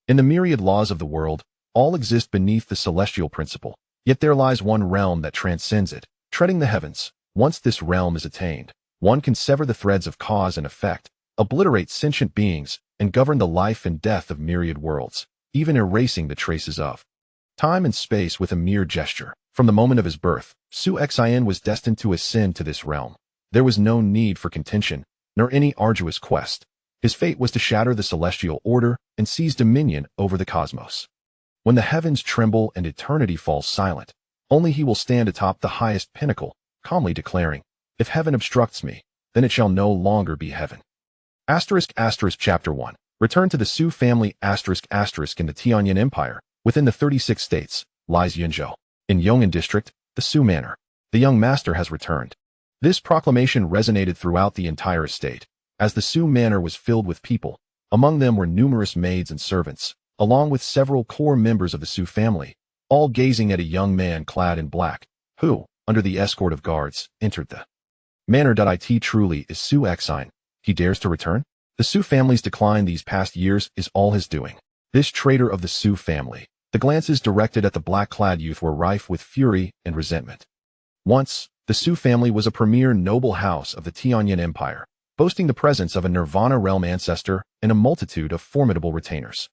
In the myriad laws of the world, all exist beneath the celestial principle, yet there lies one realm that transcends it, treading the heavens. Once this realm is attained, one can sever the threads of cause and effect, obliterate sentient beings, and govern the life and death of myriad worlds, even erasing the traces of time and space with a mere gesture. From the moment of his birth, Su Xin was destined to ascend to this realm. There was no need for contention, nor any arduous quest. His fate was to shatter the celestial order and seize dominion over the cosmos. When the heavens tremble and eternity falls silent, only he will stand atop the highest pinnacle, calmly declaring, "If heaven obstructs me, then it shall no longer be heaven." Chapter 1. Return to the Su family. In the Tianyin Empire, within the 36 states, lies Yunzhou. In Yong'an district, the Su manor. The young master has returned. This proclamation resonated throughout the entire estate, as the Su manor was filled with people. Among them were numerous maids and servants, along with several core members of the Su family, all gazing at a young man clad in black, who, under the escort of guards, entered the manor. It truly is Su Xin. He dares to return? The Su family's decline these past years is all his doing. This traitor of the Su family. The glances directed at the black-clad youth were rife with fury and resentment. Once, the Su family was a premier noble house of the Tianyin Empire, boasting the presence of a Nirvana realm ancestor and a multitude of formidable retainers.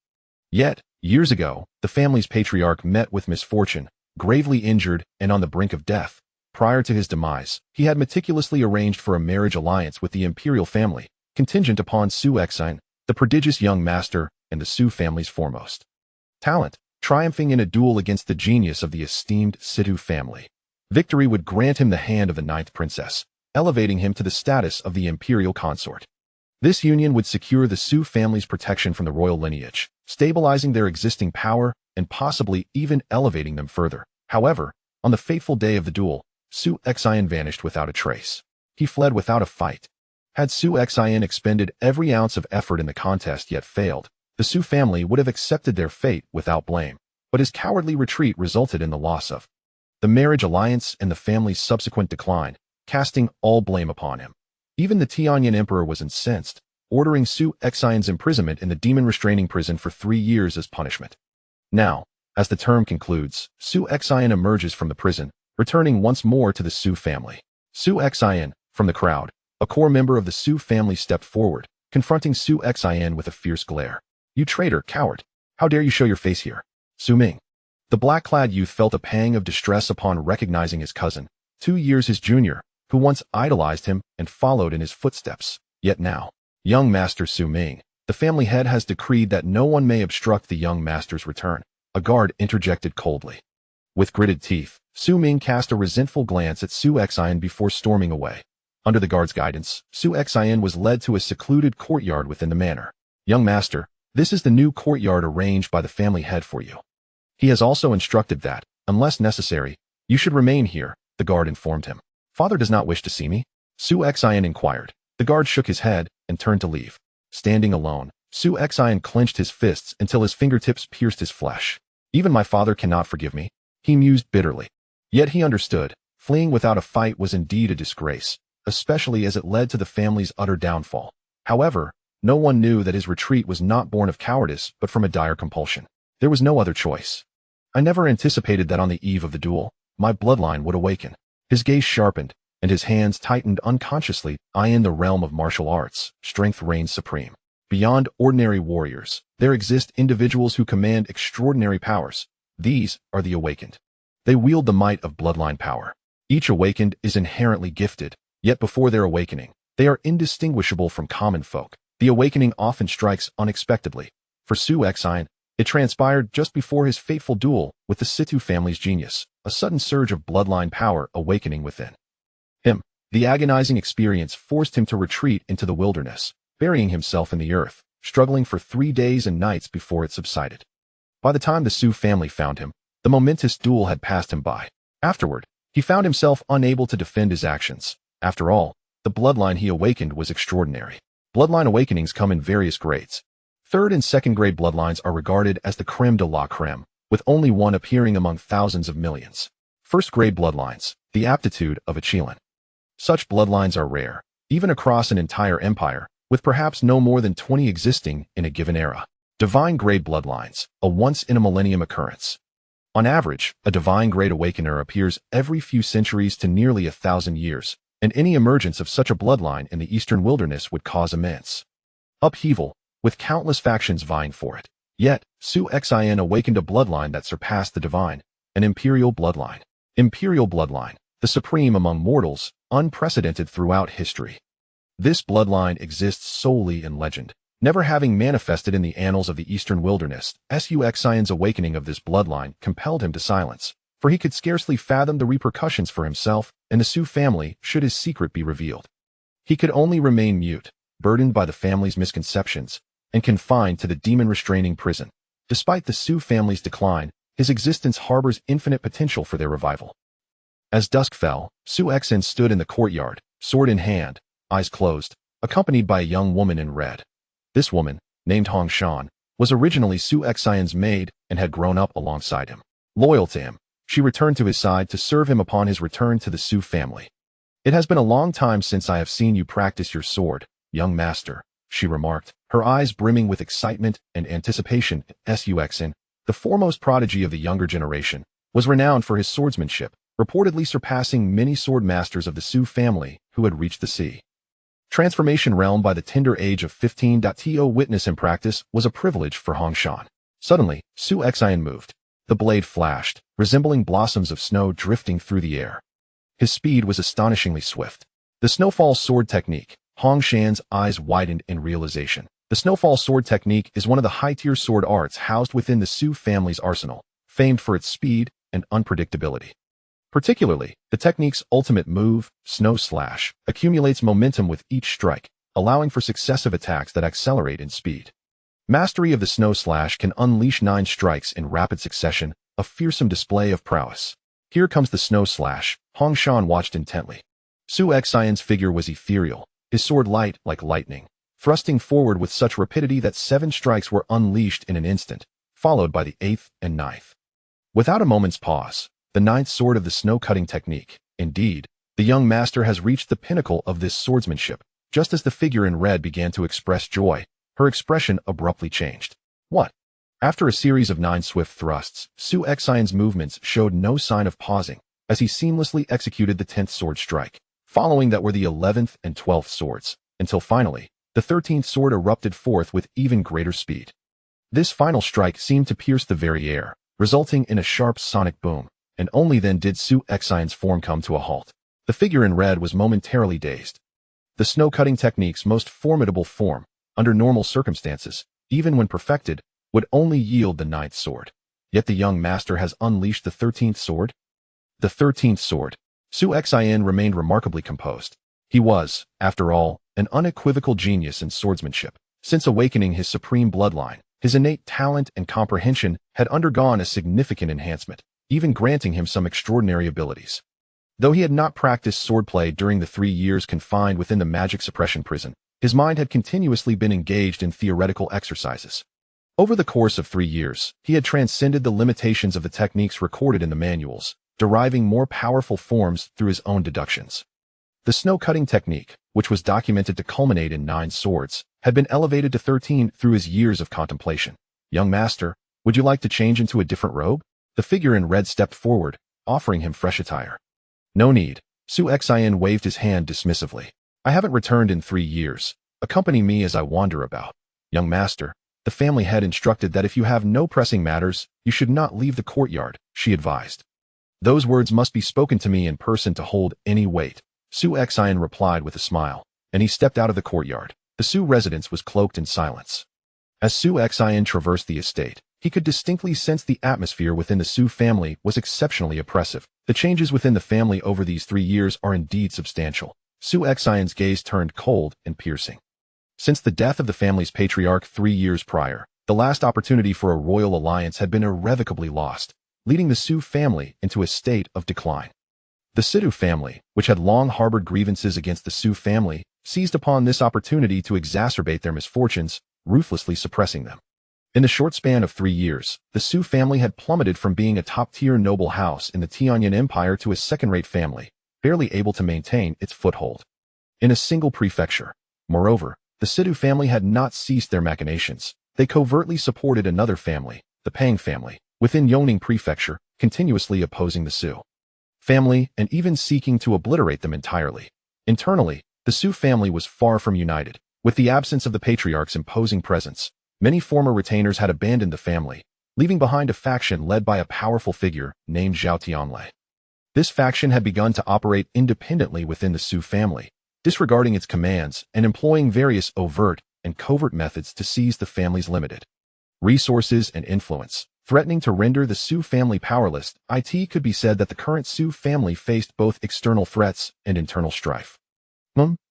Yet, years ago, the family's patriarch met with misfortune, gravely injured and on the brink of death. Prior to his demise, he had meticulously arranged for a marriage alliance with the imperial family, contingent upon Su Xin, the prodigious young master and the Su family's foremost talent, triumphing in a duel against the genius of the esteemed Situ family. Victory would grant him the hand of the ninth princess, elevating him to the status of the imperial consort. This union would secure the Su family's protection from the royal lineage, stabilizing their existing power and possibly even elevating them further. However, on the fateful day of the duel, Su Xin vanished without a trace. He fled without a fight. Had Su Xin expended every ounce of effort in the contest yet failed, the Su family would have accepted their fate without blame, but his cowardly retreat resulted in the loss of the marriage alliance and the family's subsequent decline, casting all blame upon him. Even the Tianyin emperor was incensed, ordering Su Xin's imprisonment in the demon restraining prison for 3 years as punishment. Now, as the term concludes, Su Xin emerges from the prison, returning once more to the Su family. Su Xin, from the crowd, a core member of the Su family stepped forward, confronting Su Xin with a fierce glare. "You traitor, coward! How dare you show your face here?" Su Ming. The black-clad youth felt a pang of distress upon recognizing his cousin, 2 years his junior, who once idolized him and followed in his footsteps. Yet now, young master Su Ming, the family head has decreed that no one may obstruct the young master's return. A guard interjected coldly. With gritted teeth, Su Ming cast a resentful glance at Su Xin before storming away. Under the guard's guidance, Su Xin was led to a secluded courtyard within the manor. "Young master, this is the new courtyard arranged by the family head for you. He has also instructed that, unless necessary, you should remain here," the guard informed him. "Father does not wish to see me?" Su Xin inquired. The guard shook his head and turned to leave. Standing alone, Su Xin clenched his fists until his fingertips pierced his flesh. "Even my father cannot forgive me," he mused bitterly. Yet he understood, fleeing without a fight was indeed a disgrace, especially as it led to the family's utter downfall. However, no one knew that his retreat was not born of cowardice but from a dire compulsion. There was no other choice. "I never anticipated that on the eve of the duel, my bloodline would awaken." His gaze sharpened, and his hands tightened unconsciously. In the realm of martial arts, strength reigns supreme. Beyond ordinary warriors, there exist individuals who command extraordinary powers. These are the awakened. They wield the might of bloodline power. Each awakened is inherently gifted, yet before their awakening, they are indistinguishable from common folk. The awakening often strikes unexpectedly. For Su Xin, it transpired just before his fateful duel with the Situ family's genius, a sudden surge of bloodline power awakening within him. The agonizing experience forced him to retreat into the wilderness, burying himself in the earth, struggling for 3 days and nights before it subsided. By the time the Su family found him, the momentous duel had passed him by. Afterward, he found himself unable to defend his actions. After all, the bloodline he awakened was extraordinary. Bloodline awakenings come in various grades. 3rd and 2nd grade bloodlines are regarded as the creme de la creme, with only one appearing among thousands of millions. 1st grade bloodlines, the aptitude of a Qilin. Such bloodlines are rare, even across an entire empire, with perhaps no more than 20 existing in a given era. Divine-grade bloodlines, a once-in-a-millennium occurrence. On average, a divine-grade awakener appears every few centuries to nearly 1,000 years, and any emergence of such a bloodline in the eastern wilderness would cause immense upheaval, with countless factions vying for it. Yet, Su Xin awakened a bloodline that surpassed the divine, an imperial bloodline. Imperial bloodline, the supreme among mortals, unprecedented throughout history. This bloodline exists solely in legend, never having manifested in the annals of the eastern wilderness. Su Xion's awakening of this bloodline compelled him to silence, for he could scarcely fathom the repercussions for himself and the Su family should his secret be revealed. He could only remain mute, burdened by the family's misconceptions, and confined to the demon-restraining prison. Despite the Su family's decline, his existence harbors infinite potential for their revival. As dusk fell, Su Xin stood in the courtyard, sword in hand, eyes closed, accompanied by a young woman in red. This woman, named Hong Shan, was originally Su Xion's maid and had grown up alongside him. Loyal to him, she returned to his side to serve him upon his return to the Su family. "It has been a long time since I have seen you practice your sword, young master," she remarked, her eyes brimming with excitement and anticipation. Su Xin, the foremost prodigy of the younger generation, was renowned for his swordsmanship, reportedly surpassing many sword masters of the Su family who had reached the sea. Transformation realm by the tender age of 15. To witness in practice was a privilege for Hong Shan. Suddenly, Su Xian moved. The blade flashed, resembling blossoms of snow drifting through the air. His speed was astonishingly swift. The snowfall sword technique. Hong Shan's eyes widened in realization. The snowfall sword technique is one of the high-tier sword arts housed within the Su family's arsenal, famed for its speed and unpredictability. Particularly, the technique's ultimate move, Snow Slash, accumulates momentum with each strike, allowing for successive attacks that accelerate in speed. Mastery of the Snow Slash can unleash 9 strikes in rapid succession, a fearsome display of prowess. Here comes the Snow Slash, Hong Shan watched intently. Su Xion's figure was ethereal, his sword light like lightning, thrusting forward with such rapidity that 7 strikes were unleashed in an instant, followed by the 8th and 9th. Without a moment's pause, the 9th sword of the snow-cutting technique. Indeed, the young master has reached the pinnacle of this swordsmanship. Just as the figure in red began to express joy, her expression abruptly changed. What? After a series of 9 swift thrusts, Su Xion's movements showed no sign of pausing, as he seamlessly executed the 10th sword strike. Following that were the 11th and 12th swords, until finally, the 13th sword erupted forth with even greater speed. This final strike seemed to pierce the very air, resulting in a sharp sonic boom, and only then did Su Xion's form come to a halt. The figure in red was momentarily dazed. The snow-cutting technique's most formidable form, under normal circumstances, even when perfected, would only yield the 9th sword. Yet the young master has unleashed the 13th sword? The 13th sword. Su Xian remained remarkably composed. He was, after all, an unequivocal genius in swordsmanship. Since awakening his supreme bloodline, his innate talent and comprehension had undergone a significant enhancement, even granting him some extraordinary abilities. Though he had not practiced swordplay during the 3 years confined within the magic suppression prison, his mind had continuously been engaged in theoretical exercises. Over the course of 3 years, he had transcended the limitations of the techniques recorded in the manuals, deriving more powerful forms through his own deductions. The snow-cutting technique, which was documented to culminate in 9 swords, had been elevated to 13 through his years of contemplation. "Young master, would you like to change into a different robe?" The figure in red stepped forward, offering him fresh attire. "No need." Su Xian waved his hand dismissively. "I haven't returned in 3 years. Accompany me as I wander about." "Young master," the family head instructed that if you have no pressing matters, you should not leave the courtyard, she advised. "Those words must be spoken to me in person to hold any weight," Su Xian replied with a smile, and he stepped out of the courtyard. The Su residence was cloaked in silence. As Su Xian traversed the estate, he could distinctly sense the atmosphere within the Su family was exceptionally oppressive. The changes within the family over these 3 years are indeed substantial. Su Xian's gaze turned cold and piercing. Since the death of the family's patriarch 3 years prior, the last opportunity for a royal alliance had been irrevocably lost, leading the Su family into a state of decline. The Sidu family, which had long harbored grievances against the Su family, seized upon this opportunity to exacerbate their misfortunes, ruthlessly suppressing them. In the short span of 3 years, the Su family had plummeted from being a top-tier noble house in the Tianyan Empire to a second-rate family, barely able to maintain its foothold in a single prefecture. Moreover, the Sidu family had not ceased their machinations. They covertly supported another family, the Pang family, within Yongning Prefecture, continuously opposing the Su family and even seeking to obliterate them entirely. Internally, the Su family was far from united. With the absence of the patriarch's imposing presence, many former retainers had abandoned the family, leaving behind a faction led by a powerful figure named Zhao Tianlei. This faction had begun to operate independently within the Su family, disregarding its commands and employing various overt and covert methods to seize the family's limited resources and influence, threatening to render the Su family powerless. It could be said that the current Su family faced both external threats and internal strife.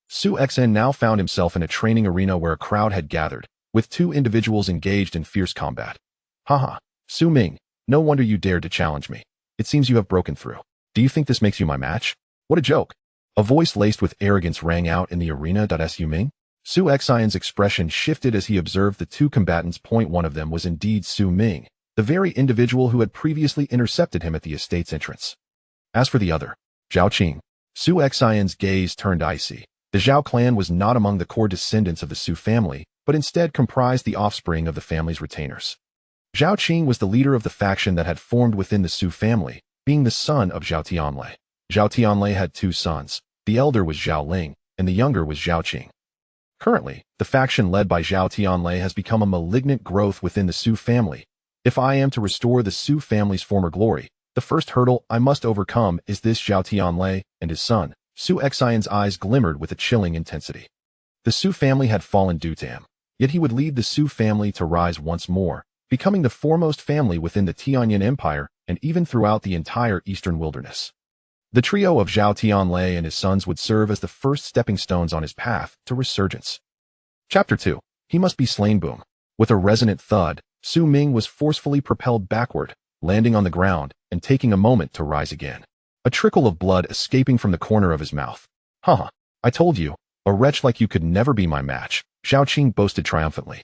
Su Xin now found himself in a training arena where a crowd had gathered, with two individuals engaged in fierce combat. Haha, Su Ming, no wonder you dared to challenge me. It seems you have broken through. Do you think this makes you my match? What a joke. A voice laced with arrogance rang out in the arena. Su Ming? Su Xin's expression shifted as he observed the two combatants. One of them was indeed Su Ming, the very individual who had previously intercepted him at the estate's entrance. As for the other, Zhao Qing, Su Xin's gaze turned icy. The Zhao clan was not among the core descendants of the Su family, but instead comprised the offspring of the family's retainers. Zhao Qing was the leader of the faction that had formed within the Su family, being the son of Zhao Tianlei. Zhao Tianlei had two sons. The elder was Zhao Ling, and the younger was Zhao Qing. Currently, the faction led by Zhao Tianlei has become a malignant growth within the Su family. If I am to restore the Su family's former glory, the first hurdle I must overcome is this Zhao Tianlei and his son. Su Xin's eyes glimmered with a chilling intensity. The Su family had fallen due to him, yet he would lead the Su family to rise once more, becoming the foremost family within the Tianyan Empire and even throughout the entire eastern wilderness. The trio of Zhao Tianlei and his sons would serve as the first stepping stones on his path to resurgence. Chapter 2. He must be slain. Boom. With a resonant thud, Su Ming was forcefully propelled backward, landing on the ground and taking a moment to rise again. A trickle of blood escaping from the corner of his mouth. Haha, I told you, a wretch like you could never be my match, Zhao Qing boasted triumphantly.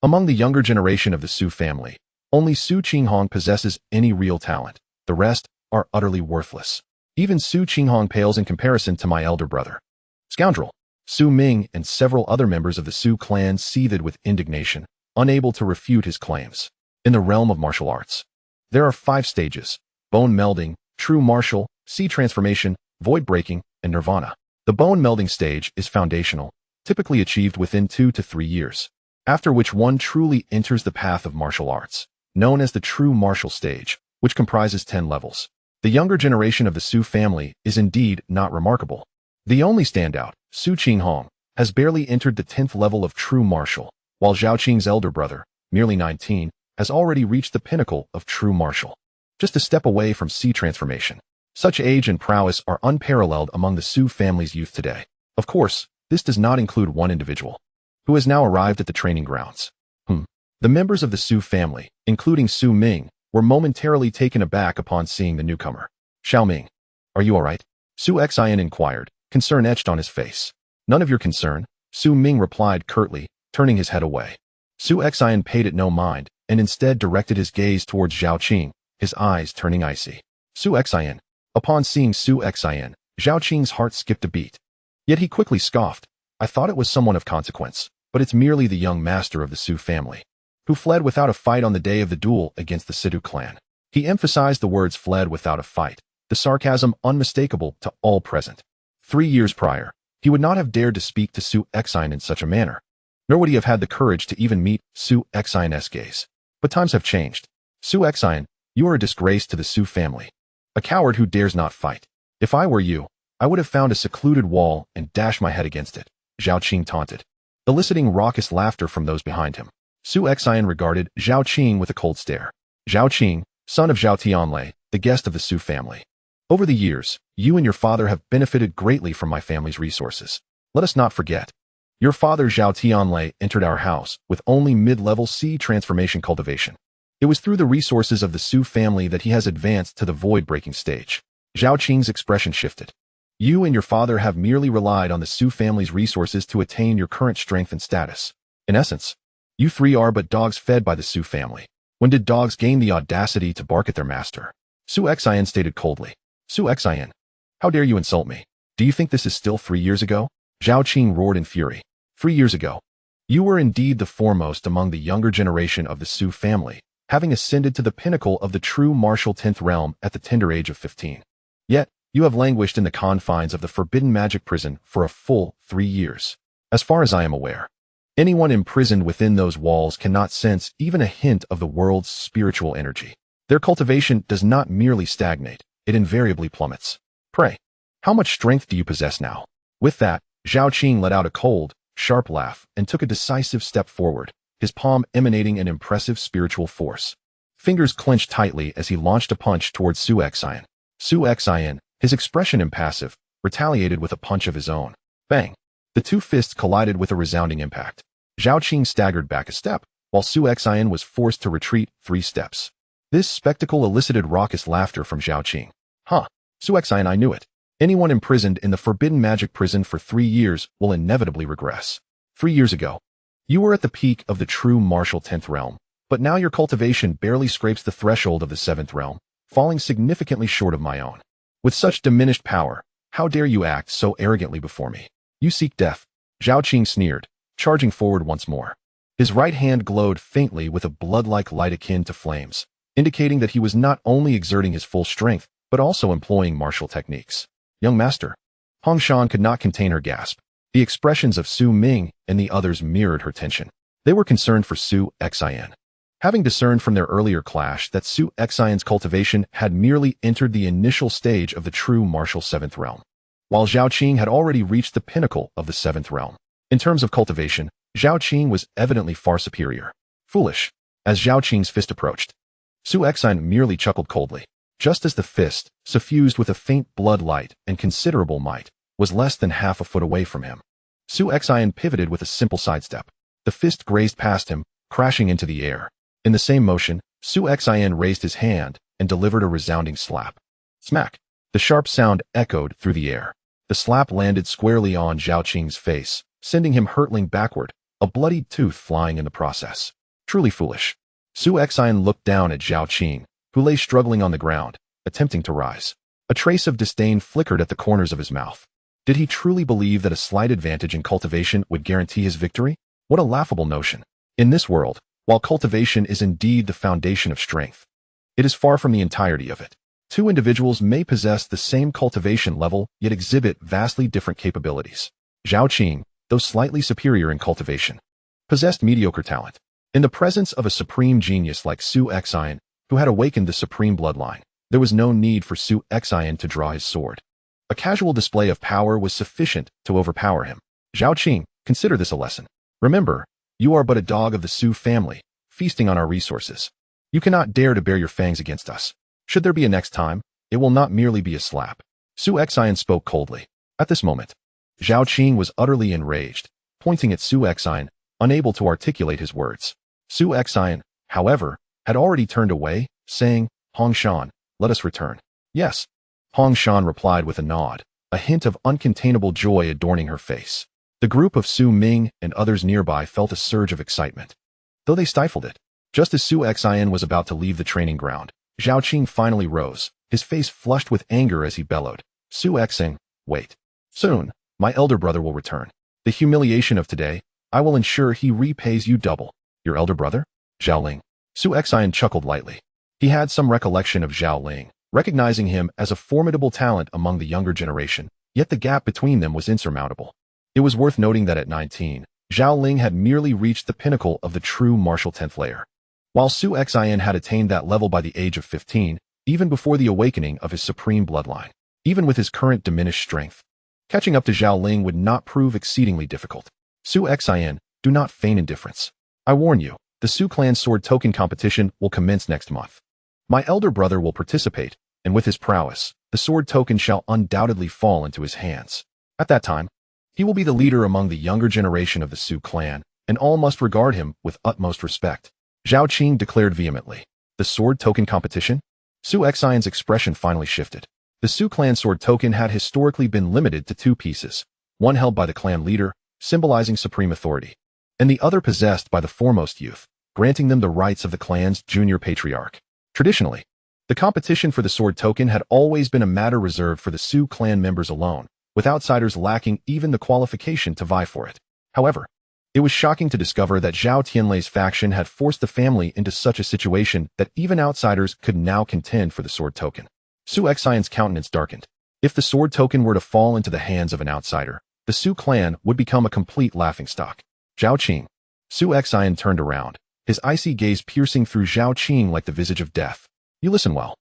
Among the younger generation of the Su family, only Su Qinghong possesses any real talent. The rest are utterly worthless. Even Su Qinghong pales in comparison to my elder brother. Scoundrel! Su Ming and several other members of the Su clan seethed with indignation, unable to refute his claims. In the realm of martial arts, there are 5 stages: bone melding, true martial, sea transformation, void breaking, and nirvana. The bone melding stage is foundational, typically achieved within 2 to 3 years, after which one truly enters the path of martial arts, known as the true martial stage, which comprises 10 levels. The younger generation of the Su family is indeed not remarkable. The only standout, Su Qinghong, has barely entered the 10th level of true martial, while Zhao Qing's elder brother, merely 19, has already reached the pinnacle of true martial, just a step away from sea transformation. Such age and prowess are unparalleled among the Su family's youth today. Of course, this does not include one individual, who has now arrived at the training grounds. The members of the Su family, including Su Ming, were momentarily taken aback upon seeing the newcomer. Xiao Ming, are you all right? Su Xin inquired, concern etched on his face. None of your concern, Su Ming replied curtly, turning his head away. Su Xin paid it no mind, and instead directed his gaze towards Zhao Qing, his eyes turning icy. Su Xin. Upon seeing Su Xin, Zhao Qing's heart skipped a beat. Yet he quickly scoffed. I thought it was someone of consequence, but it's merely the young master of the Su family, who fled without a fight on the day of the duel against the Sidu clan. He emphasized the words fled without a fight, the sarcasm unmistakable to all present. 3 years prior, he would not have dared to speak to Su Xin in such a manner, nor would he have had the courage to even meet Su Xin's gaze. But times have changed. Su Xin, you are a disgrace to the Su family, a coward who dares not fight. If I were you, I would have found a secluded wall and dashed my head against it, Zhao Qing taunted, eliciting raucous laughter from those behind him. Su Xin regarded Zhao Qing with a cold stare. Zhao Qing, son of Zhao Tianlei, the guest of the Su family. Over the years, you and your father have benefited greatly from my family's resources. Let us not forget. Your father Zhao Tianlei entered our house with only mid-level sea transformation cultivation. It was through the resources of the Su family that he has advanced to the void-breaking stage. Zhao Qing's expression shifted. You and your father have merely relied on the Su family's resources to attain your current strength and status. In essence, you 3 are but dogs fed by the Su family. When did dogs gain the audacity to bark at their master? Su Xin stated coldly. Su Xin, how dare you insult me? Do you think this is still 3 years ago? Zhao Qing roared in fury. 3 years ago. You were indeed the foremost among the younger generation of the Su family, having ascended to the pinnacle of the true martial 10th realm at the tender age of 15. Yet, you have languished in the confines of the forbidden magic prison for a full 3 years. As far as I am aware, anyone imprisoned within those walls cannot sense even a hint of the world's spiritual energy. Their cultivation does not merely stagnate, it invariably plummets. Pray, how much strength do you possess now? With that, Zhao Qing let out a cold, sharp laugh and took a decisive step forward, his palm emanating an impressive spiritual force. Fingers clenched tightly as he launched a punch towards Su Xin. Su Xin, his expression impassive, retaliated with a punch of his own. Bang! The two fists collided with a resounding impact. Zhao Qing staggered back a step, while Su Xin was forced to retreat 3 steps. This spectacle elicited raucous laughter from Zhao Qing. Huh, Su Xin, I knew it. Anyone imprisoned in the forbidden magic prison for 3 years will inevitably regress. 3 years ago, you were at the peak of the true martial 10th realm, but now your cultivation barely scrapes the threshold of the 7th realm, falling significantly short of my own. With such diminished power, how dare you act so arrogantly before me? You seek death. Zhao Qing sneered, charging forward once more. His right hand glowed faintly with a blood-like light akin to flames, indicating that he was not only exerting his full strength, but also employing martial techniques. Young master. Hong Shan could not contain her gasp. The expressions of Su Ming and the others mirrored her tension. They were concerned for Su Xin. Having discerned from their earlier clash that Su Xin's cultivation had merely entered the initial stage of the true martial 7th realm, while Zhao Qing had already reached the pinnacle of the 7th realm. In terms of cultivation, Zhao Qing was evidently far superior. Foolish. As Zhao Qing's fist approached, Su Xin merely chuckled coldly. Just as the fist, suffused with a faint blood light and considerable might, was less than half a foot away from him, Su Xin pivoted with a simple sidestep. The fist grazed past him, crashing into the air. In the same motion, Su Xin raised his hand and delivered a resounding slap. Smack! The sharp sound echoed through the air. The slap landed squarely on Zhao Qing's face, sending him hurtling backward, a bloodied tooth flying in the process. Truly foolish. Su Xin looked down at Zhao Qing, who lay struggling on the ground, attempting to rise. A trace of disdain flickered at the corners of his mouth. Did he truly believe that a slight advantage in cultivation would guarantee his victory? What a laughable notion. In this world, while cultivation is indeed the foundation of strength, it is far from the entirety of it. Two individuals may possess the same cultivation level, yet exhibit vastly different capabilities. Zhao Qing, though slightly superior in cultivation, possessed mediocre talent. In the presence of a supreme genius like Su Xin, who had awakened the supreme bloodline, there was no need for Su Xin to draw his sword. A casual display of power was sufficient to overpower him. Zhao Qing, consider this a lesson. Remember, you are but a dog of the Su family, feasting on our resources. You cannot dare to bare your fangs against us. Should there be a next time, it will not merely be a slap. Su Xin spoke coldly. At this moment, Zhao Qing was utterly enraged, pointing at Su Xin, unable to articulate his words. Su Xin, however, had already turned away, saying, Hong Shan, let us return. Yes. Hong Shan replied with a nod, a hint of uncontainable joy adorning her face. The group of Su Ming and others nearby felt a surge of excitement, though they stifled it. Just as Su Xin was about to leave the training ground, Zhao Qing finally rose, his face flushed with anger as he bellowed, Su Xin, wait. Soon, my elder brother will return. The humiliation of today, I will ensure he repays you double. Your elder brother? Zhao Ling. Su Xin chuckled lightly. He had some recollection of Zhao Ling, recognizing him as a formidable talent among the younger generation, yet the gap between them was insurmountable. It was worth noting that at 19, Zhao Ling had merely reached the pinnacle of the true martial 10th layer, while Su Xin had attained that level by the age of 15, even before the awakening of his supreme bloodline. Even with his current diminished strength, catching up to Zhao Ling would not prove exceedingly difficult. Su Xin, do not feign indifference. I warn you, the Su clan sword token competition will commence next month. My elder brother will participate, and with his prowess, the sword token shall undoubtedly fall into his hands. At that time, he will be the leader among the younger generation of the Su clan, and all must regard him with utmost respect. Zhao Qing declared vehemently. The sword token competition? Su Xin's expression finally shifted. The Su clan sword token had historically been limited to 2 pieces, one held by the clan leader, symbolizing supreme authority, and the other possessed by the foremost youth, granting them the rights of the clan's junior patriarch. Traditionally, the competition for the sword token had always been a matter reserved for the Su clan members alone, with outsiders lacking even the qualification to vie for it. However, It was shocking to discover that Zhao Tianlei's faction had forced the family into such a situation that even outsiders could now contend for the sword token. Su Xion's countenance darkened. If the sword token were to fall into the hands of an outsider, the Su clan would become a complete laughingstock. Zhao Qing. Su Xion turned around, his icy gaze piercing through Zhao Qing like the visage of death. You listen well.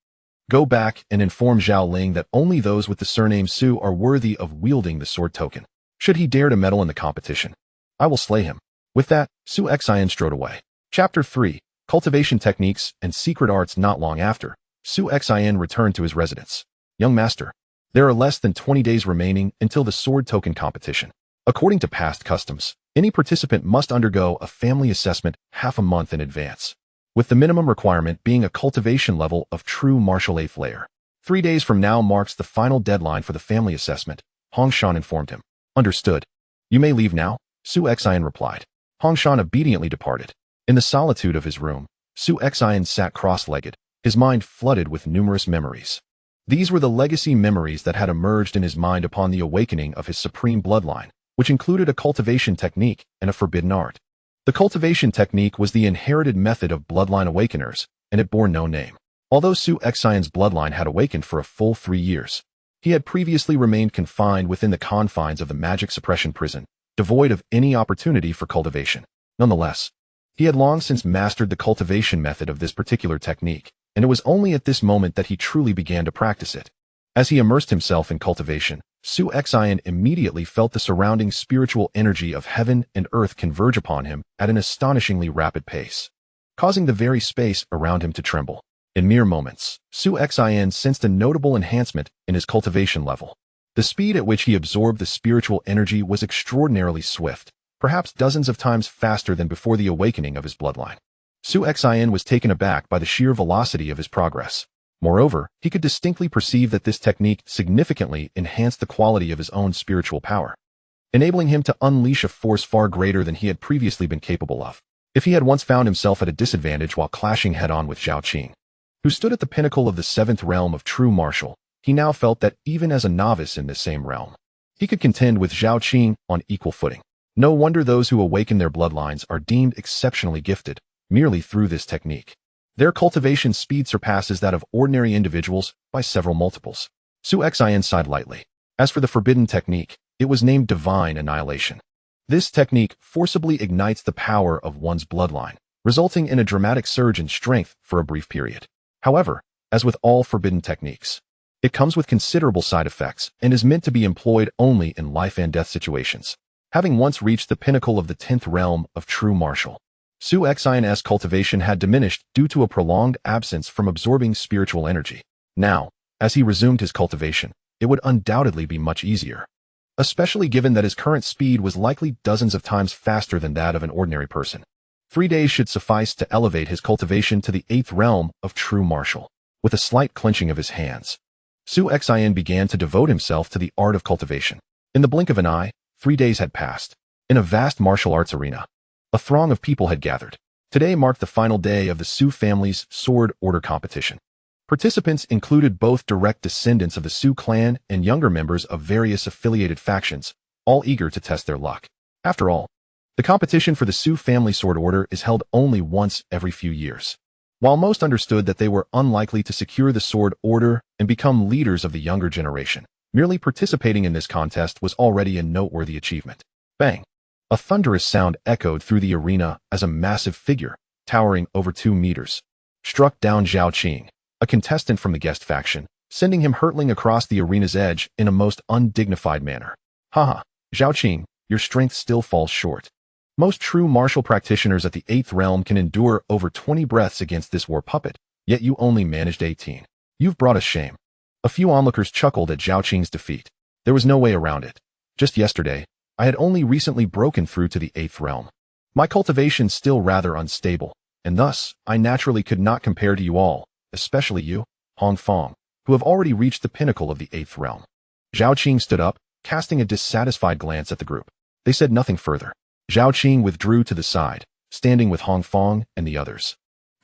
Go back and inform Zhao Ling that only those with the surname Su are worthy of wielding the sword token. Should he dare to meddle in the competition, I will slay him. With that, Su Xion strode away. Chapter 3. Cultivation Techniques and Secret Arts. Not long after, Su Xion returned to his residence. Young master, there are less than 20 days remaining until the sword token competition. According to past customs, any participant must undergo a family assessment half a month in advance, with the minimum requirement being a cultivation level of true martial 8th layer. 3 days from now marks the final deadline for the family assessment, Hong Shan informed him. Understood. You may leave now, Su Xion replied. Hong Shan obediently departed. In the solitude of his room, Su Xion sat cross-legged, his mind flooded with numerous memories. These were the legacy memories that had emerged in his mind upon the awakening of his supreme bloodline, which included a cultivation technique and a forbidden art. The cultivation technique was the inherited method of bloodline awakeners, and it bore no name. Although Su Xion's bloodline had awakened for a full 3 years, he had previously remained confined within the confines of the magic suppression prison, devoid of any opportunity for cultivation. Nonetheless, he had long since mastered the cultivation method of this particular technique, and it was only at this moment that he truly began to practice it. As he immersed himself in cultivation, Su Xion immediately felt the surrounding spiritual energy of heaven and earth converge upon him at an astonishingly rapid pace, causing the very space around him to tremble. In mere moments, Su Xion sensed a notable enhancement in his cultivation level. The speed at which he absorbed the spiritual energy was extraordinarily swift, perhaps dozens of times faster than before the awakening of his bloodline. Su Xion was taken aback by the sheer velocity of his progress. Moreover, he could distinctly perceive that this technique significantly enhanced the quality of his own spiritual power, enabling him to unleash a force far greater than he had previously been capable of. If he had once found himself at a disadvantage while clashing head-on with Zhao Qing, who stood at the pinnacle of the 7th realm of true martial, he now felt that even as a novice in this same realm, he could contend with Zhao Qing on equal footing. No wonder those who awaken their bloodlines are deemed exceptionally gifted, merely through this technique. Their cultivation speed surpasses that of ordinary individuals by several multiples. Su Xion sighed lightly. As for the forbidden technique, it was named Divine Annihilation. This technique forcibly ignites the power of one's bloodline, resulting in a dramatic surge in strength for a brief period. However, as with all forbidden techniques, it comes with considerable side effects and is meant to be employed only in life and death situations. Having once reached the pinnacle of the 10th realm of true martial, Su Xion's cultivation had diminished due to a prolonged absence from absorbing spiritual energy. Now, as he resumed his cultivation, it would undoubtedly be much easier, especially given that his current speed was likely dozens of times faster than that of an ordinary person. 3 days should suffice to elevate his cultivation to the 8th realm of true martial. With a slight clenching of his hands, Su Xion began to devote himself to the art of cultivation. In the blink of an eye, 3 days had passed. In a vast martial arts arena, a throng of people had gathered. Today marked the final day of the Su family's sword order competition. Participants included both direct descendants of the Su clan and younger members of various affiliated factions, all eager to test their luck. After all, the competition for the Su family sword order is held only once every few years. While most understood that they were unlikely to secure the sword order and become leaders of the younger generation, merely participating in this contest was already a noteworthy achievement. Bang! A thunderous sound echoed through the arena as a massive figure, towering over 2 meters, struck down Zhao Qing, a contestant from the guest faction, sending him hurtling across the arena's edge in a most undignified manner. Haha, Zhao Qing, your strength still falls short. Most true martial practitioners at the 8th realm can endure over 20 breaths against this war puppet, yet you only managed 18. You've brought us shame. A few onlookers chuckled at Zhao Qing's defeat. There was no way around it. Just yesterday, I had only recently broken through to the 8th realm. My cultivation's still rather unstable, and thus, I naturally could not compare to you all, especially you, Hong Fong, who have already reached the pinnacle of the 8th realm. Zhao Qing stood up, casting a dissatisfied glance at the group. They said nothing further. Zhao Qing withdrew to the side, standing with Hong Fong and the others,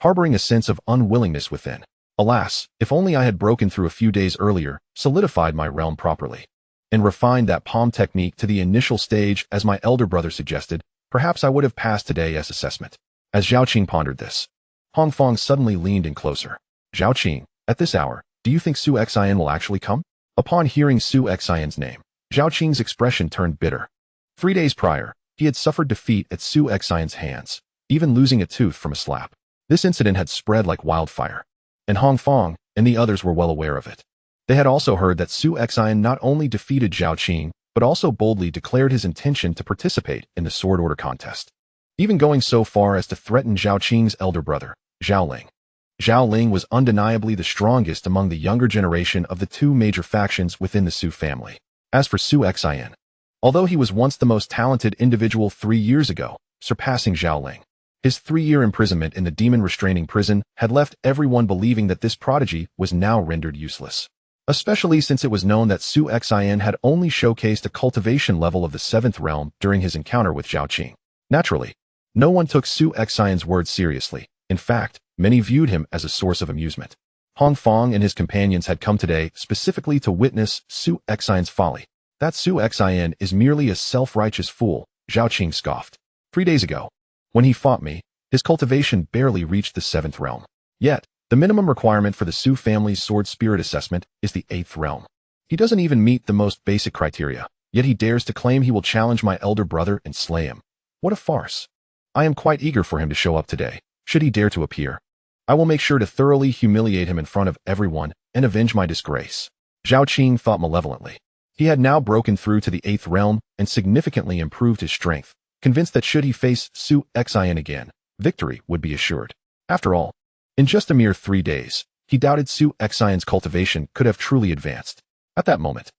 harboring a sense of unwillingness within. Alas, if only I had broken through a few days earlier, solidified my realm properly, and refined that palm technique to the initial stage as my elder brother suggested, Perhaps I would have passed today's assessment. As Zhao Qing pondered this, Hong Fong suddenly leaned in closer. Zhao Qing, at this hour, do you think Su Xin will actually come? Upon hearing Su Xin's name, Zhao Qing's expression turned bitter. 3 days prior, he had suffered defeat at Su Xin's hands, even losing a tooth from a slap. This incident had spread like wildfire, and Hong Fong and the others were well aware of it. They had also heard that Su Xin not only defeated Zhao Qing, but also boldly declared his intention to participate in the sword order contest, even going so far as to threaten Zhao Qing's elder brother, Zhao Ling. Zhao Ling was undeniably the strongest among the younger generation of the two major factions within the Su family. As for Su Xin, although he was once the most talented individual 3 years ago, surpassing Zhao Ling, his 3-year imprisonment in the demon restraining prison had left everyone believing that this prodigy was now rendered useless, especially since it was known that Su Xin had only showcased a cultivation level of the 7th realm during his encounter with Zhao Qing. Naturally, no one took Su Xin's words seriously. In fact, many viewed him as a source of amusement. Hong Fong and his companions had come today specifically to witness Su Xin's folly. That Su Xin is merely a self-righteous fool, Zhao Qing scoffed. 3 days ago, when he fought me, his cultivation barely reached the 7th realm. Yet, the minimum requirement for the Su family's sword spirit assessment is the 8th realm. He doesn't even meet the most basic criteria, yet he dares to claim he will challenge my elder brother and slay him. What a farce. I am quite eager for him to show up today, should he dare to appear. I will make sure to thoroughly humiliate him in front of everyone and avenge my disgrace. Zhao Qing thought malevolently. He had now broken through to the 8th realm and significantly improved his strength, convinced that should he face Su Xin again, victory would be assured. After all, in just a mere 3 days, he doubted Su Xin's cultivation could have truly advanced. At that moment,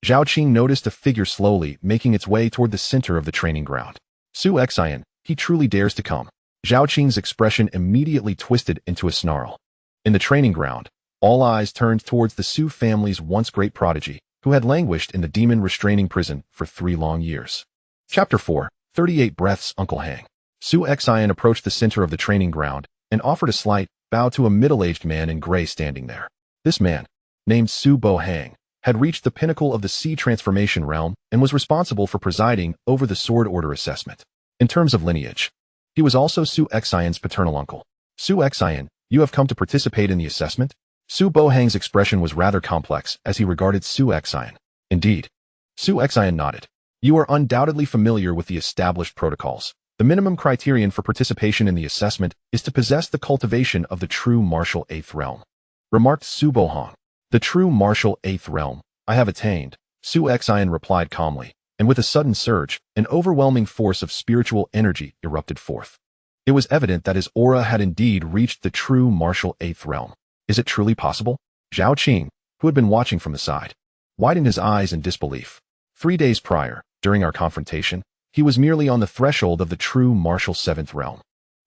Zhao Qing noticed a figure slowly making its way toward the center of the training ground. Su Xin, he truly dares to come. Zhao Qing's expression immediately twisted into a snarl. In the training ground, all eyes turned towards the Su family's once great prodigy, who had languished in the demon restraining prison for 3 long years. Chapter 4, 38 Breaths Uncle Hang. Su Xin approached the center of the training ground and offered a slight bow to a middle-aged man in gray standing there. This man, named Su Bohang, had reached the pinnacle of the sea transformation realm and was responsible for presiding over the sword order assessment. In terms of lineage, he was also Su Xin's paternal uncle. Su Xin, you have come to participate in the assessment? Su Bohang's expression was rather complex as he regarded Su Xin. Indeed. Su Xin nodded. You are undoubtedly familiar with the established protocols. The minimum criterion for participation in the assessment is to possess the cultivation of the true martial 8th realm, remarked Su Bohang. The true martial 8th realm, I have attained, Su Xin replied calmly, and with a sudden surge, an overwhelming force of spiritual energy erupted forth. It was evident that his aura had indeed reached the true martial 8th realm. Is it truly possible? Zhao Qing, who had been watching from the side, widened his eyes in disbelief. 3 days prior, during our confrontation, he was merely on the threshold of the true martial 7th realm.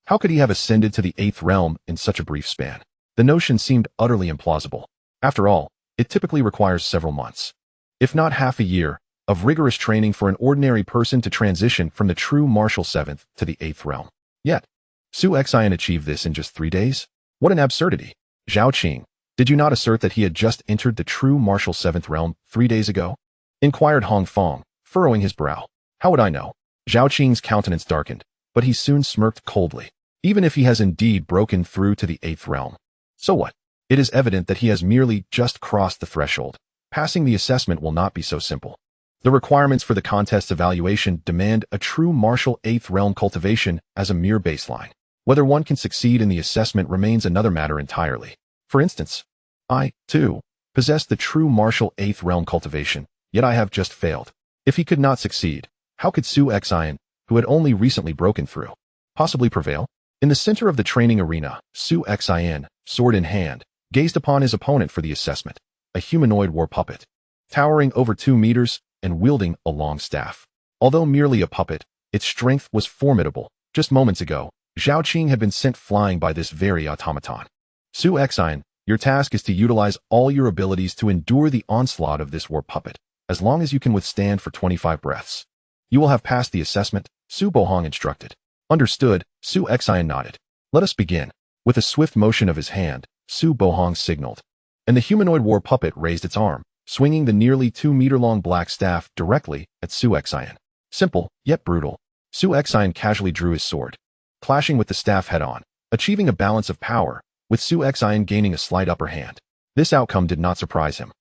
How could he have ascended to the 8th realm in such a brief span? The notion seemed utterly implausible. After all, it typically requires several months, if not half a year, of rigorous training for an ordinary person to transition from the true martial 7th to the 8th realm. Yet, Su Xin achieved this in just 3 days? What an absurdity. Zhao Qing, did you not assert that he had just entered the true martial 7th realm 3 days ago? Inquired Hong Fong, furrowing his brow. How would I know? Zhao Qing's countenance darkened, but he soon smirked coldly. Even if he has indeed broken through to the 8th realm. So what? It is evident that he has merely just crossed the threshold. Passing the assessment will not be so simple. The requirements for the contest's evaluation demand a true martial 8th realm cultivation as a mere baseline. Whether one can succeed in the assessment remains another matter entirely. For instance, I, too, possess the true martial 8th realm cultivation, yet I have just failed. If he could not succeed, how could Su Xin, who had only recently broken through, possibly prevail? In the center of the training arena, Su Xin, sword in hand, gazed upon his opponent for the assessment, a humanoid war puppet, towering over 2 meters and wielding a long staff. Although merely a puppet, its strength was formidable. Just moments ago, Zhao Qing had been sent flying by this very automaton. Su Xin, your task is to utilize all your abilities to endure the onslaught of this war puppet, as long as you can withstand for 25 breaths. You will have passed the assessment, Su Bohang instructed. Understood, Su Xin nodded. Let us begin. With a swift motion of his hand, Su Bohang signaled, and the humanoid war puppet raised its arm, swinging the nearly 2-meter-long black staff directly at Su Xin. Simple, yet brutal. Su Xin casually drew his sword, clashing with the staff head-on, achieving a balance of power, with Su Xin gaining a slight upper hand. This outcome did not surprise him.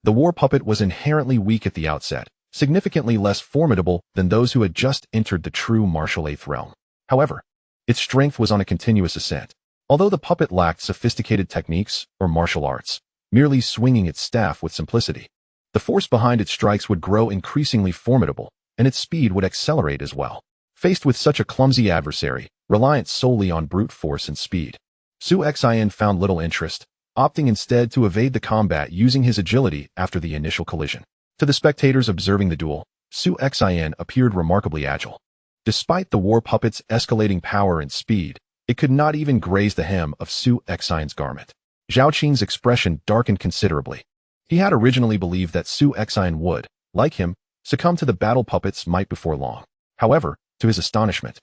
The war puppet was inherently weak at the outset, significantly less formidable than those who had just entered the true martial eighth realm. However, its strength was on a continuous ascent. Although the puppet lacked sophisticated techniques or martial arts, merely swinging its staff with simplicity, the force behind its strikes would grow increasingly formidable, and its speed would accelerate as well. Faced with such a clumsy adversary, reliant solely on brute force and speed, Su Xin found little interest, opting instead to evade the combat using his agility after the initial collision. To the spectators observing the duel, Su Xin appeared remarkably agile. Despite the war puppet's escalating power and speed, it could not even graze the hem of Su Xin's garment. Zhao Qing's expression darkened considerably. He had originally believed that Su Xin would, like him, succumb to the battle puppet's might before long. However, to his astonishment,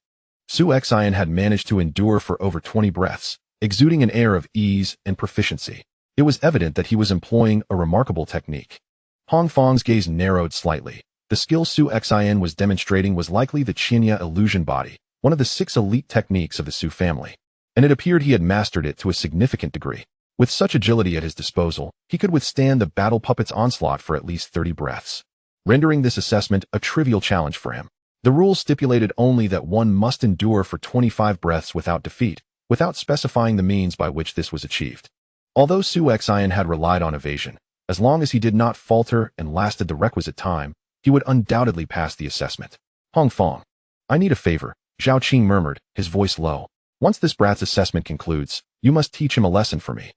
Su Xin had managed to endure for over 20 breaths, exuding an air of ease and proficiency. It was evident that he was employing a remarkable technique. Hong Fong's gaze narrowed slightly. The skill Su Xin was demonstrating was likely the Qinya illusion body, one of the 6 elite techniques of the Su family, and it appeared he had mastered it to a significant degree. With such agility at his disposal, he could withstand the battle puppet's onslaught for at least 30 breaths, rendering this assessment a trivial challenge for him. The rules stipulated only that one must endure for 25 breaths without defeat, without specifying the means by which this was achieved. Although Su Xin had relied on evasion, as long as he did not falter and lasted the requisite time, he would undoubtedly pass the assessment. Hong Fong, I need a favor, Zhao Qing murmured, his voice low. Once this brat's assessment concludes, you must teach him a lesson for me.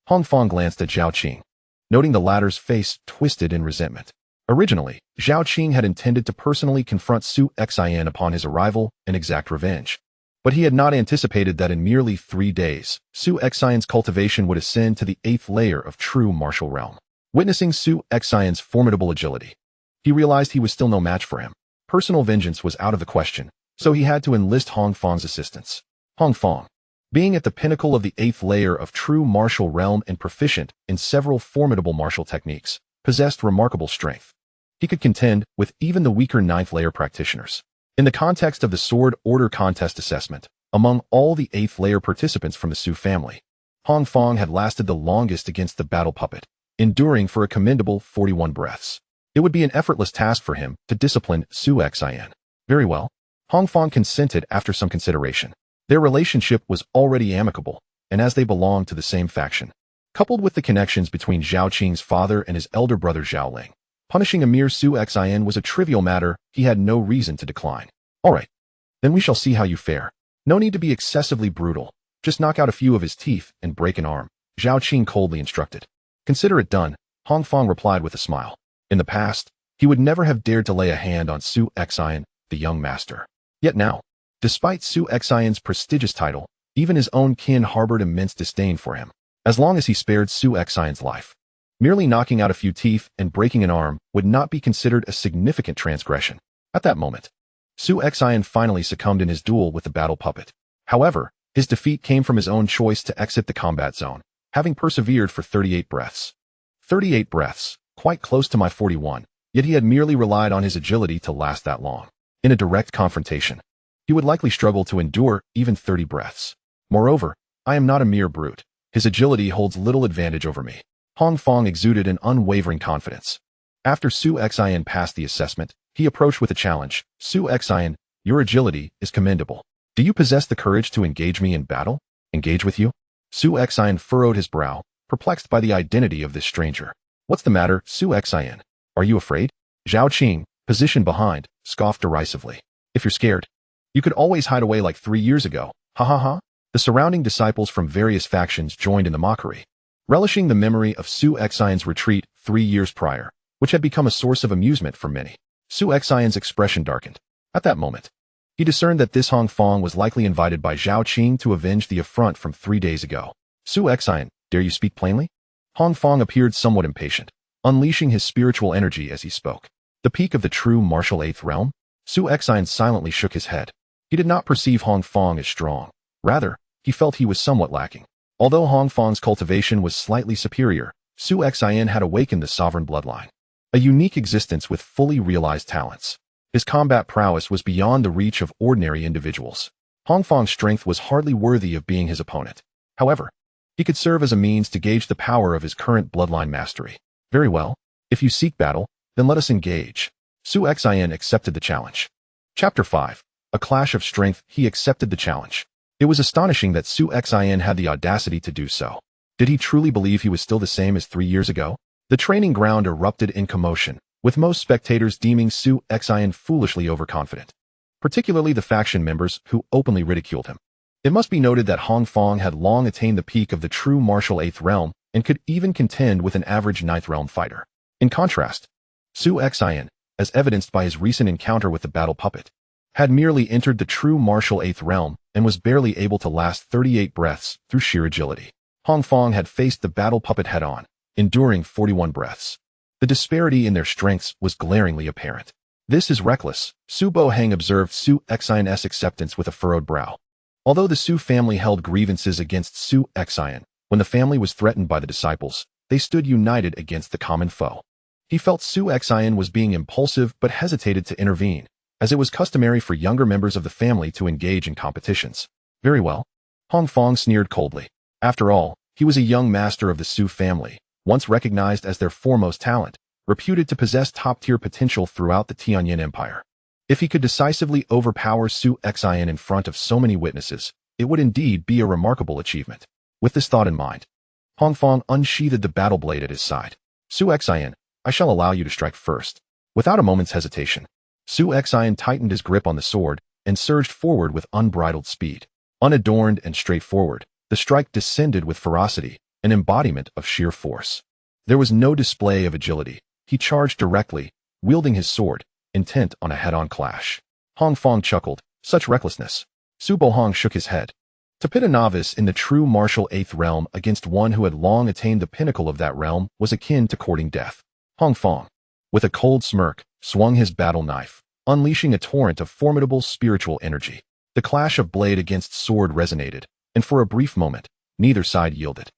Hong Fong glanced at Zhao Qing, noting the latter's face twisted in resentment. Originally, Zhao Qing had intended to personally confront Su Xin upon his arrival and exact revenge. But he had not anticipated that in merely 3 days, Su Xin's cultivation would ascend to the 8th layer of true martial realm. Witnessing Su Xin's formidable agility, he realized he was still no match for him. Personal vengeance was out of the question, so he had to enlist Hong Fong's assistance. Hong Fong, being at the pinnacle of the 8th layer of true martial realm and proficient in several formidable martial techniques, possessed remarkable strength. He could contend with even the weaker 9th layer practitioners. In the context of the Sword Order Contest assessment, among all the 8th layer participants from the Su family, Hong Fong had lasted the longest against the battle puppet, enduring for a commendable 41 breaths. It would be an effortless task for him to discipline Su Xin. Very well. Hong Fong consented after some consideration. Their relationship was already amicable, and as they belonged to the same faction, coupled with the connections between Zhao Qing's father and his elder brother Zhao Ling, punishing a mere Su Xin was a trivial matter he had no reason to decline. All right, then we shall see how you fare. No need to be excessively brutal. Just knock out a few of his teeth and break an arm, Zhao Qing coldly instructed. Consider it done, Hong Fong replied with a smile. In the past, he would never have dared to lay a hand on Su Xin, the young master. Yet now, despite Su Xin's prestigious title, even his own kin harbored immense disdain for him. As long as he spared Su Xin's life, merely knocking out a few teeth and breaking an arm would not be considered a significant transgression. At that moment, Su Xin finally succumbed in his duel with the battle puppet. However, his defeat came from his own choice to exit the combat zone, having persevered for 38 breaths. 38 breaths, quite close to my 41, yet he had merely relied on his agility to last that long. In a direct confrontation, he would likely struggle to endure even 30 breaths. Moreover, I am not a mere brute. His agility holds little advantage over me. Hong Fong exuded an unwavering confidence. After Su Xin passed the assessment, he approached with a challenge. Su Xin, your agility is commendable. Do you possess the courage to engage me in battle? Engage with you? Su Xin furrowed his brow, perplexed by the identity of this stranger. What's the matter, Su Xin? Are you afraid? Zhao Qing, positioned behind, scoffed derisively. If you're scared, you could always hide away like 3 years ago. Ha ha ha. The surrounding disciples from various factions joined in the mockery, relishing the memory of Su Xin's retreat 3 years prior, which had become a source of amusement for many. Su Xin's expression darkened. At that moment, he discerned that this Hong Fong was likely invited by Zhao Qing to avenge the affront from 3 days ago. Su Xin, dare you speak plainly? Hong Fong appeared somewhat impatient, unleashing his spiritual energy as he spoke. The peak of the true martial 8th realm? Su Xin silently shook his head. He did not perceive Hong Fong as strong. Rather, he felt he was somewhat lacking. Although Hong Fong's cultivation was slightly superior, Su Xin had awakened the sovereign bloodline, a unique existence with fully realized talents. His combat prowess was beyond the reach of ordinary individuals. Hong Fong's strength was hardly worthy of being his opponent. However, he could serve as a means to gauge the power of his current bloodline mastery. Very well. If you seek battle, then let us engage. Su Xin accepted the challenge. Chapter 5. A clash of strength. He accepted the challenge. It was astonishing that Su Xin had the audacity to do so. Did he truly believe he was still the same as 3 years ago? The training ground erupted in commotion, with most spectators deeming Su Xin foolishly overconfident, particularly the faction members who openly ridiculed him. It must be noted that Hong Fong had long attained the peak of the true martial 8th realm and could even contend with an average 9th realm fighter. In contrast, Su Xin, as evidenced by his recent encounter with the battle puppet, had merely entered the true martial 8th realm and was barely able to last 38 breaths through sheer agility. Hong Fong had faced the battle puppet head-on, enduring 41 breaths. The disparity in their strengths was glaringly apparent. This is reckless, Su Bohang observed Su Xin's acceptance with a furrowed brow. Although the Su family held grievances against Su Xin, when the family was threatened by the disciples, they stood united against the common foe. He felt Su Xin was being impulsive but hesitated to intervene, as it was customary for younger members of the family to engage in competitions. Very well. Hong Fong sneered coldly. After all, he was a young master of the Su family, once recognized as their foremost talent, reputed to possess top-tier potential throughout the Tianyin Empire. If he could decisively overpower Su Xin in front of so many witnesses, it would indeed be a remarkable achievement. With this thought in mind, Hong Fong unsheathed the battle blade at his side. Su Xin, I shall allow you to strike first. Without a moment's hesitation, Su Xin tightened his grip on the sword and surged forward with unbridled speed. Unadorned and straightforward, the strike descended with ferocity, an embodiment of sheer force. There was no display of agility. He charged directly, wielding his sword, intent on a head-on clash. Hong Fong chuckled. Such recklessness. Su Bohang shook his head. To pit a novice in the true martial 8th realm against one who had long attained the pinnacle of that realm was akin to courting death. Hong Fong, with a cold smirk, swung his battle knife, unleashing a torrent of formidable spiritual energy. The clash of blade against sword resonated, and for a brief moment, neither side yielded.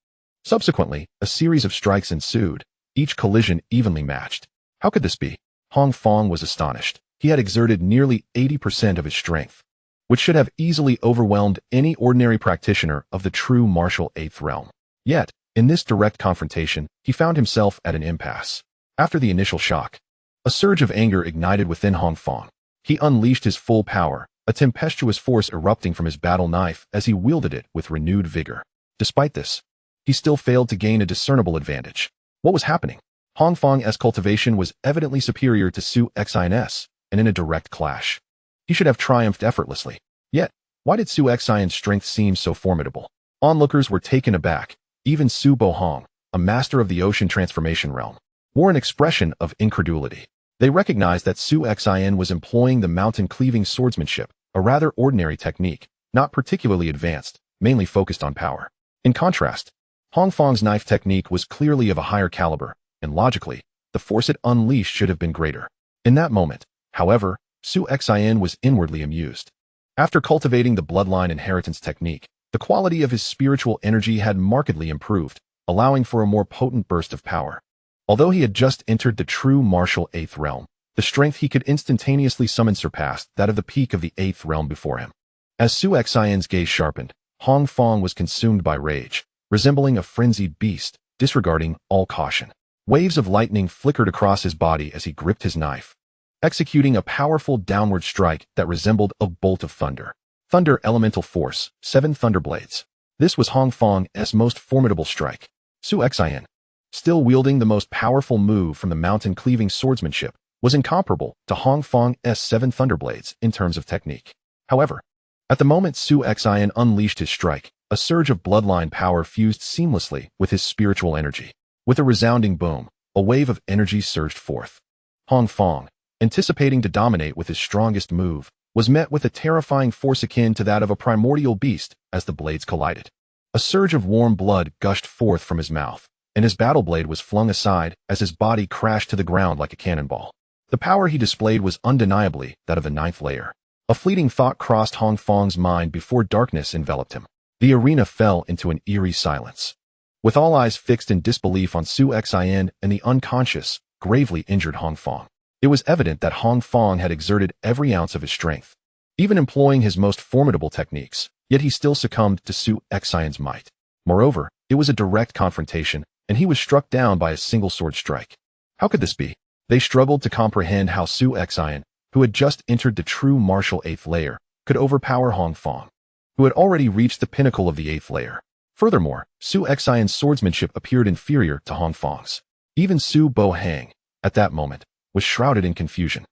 Subsequently, a series of strikes ensued, each collision evenly matched. How could this be? Hong Fong was astonished. He had exerted nearly 80% of his strength, which should have easily overwhelmed any ordinary practitioner of the true martial 8th realm. Yet, in this direct confrontation, he found himself at an impasse. After the initial shock, a surge of anger ignited within Hong Fong. He unleashed his full power, a tempestuous force erupting from his battle knife as he wielded it with renewed vigor. Despite this, he still failed to gain a discernible advantage. What was happening? Hong Fong's cultivation was evidently superior to Su Xin's, and in a direct clash, he should have triumphed effortlessly. Yet, why did Su Xin's strength seem so formidable? Onlookers were taken aback. Even Su Bohang, a master of the ocean transformation realm, wore an expression of incredulity. They recognized that Su Xin was employing the mountain-cleaving swordsmanship, a rather ordinary technique, not particularly advanced, mainly focused on power. In contrast, Hong Fong's knife technique was clearly of a higher caliber, and logically, the force it unleashed should have been greater. In that moment, however, Su Xin was inwardly amused. After cultivating the bloodline inheritance technique, the quality of his spiritual energy had markedly improved, allowing for a more potent burst of power. Although he had just entered the true martial 8th realm, the strength he could instantaneously summon surpassed that of the peak of the 8th realm before him. As Su Xin's gaze sharpened, Hong Fong was consumed by rage, resembling a frenzied beast, disregarding all caution. Waves of lightning flickered across his body as he gripped his knife, executing a powerful downward strike that resembled a bolt of thunder. Thunder elemental force, 7 thunderblades. This was Hong Fong's most formidable strike. Su Xin, still wielding the most powerful move from the mountain-cleaving swordsmanship, was incomparable to Hong Fong's 7 thunderblades in terms of technique. However, at the moment Su Xin unleashed his strike, a surge of bloodline power fused seamlessly with his spiritual energy. With a resounding boom, a wave of energy surged forth. Hong Fong, anticipating to dominate with his strongest move, was met with a terrifying force akin to that of a primordial beast as the blades collided. A surge of warm blood gushed forth from his mouth, and his battle blade was flung aside as his body crashed to the ground like a cannonball. The power he displayed was undeniably that of the 9th layer. A fleeting thought crossed Hong Fong's mind before darkness enveloped him. The arena fell into an eerie silence, with all eyes fixed in disbelief on Su Xin and the unconscious, gravely injured Hong Fong. It was evident that Hong Fong had exerted every ounce of his strength, even employing his most formidable techniques, yet he still succumbed to Su Xion's might. Moreover, it was a direct confrontation, and he was struck down by a single sword strike. How could this be? They struggled to comprehend how Su Xion, who had just entered the true martial 8th layer, could overpower Hong Fong, who had already reached the pinnacle of the 8th layer. Furthermore, Su Xion's swordsmanship appeared inferior to Hong Fong's. Even Su Bo Hang, at that moment, was shrouded in confusion.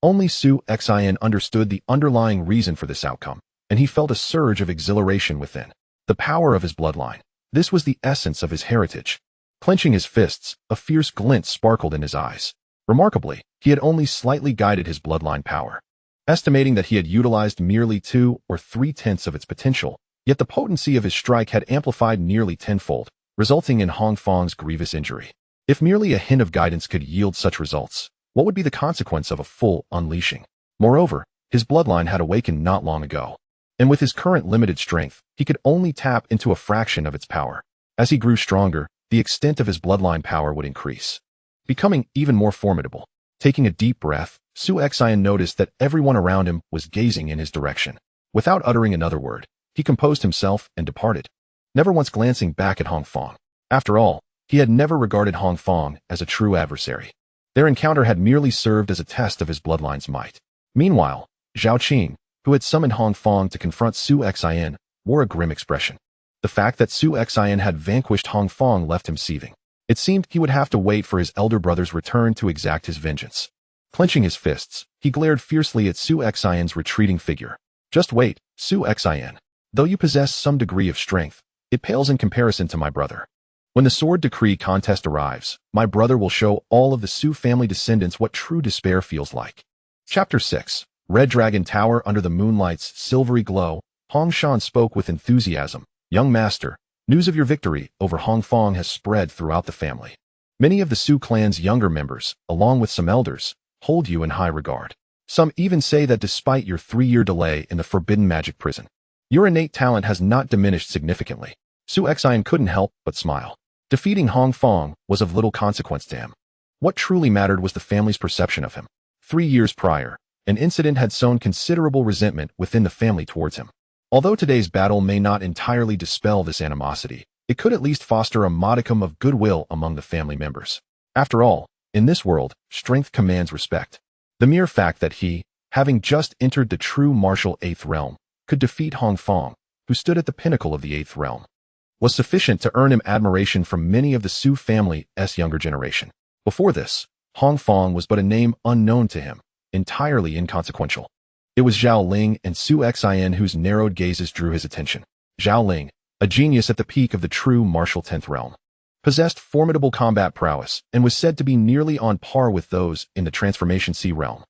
Only Su Xion understood the underlying reason for this outcome, and he felt a surge of exhilaration within. The power of his bloodline. This was the essence of his heritage. Clenching his fists, a fierce glint sparkled in his eyes. Remarkably, he had only slightly guided his bloodline power, estimating that he had utilized merely 2 or 3/10 of its potential, yet the potency of his strike had amplified nearly tenfold, resulting in Hong Fong's grievous injury. If merely a hint of guidance could yield such results, what would be the consequence of a full unleashing? Moreover, his bloodline had awakened not long ago, and with his current limited strength, he could only tap into a fraction of its power. As he grew stronger, the extent of his bloodline power would increase, becoming even more formidable. Taking a deep breath, Su Xion noticed that everyone around him was gazing in his direction. Without uttering another word, he composed himself and departed, never once glancing back at Hong Fong. After all, he had never regarded Hong Fong as a true adversary. Their encounter had merely served as a test of his bloodline's might. Meanwhile, Zhao Qing, who had summoned Hong Fong to confront Su Xion, wore a grim expression. The fact that Su Xion had vanquished Hong Fong left him seething. It seemed he would have to wait for his elder brother's return to exact his vengeance. Clenching his fists, he glared fiercely at Su Xion's retreating figure. Just wait, Su Xion. Though you possess some degree of strength, it pales in comparison to my brother. When the sword decree contest arrives, my brother will show all of the Su family descendants what true despair feels like. Chapter 6. Red Dragon Tower. Under the moonlight's silvery glow, Hong Shan spoke with enthusiasm. Young master, news of your victory over Hong Fong has spread throughout the family. Many of the Su clan's younger members, along with some elders, hold you in high regard. Some even say that despite your 3-year delay in the forbidden magic prison, your innate talent has not diminished significantly. Su Xion couldn't help but smile. Defeating Hong Fong was of little consequence to him. What truly mattered was the family's perception of him. 3 years prior, an incident had sown considerable resentment within the family towards him. Although today's battle may not entirely dispel this animosity, it could at least foster a modicum of goodwill among the family members. After all, in this world, strength commands respect. The mere fact that he, having just entered the true martial 8th realm, could defeat Hong Fong, who stood at the pinnacle of the 8th realm, was sufficient to earn him admiration from many of the Su family's younger generation. Before this, Hong Fong was but a name unknown to him, entirely inconsequential. It was Zhao Ling and Su Xion whose narrowed gazes drew his attention. Zhao Ling, a genius at the peak of the true martial 10th realm, possessed formidable combat prowess and was said to be nearly on par with those in the Transformation C realm.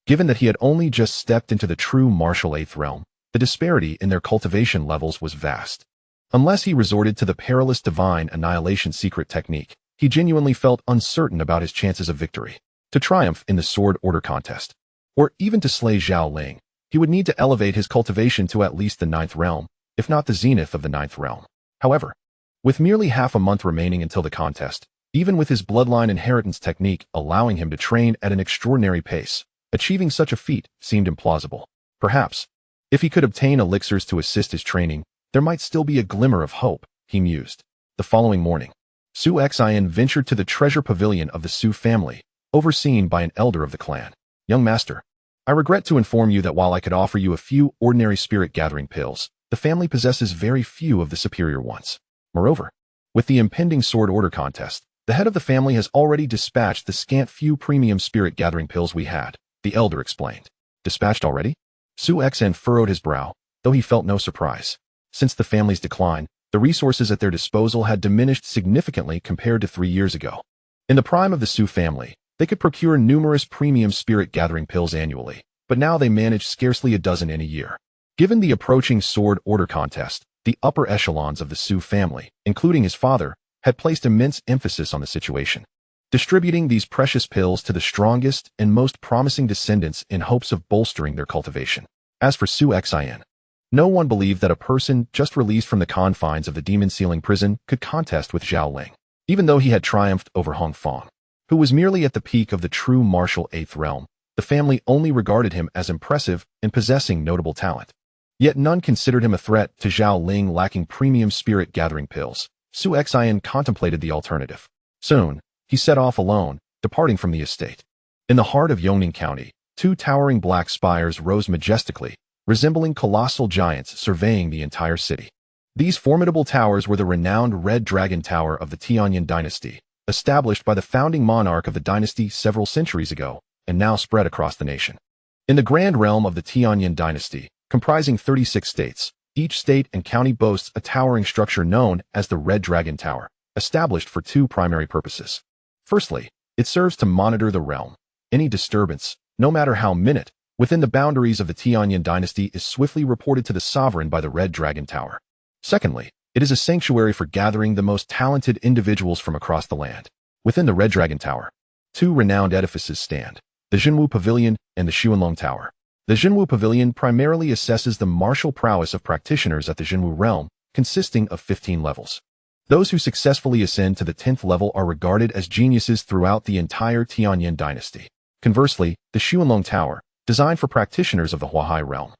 Given that he had only just stepped into the true martial 8th realm, the disparity in their cultivation levels was vast. Unless he resorted to the perilous divine annihilation secret technique, he genuinely felt uncertain about his chances of victory. To triumph in the sword order contest, or even to slay Zhao Ling, he would need to elevate his cultivation to at least the 9th realm, if not the zenith of the 9th realm. However, with merely half a month remaining until the contest, even with his bloodline inheritance technique allowing him to train at an extraordinary pace, achieving such a feat seemed implausible. Perhaps, if he could obtain elixirs to assist his training, there might still be a glimmer of hope, he mused. The following morning, Su Xion ventured to the treasure pavilion of the Su family, overseen by an elder of the clan. Young master, I regret to inform you that while I could offer you a few ordinary spirit-gathering pills, the family possesses very few of the superior ones. Moreover, with the impending sword order contest, the head of the family has already dispatched the scant few premium spirit-gathering pills we had, the elder explained. Dispatched already? Su Xion furrowed his brow, though he felt no surprise. Since the family's decline, the resources at their disposal had diminished significantly compared to 3 years ago. In the prime of the Su family, they could procure numerous premium spirit-gathering pills annually, but now they managed scarcely a dozen in a year. Given the approaching sword order contest, the upper echelons of the Su family, including his father, had placed immense emphasis on the situation, distributing these precious pills to the strongest and most promising descendants in hopes of bolstering their cultivation. As for Su Xion, no one believed that a person just released from the confines of the demon-sealing prison could contest with Zhao Ling, even though he had triumphed over Hong Fong. who was merely at the peak of the true martial 8th realm. The family only regarded him as impressive and possessing notable talent. Yet none considered him a threat to Zhao Ling lacking premium spirit-gathering pills. Su Xin contemplated the alternative. Soon, he set off alone, departing from the estate. In the heart of Yongning County, 2 towering black spires rose majestically, resembling colossal giants surveying the entire city. These formidable towers were the renowned Red Dragon Tower of the Tianyan dynasty, established by the founding monarch of the dynasty several centuries ago, and now spread across the nation. In the grand realm of the Tianyan dynasty, comprising 36 states, each state and county boasts a towering structure known as the Red Dragon Tower, established for 2 primary purposes. Firstly, it serves to monitor the realm. Any disturbance, no matter how minute, within the boundaries of the Tianyan dynasty is swiftly reported to the sovereign by the Red Dragon Tower. Secondly, it is a sanctuary for gathering the most talented individuals from across the land. Within the Red Dragon Tower, 2 renowned edifices stand: the Jinwu Pavilion and the Xuanlong Tower. The Jinwu Pavilion primarily assesses the martial prowess of practitioners at the Jinwu realm, consisting of 15 levels. Those who successfully ascend to the 10th level are regarded as geniuses throughout the entire Tianyan dynasty. Conversely, the Xuanlong Tower, designed for practitioners of the Huahai realm,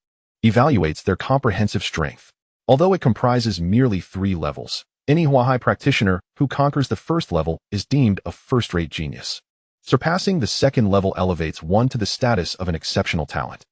evaluates their comprehensive strength. Although it comprises merely 3 levels, any Huahai practitioner who conquers the 1st level is deemed a first-rate genius. Surpassing the 2nd level elevates one to the status of an exceptional talent.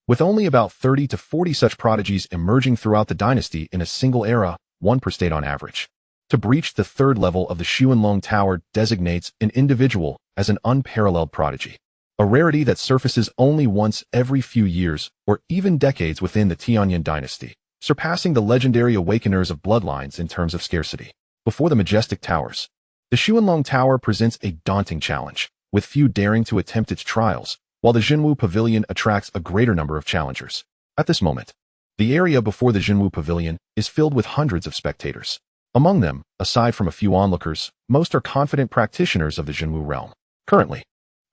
With only about 30 to 40 such prodigies emerging throughout the dynasty in a single era, 1 per state on average. To breach the 3rd level of the Xuanlong Tower designates an individual as an unparalleled prodigy, a rarity that surfaces only once every few years or even decades within the Tianyan dynasty, surpassing the legendary awakeners of bloodlines in terms of scarcity. Before the majestic towers, the Xuanlong Tower presents a daunting challenge, with few daring to attempt its trials, while the Jinwu Pavilion attracts a greater number of challengers. At this moment, the area before the Jinwu Pavilion is filled with hundreds of spectators. Among them, aside from a few onlookers, most are confident practitioners of the Jinwu realm. Currently,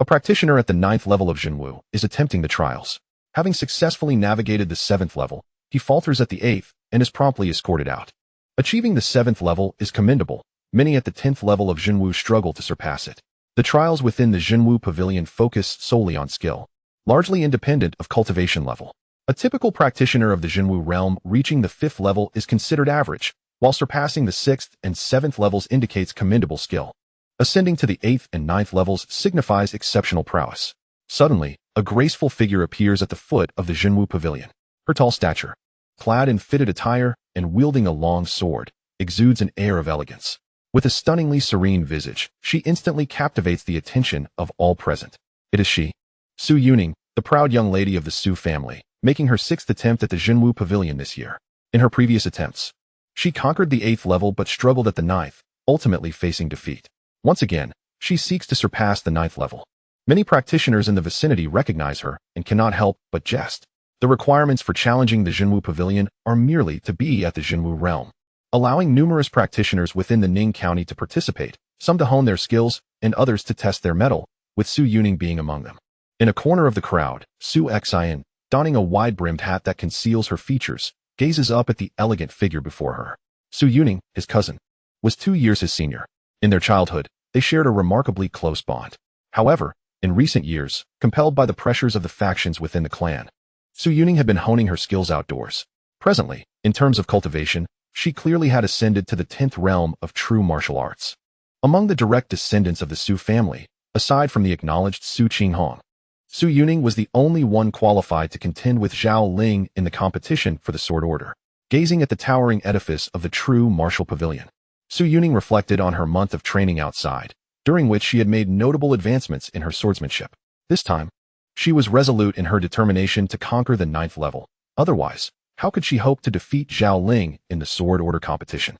a practitioner at the 9th level of Jinwu is attempting the trials. Having successfully navigated the 7th level, he falters at the 8th and is promptly escorted out. Achieving the 7th level is commendable. Many at the 10th level of Jinwu struggle to surpass it. The trials within the Jinwu Pavilion focus solely on skill, largely independent of cultivation level. A typical practitioner of the Jinwu realm reaching the 5th level is considered average, while surpassing the 6th and 7th levels indicates commendable skill. Ascending to the 8th and 9th levels signifies exceptional prowess. Suddenly, a graceful figure appears at the foot of the Jinwu Pavilion. Her tall stature, clad in fitted attire and wielding a long sword, exudes an air of elegance. With a stunningly serene visage, she instantly captivates the attention of all present. It is she, Su Yuning, the proud young lady of the Su family, making her 6th attempt at the Jinwu Pavilion this year. In her previous attempts, she conquered the 8th level but struggled at the 9th, ultimately facing defeat. Once again, she seeks to surpass the 9th level. Many practitioners in the vicinity recognize her and cannot help but jest. The requirements for challenging the Jinwu Pavilion are merely to be at the Jinwu realm, allowing numerous practitioners within the Ning County to participate, some to hone their skills and others to test their mettle, with Su Yuning being among them. In a corner of the crowd, Su Xin, donning a wide-brimmed hat that conceals her features, gazes up at the elegant figure before her. Su Yuning, his cousin, was 2 years his senior. In their childhood, they shared a remarkably close bond. However, in recent years, compelled by the pressures of the factions within the clan, Su Yuning had been honing her skills outdoors. Presently, in terms of cultivation, she clearly had ascended to the 10th realm of true martial arts. Among the direct descendants of the Su family, aside from the acknowledged Su Qinghong, Su Yuning was the only one qualified to contend with Zhao Ling in the competition for the Sword Order. Gazing at the towering edifice of the true martial pavilion, Su Yuning reflected on her month of training outside, during which she had made notable advancements in her swordsmanship. This time, she was resolute in her determination to conquer the 9th level. Otherwise, how could she hope to defeat Zhao Ling in the Sword Order competition?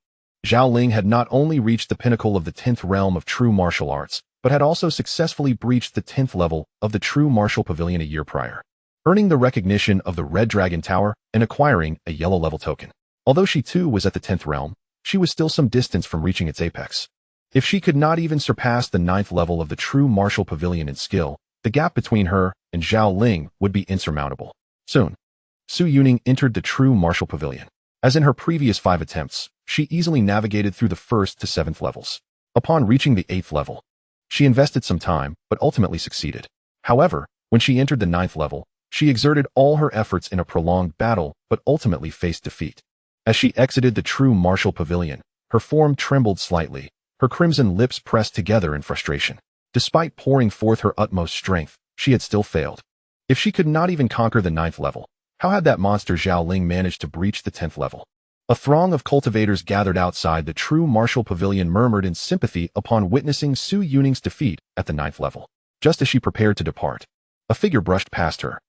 Zhao Ling had not only reached the pinnacle of the 10th realm of true martial arts, but had also successfully breached the 10th level of the true martial pavilion a year prior, earning the recognition of the Red Dragon Tower and acquiring a yellow level token. Although she too was at the 10th realm, she was still some distance from reaching its apex. If she could not even surpass the 9th level of the true martial pavilion in skill, the gap between her and Zhao Ling would be insurmountable. Soon, Su Yuning entered the true martial pavilion. As in her previous 5 attempts, she easily navigated through the 1st to 7th levels. Upon reaching the 8th level, She invested some time, but ultimately succeeded. However, when she entered the 9th level, she exerted all her efforts in a prolonged battle, but ultimately faced defeat. As she exited the true martial pavilion, her form trembled slightly, her crimson lips pressed together in frustration. Despite pouring forth her utmost strength, she had still failed. If she could not even conquer the 9th level, how had that monster Zhao Ling managed to breach the 10th level? A throng of cultivators gathered outside the true martial pavilion murmured in sympathy upon witnessing Su Yuning's defeat at the 9th level. Just as she prepared to depart, a figure brushed past her.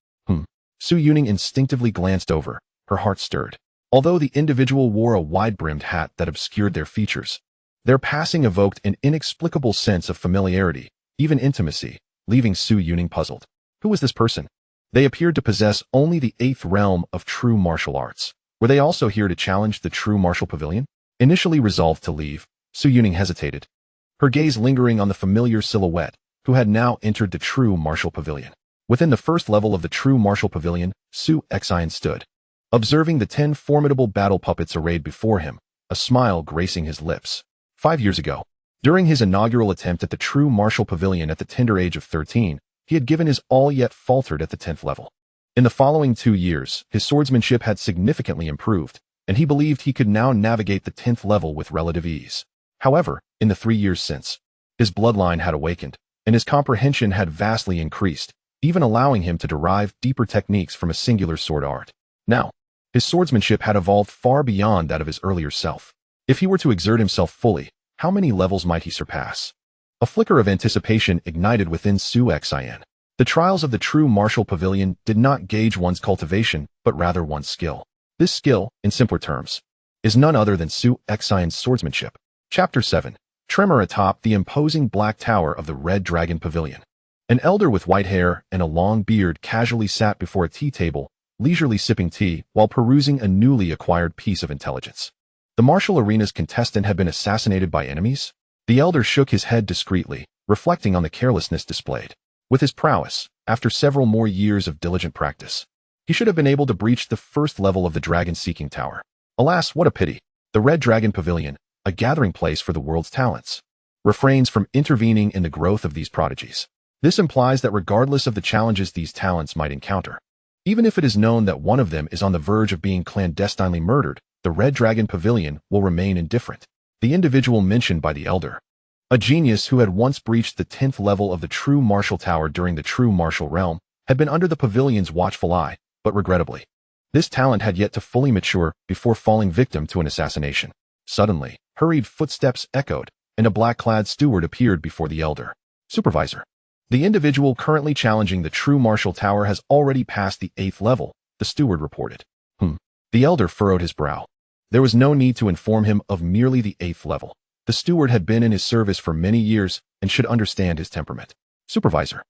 Su Yuning instinctively glanced over, her heart stirred. Although the individual wore a wide-brimmed hat that obscured their features, their passing evoked an inexplicable sense of familiarity, even intimacy, leaving Su Yuning puzzled. Who was this person? They appeared to possess only the 8th realm of true martial arts. Were they also here to challenge the true martial pavilion? Initially resolved to leave, Su Yuning hesitated, her gaze lingering on the familiar silhouette, who had now entered the true martial pavilion. Within the 1st level of the true martial pavilion, Su Xin stood, observing the 10 formidable battle puppets arrayed before him, a smile gracing his lips. 5 years ago, during his inaugural attempt at the true martial pavilion at the tender age of 13, he had given his all yet faltered at the 10th level. In the following 2 years, his swordsmanship had significantly improved, and he believed he could now navigate the 10th level with relative ease. However, in the 3 years since, his bloodline had awakened, and his comprehension had vastly increased, even allowing him to derive deeper techniques from a singular sword art. Now, his swordsmanship had evolved far beyond that of his earlier self. If he were to exert himself fully, how many levels might he surpass? A flicker of anticipation ignited within Su Xin. The trials of the true martial pavilion did not gauge one's cultivation, but rather one's skill. This skill, in simpler terms, is none other than Su Xin's swordsmanship. Chapter 7. Tremor atop the imposing black tower of the Red Dragon Pavilion. An elder with white hair and a long beard casually sat before a tea table, leisurely sipping tea while perusing a newly acquired piece of intelligence. The martial arena's contestant had been assassinated by enemies? The elder shook his head discreetly, reflecting on the carelessness displayed. With his prowess, after several more years of diligent practice, he should have been able to breach the 1st level of the dragon-seeking tower. Alas, what a pity! The Red Dragon Pavilion, a gathering place for the world's talents, refrains from intervening in the growth of these prodigies. This implies that regardless of the challenges these talents might encounter, even if it is known that one of them is on the verge of being clandestinely murdered, the Red Dragon Pavilion will remain indifferent. The individual mentioned by the elder, a genius who had once breached the 10th level of the true martial tower during the true martial realm, had been under the pavilion's watchful eye, but regrettably, this talent had yet to fully mature before falling victim to an assassination. Suddenly, hurried footsteps echoed, and a black-clad steward appeared before the elder. Supervisor. The individual currently challenging the true martial tower has already passed the 8th level, the steward reported. The elder furrowed his brow. There was no need to inform him of merely the 8th level. The steward had been in his service for many years and should understand his temperament. Supervisor.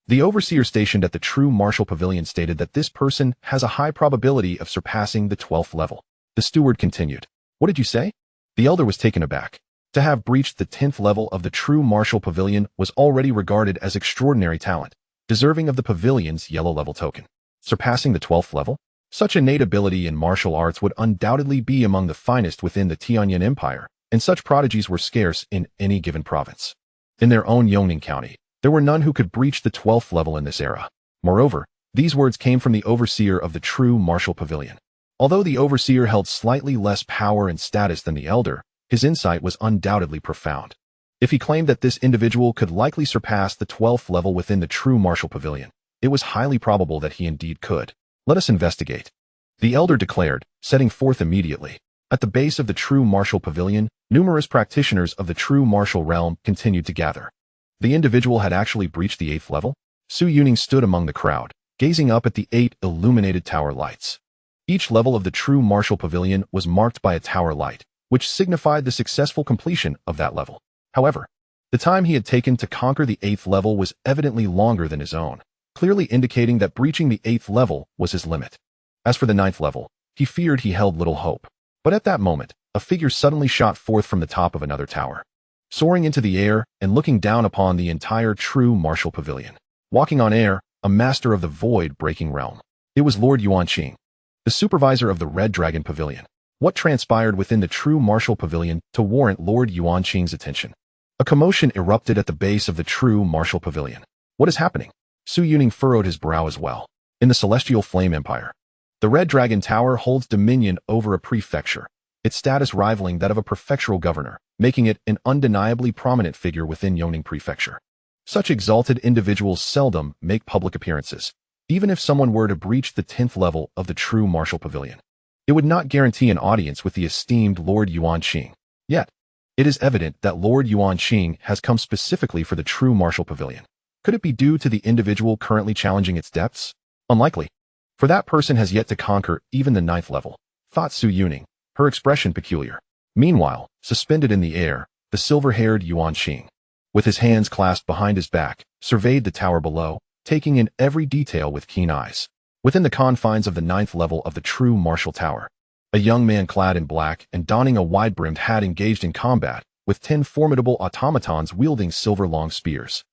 The overseer stationed at the true martial pavilion stated that this person has a high probability of surpassing the 12th level. The steward continued. What did you say? The elder was taken aback. To have breached the 10th level of the true martial pavilion was already regarded as extraordinary talent, deserving of the pavilion's yellow level token. Surpassing the 12th level? Such innate ability in martial arts would undoubtedly be among the finest within the Tianyan Empire, and such prodigies were scarce in any given province. In their own Yongning County, there were none who could breach the 12th level in this era. Moreover, these words came from the overseer of the true martial pavilion. Although the overseer held slightly less power and status than the elder, his insight was undoubtedly profound. If he claimed that this individual could likely surpass the 12th level within the true martial pavilion, it was highly probable that he indeed could. Let us investigate. The elder declared, setting forth immediately. At the base of the true martial pavilion, numerous practitioners of the true martial realm continued to gather. The individual had actually breached the 8th level? Su Yuning stood among the crowd, gazing up at the 8 illuminated tower lights. Each level of the true martial pavilion was marked by a tower light, which signified the successful completion of that level. However, the time he had taken to conquer the 8th level was evidently longer than his own, clearly indicating that breaching the 8th level was his limit. As for the 9th level, he feared he held little hope. But at that moment, a figure suddenly shot forth from the top of another tower, soaring into the air and looking down upon the entire true martial pavilion. Walking on air, a master of the void-breaking realm. It was Lord Yuanqing, the supervisor of the Red Dragon Pavilion. What transpired within the true martial pavilion to warrant Lord Yuanqing's attention? A commotion erupted at the base of the true martial pavilion. What is happening? Su Xin furrowed his brow as well. In the Celestial Flame Empire, the Red Dragon Tower holds dominion over a prefecture, its status rivaling that of a prefectural governor, making it an undeniably prominent figure within Yongning Prefecture. Such exalted individuals seldom make public appearances, even if someone were to breach the 10th level of the true martial pavilion. It would not guarantee an audience with the esteemed Lord Yuanqing. Yet, it is evident that Lord Yuanqing has come specifically for the true martial pavilion. Could it be due to the individual currently challenging its depths? Unlikely, for that person has yet to conquer even the 9th level, thought Su Xin, her expression peculiar. Meanwhile, suspended in the air, the silver-haired Yuanqing, with his hands clasped behind his back, surveyed the tower below, taking in every detail with keen eyes. Within the confines of the 9th level of the true martial tower, a young man clad in black and donning a wide-brimmed hat engaged in combat, with 10 formidable automatons wielding silver-long spears.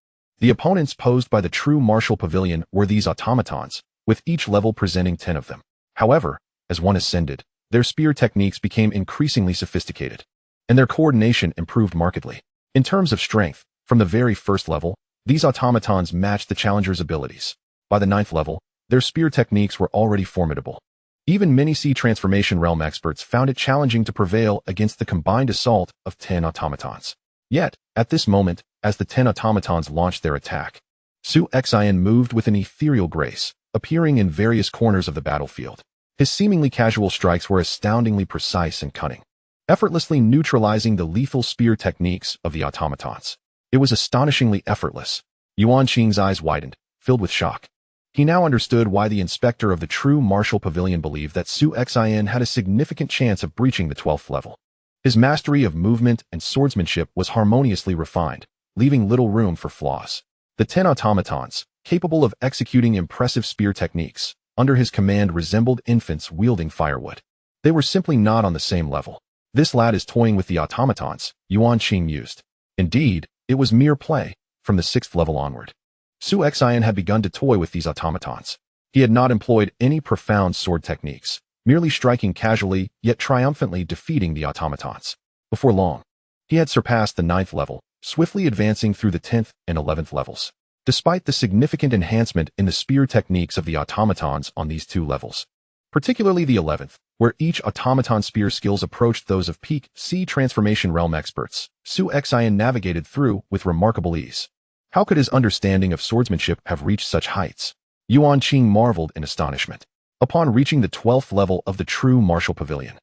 The opponents posed by the true martial pavilion were these automatons, with each level presenting 10 of them. However, as one ascended, their spear techniques became increasingly sophisticated, and their coordination improved markedly. In terms of strength, from the very first level, these automatons matched the challenger's abilities. By the 9th level, their spear techniques were already formidable. Even many-sea transformation realm experts found it challenging to prevail against the combined assault of 10 automatons. Yet, at this moment, as the 10 automatons launched their attack, Su Xin moved with an ethereal grace, appearing in various corners of the battlefield. His seemingly casual strikes were astoundingly precise and cunning, effortlessly neutralizing the lethal spear techniques of the automatons. It was astonishingly effortless. Yuanqing's eyes widened, filled with shock. He now understood why the inspector of the true martial pavilion believed that Su Xin had a significant chance of breaching the 12th level. His mastery of movement and swordsmanship was harmoniously refined, leaving little room for flaws. The 10 automatons, capable of executing impressive spear techniques, under his command resembled infants wielding firewood. They were simply not on the same level. This lad is toying with the automatons, Yuanqing mused. Indeed, it was mere play, from the 6th level onward. Su Xin had begun to toy with these automatons. He had not employed any profound sword techniques, merely striking casually, yet triumphantly defeating the automatons. Before long, he had surpassed the 9th level, swiftly advancing through the 10th and 11th levels. Despite the significant enhancement in the spear techniques of the automatons on these 2 levels, particularly the 11th, where each automaton spear skills approached those of peak sea transformation realm experts, Su Xin navigated through with remarkable ease. How could his understanding of swordsmanship have reached such heights? Yuanqing marveled in astonishment. Upon reaching the 12th level of the true martial pavilion,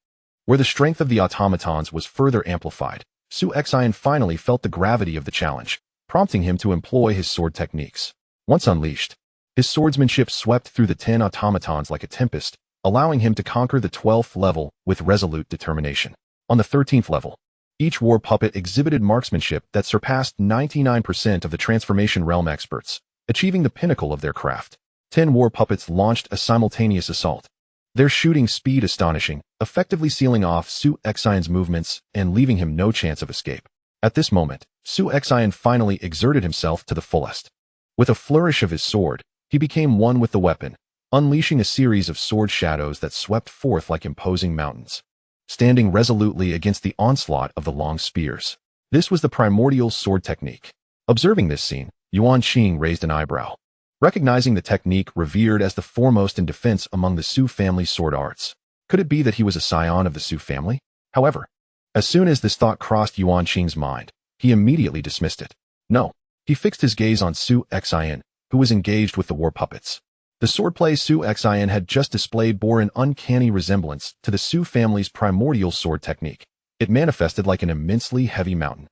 where the strength of the automatons was further amplified, Su Xin finally felt the gravity of the challenge, prompting him to employ his sword techniques. Once unleashed, his swordsmanship swept through the 10 automatons like a tempest, allowing him to conquer the 12th level with resolute determination. On the 13th level, each war puppet exhibited marksmanship that surpassed 99% of the transformation realm experts, achieving the pinnacle of their craft. 10 war puppets launched a simultaneous assault, their shooting speed astonishing, effectively sealing off Su Xion's movements and leaving him no chance of escape. At this moment, Su Xion finally exerted himself to the fullest. With a flourish of his sword, he became one with the weapon, unleashing a series of sword shadows that swept forth like imposing mountains, standing resolutely against the onslaught of the long spears. This was the primordial sword technique. Observing this scene, Yuanqing raised an eyebrow, recognizing the technique revered as the foremost in defense among the Su family's sword arts. Could it be that he was a scion of the Su family? However, as soon as this thought crossed Yuanqing's mind, he immediately dismissed it. No, he fixed his gaze on Su Xion, who was engaged with the war puppets. The swordplay Su Xion had just displayed bore an uncanny resemblance to the Su family's primordial sword technique. It manifested like an immensely heavy mountain,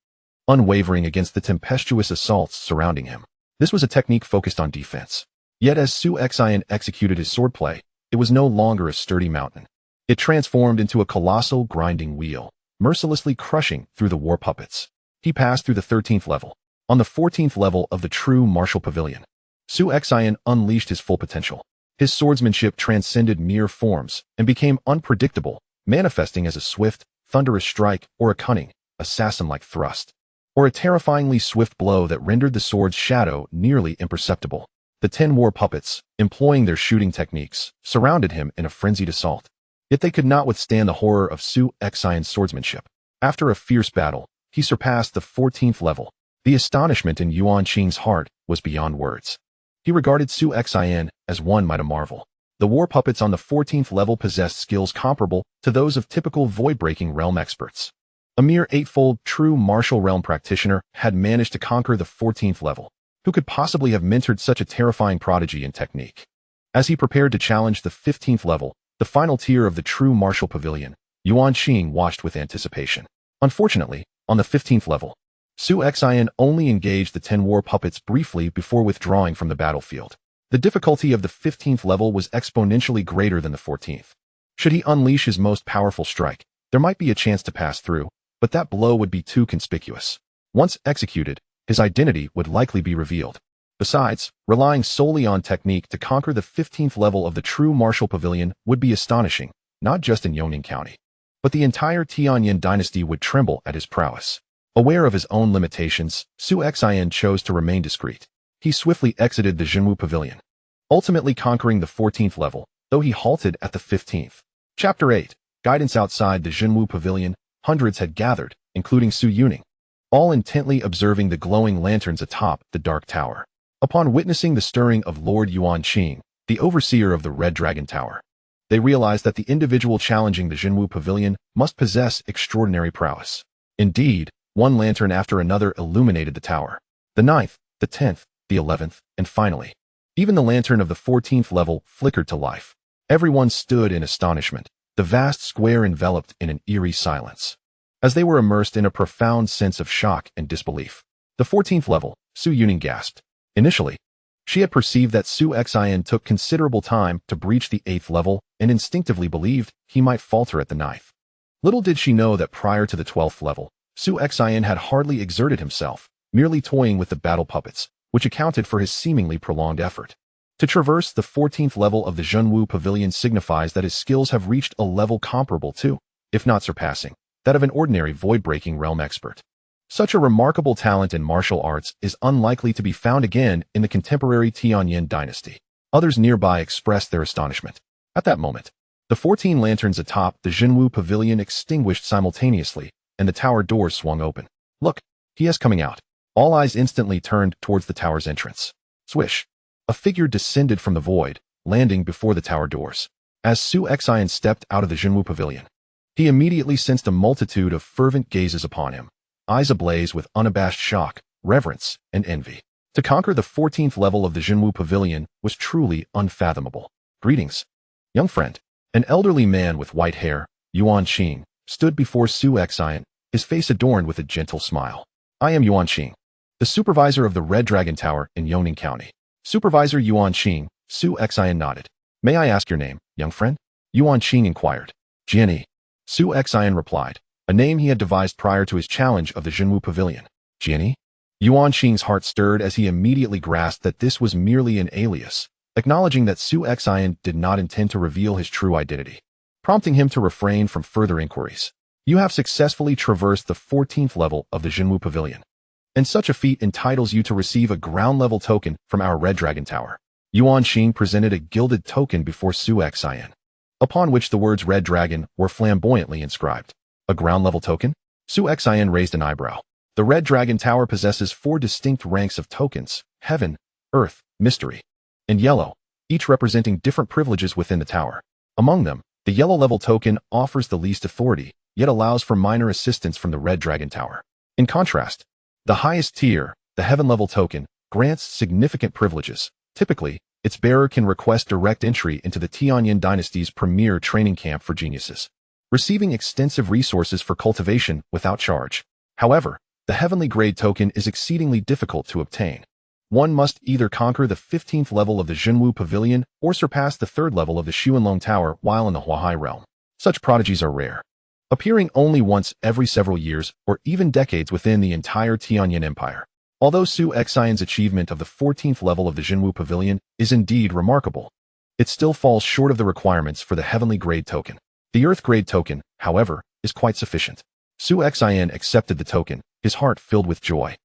unwavering against the tempestuous assaults surrounding him. This was a technique focused on defense. Yet as Su Xion executed his swordplay, it was no longer a sturdy mountain. It transformed into a colossal grinding wheel, mercilessly crushing through the war puppets. He passed through the 13th level. On the 14th level of the true martial pavilion, Su Xion unleashed his full potential. His swordsmanship transcended mere forms and became unpredictable, manifesting as a swift, thunderous strike or a cunning, assassin-like thrust, or a terrifyingly swift blow that rendered the sword's shadow nearly imperceptible. The 10 war puppets, employing their shooting techniques, surrounded him in a frenzied assault. Yet they could not withstand the horror of Su Xion's swordsmanship. After a fierce battle, he surpassed the 14th level. The astonishment in Yuan Qing's heart was beyond words. He regarded Su Xin as one might marvel. The war puppets on the 14th level possessed skills comparable to those of typical void-breaking realm experts. A mere eightfold true martial realm practitioner had managed to conquer the 14th level. Who could possibly have mentored such a terrifying prodigy in technique? As he prepared to challenge the 15th level, the final tier of the true martial pavilion, Yuan Qing watched with anticipation. Unfortunately, on the 15th level, Su Xin only engaged the 10 war puppets briefly before withdrawing from the battlefield. The difficulty of the 15th level was exponentially greater than the 14th. Should he unleash his most powerful strike, there might be a chance to pass through, but that blow would be too conspicuous. Once executed, his identity would likely be revealed. Besides, relying solely on technique to conquer the 15th level of the true martial pavilion would be astonishing, not just in Yongning County, but the entire Tianyin dynasty would tremble at his prowess. Aware of his own limitations, Su Xin chose to remain discreet. He swiftly exited the Jinwu Pavilion, ultimately conquering the 14th level, though he halted at the 15th. Chapter 8. Guidance. Outside the Jinwu Pavilion, hundreds had gathered, including Su Yuning, all intently observing the glowing lanterns atop the dark tower. Upon witnessing the stirring of Lord Yuan Qing, the overseer of the Red Dragon Tower, they realized that the individual challenging the Jinwu Pavilion must possess extraordinary prowess. Indeed, one lantern after another illuminated the tower. The 9th, the 10th, the 11th, and finally, even the lantern of the 14th level flickered to life. Everyone stood in astonishment, the vast square enveloped in an eerie silence, as they were immersed in a profound sense of shock and disbelief. The 14th level, Su Yuning gasped. Initially, she had perceived that Su Xin took considerable time to breach the 8th level and instinctively believed he might falter at the 9th. Little did she know that prior to the 12th level, Su Xin had hardly exerted himself, merely toying with the battle puppets, which accounted for his seemingly prolonged effort. To traverse the 14th level of the Jinwu Pavilion signifies that his skills have reached a level comparable to, if not surpassing, that of an ordinary void-breaking realm expert. Such a remarkable talent in martial arts is unlikely to be found again in the contemporary Tianyin dynasty. Others nearby expressed their astonishment. At that moment, the 14 lanterns atop the Jinwu Pavilion extinguished simultaneously, and the tower doors swung open. Look, he is coming out. All eyes instantly turned towards the tower's entrance. Swish! A figure descended from the void, landing before the tower doors. As Su Xin stepped out of the Jinwu Pavilion, he immediately sensed a multitude of fervent gazes upon him, eyes ablaze with unabashed shock, reverence, and envy. To conquer the 14th level of the Jinwu Pavilion was truly unfathomable. Greetings, young friend. An elderly man with white hair, Yuan Qing, stood before Su Xin, his face adorned with a gentle smile. I am Yuan Qing, the supervisor of the Red Dragon Tower in Yongning County. Supervisor Yuan Qing, Su Xin nodded. May I ask your name, young friend? Yuan Qing inquired. Jianyi. Su Xin replied, a name he had devised prior to his challenge of the Jinwu Pavilion. Jianyi? Yuan Qing's heart stirred as he immediately grasped that this was merely an alias, acknowledging that Su Xin did not intend to reveal his true identity, prompting him to refrain from further inquiries. You have successfully traversed the 14th level of the Jinwu Pavilion, and such a feat entitles you to receive a ground-level token from our Red Dragon Tower. Yuan Qing presented a gilded token before Su Xin, upon which the words Red Dragon were flamboyantly inscribed. A ground-level token? Su Xin raised an eyebrow. The Red Dragon Tower possesses 4 distinct ranks of tokens: Heaven, Earth, Mystery, and Yellow, each representing different privileges within the tower. Among them, the Yellow-level token offers the least authority, yet allows for minor assistance from the Red Dragon Tower. In contrast, the highest tier, the Heaven-level token, grants significant privileges. Typically, its bearer can request direct entry into the Tianyin dynasty's premier training camp for geniuses, receiving extensive resources for cultivation without charge. However, the Heavenly Grade token is exceedingly difficult to obtain. One must either conquer the 15th level of the Jinwu Pavilion or surpass the 3rd level of the Xuanlong Tower while in the Huahai realm. Such prodigies are rare, appearing only once every several years or even decades within the entire Tianyin Empire. Although Su Xion's achievement of the 14th level of the Jinwu Pavilion is indeed remarkable, it still falls short of the requirements for the Heavenly Grade token. The Earth Grade token, however, is quite sufficient. Su Xion accepted the token, his heart filled with joy.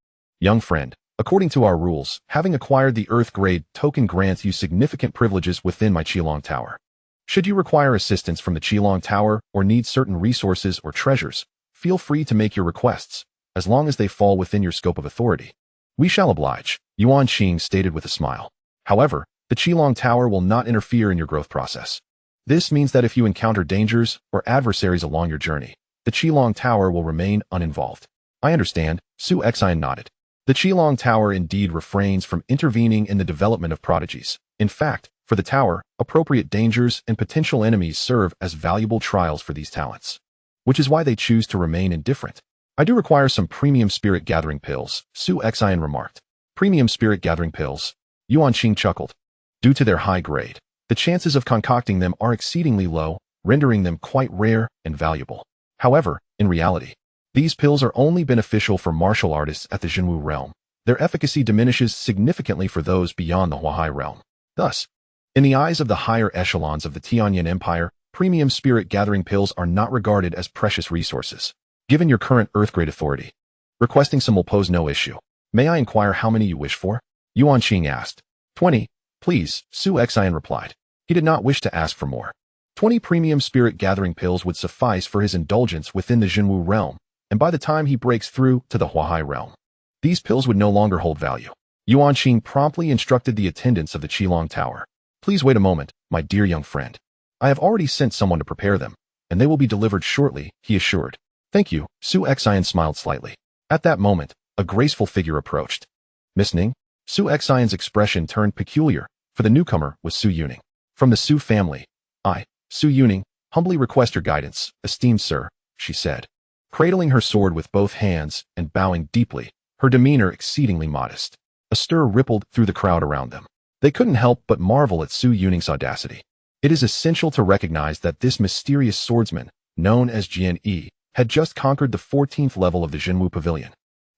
Young friend, according to our rules, having acquired the Earth Grade token grants you significant privileges within my Qilong Tower. Should you require assistance from the Qilong Tower or need certain resources or treasures, feel free to make your requests. as long as they fall within your scope of authority. We shall oblige, Yuan Qing stated with a smile. However, the Qilong Tower will not interfere in your growth process. This means that if you encounter dangers or adversaries along your journey, the Qilong Tower will remain uninvolved. I understand, Su Xin nodded. The Qilong Tower indeed refrains from intervening in the development of prodigies. In fact, for the tower, appropriate dangers and potential enemies serve as valuable trials for these talents, which is why they choose to remain indifferent. I do require some premium spirit gathering pills, Su Xin remarked. Premium spirit gathering pills? Yuan Qing chuckled. Due to their high grade, the chances of concocting them are exceedingly low, rendering them quite rare and valuable. However, in reality, these pills are only beneficial for martial artists at the Jinwu realm. Their efficacy diminishes significantly for those beyond the Huahai realm. Thus, in the eyes of the higher echelons of the Tianyan Empire, premium spirit gathering pills are not regarded as precious resources. Given your current Earth-grade authority, requesting some will pose no issue. May I inquire how many you wish for? Yuan Qing asked. 20, please, Su Xin replied. He did not wish to ask for more. 20 premium spirit gathering pills would suffice for his indulgence within the Jinwu realm, and by the time he breaks through to the Huahai realm, these pills would no longer hold value. Yuan Qing promptly instructed the attendants of the Qilong Tower. Please wait a moment, my dear young friend. I have already sent someone to prepare them, and they will be delivered shortly, he assured. Thank you, Su Xin smiled slightly. At that moment, a graceful figure approached. Miss Ning? Su Xion's expression turned peculiar, for the newcomer was Su Yuning. From the Su family. I, Su Yuning, humbly request your guidance, esteemed sir, she said, cradling her sword with both hands and bowing deeply, her demeanor exceedingly modest. A stir rippled through the crowd around them. They couldn't help but marvel at Su Yuning's audacity. It is essential to recognize that this mysterious swordsman, known as Jian Yi, had just conquered the 14th level of the Jinwu Pavilion.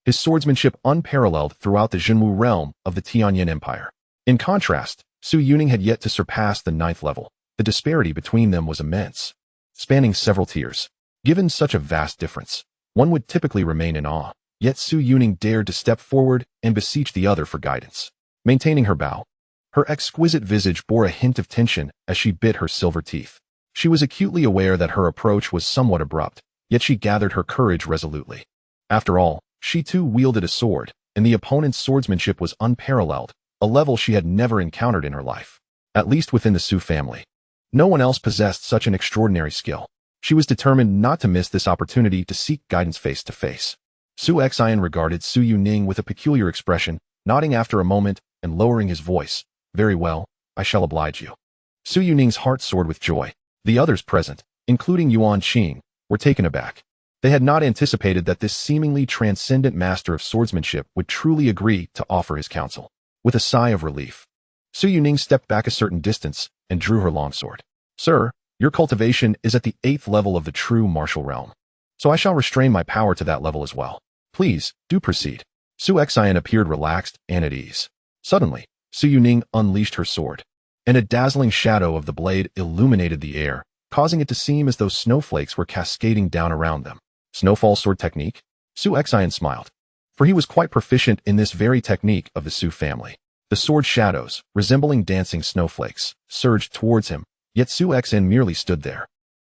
His swordsmanship unparalleled throughout the Jinwu realm of the Tianyan Empire. In contrast, Su Yuning had yet to surpass the 9th level. The disparity between them was immense, spanning several tiers. Given such a vast difference, one would typically remain in awe, yet Su Yuning dared to step forward and beseech the other for guidance. Maintaining her bow, her exquisite visage bore a hint of tension as she bit her silver teeth. She was acutely aware that her approach was somewhat abrupt, yet she gathered her courage resolutely. After all, she too wielded a sword, and the opponent's swordsmanship was unparalleled, a level she had never encountered in her life. At least within the Su family. No one else possessed such an extraordinary skill. She was determined not to miss this opportunity to seek guidance face to face. Su Xian regarded Su Yuning with a peculiar expression, nodding after a moment and lowering his voice. Very well, I shall oblige you. Su Yuning's heart soared with joy. The others present, including Yuan Qing, were taken aback. They had not anticipated that this seemingly transcendent master of swordsmanship would truly agree to offer his counsel. With a sigh of relief, Su Yuning stepped back a certain distance and drew her longsword. Sir, your cultivation is at the 8th level of the true martial realm, so I shall restrain my power to that level as well. Please, do proceed. Su Xian appeared relaxed and at ease. Suddenly, Su Yuning unleashed her sword, and a dazzling shadow of the blade illuminated the air, causing it to seem as though snowflakes were cascading down around them. Snowfall sword technique? Su Xian smiled, for he was quite proficient in this very technique of the Su family. The sword shadows, resembling dancing snowflakes, surged towards him, yet Su Xin merely stood there,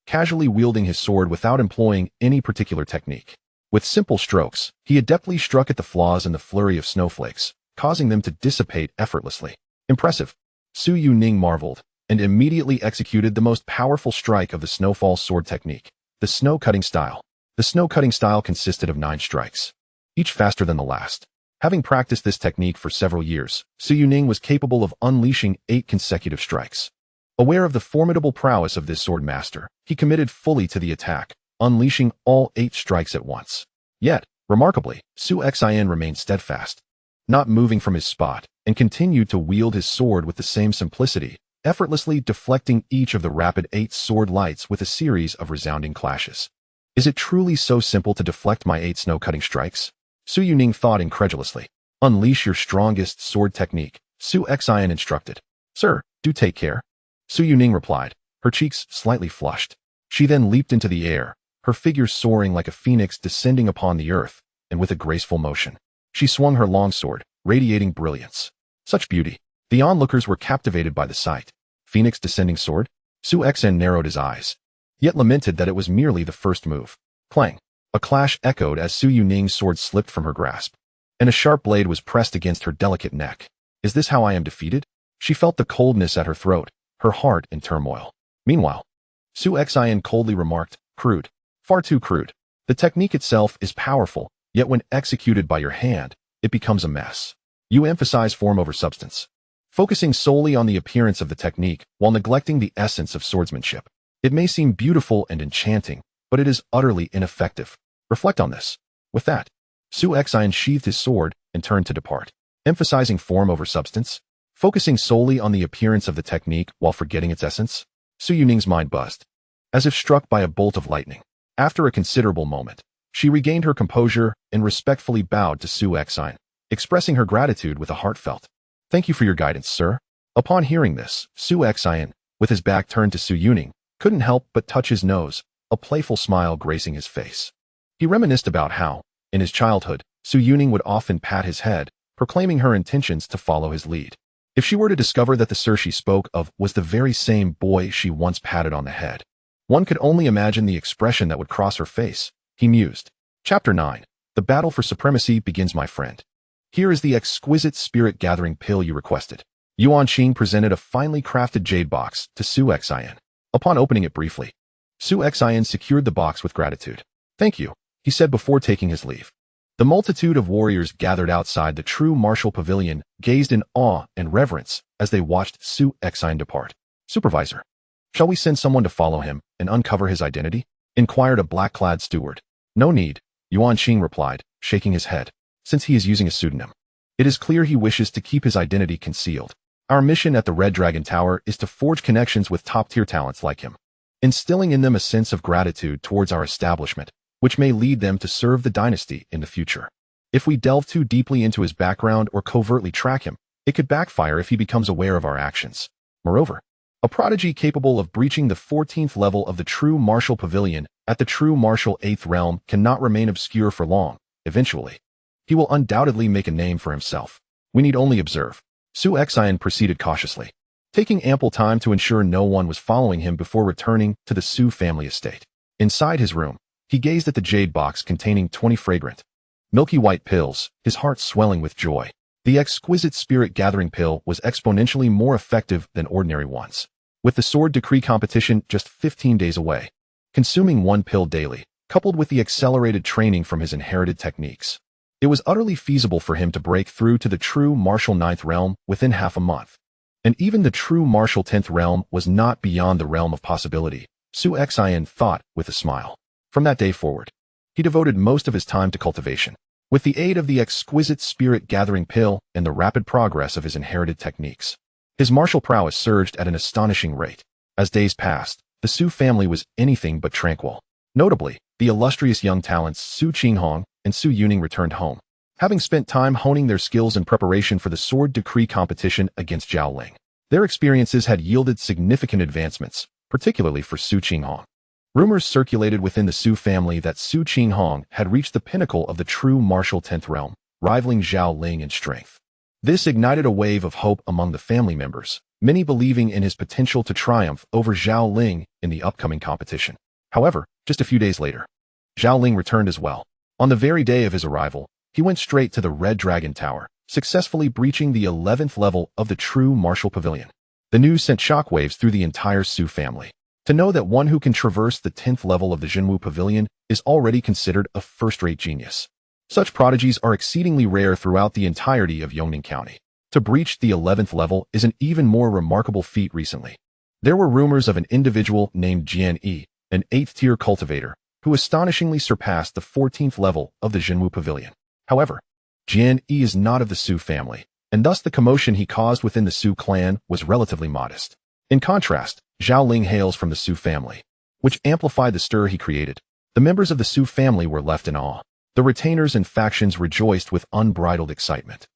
casually wielding his sword without employing any particular technique. With simple strokes, he adeptly struck at the flaws in the flurry of snowflakes, causing them to dissipate effortlessly. Impressive. Su Yuning marveled, and immediately executed the most powerful strike of the snowfall sword technique, the snow-cutting style. The snow-cutting style consisted of 9 strikes, each faster than the last. Having practiced this technique for several years, Su Yuning was capable of unleashing 8 consecutive strikes. Aware of the formidable prowess of this sword master, he committed fully to the attack, unleashing all 8 strikes at once. Yet, remarkably, Su Xian remained steadfast, not moving from his spot, and continued to wield his sword with the same simplicity, effortlessly deflecting each of the rapid 8 sword lights with a series of resounding clashes. Is it truly so simple to deflect my 8 snow-cutting strikes? Su Yuning thought incredulously. Unleash your strongest sword technique, Su Xian instructed. Sir, do take care. Su Yuning replied, her cheeks slightly flushed. She then leaped into the air, her figure soaring like a phoenix descending upon the earth, and with a graceful motion, she swung her longsword, radiating brilliance. Such beauty. The onlookers were captivated by the sight. Phoenix descending sword? Su Xin narrowed his eyes, yet lamented that it was merely the first move. Clang. A clash echoed as Su Yuning's sword slipped from her grasp, and a sharp blade was pressed against her delicate neck. Is this how I am defeated? She felt the coldness at her throat, her heart in turmoil. Meanwhile, Su Xin coldly remarked, crude. Far too crude. The technique itself is powerful, yet when executed by your hand, it becomes a mess. You emphasize form over substance, focusing solely on the appearance of the technique while neglecting the essence of swordsmanship. It may seem beautiful and enchanting, but it is utterly ineffective. Reflect on this. With that, Su Xin sheathed his sword and turned to depart, emphasizing form over substance, focusing solely on the appearance of the technique while forgetting its essence. Su Yuning's mind buzzed, as if struck by a bolt of lightning. After a considerable moment, she regained her composure and respectfully bowed to Su Xin, expressing her gratitude with a heartfelt, "Thank you for your guidance, sir." Upon hearing this, Su Xin, with his back turned to Su Yuning, couldn't help but touch his nose, a playful smile gracing his face. He reminisced about how, in his childhood, Su Yuning would often pat his head, proclaiming her intentions to follow his lead. If she were to discover that the sir she spoke of was the very same boy she once patted on the head, one could only imagine the expression that would cross her face. He mused. Chapter 9. The battle for supremacy begins, my friend. Here is the exquisite spirit-gathering pill you requested. Yuan Qing presented a finely crafted jade box to Su Xin. Upon opening it briefly, Su Xin secured the box with gratitude. Thank you, he said before taking his leave. The multitude of warriors gathered outside the true martial pavilion gazed in awe and reverence as they watched Su Xin depart. Supervisor, shall we send someone to follow him and uncover his identity? Inquired a black-clad steward. No need, Yuan Qing replied, shaking his head, since he is using a pseudonym. It is clear he wishes to keep his identity concealed. Our mission at the Red Dragon Tower is to forge connections with top-tier talents like him, instilling in them a sense of gratitude towards our establishment, which may lead them to serve the dynasty in the future. If we delve too deeply into his background or covertly track him, it could backfire if he becomes aware of our actions. Moreover, a prodigy capable of breaching the 14th level of the true martial pavilion at the true martial 8th realm cannot remain obscure for long. Eventually, he will undoubtedly make a name for himself. We need only observe. Su Xin proceeded cautiously, taking ample time to ensure no one was following him before returning to the Su family estate. Inside his room, he gazed at the jade box containing 20 fragrant, milky white pills, his heart swelling with joy. The exquisite spirit-gathering pill was exponentially more effective than ordinary ones. With the sword decree competition just 15 days away, consuming one pill daily, coupled with the accelerated training from his inherited techniques, it was utterly feasible for him to break through to the true martial 9th realm within half a month. And even the true martial 10th realm was not beyond the realm of possibility, Su Xin thought with a smile. From that day forward, he devoted most of his time to cultivation. With the aid of the exquisite spirit-gathering pill and the rapid progress of his inherited techniques, his martial prowess surged at an astonishing rate. As days passed, the Su family was anything but tranquil. Notably, the illustrious young talents Su Qinghong and Su Yuning returned home, having spent time honing their skills in preparation for the sword decree competition against Zhao Ling. Their experiences had yielded significant advancements, particularly for Su Qinghong. Rumors circulated within the Su family that Su Qinghong had reached the pinnacle of the true martial 10th realm, rivaling Zhao Ling in strength. This ignited a wave of hope among the family members, many believing in his potential to triumph over Zhao Ling in the upcoming competition. However, just a few days later, Zhao Ling returned as well. On the very day of his arrival, he went straight to the Red Dragon Tower, successfully breaching the 11th level of the true martial pavilion. The news sent shockwaves through the entire Su family. To know that one who can traverse the 10th level of the Jinwu Pavilion is already considered a first-rate genius. Such prodigies are exceedingly rare throughout the entirety of Yongning County. To breach the 11th level is an even more remarkable feat recently. There were rumors of an individual named Jian Yi, an 8th-tier cultivator, who astonishingly surpassed the 14th level of the Jinwu Pavilion. However, Jian Yi is not of the Su family, and thus the commotion he caused within the Su clan was relatively modest. In contrast, Zhao Ling hails from the Su family, which amplified the stir he created. The members of the Su family were left in awe. The retainers and factions rejoiced with unbridled excitement,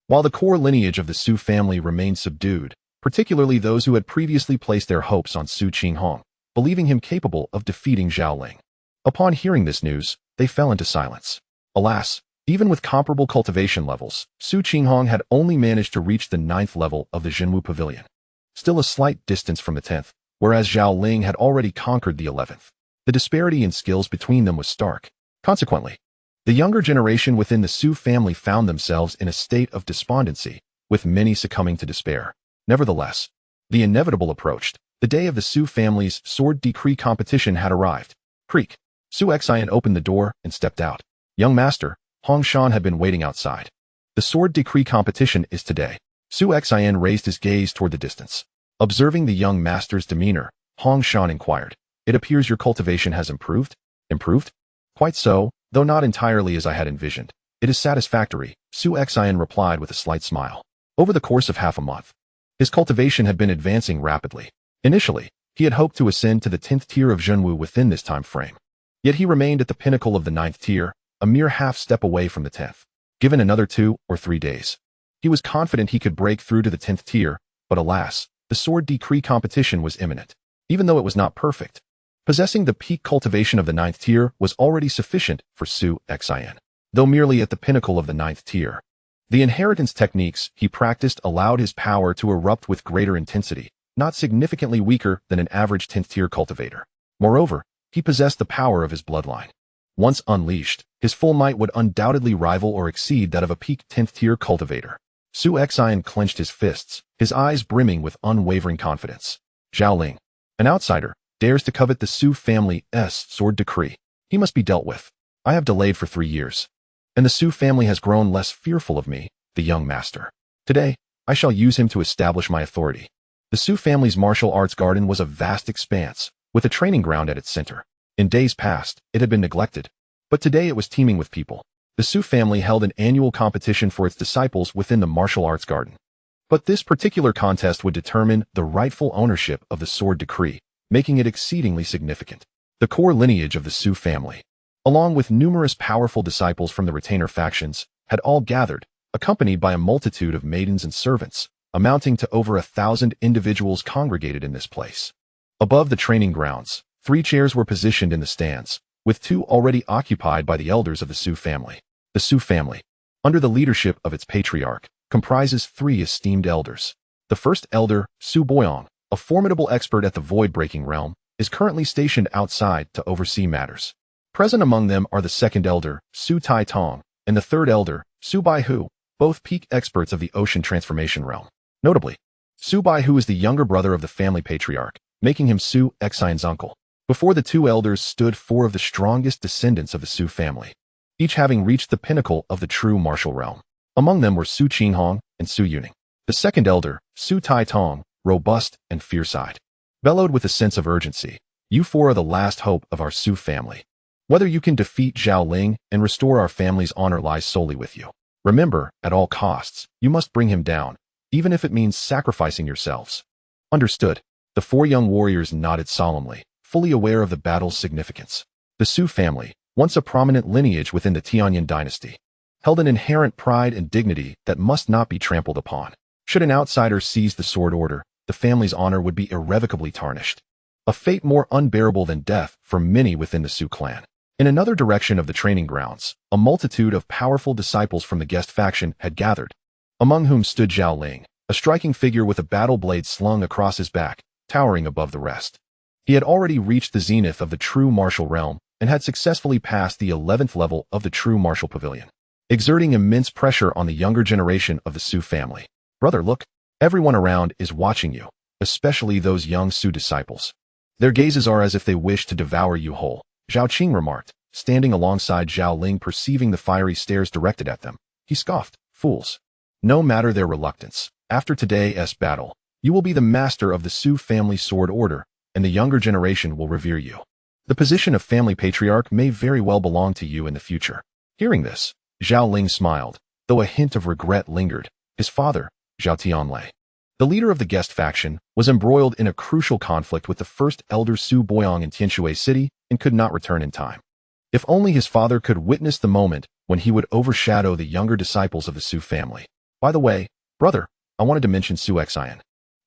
while the core lineage of the Su family remained subdued, particularly those who had previously placed their hopes on Su Qinghong, believing him capable of defeating Zhao Ling. Upon hearing this news, they fell into silence. Alas, even with comparable cultivation levels, Su Qinghong had only managed to reach the 9th level of the Jinwu Pavilion, still a slight distance from the 10th, whereas Zhao Ling had already conquered the 11th. The disparity in skills between them was stark. Consequently, the younger generation within the Su family found themselves in a state of despondency, with many succumbing to despair. Nevertheless, the inevitable approached. The day of the Su family's sword decree competition had arrived. Creak. Su Xin opened the door and stepped out. Young master, Hong Shan had been waiting outside. The sword decree competition is today. Su Xin raised his gaze toward the distance. Observing the young master's demeanor, Hong Shan inquired, "It appears your cultivation has improved?" "Improved? Quite so, though not entirely as I had envisioned. It is satisfactory," Su Xin replied with a slight smile. Over the course of half a month, his cultivation had been advancing rapidly. Initially, he had hoped to ascend to the 10th tier of Zhenwu within this time frame. Yet he remained at the pinnacle of the 9th tier, a mere half step away from the 10th. Given another 2 or 3 days, he was confident he could break through to the 10th tier, but alas, the sword decree competition was imminent. Even though it was not perfect, possessing the peak cultivation of the 9th tier was already sufficient for Su Xin. Though merely at the pinnacle of the 9th tier, the inheritance techniques he practiced allowed his power to erupt with greater intensity, not significantly weaker than an average 10th tier cultivator. Moreover, he possessed the power of his bloodline. Once unleashed, his full might would undoubtedly rival or exceed that of a peak 10th tier cultivator. Su Xin clenched his fists, his eyes brimming with unwavering confidence. Zhao Ling, an outsider, dares to covet the Su family's sword decree. He must be dealt with. I have delayed for 3 years, and the Su family has grown less fearful of me, the young master. Today, I shall use him to establish my authority. The Su family's martial arts garden was a vast expanse, with a training ground at its center. In days past, it had been neglected, but today it was teeming with people. The Su family held an annual competition for its disciples within the martial arts garden. But this particular contest would determine the rightful ownership of the sword decree, making it exceedingly significant. The core lineage of the Su family, along with numerous powerful disciples from the retainer factions, had all gathered, accompanied by a multitude of maidens and servants, amounting to over 1,000 individuals congregated in this place. Above the training grounds, 3 chairs were positioned in the stands, with 2 already occupied by the elders of the Su family. The Su family, under the leadership of its patriarch, comprises 3 esteemed elders. The first elder, Su Boyong, a formidable expert at the void-breaking realm, is currently stationed outside to oversee matters. Present among them are the second elder, Su Tai Tong, and the third elder, Su Bai Hu, both peak experts of the ocean transformation realm. Notably, Su Bai Hu is the younger brother of the family patriarch, making him Su Xin's uncle. Before the 2 elders stood 4 of the strongest descendants of the Su family, each having reached the pinnacle of the true martial realm. Among them were Su Qinghong and Su Yuning. The second elder, Su Tai Tong, robust and fierce-eyed, bellowed with a sense of urgency, "You 4 are the last hope of our Su family. Whether you can defeat Zhao Ling and restore our family's honor lies solely with you. Remember, at all costs, you must bring him down, even if it means sacrificing yourselves." Understood. The 4 young warriors nodded solemnly, fully aware of the battle's significance. The Su family, once a prominent lineage within the Tianyan dynasty, held an inherent pride and dignity that must not be trampled upon. Should an outsider seize the sword order, the family's honor would be irrevocably tarnished. A fate more unbearable than death for many within the Su clan. In another direction of the training grounds, a multitude of powerful disciples from the guest faction had gathered, among whom stood Zhao Ling, a striking figure with a battle blade slung across his back, towering above the rest. He had already reached the zenith of the true martial realm and had successfully passed the 11th level of the true martial pavilion, exerting immense pressure on the younger generation of the Su family. "Brother, look, everyone around is watching you, especially those young Su disciples. Their gazes are as if they wish to devour you whole," Zhao Qing remarked, standing alongside Zhao Ling. Perceiving the fiery stares directed at them, he scoffed, "Fools. No matter their reluctance, after today's battle, you will be the master of the Su family sword order, and the younger generation will revere you. The position of family patriarch may very well belong to you in the future." Hearing this, Zhao Ling smiled, though a hint of regret lingered. His father, Zhao Tianlei, the leader of the guest faction, was embroiled in a crucial conflict with the first elder Su Boyong in Tianshui City and could not return in time. If only his father could witness the moment when he would overshadow the younger disciples of the Su family. "By the way, brother, I wanted to mention Su Xin."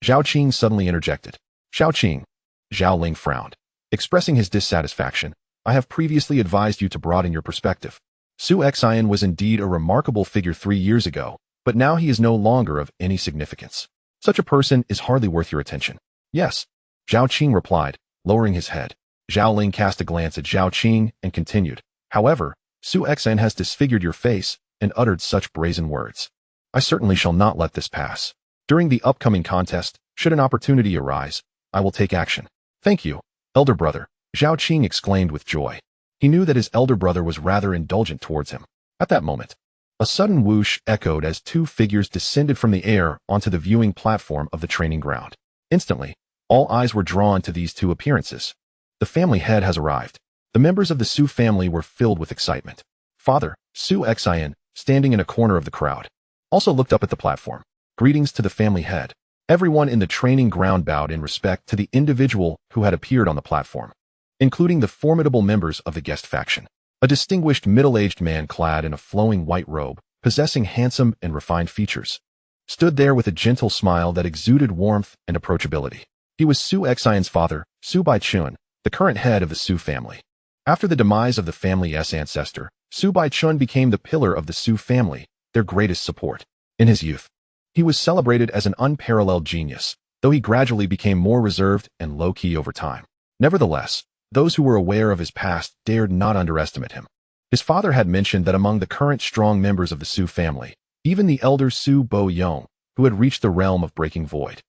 Zhao Qing suddenly interjected. "Zhao Qing." Zhao Ling frowned, expressing his dissatisfaction. "I have previously advised you to broaden your perspective. Su Xin was indeed a remarkable figure 3 years ago, but now he is no longer of any significance. Such a person is hardly worth your attention." "Yes," Zhao Qing replied, lowering his head. Zhao Ling cast a glance at Zhao Qing and continued, However, Su Xin has disfigured your face and uttered such brazen words. I certainly shall not let this pass. During the upcoming contest, should an opportunity arise, I will take action. Thank you, elder brother, Zhao Qing exclaimed with joy. He knew that his elder brother was rather indulgent towards him. At that moment, a sudden whoosh echoed as two figures descended from the air onto the viewing platform of the training ground. Instantly, all eyes were drawn to these two appearances. The family head has arrived. The members of the Su family were filled with excitement. Father, Su Xin, standing in a corner of the crowd, also looked up at the platform. Greetings to the family head. Everyone in the training ground bowed in respect to the individual who had appeared on the platform, including the formidable members of the guest faction. A distinguished middle-aged man clad in a flowing white robe, possessing handsome and refined features, stood there with a gentle smile that exuded warmth and approachability. He was Su Xin's father, Su Baichun, the current head of the Su family. After the demise of the family's ancestor, Su Baichun became the pillar of the Su family, their greatest support. In his youth, he was celebrated as an unparalleled genius, though he gradually became more reserved and low-key over time. Nevertheless, those who were aware of his past dared not underestimate him. His father had mentioned that among the current strong members of the Su family, even the elder Su Bo-yong, who had reached the realm of breaking void,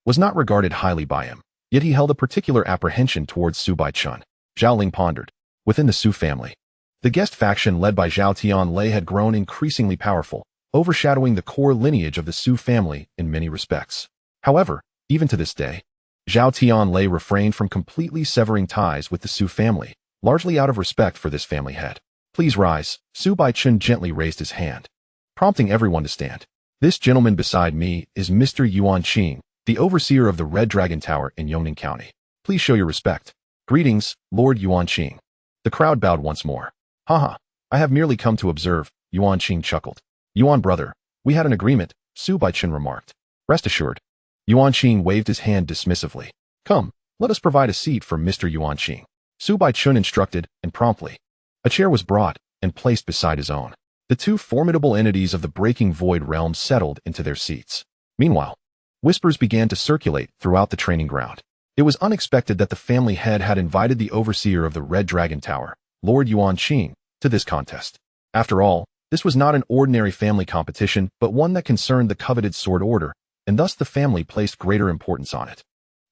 was not regarded highly by him, yet he held a particular apprehension towards Su Baichun. Zhao Ling pondered. Within the Su family, the guest faction led by Zhao Tianlei had grown increasingly powerful, overshadowing the core lineage of the Su family in many respects. However, even to this day, Zhao Tianlei refrained from completely severing ties with the Su family, largely out of respect for this family head. Please rise. Su Baichun gently raised his hand, prompting everyone to stand. This gentleman beside me is Mr. Yuan Qing, the overseer of the Red Dragon Tower in Yongning County. Please show your respect. Greetings, Lord Yuan Qing. The crowd bowed once more. Haha, I have merely come to observe, Yuan Qing chuckled. Yuan brother, we had an agreement, Su Baichun remarked. Rest assured. Yuan Qing waved his hand dismissively. Come, let us provide a seat for Mr. Yuan Qing. Su Baichun instructed, and promptly, a chair was brought and placed beside his own. The two formidable entities of the breaking void realm settled into their seats. Meanwhile, whispers began to circulate throughout the training ground. It was unexpected that the family head had invited the overseer of the Red Dragon Tower, Lord Yuan Qing, to this contest. After all, this was not an ordinary family competition, but one that concerned the coveted sword order, and thus the family placed greater importance on it.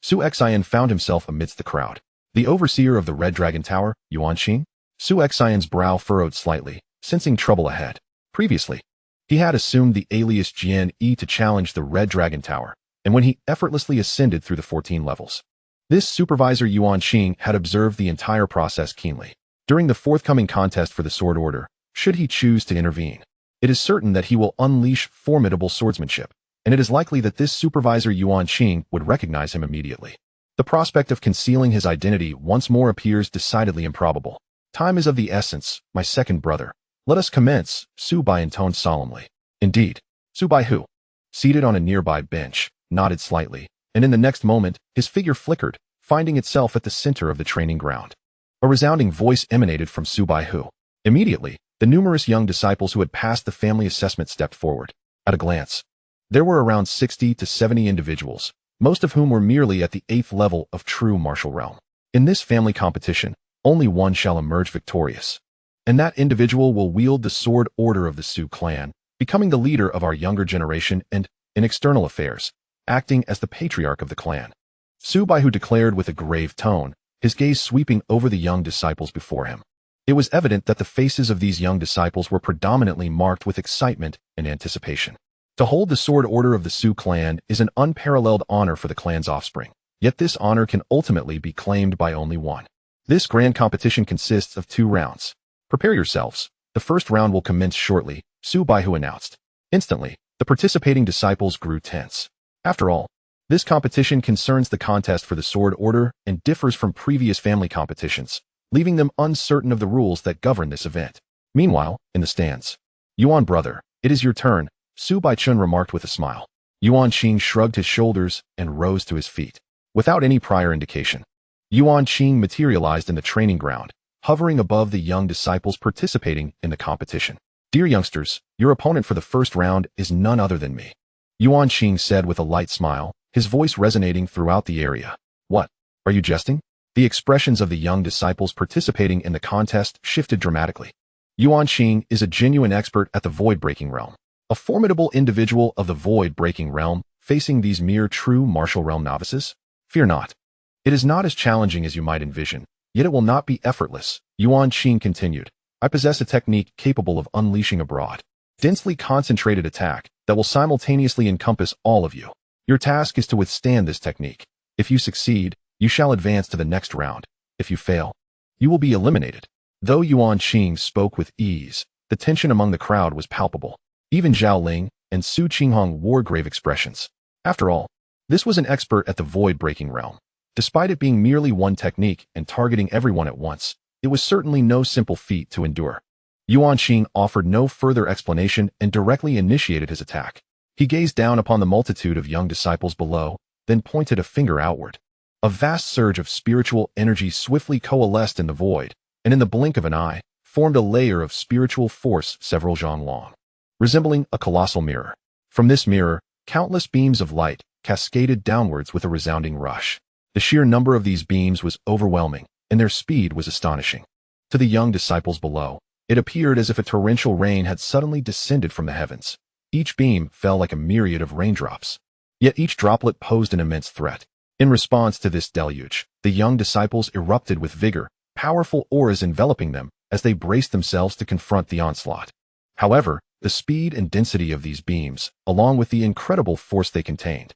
Su Xin found himself amidst the crowd. The overseer of the Red Dragon Tower, Yuan Qing? Su Xin's brow furrowed slightly, sensing trouble ahead. Previously, he had assumed the alias Jian Yi to challenge the Red Dragon Tower, and when he effortlessly ascended through the 14 levels. This supervisor Yuan Qing had observed the entire process keenly. During the forthcoming contest for the Sword Order, should he choose to intervene, it is certain that he will unleash formidable swordsmanship, and it is likely that this supervisor Yuan Qing would recognize him immediately. The prospect of concealing his identity once more appears decidedly improbable. Time is of the essence, my second brother. Let us commence, Su Bai intoned solemnly. Indeed, Su Bai Hu, seated on a nearby bench, nodded slightly, and in the next moment, his figure flickered, finding itself at the center of the training ground. A resounding voice emanated from Su Bai Hu. Immediately, the numerous young disciples who had passed the family assessment stepped forward. At a glance, there were around 60 to 70 individuals, most of whom were merely at the 8th level of true martial realm. In this family competition, only one shall emerge victorious, and that individual will wield the sword order of the Su clan, becoming the leader of our younger generation and, in external affairs, acting as the patriarch of the clan. Su Baihu declared with a grave tone, his gaze sweeping over the young disciples before him. It was evident that the faces of these young disciples were predominantly marked with excitement and anticipation. To hold the sword order of the Su clan is an unparalleled honor for the clan's offspring, yet this honor can ultimately be claimed by only one. This grand competition consists of 2 rounds. Prepare yourselves. The first round will commence shortly, Su Baihu announced. Instantly, the participating disciples grew tense. After all, this competition concerns the contest for the sword order and differs from previous family competitions, leaving them uncertain of the rules that govern this event. Meanwhile, in the stands, Yuan brother, it is your turn, Su Baichun remarked with a smile. Yuan Qing shrugged his shoulders and rose to his feet. Without any prior indication, Yuan Qing materialized in the training ground, hovering above the young disciples participating in the competition. Dear youngsters, your opponent for the first round is none other than me, Yuan Qing said with a light smile, his voice resonating throughout the area. What? Are you jesting? The expressions of the young disciples participating in the contest shifted dramatically. Yuan Xing is a genuine expert at the void-breaking realm, a formidable individual of the void-breaking realm facing these mere true martial realm novices? Fear not. It is not as challenging as you might envision, yet it will not be effortless, Yuan Xing continued. I possess a technique capable of unleashing a broad, densely concentrated attack that will simultaneously encompass all of you. Your task is to withstand this technique. If you succeed, you shall advance to the next round. If you fail, you will be eliminated. Though Yuan Xing spoke with ease, the tension among the crowd was palpable. Even Zhao Ling and Su Qinghong wore grave expressions. After all, this was an expert at the void-breaking realm. Despite it being merely one technique and targeting everyone at once, it was certainly no simple feat to endure. Yuan Xing offered no further explanation and directly initiated his attack. He gazed down upon the multitude of young disciples below, then pointed a finger outward. A vast surge of spiritual energy swiftly coalesced in the void, and in the blink of an eye, formed a layer of spiritual force several zhang long, resembling a colossal mirror. From this mirror, countless beams of light cascaded downwards with a resounding rush. The sheer number of these beams was overwhelming, and their speed was astonishing. To the young disciples below, it appeared as if a torrential rain had suddenly descended from the heavens. Each beam fell like a myriad of raindrops. Yet each droplet posed an immense threat. In response to this deluge, the young disciples erupted with vigor, powerful auras enveloping them as they braced themselves to confront the onslaught. However, the speed and density of these beams, along with the incredible force they contained,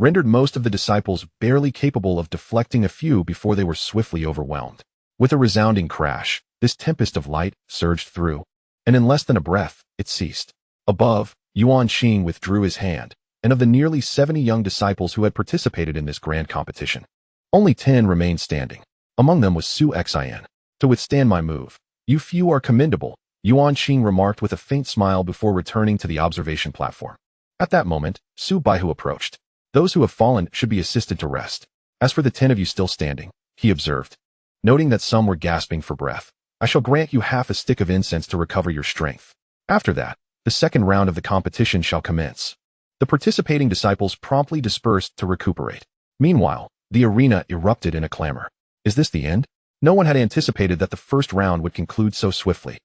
rendered most of the disciples barely capable of deflecting a few before they were swiftly overwhelmed. With a resounding crash, this tempest of light surged through, and in less than a breath, it ceased. Above, Yuan Xing withdrew his hand, and of the nearly 70 young disciples who had participated in this grand competition, only 10 remained standing. Among them was Su Xin. To withstand my move, you few are commendable, Yuan Xing remarked with a faint smile before returning to the observation platform. At that moment, Su Baihu approached. Those who have fallen should be assisted to rest. As for the 10 of you still standing, he observed, noting that some were gasping for breath, I shall grant you half a stick of incense to recover your strength. After that, the second round of the competition shall commence. The participating disciples promptly dispersed to recuperate. Meanwhile, the arena erupted in a clamor. Is this the end? No one had anticipated that the first round would conclude so swiftly.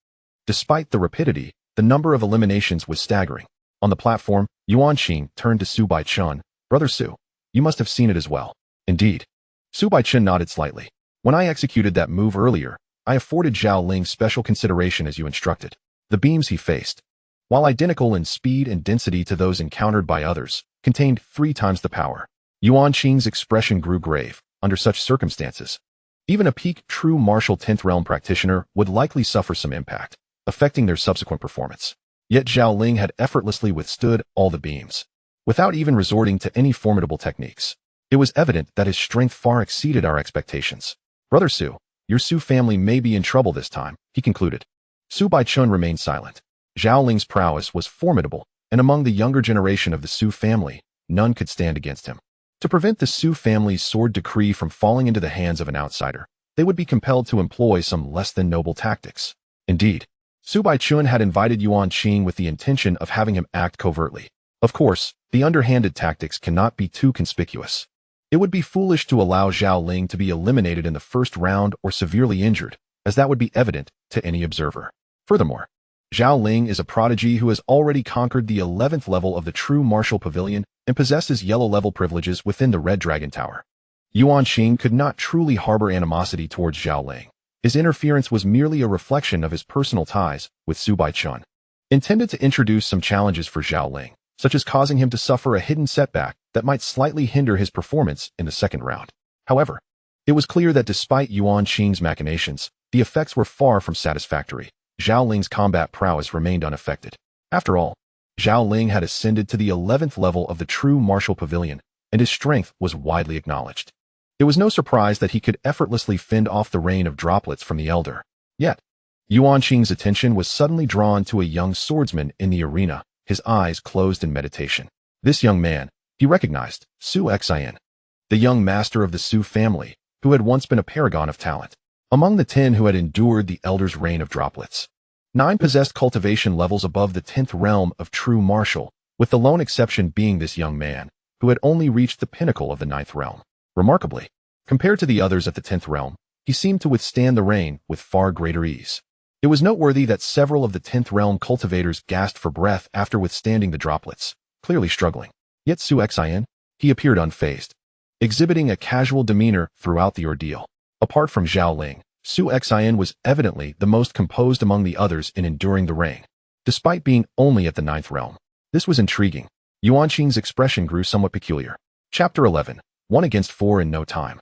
Despite the rapidity, the number of eliminations was staggering. On the platform, Yuan Xing turned to Su Baichun. Brother Su, you must have seen it as well. Indeed. Su Baichun nodded slightly. When I executed that move earlier, I afforded Zhao Ling special consideration as you instructed. The beams he faced, while identical in speed and density to those encountered by others, contained 3 times the power. Yuan Xing's expression grew grave. Under such circumstances, even a peak true martial 10th realm practitioner would likely suffer some impact, affecting their subsequent performance. Yet Zhao Ling had effortlessly withstood all the beams, without even resorting to any formidable techniques. It was evident that his strength far exceeded our expectations. Brother Su, your Su family may be in trouble this time, he concluded. Su Baichun remained silent. Zhao Ling's prowess was formidable, and among the younger generation of the Su family, none could stand against him. To prevent the Su family's sword decree from falling into the hands of an outsider, they would be compelled to employ some less than noble tactics. Indeed, Su Baichun had invited Yuan Xing with the intention of having him act covertly. Of course, the underhanded tactics cannot be too conspicuous. It would be foolish to allow Zhao Ling to be eliminated in the first round or severely injured, as that would be evident to any observer. Furthermore, Zhao Ling is a prodigy who has already conquered the 11th level of the true martial pavilion and possesses yellow-level privileges within the Red Dragon Tower. Yuan Xing could not truly harbor animosity towards Zhao Ling. His interference was merely a reflection of his personal ties with Su Baichun, intended to introduce some challenges for Zhao Ling, such as causing him to suffer a hidden setback that might slightly hinder his performance in the second round. However, it was clear that despite Yuan Xing's machinations, the effects were far from satisfactory. Zhao Ling's combat prowess remained unaffected. After all, Zhao Ling had ascended to the 11th level of the true martial pavilion, and his strength was widely acknowledged. It was no surprise that he could effortlessly fend off the rain of droplets from the elder. Yet, Yuan Xing's attention was suddenly drawn to a young swordsman in the arena, his eyes closed in meditation. This young man, he recognized, Su Xin, the young master of the Su family, who had once been a paragon of talent. Among the 10 who had endured the elder's rain of droplets, 9 possessed cultivation levels above the 10th realm of true martial, with the lone exception being this young man, who had only reached the pinnacle of the 9th realm. Remarkably, Compared to the others at the 10th realm, he seemed to withstand the rain with far greater ease. It was noteworthy that several of the 10th realm cultivators gasped for breath after withstanding the droplets, clearly struggling. Yet Su Xin, he appeared unfazed, exhibiting a casual demeanor throughout the ordeal. Apart from Zhao Ling, Su Xin was evidently the most composed among the others in enduring the rain, despite being only at the 9th realm. This was intriguing. Yuan Qing's expression grew somewhat peculiar. Chapter 11. 1 against 4 in no time.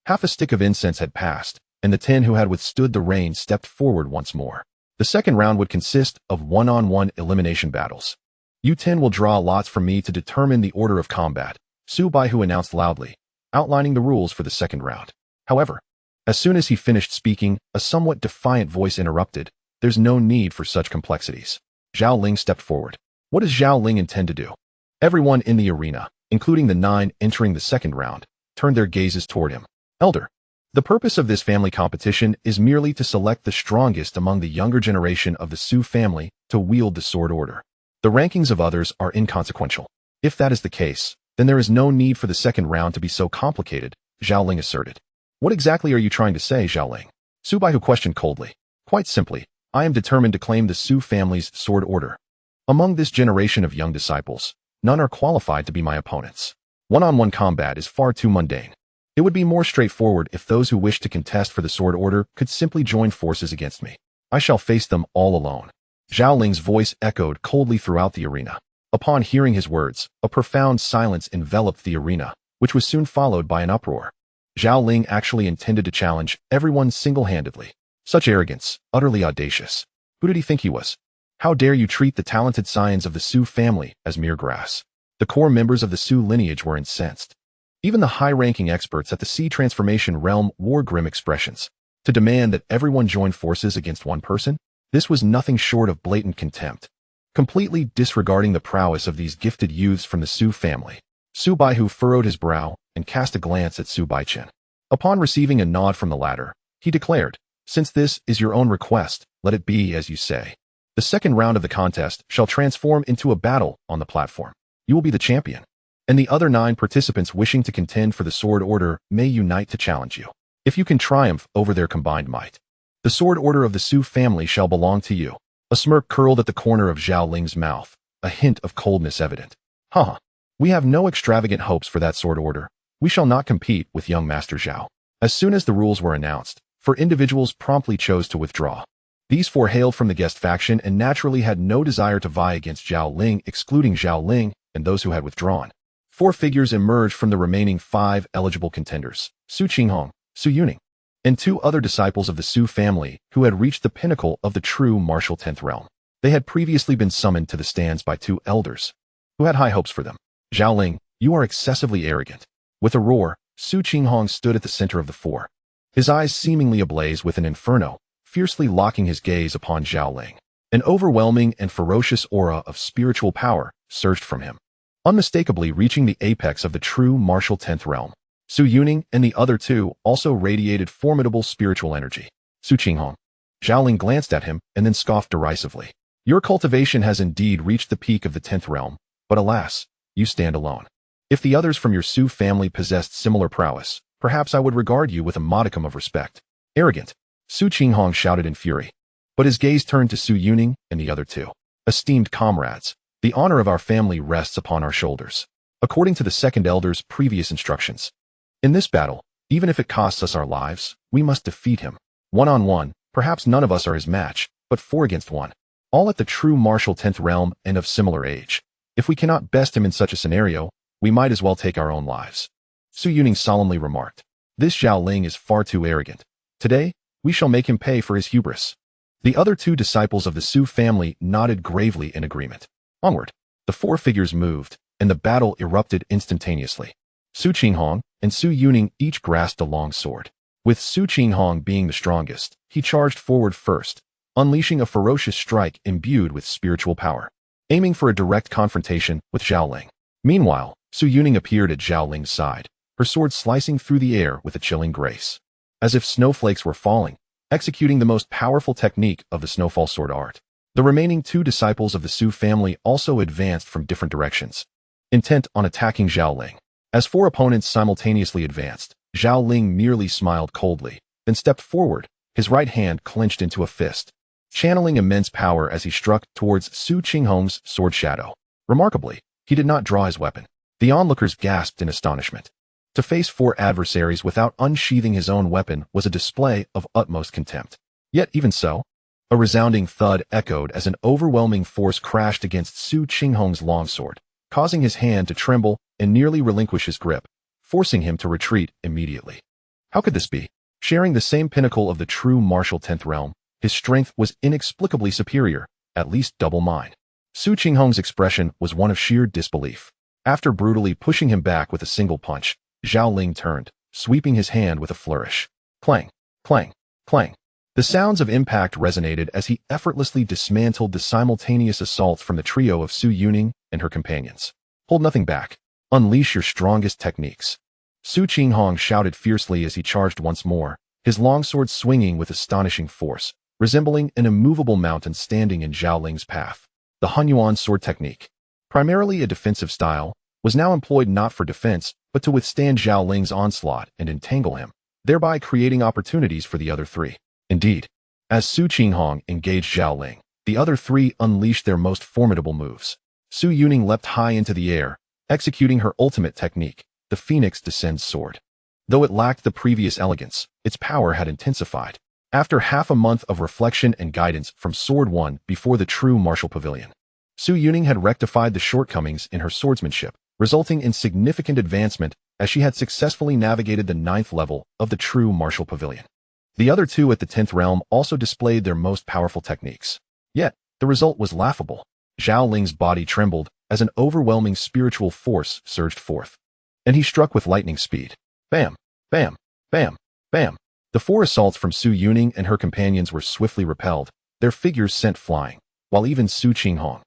Half a stick of incense had passed, and the 10 who had withstood the rain stepped forward once more. The second round would consist of one-on-one elimination battles. You 10 will draw lots from me to determine the order of combat, Su Baihu announced loudly, outlining the rules for the second round. However, as soon as he finished speaking, a somewhat defiant voice interrupted. There's no need for such complexities. Zhao Ling stepped forward. What does Zhao Ling intend to do? Everyone in the arena, including the 9 entering the second round, turned their gazes toward him. Elder. The purpose of this family competition is merely to select the strongest among the younger generation of the Su family to wield the sword order. The rankings of others are inconsequential. If that is the case, then there is no need for the second round to be so complicated, Zhao Ling asserted. What exactly are you trying to say, Zhao Ling? Su Baihu questioned coldly. Quite simply, I am determined to claim the Su family's sword order. Among this generation of young disciples, none are qualified to be my opponents. One-on-one combat is far too mundane. It would be more straightforward if those who wish to contest for the sword order could simply join forces against me. I shall face them all alone. Zhao Ling's voice echoed coldly throughout the arena. Upon hearing his words, a profound silence enveloped the arena, which was soon followed by an uproar. Zhao Ling actually intended to challenge everyone single-handedly. Such arrogance, utterly audacious. Who did he think he was? How dare you treat the talented scions of the Su family as mere grass? The core members of the Su lineage were incensed. Even the high-ranking experts at the Sea Transformation realm wore grim expressions. To demand that everyone join forces against one person? This was nothing short of blatant contempt. Completely disregarding the prowess of these gifted youths from the Su family, Su Baihu furrowed his brow and cast a glance at Su Baichen. Upon receiving a nod from the latter, he declared, since this is your own request, let it be as you say. The second round of the contest shall transform into a battle on the platform. You will be the champion, and the other 9 participants wishing to contend for the sword order may unite to challenge you. If you can triumph over their combined might, the sword order of the Su family shall belong to you. A smirk curled at the corner of Zhao Ling's mouth, a hint of coldness evident. Haha. We have no extravagant hopes for that sword order. We shall not compete with young Master Zhao. As soon as the rules were announced, 4 individuals promptly chose to withdraw. These 4 hailed from the guest faction and naturally had no desire to vie against Zhao Ling, excluding Zhao Ling and those who had withdrawn. 4 figures emerged from the remaining 5 eligible contenders, Su Qinghong, Su Yuning, and 2 other disciples of the Su family who had reached the pinnacle of the true martial 10th realm. They had previously been summoned to the stands by 2 elders, who had high hopes for them. Zhao Ling, you are excessively arrogant. With a roar, Su Qinghong stood at the center of the 4, his eyes seemingly ablaze with an inferno, fiercely locking his gaze upon Zhao Ling. An overwhelming and ferocious aura of spiritual power surged from him, unmistakably reaching the apex of the true martial 10th realm. Su Yuning and the other 2 also radiated formidable spiritual energy. Su Qinghong. Zhao Ling glanced at him and then scoffed derisively. Your cultivation has indeed reached the peak of the 10th realm, but alas, you stand alone. If the others from your Su family possessed similar prowess, perhaps I would regard you with a modicum of respect. Arrogant. Su Qinghong shouted in fury. But his gaze turned to Su Yuning and the other 2. Esteemed comrades, the honor of our family rests upon our shoulders, according to the second elder's previous instructions. In this battle, even if it costs us our lives, we must defeat him. One-on-one, perhaps none of us are his match, but 4 against 1. All at the true martial 10th realm and of similar age. If we cannot best him in such a scenario, we might as well take our own lives. Su Yuning solemnly remarked. This Zhao Ling is far too arrogant. Today, we shall make him pay for his hubris. The other 2 disciples of the Su family nodded gravely in agreement. Onward. The 4 figures moved, and the battle erupted instantaneously. Su Qinghong and Su Yuning each grasped a long sword. With Su Qinghong being the strongest, he charged forward first, unleashing a ferocious strike imbued with spiritual power, aiming for a direct confrontation with Zhao Ling. Meanwhile, Su Yuning appeared at Zhao Ling's side, her sword slicing through the air with a chilling grace, as if snowflakes were falling, executing the most powerful technique of the snowfall sword art. The remaining 2 disciples of the Su family also advanced from different directions, intent on attacking Zhao Ling. As 4 opponents simultaneously advanced, Zhao Ling merely smiled coldly, then stepped forward, his right hand clenched into a fist, channeling immense power as he struck towards Su Qinghong's sword shadow. Remarkably, he did not draw his weapon. The onlookers gasped in astonishment. To face 4 adversaries without unsheathing his own weapon was a display of utmost contempt. Yet even so, a resounding thud echoed as an overwhelming force crashed against Su Qinghong's longsword, causing his hand to tremble and nearly relinquish his grip, forcing him to retreat immediately. How could this be? Sharing the same pinnacle of the true martial 10th realm, his strength was inexplicably superior, at least double mine. Su Qinghong's expression was one of sheer disbelief. After brutally pushing him back with a single punch, Zhao Ling turned, sweeping his hand with a flourish. Clang, clang, clang. The sounds of impact resonated as he effortlessly dismantled the simultaneous assaults from the trio of Su Yuning and her companions. Hold nothing back. Unleash your strongest techniques. Su Qinghong shouted fiercely as he charged once more, his longsword swinging with astonishing force, resembling an immovable mountain standing in Zhao Ling's path. The Hunyuan sword technique, primarily a defensive style, was now employed not for defense, but to withstand Zhao Ling's onslaught and entangle him, thereby creating opportunities for the other 3. Indeed, as Su Qinghong engaged Zhao Ling, the other 3 unleashed their most formidable moves. Su Yuning leapt high into the air, executing her ultimate technique, the Phoenix Descends sword. Though it lacked the previous elegance, its power had intensified. After half a month of reflection and guidance from Sword 1 before the true martial pavilion, Su Yuning had rectified the shortcomings in her swordsmanship, resulting in significant advancement as she had successfully navigated the 9th level of the true martial pavilion. The other 2 at the 10th realm also displayed their most powerful techniques. Yet, the result was laughable. Zhao Ling's body trembled as an overwhelming spiritual force surged forth, and he struck with lightning speed. Bam, bam, bam, bam. The 4 assaults from Su Yuning and her companions were swiftly repelled, their figures sent flying, while even Su Qinghong,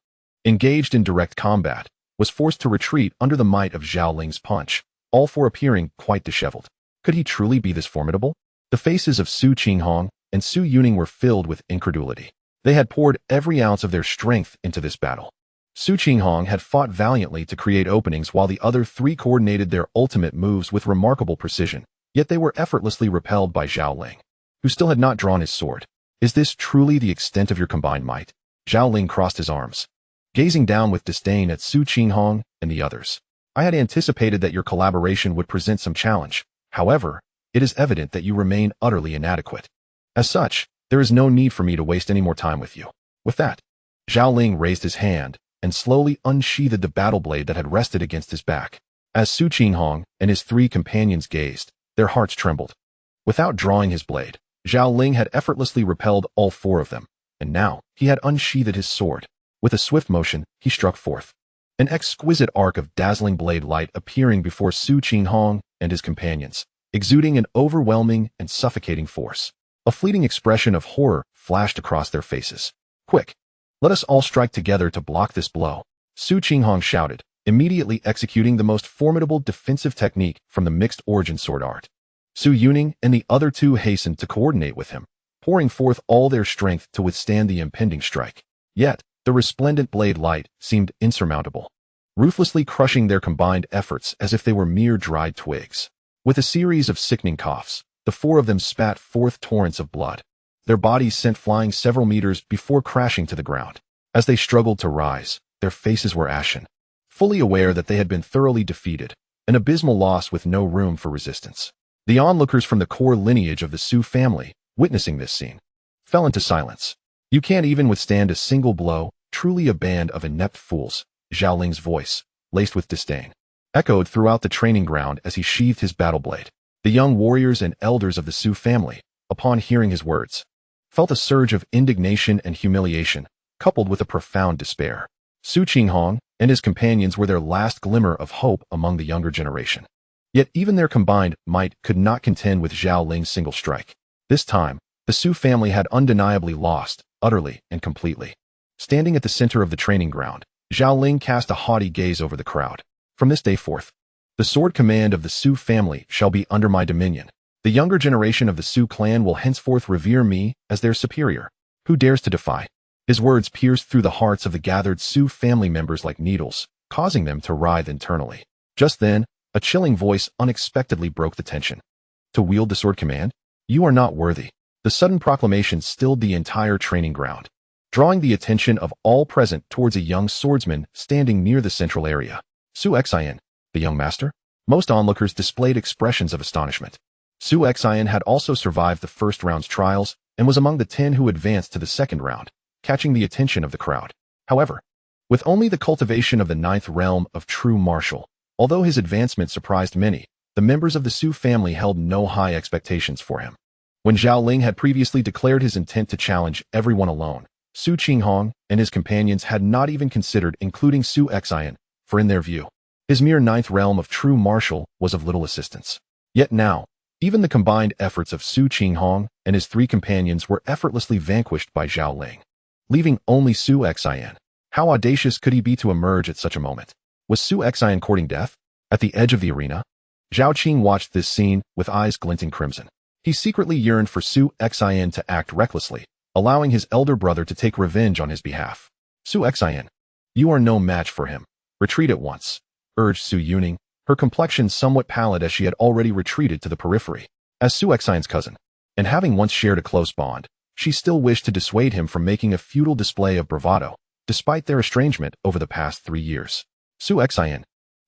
engaged in direct combat, was forced to retreat under the might of Zhao Ling's punch, all 4 appearing quite disheveled. Could he truly be this formidable? The faces of Su Qinghong and Su Yuning were filled with incredulity. They had poured every ounce of their strength into this battle. Su Qinghong had fought valiantly to create openings while the other 3 coordinated their ultimate moves with remarkable precision, yet they were effortlessly repelled by Zhao Ling, who still had not drawn his sword. Is this truly the extent of your combined might? Zhao Ling crossed his arms, gazing down with disdain at Su Qinghong and the others. I had anticipated that your collaboration would present some challenge. However, it is evident that you remain utterly inadequate. As such, there is no need for me to waste any more time with you. With that, Zhao Ling raised his hand and slowly unsheathed the battle blade that had rested against his back. As Su Qinghong and his 3 companions gazed, their hearts trembled. Without drawing his blade, Zhao Ling had effortlessly repelled all 4 of them, and now he had unsheathed his sword. With a swift motion, he struck forth, an exquisite arc of dazzling blade light appearing before Su Qinghong and his companions, exuding an overwhelming and suffocating force. A fleeting expression of horror flashed across their faces. Quick! Let us all strike together to block this blow, Su Qinghong shouted, immediately executing the most formidable defensive technique from the mixed origin sword art. Su Yuning and the other 2 hastened to coordinate with him, pouring forth all their strength to withstand the impending strike. Yet, the resplendent blade light seemed insurmountable, ruthlessly crushing their combined efforts as if they were mere dried twigs. With a series of sickening coughs, the 4 of them spat forth torrents of blood, their bodies sent flying several meters before crashing to the ground. As they struggled to rise, their faces were ashen, fully aware that they had been thoroughly defeated, an abysmal loss with no room for resistance. The onlookers from the core lineage of the Su family, witnessing this scene, fell into silence. You can't even withstand a single blow, truly a band of inept fools, Zhao Ling's voice, laced with disdain, echoed throughout the training ground as he sheathed his battle blade. The young warriors and elders of the Su family, upon hearing his words, felt a surge of indignation and humiliation, coupled with a profound despair. Su Qinghong and his companions were their last glimmer of hope among the younger generation. Yet even their combined might could not contend with Zhao Ling's single strike. This time, the Su family had undeniably lost, utterly and completely. Standing at the center of the training ground, Zhao Ling cast a haughty gaze over the crowd. From this day forth, the sword command of the Su family shall be under my dominion. The younger generation of the Su clan will henceforth revere me as their superior. Who dares to defy? His words pierced through the hearts of the gathered Su family members like needles, causing them to writhe internally. Just then, a chilling voice unexpectedly broke the tension. To wield the sword command? You are not worthy. The sudden proclamation stilled the entire training ground, drawing the attention of all present towards a young swordsman standing near the central area. Su Xin, the young master? Most onlookers displayed expressions of astonishment. Su Xin had also survived the first round's trials and was among the 10 who advanced to the second round, catching the attention of the crowd. However, with only the cultivation of the 9th realm of true martial, although his advancement surprised many, the members of the Su family held no high expectations for him. When Zhao Ling had previously declared his intent to challenge everyone alone, Su Qinghong and his companions had not even considered including Su Xin, for in their view, his mere 9th realm of true martial was of little assistance. Yet now, even the combined efforts of Su Qinghong and his 3 companions were effortlessly vanquished by Zhao Ling, leaving only Su Xin. How audacious could he be to emerge at such a moment? Was Su Xin courting death? At the edge of the arena, Zhao Qing watched this scene with eyes glinting crimson. He secretly yearned for Su Xin to act recklessly, allowing his elder brother to take revenge on his behalf. Su Xin, you are no match for him. Retreat at once, urged Su Yuning, her complexion somewhat pallid as she had already retreated to the periphery. As Su Xin's cousin, and having once shared a close bond, she still wished to dissuade him from making a futile display of bravado, despite their estrangement over the past 3 years. Su Xin.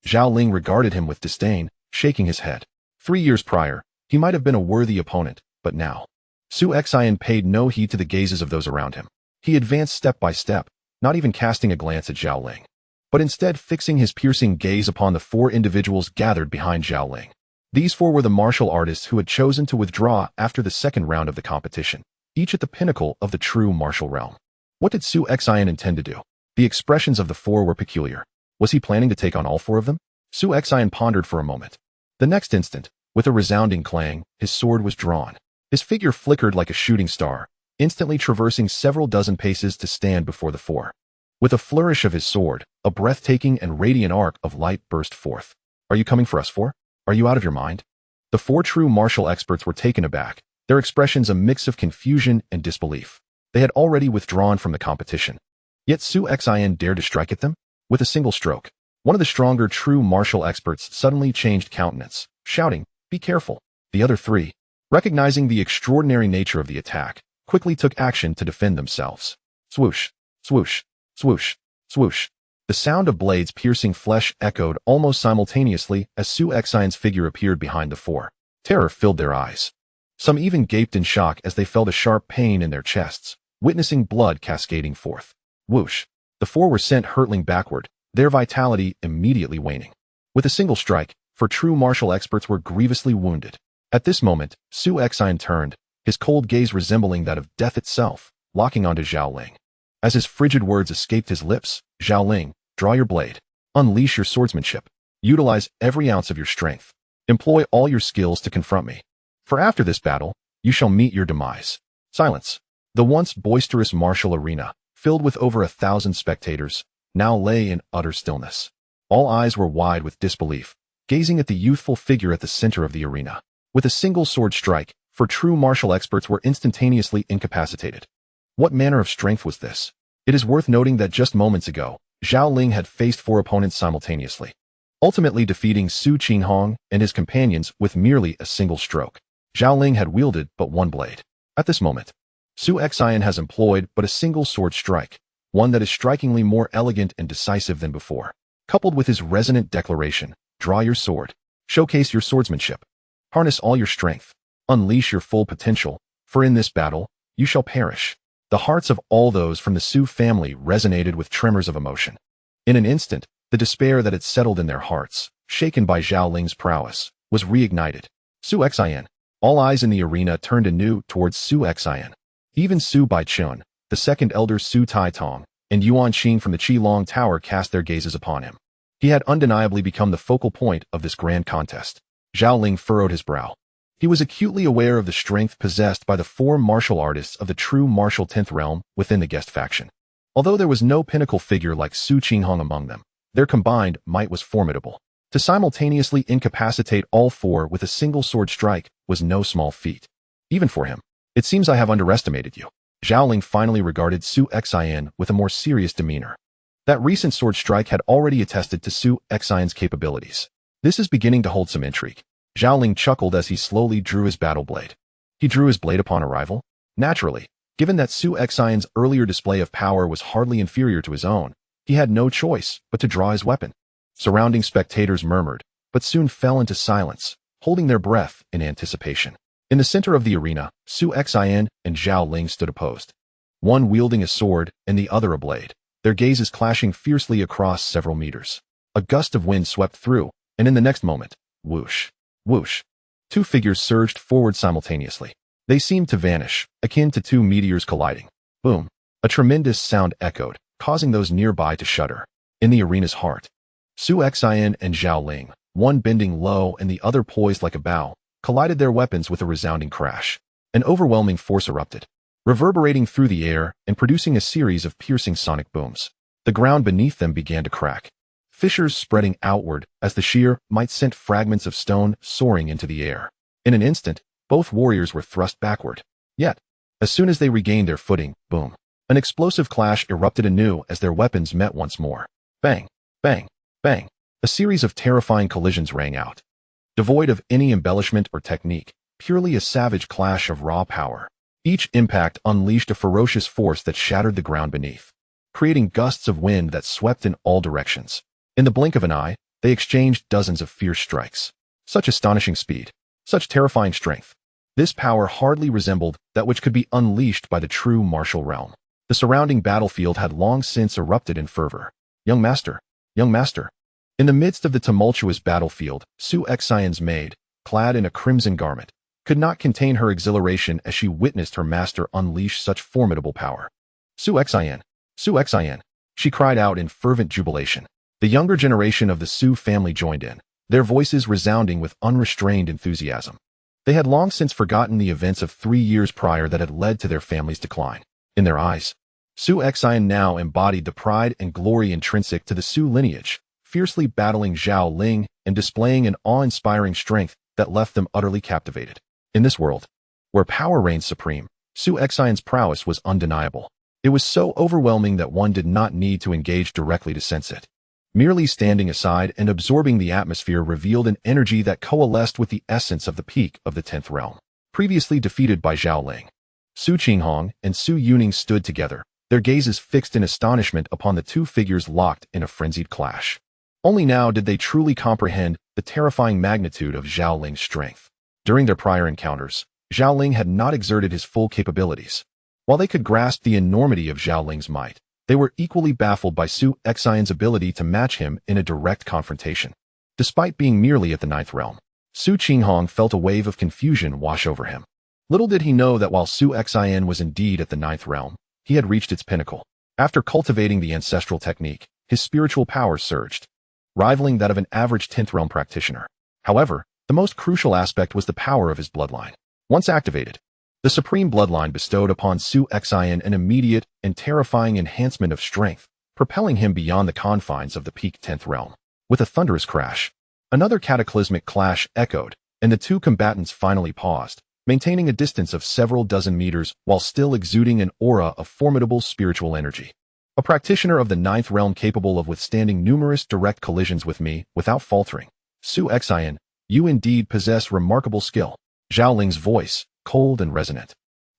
Zhao Ling regarded him with disdain, shaking his head. 3 years prior, he might have been a worthy opponent, but now. Su Xin paid no heed to the gazes of those around him. He advanced step by step, not even casting a glance at Zhao Ling, but instead fixing his piercing gaze upon the 4 individuals gathered behind Zhao Ling. These 4 were the martial artists who had chosen to withdraw after the second round of the competition, each at the pinnacle of the true martial realm. What did Su Xin intend to do? The expressions of the 4 were peculiar. Was he planning to take on all 4 of them? Su Xin pondered for a moment. The next instant, with a resounding clang, his sword was drawn. His figure flickered like a shooting star, instantly traversing several dozen paces to stand before the 4. With a flourish of his sword, a breathtaking and radiant arc of light burst forth. Are you coming for us 4? Are you out of your mind? The 4 true martial experts were taken aback, their expressions a mix of confusion and disbelief. They had already withdrawn from the competition. Yet Su Xin dared to strike at them? With a single stroke, one of the stronger true martial experts suddenly changed countenance, shouting, "Be careful." The other 3, recognizing the extraordinary nature of the attack, quickly took action to defend themselves. Swoosh, swoosh, swoosh, swoosh. The sound of blades piercing flesh echoed almost simultaneously as Su Xin's figure appeared behind the 4. Terror filled their eyes. Some even gaped in shock as they felt a sharp pain in their chests, witnessing blood cascading forth. Whoosh. The 4 were sent hurtling backward, their vitality immediately waning. With a single strike, 4 true martial experts were grievously wounded. At this moment, Su Xin turned, his cold gaze resembling that of death itself, locking onto Zhao Ling. As his frigid words escaped his lips, "Zhao Ling, draw your blade. Unleash your swordsmanship. Utilize every ounce of your strength. Employ all your skills to confront me. For after this battle, you shall meet your demise." Silence. The once boisterous martial arena, filled with over 1,000 spectators, now lay in utter stillness. All eyes were wide with disbelief, gazing at the youthful figure at the center of the arena. With a single sword strike, 4 true martial experts were instantaneously incapacitated. What manner of strength was this? It is worth noting that just moments ago, Zhao Ling had faced 4 opponents simultaneously, ultimately defeating Su Qinghong and his companions with merely a single stroke. Zhao Ling had wielded but 1 blade. At this moment, Su Xin has employed but a single sword strike, one that is strikingly more elegant and decisive than before. Coupled with his resonant declaration, "Draw your sword. Showcase your swordsmanship. Harness all your strength. Unleash your full potential, for in this battle, you shall perish." The hearts of all those from the Su family resonated with tremors of emotion. In an instant, the despair that had settled in their hearts, shaken by Zhao Ling's prowess, was reignited. Su Xin. All eyes in the arena turned anew towards Su Xin. Even Su Baichun, the second elder Su Taitong, and Yuan Xing from the Qilong Tower cast their gazes upon him. He had undeniably become the focal point of this grand contest. Zhao Ling furrowed his brow. He was acutely aware of the strength possessed by the 4 martial artists of the true martial 10th realm within the guest faction. Although there was no pinnacle figure like Su Qinghong among them, their combined might was formidable. To simultaneously incapacitate all 4 with a single sword strike was no small feat. Even for him. "It seems I have underestimated you." Zhao Ling finally regarded Su Xin with a more serious demeanor. That recent sword strike had already attested to Su Xin's capabilities. This is beginning to hold some intrigue. Zhao Ling chuckled as he slowly drew his battle blade. He drew his blade upon arrival? Naturally, given that Su Xion's earlier display of power was hardly inferior to his own, he had no choice but to draw his weapon. Surrounding spectators murmured, but soon fell into silence, holding their breath in anticipation. In the center of the arena, Su Xian and Zhao Ling stood opposed, one wielding a sword and the other a blade, their gazes clashing fiercely across several meters. A gust of wind swept through, and in the next moment, whoosh, whoosh, two figures surged forward simultaneously. They seemed to vanish, akin to two meteors colliding. Boom! A tremendous sound echoed, causing those nearby to shudder. In the arena's heart, Su Xian and Zhao Ling, one bending low and the other poised like a bow, collided their weapons with a resounding crash. An overwhelming force erupted, reverberating through the air and producing a series of piercing sonic booms. The ground beneath them began to crack, fissures spreading outward as the sheer might sent fragments of stone soaring into the air. In an instant, both warriors were thrust backward. Yet, as soon as they regained their footing, boom! An explosive clash erupted anew as their weapons met once more. Bang! Bang! Bang! A series of terrifying collisions rang out. Devoid of any embellishment or technique, purely a savage clash of raw power. Each impact unleashed a ferocious force that shattered the ground beneath, creating gusts of wind that swept in all directions. In the blink of an eye, they exchanged dozens of fierce strikes. Such astonishing speed, such terrifying strength. This power hardly resembled that which could be unleashed by the true martial realm. The surrounding battlefield had long since erupted in fervor. Young master! Young master! In the midst of the tumultuous battlefield, Su Xian's maid, clad in a crimson garment, could not contain her exhilaration as she witnessed her master unleash such formidable power. Su Xian! Su Xian! She cried out in fervent jubilation. The younger generation of the Su family joined in, their voices resounding with unrestrained enthusiasm. They had long since forgotten the events of 3 years prior that had led to their family's decline. In their eyes, Su Xian now embodied the pride and glory intrinsic to the Su lineage, fiercely battling Zhao Ling and displaying an awe-inspiring strength that left them utterly captivated. In this world, where power reigns supreme, Su Xian's prowess was undeniable. It was so overwhelming that one did not need to engage directly to sense it. Merely standing aside and absorbing the atmosphere revealed an energy that coalesced with the essence of the peak of the 10th realm. Previously defeated by Zhao Ling, Su Qinghong and Su Yuning stood together, their gazes fixed in astonishment upon the two figures locked in a frenzied clash. Only now did they truly comprehend the terrifying magnitude of Zhao Ling's strength. During their prior encounters, Zhao Ling had not exerted his full capabilities. While they could grasp the enormity of Zhao Ling's might, they were equally baffled by Su Xian's ability to match him in a direct confrontation. Despite being merely at the 9th realm, Su Qinghong felt a wave of confusion wash over him. Little did he know that while Su Xian was indeed at the 9th realm, he had reached its pinnacle. After cultivating the ancestral technique, his spiritual power surged, rivaling that of an average 10th realm practitioner. However, the most crucial aspect was the power of his bloodline. Once activated, the supreme bloodline bestowed upon Su Xian an immediate and terrifying enhancement of strength, propelling him beyond the confines of the peak 10th realm. With a thunderous crash, another cataclysmic clash echoed, and the two combatants finally paused, maintaining a distance of several dozen meters while still exuding an aura of formidable spiritual energy. A practitioner of the 9th realm capable of withstanding numerous direct collisions with me without faltering. Su Xian, you indeed possess remarkable skill. Zhao Ling's voice, cold and resonant,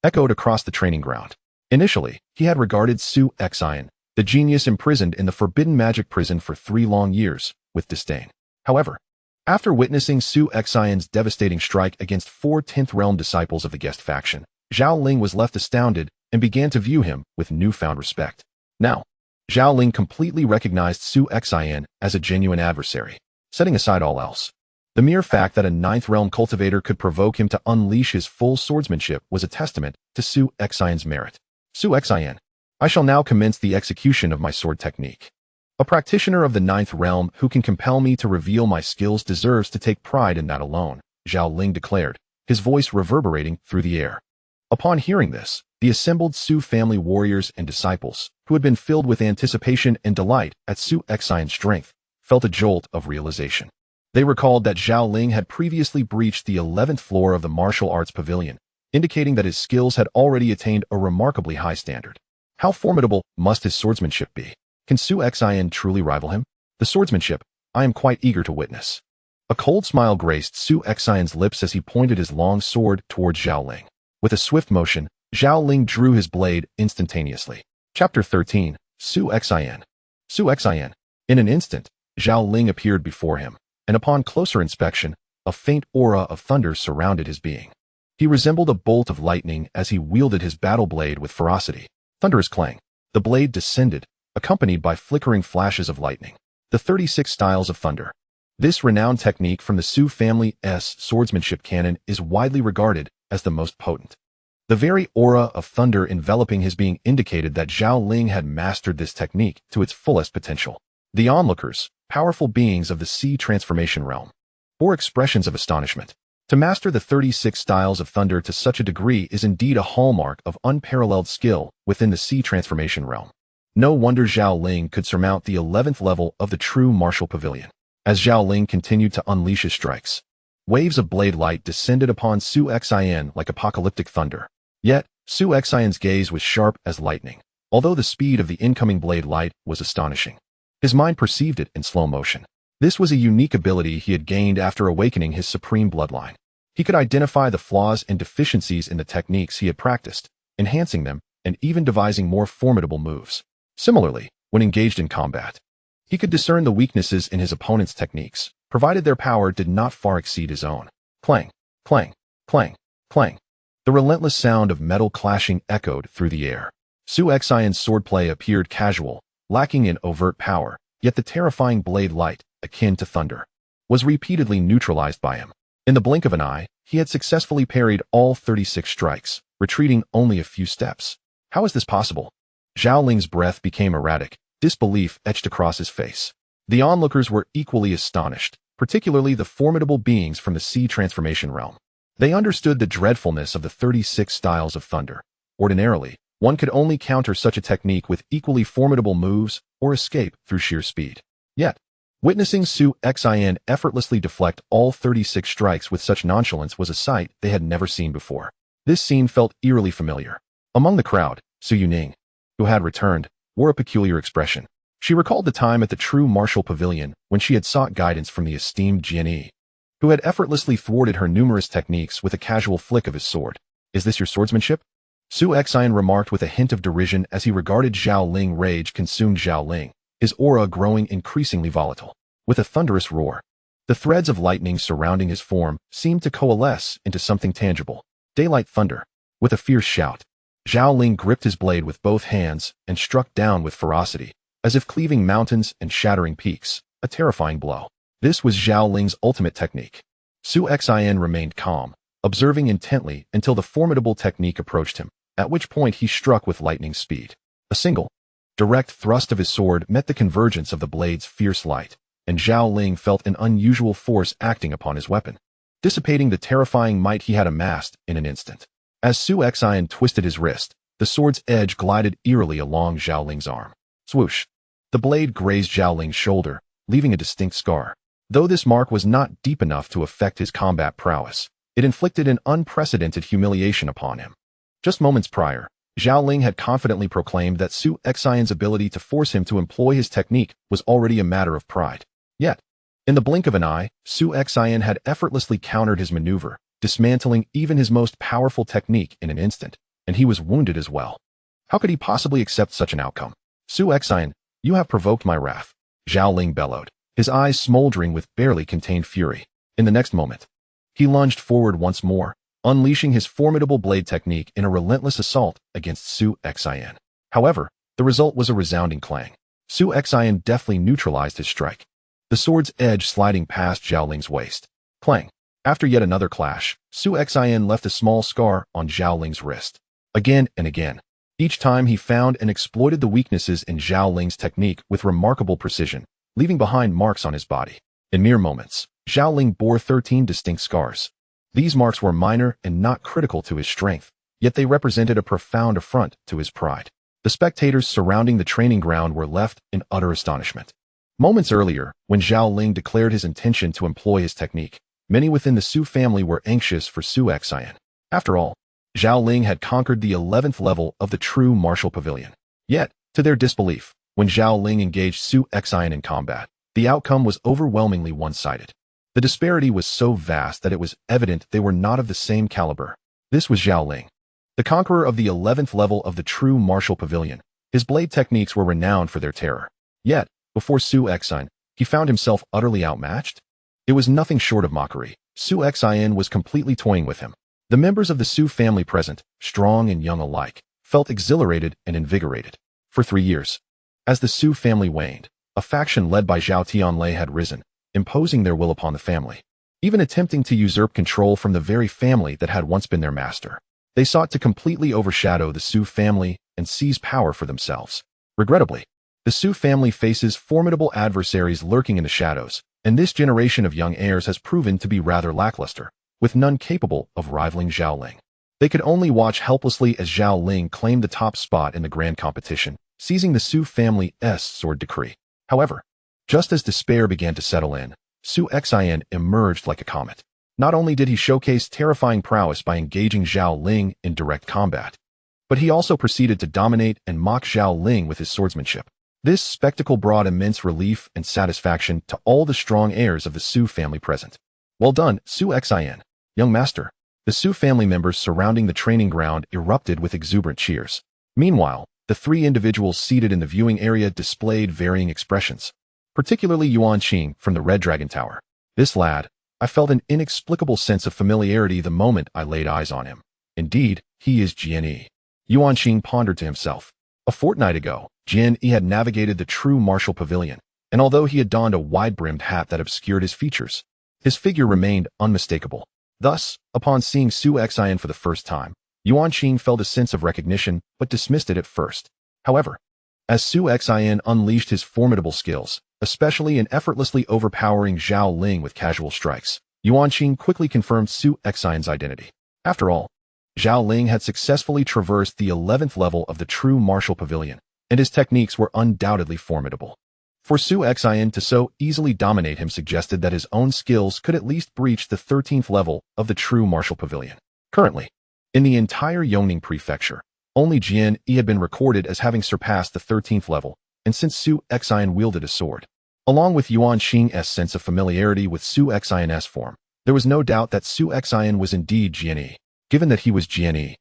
echoed across the training ground. Initially, he had regarded Su Xian, the genius imprisoned in the forbidden magic prison for 3 long years, with disdain. However, after witnessing Su Xian's devastating strike against 4 10th realm disciples of the guest faction, Zhao Ling was left astounded and began to view him with newfound respect. Now, Zhao Ling completely recognized Su Xian as a genuine adversary. Setting aside all else, the mere fact that a 9th realm cultivator could provoke him to unleash his full swordsmanship was a testament to Su Xian's merit. Su Xian, I shall now commence the execution of my sword technique. A practitioner of the 9th realm who can compel me to reveal my skills deserves to take pride in that alone, Zhao Ling declared, his voice reverberating through the air. Upon hearing this, the assembled Su family warriors and disciples, who had been filled with anticipation and delight at Su Xian's strength, felt a jolt of realization. They recalled that Zhao Ling had previously breached the 11th floor of the martial arts pavilion, indicating that his skills had already attained a remarkably high standard. How formidable must his swordsmanship be? Can Su Xian truly rival him? The swordsmanship, I am quite eager to witness. A cold smile graced Su Xion's lips as he pointed his long sword towards Zhao Ling. With a swift motion, Zhao Ling drew his blade instantaneously. Chapter 13. Su Xian. Su Xian. In an instant, Zhao Ling appeared before him, and upon closer inspection, a faint aura of thunder surrounded his being. He resembled a bolt of lightning as he wielded his battle blade with ferocity. Thunderous clang. The blade descended, accompanied by flickering flashes of lightning. The 36 Styles of Thunder. This renowned technique from the Su family's swordsmanship canon is widely regarded as the most potent. The very aura of thunder enveloping his being indicated that Zhao Ling had mastered this technique to its fullest potential. The onlookers, powerful beings of the sea transformation realm, bore expressions of astonishment. To master the 36 Styles of Thunder to such a degree is indeed a hallmark of unparalleled skill within the sea transformation realm. No wonder Zhao Ling could surmount the 11th level of the true martial pavilion. As Zhao Ling continued to unleash his strikes, waves of blade light descended upon Su Xian like apocalyptic thunder. Yet, Su Xian's gaze was sharp as lightning, although the speed of the incoming blade light was astonishing. His mind perceived it in slow motion. This was a unique ability he had gained after awakening his supreme bloodline. He could identify the flaws and deficiencies in the techniques he had practiced, enhancing them and even devising more formidable moves. Similarly, when engaged in combat, he could discern the weaknesses in his opponent's techniques, provided their power did not far exceed his own. Clang, clang, clang, clang. The relentless sound of metal clashing echoed through the air. Su Xian's swordplay appeared casual, lacking in overt power, yet the terrifying blade light, akin to thunder, was repeatedly neutralized by him. In the blink of an eye, he had successfully parried all 36 strikes, retreating only a few steps. How is this possible? Zhao Ling's breath became erratic, disbelief etched across his face. The onlookers were equally astonished, particularly the formidable beings from the sea transformation realm. They understood the dreadfulness of the 36 Styles of Thunder. Ordinarily, one could only counter such a technique with equally formidable moves or escape through sheer speed. Yet, witnessing Su Xian effortlessly deflect all 36 strikes with such nonchalance was a sight they had never seen before. This scene felt eerily familiar. Among the crowd, Su Yuning, who had returned, wore a peculiar expression. She recalled the time at the true martial pavilion when she had sought guidance from the esteemed Jianyi, who had effortlessly thwarted her numerous techniques with a casual flick of his sword. Is this your swordsmanship? Su Xian remarked with a hint of derision as he regarded Zhao Ling. Rage consumed Zhao Ling, his aura growing increasingly volatile. With a thunderous roar, the threads of lightning surrounding his form seemed to coalesce into something tangible. Daylight thunder. With a fierce shout, Zhao Ling gripped his blade with both hands and struck down with ferocity, as if cleaving mountains and shattering peaks, a terrifying blow. This was Zhao Ling's ultimate technique. Su Xian remained calm, observing intently until the formidable technique approached him, at which point he struck with lightning speed. A single, direct thrust of his sword met the convergence of the blade's fierce light, and Zhao Ling felt an unusual force acting upon his weapon, dissipating the terrifying might he had amassed in an instant. As Su Xian twisted his wrist, the sword's edge glided eerily along Zhao Ling's arm. Swoosh! The blade grazed Zhao Ling's shoulder, leaving a distinct scar. Though this mark was not deep enough to affect his combat prowess, it inflicted an unprecedented humiliation upon him. Just moments prior, Zhao Ling had confidently proclaimed that Su Xian's ability to force him to employ his technique was already a matter of pride. Yet, in the blink of an eye, Su Xian had effortlessly countered his maneuver, dismantling even his most powerful technique in an instant, and he was wounded as well. How could he possibly accept such an outcome? Su Xian, you have provoked my wrath, Zhao Ling bellowed, his eyes smoldering with barely contained fury. In the next moment, he lunged forward once more, unleashing his formidable blade technique in a relentless assault against Su Xian. However, the result was a resounding clang. Su Xian deftly neutralized his strike, the sword's edge sliding past Zhao Ling's waist. Clang. After yet another clash, Su Xian left a small scar on Zhao Ling's wrist. Again and again, each time he found and exploited the weaknesses in Zhao Ling's technique with remarkable precision, leaving behind marks on his body. In mere moments, Zhao Ling bore 13 distinct scars. These marks were minor and not critical to his strength, yet they represented a profound affront to his pride. The spectators surrounding the training ground were left in utter astonishment. Moments earlier, when Zhao Ling declared his intention to employ his technique, many within the Su family were anxious for Su Xian. After all, Zhao Ling had conquered the 11th level of the true martial pavilion. Yet, to their disbelief, when Zhao Ling engaged Su Xian in combat, the outcome was overwhelmingly one-sided. The disparity was so vast that it was evident they were not of the same caliber. This was Zhao Ling, the conqueror of the 11th level of the true martial pavilion. His blade techniques were renowned for their terror. Yet, before Su Xin, he found himself utterly outmatched. It was nothing short of mockery. Su Xin was completely toying with him. The members of the Su family present, strong and young alike, felt exhilarated and invigorated. For 3 years, as the Su family waned, a faction led by Zhao Tianlei had risen, imposing their will upon the family, even attempting to usurp control from the very family that had once been their master. They sought to completely overshadow the Su family and seize power for themselves. Regrettably, the Su family faces formidable adversaries lurking in the shadows, and this generation of young heirs has proven to be rather lackluster, with none capable of rivaling Zhao Ling. They could only watch helplessly as Zhao Ling claimed the top spot in the grand competition, seizing the Su family's sword decree. However, just as despair began to settle in, Su Xin emerged like a comet. Not only did he showcase terrifying prowess by engaging Zhao Ling in direct combat, but he also proceeded to dominate and mock Zhao Ling with his swordsmanship. This spectacle brought immense relief and satisfaction to all the strong heirs of the Su family present. Well done, Su Xin, young master. The Su family members surrounding the training ground erupted with exuberant cheers. Meanwhile, the 3 individuals seated in the viewing area displayed varying expressions, particularly Yuan Qing from the Red Dragon Tower. This lad, I felt an inexplicable sense of familiarity the moment I laid eyes on him. Indeed, he is Jian Yi. Yuan Qing pondered to himself. A fortnight ago, Jian Yi had navigated the true martial pavilion, and although he had donned a wide-brimmed hat that obscured his features, his figure remained unmistakable. Thus, upon seeing Su Xin for the first time, Yuan Qing felt a sense of recognition but dismissed it at first. However, as Su Xin unleashed his formidable skills, especially in effortlessly overpowering Zhao Ling with casual strikes, Yuan Qing quickly confirmed Su Xin's identity. After all, Zhao Ling had successfully traversed the 11th level of the true martial pavilion, and his techniques were undoubtedly formidable. For Su Xin to so easily dominate him suggested that his own skills could at least breach the 13th level of the true martial pavilion. Currently, in the entire Yongning prefecture, only Jian Yi had been recorded as having surpassed the 13th level, and since Su Xin wielded a sword, along with Yuan Qing's sense of familiarity with Su Xin's form, there was no doubt that Su Xin was indeed Jian Yi. Given that he was Jian Yi,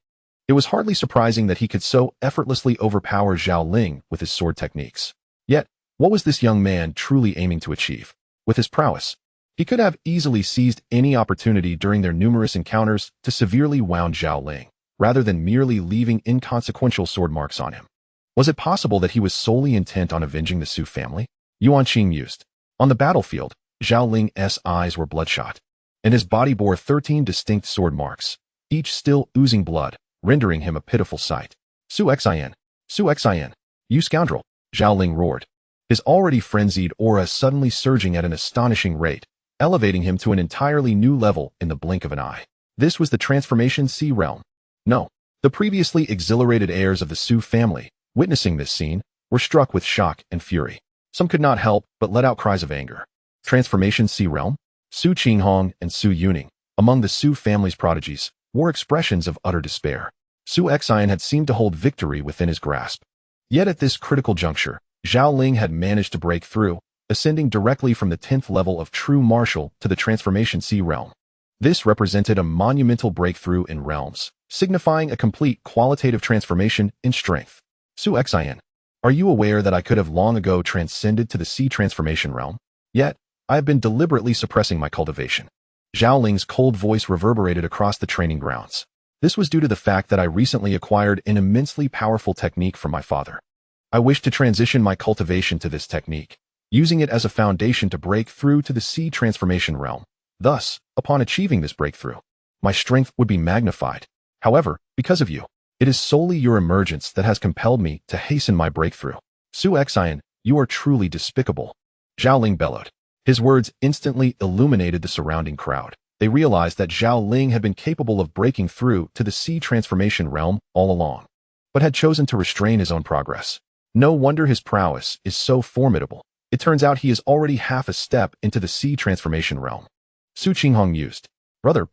it was hardly surprising that he could so effortlessly overpower Zhao Ling with his sword techniques. Yet, what was this young man truly aiming to achieve? With his prowess, he could have easily seized any opportunity during their numerous encounters to severely wound Zhao Ling, rather than merely leaving inconsequential sword marks on him. Was it possible that he was solely intent on avenging the Su family? Yuan Qing mused. On the battlefield, Zhao Ling's eyes were bloodshot, and his body bore 13 distinct sword marks, each still oozing blood, rendering him a pitiful sight. Su Xin, you scoundrel, Zhao Ling roared, his already frenzied aura suddenly surging at an astonishing rate, elevating him to an entirely new level in the blink of an eye. This was the transformation Sea realm. No, the previously exhilarated heirs of the Su family, witnessing this scene, were struck with shock and fury. Some could not help but let out cries of anger. Transformation Sea realm? Su Qinghong and Su Yuning, among the Su family's prodigies, wore expressions of utter despair. Su Xin had seemed to hold victory within his grasp. Yet at this critical juncture, Zhao Ling had managed to break through, ascending directly from the 10th level of true martial to the transformation Sea realm. This represented a monumental breakthrough in realms, signifying a complete qualitative transformation in strength. Su Xin, are you aware that I could have long ago transcended to the Sea transformation realm? Yet, I have been deliberately suppressing my cultivation. Zhao Ling's cold voice reverberated across the training grounds. This was due to the fact that I recently acquired an immensely powerful technique from my father. I wish to transition my cultivation to this technique, using it as a foundation to break through to the Sea transformation realm. Thus, upon achieving this breakthrough, my strength would be magnified. However, because of you, it is solely your emergence that has compelled me to hasten my breakthrough. Su Xin, you are truly despicable. Zhao Ling bellowed. His words instantly illuminated the surrounding crowd. They realized that Zhao Ling had been capable of breaking through to the Sea transformation realm all along, but had chosen to restrain his own progress. No wonder his prowess is so formidable. It turns out he is already half a step into the Sea transformation realm. Su Qinghong mused. Brother,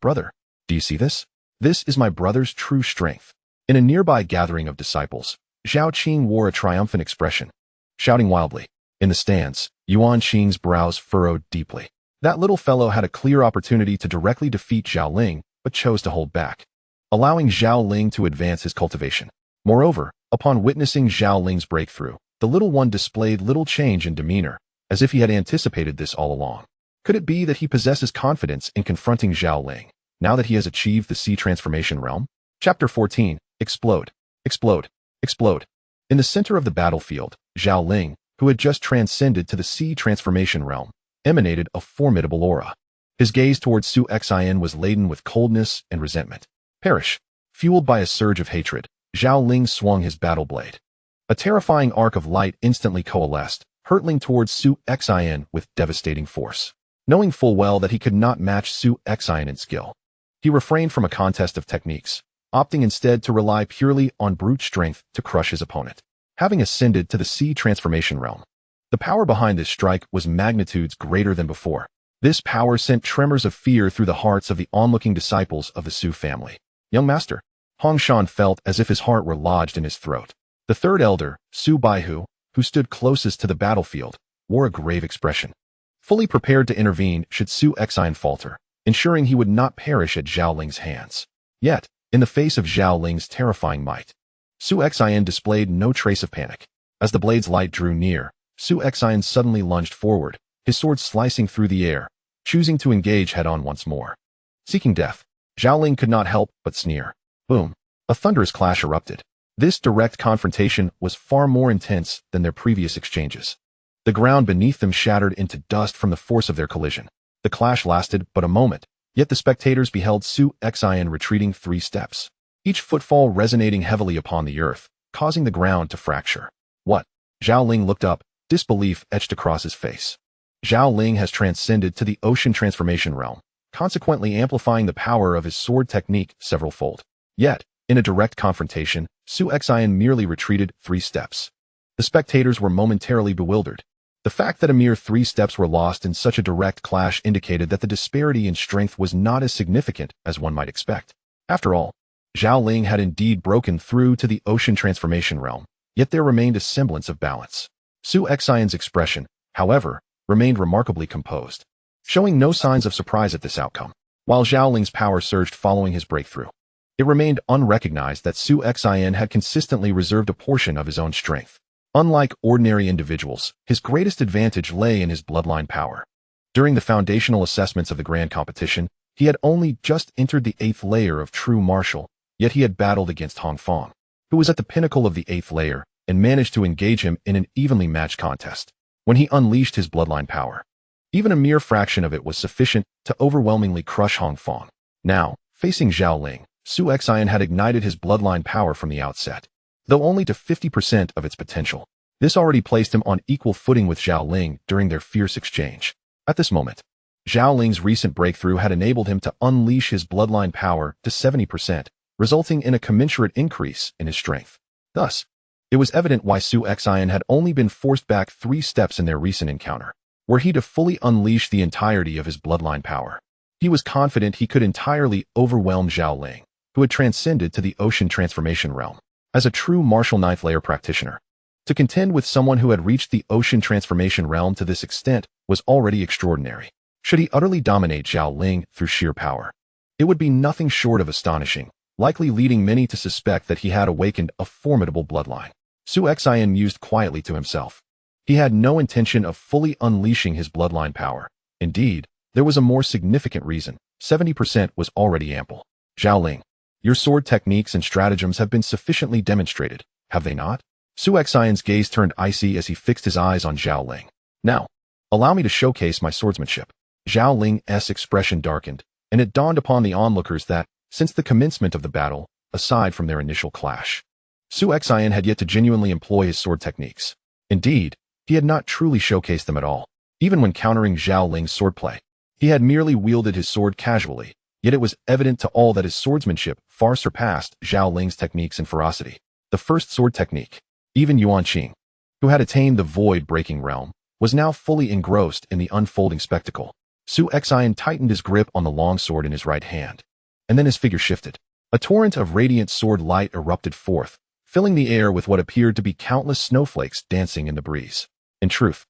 do you see this? This is my brother's true strength. In a nearby gathering of disciples, Zhao Qing wore a triumphant expression, shouting wildly. In the stands, Yuan Qing's brows furrowed deeply. That little fellow had a clear opportunity to directly defeat Zhao Ling, but chose to hold back, allowing Zhao Ling to advance his cultivation. Moreover, upon witnessing Zhao Ling's breakthrough, the little one displayed little change in demeanor, as if he had anticipated this all along. Could it be that he possesses confidence in confronting Zhao Ling, now that he has achieved the sea transformation realm? Chapter 14. Explode. Explode. Explode. In the center of the battlefield, Zhao Ling, who had just transcended to the sea transformation realm, emanated a formidable aura. His gaze towards Su Xin was laden with coldness and resentment. Perish. Fueled by a surge of hatred, Zhao Ling swung his battle blade. A terrifying arc of light instantly coalesced, hurtling towards Su Xin with devastating force. Knowing full well that he could not match Su Xin in skill, he refrained from a contest of techniques, opting instead to rely purely on brute strength to crush his opponent. Having ascended to the sea transformation realm, the power behind this strike was magnitudes greater than before. This power sent tremors of fear through the hearts of the onlooking disciples of the Su family. Young master, Hong Shan felt as if his heart were lodged in his throat. The third elder, Su Baihu, who stood closest to the battlefield, wore a grave expression, fully prepared to intervene should Su Xin falter, ensuring he would not perish at Zhao Ling's hands. Yet, in the face of Zhao Ling's terrifying might, Su Xin displayed no trace of panic. As the blade's light drew near, Su Xin suddenly lunged forward, his sword slicing through the air, choosing to engage head-on once more. Seeking death, Zhao Ling could not help but sneer. Boom! A thunderous clash erupted. This direct confrontation was far more intense than their previous exchanges. The ground beneath them shattered into dust from the force of their collision. The clash lasted but a moment, yet the spectators beheld Su Xin retreating 3 steps, each footfall resonating heavily upon the earth, causing the ground to fracture. What? Zhao Ling looked up, disbelief etched across his face. Zhao Ling has transcended to the ocean transformation realm, consequently amplifying the power of his sword technique several-fold. Yet, in a direct confrontation, Su Xin merely retreated 3 steps. The spectators were momentarily bewildered. The fact that a mere 3 steps were lost in such a direct clash indicated that the disparity in strength was not as significant as one might expect. After all, Zhao Ling had indeed broken through to the ocean transformation realm, yet there remained a semblance of balance. Su Xion's expression, however, remained remarkably composed, showing no signs of surprise at this outcome. While Zhao Ling's power surged following his breakthrough, it remained unrecognized that Su Xian had consistently reserved a portion of his own strength. Unlike ordinary individuals, his greatest advantage lay in his bloodline power. During the foundational assessments of the grand competition, he had only just entered the 8th layer of true martial, yet he had battled against Hong Fong, who was at the pinnacle of the 8th layer, and managed to engage him in an evenly matched contest. When he unleashed his bloodline power, even a mere fraction of it was sufficient to overwhelmingly crush Hong Fong. Now, facing Zhao Ling, Su Xian had ignited his bloodline power from the outset, though only to 50% of its potential. This already placed him on equal footing with Zhao Ling during their fierce exchange. At this moment, Zhao Ling's recent breakthrough had enabled him to unleash his bloodline power to 70%, resulting in a commensurate increase in his strength. Thus, it was evident why Su Xian had only been forced back 3 steps in their recent encounter, were he to fully unleash the entirety of his bloodline power. He was confident he could entirely overwhelm Zhao Ling, who had transcended to the ocean transformation realm. As a true martial 9th layer practitioner, to contend with someone who had reached the ocean transformation realm to this extent was already extraordinary. Should he utterly dominate Zhao Ling through sheer power, it would be nothing short of astonishing, likely leading many to suspect that he had awakened a formidable bloodline. Su Xian mused quietly to himself. He had no intention of fully unleashing his bloodline power. Indeed, there was a more significant reason. 70% was already ample. Zhao Ling, your sword techniques and stratagems have been sufficiently demonstrated, have they not? Su Xian's gaze turned icy as he fixed his eyes on Zhao Ling. Now, allow me to showcase my swordsmanship. Zhao Ling's expression darkened, and it dawned upon the onlookers that, since the commencement of the battle, aside from their initial clash, Su Xian had yet to genuinely employ his sword techniques. Indeed, he had not truly showcased them at all. Even when countering Zhao Ling's swordplay, he had merely wielded his sword casually, yet it was evident to all that his swordsmanship far surpassed Zhao Ling's techniques in ferocity. The first sword technique, even Yuan Qing, who had attained the void-breaking realm, was now fully engrossed in the unfolding spectacle. Su Xian tightened his grip on the long sword in his right hand, and then his figure shifted. A torrent of radiant sword light erupted forth, filling the air with what appeared to be countless snowflakes dancing in the breeze. In truth,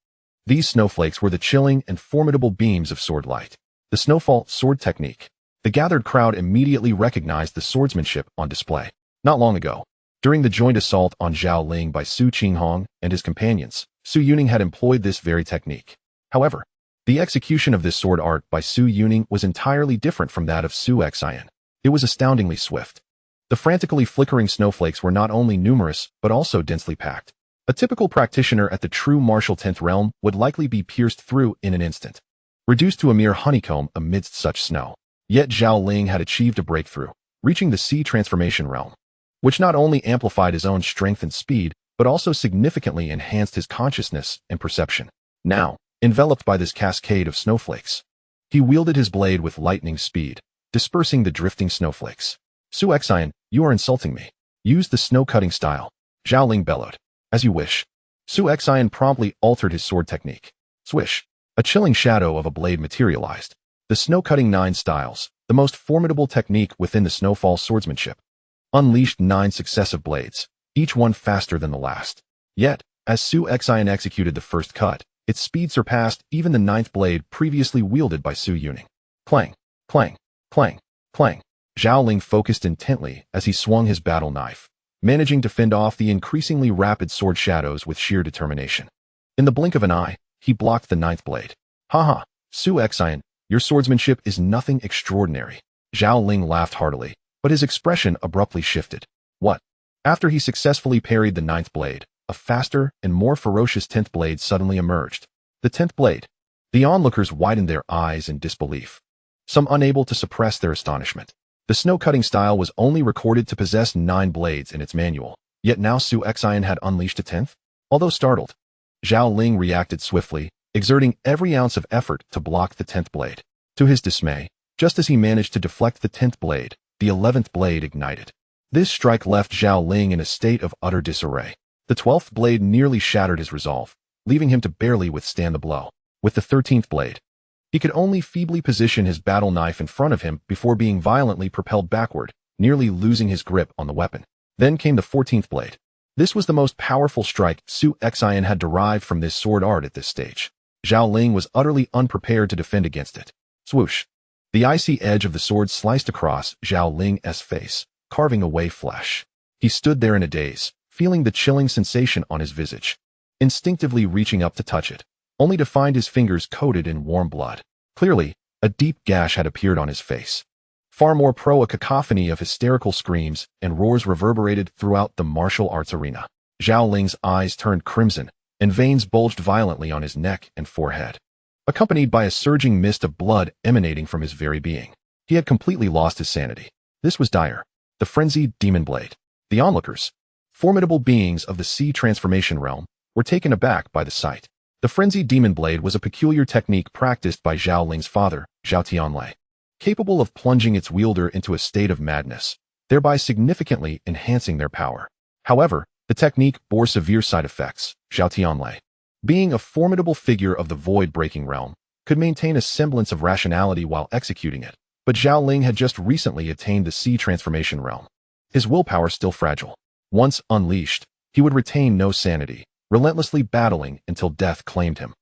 These snowflakes were the chilling and formidable beams of sword light. The snowfall sword technique. The gathered crowd immediately recognized the swordsmanship on display. Not long ago, during the joint assault on Zhao Ling by Su Qinghong and his companions, Su Yuning had employed this very technique. However, the execution of this sword art by Su Yuning was entirely different from that of Su Xin. It was astoundingly swift. The frantically flickering snowflakes were not only numerous, but also densely packed. A typical practitioner at the true martial 10th realm would likely be pierced through in an instant, reduced to a mere honeycomb amidst such snow. Yet Zhao Ling had achieved a breakthrough, reaching the sea transformation realm, which not only amplified his own strength and speed, but also significantly enhanced his consciousness and perception. Now, enveloped by this cascade of snowflakes, he wielded his blade with lightning speed, dispersing the drifting snowflakes. Su Xin, you are insulting me. Use the snow-cutting style. Zhao Ling bellowed. As you wish. Su Xin promptly altered his sword technique. Swish. A chilling shadow of a blade materialized. The snow-cutting 9 styles, the most formidable technique within the snowfall swordsmanship, unleashed 9 successive blades, each one faster than the last. Yet, as Su Xin executed the first cut, its speed surpassed even the 9th blade previously wielded by Su Yuning. Clang, clang, clang, clang. Zhao Ling focused intently as he swung his battle knife, managing to fend off the increasingly rapid sword shadows with sheer determination. In the blink of an eye, he blocked the 9th blade. Haha, Su Xin, your swordsmanship is nothing extraordinary. Zhao Ling laughed heartily, but his expression abruptly shifted. What? After he successfully parried the 9th blade, a faster and more ferocious 10th blade suddenly emerged. The 10th blade. The onlookers widened their eyes in disbelief, some unable to suppress their astonishment. The snow-cutting style was only recorded to possess 9 blades in its manual, yet now Su Xin had unleashed a 10th? Although startled, Zhao Ling reacted swiftly, exerting every ounce of effort to block the 10th blade. To his dismay, just as he managed to deflect the 10th blade, the 11th blade ignited. This strike left Zhao Ling in a state of utter disarray. The 12th blade nearly shattered his resolve, leaving him to barely withstand the blow. With the 13th blade, he could only feebly position his battle knife in front of him before being violently propelled backward, nearly losing his grip on the weapon. Then came the 14th blade. This was the most powerful strike Su Xin had derived from this sword art at this stage. Zhao Ling was utterly unprepared to defend against it. Swoosh. The icy edge of the sword sliced across Zhao Ling's face, carving away flesh. He stood there in a daze, feeling the chilling sensation on his visage, instinctively reaching up to touch it, only to find his fingers coated in warm blood. Clearly, a deep gash had appeared on his face. Far more a cacophony of hysterical screams and roars reverberated throughout the martial arts arena. Zhao Ling's eyes turned crimson, and veins bulged violently on his neck and forehead, accompanied by a surging mist of blood emanating from his very being. He had completely lost his sanity. This was dire. The frenzied demon blade. The onlookers, formidable beings of the sea transformation realm, were taken aback by the sight. The frenzied demon blade was a peculiar technique practiced by Zhao Ling's father, Zhao Tianlei, capable of plunging its wielder into a state of madness, thereby significantly enhancing their power. However, the technique bore severe side effects. Zhao Tianlei, being a formidable figure of the void-breaking realm, could maintain a semblance of rationality while executing it, but Zhao Ling had just recently attained the sea transformation realm. His willpower still fragile. Once unleashed, he would retain no sanity, relentlessly battling until death claimed him.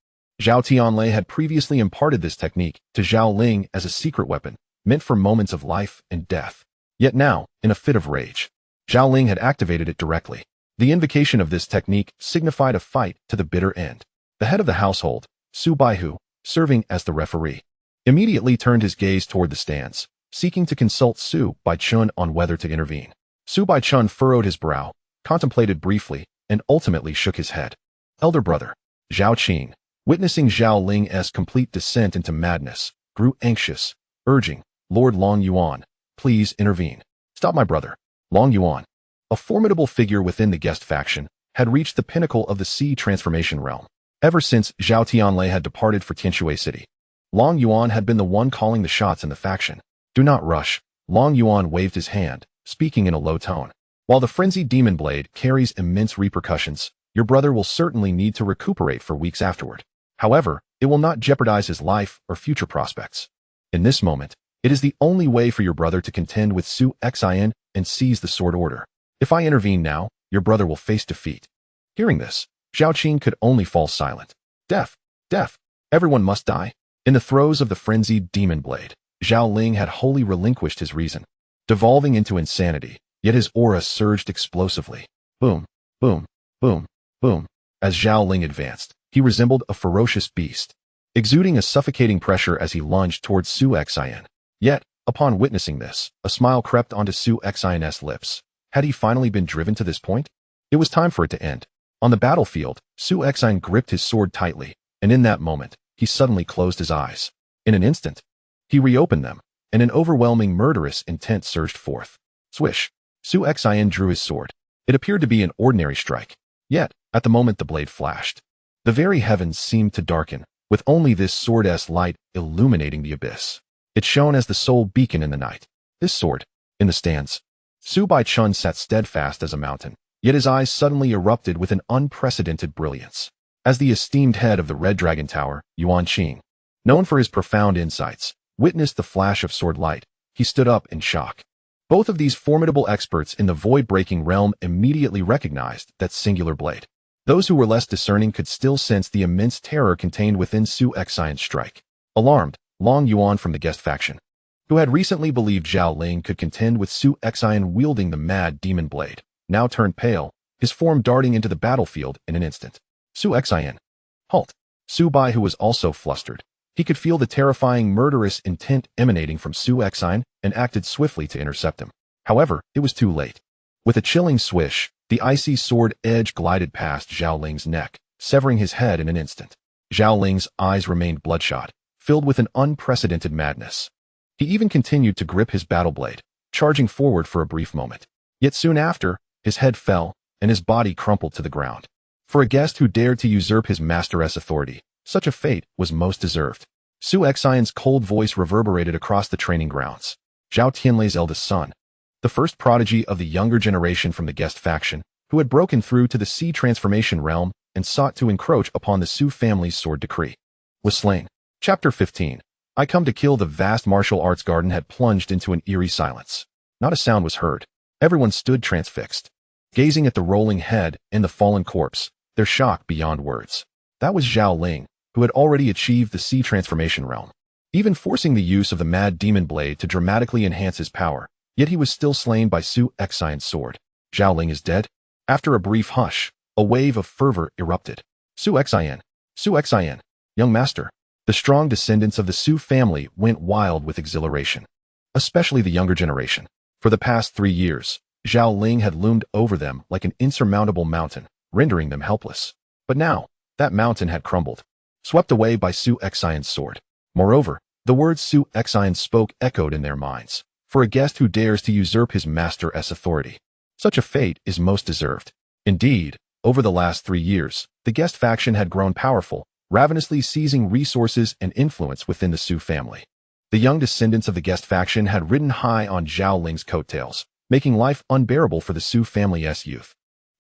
Zhao Tianlei had previously imparted this technique to Zhao Ling as a secret weapon, meant for moments of life and death. Yet now, in a fit of rage, Zhao Ling had activated it directly. The invocation of this technique signified a fight to the bitter end. The head of the household, Su Baihu, serving as the referee, immediately turned his gaze toward the stands, seeking to consult Su Baichun on whether to intervene. Su Baichun furrowed his brow, contemplated briefly, and ultimately shook his head. Elder brother, Zhao Qin, witnessing Zhao Ling's complete descent into madness, grew anxious, urging, Lord Long Yuan, please intervene. Stop my brother. Long Yuan, a formidable figure within the guest faction, had reached the pinnacle of the sea transformation realm. Ever since Zhao Tianlei had departed for Tianshui City, Long Yuan had been the one calling the shots in the faction. Do not rush. Long Yuan waved his hand, speaking in a low tone. While the frenzied demon blade carries immense repercussions, your brother will certainly need to recuperate for weeks afterward. However, it will not jeopardize his life or future prospects. In this moment, it is the only way for your brother to contend with Su Xin and seize the sword order. If I intervene now, your brother will face defeat. Hearing this, Zhao Qin could only fall silent. Deaf. Death. Everyone must die. In the throes of the frenzied demon blade, Zhao Ling had wholly relinquished his reason, devolving into insanity, yet his aura surged explosively. Boom, boom, boom, boom. As Zhao Ling advanced, he resembled a ferocious beast, exuding a suffocating pressure as he lunged towards Su Xin. Yet, upon witnessing this, a smile crept onto Su Xin's lips. Had he finally been driven to this point? It was time for it to end. On the battlefield, Su Xin gripped his sword tightly, and in that moment, he suddenly closed his eyes. In an instant, he reopened them, and an overwhelming murderous intent surged forth. Swish! Su Xin drew his sword. It appeared to be an ordinary strike. Yet, at the moment the blade flashed, the very heavens seemed to darken, with only this sword's light illuminating the abyss. It shone as the sole beacon in the night. This sword, in the stands. Su Baichun sat steadfast as a mountain, yet his eyes suddenly erupted with an unprecedented brilliance. As the esteemed head of the Red Dragon Tower, Yuan Qing, known for his profound insights, witnessed the flash of sword light, he stood up in shock. Both of these formidable experts in the void-breaking realm immediately recognized that singular blade. Those who were less discerning could still sense the immense terror contained within Su Xin's strike. Alarmed, Long Yuan from the guest faction, who had recently believed Zhao Ling could contend with Su Xin wielding the mad demon blade, now turned pale, his form darting into the battlefield in an instant. Su Xin. Halt. Su Bai, who was also flustered. He could feel the terrifying murderous intent emanating from Su Xin and acted swiftly to intercept him. However, it was too late. With a chilling swish, the icy sword edge glided past Zhao Ling's neck, severing his head in an instant. Zhao Ling's eyes remained bloodshot, filled with an unprecedented madness. He even continued to grip his battle blade, charging forward for a brief moment. Yet soon after, his head fell, and his body crumpled to the ground. For a guest who dared to usurp his master's authority, such a fate was most deserved. Su Xin's cold voice reverberated across the training grounds. Zhao Tianlei's eldest son, the first prodigy of the younger generation from the guest faction, who had broken through to the sea transformation realm and sought to encroach upon the Su family's sword decree, was slain. Chapter 15. I come to kill. The vast martial arts garden had plunged into an eerie silence. Not a sound was heard. Everyone stood transfixed, gazing at the rolling head and the fallen corpse, their shock beyond words. That was Zhao Ling, who had already achieved the sea transformation realm, even forcing the use of the mad demon blade to dramatically enhance his power, yet he was still slain by Su Xin's sword. Zhao Ling is dead? After a brief hush, a wave of fervor erupted. Su Xin! Su Xin! Young master! The strong descendants of the Su family went wild with exhilaration, especially the younger generation. For the past 3 years, Zhao Ling had loomed over them like an insurmountable mountain, rendering them helpless. But now, that mountain had crumbled, swept away by Su Xin's sword. Moreover, the words Su Xin spoke echoed in their minds. For a guest who dares to usurp his master's authority, such a fate is most deserved. Indeed, over the last 3 years, the guest faction had grown powerful, ravenously seizing resources and influence within the Su family. The young descendants of the guest faction had ridden high on Zhao Ling's coattails, making life unbearable for the Su family's youth,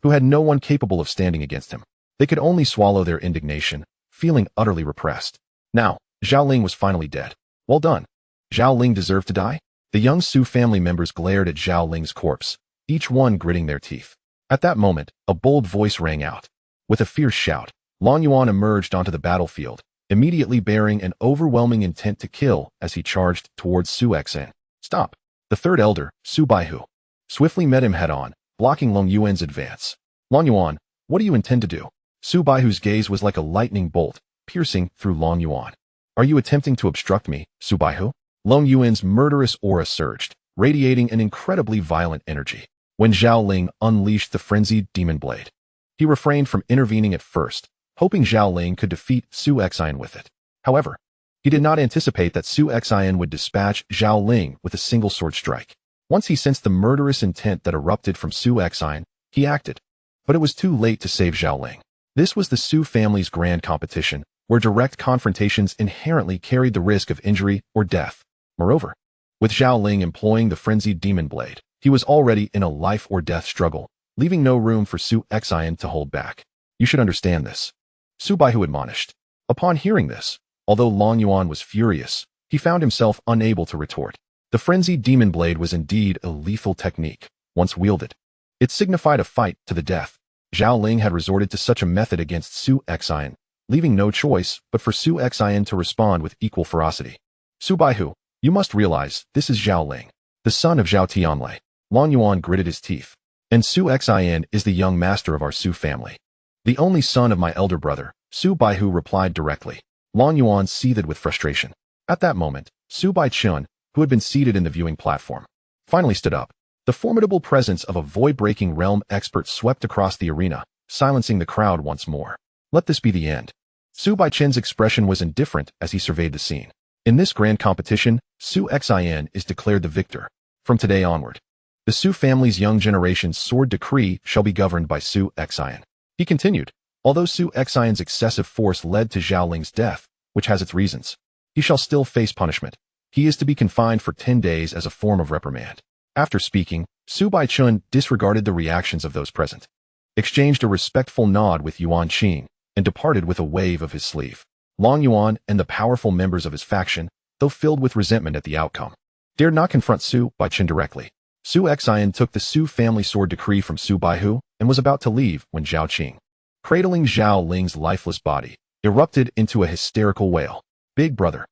who had no one capable of standing against him. They could only swallow their indignation, feeling utterly repressed. Now, Zhao Ling was finally dead. Well done. Zhao Ling deserved to die? The young Su family members glared at Zhao Ling's corpse, each one gritting their teeth. At that moment, a bold voice rang out. With a fierce shout, Long Yuan emerged onto the battlefield, immediately bearing an overwhelming intent to kill as he charged towards Su Xin. Stop! The third elder, Su Baihu, swiftly met him head-on, blocking Long Yuan's advance. Long Yuan, what do you intend to do? Su Baihu's gaze was like a lightning bolt, piercing through Long Yuan. Are you attempting to obstruct me, Su Baihu? Long Yuan's murderous aura surged, radiating an incredibly violent energy. When Zhao Ling unleashed the frenzied demon blade, he refrained from intervening at first, hoping Zhao Ling could defeat Su Xin with it. However, he did not anticipate that Su Xin would dispatch Zhao Ling with a single sword strike. Once he sensed the murderous intent that erupted from Su Xin, he acted. But it was too late to save Zhao Ling. This was the Su family's grand competition, where direct confrontations inherently carried the risk of injury or death. Moreover, with Zhao Ling employing the frenzied demon blade, he was already in a life-or-death struggle, leaving no room for Su Xin to hold back. You should understand this, Su Baihu admonished. Upon hearing this, although Long Yuan was furious, he found himself unable to retort. The frenzied demon blade was indeed a lethal technique, once wielded. It signified a fight to the death. Zhao Ling had resorted to such a method against Su Xin, leaving no choice but for Su Xin to respond with equal ferocity. Su Baihu, you must realize this is Zhao Ling, the son of Zhao Tianlei. Long Yuan gritted his teeth. And Su Xin is the young master of our Su family. The only son of my elder brother, Su Baihu replied directly. Long Yuan seethed with frustration. At that moment, Su Baichun, who had been seated in the viewing platform, finally stood up. The formidable presence of a void-breaking realm expert swept across the arena, silencing the crowd once more. Let this be the end. Su Baichun's expression was indifferent as he surveyed the scene. In this grand competition, Su Xin is declared the victor. From today onward, the Su family's young generation's sword decree shall be governed by Su Xin. He continued, although Su Xin's excessive force led to Zhao Ling's death, which has its reasons, he shall still face punishment. He is to be confined for 10 days as a form of reprimand. After speaking, Su Baichun disregarded the reactions of those present, exchanged a respectful nod with Yuan Qing, and departed with a wave of his sleeve. Long Yuan and the powerful members of his faction, though filled with resentment at the outcome, dared not confront Su Baichun directly. Su Xin took the Su family sword decree from Su Baihu and was about to leave when Zhao Qing, cradling Zhao Ling's lifeless body, erupted into a hysterical wail. Big brother,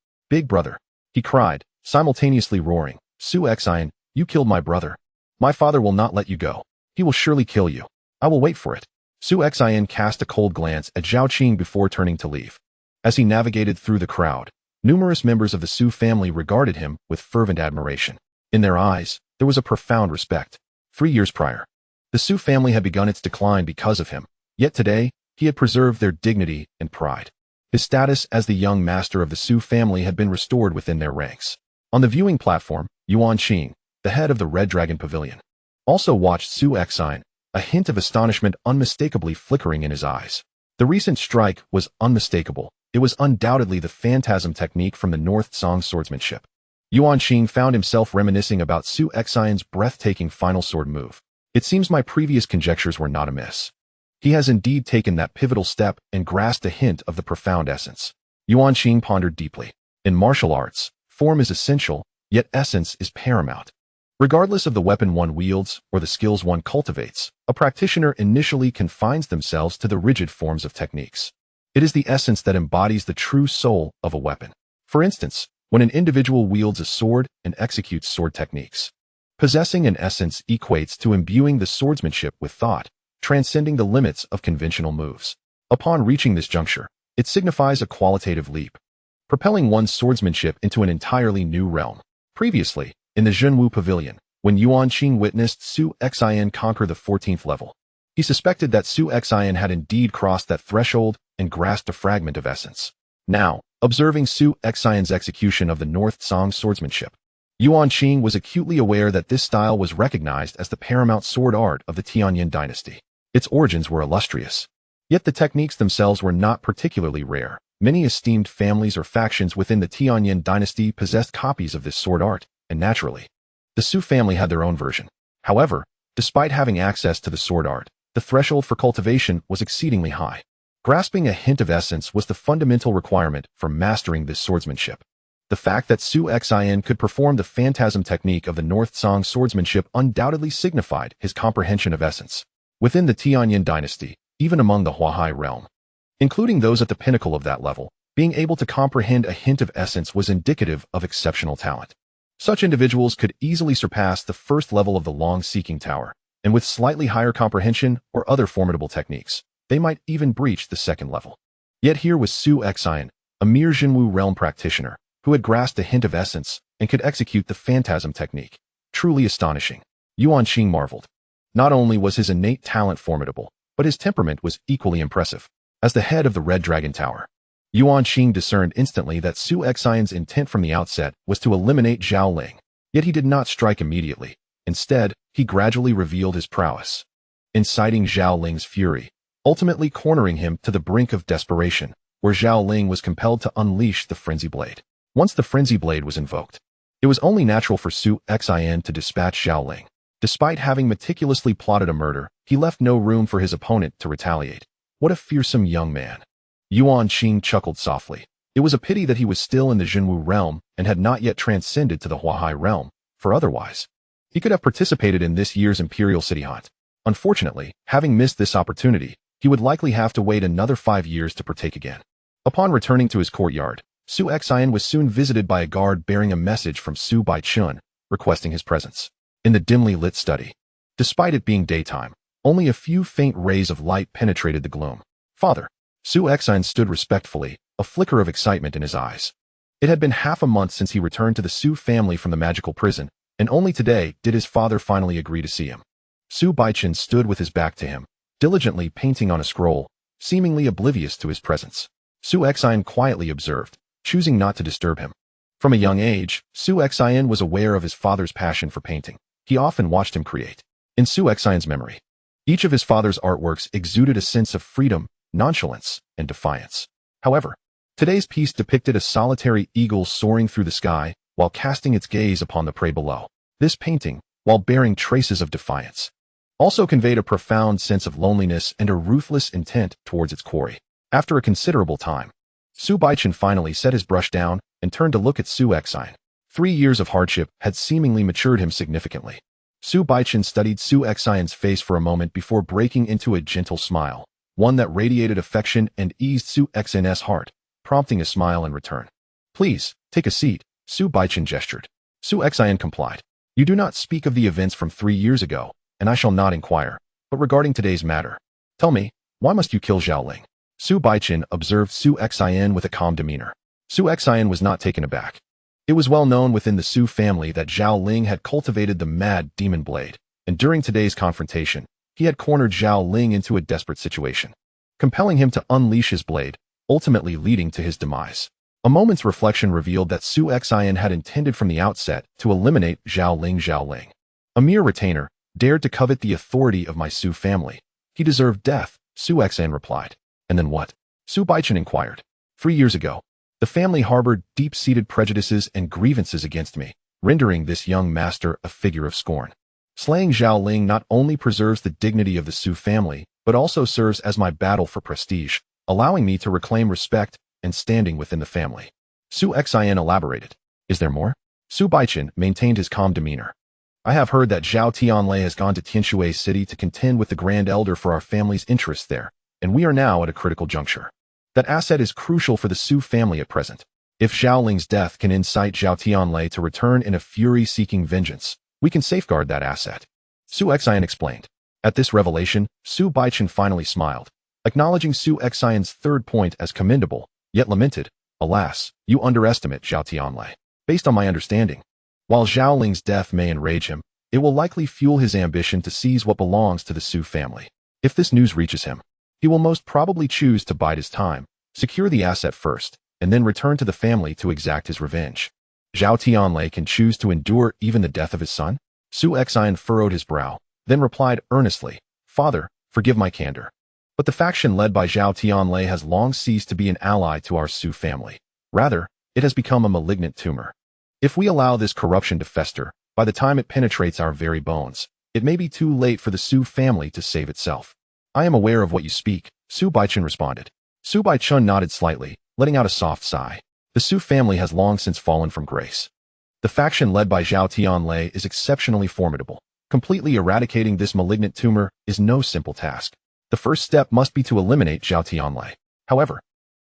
he cried, simultaneously roaring, Su Xin, you killed my brother. My father will not let you go. He will surely kill you. I will wait for it. Su Xin cast a cold glance at Zhao Qing before turning to leave. As he navigated through the crowd, numerous members of the Su family regarded him with fervent admiration. In their eyes, there was a profound respect. 3 years prior, the Su family had begun its decline because of him, yet today, he had preserved their dignity and pride. His status as the young master of the Su family had been restored within their ranks. On the viewing platform, Yuan Qing, the head of the Red Dragon Pavilion, also watched Su Xin, a hint of astonishment unmistakably flickering in his eyes. The recent strike was unmistakable. It was undoubtedly the phantasm technique from the North Song swordsmanship. Yuan Qing found himself reminiscing about Su Xin's breathtaking final sword move. It seems my previous conjectures were not amiss. He has indeed taken that pivotal step and grasped a hint of the profound essence. Yuan Qing pondered deeply. In martial arts, form is essential, yet essence is paramount. Regardless of the weapon one wields or the skills one cultivates, a practitioner initially confines themselves to the rigid forms of techniques. It is the essence that embodies the true soul of a weapon. For instance, when an individual wields a sword and executes sword techniques, possessing an essence equates to imbuing the swordsmanship with thought, transcending the limits of conventional moves. Upon reaching this juncture, it signifies a qualitative leap, propelling one's swordsmanship into an entirely new realm. Previously, in the Zhenwu Pavilion, when Yuan Qing witnessed Su Xin conquer the 14th level, he suspected that Su Xin had indeed crossed that threshold and grasped a fragment of essence. Now, observing Su Xin's execution of the North Song swordsmanship, Yuan Qing was acutely aware that this style was recognized as the paramount sword art of the Tianyin dynasty. Its origins were illustrious. Yet the techniques themselves were not particularly rare. Many esteemed families or factions within the Tianyin dynasty possessed copies of this sword art, and naturally, the Su family had their own version. However, despite having access to the sword art, the threshold for cultivation was exceedingly high. Grasping a hint of essence was the fundamental requirement for mastering this swordsmanship. The fact that Su Xin could perform the phantasm technique of the North Song swordsmanship undoubtedly signified his comprehension of essence. Within the Tianyin dynasty, even among the Huahai realm, including those at the pinnacle of that level, being able to comprehend a hint of essence was indicative of exceptional talent. Such individuals could easily surpass the first level of the long-seeking tower, and with slightly higher comprehension or other formidable techniques, they might even breach the second level. Yet here was Su Xin, a mere Zhenwu realm practitioner, who had grasped a hint of essence and could execute the phantasm technique. Truly astonishing. Yuan Qing marveled. Not only was his innate talent formidable, but his temperament was equally impressive. As the head of the Red Dragon Tower, Yuan Qing discerned instantly that Su Xin's intent from the outset was to eliminate Zhao Ling. Yet he did not strike immediately. Instead, he gradually revealed his prowess, inciting Zhao Ling's fury, ultimately cornering him to the brink of desperation, where Zhao Ling was compelled to unleash the Frenzy Blade. Once the Frenzy Blade was invoked, it was only natural for Su Xin to dispatch Zhao Ling. Despite having meticulously plotted a murder, he left no room for his opponent to retaliate. What a fearsome young man. Yuan Qing chuckled softly. It was a pity that he was still in the Zhenwu realm and had not yet transcended to the Huahai realm, for otherwise, he could have participated in this year's Imperial City Hunt. Unfortunately, having missed this opportunity, he would likely have to wait another 5 years to partake again. Upon returning to his courtyard, Su Xin was soon visited by a guard bearing a message from Su Baichun, requesting his presence. In the dimly lit study, despite it being daytime, only a few faint rays of light penetrated the gloom. Father. Su Xin stood respectfully, a flicker of excitement in his eyes. It had been half a month since he returned to the Su family from the magical prison, and only today did his father finally agree to see him. Su Baichun stood with his back to him, diligently painting on a scroll, seemingly oblivious to his presence. Su Xin quietly observed, choosing not to disturb him. From a young age, Su Xin was aware of his father's passion for painting. He often watched him create. In Su Xin's memory, each of his father's artworks exuded a sense of freedom, nonchalance, and defiance. However, today's piece depicted a solitary eagle soaring through the sky while casting its gaze upon the prey below. This painting, while bearing traces of defiance, also conveyed a profound sense of loneliness and a ruthless intent towards its quarry. After a considerable time, Su Baichun finally set his brush down and turned to look at Su Xin. 3 years of hardship had seemingly matured him significantly. Su Baichun studied Su Xin's face for a moment before breaking into a gentle smile, one that radiated affection and eased Su Xin's heart, prompting a smile in return. Please, take a seat, Su Baichun gestured. Su Xin complied. You do not speak of the events from 3 years ago, and I shall not inquire, but regarding today's matter, tell me, why must you kill Zhao Ling? Su Baichun observed Su Xin with a calm demeanor. Su Xin was not taken aback. It was well known within the Su family that Zhao Ling had cultivated the mad demon blade, and during today's confrontation, he had cornered Zhao Ling into a desperate situation, compelling him to unleash his blade, ultimately leading to his demise. A moment's reflection revealed that Su Xin had intended from the outset to eliminate Zhao Ling. A mere retainer, dared to covet the authority of my Su family. He deserved death, Su Xin replied. And then what? Su Baichun inquired. 3 years ago, the family harbored deep-seated prejudices and grievances against me, rendering this young master a figure of scorn. Slaying Zhao Ling not only preserves the dignity of the Su family, but also serves as my battle for prestige, allowing me to reclaim respect and standing within the family. Su Xin elaborated. Is there more? Su Baichun maintained his calm demeanor. I have heard that Zhao Tianlei has gone to Tianshui City to contend with the Grand Elder for our family's interests there, and we are now at a critical juncture. That asset is crucial for the Su family at present. If Zhao Ling's death can incite Zhao Tianlei to return in a fury seeking vengeance, we can safeguard that asset. Su Xin explained. At this revelation, Su Baichun finally smiled, acknowledging Su Xin's third point as commendable, yet lamented, alas, you underestimate Zhao Tianlei. Based on my understanding, while Zhao Ling's death may enrage him, it will likely fuel his ambition to seize what belongs to the Su family. If this news reaches him, he will most probably choose to bide his time, secure the asset first, and then return to the family to exact his revenge. Zhao Tianlei can choose to endure even the death of his son? Su Xin furrowed his brow, then replied earnestly, Father, forgive my candor. But the faction led by Zhao Tianlei has long ceased to be an ally to our Su family. Rather, it has become a malignant tumor. If we allow this corruption to fester, by the time it penetrates our very bones, it may be too late for the Su family to save itself. I am aware of what you speak, Su Baichun responded. Su Baichun nodded slightly, letting out a soft sigh. The Su family has long since fallen from grace. The faction led by Zhao Tianlei is exceptionally formidable. Completely eradicating this malignant tumor is no simple task. The first step must be to eliminate Zhao Tianlei. However,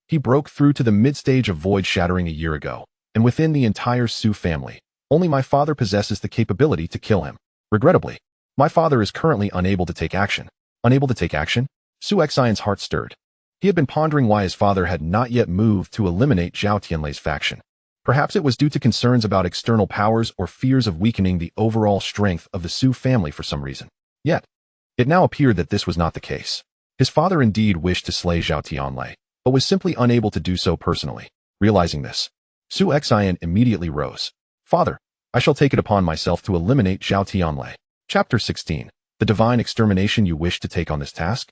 he broke through to the mid-stage of void shattering a year ago, and within the entire Su family, only my father possesses the capability to kill him. Regrettably, my father is currently unable to take action. Unable to take action? Su Xin's heart stirred. He had been pondering why his father had not yet moved to eliminate Zhao Tianlei's faction. Perhaps it was due to concerns about external powers or fears of weakening the overall strength of the Su family for some reason. Yet, it now appeared that this was not the case. His father indeed wished to slay Zhao Tianlei, but was simply unable to do so personally. Realizing this, Su Xin immediately rose. Father, I shall take it upon myself to eliminate Zhao Tianlei. Chapter 16. The divine extermination you wish to take on this task?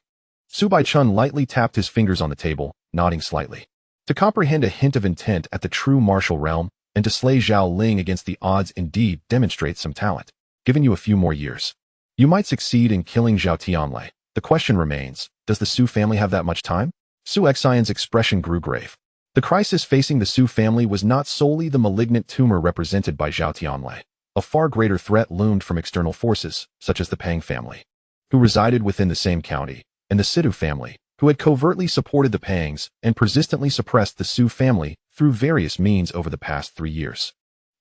Su Baichun lightly tapped his fingers on the table, nodding slightly. To comprehend a hint of intent at the true martial realm, and to slay Zhao Ling against the odds indeed demonstrates some talent. Given you a few more years, you might succeed in killing Zhao Tianlei. The question remains, does the Su family have that much time? Su Xin's expression grew grave. The crisis facing the Su family was not solely the malignant tumor represented by Zhao Tianlei. A far greater threat loomed from external forces, such as the Pang family, who resided within the same county, and the Sidu family, who had covertly supported the pangs and persistently suppressed the Su family through various means over the past 3 years.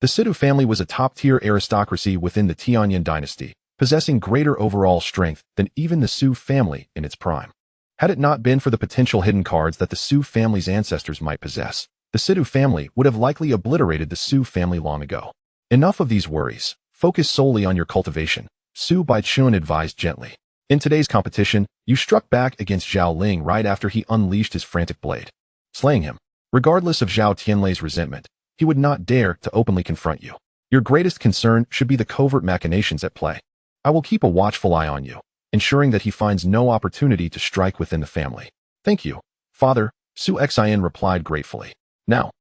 The Su family was a top-tier aristocracy within the Tianyan dynasty, possessing greater overall strength than even the Su family in its prime. Had it not been for the potential hidden cards that the Su family's ancestors might possess, the Su family would have likely obliterated the Su family long ago. Enough of these worries. Focus solely on your cultivation, Su Baichun advised gently. In today's competition, you struck back against Zhao Ling right after he unleashed his frantic blade. Slaying him, regardless of Zhao Tianlei's resentment, he would not dare to openly confront you. Your greatest concern should be the covert machinations at play. I will keep a watchful eye on you, ensuring that he finds no opportunity to strike within the family. Thank you, Father, Su Xin replied gratefully. Now,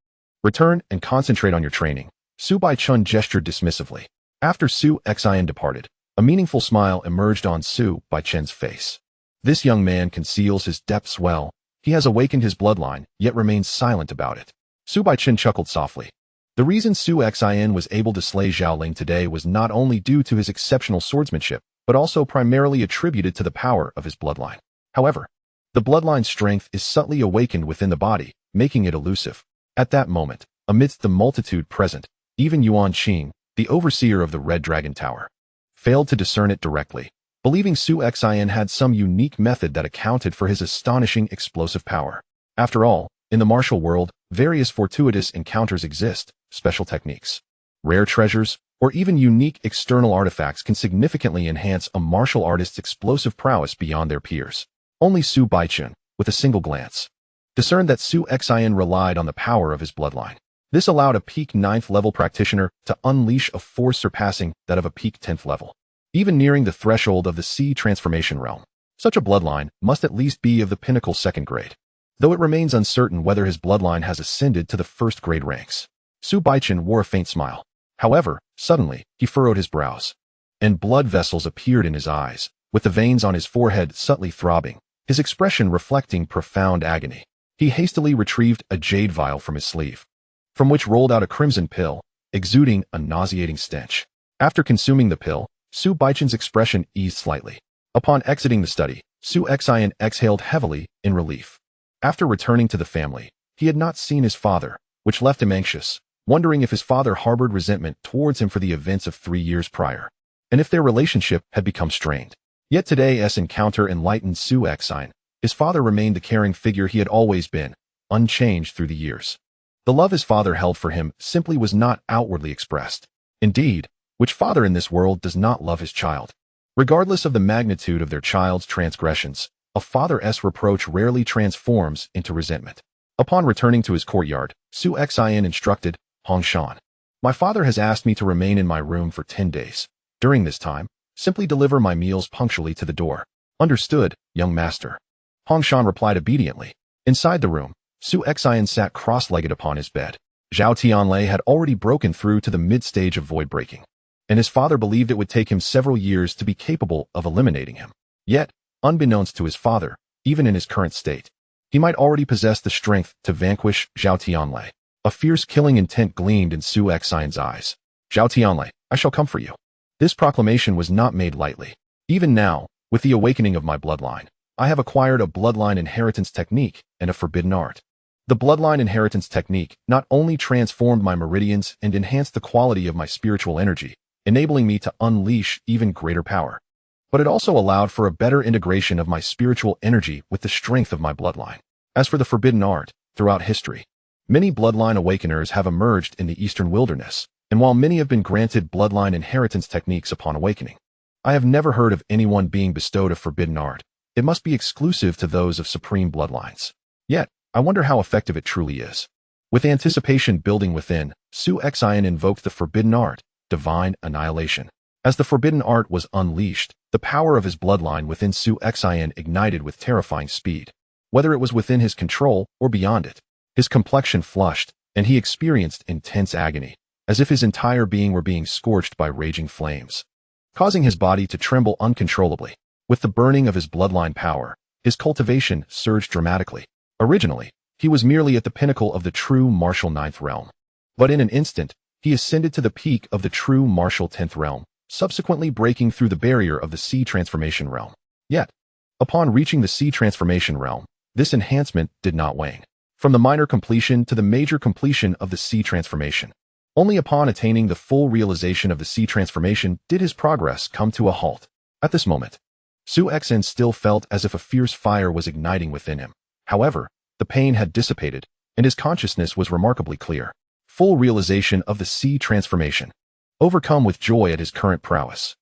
return and concentrate on your training. Su Baichun gestured dismissively. After Su Xin departed, a meaningful smile emerged on Su Baichun's face. This young man conceals his depths well. He has awakened his bloodline, yet remains silent about it. Su Baichun chuckled softly. The reason Su Xin was able to slay Zhao Ling today was not only due to his exceptional swordsmanship, but also primarily attributed to the power of his bloodline. However, the bloodline's strength is subtly awakened within the body, making it elusive. At that moment, amidst the multitude present, even Yuan Qing, the overseer of the Red Dragon Tower, failed to discern it directly, believing Su Xin had some unique method that accounted for his astonishing explosive power. After all, in the martial world, various fortuitous encounters exist, special techniques, rare treasures, or even unique external artifacts can significantly enhance a martial artist's explosive prowess beyond their peers. Only Su Baichun, with a single glance, discerned that Su Xin relied on the power of his bloodline. This allowed a peak 9th level practitioner to unleash a force surpassing that of a peak 10th level, even nearing the threshold of the Sea transformation realm. Such a bloodline must at least be of the pinnacle 2nd grade, though it remains uncertain whether his bloodline has ascended to the 1st grade ranks. Su Baichun wore a faint smile. However, suddenly, he furrowed his brows, and blood vessels appeared in his eyes, with the veins on his forehead subtly throbbing, his expression reflecting profound agony. He hastily retrieved a jade vial from his sleeve, from which rolled out a crimson pill, exuding a nauseating stench. After consuming the pill, Su Baichun's expression eased slightly. Upon exiting the study, Su Xin exhaled heavily in relief. After returning to the family, he had not seen his father, which left him anxious, wondering if his father harbored resentment towards him for the events of 3 years prior, and if their relationship had become strained. Yet today's encounter enlightened Su Xin. His father remained the caring figure he had always been, unchanged through the years. The love his father held for him simply was not outwardly expressed. Indeed, which father in this world does not love his child? Regardless of the magnitude of their child's transgressions, a father's reproach rarely transforms into resentment. Upon returning to his courtyard, Su Xin instructed Hong Shan. My father has asked me to remain in my room for 10 days. During this time, simply deliver my meals punctually to the door. Understood, young master. Hong Shan replied obediently. Inside the room, Su Xin sat cross-legged upon his bed. Zhao Tianlei had already broken through to the mid-stage of void breaking, and his father believed it would take him several years to be capable of eliminating him. Yet, unbeknownst to his father, even in his current state, he might already possess the strength to vanquish Zhao Tianlei. A fierce killing intent gleamed in Su Xin's eyes. Zhao Tianlei, I shall come for you. This proclamation was not made lightly. Even now, with the awakening of my bloodline, I have acquired a bloodline inheritance technique and a forbidden art. The bloodline inheritance technique not only transformed my meridians and enhanced the quality of my spiritual energy, enabling me to unleash even greater power, but it also allowed for a better integration of my spiritual energy with the strength of my bloodline. As for the forbidden art, throughout history, many bloodline awakeners have emerged in the eastern wilderness, and while many have been granted bloodline inheritance techniques upon awakening, I have never heard of anyone being bestowed a forbidden art. It must be exclusive to those of supreme bloodlines. Yet, I wonder how effective it truly is. With anticipation building within, Su Xin invoked the forbidden art, divine annihilation. As the forbidden art was unleashed, the power of his bloodline within Su Xin ignited with terrifying speed. Whether it was within his control or beyond it, his complexion flushed, and he experienced intense agony, as if his entire being were being scorched by raging flames, causing his body to tremble uncontrollably. With the burning of his bloodline power, his cultivation surged dramatically. Originally, he was merely at the pinnacle of the true martial 9th realm. But in an instant, he ascended to the peak of the true martial 10th realm, subsequently breaking through the barrier of the Sea transformation realm. Yet, Upon reaching the sea transformation realm, this enhancement did not wane. From the minor completion to the major completion of the sea transformation. Only upon attaining the full realization of the sea transformation did his progress come to a halt. At this moment, Su Xin still felt as if a fierce fire was igniting within him. However, the pain had dissipated, and his consciousness was remarkably clear. Full realization of the sea transformation. Overcome with joy at his current prowess,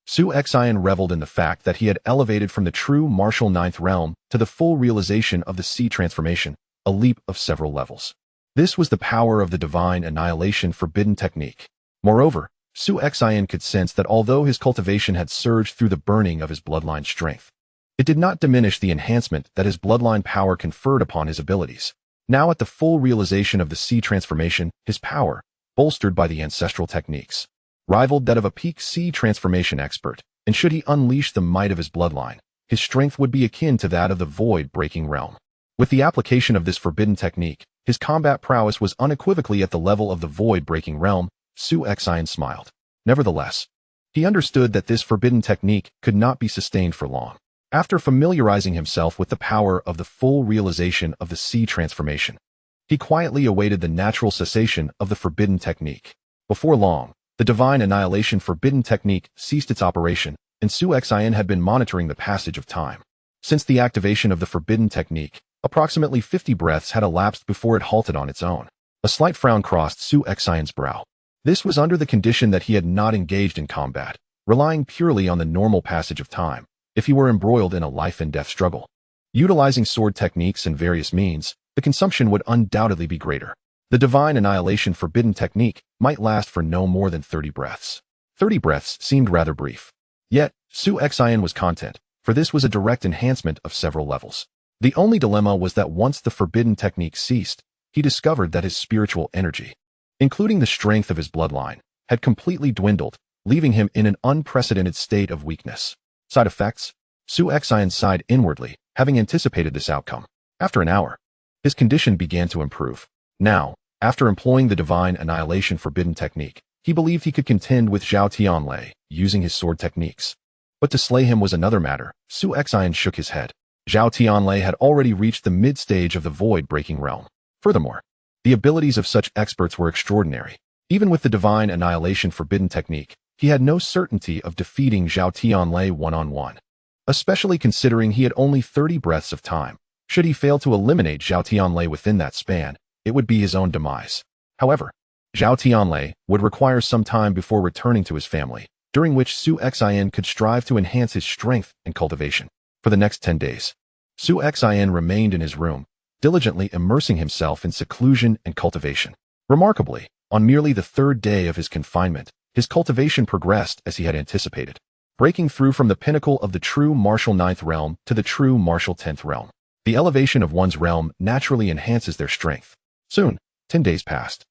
Su Xin reveled in the fact that he had elevated from the true martial ninth realm to the full realization of the sea transformation, a leap of several levels. This was the power of the divine annihilation forbidden technique. Moreover, Su Xin could sense that although his cultivation had surged through the burning of his bloodline strength, it did not diminish the enhancement that his bloodline power conferred upon his abilities. Now at the full realization of the sea transformation, his power, bolstered by the ancestral techniques, rivaled that of a peak sea transformation expert, and should he unleash the might of his bloodline, his strength would be akin to that of the void-breaking realm. With the application of this forbidden technique, his combat prowess was unequivocally at the level of the void-breaking realm. Su Xin smiled. Nevertheless, he understood that this forbidden technique could not be sustained for long. After familiarizing himself with the power of the full realization of the sea transformation, he quietly awaited the natural cessation of the forbidden technique. Before long, the divine annihilation forbidden technique ceased its operation, and Su Xin had been monitoring the passage of time. Since the activation of the forbidden technique, approximately 50 breaths had elapsed before it halted on its own. A slight frown crossed Su Xion's brow. This was under the condition that he had not engaged in combat, relying purely on the normal passage of time, if he were embroiled in a life-and-death struggle. Utilizing sword techniques and various means, the consumption would undoubtedly be greater. The divine annihilation forbidden technique might last for no more than 30 breaths. 30 breaths seemed rather brief. Yet, Su Xion was content, for this was a direct enhancement of several levels. The only dilemma was that once the forbidden technique ceased, he discovered that his spiritual energy, including the strength of his bloodline, had completely dwindled, leaving him in an unprecedented state of weakness. Side effects? Su Xion sighed inwardly, having anticipated this outcome. After an hour, his condition began to improve. Now, after employing the divine annihilation forbidden technique, he believed he could contend with Zhao Tianlei, using his sword techniques. But to slay him was another matter. Su Xion shook his head. Zhao Tianlei had already reached the mid-stage of the void-breaking realm. Furthermore, the abilities of such experts were extraordinary. Even with the divine annihilation forbidden technique, he had no certainty of defeating Zhao Tianlei one-on-one, especially considering he had only 30 breaths of time. Should he fail to eliminate Zhao Tianlei within that span, it would be his own demise. However, Zhao Tianlei would require some time before returning to his family, during which Su Xion could strive to enhance his strength and cultivation. For the next 10 days, Su Xion remained in his room, diligently immersing himself in seclusion and cultivation. Remarkably, on merely the third day of his confinement, his cultivation progressed as he had anticipated, breaking through from the pinnacle of the true martial ninth realm to the true martial 10th realm. The elevation of one's realm naturally enhances their strength. Soon, 10 days passed.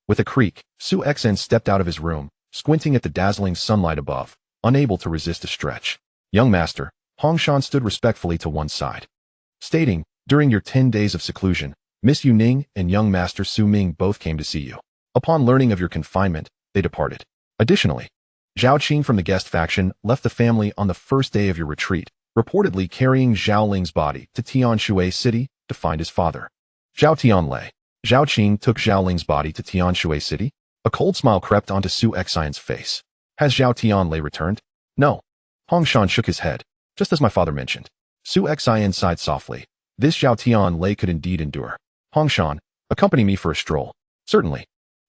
With a creak, Su Xion stepped out of his room, squinting at the dazzling sunlight above, unable to resist a stretch. Young master, Hongshan stood respectfully to one side, stating, "During your 10 days of seclusion, Miss Yu Ning and young master Su Ming both came to see you. Upon learning of your confinement, they departed. Additionally, Zhao Qing from the guest faction left the family on the first day of your retreat, reportedly carrying Zhao Ling's body to Tianshui City to find his father." Zhao Tianlei. Zhao Qing took Zhao Ling's body to Tianshui City. A cold smile crept onto Su Xion's face. Has Zhao Tianlei returned? No. Hongshan shook his head. Just as my father mentioned. Su Xion sighed softly. This Zhao Tianlei could indeed endure. Hongshan, accompany me for a stroll. Certainly.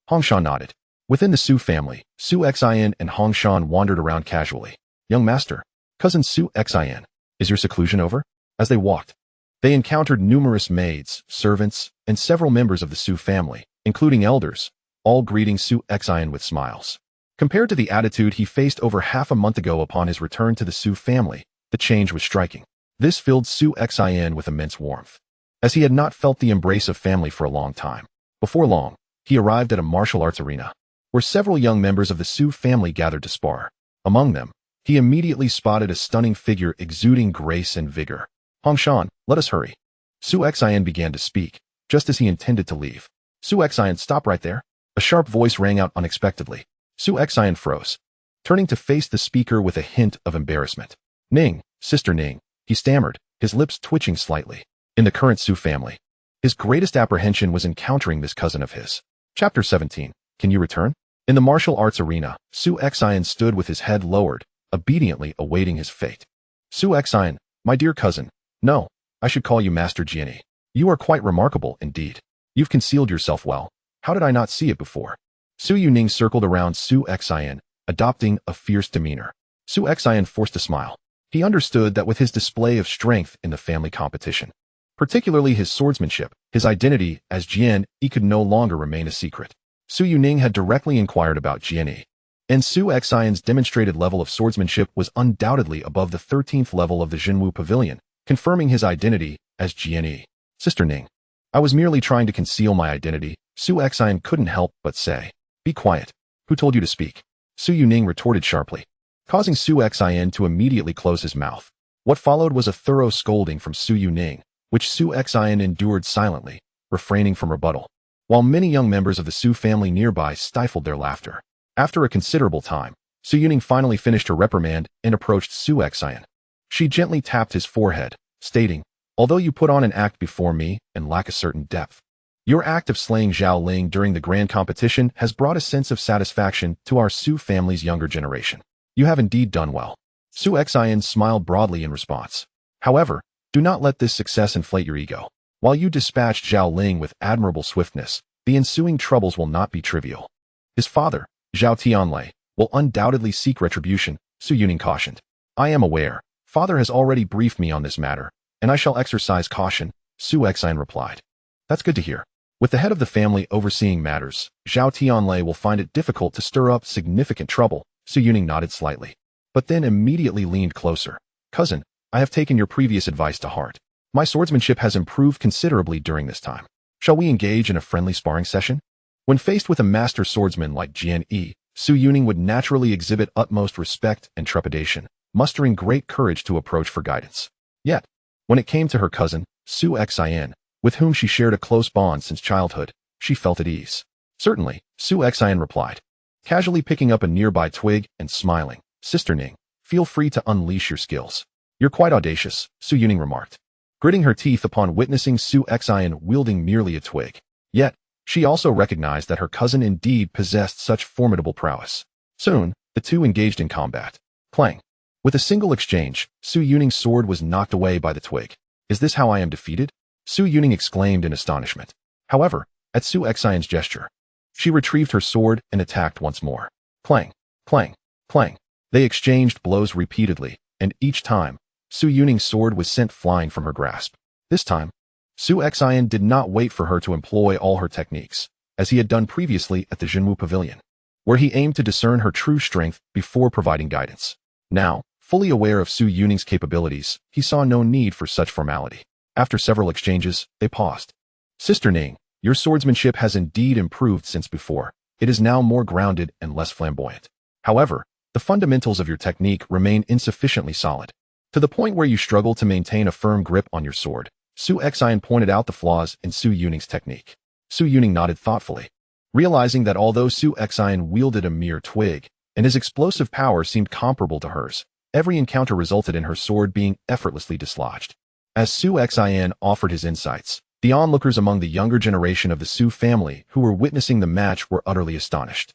Hongshan nodded. Within the Su family, Su Xion and Hongshan wandered around casually. Young master, cousin Su Xion, is your seclusion over? As they walked, they encountered numerous maids, servants, and several members of the Su family, including elders, all greeting Su Xion with smiles. Compared to the attitude he faced over half a month ago upon his return to the Su family, the change was striking. This filled Su Xion with immense warmth, as he had not felt the embrace of family for a long time. Before long, he arrived at a martial arts arena, where several young members of the Su family gathered to spar. Among them, he immediately spotted a stunning figure exuding grace and vigor. Hongshan, let us hurry. Su Xion began to speak, just as he intended to leave. Su Xion, stop right there. A sharp voice rang out unexpectedly. Su Xion froze, turning to face the speaker with a hint of embarrassment. Ning, Sister Ning, he stammered, his lips twitching slightly. In the current Su family, his greatest apprehension was encountering this cousin of his. Chapter 17. Can you return? In the martial arts arena, Su Xin stood with his head lowered, obediently awaiting his fate. Su Xin, my dear cousin. No, I should call you Master Jiani. You are quite remarkable indeed. You've concealed yourself well. How did I not see it before? Su Yuning circled around Su Xin, adopting a fierce demeanor. Su Xin forced a smile. He understood that with his display of strength in the family competition, particularly his swordsmanship, his identity as Jian Yi could no longer remain a secret. Su Yuning had directly inquired about Jian Yi, and Su Xion's demonstrated level of swordsmanship was undoubtedly above the 13th level of the Jinwu Pavilion, confirming his identity as Jian Yi. Sister Ning, I was merely trying to conceal my identity, Su Xian couldn't help but say. Be quiet. Who told you to speak? Su Yuning retorted sharply, causing Su Xian to immediately close his mouth. What followed was a thorough scolding from Su Yuning, which Su Xian endured silently, refraining from rebuttal, while many young members of the Su family nearby stifled their laughter. After a considerable time, Su Yuning finally finished her reprimand and approached Su Xian. She gently tapped his forehead, stating, although you put on an act before me and lack a certain depth, your act of slaying Zhao Ling during the grand competition has brought a sense of satisfaction to our Su family's younger generation. You have indeed done well. Su Xian smiled broadly in response. However, do not let this success inflate your ego. While you dispatched Zhao Ling with admirable swiftness, the ensuing troubles will not be trivial. His father, Zhao Tianlei, will undoubtedly seek retribution, Su Yuning cautioned. I am aware. Father has already briefed me on this matter, and I shall exercise caution, Su Xian replied. That's good to hear. With the head of the family overseeing matters, Zhao Tianlei will find it difficult to stir up significant trouble, Su Yuning nodded slightly, but then immediately leaned closer. Cousin, I have taken your previous advice to heart. My swordsmanship has improved considerably during this time. Shall we engage in a friendly sparring session? When faced with a master swordsman like Jian Yi, Su Yuning would naturally exhibit utmost respect and trepidation, mustering great courage to approach for guidance. Yet, when it came to her cousin, Su Xian, with whom she shared a close bond since childhood, she felt at ease. Certainly, Su Xian replied, casually picking up a nearby twig and smiling. Sister Ning, feel free to unleash your skills. You're quite audacious, Su Yuning remarked, gritting her teeth upon witnessing Su Xian wielding merely a twig. Yet, she also recognized that her cousin indeed possessed such formidable prowess. Soon, the two engaged in combat. Clang. With a single exchange, Su Yuning's sword was knocked away by the twig. Is this how I am defeated? Su Yuning exclaimed in astonishment. However, at Su Xian's gesture, she retrieved her sword and attacked once more. Clang, clang, clang. They exchanged blows repeatedly, and each time, Su Yuning's sword was sent flying from her grasp. This time, Su Xian did not wait for her to employ all her techniques, as he had done previously at the Jinwu Pavilion, where he aimed to discern her true strength before providing guidance. Now, fully aware of Su Yuning's capabilities, he saw no need for such formality. After several exchanges, they paused. Sister Ning, your swordsmanship has indeed improved since before. It is now more grounded and less flamboyant. However, the fundamentals of your technique remain insufficiently solid, to the point where you struggle to maintain a firm grip on your sword. Su Xian pointed out the flaws in Su Yuning's technique. Su Yuning nodded thoughtfully, realizing that although Su Xian wielded a mere twig, and his explosive power seemed comparable to hers, every encounter resulted in her sword being effortlessly dislodged. As Su Xian offered his insights, the onlookers among the younger generation of the Su family who were witnessing the match were utterly astonished.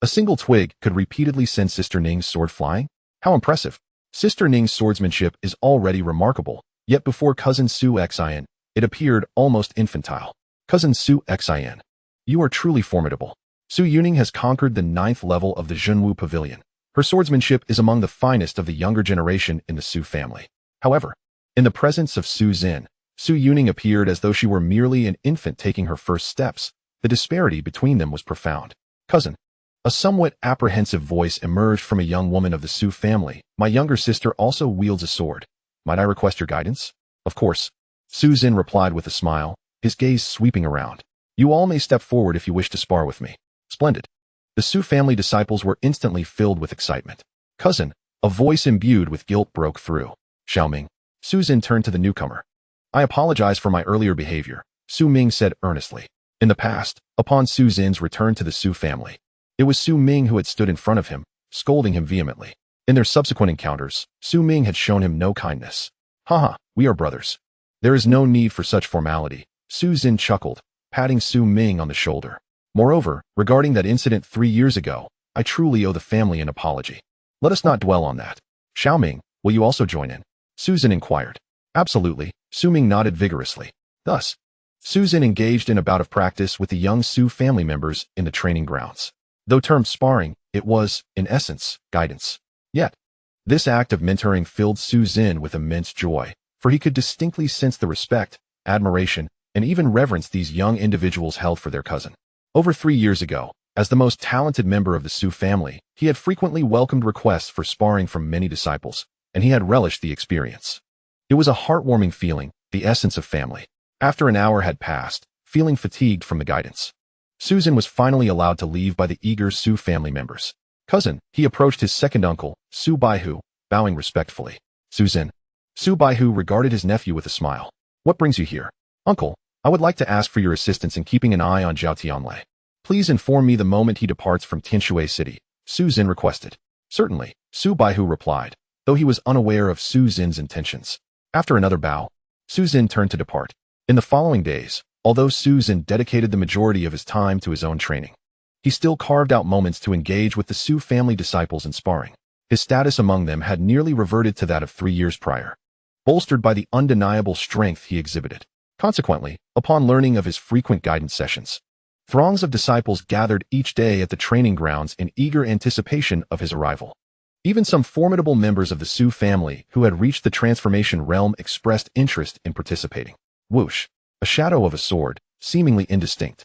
A single twig could repeatedly send Sister Ning's sword flying? How impressive! Sister Ning's swordsmanship is already remarkable, yet before cousin Su Xian, it appeared almost infantile. Cousin Su Xian, you are truly formidable. Su Yuning has conquered the 9th level of the Jinwu Pavilion. Her swordsmanship is among the finest of the younger generation in the Su family. However, in the presence of Su Xin, Su Yuning appeared as though she were merely an infant taking her first steps. The disparity between them was profound. Cousin, a somewhat apprehensive voice emerged from a young woman of the Su family. My younger sister also wields a sword. Might I request your guidance? Of course. Su Xin replied with a smile, his gaze sweeping around. You all may step forward if you wish to spar with me. Splendid. The Su family disciples were instantly filled with excitement. Cousin, a voice imbued with guilt broke through. Xiaoming. Su Xin turned to the newcomer. I apologize for my earlier behavior, Su Ming said earnestly. In the past, upon Su Xin's return to the Su family, it was Su Ming who had stood in front of him, scolding him vehemently. In their subsequent encounters, Su Ming had shown him no kindness. Haha, we are brothers. There is no need for such formality, Su Xin chuckled, patting Su Ming on the shoulder. Moreover, regarding that incident 3 years ago, I truly owe the family an apology. Let us not dwell on that. Xiao Ming, will you also join in? Su Xin inquired. Absolutely, Su Ming nodded vigorously. Thus, Su Xin engaged in a bout of practice with the young Su family members in the training grounds. Though termed sparring, it was, in essence, guidance. Yet, this act of mentoring filled Su Xin with immense joy, for he could distinctly sense the respect, admiration, and even reverence these young individuals held for their cousin. Over 3 years ago, as the most talented member of the Su family, he had frequently welcomed requests for sparring from many disciples, and he had relished the experience. It was a heartwarming feeling, the essence of family. After an hour had passed, feeling fatigued from the guidance, Su Xin was finally allowed to leave by the eager Su family members. Cousin, he approached his second uncle, Su Baihu, bowing respectfully. Su Xin. Su Baihu regarded his nephew with a smile. What brings you here? Uncle, I would like to ask for your assistance in keeping an eye on Zhao Tianlei. Please inform me the moment he departs from Tianshui City, Su Xin requested. Certainly, Su Baihu replied, though he was unaware of Su Xin's intentions. After another bow, Su Xin turned to depart. In the following days, although Su Xin dedicated the majority of his time to his own training, he still carved out moments to engage with the Su family disciples in sparring. His status among them had nearly reverted to that of 3 years prior, bolstered by the undeniable strength he exhibited. Consequently, upon learning of his frequent guidance sessions, throngs of disciples gathered each day at the training grounds in eager anticipation of his arrival. Even some formidable members of the Su family who had reached the transformation realm expressed interest in participating. Whoosh! A shadow of a sword, seemingly indistinct,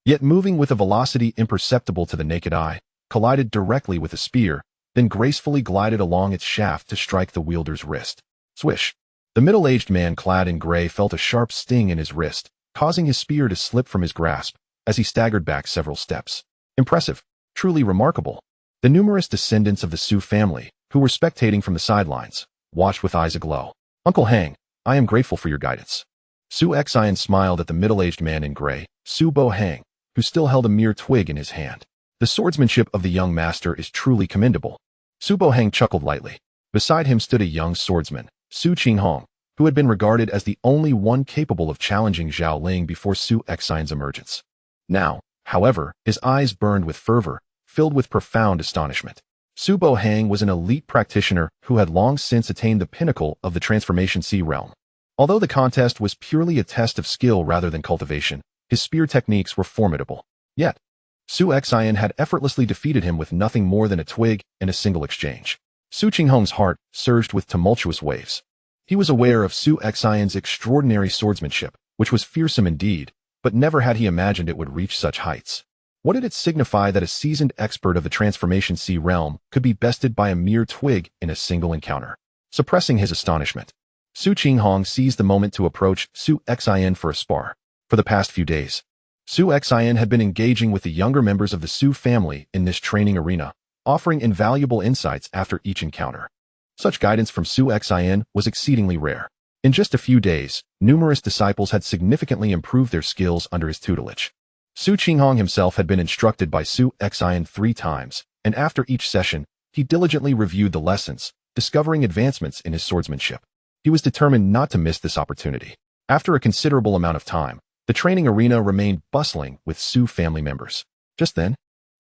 yet moving with a velocity imperceptible to the naked eye, collided directly with a spear, then gracefully glided along its shaft to strike the wielder's wrist. Swish! The middle-aged man clad in gray felt a sharp sting in his wrist, causing his spear to slip from his grasp as he staggered back several steps. Impressive. Truly remarkable. The numerous descendants of the Su family, who were spectating from the sidelines, watched with eyes aglow. Uncle Hang, I am grateful for your guidance. Su Xian smiled at the middle-aged man in gray, Su Bo Hang, who still held a mere twig in his hand. The swordsmanship of the young master is truly commendable. Su Bo Hang chuckled lightly. Beside him stood a young swordsman, Su Qinghong, who had been regarded as the only one capable of challenging Zhao Ling before Su Xian's emergence. Now, however, his eyes burned with fervor, filled with profound astonishment. Su Bo Hang was an elite practitioner who had long since attained the pinnacle of the transformation sea realm. Although the contest was purely a test of skill rather than cultivation, his spear techniques were formidable. Yet, Su Xian had effortlessly defeated him with nothing more than a twig and a single exchange. Su Qinghong's heart surged with tumultuous waves. He was aware of Su Xian's extraordinary swordsmanship, which was fearsome indeed, but never had he imagined it would reach such heights. What did it signify that a seasoned expert of the transformation sea realm could be bested by a mere twig in a single encounter? Suppressing his astonishment, Su Qinghong seized the moment to approach Su Xian for a spar. For the past few days, Su Xian had been engaging with the younger members of the Su family in this training arena, offering invaluable insights after each encounter. Such guidance from Su Xian was exceedingly rare. In just a few days, numerous disciples had significantly improved their skills under his tutelage. Su Qinghong himself had been instructed by Su Xian 3 times, and after each session, he diligently reviewed the lessons, discovering advancements in his swordsmanship. He was determined not to miss this opportunity. After a considerable amount of time, the training arena remained bustling with Su family members. Just then,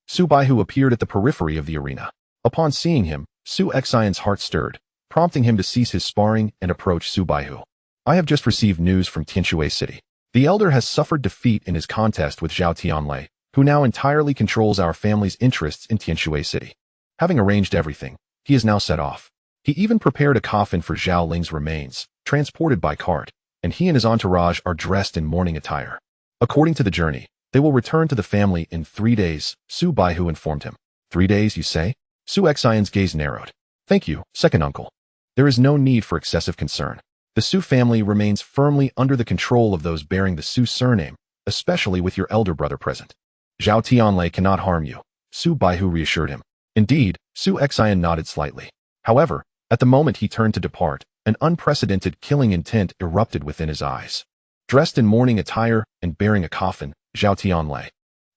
Su Baihu appeared at the periphery of the arena. Upon seeing him, Su Xian's heart stirred, prompting him to cease his sparring and approach Su Baihu. I have just received news from Tianshui City. The elder has suffered defeat in his contest with Zhao Tianlei, who now entirely controls our family's interests in Tianshui City. Having arranged everything, he is now set off. He even prepared a coffin for Zhao Ling's remains, transported by cart, and he and his entourage are dressed in mourning attire. According to the journey, they will return to the family in 3 days, Su Baihu informed him. 3 days, you say? Su Xian's gaze narrowed. Thank you, second uncle. There is no need for excessive concern. The Su family remains firmly under the control of those bearing the Su surname, especially with your elder brother present. Zhao Tianlei cannot harm you, Su Baihu reassured him. Indeed, Su Xian nodded slightly. However, at the moment he turned to depart, an unprecedented killing intent erupted within his eyes. Dressed in mourning attire and bearing a coffin, Zhao Tianlei.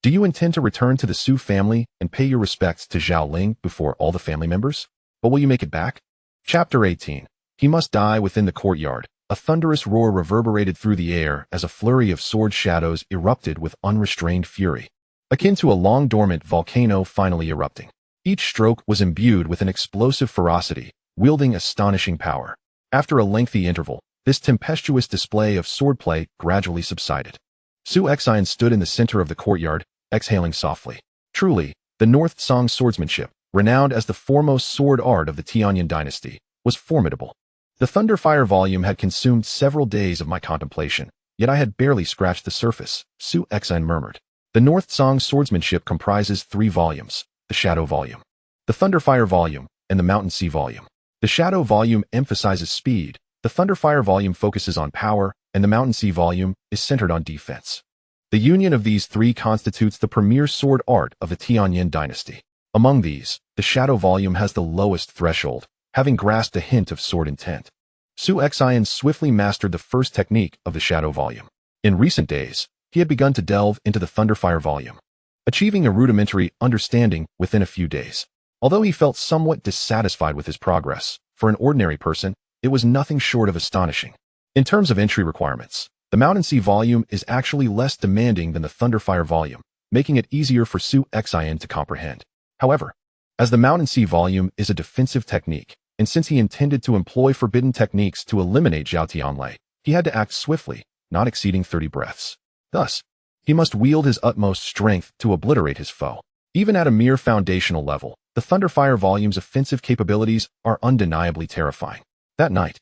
Do you intend to return to the Su family and pay your respects to Zhao Ling before all the family members? But will you make it back? Chapter 18. He must die within the courtyard. A thunderous roar reverberated through the air as a flurry of sword shadows erupted with unrestrained fury, akin to a long-dormant volcano finally erupting. Each stroke was imbued with an explosive ferocity, wielding astonishing power. After a lengthy interval, this tempestuous display of swordplay gradually subsided. Su Xin stood in the center of the courtyard, exhaling softly. Truly, the North Song swordsmanship, renowned as the foremost sword art of the Tianyan dynasty, was formidable. The Thunderfire volume had consumed several days of my contemplation, yet I had barely scratched the surface, Su Xin murmured. The North Song swordsmanship comprises 3 volumes, the Shadow volume, the Thunderfire volume, and the Mountain Sea volume. The Shadow volume emphasizes speed, the Thunderfire volume focuses on power, and the Mountain Sea volume is centered on defense. The union of these 3 constitutes the premier sword art of the Tianyan dynasty. Among these, the Shadow volume has the lowest threshold, having grasped a hint of sword intent. Su Xin swiftly mastered the first technique of the Shadow volume. In recent days, he had begun to delve into the Thunderfire volume, achieving a rudimentary understanding within a few days. Although he felt somewhat dissatisfied with his progress, for an ordinary person, it was nothing short of astonishing. In terms of entry requirements, the Mountain Sea volume is actually less demanding than the Thunderfire volume, making it easier for Su Xin to comprehend. However, as the Mountain Sea volume is a defensive technique, and since he intended to employ forbidden techniques to eliminate Zhao Tianlei, he had to act swiftly, not exceeding 30 breaths. Thus, he must wield his utmost strength to obliterate his foe. Even at a mere foundational level, the Thunderfire volume's offensive capabilities are undeniably terrifying. That night,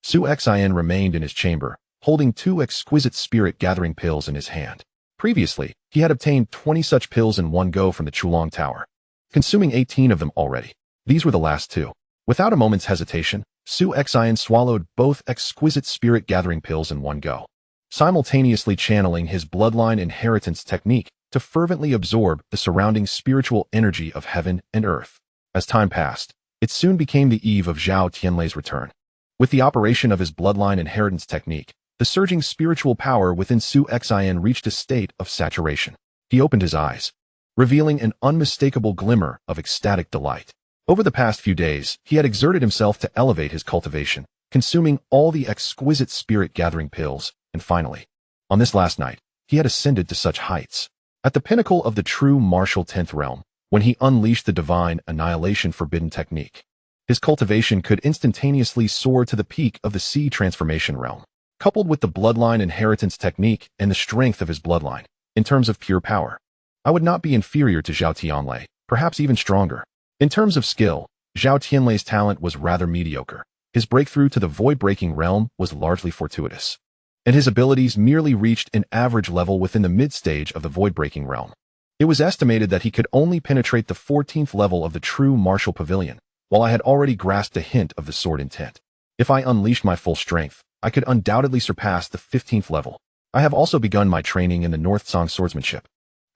Su Xin remained in his chamber, holding 2 exquisite spirit-gathering pills in his hand. Previously, he had obtained 20 such pills in one go from the Chulong Tower, consuming 18 of them already. These were the last 2. Without a moment's hesitation, Su Xin swallowed both exquisite spirit-gathering pills in one go, simultaneously channeling his bloodline inheritance technique to fervently absorb the surrounding spiritual energy of heaven and earth. As time passed, it soon became the eve of Zhao Tianlei's return. With the operation of his bloodline inheritance technique, the surging spiritual power within Su Xin reached a state of saturation. He opened his eyes, revealing an unmistakable glimmer of ecstatic delight. Over the past few days, he had exerted himself to elevate his cultivation, consuming all the exquisite spirit-gathering pills, and finally, on this last night, he had ascended to such heights. At the pinnacle of the true martial 10th realm, when he unleashed the divine annihilation forbidden technique, his cultivation could instantaneously soar to the peak of the sea transformation realm. Coupled with the bloodline inheritance technique and the strength of his bloodline, in terms of pure power, I would not be inferior to Zhao Tianlei, perhaps even stronger. In terms of skill, Zhao Tianlei's talent was rather mediocre. His breakthrough to the void-breaking realm was largely fortuitous, and his abilities merely reached an average level within the mid-stage of the void-breaking realm. It was estimated that he could only penetrate the 14th level of the true martial pavilion, while I had already grasped a hint of the sword intent. If I unleashed my full strength, I could undoubtedly surpass the 15th level. I have also begun my training in the North Song swordsmanship,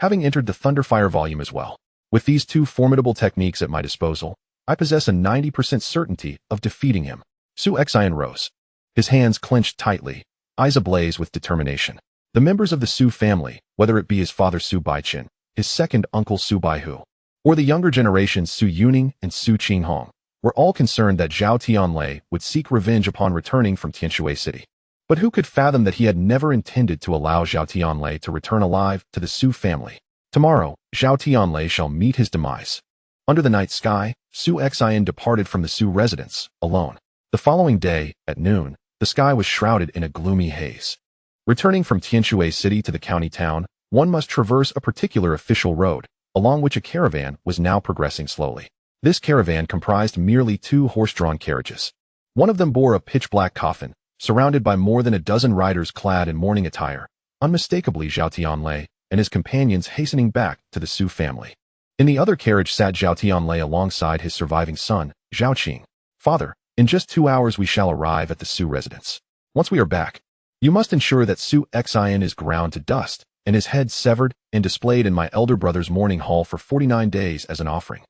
having entered the Thunderfire volume as well. With these 2 formidable techniques at my disposal, I possess a 90% certainty of defeating him. Su Xin rose, his hands clenched tightly, eyes ablaze with determination. The members of the Su family, whether it be his father Su Baiqin, his second uncle Su Baihu, or the younger generations Su Yuning and Su Qinghong, were all concerned that Zhao Tianlei would seek revenge upon returning from Tianshui City. But who could fathom that he had never intended to allow Zhao Tianlei to return alive to the Su family? Tomorrow, Zhao Tianlei shall meet his demise. Under the night sky, Su Xin departed from the Su residence, alone. The following day, at noon, the sky was shrouded in a gloomy haze. Returning from Tianshui City to the county town, one must traverse a particular official road, along which a caravan was now progressing slowly. This caravan comprised merely 2 horse-drawn carriages. One of them bore a pitch-black coffin, surrounded by more than a dozen riders clad in mourning attire, unmistakably Zhao Tianlei and his companions hastening back to the Su family. In the other carriage sat Zhao Tianlei alongside his surviving son, Zhao Qing. Father, in just 2 hours we shall arrive at the Su residence. Once we are back, you must ensure that Su Xin is ground to dust, and his head severed and displayed in my elder brother's mourning hall for 49 days as an offering.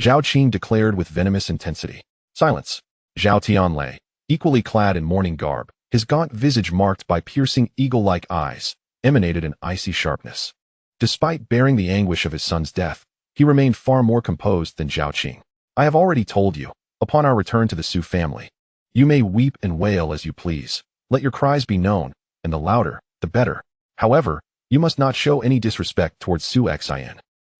Zhao Qing declared with venomous intensity. Silence. Zhao Tianlei, equally clad in mourning garb, his gaunt visage marked by piercing eagle-like eyes, emanated an icy sharpness. Despite bearing the anguish of his son's death, he remained far more composed than Zhao Qing. I have already told you, upon our return to the Su family, You may weep and wail as you please. Let your cries be known, and the louder, the better. However, you must not show any disrespect towards Su Xin,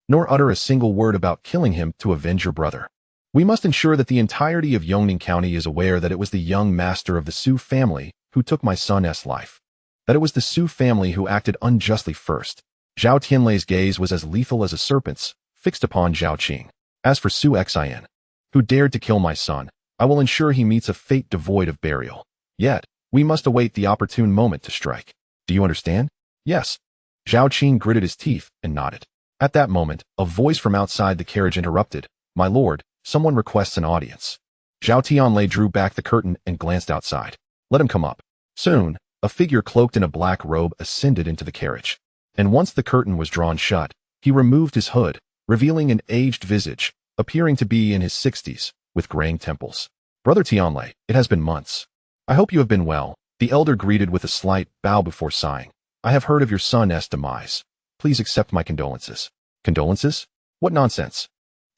nor utter a single word about killing him to avenge your brother. We must ensure that the entirety of Yongning County is aware that it was the young master of the Su family who took my son's life. That it was the Su family who acted unjustly first. Zhao Tianlei's gaze was as lethal as a serpent's, fixed upon Zhao Qing. As for Su Xin, who dared to kill my son, I will ensure he meets a fate devoid of burial. Yet, we must await the opportune moment to strike. Do you understand? Yes. Zhao Qing gritted his teeth and nodded. At that moment, a voice from outside the carriage interrupted. My lord, someone requests an audience. Zhao Tianlei drew back the curtain and glanced outside. Let him come up. Soon, a figure cloaked in a black robe ascended into the carriage. And once the curtain was drawn shut, he removed his hood, revealing an aged visage, appearing to be in his 60s, with graying temples. Brother Tianlei, it has been months. I hope you have been well, the elder greeted with a slight bow before sighing. I have heard of your son's demise. Please accept my condolences. Condolences? What nonsense?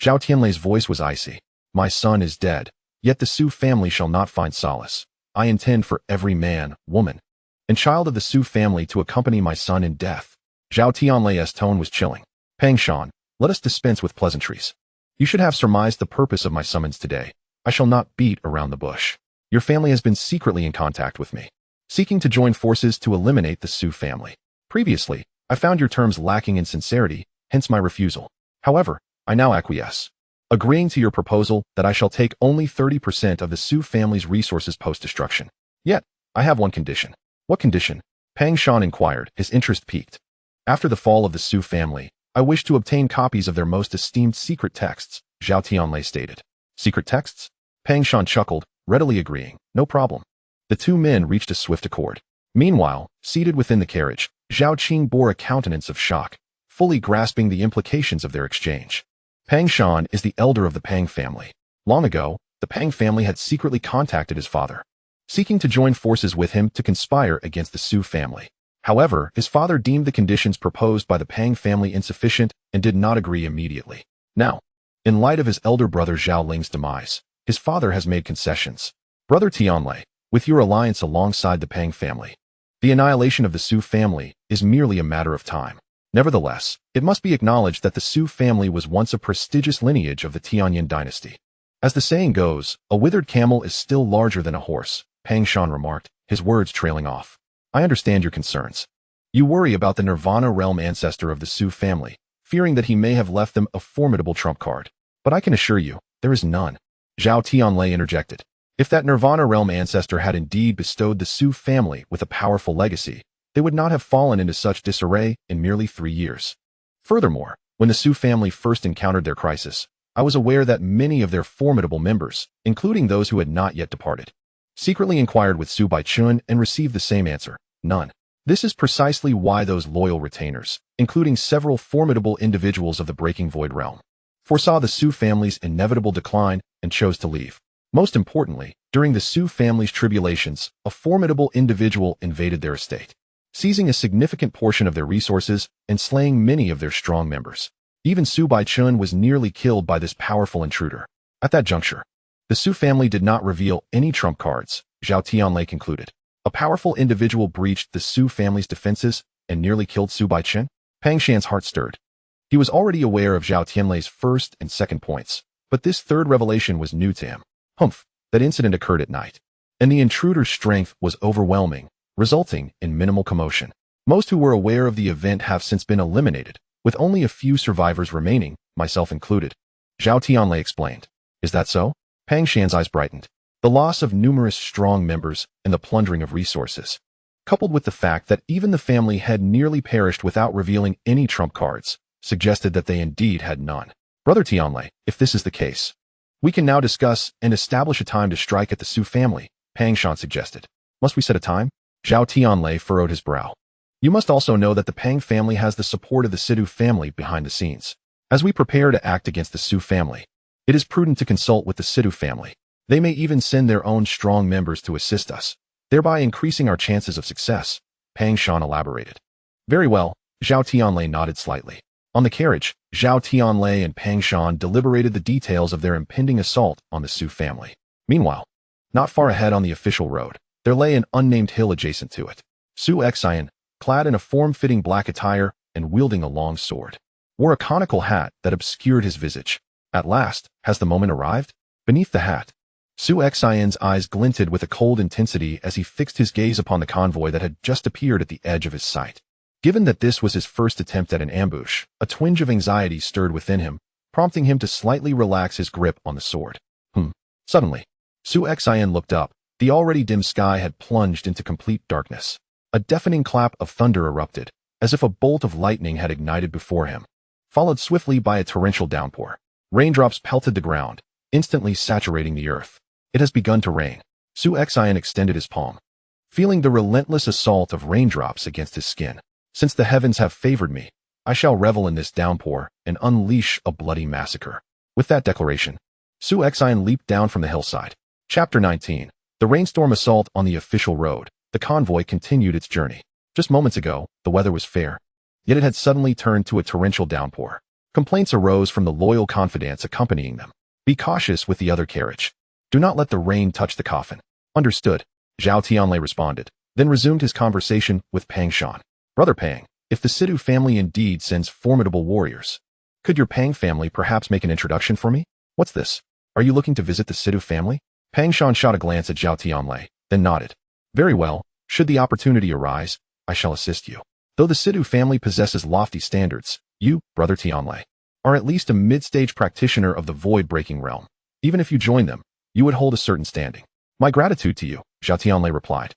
Zhao Tianlei's voice was icy. My son is dead, yet the Su family shall not find solace. I intend for every man, woman, and child of the Su family to accompany my son in death. Zhao Tianlei's tone was chilling. Pang Shan, let us dispense with pleasantries. You should have surmised the purpose of my summons today. I shall not beat around the bush. Your family has been secretly in contact with me, seeking to join forces to eliminate the Su family. Previously, I found your terms lacking in sincerity, hence my refusal. However, I now acquiesce, agreeing to your proposal that I shall take only 30% of the Su family's resources post-destruction. Yet, I have one condition. What condition? Pang Shan inquired, his interest piqued. After the fall of the Su family, I wish to obtain copies of their most esteemed secret texts, Zhao Tianlei stated. Secret texts? Pang Shan chuckled, readily agreeing. No problem. The two men reached a swift accord. Meanwhile, seated within the carriage, Zhao Qing bore a countenance of shock, fully grasping the implications of their exchange. Pang Shan is the elder of the Pang family. Long ago, the Pang family had secretly contacted his father, seeking to join forces with him to conspire against the Su family. However, his father deemed the conditions proposed by the Pang family insufficient and did not agree immediately. Now, in light of his elder brother Zhao Ling's demise, his father has made concessions. Brother Tianlei, with your alliance alongside the Pang family, the annihilation of the Su family is merely a matter of time. Nevertheless, it must be acknowledged that the Su family was once a prestigious lineage of the Tianyin dynasty. As the saying goes, a withered camel is still larger than a horse, Pang Shan remarked, his words trailing off. I understand your concerns. You worry about the Nirvana realm ancestor of the Su family, fearing that he may have left them a formidable trump card. But I can assure you, there is none. Zhao Tianlei interjected. If that Nirvana realm ancestor had indeed bestowed the Su family with a powerful legacy, they would not have fallen into such disarray in merely 3 years. Furthermore, when the Su family first encountered their crisis, I was aware that many of their formidable members, including those who had not yet departed, secretly inquired with Su Baichun and received the same answer, none. This is precisely why those loyal retainers, including several formidable individuals of the Breaking Void realm, foresaw the Su family's inevitable decline and chose to leave. Most importantly, during the Su family's tribulations, a formidable individual invaded their estate, seizing a significant portion of their resources and slaying many of their strong members. Even Su Baichun was nearly killed by this powerful intruder. At that juncture, the Su family did not reveal any trump cards, Zhao Tianlei concluded. A powerful individual breached the Su family's defenses and nearly killed Su Baichun. Pang Shan's heart stirred. He was already aware of Zhao Tianlei's first and second points, but this third revelation was new to him. Humph, that incident occurred at night, and the intruder's strength was overwhelming, resulting in minimal commotion. Most who were aware of the event have since been eliminated, with only a few survivors remaining, myself included. Zhao Tianlei explained. Is that so? Pang Shan's eyes brightened. The loss of numerous strong members and the plundering of resources, coupled with the fact that even the family had nearly perished without revealing any trump cards, suggested that they indeed had none. Brother Tianlei, if this is the case, we can now discuss and establish a time to strike at the Su family, Pang Shan suggested. Must we set a time? Zhao Tianlei furrowed his brow. You must also know that the Pang family has the support of the Sidu family behind the scenes. As we prepare to act against the Su family, it is prudent to consult with the Sidu family. They may even send their own strong members to assist us, thereby increasing our chances of success, Pang Shan elaborated. Very well, Zhao Tianlei nodded slightly. On the carriage, Zhao Tianlei and Pang Shan deliberated the details of their impending assault on the Su family. Meanwhile, Not far ahead on the official road, there lay an unnamed hill adjacent to it. Su Xin, clad in a form-fitting black attire and wielding a long sword, wore a conical hat that obscured his visage. At last, has the moment arrived? Beneath the hat, Su Xin's eyes glinted with a cold intensity as he fixed his gaze upon the convoy that had just appeared at the edge of his sight. Given that this was his first attempt at an ambush, a twinge of anxiety stirred within him, prompting him to slightly relax his grip on the sword. Suddenly, Su Xin looked up. The already dim sky had plunged into complete darkness. A deafening clap of thunder erupted, as if a bolt of lightning had ignited before him, followed swiftly by a torrential downpour. Raindrops pelted the ground, instantly saturating the earth. It has begun to rain. Su Xin extended his palm, feeling the relentless assault of raindrops against his skin. Since the heavens have favored me, I shall revel in this downpour and unleash a bloody massacre. With that declaration, Su Xin leaped down from the hillside. Chapter 19. The rainstorm assault on the official road. The convoy continued its journey. Just moments ago, the weather was fair, yet it had suddenly turned to a torrential downpour. Complaints arose from the loyal confidants accompanying them. Be cautious with the other carriage. Do not let the rain touch the coffin. Understood, Zhao Tianlei responded, then resumed his conversation with Pang Shan. Brother Pang, if the Sidu family indeed sends formidable warriors, could your Pang family perhaps make an introduction for me? What's this? Are you looking to visit the Sidu family? Pang Shan shot a glance at Zhao Tianlei, then nodded. Very well, should the opportunity arise, I shall assist you. Though the Sidu family possesses lofty standards, you, Brother Tianlei, are at least a mid-stage practitioner of the void-breaking realm. Even if you join them, you would hold a certain standing. My gratitude to you, Zhao Tianlei replied,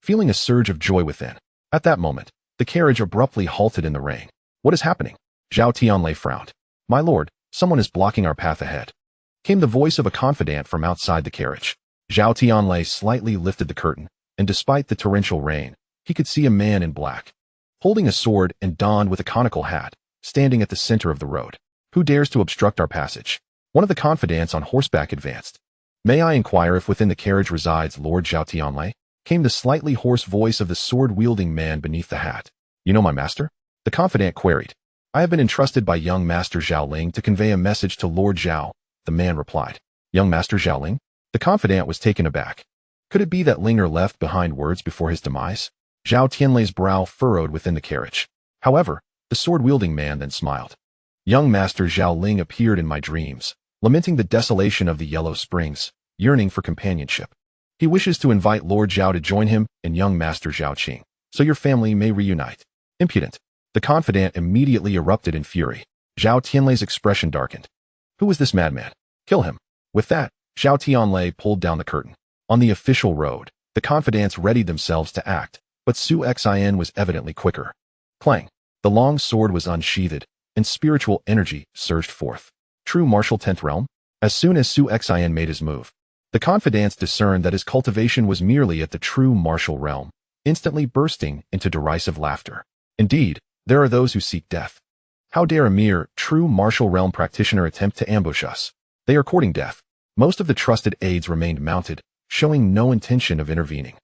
feeling a surge of joy within. At that moment, the carriage abruptly halted in the rain. What is happening? Zhao Tianlei frowned. My lord, someone is blocking our path ahead, came the voice of a confidant from outside the carriage. Zhao Tianlei slightly lifted the curtain, and despite the torrential rain, he could see a man in black, holding a sword and donned with a conical hat, standing at the center of the road. Who dares to obstruct our passage? One of the confidants on horseback advanced. May I inquire if within the carriage resides Lord Zhao Tianlei? Came the slightly hoarse voice of the sword-wielding man beneath the hat. You know my master? The confidant queried. I have been entrusted by young Master Zhao Ling to convey a message to Lord Zhao, the man replied. Young Master Zhao Ling? The confidant was taken aback. Could it be that Linger left behind words before his demise? Zhao Tianlei's brow furrowed within the carriage. However, the sword-wielding man then smiled. Young Master Zhao Ling appeared in my dreams, lamenting the desolation of the Yellow Springs, yearning for companionship. He wishes to invite Lord Zhao to join him and young Master Zhao Qing, so your family may reunite. Impudent. The confidant immediately erupted in fury. Zhao Tianlei's expression darkened. Who is this madman? Kill him. With that, Zhao Tianlei pulled down the curtain. On the official road, the confidants readied themselves to act, but Su Xin was evidently quicker. Clang. The long sword was unsheathed, and spiritual energy surged forth. True martial 10th realm? As soon as Su Xin made his move, the confidants discerned that his cultivation was merely at the true martial realm, instantly bursting into derisive laughter. Indeed, there are those who seek death. How dare a mere, true martial realm practitioner attempt to ambush us? They are courting death. Most of the trusted aides remained mounted, showing no intention of intervening,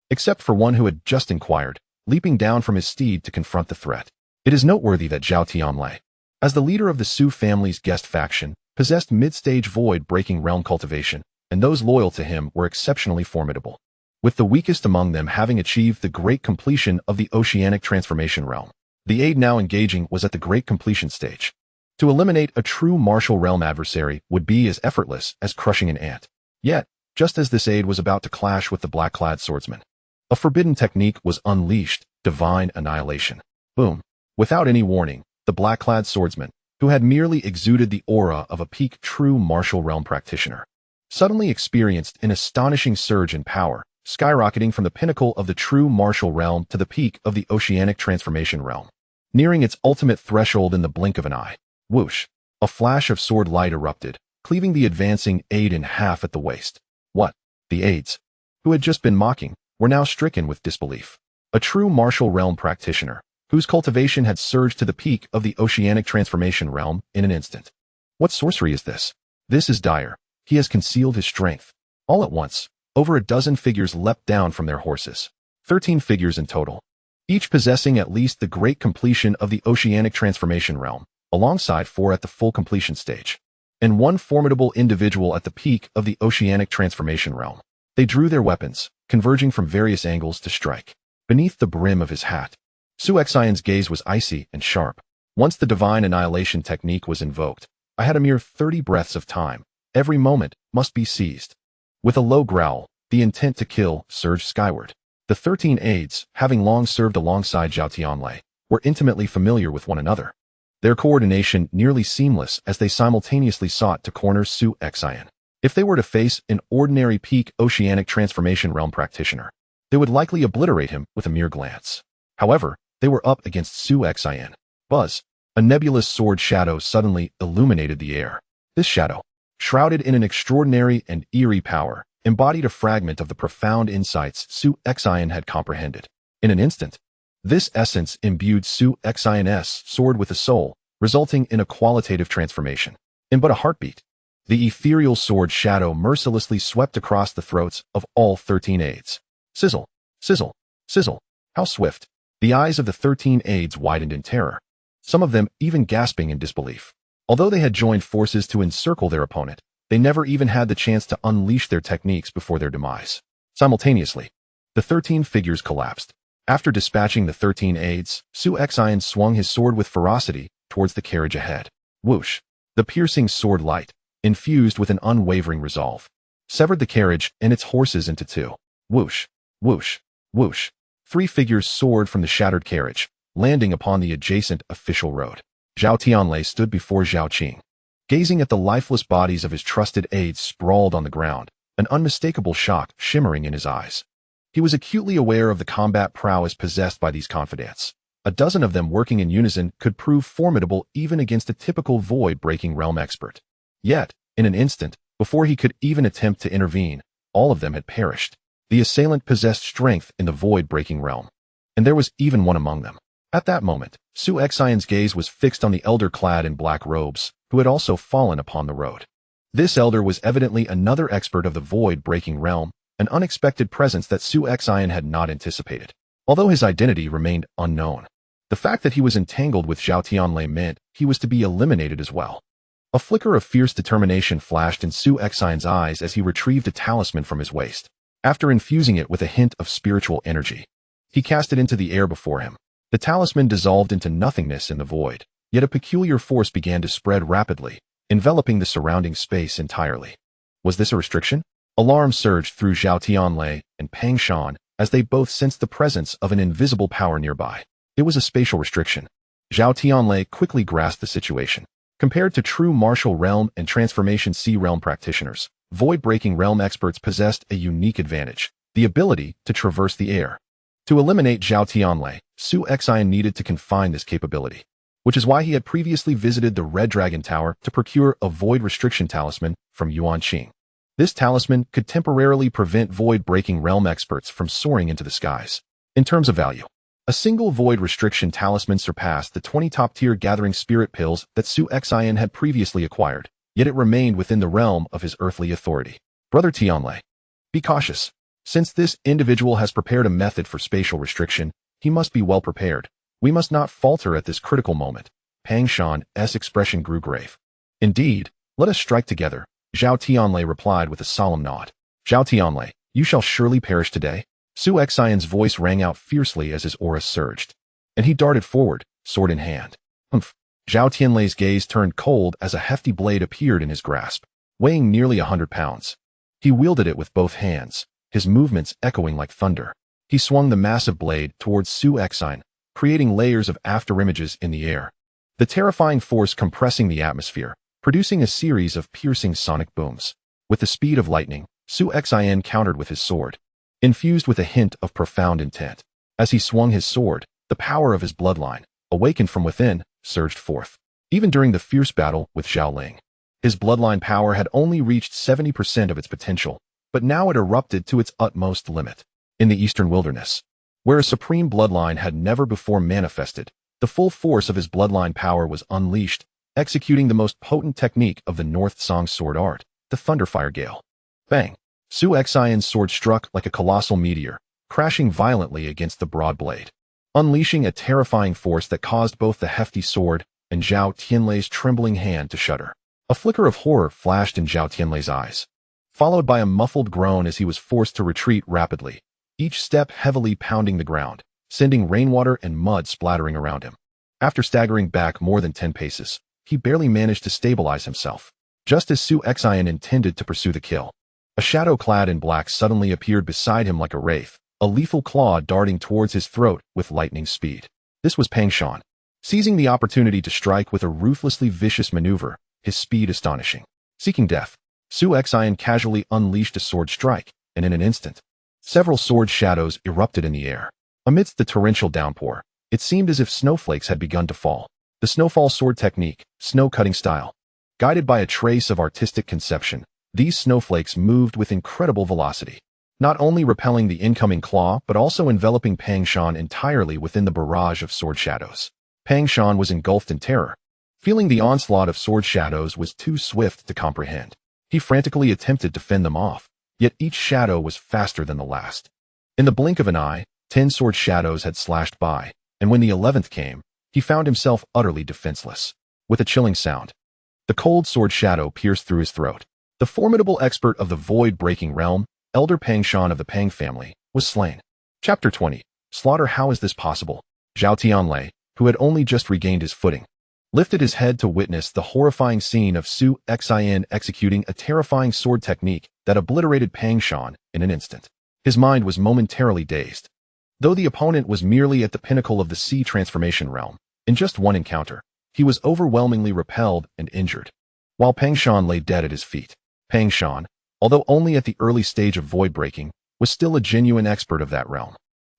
except for one who had just inquired, leaping down from his steed to confront the threat. It is noteworthy that Zhao Tianlei, as the leader of the Su family's guest faction, possessed mid-stage void-breaking realm cultivation, and those loyal to him were exceptionally formidable, with the weakest among them having achieved the great completion of the oceanic transformation realm. The aide now engaging was at the great completion stage. To eliminate a true martial realm adversary would be as effortless as crushing an ant. Yet, just as this aide was about to clash with the black-clad swordsman, a forbidden technique was unleashed, divine annihilation. Boom. Without any warning, the black-clad swordsman, who had merely exuded the aura of a peak true martial realm practitioner, suddenly experienced an astonishing surge in power, skyrocketing from the pinnacle of the true martial realm to the peak of the oceanic transformation realm, nearing its ultimate threshold in the blink of an eye. Whoosh! A flash of sword light erupted, cleaving the advancing aide in half at the waist. What? The aides, who had just been mocking, were now stricken with disbelief. A true martial realm practitioner, whose cultivation had surged to the peak of the oceanic transformation realm in an instant. What sorcery is this? This is dire. He has concealed his strength. All at once, over a dozen figures leapt down from their horses. 13 figures in total, each possessing at least the great completion of the oceanic transformation realm, alongside 4 at the full completion stage, and 1 formidable individual at the peak of the oceanic transformation realm. They drew their weapons, converging from various angles to strike. Beneath the brim of his hat, Su Xion's gaze was icy and sharp. Once the divine annihilation technique was invoked, I had a mere 30 breaths of time. Every moment must be seized. With a low growl, the intent to kill surged skyward. The 13 aides, having long served alongside Zhao Tianlei, were intimately familiar with one another. Their coordination nearly seamless as they simultaneously sought to corner Su Xian. If they were to face an ordinary peak oceanic transformation realm practitioner, they would likely obliterate him with a mere glance. However, they were up against Su Xian. Buzz, a nebulous sword shadow suddenly illuminated the air. This shadow, shrouded in an extraordinary and eerie power, embodied a fragment of the profound insights Su Xian had comprehended. In an instant, this essence imbued Su Xion's sword with a soul, resulting in a qualitative transformation. In but a heartbeat, the ethereal sword shadow mercilessly swept across the throats of all 13 aides. Sizzle, sizzle, sizzle. How swift! The eyes of the 13 aides widened in terror, some of them even gasping in disbelief. Although they had joined forces to encircle their opponent, they never even had the chance to unleash their techniques before their demise. Simultaneously, the 13 figures collapsed. After dispatching the 13 aides, Su Xian swung his sword with ferocity towards the carriage ahead. Whoosh! The piercing sword light, infused with an unwavering resolve, severed the carriage and its horses into two. Whoosh! Whoosh! Whoosh! 3 figures soared from the shattered carriage, landing upon the adjacent official road. Zhao Tianlei stood before Zhao Qing, gazing at the lifeless bodies of his trusted aides sprawled on the ground, an unmistakable shock shimmering in his eyes. He was acutely aware of the combat prowess possessed by these confidants. A dozen of them working in unison could prove formidable even against a typical void-breaking realm expert. Yet, in an instant, before he could even attempt to intervene, all of them had perished. The assailant possessed strength in the void-breaking realm, and there was even one among them. At that moment, Su Xion's gaze was fixed on the elder clad in black robes, who had also fallen upon the road. This elder was evidently another expert of the void-breaking realm, an unexpected presence that Su Xian had not anticipated. Although his identity remained unknown, the fact that he was entangled with Zhao Tianlei meant he was to be eliminated as well. A flicker of fierce determination flashed in Su Xion's eyes as he retrieved a talisman from his waist. After infusing it with a hint of spiritual energy, he cast it into the air before him. The talisman dissolved into nothingness in the void, yet a peculiar force began to spread rapidly, enveloping the surrounding space entirely. Was this a restriction? Alarm surged through Zhao Tianlei and Pang Shan as they both sensed the presence of an invisible power nearby. It was a spatial restriction. Zhao Tianlei quickly grasped the situation. Compared to true martial realm and transformation sea realm practitioners, void-breaking realm experts possessed a unique advantage, the ability to traverse the air. To eliminate Zhao Tianlei, Su Xian needed to confine this capability, which is why he had previously visited the Red Dragon Tower to procure a void restriction talisman from Yuan Qing. This talisman could temporarily prevent void-breaking realm experts from soaring into the skies. In terms of value, a single void restriction talisman surpassed the 20 top-tier gathering spirit pills that Su Xian had previously acquired, yet it remained within the realm of his earthly authority. Brother Tianlei, be cautious. Since this individual has prepared a method for spatial restriction, he must be well prepared. We must not falter at this critical moment. Pang Shan's expression grew grave. Indeed, let us strike together, Zhao Tianlei replied with a solemn nod. Zhao Tianlei, you shall surely perish today. Su Xion's voice rang out fiercely as his aura surged, and he darted forward, sword in hand. Humph! Zhao Tianlei's gaze turned cold as a hefty blade appeared in his grasp, weighing nearly 100 pounds. He wielded it with both hands, his movements echoing like thunder. He swung the massive blade towards Su Xian, creating layers of afterimages in the air, the terrifying force compressing the atmosphere, producing a series of piercing sonic booms. With the speed of lightning, Su Xian countered with his sword, infused with a hint of profound intent. As he swung his sword, the power of his bloodline, awakened from within, surged forth. Even during the fierce battle with Zhao Ling, his bloodline power had only reached 70% of its potential, but now it erupted to its utmost limit. In the eastern wilderness, where a supreme bloodline had never before manifested, the full force of his bloodline power was unleashed, executing the most potent technique of the North Song sword art, the Thunderfire Gale. Bang! Su Xion's sword struck like a colossal meteor, crashing violently against the broad blade, unleashing a terrifying force that caused both the hefty sword and Zhao Tianlei's trembling hand to shudder. A flicker of horror flashed in Zhao Tianlei's eyes. followed by a muffled groan as he was forced to retreat rapidly, each step heavily pounding the ground, sending rainwater and mud splattering around him. After staggering back more than 10 paces, he barely managed to stabilize himself. Just as Su Xin intended to pursue the kill, a shadow clad in black suddenly appeared beside him like a wraith, a lethal claw darting towards his throat with lightning speed. This was Pang Shan, seizing the opportunity to strike with a ruthlessly vicious maneuver, his speed astonishing. Seeking death, Su Xin casually unleashed a sword strike, and in an instant, several sword shadows erupted in the air. Amidst the torrential downpour, it seemed as if snowflakes had begun to fall. The snowfall sword technique, snow-cutting style. Guided by a trace of artistic conception, these snowflakes moved with incredible velocity, not only repelling the incoming claw but also enveloping Pang Shan entirely within the barrage of sword shadows. Pang Shan was engulfed in terror. Feeling the onslaught of sword shadows was too swift to comprehend. He frantically attempted to fend them off, yet each shadow was faster than the last. In the blink of an eye, 10 sword shadows had slashed by, and when the 11th came, he found himself utterly defenseless. With a chilling sound, the cold sword shadow pierced through his throat. The formidable expert of the void-breaking realm, Elder Pang Shan of the Pang family, was slain. Chapter 20. Slaughter. How is this possible? Zhao Tianlei, who had only just regained his footing, lifted his head to witness the horrifying scene of Su Xin executing a terrifying sword technique that obliterated Pang Shan in an instant. His mind was momentarily dazed. Though the opponent was merely at the pinnacle of the sea transformation realm, in just one encounter, he was overwhelmingly repelled and injured. While Pang Shan lay dead at his feet, Pang Shan, although only at the early stage of void breaking, was still a genuine expert of that realm.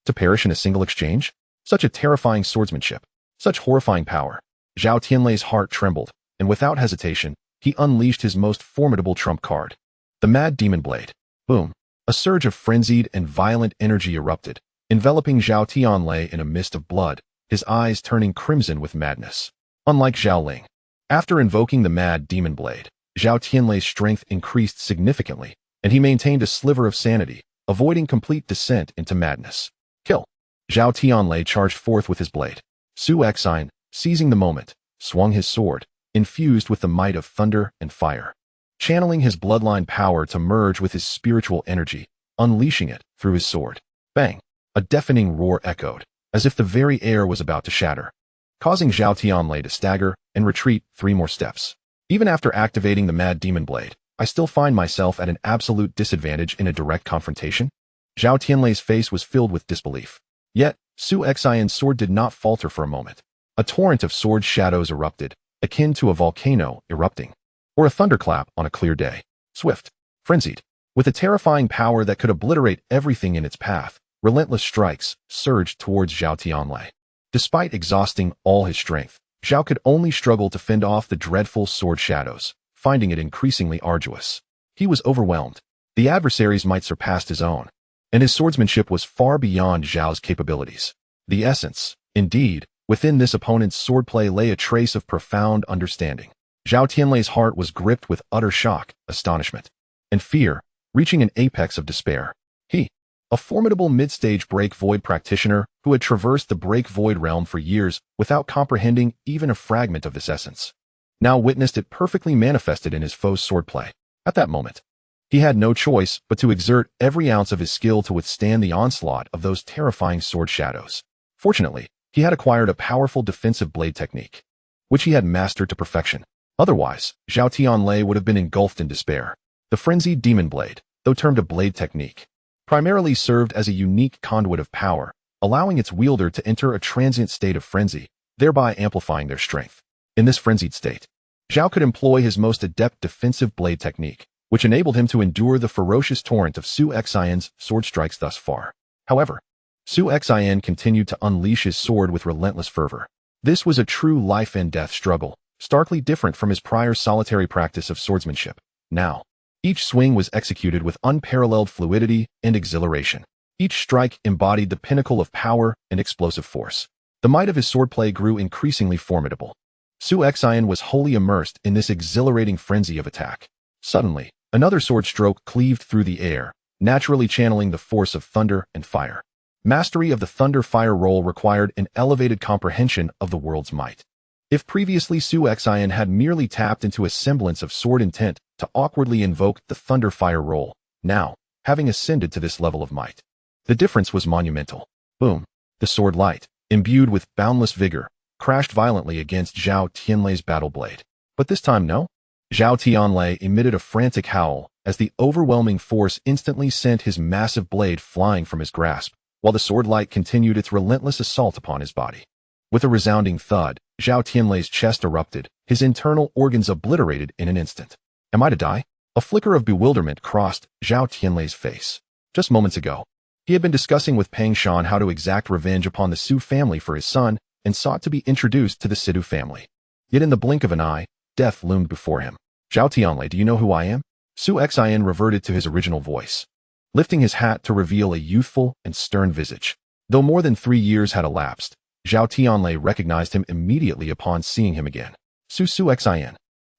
To perish in a single exchange? Such a terrifying swordsmanship, such horrifying power. Zhao Tianlei's heart trembled, and without hesitation, he unleashed his most formidable trump card. The Mad Demon Blade. Boom. A surge of frenzied and violent energy erupted, enveloping Zhao Tianlei in a mist of blood, his eyes turning crimson with madness. Unlike Zhao Ling, after invoking the Mad Demon Blade, Zhao Tianlei's strength increased significantly, and he maintained a sliver of sanity, avoiding complete descent into madness. Kill. Zhao Tianlei charged forth with his blade. Su Xin, seizing the moment, swung his sword, infused with the might of thunder and fire, channeling his bloodline power to merge with his spiritual energy, unleashing it through his sword. Bang! A deafening roar echoed, as if the very air was about to shatter, causing Zhao Tianlei to stagger and retreat 3 more steps. Even after activating the Mad Demon Blade, I still find myself at an absolute disadvantage in a direct confrontation. Zhao Tianlei's face was filled with disbelief. Yet, Su Xin's sword did not falter for a moment. A torrent of sword shadows erupted, akin to a volcano erupting, or a thunderclap on a clear day. Swift, frenzied, with a terrifying power that could obliterate everything in its path, relentless strikes surged towards Zhao Tianlei. Despite exhausting all his strength, Zhao could only struggle to fend off the dreadful sword shadows, finding it increasingly arduous. He was overwhelmed. The adversary's might surpassed his own, and his swordsmanship was far beyond Zhao's capabilities. The essence, indeed, within this opponent's swordplay lay a trace of profound understanding. Zhao Tianlei's heart was gripped with utter shock, astonishment, and fear, reaching an apex of despair. He, a formidable mid-stage break void practitioner who had traversed the break void realm for years without comprehending even a fragment of this essence, now witnessed it perfectly manifested in his foe's swordplay. At that moment, he had no choice but to exert every ounce of his skill to withstand the onslaught of those terrifying sword shadows. Fortunately, he had acquired a powerful defensive blade technique, which he had mastered to perfection. Otherwise, Zhao Tianlei would have been engulfed in despair. The frenzied demon blade, though termed a blade technique, primarily served as a unique conduit of power, allowing its wielder to enter a transient state of frenzy, thereby amplifying their strength. In this frenzied state, Zhao could employ his most adept defensive blade technique, which enabled him to endure the ferocious torrent of Su Xin's sword strikes thus far. However, Su Xin continued to unleash his sword with relentless fervor. This was a true life-and-death struggle, starkly different from his prior solitary practice of swordsmanship. Now, each swing was executed with unparalleled fluidity and exhilaration. Each strike embodied the pinnacle of power and explosive force. The might of his swordplay grew increasingly formidable. Su Xin was wholly immersed in this exhilarating frenzy of attack. Suddenly, another sword stroke cleaved through the air, naturally channeling the force of thunder and fire. Mastery of the thunder-fire role required an elevated comprehension of the world's might. If previously Su Xin had merely tapped into a semblance of sword intent to awkwardly invoke the thunder-fire roll, now, having ascended to this level of might. The difference was monumental. Boom. The sword light, imbued with boundless vigor, crashed violently against Zhao Tianlei's battle blade. But this time, no. Zhao Tianlei emitted a frantic howl as the overwhelming force instantly sent his massive blade flying from his grasp, while the sword light continued its relentless assault upon his body. With a resounding thud, Zhao Tianlei's chest erupted, his internal organs obliterated in an instant. Am I to die? A flicker of bewilderment crossed Zhao Tianlei's face. Just moments ago, he had been discussing with Pang Shan how to exact revenge upon the Su family for his son and sought to be introduced to the Sidu family. Yet in the blink of an eye, death loomed before him. Zhao Tianlei, do you know who I am? Su Xin reverted to his original voice, lifting his hat to reveal a youthful and stern visage. Though more than 3 years had elapsed, Zhao Tianlei recognized him immediately upon seeing him again. Su Xin.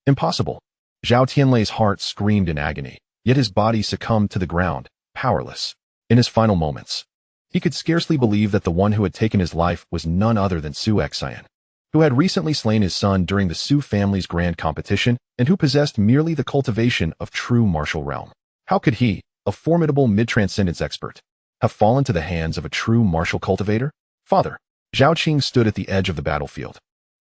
Impossible. Zhao Tianlei's heart screamed in agony, yet his body succumbed to the ground, powerless. In his final moments, he could scarcely believe that the one who had taken his life was none other than Su Xin, who had recently slain his son during the Su family's grand competition and who possessed merely the cultivation of true martial realm. How could he, a formidable mid-transcendence expert, have fallen to the hands of a true martial cultivator? Father. Zhao Qing stood at the edge of the battlefield,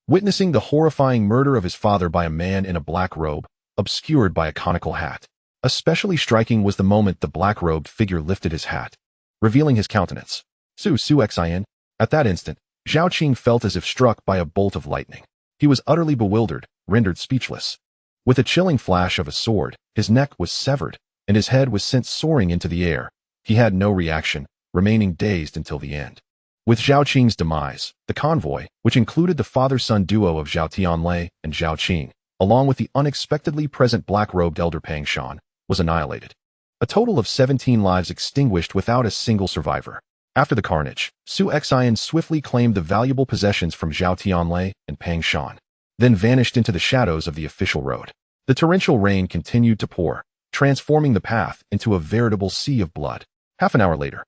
witnessing the horrifying murder of his father by a man in a black robe, obscured by a conical hat. Especially striking was the moment the black-robed figure lifted his hat, revealing his countenance. Su Xin. At that instant, Zhao Qing felt as if struck by a bolt of lightning. He was utterly bewildered, rendered speechless. With a chilling flash of a sword, his neck was severed, and his head was sent soaring into the air. He had no reaction, remaining dazed until the end. With Zhao Qing's demise, the convoy, which included the father-son duo of Zhao Tianlei and Zhao Qing, along with the unexpectedly present black-robed elder Pang Shan, was annihilated. A total of 17 lives extinguished without a single survivor. After the carnage, Su Xin swiftly claimed the valuable possessions from Zhao Tianlei and Pang Shan, then vanished into the shadows of the official road. The torrential rain continued to pour, transforming the path into a veritable sea of blood. Half an hour later,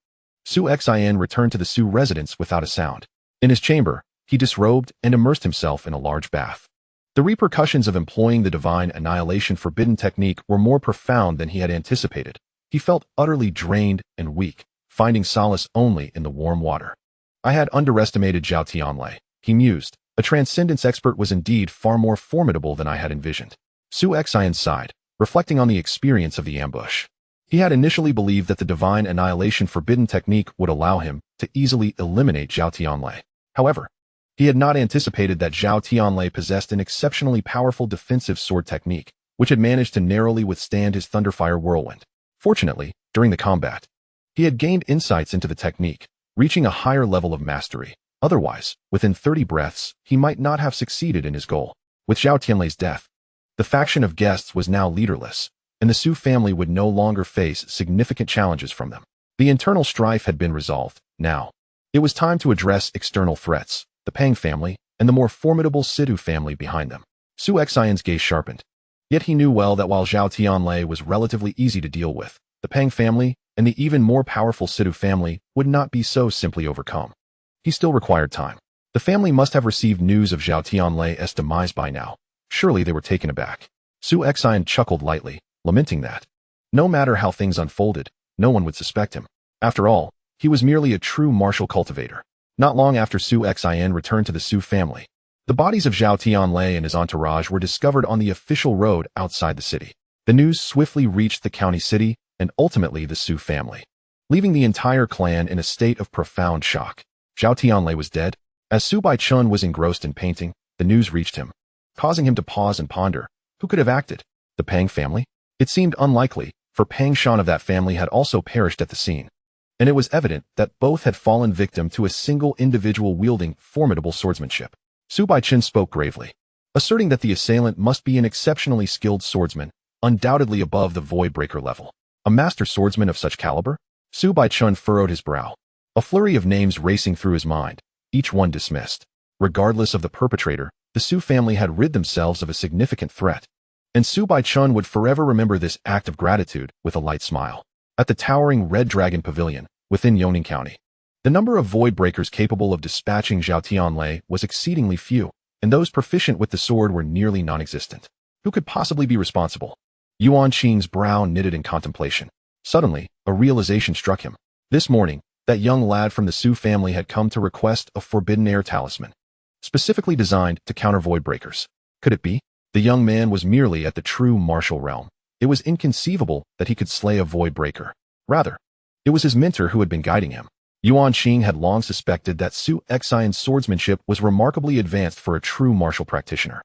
Su Xin returned to the Su residence without a sound. In his chamber, he disrobed and immersed himself in a large bath. The repercussions of employing the divine annihilation forbidden technique were more profound than he had anticipated. He felt utterly drained and weak, finding solace only in the warm water. I had underestimated Zhao Tianlei, he mused. A transcendence expert was indeed far more formidable than I had envisioned. Su Xin sighed, reflecting on the experience of the ambush. He had initially believed that the divine annihilation forbidden technique would allow him to easily eliminate Zhao Tianlei. However, he had not anticipated that Zhao Tianlei possessed an exceptionally powerful defensive sword technique, which had managed to narrowly withstand his thunderfire whirlwind. Fortunately, during the combat, he had gained insights into the technique, reaching a higher level of mastery. Otherwise, within 30 breaths, he might not have succeeded in his goal. With Zhao Tianlei's death, the faction of guests was now leaderless, and the Su family would no longer face significant challenges from them. The internal strife had been resolved. Now, it was time to address external threats, the Pang family, and the more formidable Sidu family behind them. Su Xion's gaze sharpened. Yet he knew well that while Zhao Tianlei was relatively easy to deal with, the Pang family and the even more powerful Sidu family would not be so simply overcome. He still required time. The family must have received news of Zhao Tianlei's demise by now. Surely they were taken aback. Su Xian chuckled lightly, lamenting that, no matter how things unfolded, no one would suspect him. After all, he was merely a true martial cultivator. Not long after Su Xian returned to the Su family, the bodies of Zhao Tianlei and his entourage were discovered on the official road outside the city. The news swiftly reached the county city and ultimately the Su family, leaving the entire clan in a state of profound shock. Zhao Tianlei was dead. As Su Baichun was engrossed in painting, the news reached him, causing him to pause and ponder. Who could have acted? The Pang family? It seemed unlikely, for Pang Shan of that family had also perished at the scene, and it was evident that both had fallen victim to a single individual wielding formidable swordsmanship. Su Baichun spoke gravely, asserting that the assailant must be an exceptionally skilled swordsman, undoubtedly above the Voidbreaker level. A master swordsman of such caliber? Su Baichun furrowed his brow, a flurry of names racing through his mind, each one dismissed. Regardless of the perpetrator, the Su family had rid themselves of a significant threat, and Su Baichun would forever remember this act of gratitude with a light smile. At the towering Red Dragon Pavilion, within Yongning County, the number of Voidbreakers capable of dispatching Zhao Tianlei was exceedingly few, and those proficient with the sword were nearly non-existent. Who could possibly be responsible? Yuan Qing's brow knitted in contemplation. Suddenly, a realization struck him. This morning, that young lad from the Su family had come to request a forbidden air talisman, specifically designed to counter void breakers. Could it be? The young man was merely at the true martial realm. It was inconceivable that he could slay a void breaker. Rather, it was his mentor who had been guiding him. Yuan Qing had long suspected that Su Xion's swordsmanship was remarkably advanced for a true martial practitioner,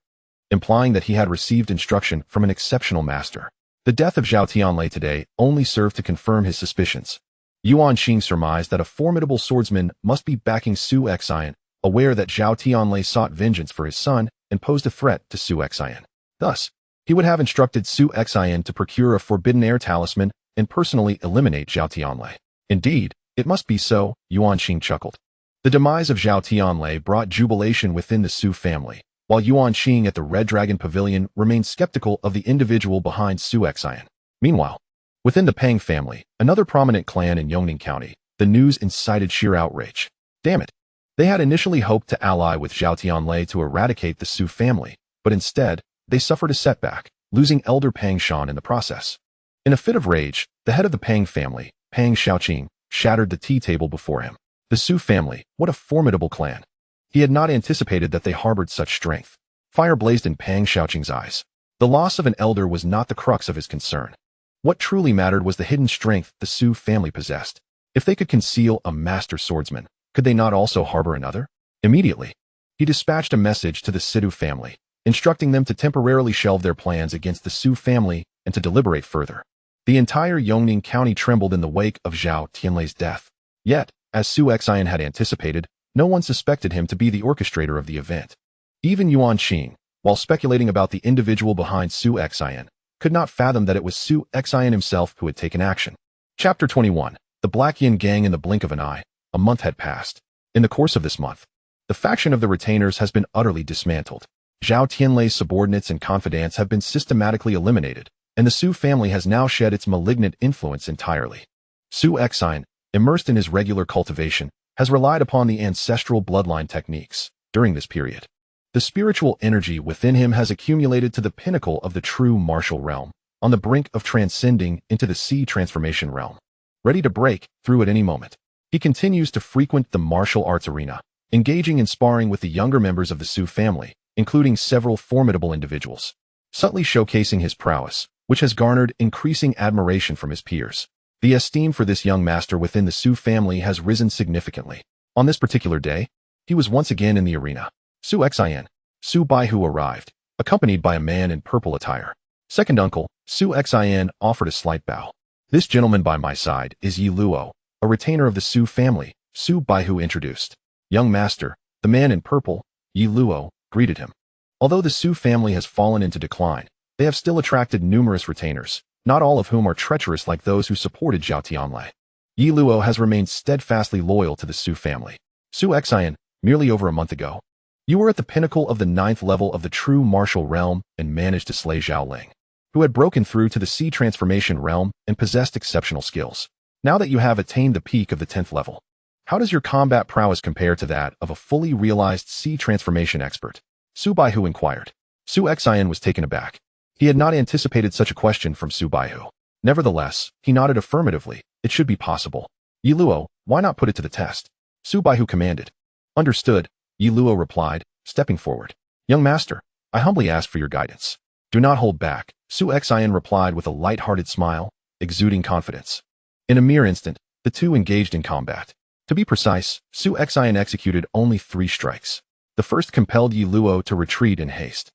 implying that he had received instruction from an exceptional master. The death of Zhao Tianlei today only served to confirm his suspicions. Yuan Qing surmised that a formidable swordsman must be backing Su Xion, aware that Zhao Tianlei sought vengeance for his son and posed a threat to Su Xion. Thus, he would have instructed Su Xion to procure a forbidden air talisman and personally eliminate Zhao Tianlei. Indeed, it must be so, Yuan Qing chuckled. The demise of Zhao Tianlei brought jubilation within the Su family, while Yuan Qing at the Red Dragon Pavilion remained skeptical of the individual behind Su Xion. Meanwhile, within the Pang family, another prominent clan in Yongning County, the news incited sheer outrage. Damn it! They had initially hoped to ally with Zhao Tianlei to eradicate the Su family, but instead, they suffered a setback, losing Elder Pang Shan in the process. In a fit of rage, the head of the Pang family, Pang Xiaoqing, shattered the tea table before him. The Su family, what a formidable clan. He had not anticipated that they harbored such strength. Fire blazed in Pang Xiaoqing's eyes. The loss of an elder was not the crux of his concern. What truly mattered was the hidden strength the Su family possessed. If they could conceal a master swordsman, could they not also harbor another? Immediately, he dispatched a message to the Sidu family, instructing them to temporarily shelve their plans against the Su family and to deliberate further. The entire Yongning County trembled in the wake of Zhao Tianlei's death. Yet, as Su Xion had anticipated, no one suspected him to be the orchestrator of the event. Even Yuan Qing, while speculating about the individual behind Su Xion, could not fathom that it was Su Xion himself who had taken action. Chapter 21. The Black Yin Gang in the blink of an eye. A month had passed. In the course of this month, the faction of the retainers has been utterly dismantled. Zhao Tianlei's subordinates and confidants have been systematically eliminated, and the Su family has now shed its malignant influence entirely. Su Xion, immersed in his regular cultivation, has relied upon the ancestral bloodline techniques. During this period, the spiritual energy within him has accumulated to the pinnacle of the true martial realm, on the brink of transcending into the sea transformation realm. Ready to break through at any moment, he continues to frequent the martial arts arena, engaging in sparring with the younger members of the Su family, including several formidable individuals, subtly showcasing his prowess, which has garnered increasing admiration from his peers. The esteem for this young master within the Su family has risen significantly. On this particular day, he was once again in the arena. Su Xion, Su Baihu arrived, accompanied by a man in purple attire. Second uncle, Su Xion offered a slight bow. This gentleman by my side is Yi Luo, a retainer of the Su family, Su Baihu introduced. Young master, the man in purple, Yi Luo, greeted him. Although the Su family has fallen into decline, they have still attracted numerous retainers, not all of whom are treacherous like those who supported Zhao Tianlei. Yi Luo has remained steadfastly loyal to the Su family. Su Xion, merely over a month ago, you were at the pinnacle of the 9th level of the true martial realm and managed to slay Zhao Ling, who had broken through to the sea transformation realm and possessed exceptional skills. Now that you have attained the peak of the 10th level, how does your combat prowess compare to that of a fully realized sea transformation expert? Su Baihu inquired. Su Xion was taken aback. He had not anticipated such a question from Su Baihu. Nevertheless, he nodded affirmatively. It should be possible. Yi Luo, why not put it to the test? Su Baihu commanded. Understood, Yi Luo replied, stepping forward. Young master, I humbly ask for your guidance. Do not hold back, Su Xion replied with a light-hearted smile, exuding confidence. In a mere instant, the two engaged in combat. To be precise, Su Xion executed only 3 strikes. The first compelled Yi Luo to retreat in haste.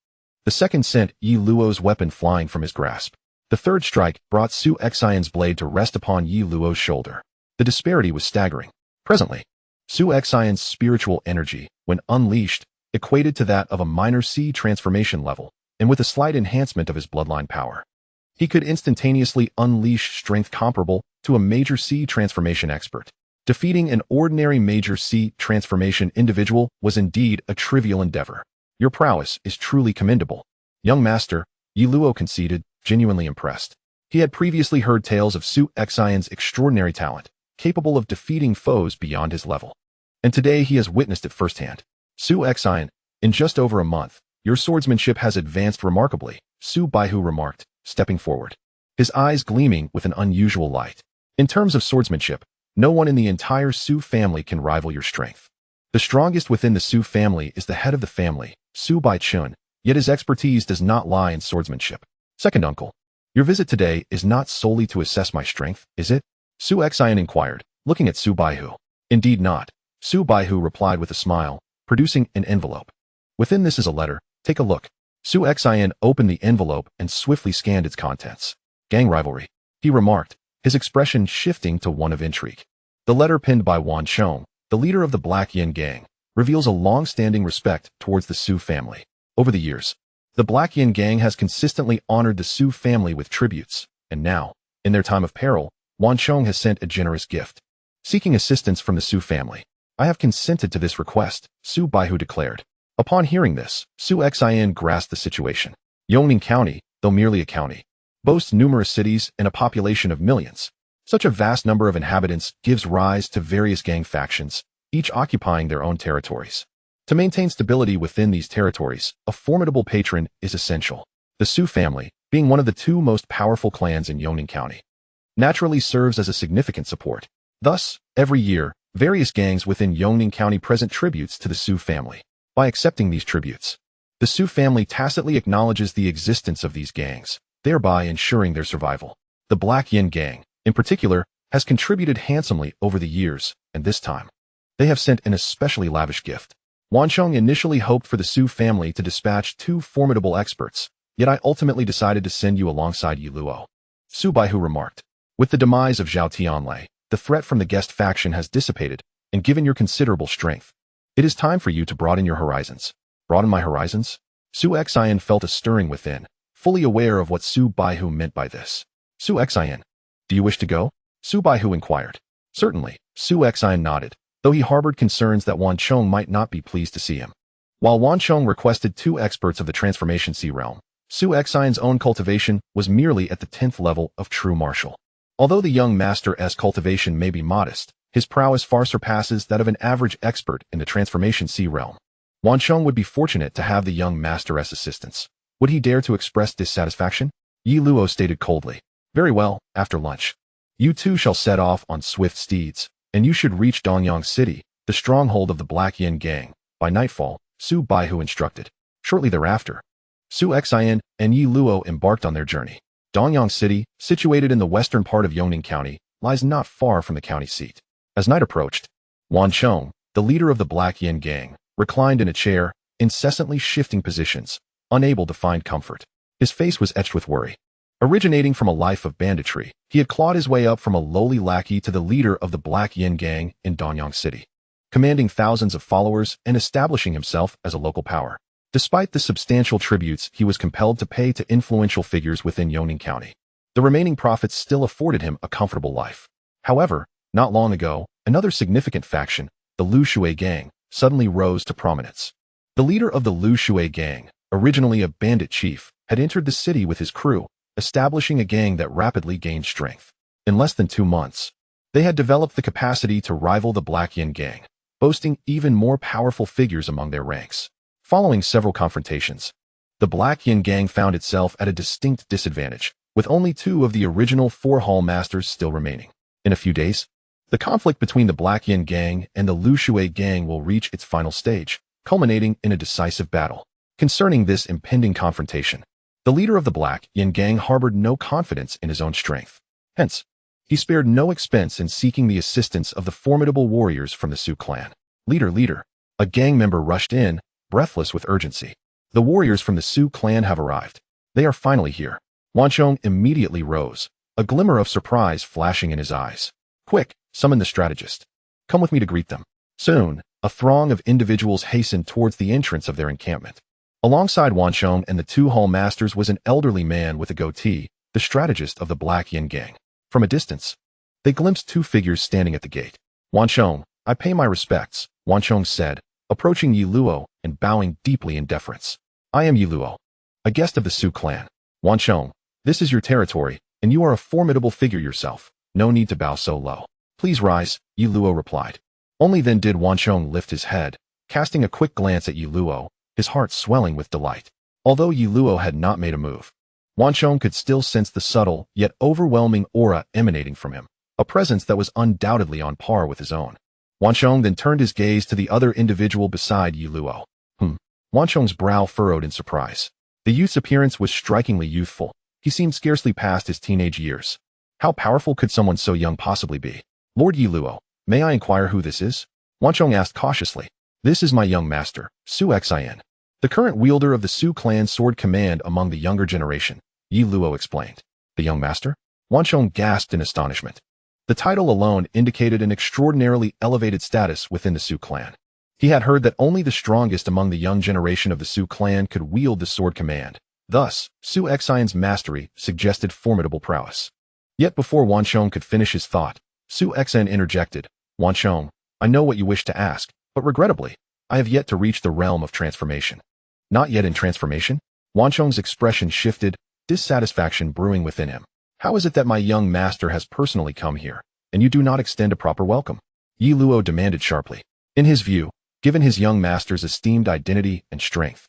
The second sent Yi Luo's weapon flying from his grasp. The third strike brought Su Xion's blade to rest upon Yi Luo's shoulder. The disparity was staggering. Presently, Su Xion's spiritual energy, when unleashed, equated to that of a minor sea transformation level, and with a slight enhancement of his bloodline power, he could instantaneously unleash strength comparable to a major sea transformation expert. Defeating an ordinary major sea transformation individual was indeed a trivial endeavor. Your prowess is truly commendable. Young master, Yi Luo conceded, genuinely impressed. He had previously heard tales of Su Xion's extraordinary talent, capable of defeating foes beyond his level. And today he has witnessed it firsthand. Su Xion, in just over a month, your swordsmanship has advanced remarkably, Su Baihu remarked, stepping forward, his eyes gleaming with an unusual light. In terms of swordsmanship, no one in the entire Su family can rival your strength. The strongest within the Su family is the head of the family, Su Chun, yet his expertise does not lie in swordsmanship. Second uncle, your visit today is not solely to assess my strength, is it? Su Xin inquired, looking at Su Baihu. Indeed not, Su Baihu replied with a smile, producing an envelope. Within this is a letter, take a look. Su Xin opened the envelope and swiftly scanned its contents. Gang rivalry, he remarked, his expression shifting to one of intrigue. The letter penned by Wan Chong, the leader of the Black Yin gang, reveals a long-standing respect towards the Su family. Over the years, the Black Yin gang has consistently honored the Su family with tributes, and now, in their time of peril, Wan Chong has sent a generous gift. Seeking assistance from the Su family, I have consented to this request, Su Baihu declared. Upon hearing this, Su Xin grasped the situation. Yongning County, though merely a county, boasts numerous cities and a population of millions. Such a vast number of inhabitants gives rise to various gang factions, each occupying their own territories. To maintain stability within these territories, a formidable patron is essential. The Su family, being one of the two most powerful clans in Yongning County, naturally serves as a significant support. Thus, every year, various gangs within Yongning County present tributes to the Su family. By accepting these tributes, the Su family tacitly acknowledges the existence of these gangs, thereby ensuring their survival. The Black Yin gang, in particular, has contributed handsomely over the years, and this time, they have sent an especially lavish gift. Wan Chong initially hoped for the Su family to dispatch two formidable experts, yet I ultimately decided to send you alongside Yi Luo. Su Baihu remarked. With the demise of Zhao Tianlei, the threat from the guest faction has dissipated, and given your considerable strength, it is time for you to broaden your horizons. Broaden my horizons? Su Xin felt a stirring within, fully aware of what Su Baihu meant by this. Su Xin, do you wish to go? Su Baihu inquired. Certainly, Su Xin nodded, though he harbored concerns that Wan Chong might not be pleased to see him. While Wan Chong requested two experts of the Transformation Sea realm, Su Xin's own cultivation was merely at the 10th level of true martial. Although the young master's cultivation may be modest, his prowess far surpasses that of an average expert in the Transformation Sea realm. Wan Chong would be fortunate to have the young master's assistance. Would he dare to express dissatisfaction? Yi Luo stated coldly. Very well, after lunch. You two shall set off on swift steeds, and you should reach Dongyang City, the stronghold of the Black Yin gang, by nightfall, Su Baihu instructed. Shortly thereafter, Su Xin and Yi Luo embarked on their journey. Dongyang City, situated in the western part of Yongning County, lies not far from the county seat. As night approached, Wan Chong, the leader of the Black Yin gang, reclined in a chair, incessantly shifting positions, unable to find comfort. His face was etched with worry. Originating from a life of banditry, he had clawed his way up from a lowly lackey to the leader of the Black Yin gang in Dongyang City, commanding thousands of followers and establishing himself as a local power. Despite the substantial tributes he was compelled to pay to influential figures within Yongning County, the remaining profits still afforded him a comfortable life. However, not long ago, another significant faction, the Lu Shui gang, suddenly rose to prominence. The leader of the Lu Shui gang, originally a bandit chief, had entered the city with his crew, establishing a gang that rapidly gained strength. In less than 2 months, they had developed the capacity to rival the Black Yin gang, boasting even more powerful figures among their ranks. Following several confrontations, the Black Yin gang found itself at a distinct disadvantage, with only 2 of the original 4 hall masters still remaining. In a few days, the conflict between the Black Yin gang and the Lu Shui gang will reach its final stage, culminating in a decisive battle. Concerning this impending confrontation, the leader of the Black Yin gang harbored no confidence in his own strength. Hence, he spared no expense in seeking the assistance of the formidable warriors from the Su clan. Leader, a gang member rushed in, breathless with urgency. The warriors from the Su clan have arrived. They are finally here. Wan Chong immediately rose, a glimmer of surprise flashing in his eyes. Quick, summon the strategist. Come with me to greet them. Soon, a throng of individuals hastened towards the entrance of their encampment. Alongside Wan Chong and the 2 hall masters was an elderly man with a goatee, the strategist of the Black Yin gang. From a distance, they glimpsed 2 figures standing at the gate. Wan Chong, I pay my respects, Wan Chong said, approaching Yi Luo and bowing deeply in deference. I am Yi Luo, a guest of the Su clan. Wan Chong, this is your territory, and you are a formidable figure yourself. No need to bow so low. Please rise, Yi Luo replied. Only then did Wan Chong lift his head, casting a quick glance at Yi Luo, his heart swelling with delight. Although Yi Luo had not made a move, Wansheng could still sense the subtle, yet overwhelming aura emanating from him, a presence that was undoubtedly on par with his own. Wansheng then turned his gaze to the other individual beside Yi Luo. Wansheng's brow furrowed in surprise. The youth's appearance was strikingly youthful. He seemed scarcely past his teenage years. How powerful could someone so young possibly be? Lord Yi Luo, may I inquire who this is? Wansheng asked cautiously. This is my young master, Su Xin, the current wielder of the Su clan sword command among the younger generation, Yi Luo explained. The young master? Wansheng gasped in astonishment. The title alone indicated an extraordinarily elevated status within the Su clan. He had heard that only the strongest among the young generation of the Su clan could wield the sword command. Thus, Su Xion's mastery suggested formidable prowess. Yet before Wansheng could finish his thought, Su Xin interjected, Wansheng, I know what you wish to ask, but regrettably, I have yet to reach the realm of transformation. Not yet in transformation? Wansheng's expression shifted, dissatisfaction brewing within him. How is it that my young master has personally come here, and you do not extend a proper welcome? Yi Luo demanded sharply. In his view, given his young master's esteemed identity and strength,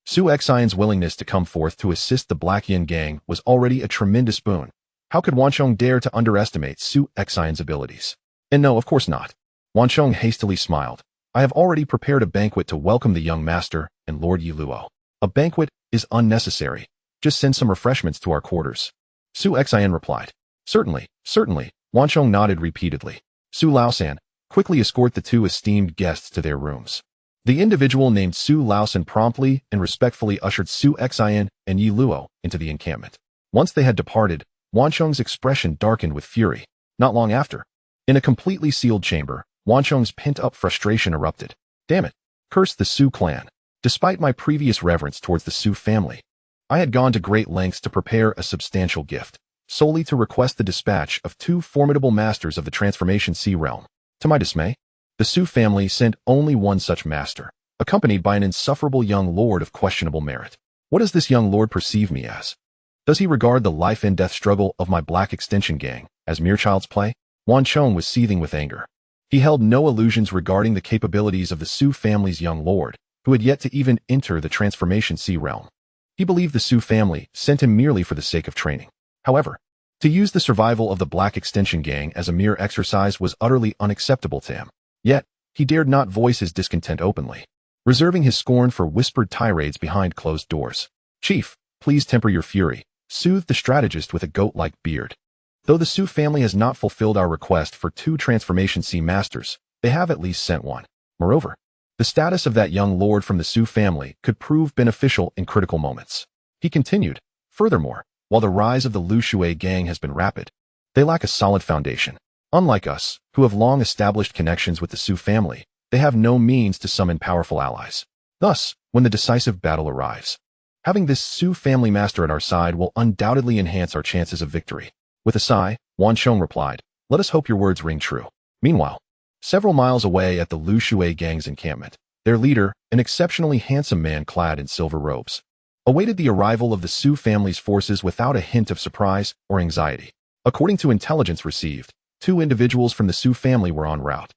Su Xion's willingness to come forth to assist the Black Yin gang was already a tremendous boon. How could Wansheng dare to underestimate Su Xion's abilities? And no, of course not. Wansheng hastily smiled. I have already prepared a banquet to welcome the young master and Lord Yi Luo. A banquet is unnecessary. Just send some refreshments to our quarters. Su Xian replied. Certainly, certainly. Wansheng nodded repeatedly. Su Laosan, quickly escort the two esteemed guests to their rooms. The individual named Su Laosan promptly and respectfully ushered Su Xian and Yi Luo into the encampment. Once they had departed, Wansheng's expression darkened with fury. Not long after, in a completely sealed chamber, Wansheng's pent-up frustration erupted. Damn it! Curse the Su clan. Despite my previous reverence towards the Su family, I had gone to great lengths to prepare a substantial gift, solely to request the dispatch of two formidable masters of the Transformation Sea realm. To my dismay, the Su family sent only one such master, accompanied by an insufferable young lord of questionable merit. What does this young lord perceive me as? Does he regard the life-and-death struggle of my Black Extension gang as mere child's play? Wansheng was seething with anger. He held no illusions regarding the capabilities of the Su family's young lord, who had yet to even enter the Transformation Sea realm. He believed the Su family sent him merely for the sake of training. However, to use the survival of the Black Extension gang as a mere exercise was utterly unacceptable to him. Yet, he dared not voice his discontent openly, reserving his scorn for whispered tirades behind closed doors. Chief, please temper your fury, soothed the strategist with a goat-like beard. Though the Su family has not fulfilled our request for two Transformation Sea masters, they have at least sent one. Moreover, the status of that young lord from the Su family could prove beneficial in critical moments. He continued, furthermore, while the rise of the Lu Shui gang has been rapid, they lack a solid foundation. Unlike us, who have long established connections with the Su family, they have no means to summon powerful allies. Thus, when the decisive battle arrives, having this Su family master at our side will undoubtedly enhance our chances of victory. With a sigh, Wansheng replied, let us hope your words ring true. Meanwhile, several miles away at the Lu Shui gang's encampment, their leader, an exceptionally handsome man clad in silver robes, awaited the arrival of the Su family's forces without a hint of surprise or anxiety. According to intelligence received, two individuals from the Su family were en route.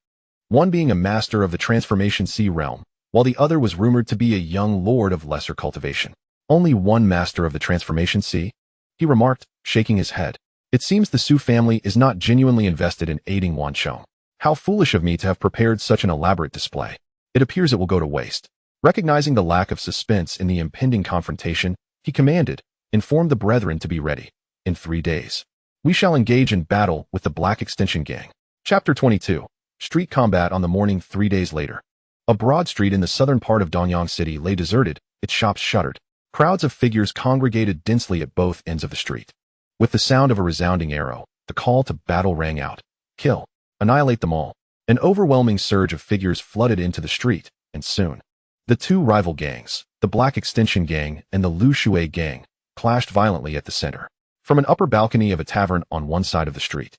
One being a master of the Transformation Sea realm, while the other was rumored to be a young lord of lesser cultivation. Only one master of the Transformation Sea? He remarked, shaking his head. It seems the Su family is not genuinely invested in aiding Wansheng. How foolish of me to have prepared such an elaborate display. It appears it will go to waste. Recognizing the lack of suspense in the impending confrontation, he commanded, inform the brethren to be ready. In 3 days, we shall engage in battle with the Black Extension gang. Chapter 22. Street combat on the morning 3 days later. A broad street in the southern part of Danyang City lay deserted, its shops shuttered. Crowds of figures congregated densely at both ends of the street. With the sound of a resounding arrow, the call to battle rang out. Kill. Annihilate them all. An overwhelming surge of figures flooded into the street, and soon, the two rival gangs, the Black Extension gang and the Lu Shui gang, clashed violently at the center. From an upper balcony of a tavern on one side of the street,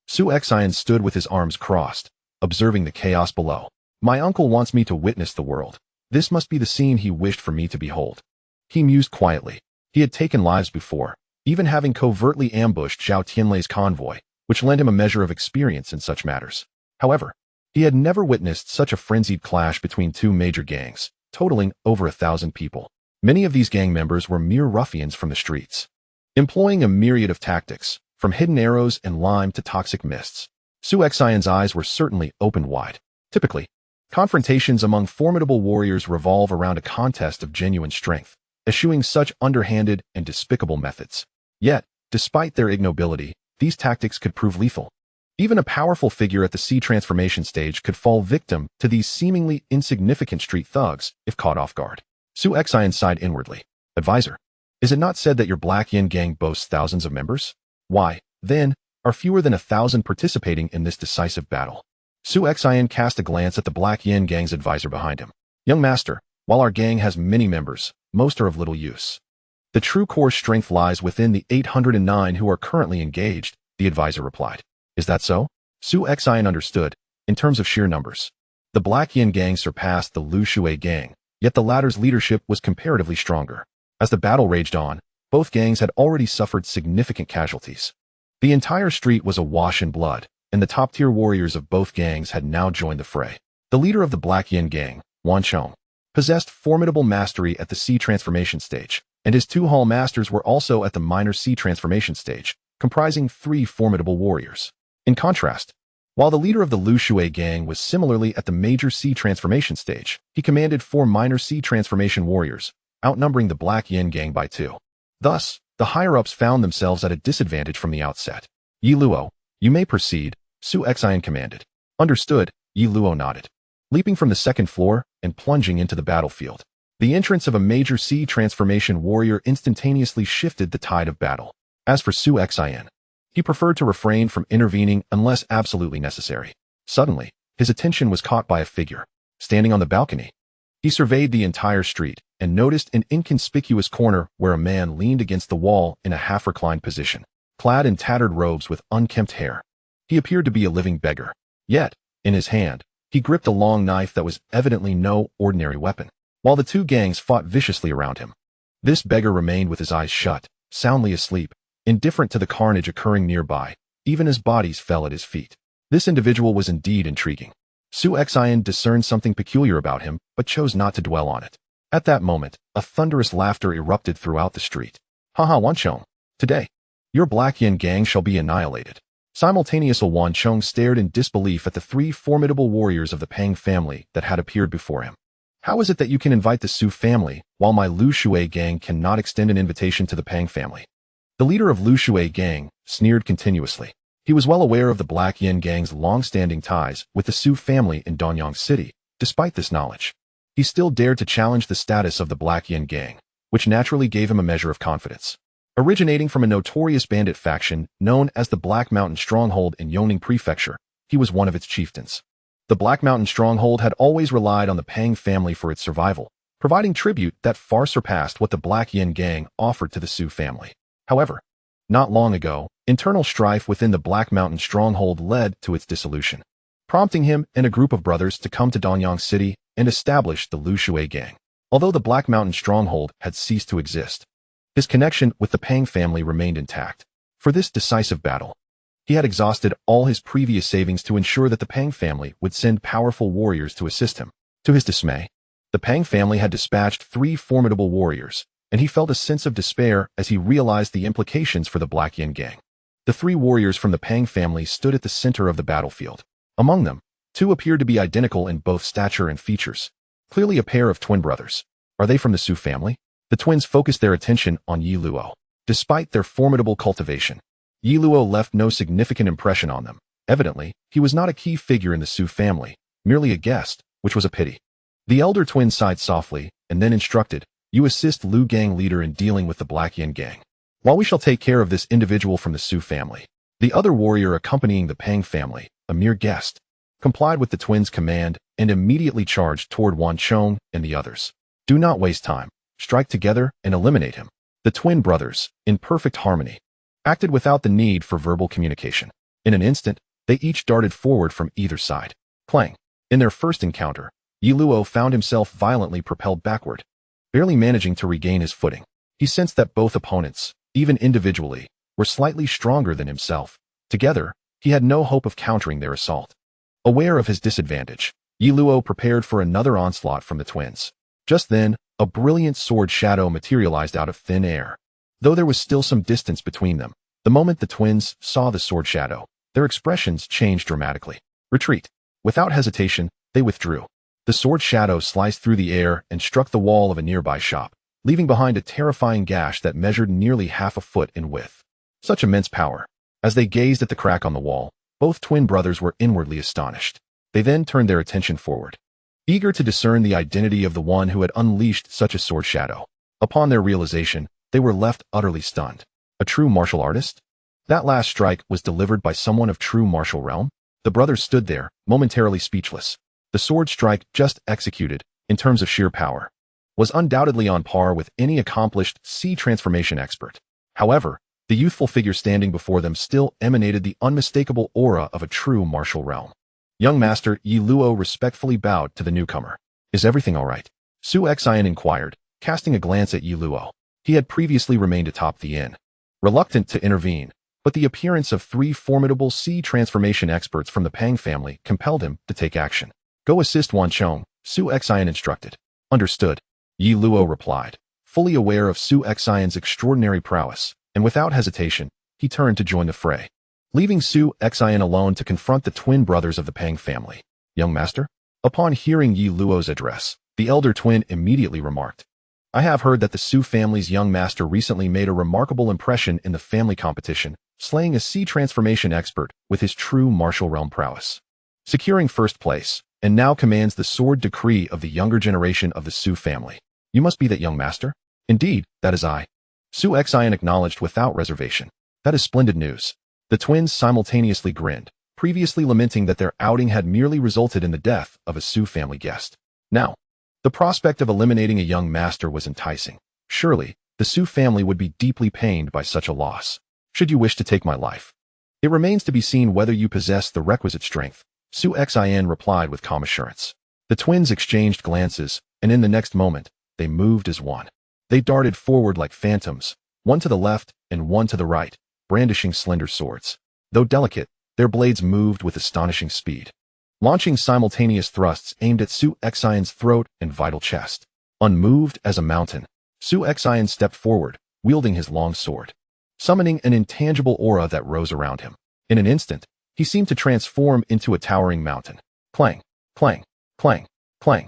Su Xian stood with his arms crossed, observing the chaos below. My uncle wants me to witness the world. This must be the scene he wished for me to behold. He mused quietly. He had taken lives before, even having covertly ambushed Zhao Tianlei's convoy, which lent him a measure of experience in such matters. However, he had never witnessed such a frenzied clash between two major gangs, totaling over 1,000 people. Many of these gang members were mere ruffians from the streets. employing a myriad of tactics, from hidden arrows and lime to toxic mists. Su Xion's eyes were certainly opened wide. Typically, confrontations among formidable warriors revolve around a contest of genuine strength, eschewing such underhanded and despicable methods. Yet, despite their ignobility, these tactics could prove lethal. Even a powerful figure at the sea transformation stage could fall victim to these seemingly insignificant street thugs if caught off guard. Su Xion sighed inwardly. Advisor, is it not said that your Black Yin gang boasts thousands of members? Why, then, are fewer than 1,000 participating in this decisive battle? Su Xion cast a glance at the Black Yin gang's advisor behind him. Young master, while our gang has many members, most are of little use. The true core strength lies within the 809 who are currently engaged, the advisor replied. Is that so? Su Xion understood. In terms of sheer numbers, the Black Yin gang surpassed the Lu Shui gang, yet the latter's leadership was comparatively stronger. As the battle raged on, both gangs had already suffered significant casualties. The entire street was awash in blood, and the top-tier warriors of both gangs had now joined the fray. The leader of the Black Yin gang, Wan Chong, possessed formidable mastery at the sea transformation stage, and his two hall masters were also at the minor sea transformation stage, comprising 3 formidable warriors. In contrast, while the leader of the Lu Shui gang was similarly at the major sea transformation stage, he commanded 4 minor sea transformation warriors, outnumbering the Black Yin gang by 2. Thus, the higher-ups found themselves at a disadvantage from the outset. Yi Luo, you may proceed, Su Xion commanded. Understood, Yi Luo nodded. Leaping from the second floor and plunging into the battlefield, the entrance of a major sea transformation warrior instantaneously shifted the tide of battle. As for Su Xion, he preferred to refrain from intervening unless absolutely necessary. Suddenly, his attention was caught by a figure, standing on the balcony. He surveyed the entire street and noticed an inconspicuous corner where a man leaned against the wall in a half-reclined position, clad in tattered robes with unkempt hair. He appeared to be a living beggar. Yet, in his hand, he gripped a long knife that was evidently no ordinary weapon. While the two gangs fought viciously around him, this beggar remained with his eyes shut, soundly asleep, indifferent to the carnage occurring nearby, even as bodies fell at his feet. This individual was indeed intriguing. Su Xion discerned something peculiar about him, but chose not to dwell on it. At that moment, a thunderous laughter erupted throughout the street. Haha, Wan Chong, today, your Black Yin gang shall be annihilated. Simultaneously, Wan Chong stared in disbelief at the 3 formidable warriors of the Pang family that had appeared before him. How is it that you can invite the Su family, while my Lu Shui gang cannot extend an invitation to the Pang family? The leader of Lu Shui gang sneered continuously. He was well aware of the Black Yin gang's long-standing ties with the Su family in Danyang City. Despite this knowledge, he still dared to challenge the status of the Black Yin gang, which naturally gave him a measure of confidence. Originating from a notorious bandit faction known as the Black Mountain Stronghold in Yongning Prefecture, he was one of its chieftains. The Black Mountain Stronghold had always relied on the Pang family for its survival, providing tribute that far surpassed what the Black Yin gang offered to the Su family. However, not long ago, internal strife within the Black Mountain Stronghold led to its dissolution, prompting him and a group of brothers to come to Danyang City and establish the Lu Shui gang. Although the Black Mountain Stronghold had ceased to exist, his connection with the Pang family remained intact. For this decisive battle, he had exhausted all his previous savings to ensure that the Pang family would send powerful warriors to assist him. To his dismay, the Pang family had dispatched 3 formidable warriors, and he felt a sense of despair as he realized the implications for the Black Yin gang. The 3 warriors from the Pang family stood at the center of the battlefield. Among them, 2 appeared to be identical in both stature and features, clearly a pair of twin brothers. Are they from the Su family? The twins focused their attention on Yi Luo. Despite their formidable cultivation, Yi Luo left no significant impression on them. Evidently, he was not a key figure in the Su family, merely a guest, which was a pity. The elder twin sighed softly, and then instructed, "You assist Lu gang leader in dealing with the Black Yin gang, while we shall take care of this individual from the Su family." The other warrior accompanying the Pang family, a mere guest, complied with the twins' command and immediately charged toward Wan Chong and the others. Do not waste time. Strike together and eliminate him. The twin brothers, in perfect harmony, acted without the need for verbal communication. In an instant, they each darted forward from either side. Clang. In their first encounter, Yi Luo found himself violently propelled backward, barely managing to regain his footing. He sensed that both opponents, even individually, were slightly stronger than himself. Together, he had no hope of countering their assault. Aware of his disadvantage, Yi Luo prepared for another onslaught from the twins. Just then, a brilliant sword shadow materialized out of thin air. though there was still some distance between them. The moment the twins saw the sword shadow, their expressions changed dramatically. Retreat. Without hesitation, they withdrew. The sword shadow sliced through the air and struck the wall of a nearby shop, leaving behind a terrifying gash that measured nearly half a foot in width. Such immense power. As they gazed at the crack on the wall, both twin brothers were inwardly astonished. They then turned their attention forward, eager to discern the identity of the one who had unleashed such a sword shadow. Upon their realization, they were left utterly stunned. A true martial artist? That last strike was delivered by someone of true martial realm? The brothers stood there, momentarily speechless. The sword strike just executed, in terms of sheer power, was undoubtedly on par with any accomplished sea transformation expert. However, the youthful figure standing before them still emanated the unmistakable aura of a true martial realm. Young Master Yi Luo respectfully bowed to the newcomer. Is everything all right? Su Xin inquired, casting a glance at Yi Luo. He had previously remained atop the inn, reluctant to intervene, but the appearance of three formidable sea transformation experts from the Pang family compelled him to take action. Go assist Wan Chong, Su Xin instructed. Understood, Yi Luo replied, fully aware of Su Xion's extraordinary prowess, and without hesitation, he turned to join the fray, leaving Su Xion alone to confront the twin brothers of the Pang family. Young master? Upon hearing Yi Luo's address, the elder twin immediately remarked, I have heard that the Su family's young master recently made a remarkable impression in the family competition, slaying a sea transformation expert with his true martial realm prowess, securing first place, and now commands the sword decree of the younger generation of the Su family. You must be that young master? Indeed, that is I. Su Xion acknowledged without reservation. That is splendid news. The twins simultaneously grinned, previously lamenting that their outing had merely resulted in the death of a Su family guest. Now, the prospect of eliminating a young master was enticing. Surely, the Su family would be deeply pained by such a loss. Should you wish to take my life, it remains to be seen whether you possess the requisite strength, Su Xin replied with calm assurance. The twins exchanged glances, and in the next moment, they moved as one. They darted forward like phantoms, one to the left and one to the right, brandishing slender swords. Though delicate, their blades moved with astonishing speed, launching simultaneous thrusts aimed at Su Xion's throat and vital chest. Unmoved as a mountain, Su Xion stepped forward, wielding his long sword, summoning an intangible aura that rose around him. In an instant, he seemed to transform into a towering mountain. Clang, clang, clang, clang.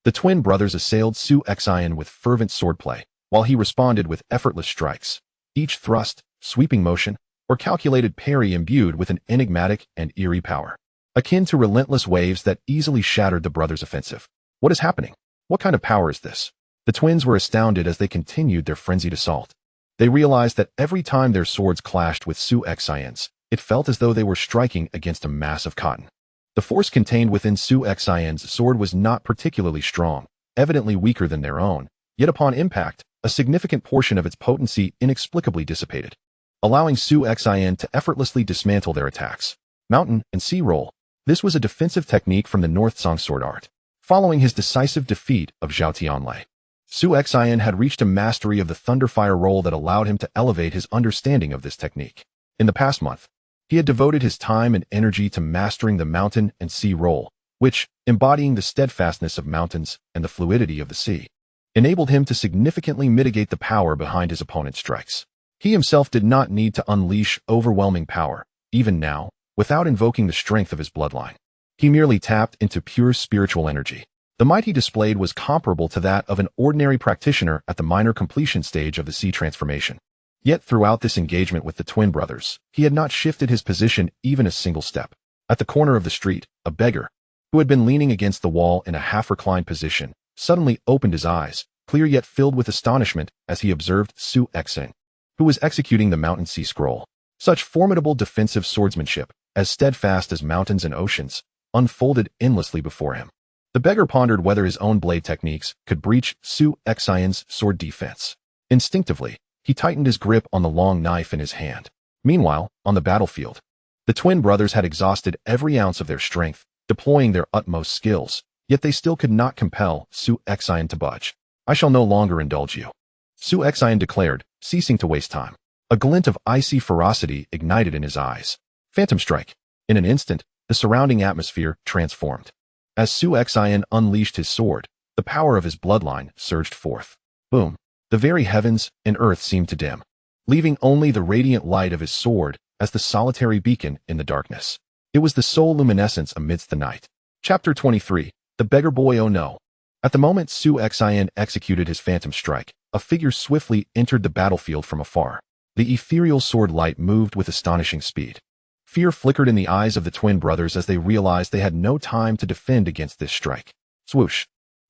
The twin brothers assailed Su Xion with fervent swordplay, while he responded with effortless strikes, each thrust, sweeping motion, or calculated parry imbued with an enigmatic and eerie power, akin to relentless waves that easily shattered the brothers' offensive. What is happening? What kind of power is this? The twins were astounded as they continued their frenzied assault. They realized that every time their swords clashed with Su Xion's, it felt as though they were striking against a mass of cotton. The force contained within Su Xion's sword was not particularly strong, evidently weaker than their own, yet upon impact, a significant portion of its potency inexplicably dissipated, allowing Su Xion to effortlessly dismantle their attacks. Mountain and sea roll. This was a defensive technique from the North Song sword art, following his decisive defeat of Zhao Tianlei. Su Xion had reached a mastery of the Thunderfire roll that allowed him to elevate his understanding of this technique. In the past month, he had devoted his time and energy to mastering the mountain and sea roll, which, embodying the steadfastness of mountains and the fluidity of the sea, enabled him to significantly mitigate the power behind his opponent's strikes. He himself did not need to unleash overwhelming power, even now, without invoking the strength of his bloodline. He merely tapped into pure spiritual energy. The might he displayed was comparable to that of an ordinary practitioner at the minor completion stage of the sea transformation. Yet throughout this engagement with the twin brothers, he had not shifted his position even a single step. At the corner of the street, a beggar, who had been leaning against the wall in a half-reclined position, suddenly opened his eyes, clear yet filled with astonishment as he observed Su Xin, who was executing the mountain sea scroll. Such formidable defensive swordsmanship, as steadfast as mountains and oceans, unfolded endlessly before him. The beggar pondered whether his own blade techniques could breach Su Xion's sword defense. Instinctively, he tightened his grip on the long knife in his hand. Meanwhile, on the battlefield, the twin brothers had exhausted every ounce of their strength, deploying their utmost skills, yet they still could not compel Su Xion to budge. I shall no longer indulge you, Su Xion declared, ceasing to waste time. A glint of icy ferocity ignited in his eyes. Phantom strike. In an instant, the surrounding atmosphere transformed. As Su Xion unleashed his sword, the power of his bloodline surged forth. Boom. The very heavens and earth seemed to dim. leaving only the radiant light of his sword as the solitary beacon in the darkness. It was the sole luminescence amidst the night. Chapter 23. The Beggar Boy. Oh no. At the moment Su Xin executed his phantom strike, a figure swiftly entered the battlefield from afar. The ethereal sword light moved with astonishing speed. Fear flickered in the eyes of the twin brothers as they realized they had no time to defend against this strike. Swoosh.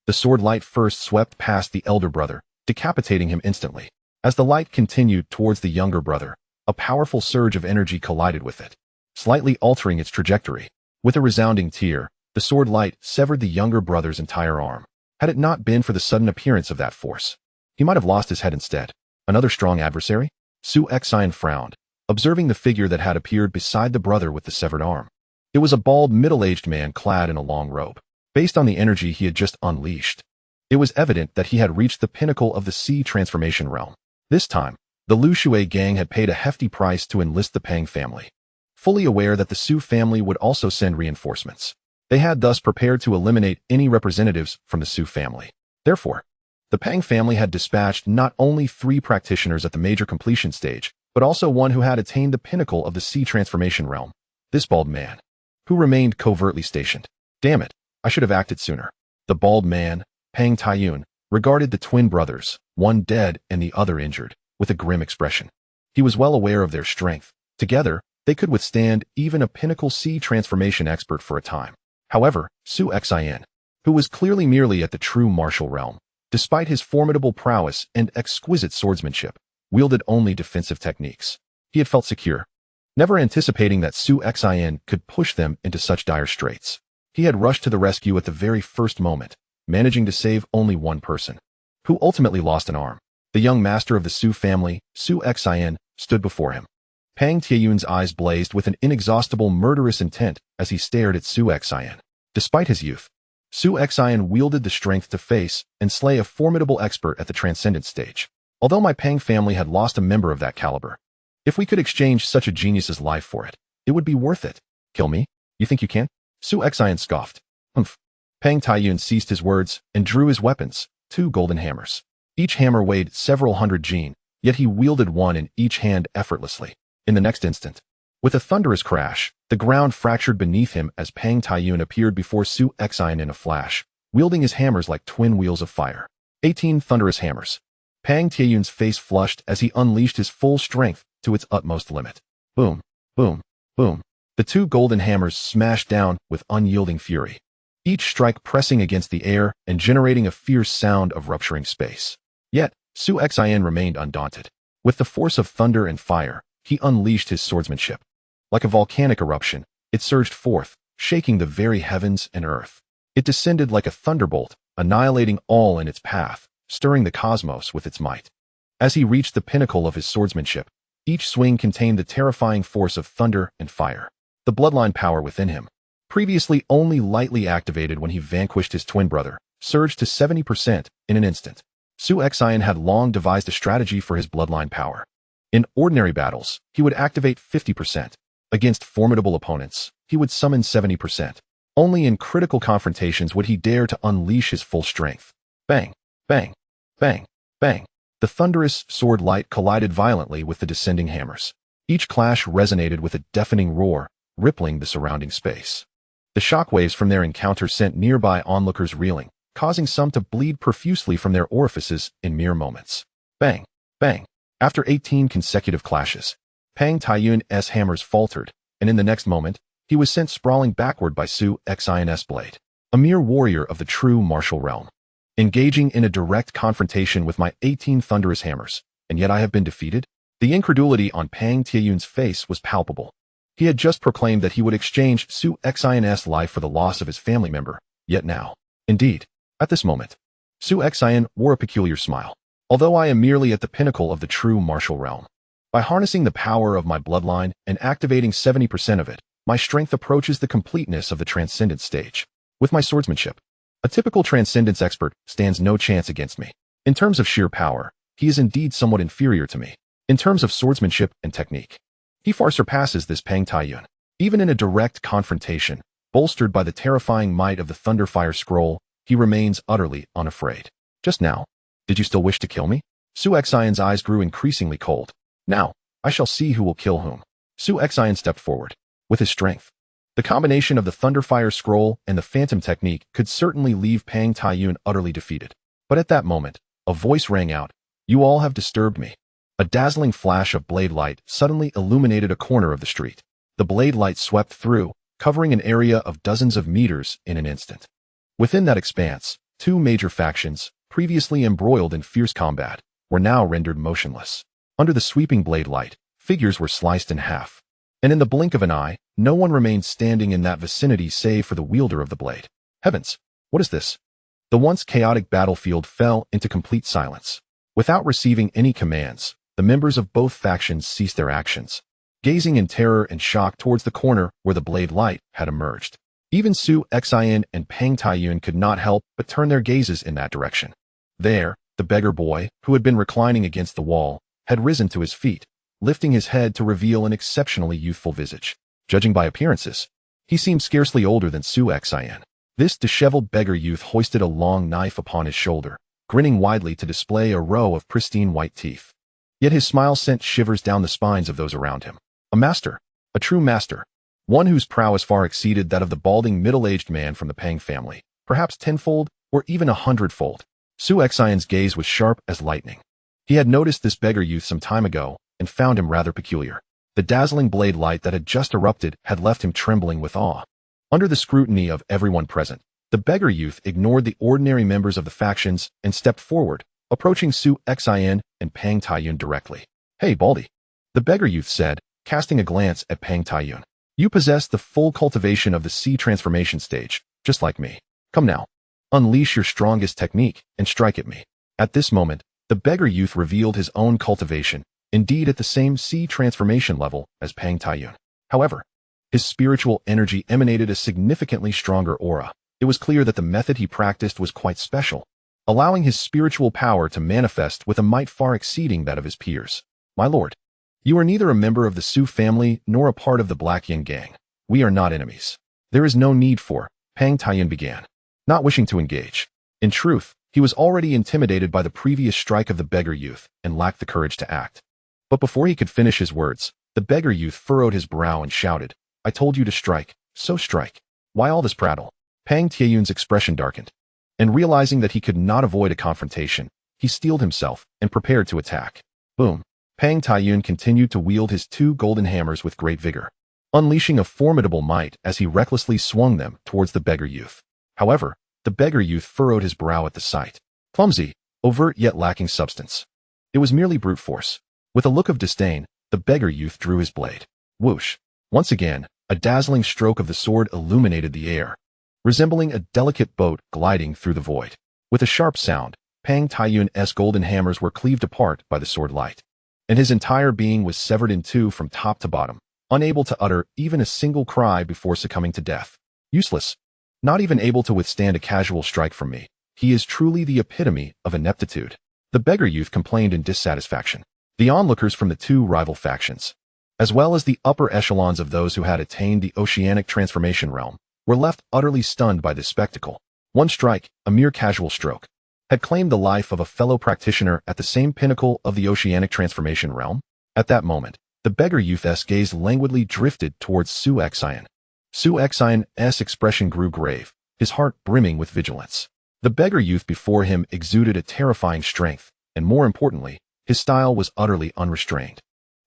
The sword light first swept past the elder brother, decapitating him instantly. As the light continued towards the younger brother, a powerful surge of energy collided with it, slightly altering its trajectory. With a resounding tear, the sword light severed the younger brother's entire arm. Had it not been for the sudden appearance of that force, he might have lost his head instead. Another strong adversary? Su Xin frowned, observing the figure that had appeared beside the brother with the severed arm. It was a bald, middle-aged man clad in a long robe. Based on the energy he had just unleashed, it was evident that he had reached the pinnacle of the sea transformation realm. This time, the Lu Shui gang had paid a hefty price to enlist the Pang family. Fully aware that the Su family would also send reinforcements, they had thus prepared to eliminate any representatives from the Su family. Therefore, the Pang family had dispatched not only 3 practitioners at the major completion stage, but also one who had attained the pinnacle of the sea transformation realm, this bald man, who remained covertly stationed. Damn it, I should have acted sooner. The bald man, Pang Taiyun, regarded the twin brothers, one dead and the other injured, with a grim expression. He was well aware of their strength. Together, they could withstand even a pinnacle sea transformation expert for a time. However, Su Xin, who was clearly merely at the true martial realm, despite his formidable prowess and exquisite swordsmanship, wielded only defensive techniques. He had felt secure, never anticipating that Su Xin could push them into such dire straits. He had rushed to the rescue at the very first moment, managing to save only one person, who ultimately lost an arm. The young master of the Su family, Su Xin, stood before him. Pang Taiyun's eyes blazed with an inexhaustible murderous intent as he stared at Su Xin. Despite his youth, Su Xin wielded the strength to face and slay a formidable expert at the transcendent stage. Although my Pang family had lost a member of that caliber, if we could exchange such a genius's life for it, it would be worth it. Kill me? You think you can? Su Xin scoffed. Humph. Pang Taiyun ceased his words and drew his weapons, 2 golden hammers. Each hammer weighed several hundred jin, yet he wielded one in each hand effortlessly. In the next instant, with a thunderous crash, the ground fractured beneath him as Pang Taiyun appeared before Su Xin in a flash, wielding his hammers like twin wheels of fire. 18 thunderous hammers. Pang Taiyun's face flushed as he unleashed his full strength to its utmost limit. Boom, boom, boom. The 2 golden hammers smashed down with unyielding fury, each strike pressing against the air and generating a fierce sound of rupturing space. Yet, Su Xin remained undaunted. With the force of thunder and fire, he unleashed his swordsmanship. Like a volcanic eruption, it surged forth, shaking the very heavens and earth. It descended like a thunderbolt, annihilating all in its path, stirring the cosmos with its might. As he reached the pinnacle of his swordsmanship, each swing contained the terrifying force of thunder and fire. The bloodline power within him, previously only lightly activated when he vanquished his twin brother, surged to 70% in an instant. Su Xin had long devised a strategy for his bloodline power. In ordinary battles, he would activate 50%. Against formidable opponents, he would summon 70%. Only in critical confrontations would he dare to unleash his full strength. Bang, bang, bang, bang. The thunderous sword light collided violently with the descending hammers. Each clash resonated with a deafening roar, rippling the surrounding space. The shockwaves from their encounter sent nearby onlookers reeling, causing some to bleed profusely from their orifices in mere moments. Bang, bang. After 18 consecutive clashes, Pang Taiyun's hammers faltered, and in the next moment, he was sent sprawling backward by Su Xin's blade, a mere warrior of the true martial realm, engaging in a direct confrontation with my 18 thunderous hammers, and yet I have been defeated? The incredulity on Pang Taiyun's face was palpable. He had just proclaimed that he would exchange Su Xin's life for the loss of his family member, yet now, indeed, at this moment, Su Xin wore a peculiar smile. Although I am merely at the pinnacle of the true martial realm, by harnessing the power of my bloodline and activating 70% of it, my strength approaches the completeness of the transcendent stage. With my swordsmanship, a typical transcendence expert stands no chance against me. In terms of sheer power, he is indeed somewhat inferior to me. In terms of swordsmanship and technique, he far surpasses this Pang Taiyun. Even in a direct confrontation, bolstered by the terrifying might of the Thunderfire Scroll, he remains utterly unafraid. Just now, did you still wish to kill me? Su Xion's eyes grew increasingly cold. Now, I shall see who will kill whom. Su Xin stepped forward. With his strength, the combination of the Thunderfire Scroll and the Phantom Technique could certainly leave Pang Taiyun utterly defeated. But at that moment, a voice rang out, "You all have disturbed me." A dazzling flash of blade light suddenly illuminated a corner of the street. The blade light swept through, covering an area of dozens of meters in an instant. Within that expanse, two major factions, previously embroiled in fierce combat, were now rendered motionless. Under the sweeping blade light, figures were sliced in half. And in the blink of an eye, no one remained standing in that vicinity save for the wielder of the blade. Heavens! What is this? The once chaotic battlefield fell into complete silence. Without receiving any commands, the members of both factions ceased their actions, gazing in terror and shock towards the corner where the blade light had emerged. Even Su Xin and Pang Taiyun could not help but turn their gazes in that direction. There, the beggar boy, who had been reclining against the wall, had risen to his feet, lifting his head to reveal an exceptionally youthful visage. Judging by appearances, he seemed scarcely older than Su Xin. This disheveled beggar youth hoisted a long knife upon his shoulder, grinning widely to display a row of pristine white teeth. Yet his smile sent shivers down the spines of those around him. A master, a true master, one whose prowess far exceeded that of the balding middle-aged man from the Pang family, perhaps tenfold or even 100-fold. Su Xion's gaze was sharp as lightning. He had noticed this beggar youth some time ago and found him rather peculiar. The dazzling blade light that had just erupted had left him trembling with awe. Under the scrutiny of everyone present, the beggar youth ignored the ordinary members of the factions and stepped forward, approaching Su Xin and Pang Taiyun directly. "Hey, Baldy," the beggar youth said, casting a glance at Pang Taiyun. "You possess the full cultivation of the sea transformation stage, just like me. Come now, unleash your strongest technique and strike at me." At this moment, the beggar youth revealed his own cultivation, indeed at the same sea transformation level as Pang Taiyun. However, his spiritual energy emanated a significantly stronger aura. It was clear that the method he practiced was quite special, allowing his spiritual power to manifest with a might far exceeding that of his peers. "My lord, you are neither a member of the Su family nor a part of the Black Yin gang. We are not enemies." "There is no need for," Pang Taiyun began, not wishing to engage. In truth, he was already intimidated by the previous strike of the beggar youth and lacked the courage to act. But before he could finish his words, the beggar youth furrowed his brow and shouted, "I told you to strike, so strike. Why all this prattle?" Pang Taiyun's expression darkened, and realizing that he could not avoid a confrontation, he steeled himself and prepared to attack. Boom! Pang Taiyun continued to wield his two golden hammers with great vigor, unleashing a formidable might as he recklessly swung them towards the beggar youth. However, the beggar youth furrowed his brow at the sight. Clumsy, overt yet lacking substance. It was merely brute force. With a look of disdain, the beggar youth drew his blade. Whoosh! Once again, a dazzling stroke of the sword illuminated the air, resembling a delicate boat gliding through the void. With a sharp sound, Pang Taiyun's golden hammers were cleaved apart by the sword light, and his entire being was severed in two from top to bottom, unable to utter even a single cry before succumbing to death. Useless. Not even able to withstand a casual strike from me. He is truly the epitome of ineptitude. The beggar youth complained in dissatisfaction. The onlookers from the two rival factions, as well as the upper echelons of those who had attained the oceanic transformation realm, were left utterly stunned by this spectacle. One strike, a mere casual stroke, had claimed the life of a fellow practitioner at the same pinnacle of the oceanic transformation realm. At that moment, the beggar youth's gaze languidly drifted towards Su Xin. Su Xion's expression grew grave, his heart brimming with vigilance. The beggar youth before him exuded a terrifying strength, and more importantly, his style was utterly unrestrained.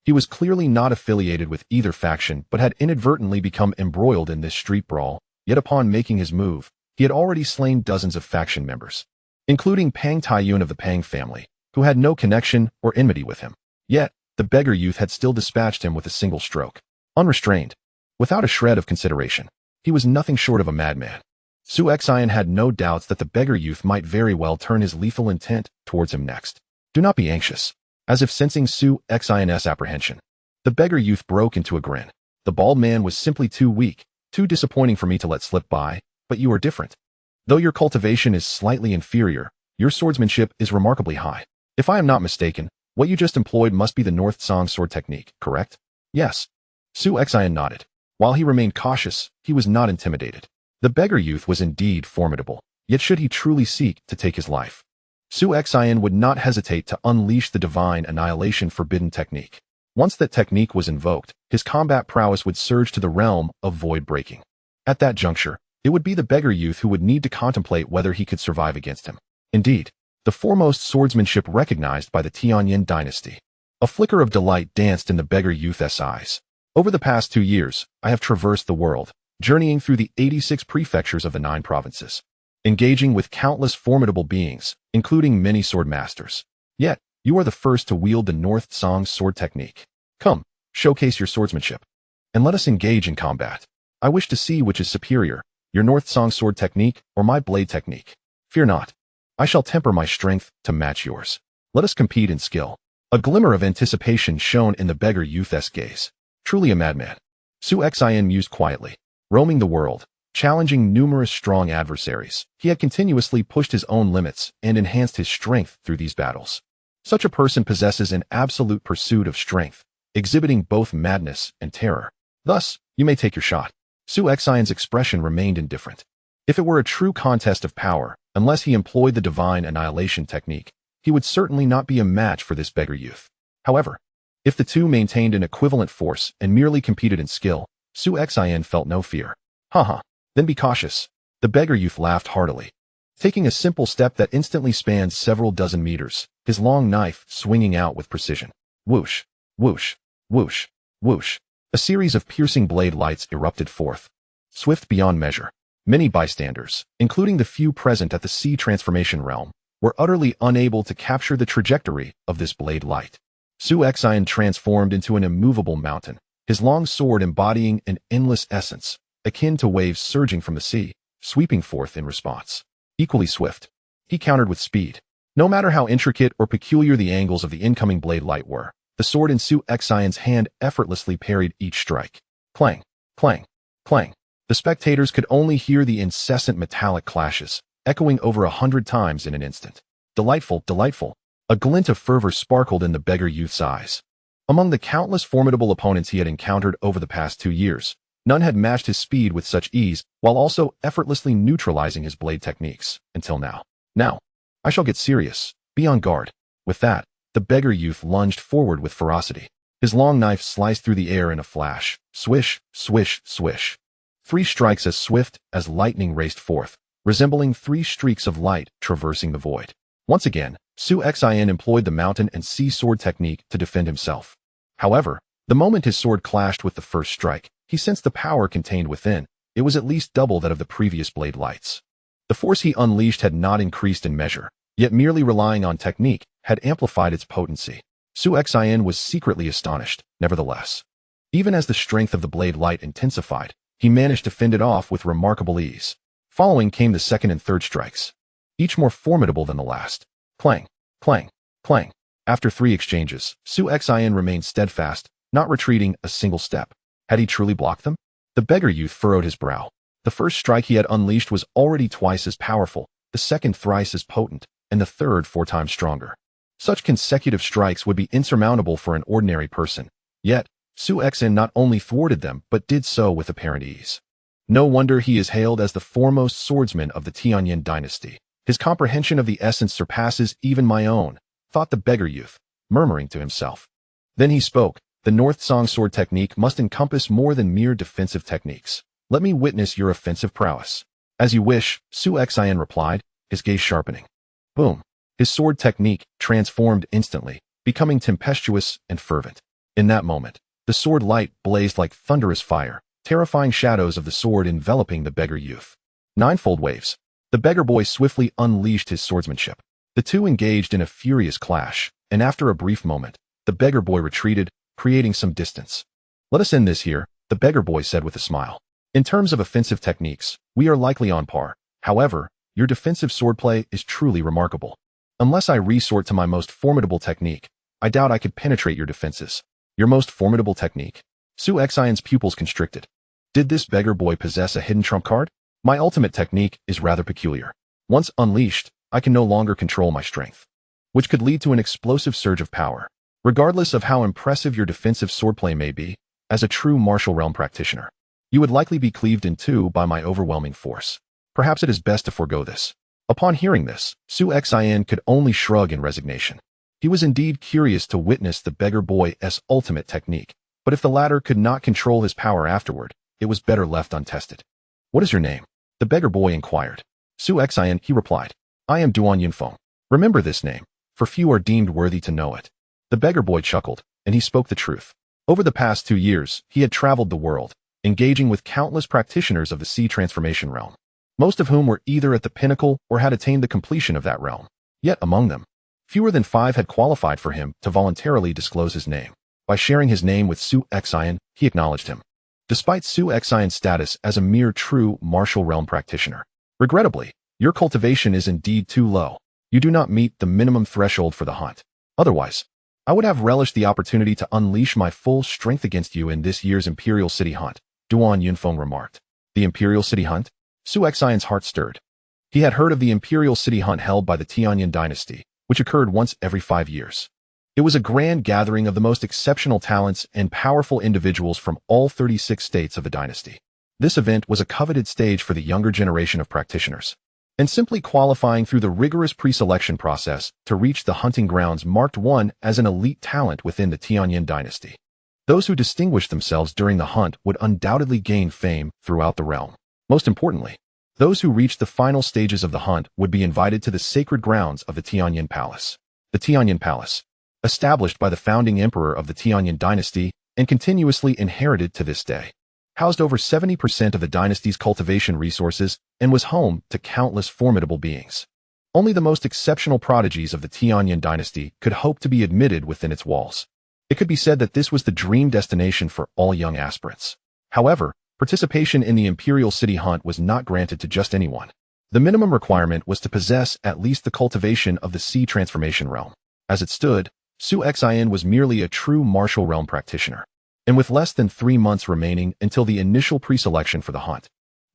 He was clearly not affiliated with either faction but had inadvertently become embroiled in this street brawl, yet upon making his move, he had already slain dozens of faction members, including Pang Taiyun of the Pang family, who had no connection or enmity with him. Yet, the beggar youth had still dispatched him with a single stroke. Unrestrained, without a shred of consideration, he was nothing short of a madman. Su Xin had no doubts that the beggar youth might very well turn his lethal intent towards him next. "Do not be anxious." As if sensing Su Xion's apprehension, the beggar youth broke into a grin. "The bald man was simply too weak, too disappointing for me to let slip by, but you are different. Though your cultivation is slightly inferior, your swordsmanship is remarkably high. If I am not mistaken, what you just employed must be the North Song sword technique, correct?" "Yes." Su Xian nodded. While he remained cautious, he was not intimidated. The beggar youth was indeed formidable, yet should he truly seek to take his life, Su Xian would not hesitate to unleash the divine annihilation forbidden technique. Once that technique was invoked, his combat prowess would surge to the realm of void breaking. At that juncture, it would be the beggar youth who would need to contemplate whether he could survive against him. Indeed, the foremost swordsmanship recognized by the Tianyin dynasty. A flicker of delight danced in the beggar youth's eyes. Over the past 2 years, I have traversed the world, journeying through the 86 prefectures of the 9 provinces, engaging with countless formidable beings, including many sword masters. Yet, you are the first to wield the North Song sword technique. Come, showcase your swordsmanship, and let us engage in combat. I wish to see which is superior, your North Song sword technique or my blade technique. Fear not. I shall temper my strength to match yours. Let us compete in skill. A glimmer of anticipation shone in the beggar youth's gaze. Truly a madman. Su Xin mused quietly. Roaming the world, challenging numerous strong adversaries, he had continuously pushed his own limits and enhanced his strength through these battles. Such a person possesses an absolute pursuit of strength, exhibiting both madness and terror. Thus, you may take your shot. Su Xion's expression remained indifferent. If it were a true contest of power, unless he employed the divine annihilation technique, he would certainly not be a match for this beggar youth. However, if the two maintained an equivalent force and merely competed in skill, Su Xian felt no fear. Haha, then be cautious. The beggar youth laughed heartily. Taking a simple step that instantly spanned several dozen meters, his long knife swinging out with precision. Whoosh, whoosh, whoosh, whoosh. A series of piercing blade lights erupted forth. Swift beyond measure. Many bystanders, including the few present at the sea transformation realm, were utterly unable to capture the trajectory of this blade light. Su Xian transformed into an immovable mountain, his long sword embodying an endless essence, akin to waves surging from the sea, sweeping forth in response. Equally swift, he countered with speed. No matter how intricate or peculiar the angles of the incoming blade light were, the sword in Su Xian's hand effortlessly parried each strike. Clang, clang, clang. The spectators could only hear the incessant metallic clashes, echoing over 100 times in an instant. Delightful, delightful. A glint of fervor sparkled in the beggar youth's eyes. Among the countless formidable opponents he had encountered over the past 2 years, none had matched his speed with such ease, while also effortlessly neutralizing his blade techniques, until now. Now, I shall get serious. Be on guard. With that, the beggar youth lunged forward with ferocity. His long knife sliced through the air in a flash. Swish, swish, swish. 3 strikes as swift as lightning raced forth, resembling 3 streaks of light traversing the void. Once again, Su Xian employed the mountain and sea sword technique to defend himself. However, the moment his sword clashed with the first strike, he sensed the power contained within. It was at least double that of the previous blade lights. The force he unleashed had not increased in measure, yet merely relying on technique had amplified its potency. Su Xian was secretly astonished, nevertheless. Even as the strength of the blade light intensified, he managed to fend it off with remarkable ease. Following came the second and third strikes, each more formidable than the last. Clang, clang, clang. After 3 exchanges, Su Xian remained steadfast, not retreating a single step. Had he truly blocked them? The beggar youth furrowed his brow. The first strike he had unleashed was already twice as powerful, the second thrice as potent, and the third 4 times stronger. Such consecutive strikes would be insurmountable for an ordinary person. Yet, Su Xian not only thwarted them but did so with apparent ease. No wonder he is hailed as the foremost swordsman of the Tianyin dynasty. His comprehension of the essence surpasses even my own, thought the beggar youth, murmuring to himself. Then he spoke. The North Song sword technique must encompass more than mere defensive techniques. Let me witness your offensive prowess. As you wish, Su Xian replied, his gaze sharpening. Boom. His sword technique transformed instantly, becoming tempestuous and fervent. In that moment, the sword light blazed like thunderous fire, terrifying shadows of the sword enveloping the beggar youth. 9-fold waves. The beggar boy swiftly unleashed his swordsmanship. The two engaged in a furious clash, and after a brief moment, the beggar boy retreated, creating some distance. Let us end this here, the beggar boy said with a smile. In terms of offensive techniques, we are likely on par. However, your defensive swordplay is truly remarkable. Unless I resort to my most formidable technique, I doubt I could penetrate your defenses. Your most formidable technique? Su Xian's pupils constricted. Did this beggar boy possess a hidden trump card? My ultimate technique is rather peculiar. Once unleashed, I can no longer control my strength, which could lead to an explosive surge of power. Regardless of how impressive your defensive swordplay may be, as a true martial realm practitioner, you would likely be cleaved in 2 by my overwhelming force. Perhaps it is best to forego this. Upon hearing this, Su Xian could only shrug in resignation. He was indeed curious to witness the beggar boy's ultimate technique, but if the latter could not control his power afterward, it was better left untested. "What is your name?" the beggar boy inquired. "Su Xin," he replied. "I am Duan Yunfeng. Remember this name, for few are deemed worthy to know it." The beggar boy chuckled, and he spoke the truth. Over the past 2 years, he had traveled the world, engaging with countless practitioners of the sea transformation realm, most of whom were either at the pinnacle or had attained the completion of that realm. Yet among them, fewer than 5 had qualified for him to voluntarily disclose his name. By sharing his name with Su Xin, he acknowledged him. Despite Su Xin's status as a mere true martial realm practitioner, regrettably, your cultivation is indeed too low. You do not meet the minimum threshold for the hunt. Otherwise, I would have relished the opportunity to unleash my full strength against you in this year's Imperial City Hunt, Duan Yunfeng remarked. The Imperial City Hunt? Su Xin's heart stirred. He had heard of the Imperial City Hunt held by the Tianyin dynasty, which occurred once every 5 years. It was a grand gathering of the most exceptional talents and powerful individuals from all 36 states of the dynasty. This event was a coveted stage for the younger generation of practitioners, and simply qualifying through the rigorous pre-selection process to reach the hunting grounds marked one as an elite talent within the Tianyin dynasty. Those who distinguished themselves during the hunt would undoubtedly gain fame throughout the realm. Most importantly, those who reached the final stages of the hunt would be invited to the sacred grounds of the Tianyin Palace. The Tianyin Palace, established by the founding emperor of the Tianyin dynasty and continuously inherited to this day, housed over 70% of the dynasty's cultivation resources and was home to countless formidable beings. Only the most exceptional prodigies of the Tianyin dynasty could hope to be admitted within its walls. It could be said that this was the dream destination for all young aspirants. However, participation in the Imperial City Hunt was not granted to just anyone. The minimum requirement was to possess at least the cultivation of the sea transformation realm. As it stood, Su Xin was merely a true martial realm practitioner, and with less than 3 months remaining until the initial pre-selection for the hunt,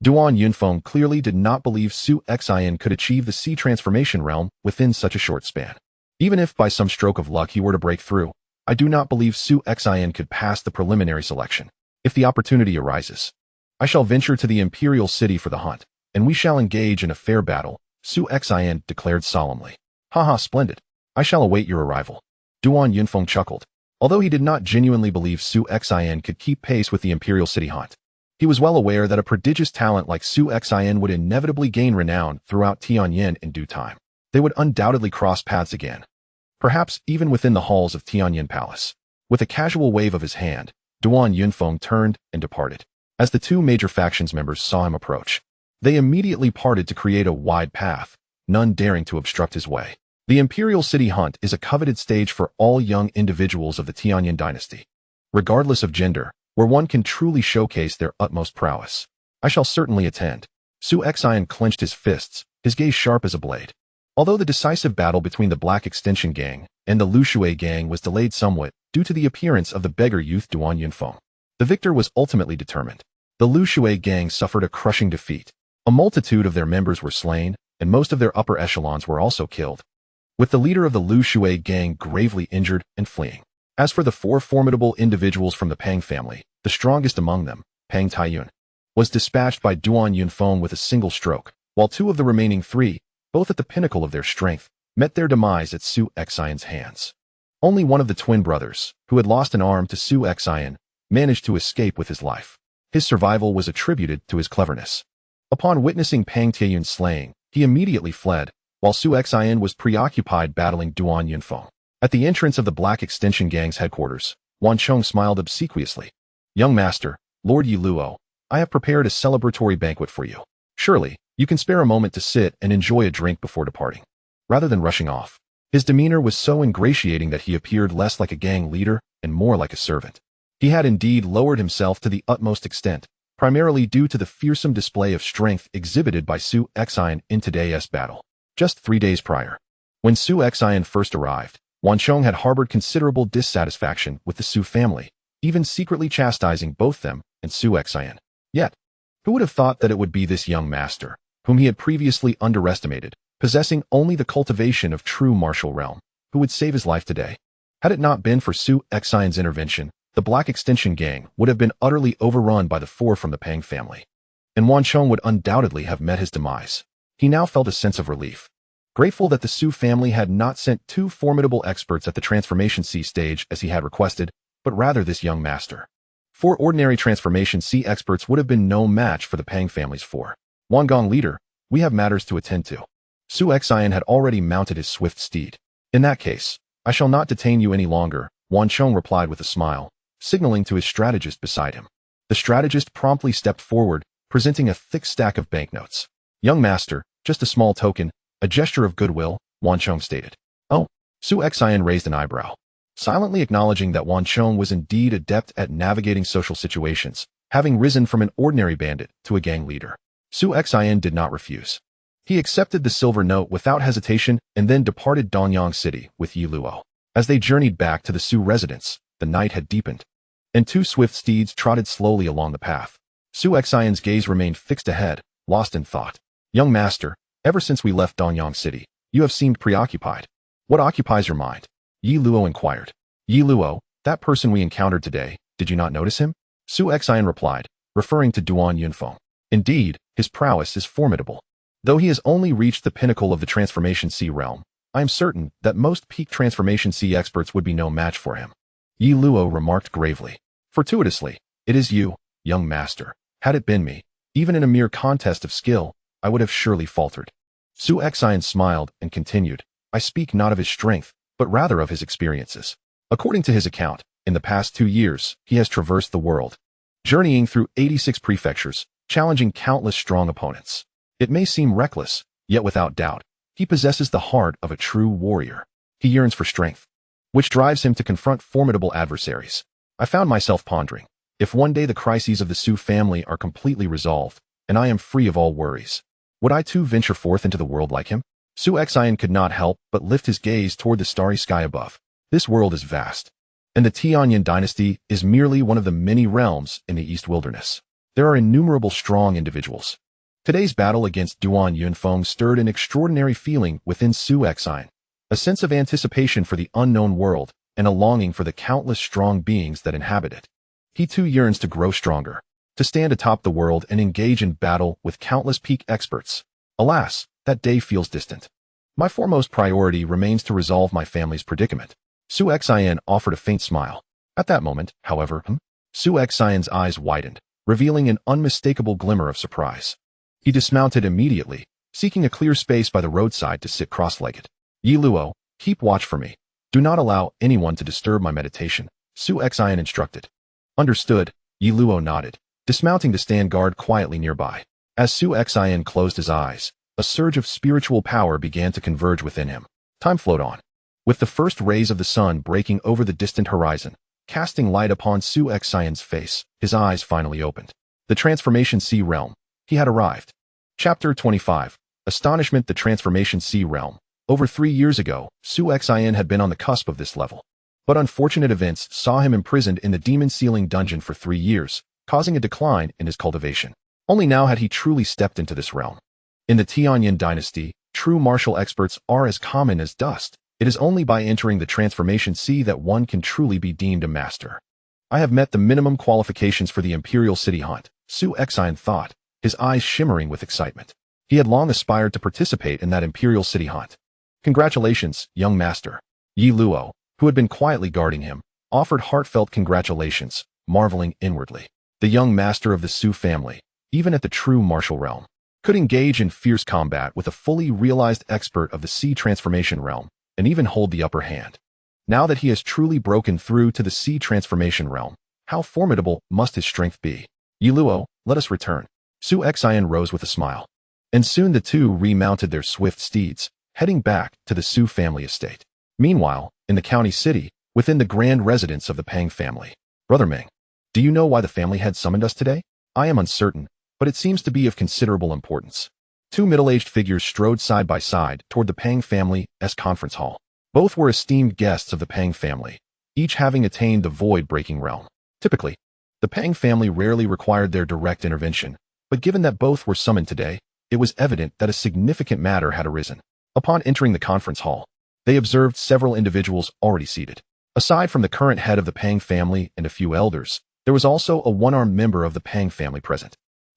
Duan Yunfeng clearly did not believe Su Xin could achieve the sea transformation realm within such a short span. Even if by some stroke of luck he were to break through, I do not believe Su Xin could pass the preliminary selection. If the opportunity arises, I shall venture to the Imperial City for the hunt, and we shall engage in a fair battle, Su Xin declared solemnly. Haha, splendid. I shall await your arrival. Duan Yunfeng chuckled. Although he did not genuinely believe Su Xin could keep pace with the Imperial City Hunt, he was well aware that a prodigious talent like Su Xin would inevitably gain renown throughout Tianyin in due time. They would undoubtedly cross paths again, perhaps even within the halls of Tianyin Palace. With a casual wave of his hand, Duan Yunfeng turned and departed. As the 2 major factions members saw him approach, they immediately parted to create a wide path, none daring to obstruct his way. The Imperial City Hunt is a coveted stage for all young individuals of the Tianyin dynasty, regardless of gender, where one can truly showcase their utmost prowess. I shall certainly attend. Su Xin clenched his fists, his gaze sharp as a blade. Although the decisive battle between the Black Extension Gang and the Lu Shui Gang was delayed somewhat due to the appearance of the beggar youth Duan Yunfeng, the victor was ultimately determined. The Lu Shui Gang suffered a crushing defeat. A multitude of their members were slain, and most of their upper echelons were also killed, with the leader of the Lu Shui Gang gravely injured and fleeing. As for the 4 formidable individuals from the Pang family, the strongest among them, Pang Taiyun, was dispatched by Duan Yunfeng with a single stroke, while 2 of the remaining 3, both at the pinnacle of their strength, met their demise at Su Xin's hands. Only one of the twin brothers, who had lost an arm to Su Xin, managed to escape with his life. His survival was attributed to his cleverness. Upon witnessing Pang Taiyun's slaying, he immediately fled, while Su Xin was preoccupied battling Duan Yunfeng. At the entrance of the Black Extension Gang's headquarters, Wan Chong smiled obsequiously. "Young master, Lord Yi Luo, I have prepared a celebratory banquet for you. Surely, you can spare a moment to sit and enjoy a drink before departing." Rather than rushing off, his demeanor was so ingratiating that he appeared less like a gang leader and more like a servant. He had indeed lowered himself to the utmost extent, primarily due to the fearsome display of strength exhibited by Su Xin in today's battle. Just 3 days prior, when Su Xin first arrived, Wan Chong had harbored considerable dissatisfaction with the Su family, even secretly chastising both them and Su Xin. Yet, who would have thought that it would be this young master, whom he had previously underestimated, possessing only the cultivation of true martial realm, who would save his life today? Had it not been for Su Xin's intervention, the Black Extension Gang would have been utterly overrun by the 4 from the Pang family, and Wan Chong would undoubtedly have met his demise. He now felt a sense of relief. Grateful that the Su family had not sent two formidable experts at the Transformation C stage as he had requested, but rather this young master. 4 ordinary Transformation C experts would have been no match for the Pang family's 4. Wangong leader, we have matters to attend to. Su Xian had already mounted his swift steed. In that case, I shall not detain you any longer, Wan Chong replied with a smile, signaling to his strategist beside him. The strategist promptly stepped forward, presenting a thick stack of banknotes. Young master, just a small token, a gesture of goodwill, Wan Chong stated. Oh, Su Xian raised an eyebrow, silently acknowledging that Wan Chong was indeed adept at navigating social situations, having risen from an ordinary bandit to a gang leader. Su Xian did not refuse. He accepted the silver note without hesitation and then departed Donyang City with Yi Luo. As they journeyed back to the Su residence, the night had deepened, and 2 swift steeds trotted slowly along the path. Su Xian's gaze remained fixed ahead, lost in thought. Young master, ever since we left Donyang City, you have seemed preoccupied. What occupies your mind? Yi Luo inquired. Yi Luo, that person we encountered today, did you not notice him? Su Xian replied, referring to Duan Yunfeng. Indeed, his prowess is formidable. Though he has only reached the pinnacle of the Transformation C realm, I am certain that most peak Transformation C experts would be no match for him. Yi Luo remarked gravely. Fortuitously, it is you, young master. Had it been me, even in a mere contest of skill, I would have surely faltered. Su Xian smiled and continued, I speak not of his strength, but rather of his experiences. According to his account, in the past 2 years, he has traversed the world, journeying through 86 prefectures, challenging countless strong opponents. It may seem reckless, yet without doubt, he possesses the heart of a true warrior. He yearns for strength, which drives him to confront formidable adversaries. I found myself pondering, if one day the crises of the Su family are completely resolved, and I am free of all worries, would I too venture forth into the world like him? Su Xian could not help but lift his gaze toward the starry sky above. This world is vast, and the Tianyan dynasty is merely one of the many realms in the East Wilderness. There are innumerable strong individuals. Today's battle against Duan Yunfeng stirred an extraordinary feeling within Su Xian, a sense of anticipation for the unknown world and a longing for the countless strong beings that inhabit it. He too yearns to grow stronger, to stand atop the world and engage in battle with countless peak experts. Alas, that day feels distant. My foremost priority remains to resolve my family's predicament. Su Xian offered a faint smile. At that moment, however, Su Xian's eyes widened, revealing an unmistakable glimmer of surprise. He dismounted immediately, seeking a clear space by the roadside to sit cross-legged. Yi Luo, keep watch for me. Do not allow anyone to disturb my meditation, Su Xian instructed. Understood, Yi Luo nodded, dismounting to stand guard quietly nearby. As Su Xian closed his eyes, a surge of spiritual power began to converge within him. Time flowed on, with the first rays of the sun breaking over the distant horizon, casting light upon Su Xian's face. His eyes finally opened. The Transformation C realm. He had arrived. Chapter 25. Astonishment. The Transformation C realm. Over 3 years ago, Su Xian had been on the cusp of this level. But unfortunate events saw him imprisoned in the demon ceiling dungeon for 3 years, causing a decline in his cultivation. Only now had he truly stepped into this realm. In the Tianyan dynasty, true martial experts are as common as dust. It is only by entering the Transformation C that one can truly be deemed a master. I have met the minimum qualifications for the Imperial City Hunt, Su Xian thought, his eyes shimmering with excitement. He had long aspired to participate in that Imperial City Hunt. Congratulations, young master. Yi Luo, who had been quietly guarding him, offered heartfelt congratulations, marveling inwardly. The young master of the Su family, even at the true martial realm, could engage in fierce combat with a fully realized expert of the C transformation realm, and even hold the upper hand. Now that he has truly broken through to the C transformation realm, how formidable must his strength be? Yi Luo, let us return. Su Xian rose with a smile. And soon the two remounted their swift steeds, heading back to the Su family estate. Meanwhile, in the county city, within the grand residence of the Pang family. Brother Meng, do you know why the family had summoned us today? I am uncertain, but it seems to be of considerable importance. 2 middle-aged figures strode side by side toward the Pang family's conference hall. Both were esteemed guests of the Pang family, each having attained the void-breaking realm. Typically, the Pang family rarely required their direct intervention, but given that both were summoned today, it was evident that a significant matter had arisen. Upon entering the conference hall, they observed several individuals already seated. Aside from the current head of the Pang family and a few elders, there was also a one-armed member of the Pang family present.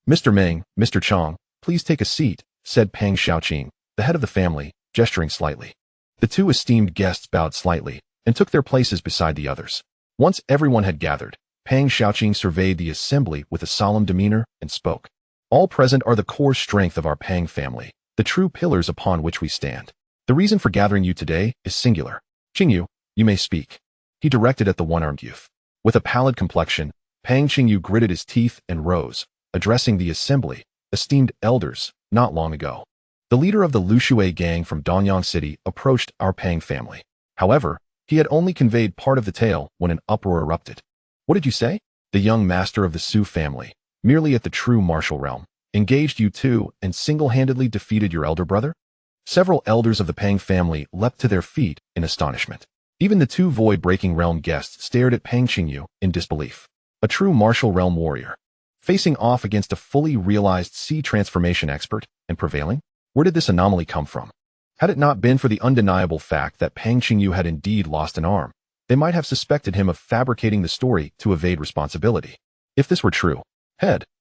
Mr. Meng, Mr. Chong, please take a seat, said Pang Xiaoqing, the head of the family, gesturing slightly. The two esteemed guests bowed slightly and took their places beside the others. Once everyone had gathered, Pang Shaoqing surveyed the assembly with a solemn demeanor and spoke. All present are the core strength of our Pang family, the true pillars upon which we stand. The reason for gathering you today is singular. Qingyu, you may speak. He directed at the one-armed youth. With a pallid complexion, Pang Qingyu gritted his teeth and rose, addressing the assembly. Esteemed elders, not long ago, the leader of the Lushui gang from Donyang City approached our Pang family. However, he had only conveyed part of the tale when an uproar erupted. What did you say? The young master of the Su family, merely at the true martial realm, engaged you two and single-handedly defeated your elder brother? Several elders of the Pang family leapt to their feet in astonishment. Even the two void-breaking realm guests stared at Pang Qingyu in disbelief. A true martial realm warrior, facing off against a fully realized sea transformation expert and prevailing? Where did this anomaly come from? Had it not been for the undeniable fact that Pang Qingyu had indeed lost an arm, they might have suspected him of fabricating the story to evade responsibility. If this were true,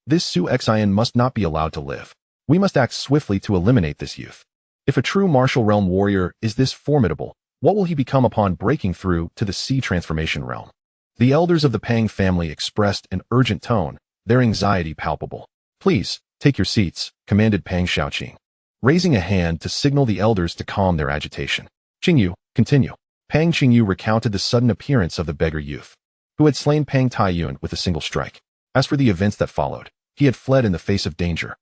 this Su Xin must not be allowed to live. We must act swiftly to eliminate this youth. If a true martial realm warrior is this formidable, what will he become upon breaking through to the sea transformation realm? The elders of the Pang family expressed an urgent tone, their anxiety palpable. Please, take your seats, commanded Pang Shaoqing, raising a hand to signal the elders to calm their agitation. Qingyu, continue. Pang Qingyu recounted the sudden appearance of the beggar youth, who had slain Pang Taiyuan with a single strike. As for the events that followed, he had fled in the face of danger.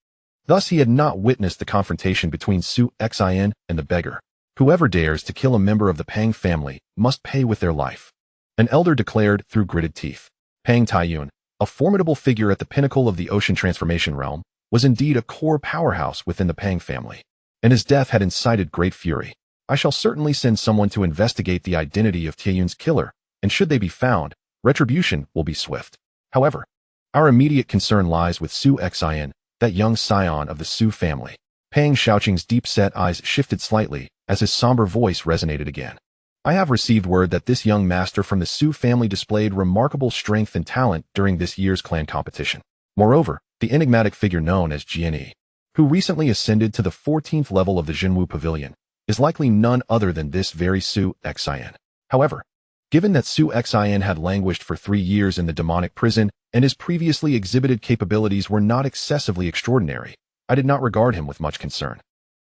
Thus he had not witnessed the confrontation between Su Xin and the beggar. Whoever dares to kill a member of the Pang family must pay with their life. An elder declared through gritted teeth. Pang Taiyuan, a formidable figure at the pinnacle of the ocean transformation realm, was indeed a core powerhouse within the Pang family, and his death had incited great fury. I shall certainly send someone to investigate the identity of Taiyuan's killer, and should they be found, retribution will be swift. However, our immediate concern lies with Su Xin, that young scion of the Su family. Pang Shaoqing's deep-set eyes shifted slightly as his somber voice resonated again. I have received word that this young master from the Su family displayed remarkable strength and talent during this year's clan competition. Moreover, the enigmatic figure known as Jianyi, who recently ascended to the 14th level of the Jinwu Pavilion, is likely none other than this very Su Xin. However, given that Su Xin had languished for 3 years in the demonic prison and his previously exhibited capabilities were not excessively extraordinary, I did not regard him with much concern.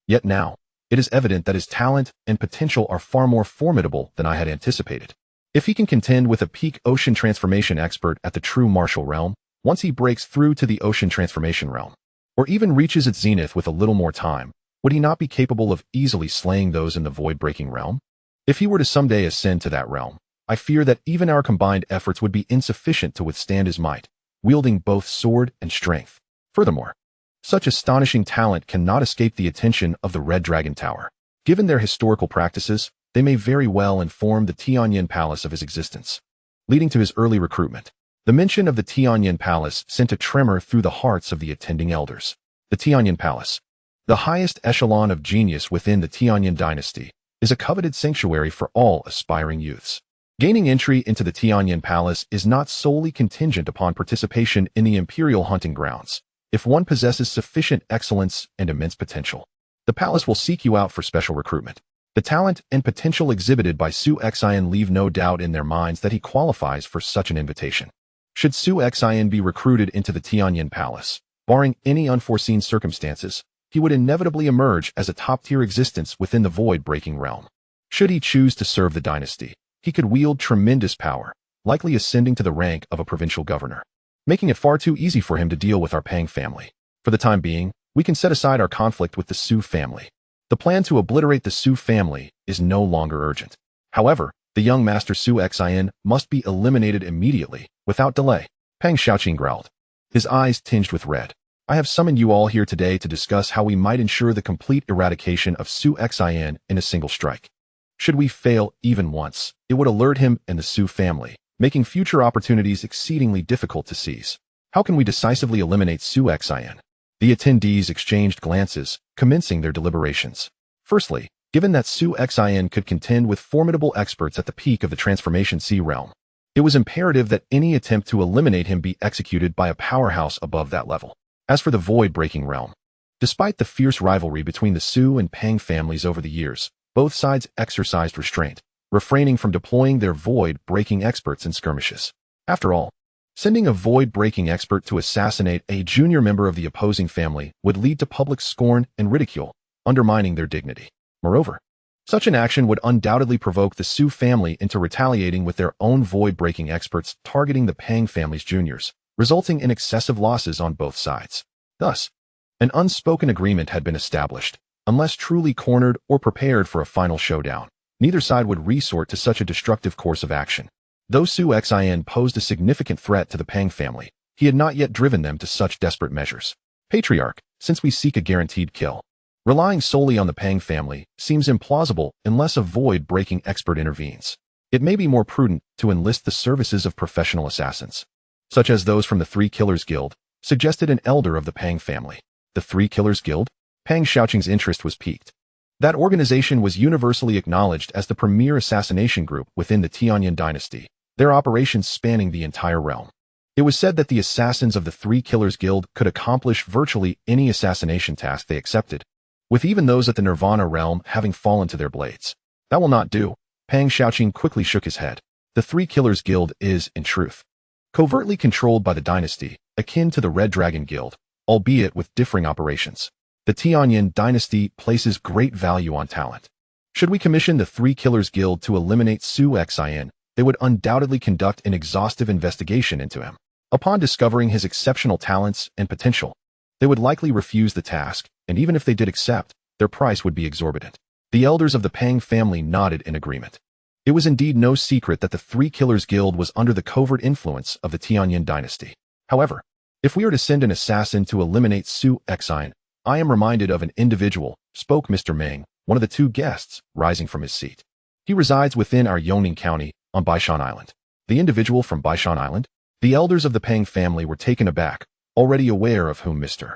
Yet now, it is evident that his talent and potential are far more formidable than I had anticipated. If he can contend with a peak ocean transformation expert at the true martial realm, once he breaks through to the ocean transformation realm, or even reaches its zenith with a little more time, would he not be capable of easily slaying those in the void-breaking realm? If he were to someday ascend to that realm, I fear that even our combined efforts would be insufficient to withstand his might, wielding both sword and strength. Furthermore, such astonishing talent cannot escape the attention of the Red Dragon Tower. Given their historical practices, they may very well inform the Tianyin Palace of his existence, leading to his early recruitment. The mention of the Tianyin Palace sent a tremor through the hearts of the attending elders. The Tianyin Palace, the highest echelon of genius within the Tianyin dynasty, is a coveted sanctuary for all aspiring youths. Gaining entry into the Tianyin Palace is not solely contingent upon participation in the imperial hunting grounds. If one possesses sufficient excellence and immense potential, the palace will seek you out for special recruitment. The talent and potential exhibited by Su Xin leave no doubt in their minds that he qualifies for such an invitation. Should Su Xin be recruited into the Tianyin Palace, barring any unforeseen circumstances, he would inevitably emerge as a top-tier existence within the void-breaking realm. Should he choose to serve the dynasty, he could wield tremendous power, likely ascending to the rank of a provincial governor, making it far too easy for him to deal with our Pang family. For the time being, we can set aside our conflict with the Su family. The plan to obliterate the Su family is no longer urgent. However, the young master Su Xin must be eliminated immediately, without delay. Pang Shaoqing growled, his eyes tinged with red. I have summoned you all here today to discuss how we might ensure the complete eradication of Su Xin in a single strike. Should we fail even once, it would alert him and the Su family, making future opportunities exceedingly difficult to seize. How can we decisively eliminate Su Xin? The attendees exchanged glances, commencing their deliberations. Firstly, given that Su Xin could contend with formidable experts at the peak of the Transformation Sea realm, it was imperative that any attempt to eliminate him be executed by a powerhouse above that level. As for the void-breaking realm, Despite the fierce rivalry between the Su and Pang families over the years, both sides exercised restraint, refraining from deploying their void-breaking experts in skirmishes. After all, sending a void-breaking expert to assassinate a junior member of the opposing family would lead to public scorn and ridicule, undermining their dignity. Moreover, such an action would undoubtedly provoke the Su family into retaliating with their own void-breaking experts targeting the Pang family's juniors, resulting in excessive losses on both sides. Thus, an unspoken agreement had been established. Unless truly cornered or prepared for a final showdown, neither side would resort to such a destructive course of action. Though Su Xin posed a significant threat to the Pang family, he had not yet driven them to such desperate measures. Patriarch, since we seek a guaranteed kill, relying solely on the Pang family seems implausible unless a void-breaking expert intervenes. It may be more prudent to enlist the services of professional assassins, such as those from the Three Killers Guild, suggested an elder of the Pang family. The Three Killers Guild? Pang Xiaoqing's interest was piqued. That organization was universally acknowledged as the premier assassination group within the Tianyin dynasty, their operations spanning the entire realm. It was said that the assassins of the Three Killers Guild could accomplish virtually any assassination task they accepted, with even those at the Nirvana realm having fallen to their blades. That will not do. Pang Xiaoqing quickly shook his head. The Three Killers Guild is, in truth, covertly controlled by the dynasty, akin to the Red Dragon Guild, albeit with differing operations. The Tianyin dynasty places great value on talent. Should we commission the Three Killers Guild to eliminate Su Xin, they would undoubtedly conduct an exhaustive investigation into him. Upon discovering his exceptional talents and potential, they would likely refuse the task, and even if they did accept, their price would be exorbitant. The elders of the Pang family nodded in agreement. It was indeed no secret that the Three Killers Guild was under the covert influence of the Tianyin dynasty. However, if we are to send an assassin to eliminate Su Xin, I am reminded of an individual, spoke Mr. Meng, one of the two guests, rising from his seat. He resides within our Yongning County, on Baishan Island. The individual from Baishan Island? The elders of the Pang family were taken aback, already aware of whom Mr.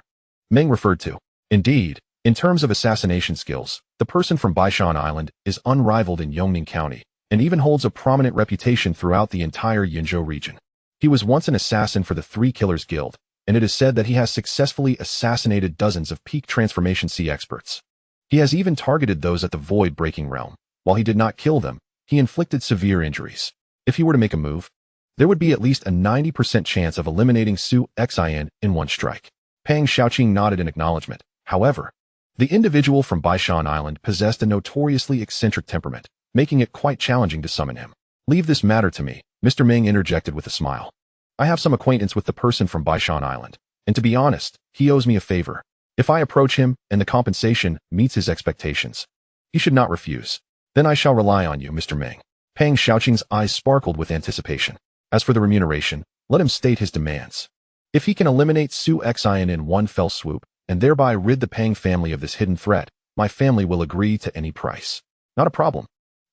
Meng referred to. Indeed, in terms of assassination skills, the person from Baishan Island is unrivaled in Yongning County, and even holds a prominent reputation throughout the entire Yinzhou region. He was once an assassin for the Three Killers Guild, and it is said that he has successfully assassinated dozens of peak transformation C experts. He has even targeted those at the void-breaking realm. While he did not kill them, he inflicted severe injuries. If he were to make a move, there would be at least a 90% chance of eliminating Su Xin in one strike. Pang Xiaoqing nodded in acknowledgement. However, the individual from Baishan Island possessed a notoriously eccentric temperament, making it quite challenging to summon him. Leave this matter to me, Mr. Ming interjected with a smile. I have some acquaintance with the person from Baishan Island, and to be honest, he owes me a favor. If I approach him and the compensation meets his expectations, he should not refuse. Then I shall rely on you, Mr. Ming. Pang Xiaoqing's eyes sparkled with anticipation. As for the remuneration, let him state his demands. If he can eliminate Su Xin in one fell swoop, and thereby rid the Pang family of this hidden threat, my family will agree to any price. Not a problem.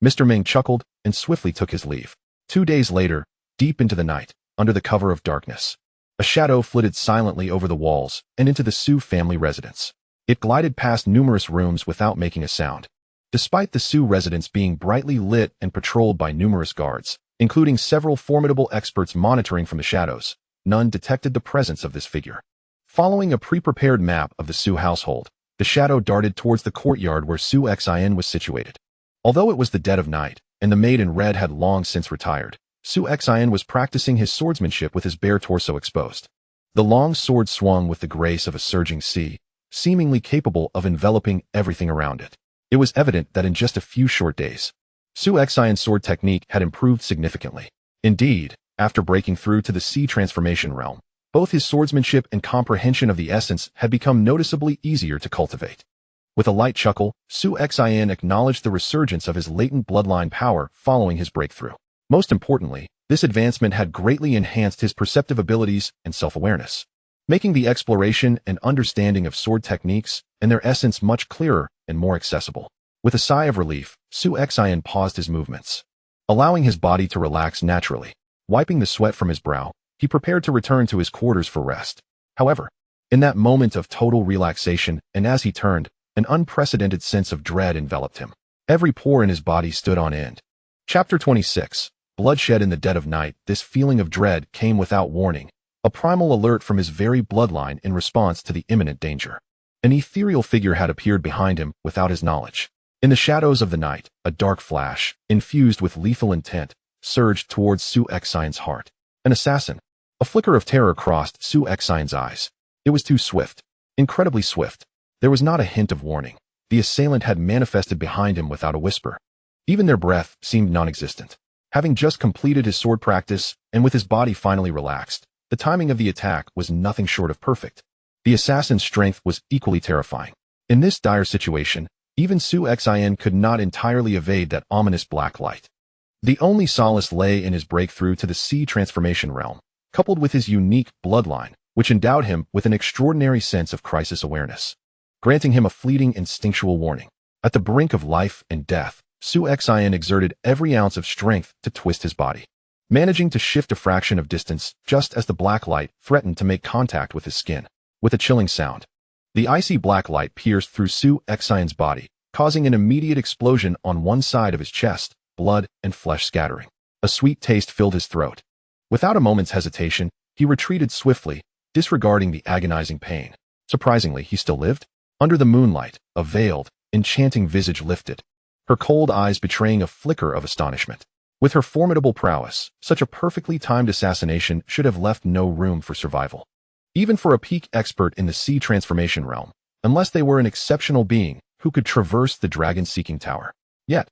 Mr. Ming chuckled and swiftly took his leave. 2 days later, deep into the night, under the cover of darkness, a shadow flitted silently over the walls and into the Su family residence. It glided past numerous rooms without making a sound. Despite the Su residence being brightly lit and patrolled by numerous guards, including several formidable experts monitoring from the shadows, none detected the presence of this figure. Following a pre-prepared map of the Su household, the shadow darted towards the courtyard where Su Xin was situated. Although it was the dead of night, and the maid in red had long since retired, Su Xin was practicing his swordsmanship with his bare torso exposed. The long sword swung with the grace of a surging sea, seemingly capable of enveloping everything around it. It was evident that in just a few short days, Su Xion's sword technique had improved significantly. Indeed, after breaking through to the sea transformation realm, both his swordsmanship and comprehension of the essence had become noticeably easier to cultivate. With a light chuckle, Su Xian acknowledged the resurgence of his latent bloodline power following his breakthrough. Most importantly, this advancement had greatly enhanced his perceptive abilities and self-awareness, making the exploration and understanding of sword techniques and their essence much clearer and more accessible. With a sigh of relief, Su Xian paused his movements, allowing his body to relax naturally. Wiping the sweat from his brow, he prepared to return to his quarters for rest. However, in that moment of total relaxation, and as he turned, an unprecedented sense of dread enveloped him. Every pore in his body stood on end. Chapter 26. Bloodshed in the dead of night. This feeling of dread came without warning, a primal alert from his very bloodline in response to the imminent danger. An ethereal figure had appeared behind him without his knowledge. In the shadows of the night, a dark flash, infused with lethal intent, surged towards Su Xion's heart. An assassin. A flicker of terror crossed Su Xion's eyes. It was too swift. Incredibly swift. There was not a hint of warning. The assailant had manifested behind him without a whisper. Even their breath seemed non-existent. Having just completed his sword practice, and with his body finally relaxed, the timing of the attack was nothing short of perfect. The assassin's strength was equally terrifying. In this dire situation, even Su Xion could not entirely evade that ominous black light. The only solace lay in his breakthrough to the sea transformation realm, coupled with his unique bloodline, which endowed him with an extraordinary sense of crisis awareness, granting him a fleeting instinctual warning. At the brink of life and death, Su Xion exerted every ounce of strength to twist his body, managing to shift a fraction of distance just as the black light threatened to make contact with his skin. With a chilling sound, the icy black light pierced through Su Xion's body, causing an immediate explosion on one side of his chest, blood and flesh scattering. A sweet taste filled his throat. Without a moment's hesitation, he retreated swiftly, disregarding the agonizing pain. Surprisingly, he still lived. Under the moonlight, a veiled, enchanting visage lifted, her cold eyes betraying a flicker of astonishment. With her formidable prowess, such a perfectly timed assassination should have left no room for survival. Even for a peak expert in the sea transformation realm, unless they were an exceptional being who could traverse the dragon-seeking tower. Yet,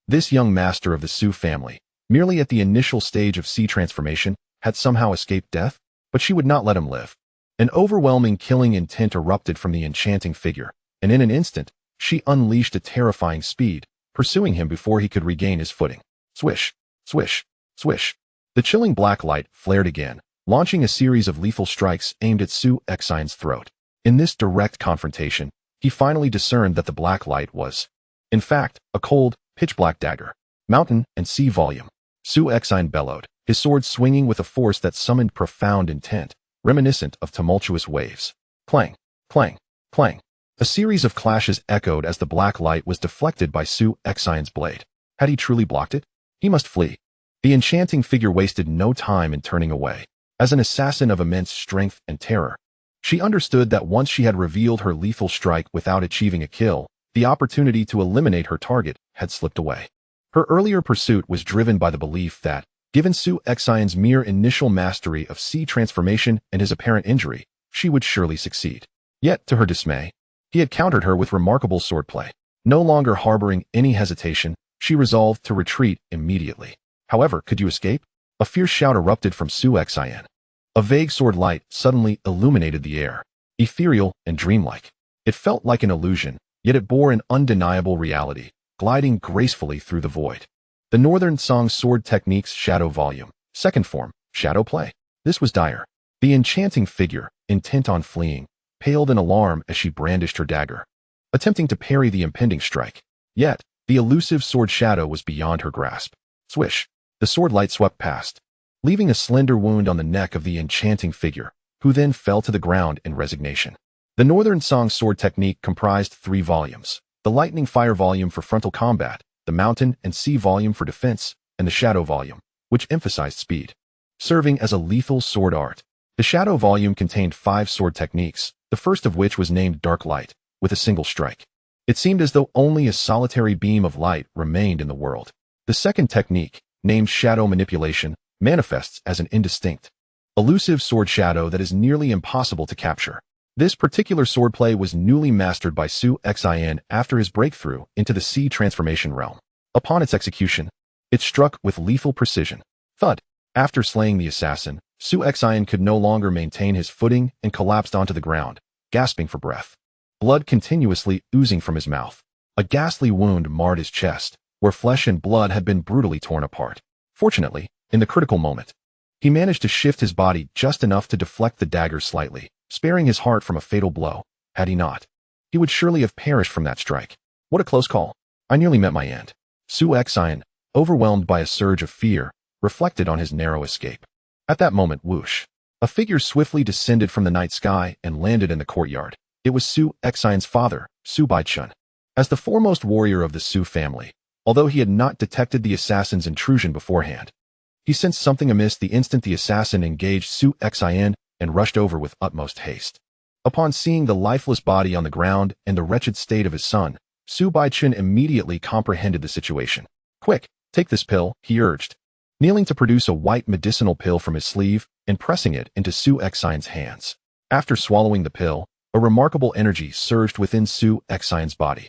this young master of the Su family, merely at the initial stage of sea transformation, had somehow escaped death, but she would not let him live. An overwhelming killing intent erupted from the enchanting figure, and in an instant, she unleashed a terrifying speed, pursuing him before he could regain his footing. Swish, swish, swish. The chilling black light flared again, launching a series of lethal strikes aimed at Su Xion's throat. In this direct confrontation, he finally discerned that the black light was, in fact, a cold, pitch-black dagger. Mountain and sea volume. Su Xion bellowed, his sword swinging with a force that summoned profound intent, reminiscent of tumultuous waves. Clang, clang, clang. A series of clashes echoed as the black light was deflected by Su Xion's blade. Had he truly blocked it? He must flee. The enchanting figure wasted no time in turning away. As an assassin of immense strength and terror, she understood that once she had revealed her lethal strike without achieving a kill, the opportunity to eliminate her target had slipped away. Her earlier pursuit was driven by the belief that, given Su Xion's mere initial mastery of sea transformation and his apparent injury, she would surely succeed. Yet, to her dismay, he had countered her with remarkable swordplay. No longer harboring any hesitation, she resolved to retreat immediately. However, could you escape? A fierce shout erupted from Su Xion. A vague sword light suddenly illuminated the air, ethereal and dreamlike. It felt like an illusion, yet it bore an undeniable reality, gliding gracefully through the void. The Northern Song sword technique's shadow volume, second form, shadow play. This was dire. The enchanting figure, intent on fleeing, paled in alarm as she brandished her dagger, attempting to parry the impending strike. Yet, the elusive sword shadow was beyond her grasp. Swish. The sword light swept past, leaving a slender wound on the neck of the enchanting figure, who then fell to the ground in resignation. The Northern Song sword technique comprised 3 volumes: the lightning fire volume for frontal combat, the mountain and sea volume for defense, and the shadow volume, which emphasized speed. Serving as a lethal sword art, the shadow volume contained 5 sword techniques, the first of which was named Dark Light, with a single strike. It seemed as though only a solitary beam of light remained in the world. The second technique, named Shadow Manipulation, manifests as an indistinct, elusive sword shadow that is nearly impossible to capture. This particular swordplay was newly mastered by Su Xion after his breakthrough into the sea transformation realm. Upon its execution, it struck with lethal precision. Thud! After slaying the assassin, Su Xion could no longer maintain his footing and collapsed onto the ground, gasping for breath. Blood continuously oozing from his mouth. A ghastly wound marred his chest, where flesh and blood had been brutally torn apart. Fortunately, in the critical moment, he managed to shift his body just enough to deflect the dagger slightly, sparing his heart from a fatal blow. Had he not, he would surely have perished from that strike. What a close call. I nearly met my end. Su Xion, overwhelmed by a surge of fear, reflected on his narrow escape. At that moment, whoosh, a figure swiftly descended from the night sky and landed in the courtyard. It was Su Xion's father, Su Baichun. As the foremost warrior of the Su family, although he had not detected the assassin's intrusion beforehand, he sensed something amiss the instant the assassin engaged Su Xion and rushed over with utmost haste. Upon seeing the lifeless body on the ground and the wretched state of his son, Su Baichen immediately comprehended the situation. "Quick, take this pill," he urged, kneeling to produce a white medicinal pill from his sleeve and pressing it into Su Xion's hands. After swallowing the pill, a remarkable energy surged within Su Xion's body,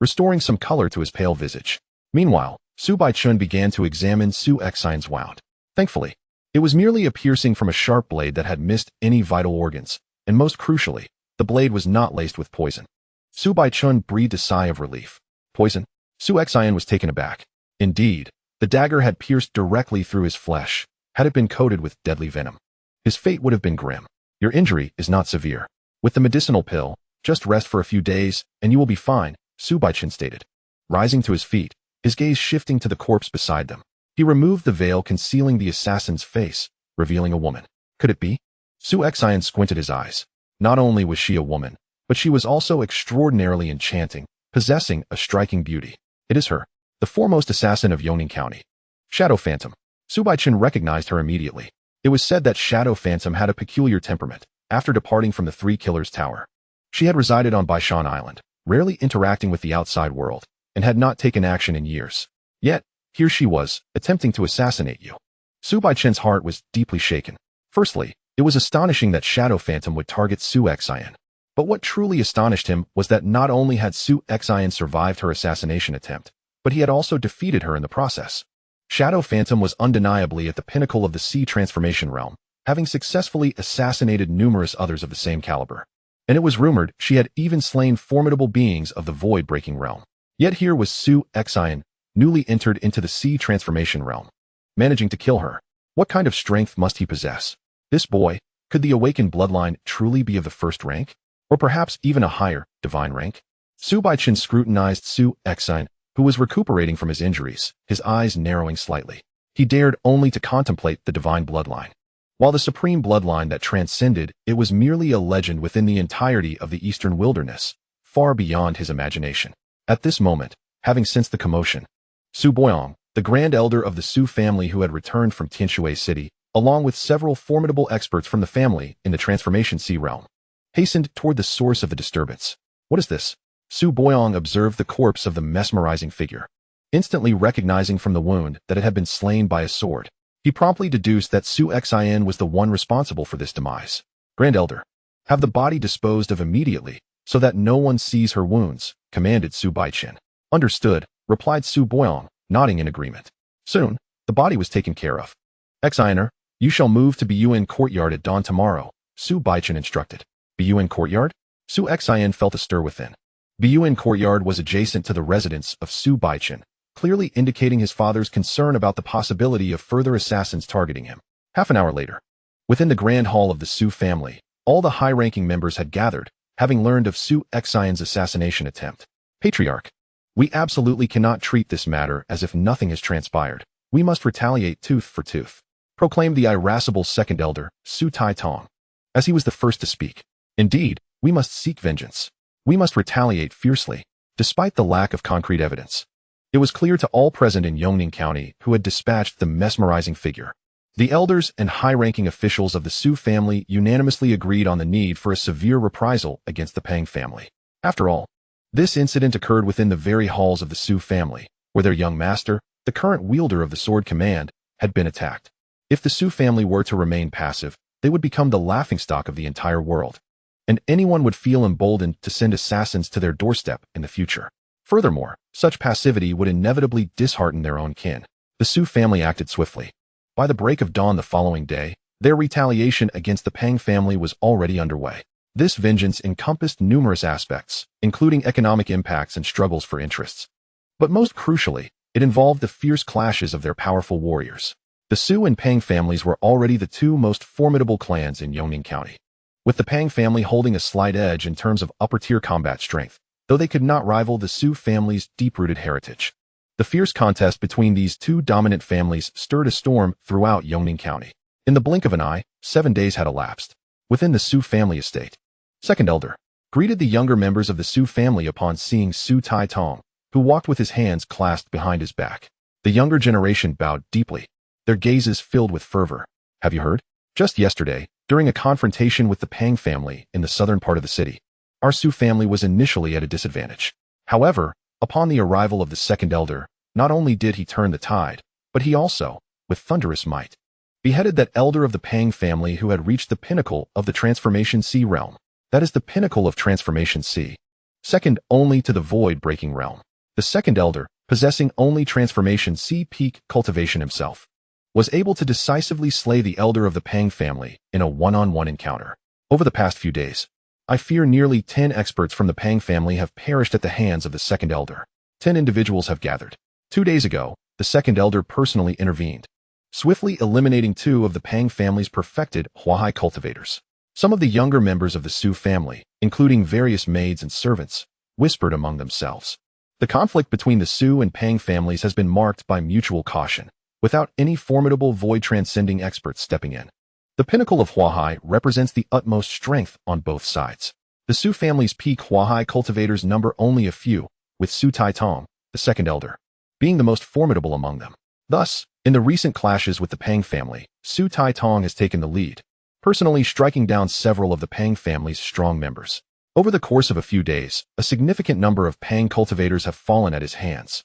restoring some color to his pale visage. Meanwhile, Su Baichen began to examine Su Xion's wound. Thankfully, it was merely a piercing from a sharp blade that had missed any vital organs, and most crucially, the blade was not laced with poison. Su Baichen breathed a sigh of relief. Poison? Su Xion was taken aback. Indeed, the dagger had pierced directly through his flesh, had it been coated with deadly venom. His fate would have been grim. "Your injury is not severe. With the medicinal pill, just rest for a few days, and you will be fine," Su Baichen stated. Rising to his feet, his gaze shifting to the corpse beside them, he removed the veil concealing the assassin's face, revealing a woman. Could it be? Su Xion squinted his eyes. Not only was she a woman, but she was also extraordinarily enchanting, possessing a striking beauty. "It is her, the foremost assassin of Yongning County. Shadow Phantom." Su Baichen recognized her immediately. It was said that Shadow Phantom had a peculiar temperament. After departing from the Three Killers Tower, she had resided on Baishan Island, rarely interacting with the outside world, and had not taken action in years. Yet, here she was, attempting to assassinate you. Su Baichen's heart was deeply shaken. Firstly, it was astonishing that Shadow Phantom would target Su Xion. But what truly astonished him was that not only had Su Xion survived her assassination attempt, but he had also defeated her in the process. Shadow Phantom was undeniably at the pinnacle of the sea transformation realm, having successfully assassinated numerous others of the same caliber. And it was rumored she had even slain formidable beings of the void-breaking realm. Yet here was Su Xion, newly entered into the sea transformation realm, managing to kill her. What kind of strength must he possess? This boy, could the awakened bloodline truly be of the first rank? Or perhaps even a higher, divine rank? Su Baichen scrutinized Su Xion, who was recuperating from his injuries, his eyes narrowing slightly. He dared only to contemplate the divine bloodline. While the supreme bloodline that transcended, it was merely a legend within the entirety of the eastern wilderness, far beyond his imagination. At this moment, having sensed the commotion, Su Boyong, the grand elder of the Su family who had returned from Tianshui City, along with several formidable experts from the family in the transformation sea realm, hastened toward the source of the disturbance. "What is this?" Su Boyong observed the corpse of the mesmerizing figure. Instantly recognizing from the wound that it had been slain by a sword, he promptly deduced that Su Xion was the one responsible for this demise. "Grand Elder, have the body disposed of immediately, so that no one sees her wounds," commanded Su Baichen. "Understood," replied Su Boyong, nodding in agreement. Soon, the body was taken care of. "Xioner, you shall move to Biyuan Courtyard at dawn tomorrow," Su Baichen instructed. Biyuan Courtyard? Su Xion felt a stir within. Biyuan Courtyard was adjacent to the residence of Su Baichen, clearly indicating his father's concern about the possibility of further assassins targeting him. Half an hour later, within the grand hall of the Su family, all the high-ranking members had gathered, having learned of Su Xion's assassination attempt. "Patriarch, we absolutely cannot treat this matter as if nothing has transpired. We must retaliate tooth for tooth," proclaimed the irascible second elder, Su Tai Tong, as he was the first to speak. "Indeed, we must seek vengeance. We must retaliate fiercely, despite the lack of concrete evidence." It was clear to all present in Yongning County who had dispatched the mesmerizing figure. The elders and high-ranking officials of the Su family unanimously agreed on the need for a severe reprisal against the Pang family. After all, this incident occurred within the very halls of the Su family, where their young master, the current wielder of the sword command, had been attacked. If the Su family were to remain passive, they would become the laughingstock of the entire world, and anyone would feel emboldened to send assassins to their doorstep in the future. Furthermore, such passivity would inevitably dishearten their own kin. The Su family acted swiftly. By the break of dawn the following day, their retaliation against the Pang family was already underway. This vengeance encompassed numerous aspects, including economic impacts and struggles for interests. But most crucially, it involved the fierce clashes of their powerful warriors. The Su and Pang families were already the two most formidable clans in Yongning County, with the Pang family holding a slight edge in terms of upper-tier combat strength, though they could not rival the Su family's deep-rooted heritage. The fierce contest between these two dominant families stirred a storm throughout Yongning County. In the blink of an eye, 7 days had elapsed. Within the Su family estate, second elder greeted the younger members of the Su family upon seeing Su Tai Tong, who walked with his hands clasped behind his back. The younger generation bowed deeply, their gazes filled with fervor. "Have you heard? Just yesterday, During a confrontation with the Pang family in the southern part of the city, our Su family was initially at a disadvantage. However, upon the arrival of the second elder, not only did he turn the tide, but he also, with thunderous might, beheaded that elder of the Pang family who had reached the pinnacle of the Transformation Sea realm. That is the pinnacle of Transformation Sea, second only to the void-breaking realm. The second elder, possessing only Transformation Sea peak cultivation himself, was able to decisively slay the elder of the Pang family in a one-on-one encounter. Over the past few days, I fear nearly 10 experts from the Pang family have perished at the hands of the second elder. 10 individuals have gathered. 2 days ago, the second elder personally intervened, swiftly eliminating 2 of the Pang family's perfected Huahai cultivators. Some of the younger members of the Su family, including various maids and servants, whispered among themselves. The conflict between the Su and Pang families has been marked by mutual caution, without any formidable void-transcending experts stepping in. The pinnacle of Huahai represents the utmost strength on both sides. The Su family's peak Huahai cultivators number only a few, with Su Taitong, the second elder, being the most formidable among them. Thus, in the recent clashes with the Pang family, Su Taitong has taken the lead, personally striking down several of the Pang family's strong members. Over the course of a few days, a significant number of Pang cultivators have fallen at his hands.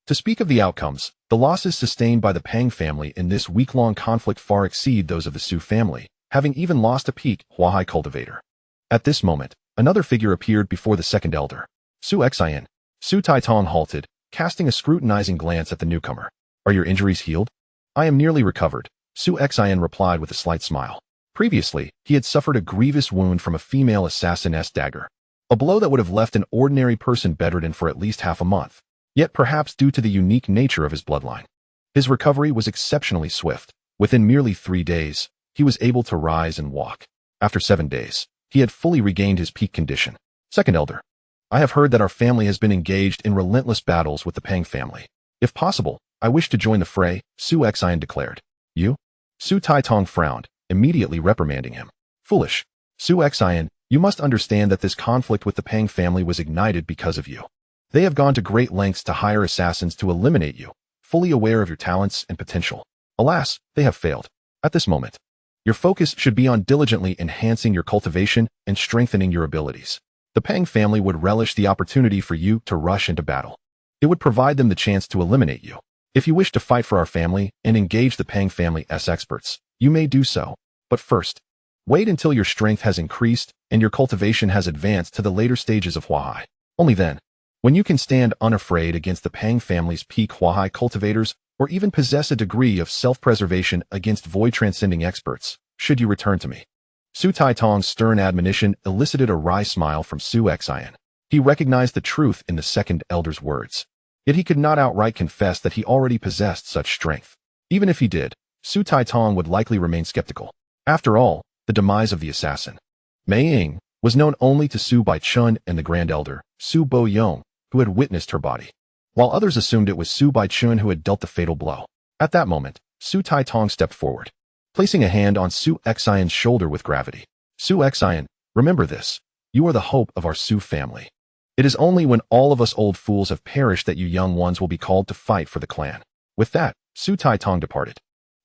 To speak of the outcomes, the losses sustained by the Pang family in this week-long conflict far exceed those of the Su family, having even lost a peak Huahai cultivator. At this moment, another figure appeared before the second elder, Su Xin. Su Taitong halted, casting a scrutinizing glance at the newcomer. "Are your injuries healed?" "I am nearly recovered," Su Xin replied with a slight smile. Previously, he had suffered a grievous wound from a female assassin's dagger, a blow that would have left an ordinary person bedridden for at least half a month. Yet perhaps due to the unique nature of his bloodline, his recovery was exceptionally swift. Within merely 3 days, he was able to rise and walk. After 7 days, he had fully regained his peak condition. "Second elder, I have heard that our family has been engaged in relentless battles with the Pang family. If possible, I wish to join the fray," Su Xin declared. "You?" Su Taitong frowned, immediately reprimanding him. "Foolish. Su Xin, you must understand that this conflict with the Pang family was ignited because of you. They have gone to great lengths to hire assassins to eliminate you, fully aware of your talents and potential. Alas, they have failed. At this moment, your focus should be on diligently enhancing your cultivation and strengthening your abilities. The Pang family would relish the opportunity for you to rush into battle. It would provide them the chance to eliminate you. If you wish to fight for our family and engage the Pang family's experts, you may do so. But first, wait until your strength has increased and your cultivation has advanced to the later stages of Huahai. Only then, when you can stand unafraid against the Pang family's peak Huahai cultivators, or even possess a degree of self-preservation against void-transcending experts, should you return to me." Su Taitong's stern admonition elicited a wry smile from Su Xin. He recognized the truth in the second elder's words. Yet he could not outright confess that he already possessed such strength. Even if he did, Su Taitong would likely remain skeptical. After all, the demise of the assassin, Mei Ying, was known only to Su Baichun and the Grand Elder, Su Boyong, who had witnessed her body, while others assumed it was Su Baichun who had dealt the fatal blow. At that moment, Su Taitong stepped forward, placing a hand on Su Xion's shoulder with gravity. "Su Xion, remember this. You are the hope of our Su family. It is only when all of us old fools have perished that you young ones will be called to fight for the clan." With that, Su Taitong departed,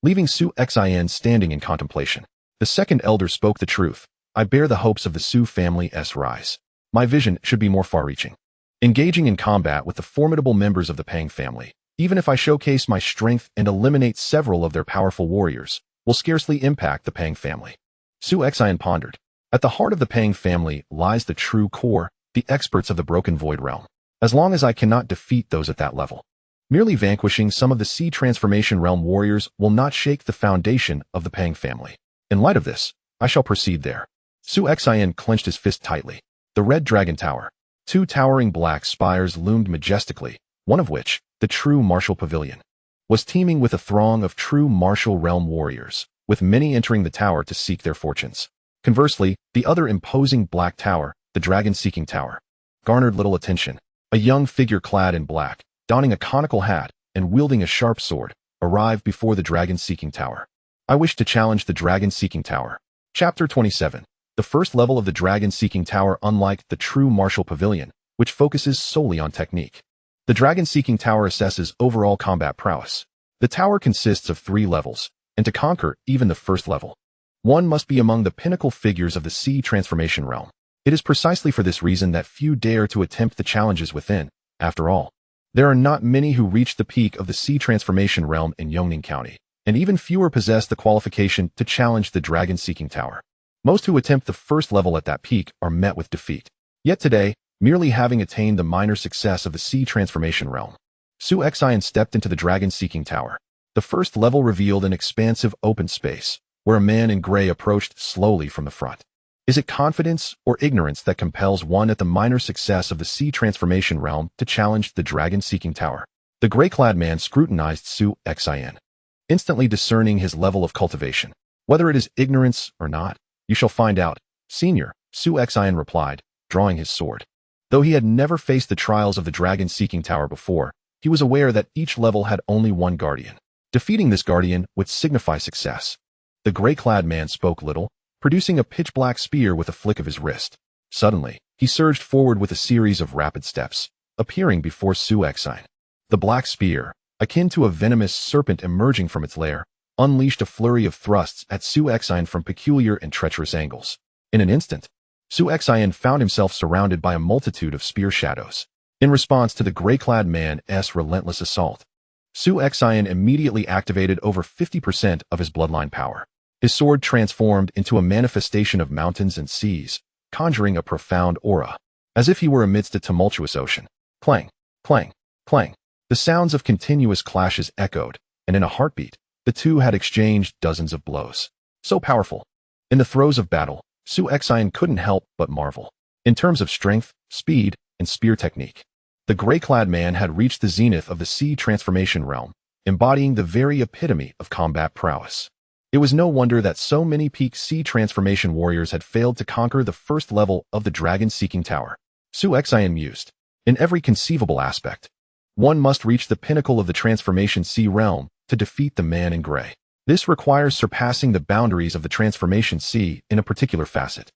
leaving Su Xion standing in contemplation. The second elder spoke the truth. "I bear the hopes of the Su family's rise. My vision should be more far-reaching. Engaging in combat with the formidable members of the Pang family, even if I showcase my strength and eliminate several of their powerful warriors, will scarcely impact the Pang family." Su Xion pondered. At the heart of the Pang family lies the true core, the experts of the broken void realm. As long as I cannot defeat those at that level, merely vanquishing some of the Sea Transformation Realm warriors will not shake the foundation of the Pang family. In light of this, I shall proceed there. Su Xion clenched his fist tightly. The Red Dragon Tower. 2 towering black spires loomed majestically, one of which, the true martial pavilion, was teeming with a throng of true martial realm warriors, with many entering the tower to seek their fortunes. Conversely, the other imposing black tower, the dragon-seeking tower, garnered little attention. A young figure clad in black, donning a conical hat and wielding a sharp sword, arrived before the dragon-seeking tower. "I wish to challenge the dragon-seeking tower." Chapter 27. The first level of the dragon-seeking tower, unlike the true martial pavilion, which focuses solely on technique. The dragon-seeking tower assesses overall combat prowess. The tower consists of 3 levels, and to conquer even the first level, One must be among the pinnacle figures of the sea transformation realm. It is precisely for this reason that few dare to attempt the challenges within. After all, there are not many who reach the peak of the sea transformation realm in Yongning County, and even fewer possess the qualification to challenge the dragon-seeking tower. Most who attempt the first level at that peak are met with defeat. Yet today, merely having attained the minor success of the sea transformation realm, Su Xin stepped into the dragon-seeking tower. The first level revealed an expansive open space, where a man in gray approached slowly from the front. Is it confidence or ignorance that compels one at the minor success of the sea transformation realm to challenge the dragon-seeking tower? The gray-clad man scrutinized Su Xin, instantly discerning his level of cultivation. Whether it is ignorance or not, you shall find out, senior, Su Xin replied, drawing his sword. Though he had never faced the trials of the dragon-seeking tower before, he was aware that each level had only one guardian. Defeating this guardian would signify success. The gray-clad man spoke little, producing a pitch-black spear with a flick of his wrist. Suddenly, he surged forward with a series of rapid steps, appearing before Su Xin. The black spear, akin to a venomous serpent emerging from its lair, unleashed a flurry of thrusts at Su Xin from peculiar and treacherous angles. In an instant, Su Xin found himself surrounded by a multitude of spear shadows. In response to the gray-clad man's relentless assault, Su Xin immediately activated over 50% of his bloodline power. His sword transformed into a manifestation of mountains and seas, conjuring a profound aura, as if he were amidst a tumultuous ocean. Clang, clang, clang. The sounds of continuous clashes echoed, and in a heartbeat, the two had exchanged dozens of blows. So powerful. In the throes of battle, Su Xin couldn't help but marvel. In terms of strength, speed, and spear technique, the gray-clad man had reached the zenith of the sea transformation realm, embodying the very epitome of combat prowess. It was no wonder that so many peak sea transformation warriors had failed to conquer the first level of the dragon-seeking tower. Su Xin mused. In every conceivable aspect, one must reach the pinnacle of the transformation sea realm to defeat the man in gray. This requires surpassing the boundaries of the transformation sea in a particular facet.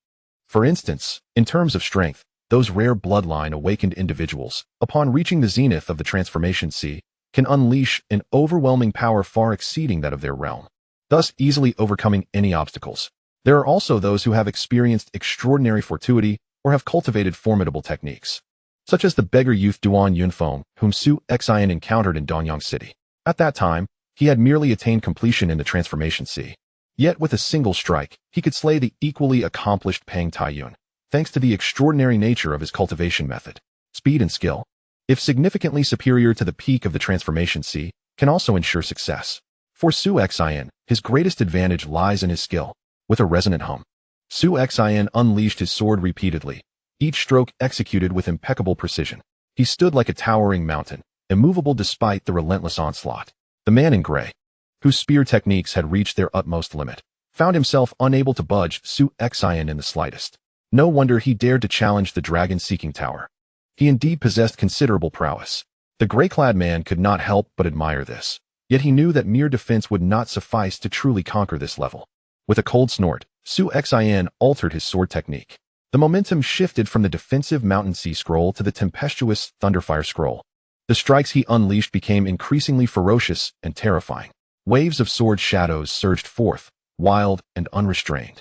For instance, in terms of strength, those rare bloodline-awakened individuals, upon reaching the zenith of the transformation sea, can unleash an overwhelming power far exceeding that of their realm, thus easily overcoming any obstacles. There are also those who have experienced extraordinary fortuity or have cultivated formidable techniques, such as the beggar youth Duan Yunfeng, whom Su Xin encountered in Donyang City. At that time, he had merely attained completion in the transformation sea. Yet with a single strike, he could slay the equally accomplished Pang Taiyun, thanks to the extraordinary nature of his cultivation method. Speed and skill, if significantly superior to the peak of the transformation sea, can also ensure success. For Su Xin, his greatest advantage lies in his skill. With a resonant hum, Su Xin unleashed his sword repeatedly, each stroke executed with impeccable precision. He stood like a towering mountain, immovable despite the relentless onslaught. The man in gray, whose spear techniques had reached their utmost limit, found himself unable to budge Su Xin in the slightest. No wonder he dared to challenge the dragon-seeking tower. He indeed possessed considerable prowess. The gray-clad man could not help but admire this. Yet he knew that mere defense would not suffice to truly conquer this level. With a cold snort, Su Xin altered his sword technique. The momentum shifted from the defensive Mountain Sea scroll to the tempestuous Thunderfire scroll. The strikes he unleashed became increasingly ferocious and terrifying. Waves of sword shadows surged forth, wild and unrestrained.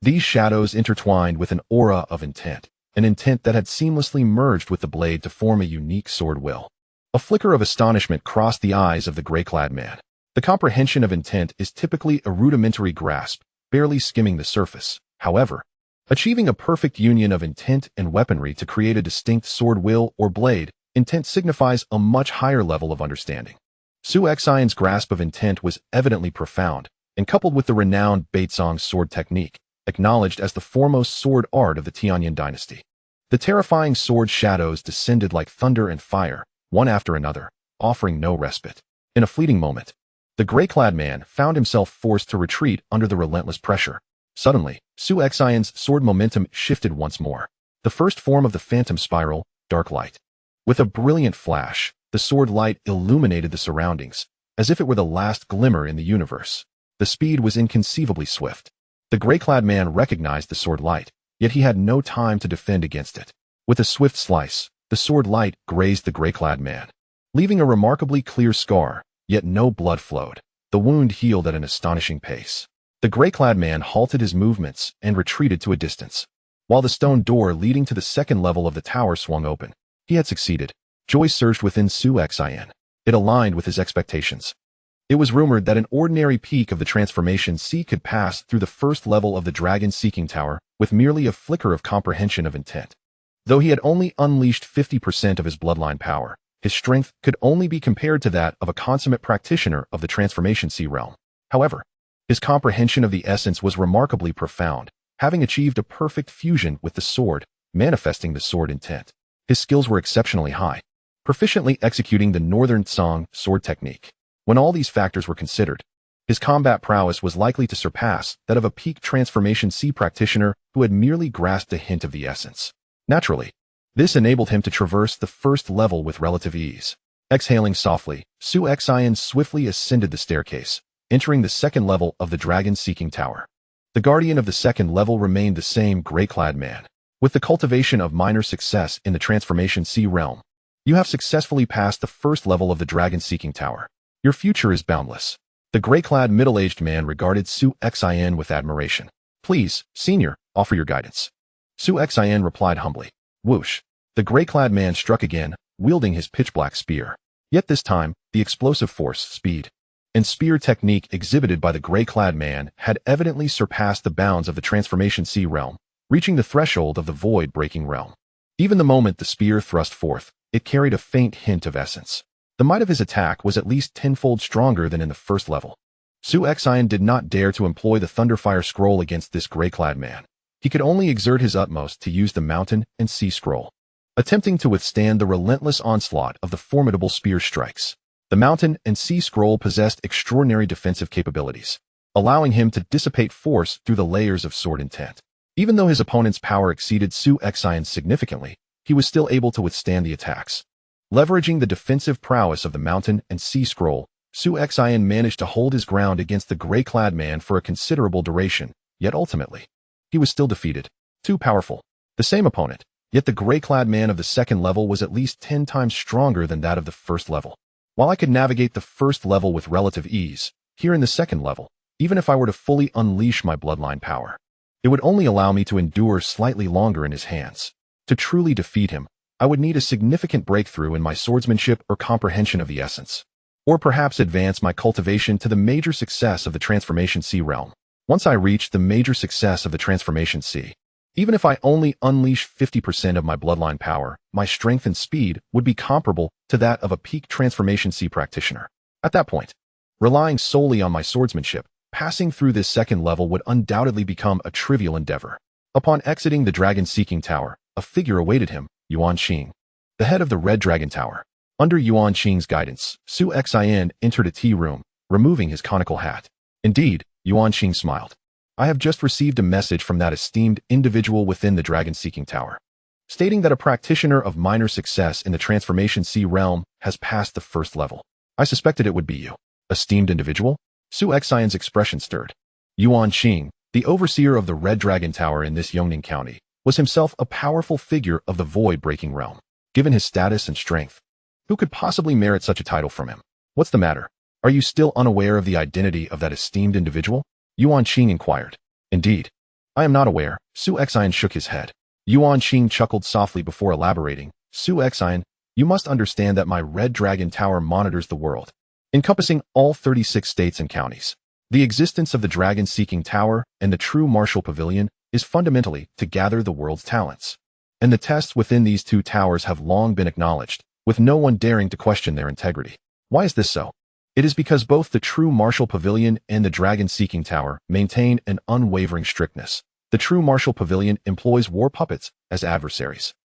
These shadows intertwined with an aura of intent, an intent that had seamlessly merged with the blade to form a unique sword will. A flicker of astonishment crossed the eyes of the gray-clad man. The comprehension of intent is typically a rudimentary grasp, barely skimming the surface. However, achieving a perfect union of intent and weaponry to create a distinct sword will or blade, intent signifies a much higher level of understanding. Su Xion's grasp of intent was evidently profound, and coupled with the renowned Baitsong's sword technique, acknowledged as the foremost sword art of the Tianyan dynasty. The terrifying sword shadows descended like thunder and fire, one after another, offering no respite. In a fleeting moment, the gray-clad man found himself forced to retreat under the relentless pressure. Suddenly, Su Xion's sword momentum shifted once more. The first form of the phantom spiral, dark light. With a brilliant flash, the sword light illuminated the surroundings, as if it were the last glimmer in the universe. The speed was inconceivably swift. The gray-clad man recognized the sword light, yet he had no time to defend against it. With a swift slice, the sword light grazed the gray-clad man, leaving a remarkably clear scar, yet no blood flowed. The wound healed at an astonishing pace. The gray-clad man halted his movements and retreated to a distance, while the stone door leading to the second level of the tower swung open. He had succeeded. Joy surged within Su Xin. It aligned with his expectations. It was rumored that an ordinary peak of the transformation sea could pass through the first level of the dragon-seeking tower with merely a flicker of comprehension of intent. Though he had only unleashed 50% of his bloodline power, his strength could only be compared to that of a consummate practitioner of the transformation sea realm. However, his comprehension of the essence was remarkably profound, having achieved a perfect fusion with the sword, manifesting the sword intent. His skills were exceptionally high, proficiently executing the Northern Song sword technique. When all these factors were considered, his combat prowess was likely to surpass that of a peak transformation sea practitioner who had merely grasped a hint of the essence. Naturally, this enabled him to traverse the first level with relative ease. Exhaling softly, Su Xin swiftly ascended the staircase, entering the second level of the dragon-seeking tower. The guardian of the second level remained the same gray-clad man. With the cultivation of minor success in the transformation sea realm, you have successfully passed the first level of the dragon-seeking tower. Your future is boundless. The gray-clad middle-aged man regarded Su Xin with admiration. Please, senior, offer your guidance. Su Xin replied humbly. Whoosh. The gray-clad man struck again, wielding his pitch-black spear. Yet this time, the explosive force, speed, and spear technique exhibited by the gray-clad man had evidently surpassed the bounds of the transformation sea realm, reaching the threshold of the void-breaking realm. Even the moment the spear thrust forth, it carried a faint hint of essence. The might of his attack was at least tenfold stronger than in the first level. Su Xin did not dare to employ the Thunderfire Scroll against this gray-clad man. He could only exert his utmost to use the Mountain and Sea Scroll, attempting to withstand the relentless onslaught of the formidable spear strikes. The Mountain and Sea Scroll possessed extraordinary defensive capabilities, allowing him to dissipate force through the layers of sword intent. Even though his opponent's power exceeded Su Xin significantly, he was still able to withstand the attacks. Leveraging the defensive prowess of the Mountain and Sea Scroll, Su Xin managed to hold his ground against the gray-clad man for a considerable duration, yet ultimately, he was still defeated. Too powerful. The same opponent, yet the gray-clad man of the second level was at least 10 times stronger than that of the first level. While I could navigate the first level with relative ease, here in the second level, even if I were to fully unleash my bloodline power, it would only allow me to endure slightly longer in his hands. To truly defeat him, I would need a significant breakthrough in my swordsmanship or comprehension of the essence, or perhaps advance my cultivation to the major success of the transformation sea realm. Once I reached the major success of the transformation sea, even if I only unleash 50% of my bloodline power, my strength and speed would be comparable to that of a peak transformation sea practitioner. At that point, relying solely on my swordsmanship, passing through this second level would undoubtedly become a trivial endeavor. Upon exiting the dragon-seeking tower, a figure awaited him, Yuan Xing, the head of the Red Dragon Tower. Under Yuan Xing's guidance, Su Xin entered a tea room, removing his conical hat. Indeed, Yuan Xing smiled. I have just received a message from that esteemed individual within the dragon-seeking tower, stating that a practitioner of minor success in the transformation sea realm has passed the first level. I suspected it would be you. Esteemed individual? Su Xion's expression stirred. Yuan Xing, the overseer of the Red Dragon Tower in this Yongning County, was himself a powerful figure of the void-breaking realm. Given his status and strength, who could possibly merit such a title from him? What's the matter? Are you still unaware of the identity of that esteemed individual? Yuan Xing inquired. Indeed, I am not aware. Su Xin shook his head. Yuan Xing chuckled softly before elaborating. Su Xin, you must understand that my Red Dragon Tower monitors the world, encompassing all 36 states and counties. The existence of the dragon-seeking tower and the true martial pavilion is fundamentally to gather the world's talents. And the tests within these two towers have long been acknowledged, with no one daring to question their integrity. Why is this so? It is because both the true martial pavilion and the dragon-seeking tower maintain an unwavering strictness. The true martial pavilion employs war puppets as adversaries,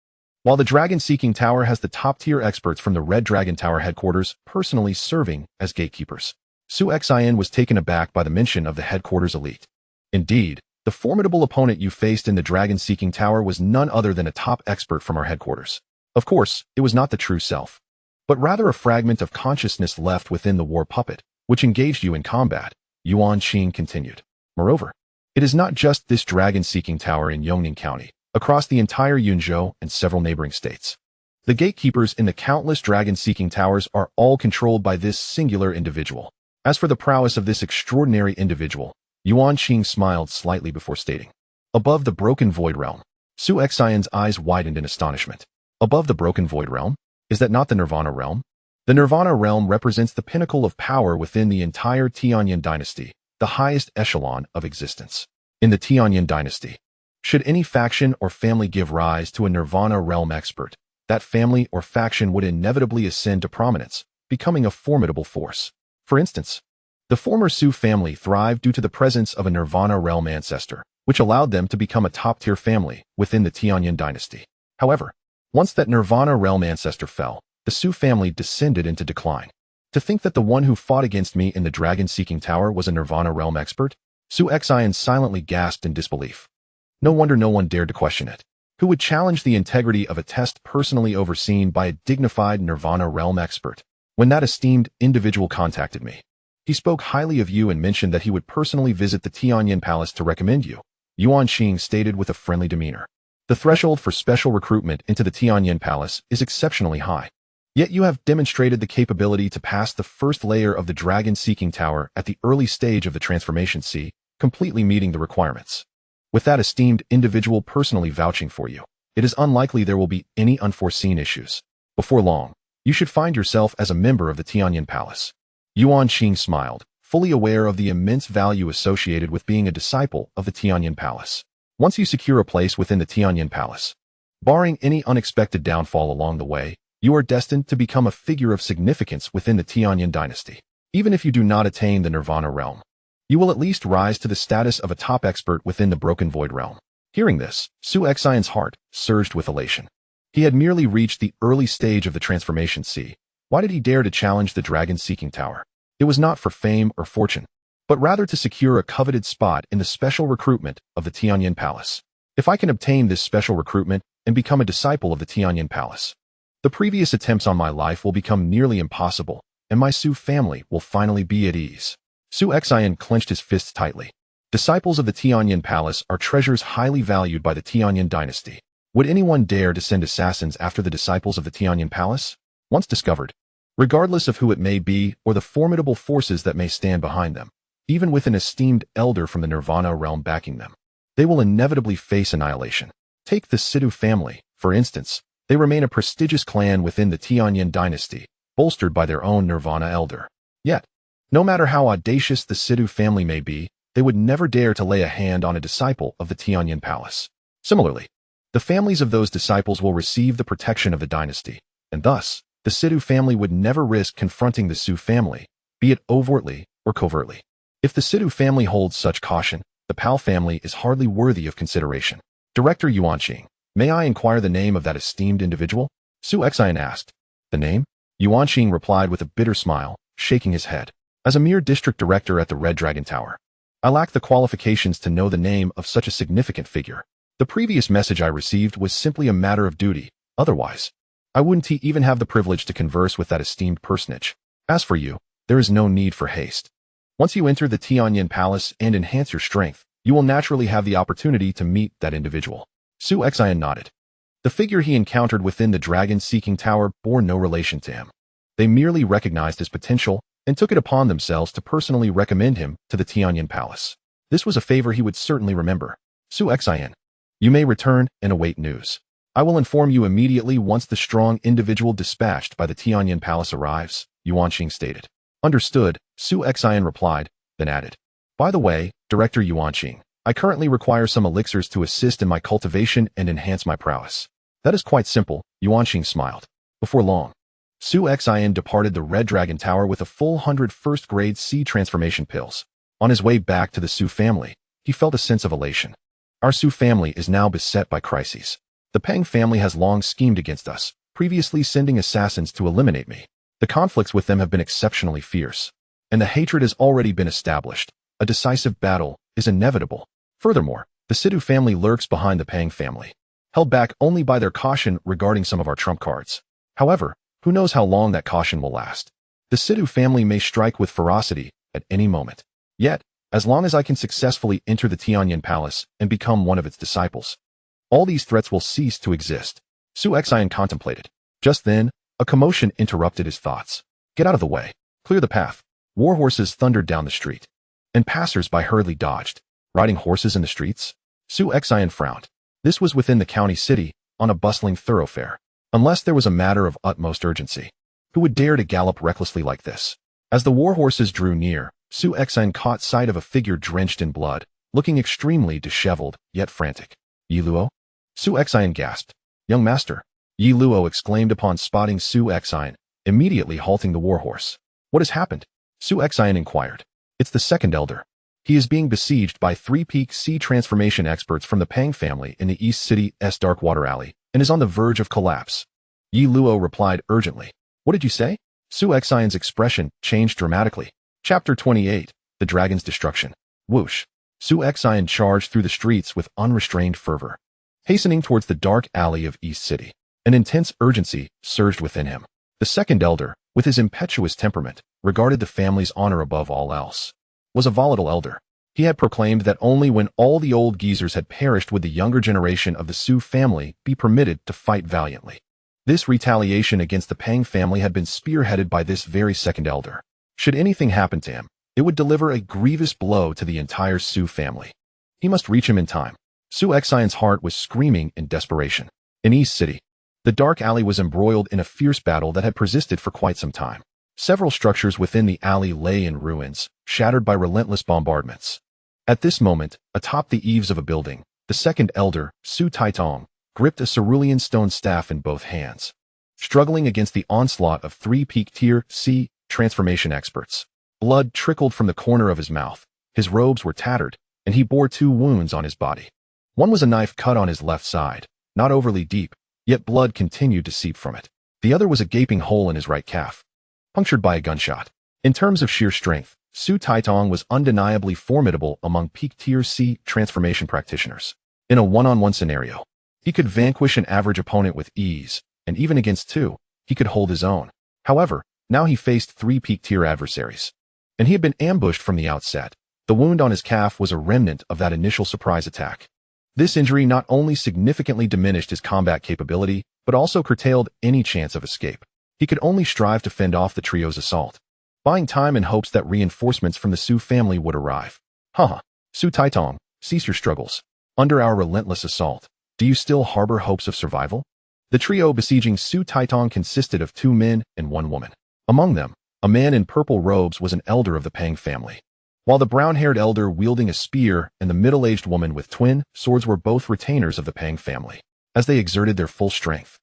while the dragon-seeking tower has the top-tier experts from the Red Dragon Tower headquarters personally serving as gatekeepers. Su Xin was taken aback by the mention of the headquarters elite. Indeed, the formidable opponent you faced in the dragon-seeking tower was none other than a top expert from our headquarters. Of course, it was not the true self, but rather a fragment of consciousness left within the war puppet, which engaged you in combat, Yuan Xing continued. Moreover, it is not just this dragon-seeking tower in Yongning County. Across the entire Yunzhou and several neighboring states, the gatekeepers in the countless dragon-seeking towers are all controlled by this singular individual. As for the prowess of this extraordinary individual, Yuan Qing smiled slightly before stating. Above the broken void realm. Su Xian's eyes widened in astonishment. Above the broken void realm? Is that not the Nirvana realm? The Nirvana realm represents the pinnacle of power within the entire Tianyin dynasty, the highest echelon of existence. In the Tianyin dynasty, should any faction or family give rise to a Nirvana realm expert, that family or faction would inevitably ascend to prominence, becoming a formidable force. For instance, the former Su family thrived due to the presence of a Nirvana realm ancestor, which allowed them to become a top-tier family within the Tianyin dynasty. However, once that Nirvana realm ancestor fell, the Su family descended into decline. To think that the one who fought against me in the dragon-seeking tower was a Nirvana realm expert? Su Xian silently gasped in disbelief. No wonder no one dared to question it. Who would challenge the integrity of a test personally overseen by a dignified Nirvana realm expert? When that esteemed individual contacted me, he spoke highly of you and mentioned that he would personally visit the Tianyin Palace to recommend you, Yuan Qing stated with a friendly demeanor. The threshold for special recruitment into the Tianyin Palace is exceptionally high. Yet you have demonstrated the capability to pass the first layer of the dragon-seeking tower at the early stage of the transformation sea, completely meeting the requirements. With that esteemed individual personally vouching for you, it is unlikely there will be any unforeseen issues. Before long, you should find yourself as a member of the Tianyin Palace. Yuan Qing smiled, fully aware of the immense value associated with being a disciple of the Tianyin Palace. Once you secure a place within the Tianyin Palace, barring any unexpected downfall along the way, you are destined to become a figure of significance within the Tianyin dynasty. Even if you do not attain the Nirvana realm, you will at least rise to the status of a top expert within the Broken Void realm. Hearing this, Su Xian's heart surged with elation. He had merely reached the early stage of the transformation sea. Why did he dare to challenge the dragon-seeking tower? It was not for fame or fortune, but rather to secure a coveted spot in the special recruitment of the Tianyin Palace. If I can obtain this special recruitment and become a disciple of the Tianyin Palace, the previous attempts on my life will become nearly impossible, and my Su family will finally be at ease. Su Xian clenched his fists tightly. Disciples of the Tianyin Palace are treasures highly valued by the Tianyin dynasty. Would anyone dare to send assassins after the disciples of the Tianyin Palace? Once discovered, regardless of who it may be or the formidable forces that may stand behind them, even with an esteemed elder from the Nirvana realm backing them, they will inevitably face annihilation. Take the Sidhu family, for instance. They remain a prestigious clan within the Tianyin dynasty, bolstered by their own Nirvana elder. Yet, no matter how audacious the Sidhu family may be, they would never dare to lay a hand on a disciple of the Tianyin Palace. Similarly, the families of those disciples will receive the protection of the dynasty, and thus, the Sidhu family would never risk confronting the Su family, be it overtly or covertly. If the Sidhu family holds such caution, the Pal family is hardly worthy of consideration. Director Yuan Qing, may I inquire the name of that esteemed individual? Su Xian asked. The name? Yuan Qing replied with a bitter smile, shaking his head. As a mere district director at the Red Dragon Tower, I lack the qualifications to know the name of such a significant figure. The previous message I received was simply a matter of duty. Otherwise, I wouldn't even have the privilege to converse with that esteemed personage. As for you, there is no need for haste. Once you enter the Tianyin Palace and enhance your strength, you will naturally have the opportunity to meet that individual. Su Xian nodded. The figure he encountered within the dragon-seeking tower bore no relation to him. They merely recognized his potential and took it upon themselves to personally recommend him to the Tianyin Palace. This was a favor he would certainly remember. Su Xian, you may return and await news. I will inform you immediately once the strong individual dispatched by the Tianyin Palace arrives, Yuan Qing stated. Understood, Su Xian replied, then added. By the way, Director Yuan Qing, I currently require some elixirs to assist in my cultivation and enhance my prowess. That is quite simple, Yuan Qing smiled. Before long, Su Xian departed the Red Dragon Tower with a full 100 first-grade sea transformation pills. On his way back to the Su family, he felt a sense of elation. Our Su family is now beset by crises. The Peng family has long schemed against us, previously sending assassins to eliminate me. The conflicts with them have been exceptionally fierce, and the hatred has already been established. A decisive battle is inevitable. Furthermore, the Sidhu family lurks behind the Peng family, held back only by their caution regarding some of our trump cards. However, who knows how long that caution will last? The Sidhu family may strike with ferocity at any moment. Yet, as long as I can successfully enter the Tianyin Palace and become one of its disciples, all these threats will cease to exist. Su Xian contemplated. Just then, a commotion interrupted his thoughts. Get out of the way. Clear the path. War horses thundered down the street. and passers-by hurriedly dodged. Riding horses in the streets? Su Xin frowned. This was within the county city, on a bustling thoroughfare. Unless there was a matter of utmost urgency. Who would dare to gallop recklessly like this? As the war horses drew near, Su Xin caught sight of a figure drenched in blood, looking extremely disheveled, yet frantic. Yi Luo? Su Xin gasped. Young master. Yi Luo exclaimed upon spotting Su Xin, immediately halting the warhorse. What has happened? Su Xin inquired. It's the second elder. He is being besieged by 3 peak sea transformation experts from the Pang family in the East City's Darkwater Alley, and is on the verge of collapse. Yi Luo replied urgently. What did you say? Su Xion's expression changed dramatically. Chapter 28, The Dragon's Destruction. Whoosh. Su Xion charged through the streets with unrestrained fervor. Hastening towards the dark alley of East City, an intense urgency surged within him. The second elder, with his impetuous temperament, regarded the family's honor above all else. Was a volatile elder. He had proclaimed that only when all the old geezers had perished would the younger generation of the Su family be permitted to fight valiantly. This retaliation against the Pang family had been spearheaded by this very second elder. Should anything happen to him, it would deliver a grievous blow to the entire Su family. He must reach him in time. Su Xion's heart was screaming in desperation. In East City, the dark alley was embroiled in a fierce battle that had persisted for quite some time. Several structures within the alley lay in ruins, shattered by relentless bombardments. At this moment, atop the eaves of a building, the second elder, Su Taitong, gripped a cerulean stone staff in both hands. Struggling against the onslaught of 3 peak tier C transformation experts. Blood trickled from the corner of his mouth, his robes were tattered, and he bore 2 wounds on his body. One was a knife cut on his left side, not overly deep, yet blood continued to seep from it. The other was a gaping hole in his right calf, punctured by a gunshot. In terms of sheer strength, Su Taitong was undeniably formidable among peak tier C transformation practitioners. In a one-on-one scenario, he could vanquish an average opponent with ease, and even against 2, he could hold his own. However, now he faced 3 peak tier adversaries, and he had been ambushed from the outset. The wound on his calf was a remnant of that initial surprise attack. This injury not only significantly diminished his combat capability, but also curtailed any chance of escape. He could only strive to fend off the trio's assault, buying time in hopes that reinforcements from the Su family would arrive. Haha. Su Taitong, cease your struggles. Under our relentless assault, do you still harbor hopes of survival? The trio besieging Su Taitong consisted of 2 men and 1 woman. Among them, a man in purple robes was an elder of the Pang family, while the brown-haired elder wielding a spear and the middle-aged woman with twin swords were both retainers of the Pang family. As they exerted their full strength,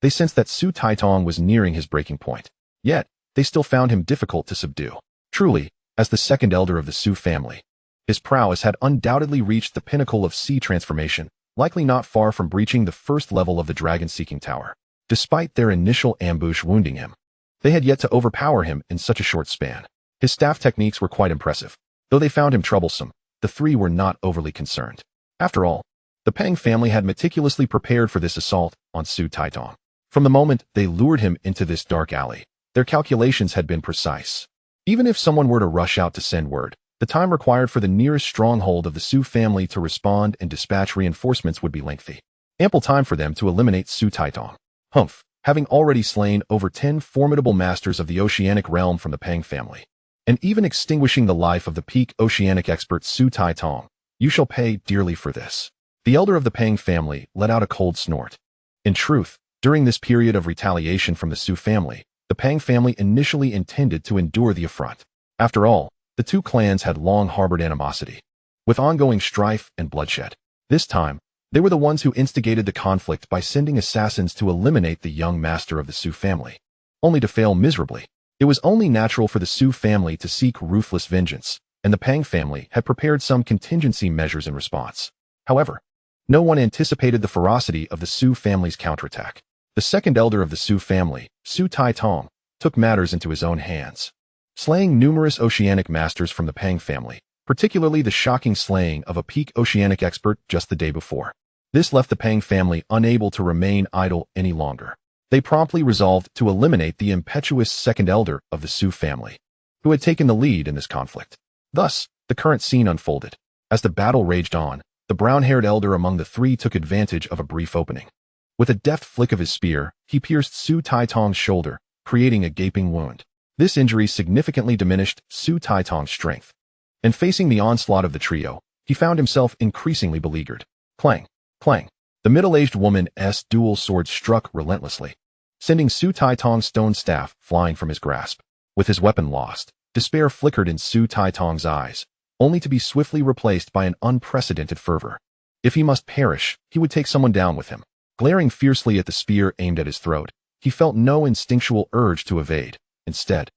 they sensed that Su Taitong was nearing his breaking point. Yet, they still found him difficult to subdue. Truly, as the second elder of the Su family, his prowess had undoubtedly reached the pinnacle of sea transformation, likely not far from breaching the first level of the dragon-seeking tower. Despite their initial ambush wounding him, they had yet to overpower him in such a short span. His staff techniques were quite impressive. Though they found him troublesome, the 3 were not overly concerned. After all, the Pang family had meticulously prepared for this assault on Su Taitong. From the moment they lured him into this dark alley, their calculations had been precise. Even if someone were to rush out to send word, the time required for the nearest stronghold of the Su family to respond and dispatch reinforcements would be lengthy. Ample time for them to eliminate Su Taitong. Humph, having already slain over 10 formidable masters of the oceanic realm from the Pang family, and even extinguishing the life of the peak oceanic expert Su Taitong, you shall pay dearly for this. The elder of the Pang family let out a cold snort. In truth, during this period of retaliation from the Su family, the Pang family initially intended to endure the affront. After all, the 2 clans had long harbored animosity, with ongoing strife and bloodshed. This time, they were the ones who instigated the conflict by sending assassins to eliminate the young master of the Su family, only to fail miserably. It was only natural for the Su family to seek ruthless vengeance, and the Pang family had prepared some contingency measures in response. However, no one anticipated the ferocity of the Su family's counterattack. The second elder of the Su family, Su Taitong, took matters into his own hands, slaying numerous oceanic masters from the Pang family, particularly the shocking slaying of a peak oceanic expert just the day before. This left the Pang family unable to remain idle any longer. They promptly resolved to eliminate the impetuous second elder of the Su family, who had taken the lead in this conflict. Thus, the current scene unfolded. As the battle raged on, the brown-haired elder among the 3 took advantage of a brief opening. With a deft flick of his spear, he pierced Su Taitong's shoulder, creating a gaping wound. This injury significantly diminished Su Taitong's strength. and facing the onslaught of the trio, he found himself increasingly beleaguered. Clang, clang. The middle-aged woman's dual sword struck relentlessly, sending Su Taitong's stone staff flying from his grasp. With his weapon lost, despair flickered in Su Taitong's eyes, only to be swiftly replaced by an unprecedented fervor. If he must perish, he would take someone down with him. Glaring fiercely at the spear aimed at his throat, he felt no instinctual urge to evade. Instead,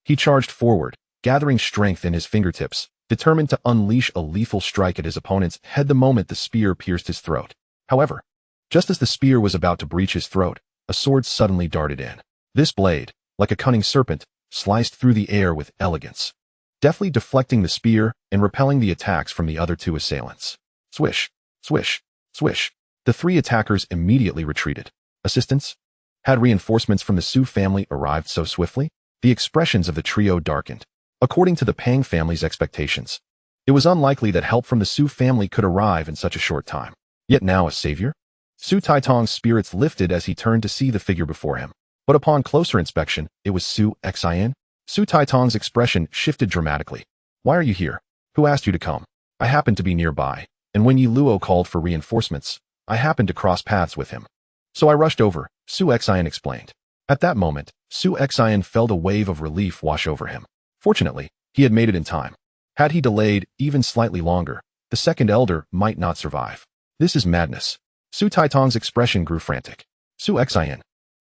he charged forward, gathering strength in his fingertips, determined to unleash a lethal strike at his opponent's head the moment the spear pierced his throat. However, just as the spear was about to breach his throat, a sword suddenly darted in. This blade, like a cunning serpent, sliced through the air with elegance, deftly deflecting the spear and repelling the attacks from the other two assailants. Swish, swish, swish. The three attackers immediately retreated. Assistance? Had reinforcements from the Su family arrived so swiftly? The expressions of the trio darkened. According to the Pang family's expectations, it was unlikely that help from the Su family could arrive in such a short time. Yet now a savior? Su Taitong's spirits lifted as he turned to see the figure before him. But upon closer inspection, it was Su Xin. Su Taitong's expression shifted dramatically. Why are you here? Who asked you to come? I happened to be nearby, and when Yi Luo called for reinforcements, I happened to cross paths with him. So I rushed over, Su Xin explained. At that moment, Su Xin felt a wave of relief wash over him. Fortunately, he had made it in time. Had he delayed even slightly longer, the second elder might not survive. This is madness. Su Taitong's expression grew frantic. Su Xin,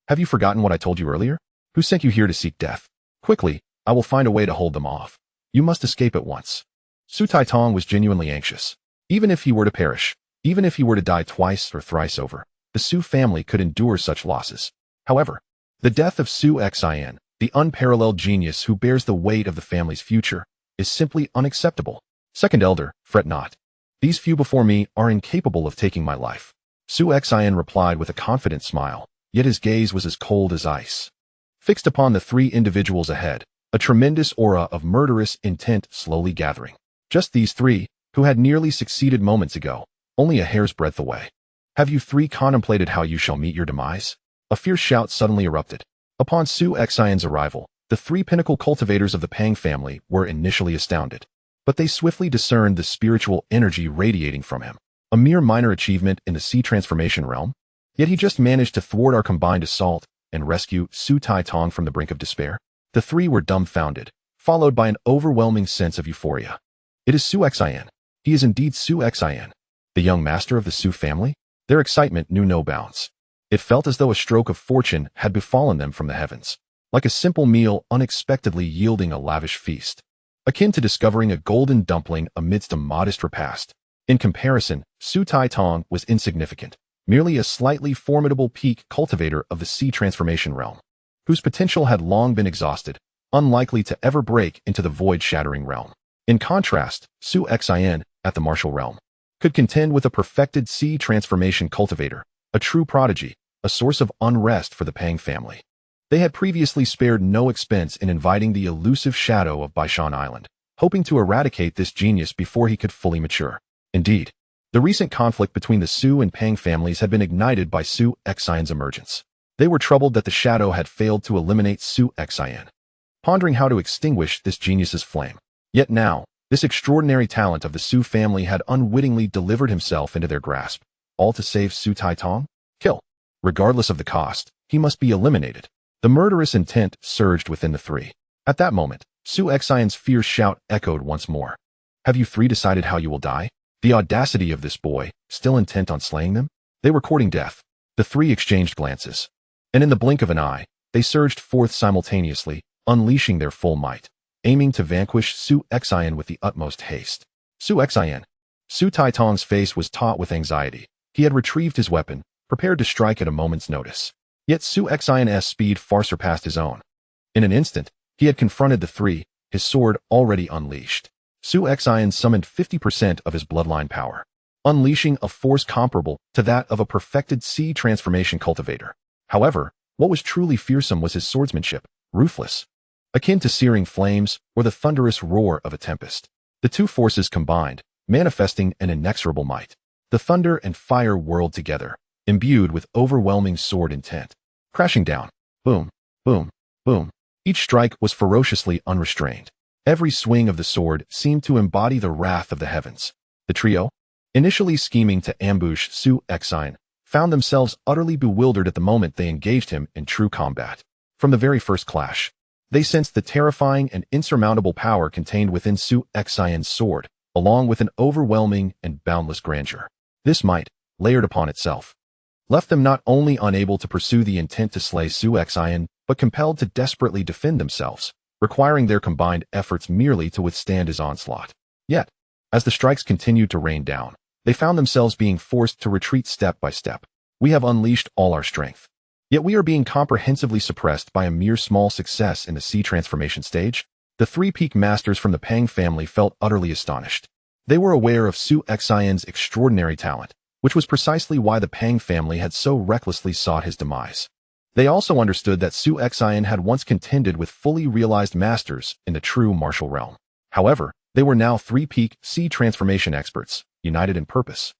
have you forgotten what I told you earlier? Who sent you here to seek death? Quickly, I will find a way to hold them off. You must escape at once. Su Taitong was genuinely anxious. Even if he were to perish, even if he were to die twice or thrice over, the Su family could endure such losses. However, the death of Su Xin, the unparalleled genius who bears the weight of the family's future, is simply unacceptable. Second elder, fret not. These few before me are incapable of taking my life. Su Xin replied with a confident smile, yet his gaze was as cold as ice. Fixed upon the three individuals ahead, a tremendous aura of murderous intent slowly gathering. Just these three, who had nearly succeeded moments ago, only a hair's breadth away. Have you three contemplated how you shall meet your demise? A fierce shout suddenly erupted. Upon Su Xion's arrival, the three pinnacle cultivators of the Pang family were initially astounded. But they swiftly discerned the spiritual energy radiating from him. A mere minor achievement in the sea transformation realm? Yet he just managed to thwart our combined assault and rescue Su Taitong from the brink of despair. The three were dumbfounded, followed by an overwhelming sense of euphoria. It is Su Xin. He is indeed Su Xin, the young master of the Su family? Their excitement knew no bounds. It felt as though a stroke of fortune had befallen them from the heavens, like a simple meal unexpectedly yielding a lavish feast, akin to discovering a golden dumpling amidst a modest repast. In comparison, Su Taitong was insignificant, merely a slightly formidable peak cultivator of the sea transformation realm, whose potential had long been exhausted, unlikely to ever break into the void-shattering realm. In contrast, Su Xin, at the martial realm, could contend with a perfected sea transformation cultivator, a true prodigy, a source of unrest for the Pang family. They had previously spared no expense in inviting the elusive shadow of Baishan Island, hoping to eradicate this genius before he could fully mature. Indeed, the recent conflict between the Su and Pang families had been ignited by Su Xion's emergence. They were troubled that the shadow had failed to eliminate Su Xin, pondering how to extinguish this genius's flame. Yet now, this extraordinary talent of the Su family had unwittingly delivered himself into their grasp, all to save Su Taitong? Kill. Regardless of the cost, he must be eliminated. The murderous intent surged within the three. At that moment, Su Xion's fierce shout echoed once more. Have you three decided how you will die? The audacity of this boy, still intent on slaying them? They were courting death. The three exchanged glances, and in the blink of an eye, they surged forth simultaneously, unleashing their full might, aiming to vanquish Su Xin with the utmost haste. Su Xin. Su Taitong's face was taut with anxiety. He had retrieved his weapon, prepared to strike at a moment's notice. Yet Su Xion's speed far surpassed his own. In an instant, he had confronted the three, his sword already unleashed. Su Xin summoned 50% of his bloodline power, unleashing a force comparable to that of a perfected sea transformation cultivator. However, what was truly fearsome was his swordsmanship, ruthless, akin to searing flames or the thunderous roar of a tempest. The two forces combined, manifesting an inexorable might. The thunder and fire whirled together, imbued with overwhelming sword intent. Crashing down. Boom, boom, boom. Each strike was ferociously unrestrained. Every swing of the sword seemed to embody the wrath of the heavens. The trio, initially scheming to ambush Su Xin, found themselves utterly bewildered at the moment they engaged him in true combat. From the very first clash, they sensed the terrifying and insurmountable power contained within Su Xin's sword, along with an overwhelming and boundless grandeur. This might, layered upon itself, left them not only unable to pursue the intent to slay Su Xin, but compelled to desperately defend themselves, requiring their combined efforts merely to withstand his onslaught. Yet, as the strikes continued to rain down, they found themselves being forced to retreat step by step. We have unleashed all our strength. Yet we are being comprehensively suppressed by a mere small success in the sea transformation stage. The three peak masters from the Pang family felt utterly astonished. They were aware of Su Xin's extraordinary talent, which was precisely why the Pang family had so recklessly sought his demise. They also understood that Su Xin had once contended with fully realized masters in the true martial realm. However, they were now three peak sea transformation experts, united in purpose.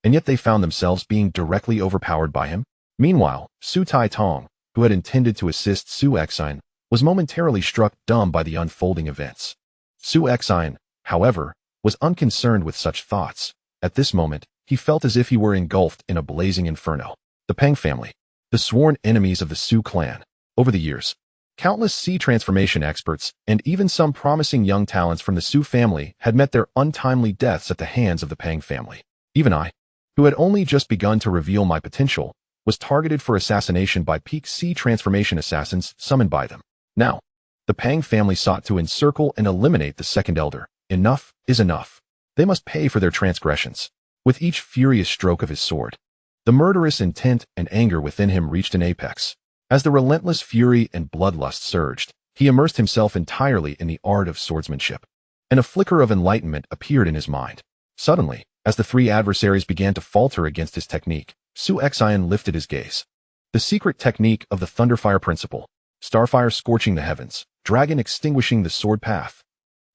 And yet they found themselves being directly overpowered by him. Meanwhile, Su Tong, who had intended to assist Su Xin, was momentarily struck dumb by the unfolding events. Su Xin, however, was unconcerned with such thoughts. At this moment, he felt as if he were engulfed in a blazing inferno. The Pang family, the sworn enemies of the Su clan. Over the years, countless sea transformation experts and even some promising young talents from the Su family had met their untimely deaths at the hands of the Pang family. Even I, who had only just begun to reveal my potential, was targeted for assassination by peak sea transformation assassins summoned by them. Now, the Pang family sought to encircle and eliminate the second elder. Enough is enough. They must pay for their transgressions. With each furious stroke of his sword, the murderous intent and anger within him reached an apex. As the relentless fury and bloodlust surged, he immersed himself entirely in the art of swordsmanship. And a flicker of enlightenment appeared in his mind. Suddenly, as the three adversaries began to falter against his technique, Su Xin lifted his gaze. The secret technique of the Thunderfire principle. Starfire scorching the heavens, dragon extinguishing the sword path.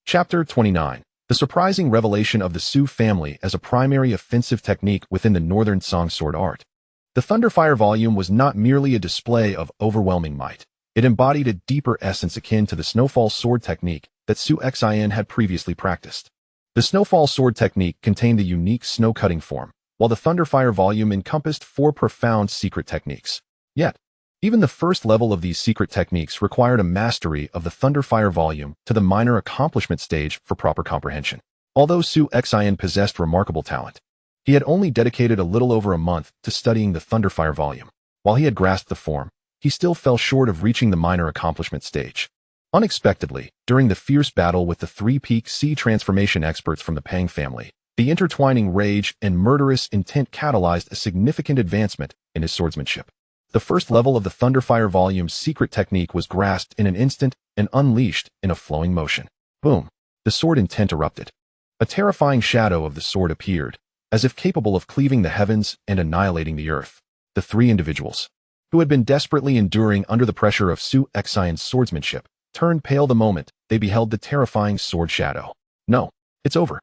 Chapter 29. The surprising revelation of the Su family as a primary offensive technique within the Northern Song sword art. The Thunderfire volume was not merely a display of overwhelming might. It embodied a deeper essence akin to the Snowfall sword technique that Su Xin had previously practiced. The Snowfall sword technique contained the unique snow-cutting form, while the Thunderfire volume encompassed four profound secret techniques. Yet, even the first level of these secret techniques required a mastery of the Thunderfire volume to the minor accomplishment stage for proper comprehension. Although Su Xin possessed remarkable talent, he had only dedicated a little over a month to studying the Thunderfire volume. While he had grasped the form, he still fell short of reaching the minor accomplishment stage. Unexpectedly, during the fierce battle with the three peak sea transformation experts from the Pang family, the intertwining rage and murderous intent catalyzed a significant advancement in his swordsmanship. The first level of the Thunderfire volume's secret technique was grasped in an instant and unleashed in a flowing motion. Boom! The sword intent erupted. A terrifying shadow of the sword appeared, as if capable of cleaving the heavens and annihilating the earth. The three individuals, who had been desperately enduring under the pressure of Su Xin's swordsmanship, turned pale the moment they beheld the terrifying sword shadow. No, it's over.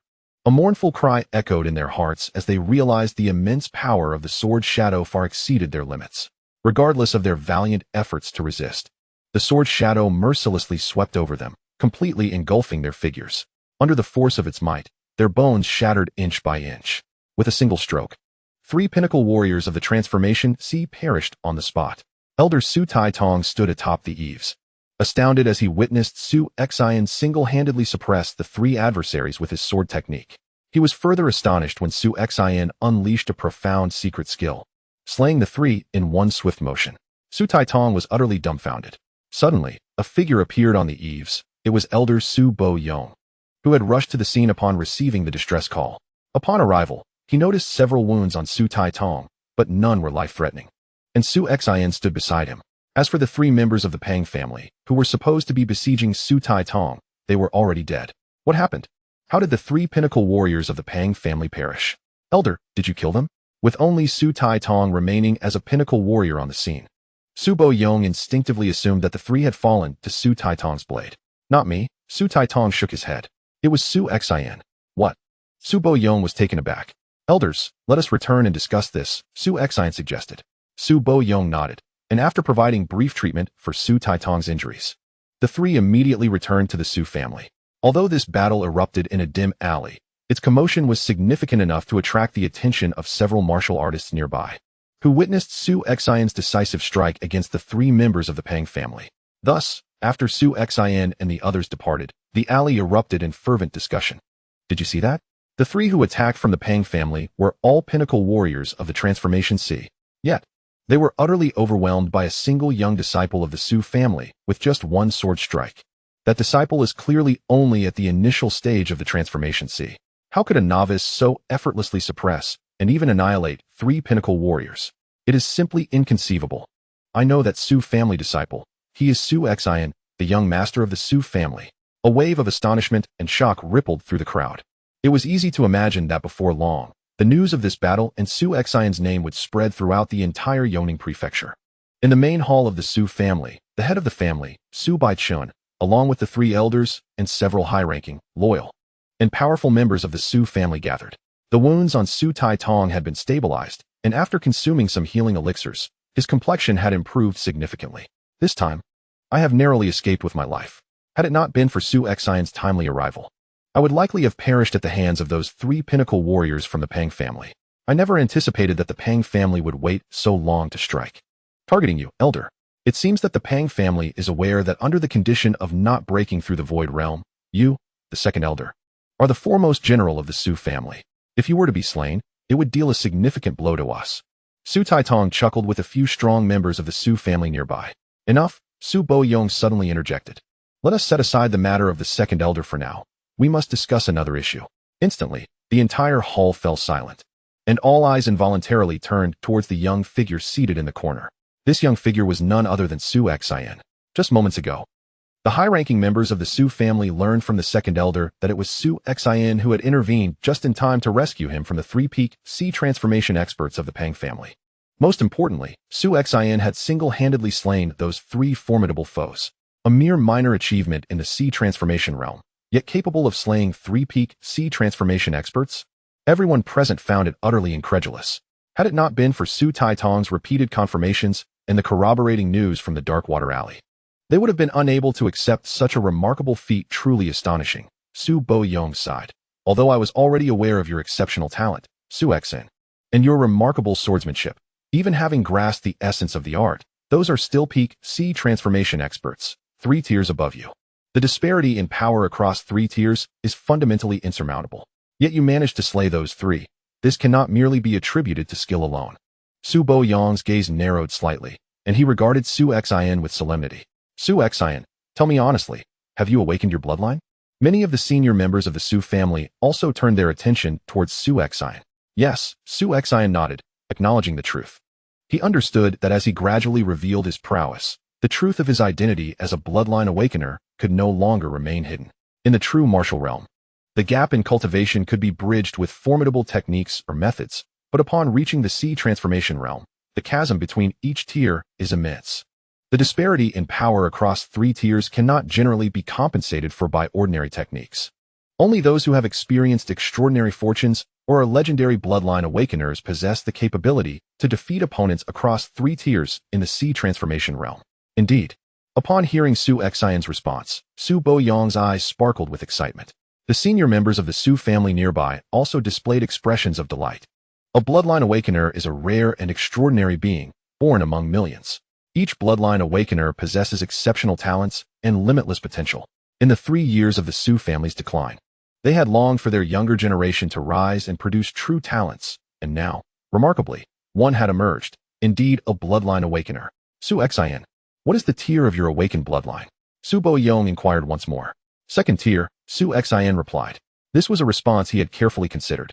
A mournful cry echoed in their hearts as they realized the immense power of the sword shadow far exceeded their limits. Regardless of their valiant efforts to resist, the sword shadow mercilessly swept over them, completely engulfing their figures. Under the force of its might, their bones shattered inch by inch. With a single stroke, three pinnacle warriors of the transformation sea perished on the spot. Elder Su Tong stood atop the eaves, astounded as he witnessed Su Xin single-handedly suppress the three adversaries with his sword technique. He was further astonished when Su Xin unleashed a profound secret skill, slaying the three in one swift motion. Su Tong was utterly dumbfounded. Suddenly, a figure appeared on the eaves. It was Elder Su Yong, who had rushed to the scene upon receiving the distress call. Upon arrival, he noticed several wounds on Su Tong, but none were life-threatening. And Su Xin stood beside him. As for the three members of the Pang family, who were supposed to be besieging Su Tong, they were already dead. What happened? How did the three pinnacle warriors of the Pang family perish? Elder, did you kill them? With only Su Tong remaining as a pinnacle warrior on the scene, Su Yong instinctively assumed that the three had fallen to Su Tong's blade. Not me. Su Tong shook his head. It was Su Xin. What? Su Yong was taken aback. Elders, let us return and discuss this, Su Xin suggested. Su Yong nodded, and after providing brief treatment for Su Tong's injuries, the three immediately returned to the Su family. Although this battle erupted in a dim alley, its commotion was significant enough to attract the attention of several martial artists nearby, who witnessed Su Xin's decisive strike against the three members of the Pang family. Thus, after Su Xin and the others departed, the alley erupted in fervent discussion. Did you see that? The three who attacked from the Pang family were all pinnacle warriors of the transformation sea. Yet, they were utterly overwhelmed by a single young disciple of the Su family with just one sword strike. That disciple is clearly only at the initial stage of the transformation sea. How could a novice so effortlessly suppress and even annihilate three pinnacle warriors? It is simply inconceivable. I know that Su family disciple. He is Su Xin, the young master of the Su family. A wave of astonishment and shock rippled through the crowd. It was easy to imagine that before long, the news of this battle and Su Xin's name would spread throughout the entire Yongning prefecture. In the main hall of the Su family, the head of the family, Su Baichun, along with the three elders and several high-ranking, loyal, and powerful members of the Su family gathered. The wounds on Su Taitong had been stabilized, and after consuming some healing elixirs, his complexion had improved significantly. This time, I have narrowly escaped with my life. Had it not been for Su Xin's timely arrival, I would likely have perished at the hands of those three pinnacle warriors from the Pang family. I never anticipated that the Pang family would wait so long to strike. Targeting you, Elder. It seems that the Pang family is aware that under the condition of not breaking through the Void Realm, you, the second Elder, are the foremost general of the Su family. If you were to be slain, it would deal a significant blow to us. Su Taitong chuckled with a few strong members of the Su family nearby. Enough, Su Boyong suddenly interjected. Let us set aside the matter of the second Elder for now. We must discuss another issue. Instantly, the entire hall fell silent, and all eyes involuntarily turned towards the young figure seated in the corner. This young figure was none other than Su Xin. Just moments ago, the high-ranking members of the Su family learned from the second Elder that it was Su Xin who had intervened just in time to rescue him from the three-peak sea transformation experts of the Pang family. Most importantly, Su Xin had single-handedly slain those three formidable foes, a mere minor achievement in the sea transformation realm, yet capable of slaying three-peak sea transformation experts. Everyone present found it utterly incredulous. Had it not been for Su Taitong's repeated confirmations and the corroborating news from the Darkwater Alley, they would have been unable to accept such a remarkable feat. Truly astonishing. Su Boyong sighed. Although I was already aware of your exceptional talent, Su Xin, and your remarkable swordsmanship, even having grasped the essence of the art, those are still peak sea transformation experts, 3 tiers above you. The disparity in power across 3 tiers is fundamentally insurmountable. Yet you managed to slay those 3. This cannot merely be attributed to skill alone. Su Boyong's gaze narrowed slightly, and he regarded Su Xin with solemnity. Su Xin, tell me honestly, have you awakened your bloodline? Many of the senior members of the Su family also turned their attention towards Su Xin. Yes, Su Xin nodded, acknowledging the truth. He understood that as he gradually revealed his prowess, the truth of his identity as a bloodline awakener could no longer remain hidden. In the true martial realm, the gap in cultivation could be bridged with formidable techniques or methods, but upon reaching the sea transformation realm, the chasm between each tier is immense. The disparity in power across 3 tiers cannot generally be compensated for by ordinary techniques. Only those who have experienced extraordinary fortunes or are legendary bloodline awakeners possess the capability to defeat opponents across 3 tiers in the sea transformation realm. Indeed, upon hearing Su Xin's response, Su Boyong's eyes sparkled with excitement. The senior members of the Su family nearby also displayed expressions of delight. A bloodline awakener is a rare and extraordinary being, born among millions. Each bloodline awakener possesses exceptional talents and limitless potential. In the 3 years of the Su family's decline, they had longed for their younger generation to rise and produce true talents, and now, remarkably, one had emerged, indeed a bloodline awakener. Su Xin, what is the tier of your awakened bloodline? Su Boyong inquired once more. 2nd tier, Su Xin replied. This was a response he had carefully considered.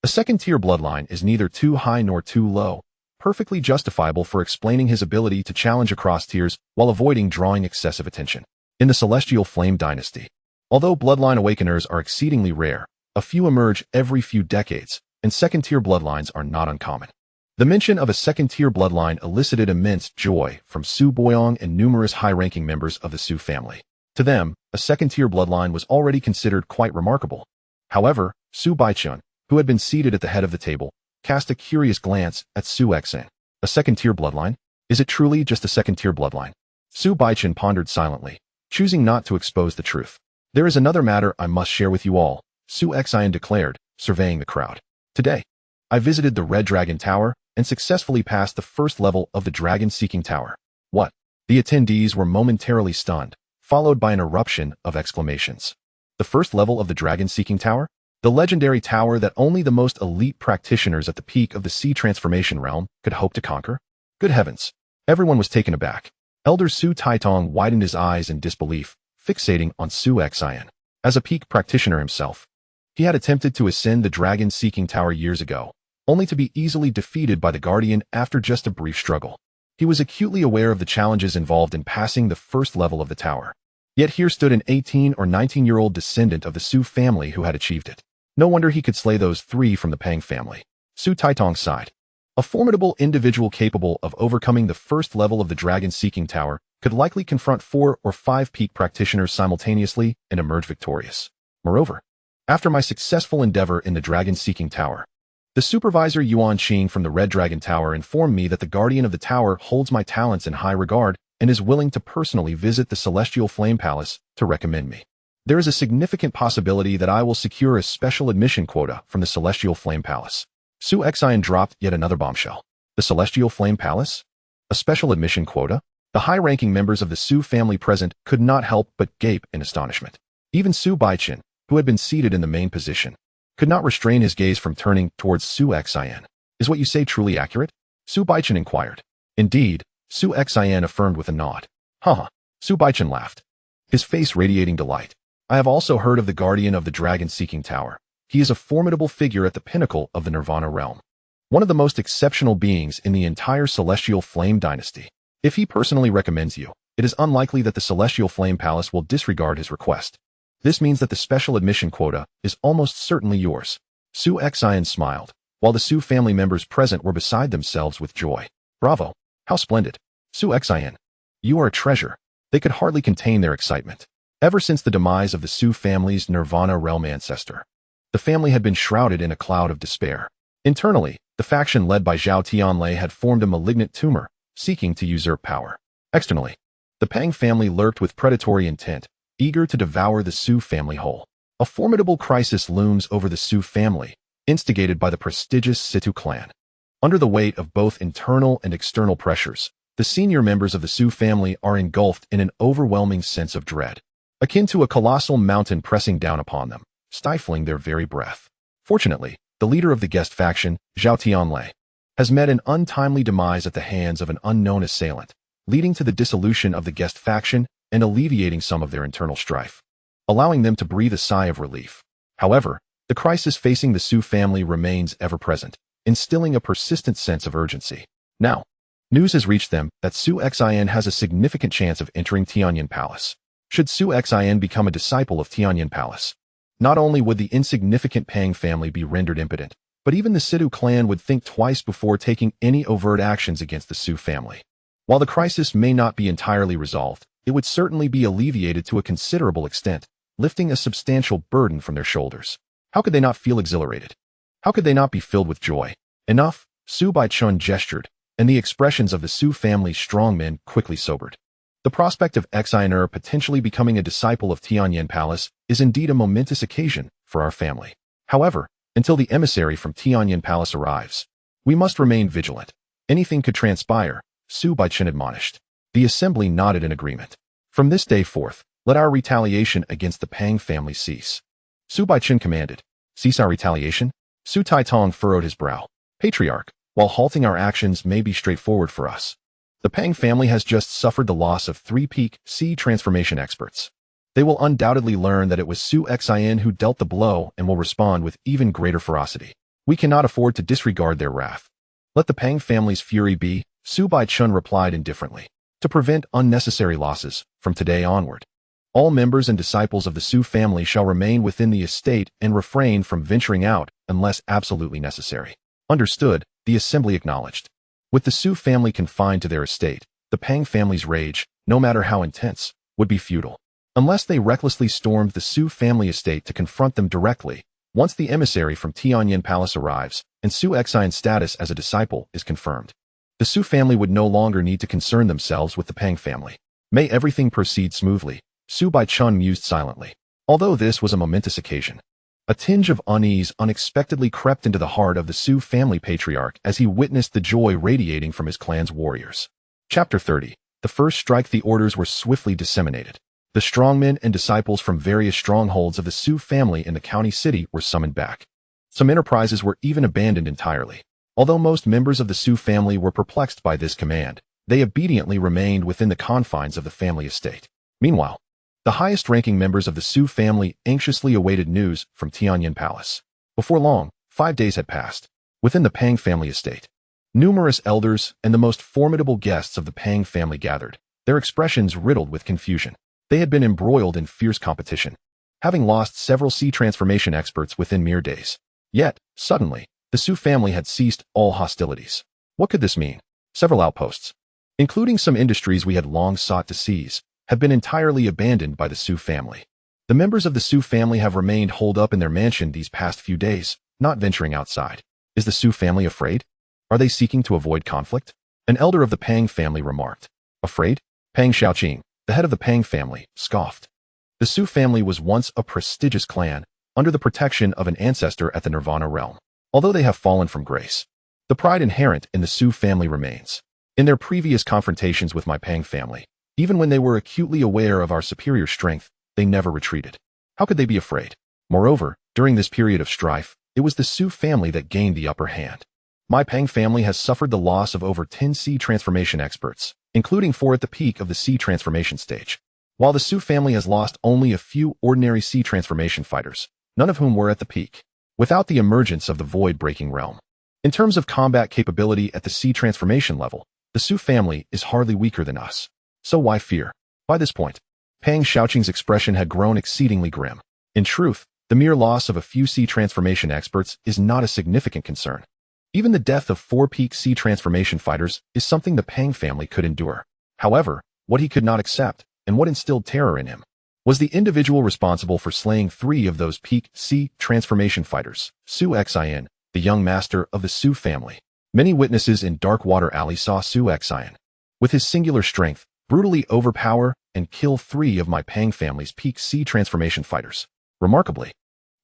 A 2nd-tier bloodline is neither too high nor too low, perfectly justifiable for explaining his ability to challenge across tiers while avoiding drawing excessive attention. In the Celestial Flame Dynasty, although bloodline awakeners are exceedingly rare, a few emerge every few decades, and 2nd-tier bloodlines are not uncommon. The mention of a 2nd-tier bloodline elicited immense joy from Su Boyong and numerous high-ranking members of the Su family. To them, a 2nd-tier bloodline was already considered quite remarkable. However, Su Baichun, who had been seated at the head of the table, cast a curious glance at Su Xin. A 2nd-tier bloodline? Is it truly just a 2nd-tier bloodline? Su Baichun pondered silently, choosing not to expose the truth. There is another matter I must share with you all, Su Xin declared, surveying the crowd. Today, I visited the Red Dragon Tower and successfully passed the first level of the Dragon-Seeking Tower. What? The attendees were momentarily stunned, followed by an eruption of exclamations. The first level of the Dragon-Seeking Tower? The legendary tower that only the most elite practitioners at the peak of the sea transformation realm could hope to conquer? Good heavens! Everyone was taken aback. Elder Su Taitong widened his eyes in disbelief, fixating on Su Xin. As a peak practitioner himself, he had attempted to ascend the Dragon-Seeking Tower years ago, only to be easily defeated by the Guardian after just a brief struggle. He was acutely aware of the challenges involved in passing the first level of the tower. Yet here stood an 18 or 19-year-old descendant of the Su family who had achieved it. No wonder he could slay those three from the Pang family. Su Taitong sighed. A formidable individual capable of overcoming the first level of the Dragon-Seeking Tower could likely confront 4 or 5 peak practitioners simultaneously and emerge victorious. Moreover, after my successful endeavor in the Dragon-Seeking Tower, the supervisor Yuan Qing from the Red Dragon Tower informed me that the Guardian of the Tower holds my talents in high regard and is willing to personally visit the Celestial Flame Palace to recommend me. There is a significant possibility that I will secure a special admission quota from the Celestial Flame Palace. Su Xin dropped yet another bombshell. The Celestial Flame Palace? A special admission quota? The high-ranking members of the Su family present could not help but gape in astonishment. Even Su Baichen, who had been seated in the main position, could not restrain his gaze from turning towards Su Xin. Is what you say truly accurate? Su Baichen inquired. Indeed, Su Xin affirmed with a nod. Haha. Su Baichen laughed, his face radiating delight. I have also heard of the Guardian of the Dragon-Seeking Tower. He is a formidable figure at the pinnacle of the Nirvana realm. One of the most exceptional beings in the entire Celestial Flame dynasty. If he personally recommends you, it is unlikely that the Celestial Flame Palace will disregard his request. This means that the special admission quota is almost certainly yours. Su Xin smiled, while the Su family members present were beside themselves with joy. Bravo! How splendid! Su Xin, you are a treasure. They could hardly contain their excitement. Ever since the demise of the Su family's Nirvana realm ancestor, the family had been shrouded in a cloud of despair. Internally, the faction led by Zhao Tianlei had formed a malignant tumor, seeking to usurp power. Externally, the Pang family lurked with predatory intent, eager to devour the Su family whole. A formidable crisis looms over the Su family, instigated by the prestigious Situ clan. Under the weight of both internal and external pressures, the senior members of the Su family are engulfed in an overwhelming sense of dread, akin to a colossal mountain pressing down upon them, stifling their very breath. Fortunately, the leader of the guest faction, Zhao Tianlei, has met an untimely demise at the hands of an unknown assailant, leading to the dissolution of the guest faction and alleviating some of their internal strife, allowing them to breathe a sigh of relief. However, the crisis facing the Su family remains ever present, instilling a persistent sense of urgency. Now, news has reached them that Su Xin has a significant chance of entering Tianyan Palace. Should Su Xin become a disciple of Tianyan Palace, not only would the insignificant Pang family be rendered impotent, but even the Situ clan would think twice before taking any overt actions against the Su family. While the crisis may not be entirely resolved, it would certainly be alleviated to a considerable extent, lifting a substantial burden from their shoulders. How could they not feel exhilarated? How could they not be filled with joy? Enough, Su Baichun gestured, and the expressions of the Su family's strongmen quickly sobered. The prospect of Xiner potentially becoming a disciple of Tianyan Palace is indeed a momentous occasion for our family. However, until the emissary from Tianyan Palace arrives, we must remain vigilant. Anything could transpire, Su Baichun admonished. The assembly nodded in agreement. From this day forth, let our retaliation against the Pang family cease. Su Baichun commanded. Cease our retaliation? Su Taitong furrowed his brow. Patriarch, while halting our actions may be straightforward for us, the Pang family has just suffered the loss of 3 peak sea transformation experts. They will undoubtedly learn that it was Su Xin who dealt the blow and will respond with even greater ferocity. We cannot afford to disregard their wrath. Let the Pang family's fury be, Su Baichun replied indifferently. To prevent unnecessary losses, from today onward, all members and disciples of the Su family shall remain within the estate and refrain from venturing out unless absolutely necessary. Understood, the assembly acknowledged. With the Su family confined to their estate, the Pang family's rage, no matter how intense, would be futile. Unless they recklessly stormed the Su family estate to confront them directly, once the emissary from Tianyan Palace arrives, and Su Xin's status as a disciple is confirmed. The Su family would no longer need to concern themselves with the Pang family. May everything proceed smoothly, Su Baichun mused silently. Although this was a momentous occasion, a tinge of unease unexpectedly crept into the heart of the Su family patriarch as he witnessed the joy radiating from his clan's warriors. Chapter 30. The first strike. The orders were swiftly disseminated. The strongmen and disciples from various strongholds of the Su family in the county city were summoned back. Some enterprises were even abandoned entirely. Although most members of the Su family were perplexed by this command, they obediently remained within the confines of the family estate. Meanwhile, the highest-ranking members of the Su family anxiously awaited news from Tianyan Palace. Before long, 5 days had passed. Within the Pang family estate, numerous elders and the most formidable guests of the Pang family gathered, their expressions riddled with confusion. They had been embroiled in fierce competition, having lost several sea transformation experts within mere days. Yet, suddenly, the Su family had ceased all hostilities. What could this mean? Several outposts, including some industries we had long sought to seize, have been entirely abandoned by the Su family. The members of the Su family have remained holed up in their mansion these past few days, not venturing outside. Is the Su family afraid? Are they seeking to avoid conflict? An elder of the Pang family remarked. Afraid? Pang Shaoqing, the head of the Pang family, scoffed. The Su family was once a prestigious clan, under the protection of an ancestor at the Nirvana realm. Although they have fallen from grace, the pride inherent in the Su family remains. In their previous confrontations with my Pang family, even when they were acutely aware of our superior strength, they never retreated. How could they be afraid? Moreover, during this period of strife, it was the Su family that gained the upper hand. My Pang family has suffered the loss of over 10 sea transformation experts, including 4 at the peak of the sea transformation stage, while the Su family has lost only a few ordinary sea transformation fighters, none of whom were at the peak, without the emergence of the void-breaking realm. In terms of combat capability at the sea transformation level, the Su family is hardly weaker than us. So why fear? By this point, Pang Shaoqing's expression had grown exceedingly grim. In truth, the mere loss of a few sea transformation experts is not a significant concern. Even the death of 4 peak sea transformation fighters is something the Pang family could endure. However, what he could not accept, and what instilled terror in him, was the individual responsible for slaying 3 of those peak sea transformation fighters, Su Xin, the young master of the Su family. Many witnesses in Darkwater Alley saw Su Xin, with his singular strength, brutally overpower and kill 3 of my Pang family's peak sea transformation fighters. Remarkably,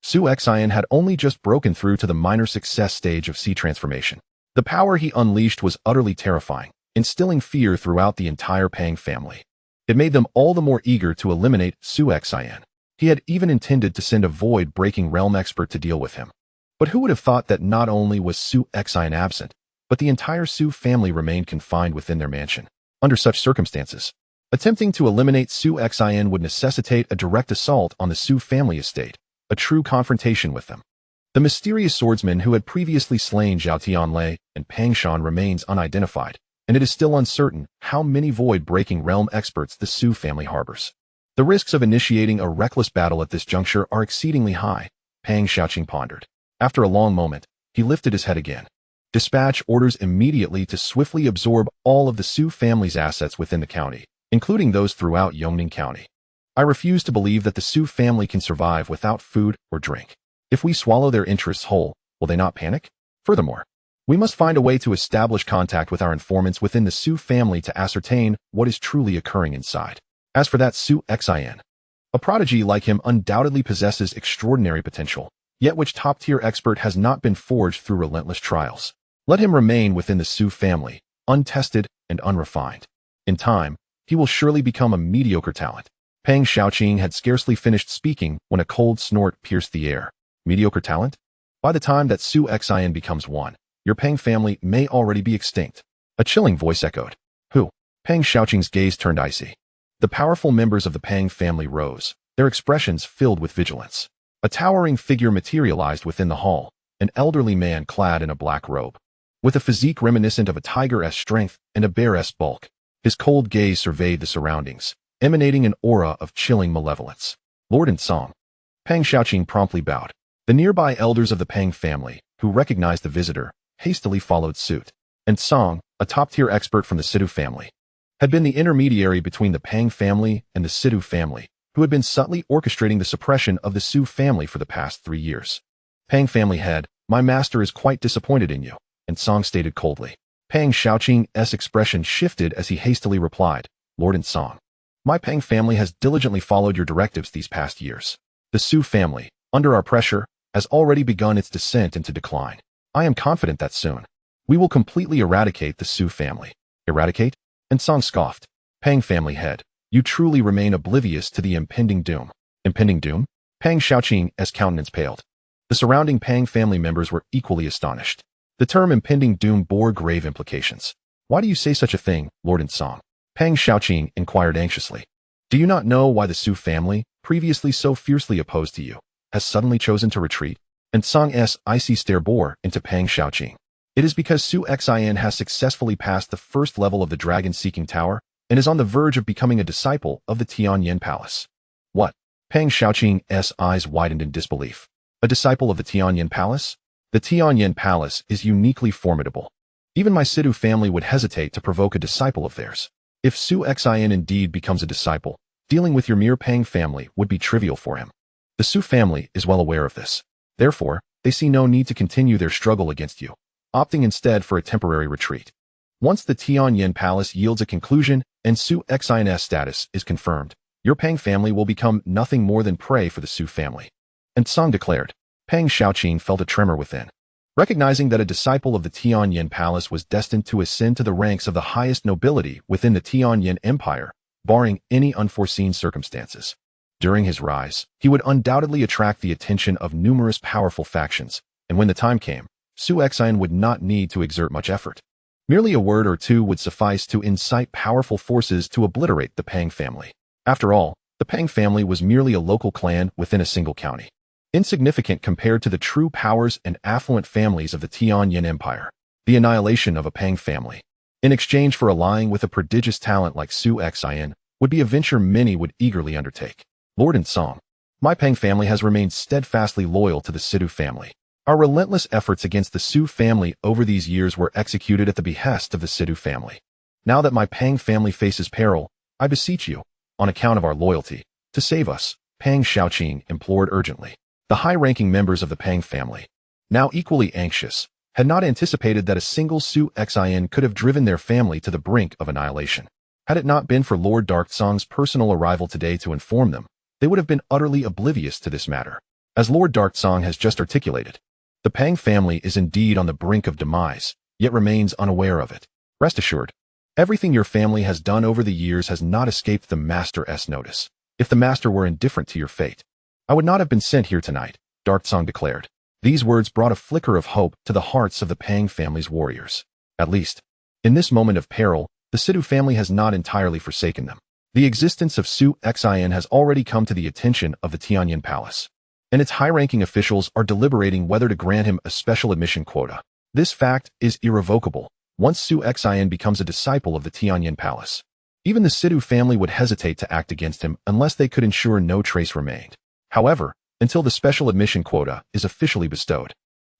Su Xin had only just broken through to the minor success stage of sea transformation. The power he unleashed was utterly terrifying, instilling fear throughout the entire Pang family. It made them all the more eager to eliminate Su Xin. He had even intended to send a void-breaking realm expert to deal with him. But who would have thought that not only was Su Xin absent, but the entire Su family remained confined within their mansion. Under such circumstances, attempting to eliminate Su Xin would necessitate a direct assault on the Su family estate, a true confrontation with them. The mysterious swordsman who had previously slain Zhao Tianlei and Pang Shan remains unidentified, and it is still uncertain how many void-breaking realm experts the Su family harbors. The risks of initiating a reckless battle at this juncture are exceedingly high, Pang Shaoqing pondered. After a long moment, he lifted his head again. Dispatch orders immediately to swiftly absorb all of the Su family's assets within the county, including those throughout Yongning County. I refuse to believe that the Su family can survive without food or drink. If we swallow their interests whole, will they not panic? Furthermore, we must find a way to establish contact with our informants within the Su family to ascertain what is truly occurring inside. As for that Su Xin, a prodigy like him undoubtedly possesses extraordinary potential, yet which top-tier expert has not been forged through relentless trials. Let him remain within the Su family, untested and unrefined. In time, he will surely become a mediocre talent. Pang Shaoqing had scarcely finished speaking when a cold snort pierced the air. Mediocre talent? By the time that Su Xin becomes one, your Pang family may already be extinct. A chilling voice echoed. Who? Pang Shaoqing's gaze turned icy. The powerful members of the Pang family rose, their expressions filled with vigilance. A towering figure materialized within the hall, an elderly man clad in a black robe. With a physique reminiscent of a tiger-esque strength and a bear-esque bulk, his cold gaze surveyed the surroundings, emanating an aura of chilling malevolence. Lord Song. Pang Shaoqing promptly bowed. The nearby elders of the Pang family, who recognized the visitor, hastily followed suit. And Song, a top-tier expert from the Sidu family, had been the intermediary between the Pang family and the Sidu family, who had been subtly orchestrating the suppression of the Su family for the past 3 years. Pang family head, my master is quite disappointed in you, and Song stated coldly. Pang Shaoqing's expression shifted as he hastily replied, Lord Song. My Pang family has diligently followed your directives these past years. The Su family, under our pressure, has already begun its descent into decline. I am confident that soon we will completely eradicate the Su family. Eradicate? And Song scoffed. Pang family head, you truly remain oblivious to the impending doom. Impending doom? Pang Xiaoqing's countenance paled. The surrounding Pang family members were equally astonished. The term impending doom bore grave implications. Why do you say such a thing, Lord Song? Pang Xiaoqing inquired anxiously. Do you not know why the Su family, previously so fiercely opposed to you, has suddenly chosen to retreat? And Song's icy stare bore into Pang Xiaoqing. It is because Su Xin has successfully passed the first level of the dragon-seeking tower and is on the verge of becoming a disciple of the Tianyan Palace. What? Pang Xiaoqing's eyes widened in disbelief. A disciple of the Tianyan Palace? The Tianyan Palace is uniquely formidable. Even my Sidu family would hesitate to provoke a disciple of theirs. If Su Xin indeed becomes a disciple, dealing with your mere Pang family would be trivial for him. The Su family is well aware of this. Therefore, they see no need to continue their struggle against you, opting instead for a temporary retreat. Once the Tianyan Palace yields a conclusion and Su Xin's status is confirmed, your Pang family will become nothing more than prey for the Su family. And Song declared. Pang Xiaoqing felt a tremor within. Recognizing that a disciple of the Tianyan Palace was destined to ascend to the ranks of the highest nobility within the Tianyan Empire, barring any unforeseen circumstances. During his rise, he would undoubtedly attract the attention of numerous powerful factions, and when the time came, Su Xin would not need to exert much effort. Merely a word or two would suffice to incite powerful forces to obliterate the Pang family. After all, the Pang family was merely a local clan within a single county, insignificant compared to the true powers and affluent families of the Tianyan Empire. The annihilation of a Pang family, in exchange for allying with a prodigious talent like Su Xin, would be a venture many would eagerly undertake. Lord Song, my Pang family has remained steadfastly loyal to the Sidu family. Our relentless efforts against the Su family over these years were executed at the behest of the Sidu family. Now that my Pang family faces peril, I beseech you, on account of our loyalty, to save us, Pang Xiaoqing implored urgently. The high-ranking members of the Pang family, now equally anxious, had not anticipated that a single Su Xin could have driven their family to the brink of annihilation. Had it not been for Lord Darksong's personal arrival today to inform them, they would have been utterly oblivious to this matter. As Lord Darksong has just articulated, the Pang family is indeed on the brink of demise, yet remains unaware of it. Rest assured, everything your family has done over the years has not escaped the Master's notice. If the Master were indifferent to your fate, I would not have been sent here tonight, Darksong declared. These words brought a flicker of hope to the hearts of the Pang family's warriors. At least, in this moment of peril, the Sidu family has not entirely forsaken them. The existence of Su Xin has already come to the attention of the Tianyan Palace, and its high-ranking officials are deliberating whether to grant him a special admission quota. This fact is irrevocable. Once Su Xin becomes a disciple of the Tianyan Palace, even the Sidu family would hesitate to act against him unless they could ensure no trace remained. However, until the special admission quota is officially bestowed,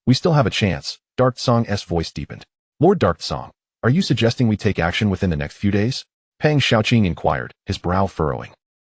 we still have a chance. Darksong's voice deepened. Lord Darksong, are you suggesting we take action within the next few days? Pang Xiaoqing inquired, his brow furrowing.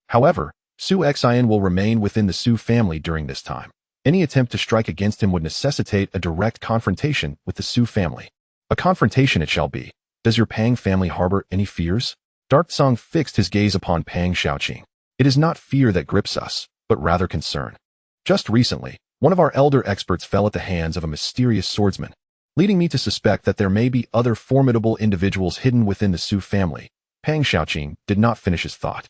However, Su Xin will remain within the Su family during this time. Any attempt to strike against him would necessitate a direct confrontation with the Su family. A confrontation it shall be. Does your Pang family harbor any fears? Darksong fixed his gaze upon Pang Xiaoqing. It is not fear that grips us, but rather concern. Just recently, one of our elder experts fell at the hands of a mysterious swordsman, leading me to suspect that there may be other formidable individuals hidden within the Su family. Pang Xiaoqing did not finish his thought.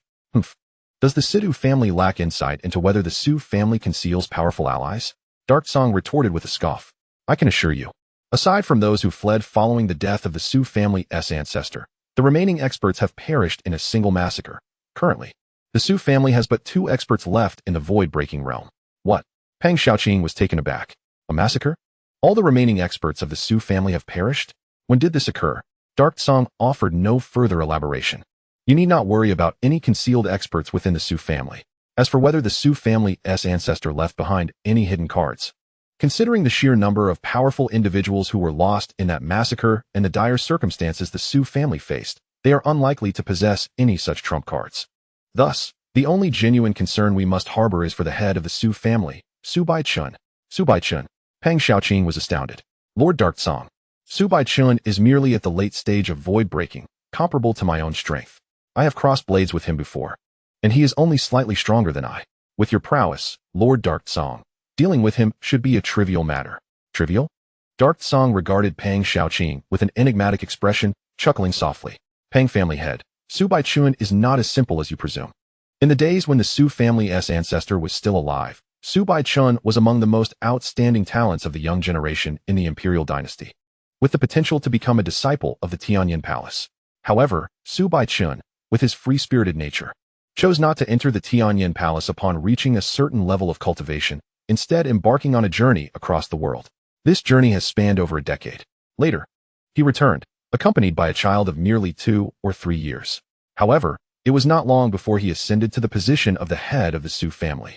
Does the Sidu family lack insight into whether the Su family conceals powerful allies? Darksong retorted with a scoff. I can assure you, aside from those who fled following the death of the Su family's ancestor, the remaining experts have perished in a single massacre. Currently, the Su family has but 2 experts left in the void-breaking realm. What? Pang Xiaoqing was taken aback. A massacre? All the remaining experts of the Su family have perished? When did this occur? Darksong offered no further elaboration. You need not worry about any concealed experts within the Su family. As for whether the Su family's ancestor left behind any hidden cards, considering the sheer number of powerful individuals who were lost in that massacre and the dire circumstances the Su family faced, they are unlikely to possess any such trump cards. Thus, the only genuine concern we must harbor is for the head of the Su family, Su Baichun. Su Baichun. Pang Xiaoqing was astounded. Lord Darksong, Su Baichun is merely at the late stage of void breaking, comparable to my own strength. I have crossed blades with him before, and he is only slightly stronger than I. With your prowess, Lord Dark Song, dealing with him should be a trivial matter. Trivial? Dark Song regarded Pang Xiaoqing with an enigmatic expression, chuckling softly. Pang family head, Su Baichun is not as simple as you presume. In the days when the Su family's ancestor was still alive, Su Baichun was among the most outstanding talents of the young generation in the imperial dynasty, with the potential to become a disciple of the Tianyin Palace. However, Su Baichun, with his free-spirited nature, chose not to enter the Tianyin Palace upon reaching a certain level of cultivation, instead embarking on a journey across the world. This journey has spanned over a decade. Later, he returned, accompanied by a child of merely 2 or 3 years. However, it was not long before he ascended to the position of the head of the Su family.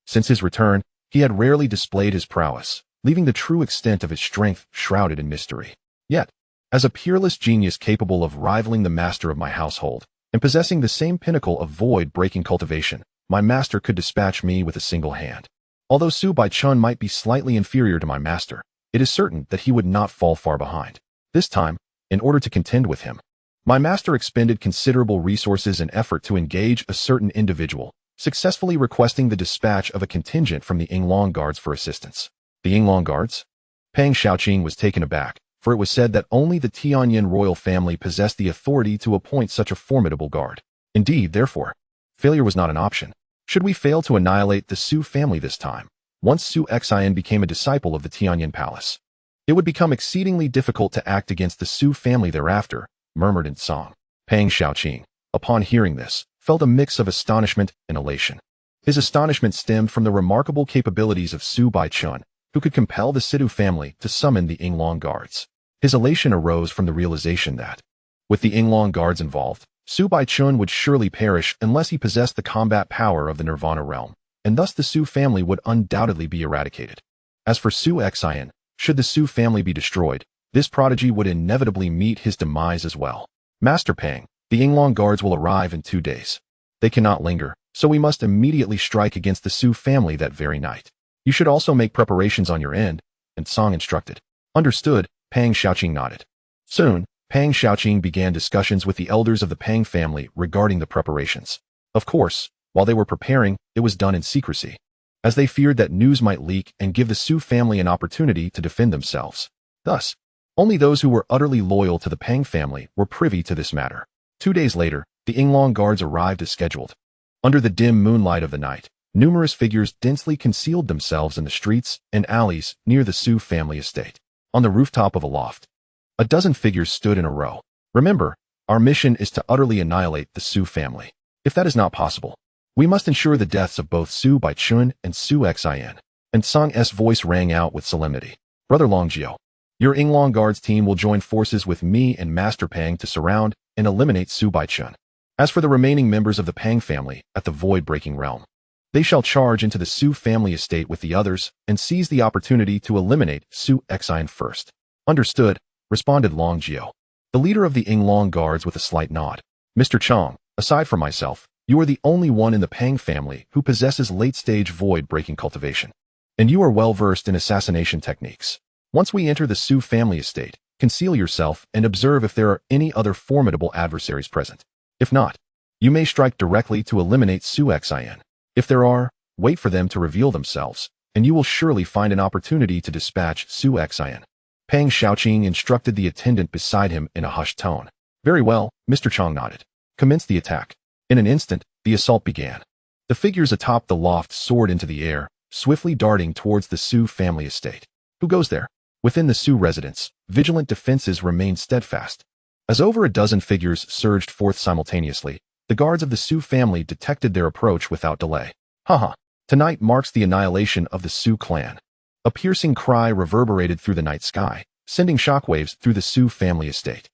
Since his return, he had rarely displayed his prowess, leaving the true extent of his strength shrouded in mystery. Yet, as a peerless genius capable of rivaling the master of my household, and possessing the same pinnacle of void-breaking cultivation, my master could dispatch me with a single hand. Although Su Baichun might be slightly inferior to my master, it is certain that he would not fall far behind. This time, in order to contend with him, my master expended considerable resources and effort to engage a certain individual, successfully requesting the dispatch of a contingent from the Yinglong Guards for assistance. The Yinglong Guards? Pang Xiaoqing was taken aback, for it was said that only the Tianyin royal family possessed the authority to appoint such a formidable guard. Indeed, therefore, failure was not an option. Should we fail to annihilate the Su family this time, once Su Xin became a disciple of the Tianyin Palace, it would become exceedingly difficult to act against the Su family thereafter, murmured in song. Pang Xiaoqing, upon hearing this, felt a mix of astonishment and elation. His astonishment stemmed from the remarkable capabilities of Su Baichun, who could compel the Sidu family to summon the Yinglong Guards. His elation arose from the realization that, with the Yinglong Guards involved, Su Baichun would surely perish unless he possessed the combat power of the Nirvana realm, and thus the Su family would undoubtedly be eradicated. As for Su Xin, should the Su family be destroyed, this prodigy would inevitably meet his demise as well. Master Pang, the Yinglong Guards will arrive in 2 days. They cannot linger, so we must immediately strike against the Su family that very night. You should also make preparations on your end, and Song instructed. Understood, Pang Xiaoqing nodded. Soon, Pang Xiaoqing began discussions with the elders of the Pang family regarding the preparations. Of course, while they were preparing, it was done in secrecy, as they feared that news might leak and give the Su family an opportunity to defend themselves. Thus, only those who were utterly loyal to the Pang family were privy to this matter. 2 days later, the Yinglong Guards arrived as scheduled. Under the dim moonlight of the night, numerous figures densely concealed themselves in the streets and alleys near the Su family estate. On the rooftop of a loft, a dozen figures stood in a row. Remember, our mission is to utterly annihilate the Su family. If that is not possible, we must ensure the deaths of both Su Baichun and Su Xin. And Song's voice rang out with solemnity. Brother Longjiao, your Yinglong Guards team will join forces with me and Master Pang to surround and eliminate Su Baichun. As for the remaining members of the Pang family at the void-breaking realm, they shall charge into the Su family estate with the others and seize the opportunity to eliminate Su Xin first. Understood, responded Longjiao, the leader of the Yinglong Guards, with a slight nod. Mr. Chong, aside from myself, you are the only one in the Pang family who possesses late-stage void-breaking cultivation, and you are well-versed in assassination techniques. Once we enter the Su family estate, conceal yourself and observe if there are any other formidable adversaries present. If not, you may strike directly to eliminate Su Xin. If there are, wait for them to reveal themselves, and you will surely find an opportunity to dispatch Su Xin. Pang Xiaoqing instructed the attendant beside him in a hushed tone. Very well, Mr. Chong nodded. Commence the attack. In an instant, the assault began. The figures atop the loft soared into the air, swiftly darting towards the Su family estate. Who goes there? Within the Su residence, vigilant defenses remained steadfast. As over a dozen figures surged forth simultaneously, the guards of the Su family detected their approach without delay. Haha, tonight marks the annihilation of the Su clan. A piercing cry reverberated through the night sky, sending shockwaves through the Su family estate.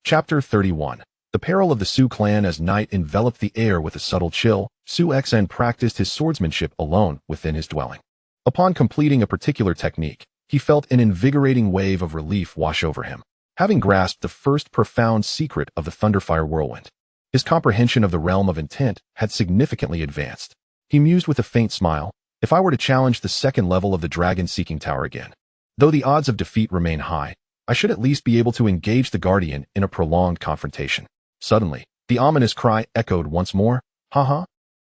Chapter 31. The peril of the Su clan. As night enveloped the air with a subtle chill, Su Xin practiced his swordsmanship alone within his dwelling. Upon completing a particular technique, he felt an invigorating wave of relief wash over him. Having grasped the first profound secret of the Thunderfire whirlwind, his comprehension of the realm of intent had significantly advanced. He mused with a faint smile, if I were to challenge the second level of the dragon-seeking tower again, though the odds of defeat remain high, I should at least be able to engage the Guardian in a prolonged confrontation. Suddenly, the ominous cry echoed once more. Haha.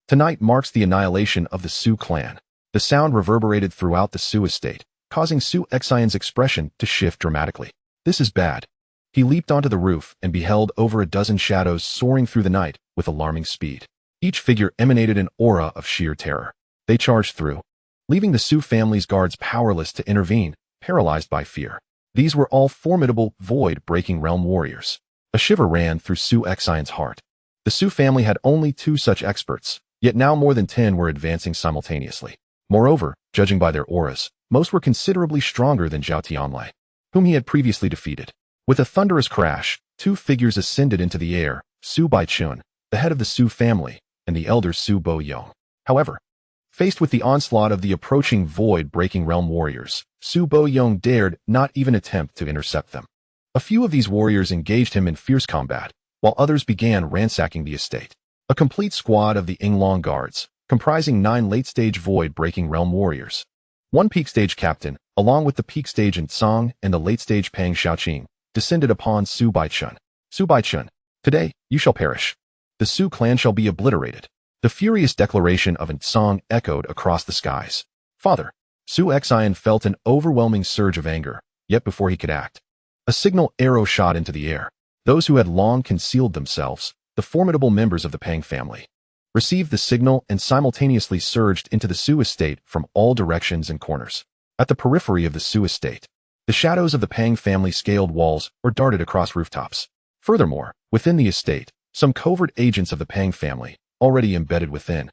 Tonight marks the annihilation of the Su clan. The sound reverberated throughout the Su estate, causing Su Xian's expression to shift dramatically. This is bad. He leaped onto the roof and beheld over a dozen shadows soaring through the night with alarming speed. Each figure emanated an aura of sheer terror. They charged through, leaving the Su family's guards powerless to intervene, paralyzed by fear. These were all formidable, void-breaking realm warriors. A shiver ran through Su Xian's heart. The Su family had only 2 such experts, yet now more than 10 were advancing simultaneously. Moreover, judging by their auras, most were considerably stronger than Zhao Tianlai, whom he had previously defeated. With a thunderous crash, 2 figures ascended into the air, Su Baichun, the head of the Su family, and the elder Su Boyong. However, faced with the onslaught of the approaching void-breaking realm warriors, Su Boyong dared not even attempt to intercept them. A few of these warriors engaged him in fierce combat, while others began ransacking the estate. A complete squad of the Yinglong guards, comprising 9 late-stage void-breaking realm warriors. 1 peak-stage captain, along with the peak-stage Song and the late-stage Pang Xiaoqing, descended upon Su Baichun. Su Baichun, today, you shall perish. The Su clan shall be obliterated. The furious declaration of Song echoed across the skies. Father, Su Xian felt an overwhelming surge of anger, yet before he could act, a signal arrow shot into the air. Those who had long concealed themselves, the formidable members of the Pang family, received the signal and simultaneously surged into the Su estate from all directions and corners. At the periphery of the Su estate, the shadows of the Pang family scaled walls or darted across rooftops. Furthermore, within the estate, some covert agents of the Pang family, already embedded within,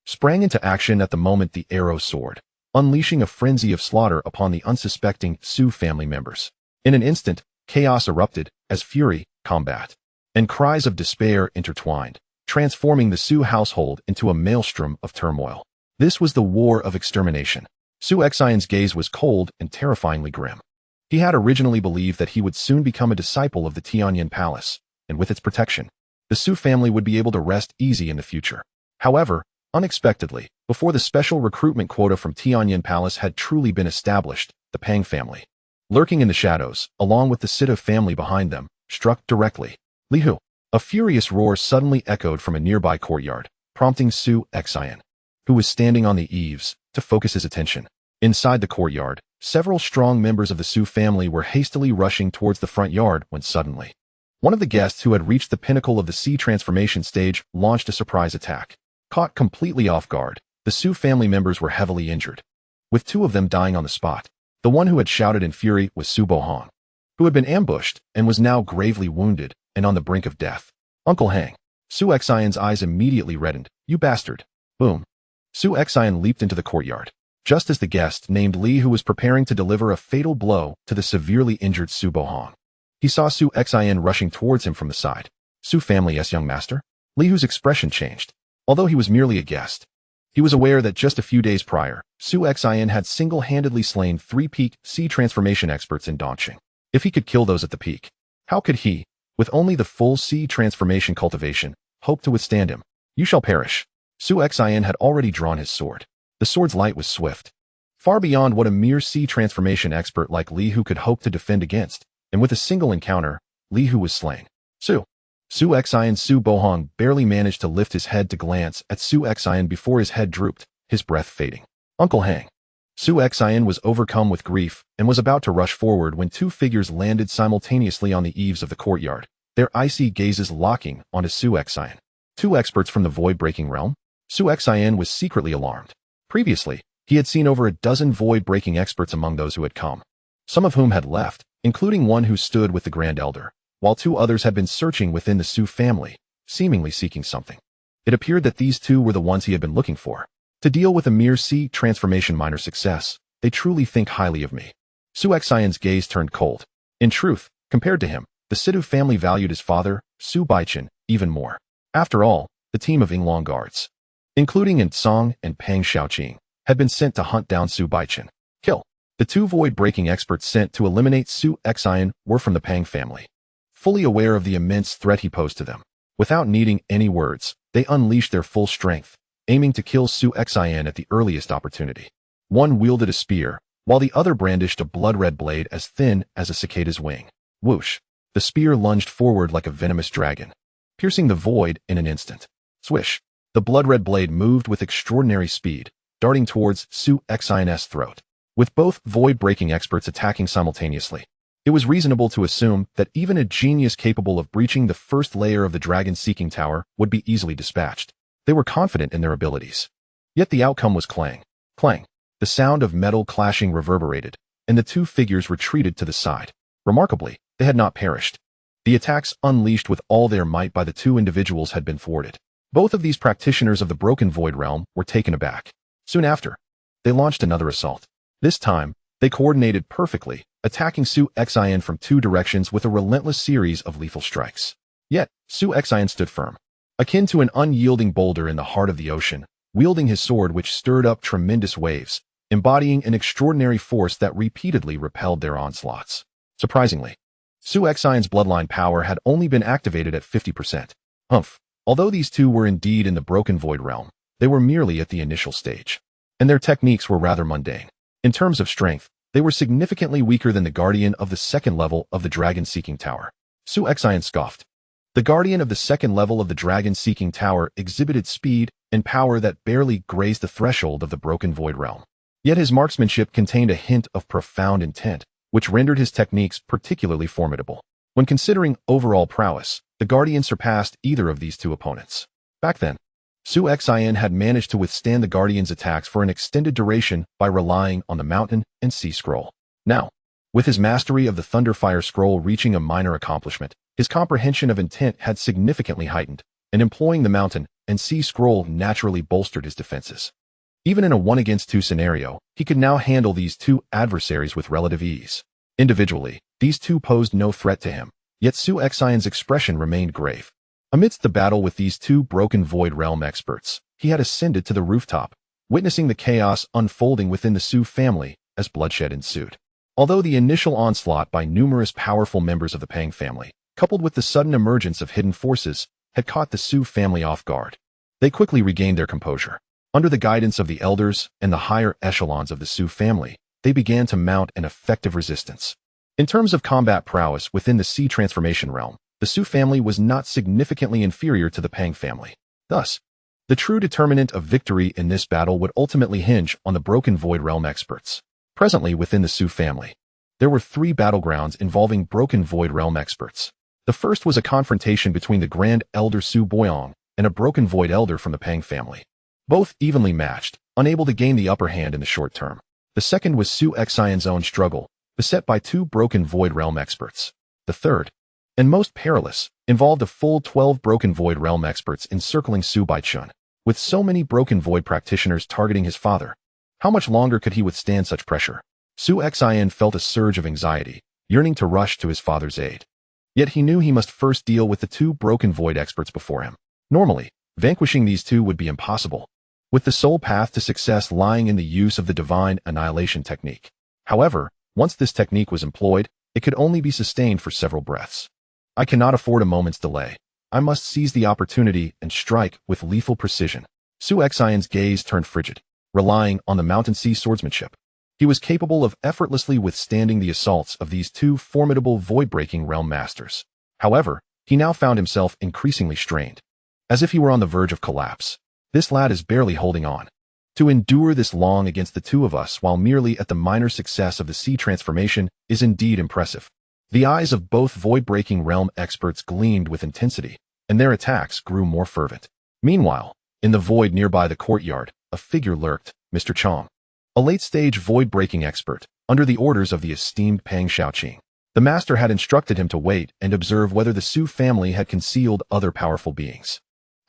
sprang into action at the moment the arrow soared, unleashing a frenzy of slaughter upon the unsuspecting Su family members. In an instant, chaos erupted as fury, combat, and cries of despair intertwined, transforming the Su household into a maelstrom of turmoil. This was the war of extermination. Su Xian's gaze was cold and terrifyingly grim. He had originally believed that he would soon become a disciple of the Tianyan Palace, and with its protection, the Su family would be able to rest easy in the future. However, unexpectedly, before the special recruitment quota from Tianyan Palace had truly been established, the Pang family, lurking in the shadows, along with the Sita family behind them, struck directly. Li Hu. A furious roar suddenly echoed from a nearby courtyard, prompting Su Xian, who was standing on the eaves, to focus his attention. Inside the courtyard, several strong members of the Su family were hastily rushing towards the front yard when suddenly, one of the guests who had reached the pinnacle of the Sea transformation stage launched a surprise attack. Caught completely off guard, the Su family members were heavily injured, with 2 of them dying on the spot. The one who had shouted in fury was Su Bohong, who had been ambushed and was now gravely wounded and on the brink of death. Uncle Hang. Su Xian's eyes immediately reddened. You bastard. Boom. Su Xian leaped into the courtyard, just as the guest named Li who was preparing to deliver a fatal blow to the severely injured Su Bohong. He saw Su Xian rushing towards him from the side. Su family's young master? Li Hu's expression changed. Although he was merely a guest, he was aware that just a few days prior, Su Xian had single-handedly slain 3 peak Sea transformation experts in Dongqing. If he could kill those at the peak, how could he, with only the full Sea transformation cultivation, hope to withstand him? You shall perish. Su Xian had already drawn his sword. The sword's light was swift, far beyond what a mere Sea transformation expert like Li Hu could hope to defend against, and with a single encounter, Li Hu was slain. Su Xian's Su Bohong barely managed to lift his head to glance at Su Xian before his head drooped, his breath fading. Uncle Hang. Su Xian was overcome with grief and was about to rush forward when 2 figures landed simultaneously on the eaves of the courtyard, their icy gazes locking onto Su Xian. 2 experts from the void-breaking realm? Su Xian was secretly alarmed. Previously, he had seen over a dozen void-breaking experts among those who had come, some of whom had left, including one who stood with the Grand Elder, while 2 others had been searching within the Su family, seemingly seeking something. It appeared that these 2 were the ones he had been looking for. To deal with a mere Sea transformation minor success, they truly think highly of me. Su Xian's gaze turned cold. In truth, compared to him, the Situ family valued his father, Su Baichun, even more. After all, the team of Yinglong guards, including Song and Pang Xiaoqing, had been sent to hunt down Su Baichun. Kill. The 2 void-breaking experts sent to eliminate Su Xian were from the Pang family. Fully aware of the immense threat he posed to them, without needing any words, they unleashed their full strength, aiming to kill Su Xian at the earliest opportunity. One wielded a spear, while the other brandished a blood-red blade as thin as a cicada's wing. Whoosh! The spear lunged forward like a venomous dragon, piercing the void in an instant. Swish! The blood-red blade moved with extraordinary speed, darting towards Su Xin's throat. With both void-breaking experts attacking simultaneously, it was reasonable to assume that even a genius capable of breaching the first layer of the dragon-seeking tower would be easily dispatched. They were confident in their abilities. Yet the outcome was clang, clang. The sound of metal clashing reverberated, and the two figures retreated to the side. Remarkably, they had not perished. The attacks unleashed with all their might by the two individuals had been thwarted. Both of these practitioners of the broken void realm were taken aback. Soon after, they launched another assault. This time, they coordinated perfectly, attacking Su Xin from two directions with a relentless series of lethal strikes. Yet, Su Xin stood firm. Akin to an unyielding boulder in the heart of the ocean, wielding his sword which stirred up tremendous waves, embodying an extraordinary force that repeatedly repelled their onslaughts. Surprisingly, Su Xin's bloodline power had only been activated at 50%. Although these two were indeed in the broken void realm, they were merely at the initial stage, and their techniques were rather mundane. In terms of strength, they were significantly weaker than the guardian of the second level of the dragon-seeking tower. Su Xin scoffed. The guardian of the second level of the dragon-seeking tower exhibited speed and power that barely grazed the threshold of the broken void realm. Yet his marksmanship contained a hint of profound intent, which rendered his techniques particularly formidable. When considering overall prowess, the guardian surpassed either of these two opponents. Back then, Su Xin had managed to withstand the guardian's attacks for an extended duration by relying on the mountain and sea scroll. Now, with his mastery of the Thunderfire scroll reaching a minor accomplishment, his comprehension of intent had significantly heightened, and employing the mountain and sea scroll naturally bolstered his defenses. Even in a 1-against-2 scenario, he could now handle these two adversaries with relative ease. Individually, these two posed no threat to him, yet Su Xin's expression remained grave. Amidst the battle with these two broken void realm experts, he had ascended to the rooftop, witnessing the chaos unfolding within the Su family as bloodshed ensued. Although the initial onslaught by numerous powerful members of the Pang family, coupled with the sudden emergence of hidden forces, had caught the Su family off guard, they quickly regained their composure. Under the guidance of the elders and the higher echelons of the Su family, they began to mount an effective resistance. In terms of combat prowess within the sea transformation realm, the Su family was not significantly inferior to the Pang family. Thus, the true determinant of victory in this battle would ultimately hinge on the broken void realm experts. Presently within the Su family, there were 3 battlegrounds involving broken void realm experts. The first was a confrontation between the Grand Elder Su Boyong and a broken void elder from the Pang family. Both evenly matched, unable to gain the upper hand in the short term. The second was Su Xin's own struggle, beset by 2 broken void realm experts. The third, and most perilous, involved a full 12 broken void realm experts encircling Su Baichun. With so many broken void practitioners targeting his father, how much longer could he withstand such pressure? Su Xin felt a surge of anxiety, yearning to rush to his father's aid. Yet he knew he must first deal with the 2 broken void experts before him. Normally, vanquishing these 2 would be impossible, with the sole path to success lying in the use of the divine annihilation technique. However, once this technique was employed, it could only be sustained for several breaths. I cannot afford a moment's delay. I must seize the opportunity and strike with lethal precision. Su Xin's gaze turned frigid, relying on the mountain sea swordsmanship. He was capable of effortlessly withstanding the assaults of these 2 formidable void-breaking realm masters. However, he now found himself increasingly strained, as if he were on the verge of collapse. This lad is barely holding on. To endure this long against the 2 of us while merely at the minor success of the sea transformation is indeed impressive. The eyes of both void-breaking realm experts gleamed with intensity, and their attacks grew more fervent. Meanwhile, in the void nearby the courtyard, a figure lurked, Mr. Chong, a late-stage void-breaking expert, under the orders of the esteemed Pang Shaoqing. The master had instructed him to wait and observe whether the Su family had concealed other powerful beings.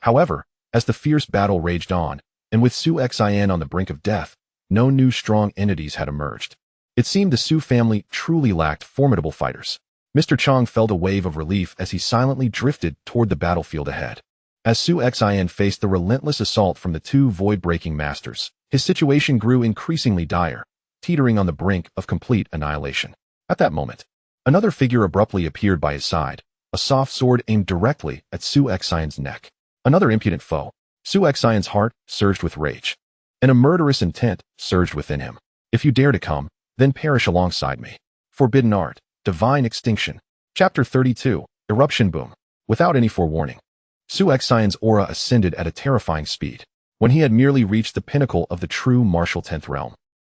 However, as the fierce battle raged on, and with Su Xin on the brink of death, no new strong entities had emerged. It seemed the Su family truly lacked formidable fighters. Mr. Chong felt a wave of relief as he silently drifted toward the battlefield ahead. As Su Xin faced the relentless assault from the 2 void-breaking masters, his situation grew increasingly dire, teetering on the brink of complete annihilation. At that moment, another figure abruptly appeared by his side, a soft sword aimed directly at Su Xin's neck. Another impudent foe. Su Xin's heart surged with rage, and a murderous intent surged within him. If you dare to come, then perish alongside me. Forbidden art, divine extinction. Chapter 32, Eruption Boom. Without any forewarning, Su Xian's aura ascended at a terrifying speed, when he had merely reached the pinnacle of the true martial 10th realm.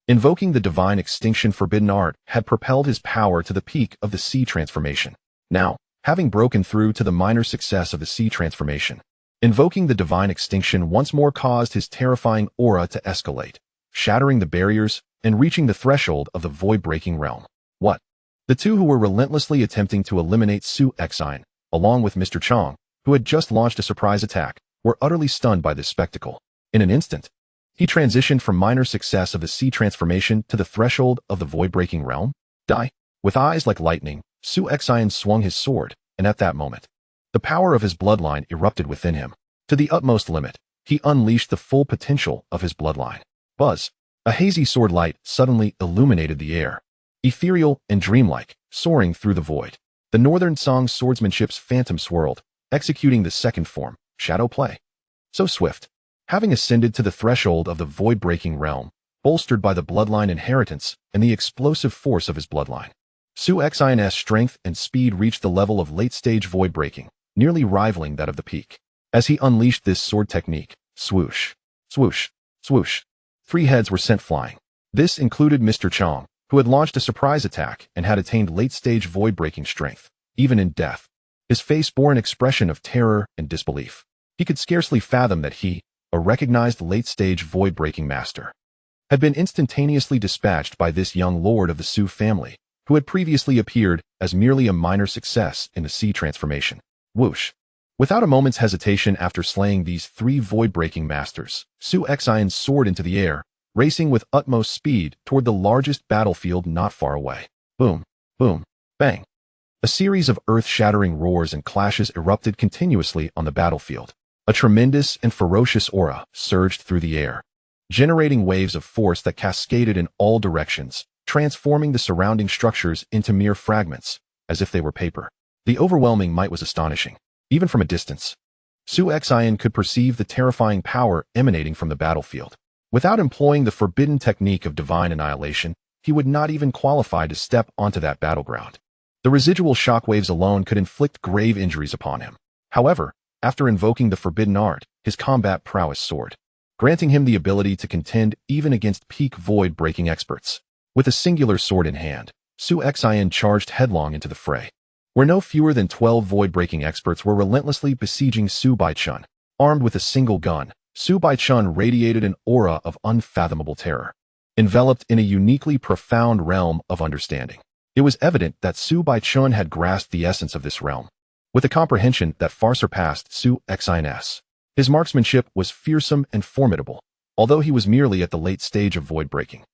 Invoking the divine extinction forbidden art had propelled his power to the peak of the sea transformation. Now, having broken through to the minor success of the sea transformation, invoking the divine extinction once more caused his terrifying aura to escalate, shattering the barriers and reaching the threshold of the void-breaking realm. What? The two who were relentlessly attempting to eliminate Su Xin, along with Mr. Chang, who had just launched a surprise attack, were utterly stunned by this spectacle. In an instant, he transitioned from minor success of the sea transformation to the threshold of the void-breaking realm. Die. With eyes like lightning, Su Xin swung his sword, and at that moment, the power of his bloodline erupted within him. To the utmost limit, he unleashed the full potential of his bloodline. Buzz. A hazy sword light suddenly illuminated the air. Ethereal and dreamlike, soaring through the void. The Northern Song swordsmanship's phantom swirled, executing the second form, shadow play. So swift. Having ascended to the threshold of the void-breaking realm, bolstered by the bloodline inheritance and the explosive force of his bloodline, Su Xin's strength and speed reached the level of late-stage void-breaking, nearly rivaling that of the peak. As he unleashed this sword technique, swoosh, swoosh, swoosh, 3 heads were sent flying. This included Mr. Chang, who had launched a surprise attack and had attained late-stage void-breaking strength, even in death. His face bore an expression of terror and disbelief. He could scarcely fathom that he, a recognized late-stage void-breaking master, had been instantaneously dispatched by this young lord of the Su family, who had previously appeared as merely a minor success in the sea transformation. Whoosh. Without a moment's hesitation after slaying these 3 void-breaking masters, Su Xin soared into the air, racing with utmost speed toward the largest battlefield not far away. Boom, boom, bang. A series of earth-shattering roars and clashes erupted continuously on the battlefield. A tremendous and ferocious aura surged through the air, generating waves of force that cascaded in all directions, transforming the surrounding structures into mere fragments, as if they were paper. The overwhelming might was astonishing, even from a distance. Su Xin could perceive the terrifying power emanating from the battlefield. Without employing the forbidden technique of divine annihilation, he would not even qualify to step onto that battleground. The residual shockwaves alone could inflict grave injuries upon him. However, after invoking the forbidden art, his combat prowess soared, granting him the ability to contend even against peak void-breaking experts. With a singular sword in hand, Su Xin charged headlong into the fray, where no fewer than 12 void-breaking experts were relentlessly besieging Su Baichun. Armed with a single gun, Su Baichun radiated an aura of unfathomable terror, enveloped in a uniquely profound realm of understanding. It was evident that Su Baichun had grasped the essence of this realm, with a comprehension that far surpassed Su Xin's. His marksmanship was fearsome and formidable, although he was merely at the late stage of void-breaking.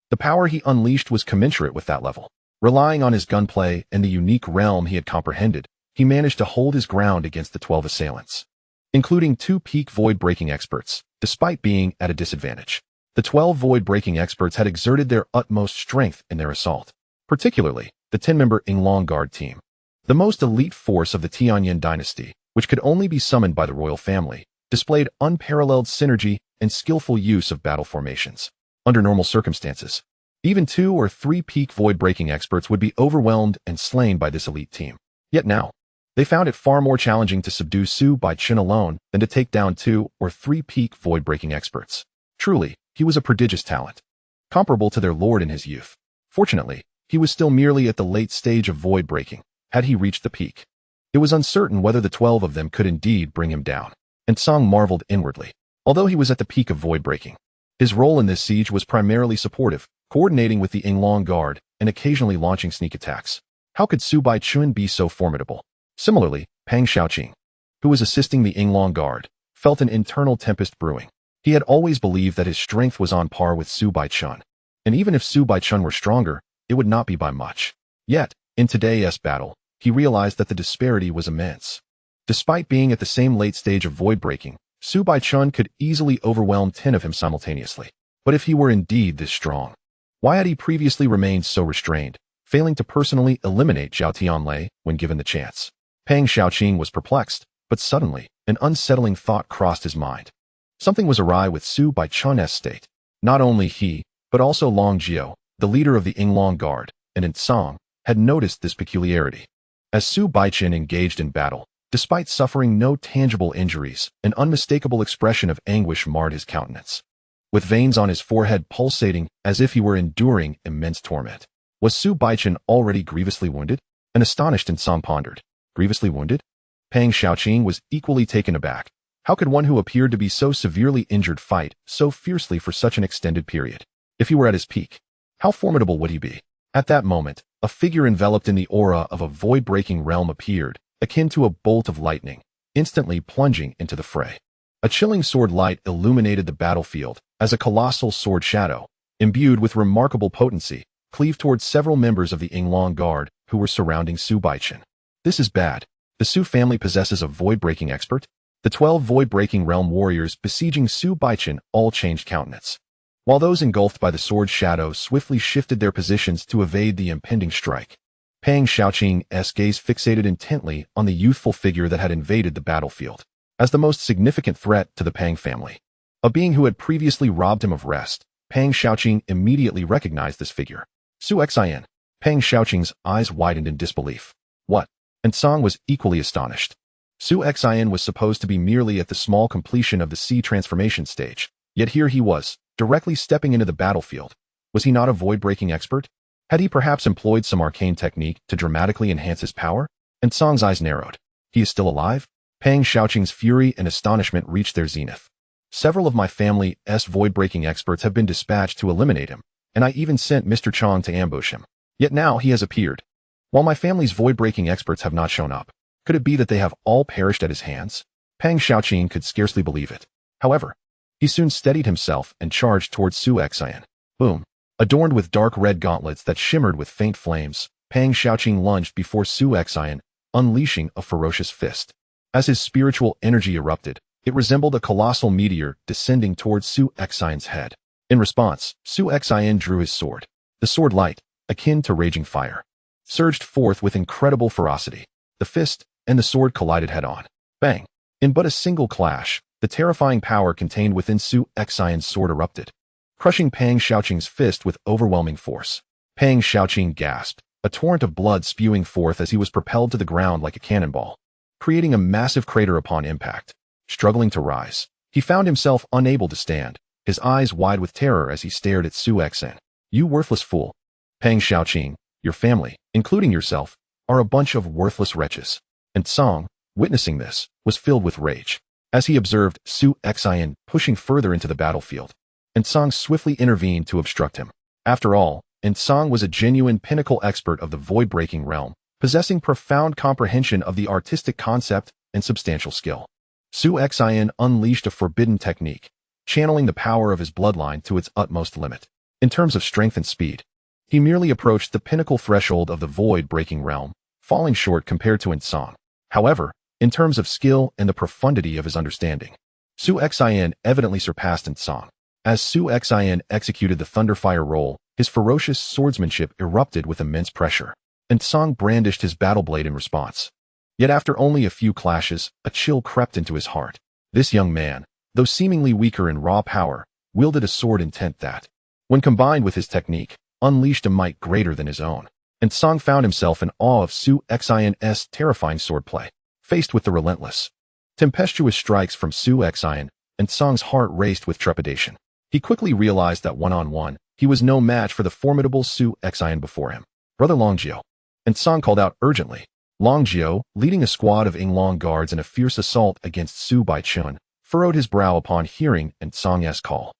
The power he unleashed was commensurate with that level. Relying on his gunplay and the unique realm he had comprehended, he managed to hold his ground against the 12 assailants, including 2 peak void-breaking experts, despite being at a disadvantage. The 12 void-breaking experts had exerted their utmost strength in their assault, particularly the 10-member Yinglong Guard team, the most elite force of the Tianyin dynasty, which could only be summoned by the royal family, displayed unparalleled synergy and skillful use of battle formations. Under normal circumstances, even 2 or 3 peak void-breaking experts would be overwhelmed and slain by this elite team. Yet now, they found it far more challenging to subdue Su Baichun alone than to take down 2 or 3 peak void-breaking experts. Truly, he was a prodigious talent, comparable to their lord in his youth. Fortunately, he was still merely at the late stage of void-breaking. Had he reached the peak, it was uncertain whether the 12 of them could indeed bring him down. And Song marveled inwardly. Although he was at the peak of void-breaking, his role in this siege was primarily supportive, coordinating with the Yinglong Guard and occasionally launching sneak attacks. How could Su Baichun be so formidable? Similarly, Pang Xiaoqing, who was assisting the Yinglong Guard, felt an internal tempest brewing. He had always believed that his strength was on par with Su Baichun, and even if Su Baichun were stronger, it would not be by much. Yet, in today's battle, he realized that the disparity was immense. Despite being at the same late stage of void-breaking, Su Baichun could easily overwhelm 10 of him simultaneously. But if he were indeed this strong, why had he previously remained so restrained, failing to personally eliminate Zhao Tianlei when given the chance? Pang Xiaoqing was perplexed, but suddenly, an unsettling thought crossed his mind. Something was awry with Su Baichun's state. Not only he, but also Long Jiao, the leader of the Yinglong Guard, and Song, had noticed this peculiarity. As Su Baichun engaged in battle, Despite suffering no tangible injuries, an unmistakable expression of anguish marred his countenance, with veins on his forehead pulsating as if he were enduring immense torment. Was Su Baichen already grievously wounded? An astonished Insong pondered. Grievously wounded? Pang Xiaoqing was equally taken aback. How could one who appeared to be so severely injured fight so fiercely for such an extended period? If he were at his peak, how formidable would he be? At that moment, a figure enveloped in the aura of a void-breaking realm appeared, akin to a bolt of lightning, instantly plunging into the fray. A chilling sword light illuminated the battlefield as a colossal sword shadow, imbued with remarkable potency, cleaved towards several members of the Yinglong Guard who were surrounding Su Baichen. This is bad. The Su family possesses a void-breaking expert? The 12 void-breaking realm warriors besieging Su Baichen all changed countenance, while those engulfed by the sword shadow swiftly shifted their positions to evade the impending strike. Pang Xiaoqing's gaze fixated intently on the youthful figure that had invaded the battlefield as the most significant threat to the Pang family. A being who had previously robbed him of rest, Pang Xiaoqing immediately recognized this figure. Su Xin. Pang Xiaoqing's eyes widened in disbelief. What? Insong was equally astonished. Su Xin was supposed to be merely at the small completion of the sea transformation stage, yet here he was, directly stepping into the battlefield. Was he not a void-breaking expert? Had he perhaps employed some arcane technique to dramatically enhance his power? Insong's eyes narrowed. He is still alive? Pang Xiaoqing's fury and astonishment reached their zenith. Several of my family's void-breaking experts have been dispatched to eliminate him, and I even sent Mr. Chong to ambush him. Yet now he has appeared. While my family's void-breaking experts have not shown up, could it be that they have all perished at his hands? Pang Xiaoqing could scarcely believe it. However, he soon steadied himself and charged towards Su Xin. Boom. Adorned with dark red gauntlets that shimmered with faint flames, Pang Xiaoqing lunged before Su Xin, unleashing a ferocious fist. As his spiritual energy erupted, it resembled a colossal meteor descending towards Su Xin's head. In response, Su Xin drew his sword. The sword light, akin to raging fire, surged forth with incredible ferocity. The fist and the sword collided head-on. Bang! In but a single clash, the terrifying power contained within Su Xin's sword erupted, crushing Pang Xiaoqing's fist with overwhelming force. Pang Xiaoqing gasped, a torrent of blood spewing forth as he was propelled to the ground like a cannonball, creating a massive crater upon impact. Struggling to rise, he found himself unable to stand, his eyes wide with terror as he stared at Su Xin. You worthless fool. Pang Xiaoqing, your family, including yourself, are a bunch of worthless wretches. And Song, witnessing this, was filled with rage as he observed Su Xin pushing further into the battlefield. And Song swiftly intervened to obstruct him. After all, Song was a genuine pinnacle expert of the void-breaking realm, possessing profound comprehension of the artistic concept and substantial skill. Su Xin unleashed a forbidden technique, channeling the power of his bloodline to its utmost limit. In terms of strength and speed, he merely approached the pinnacle threshold of the void-breaking realm, falling short compared to Insong. However, in terms of skill and the profundity of his understanding, Su Xin evidently surpassed Insong. As Su Xin executed the Thunderfire roll, his ferocious swordsmanship erupted with immense pressure. Insong brandished his battle blade in response. Yet after only a few clashes, a chill crept into his heart. This young man, though seemingly weaker in raw power, wielded a sword intent that, when combined with his technique, unleashed a might greater than his own. Insong found himself in awe of Su Xin's terrifying swordplay. Faced with the relentless, tempestuous strikes from Su Xin, Insong's heart raced with trepidation. He quickly realized that one-on-one, he was no match for the formidable Su Xin before him. Brother Longjio. Insong called out urgently. Longjio, leading a squad of Yinglong guards in a fierce assault against Su Baichen, furrowed his brow upon hearing Insong's call.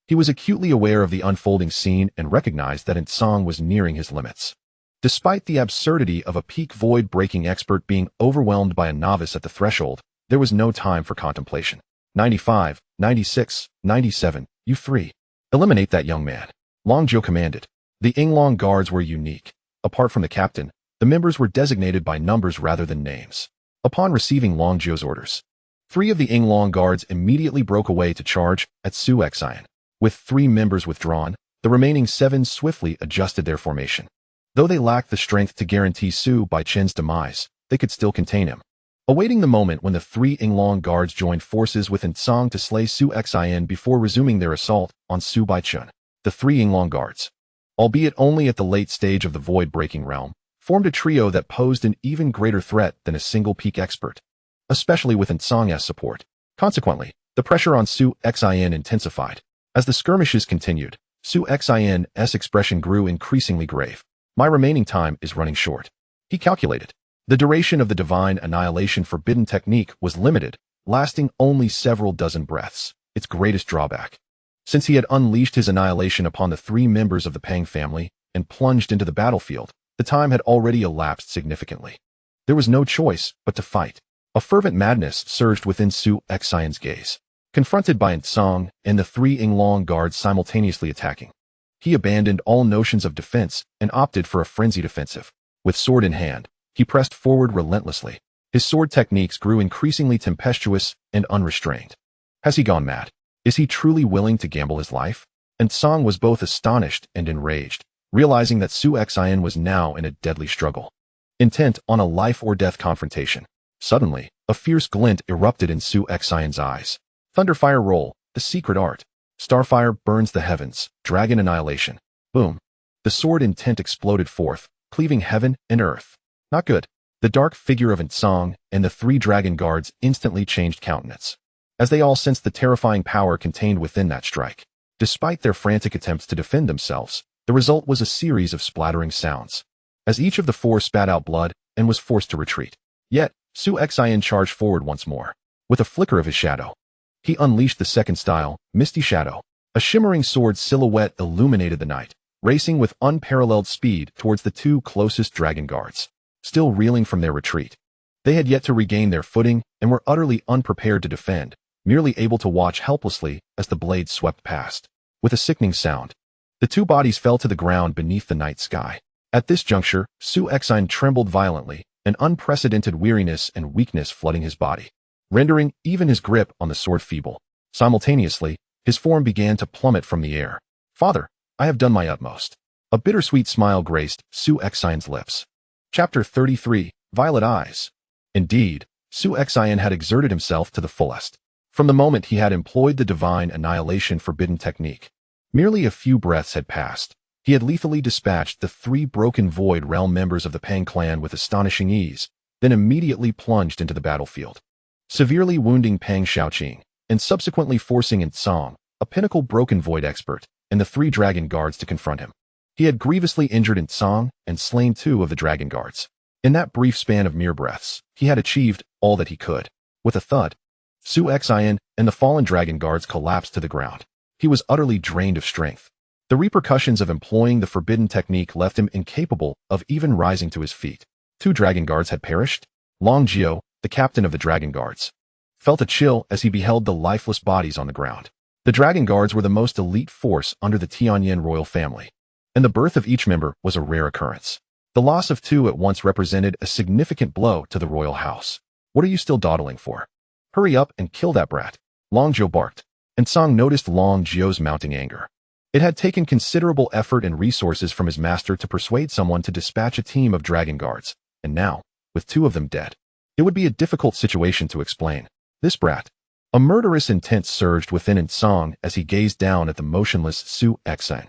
He was acutely aware of the unfolding scene and recognized that Insong was nearing his limits. Despite the absurdity of a peak void-breaking expert being overwhelmed by a novice at the threshold, there was no time for contemplation. 95, 96, 97, you three. Eliminate that young man. Longjio commanded. The Yinglong guards were unique. Apart from the captain, the members were designated by numbers rather than names. Upon receiving Longjio's orders, 3 of the Yinglong guards immediately broke away to charge at Su Xin. With 3 members withdrawn, the remaining 7 swiftly adjusted their formation. Though they lacked the strength to guarantee Su Baichen's demise, they could still contain him. Awaiting the moment when the 3 Yinglong guards joined forces with Insong to slay Su Xin before resuming their assault on Su Baichen, the 3 Yinglong guards, albeit only at the late stage of the void-breaking realm, formed a trio that posed an even greater threat than a single peak expert. especially with Song as support. Consequently, the pressure on Su Xin intensified. As the skirmishes continued, Su Xin's expression grew increasingly grave. My remaining time is running short. He calculated. The duration of the divine annihilation forbidden technique was limited, lasting only several dozen breaths, its greatest drawback. Since he had unleashed his annihilation upon the 3 members of the Pang family and plunged into the battlefield, the time had already elapsed significantly. There was no choice but to fight. A fervent madness surged within Su Xin's gaze. Confronted by Song and the 3 Yinglong guards simultaneously attacking, he abandoned all notions of defense and opted for a frenzied offensive. With sword in hand, he pressed forward relentlessly. His sword techniques grew increasingly tempestuous and unrestrained. Has he gone mad? Is he truly willing to gamble his life? Song was both astonished and enraged, realizing that Su Xin was now in a deadly struggle, intent on a life-or-death confrontation. Suddenly, a fierce glint erupted in Su Xin's eyes. Thunderfire roll, the secret art. Starfire burns the heavens, dragon annihilation. Boom. The sword intent exploded forth, cleaving heaven and earth. Not good. The dark figure of Song and the 3 dragon guards instantly changed countenance, as they all sensed the terrifying power contained within that strike. Despite their frantic attempts to defend themselves, the result was a series of splattering sounds, as each of the 4 spat out blood and was forced to retreat. Yet, Su Xin charged forward once more. With a flicker of his shadow, he unleashed the second style, Misty Shadow. A shimmering sword silhouette illuminated the night, racing with unparalleled speed towards the 2 closest dragon guards, still reeling from their retreat. They had yet to regain their footing and were utterly unprepared to defend, merely able to watch helplessly as the blade swept past. With a sickening sound, the 2 bodies fell to the ground beneath the night sky. At this juncture, Su Xin trembled violently, an unprecedented weariness and weakness flooding his body, rendering even his grip on the sword feeble. Simultaneously, his form began to plummet from the air. Father, I have done my utmost. A bittersweet smile graced Su Xin's lips. Chapter 33, Violet Eyes. Indeed, Su Xin had exerted himself to the fullest. From the moment he had employed the divine annihilation forbidden technique, merely a few breaths had passed. He had lethally dispatched the 3 broken void realm members of the Pang clan with astonishing ease, then immediately plunged into the battlefield, severely wounding Pang Shaoqing, and subsequently forcing Song, a pinnacle broken void expert, and the 3 dragon guards to confront him. He had grievously injured Song and slain 2 of the dragon guards. In that brief span of mere breaths, he had achieved all that he could. With a thud, Su Xin and the fallen dragon guards collapsed to the ground. He was utterly drained of strength. The repercussions of employing the forbidden technique left him incapable of even rising to his feet. 2 dragon guards had perished. Long Jiao, the captain of the dragon guards, felt a chill as he beheld the lifeless bodies on the ground. The dragon guards were the most elite force under the Tianyan royal family, and the birth of each member was a rare occurrence. The loss of 2 at once represented a significant blow to the royal house. What are you still dawdling for? Hurry up and kill that brat, Long Jiao barked. Song noticed Long Jiao's mounting anger. It had taken considerable effort and resources from his master to persuade someone to dispatch a team of dragon guards, and now, with 2 of them dead, it would be a difficult situation to explain. This brat. A murderous intent surged within Song as he gazed down at the motionless Su Xin,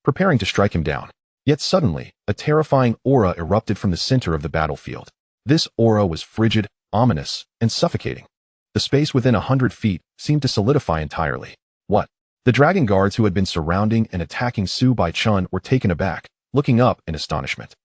preparing to strike him down. Yet suddenly, a terrifying aura erupted from the center of the battlefield. This aura was frigid, ominous, and suffocating. The space within 100 feet seemed to solidify entirely. What? The dragon guards who had been surrounding and attacking Su Baichun were taken aback, looking up in astonishment.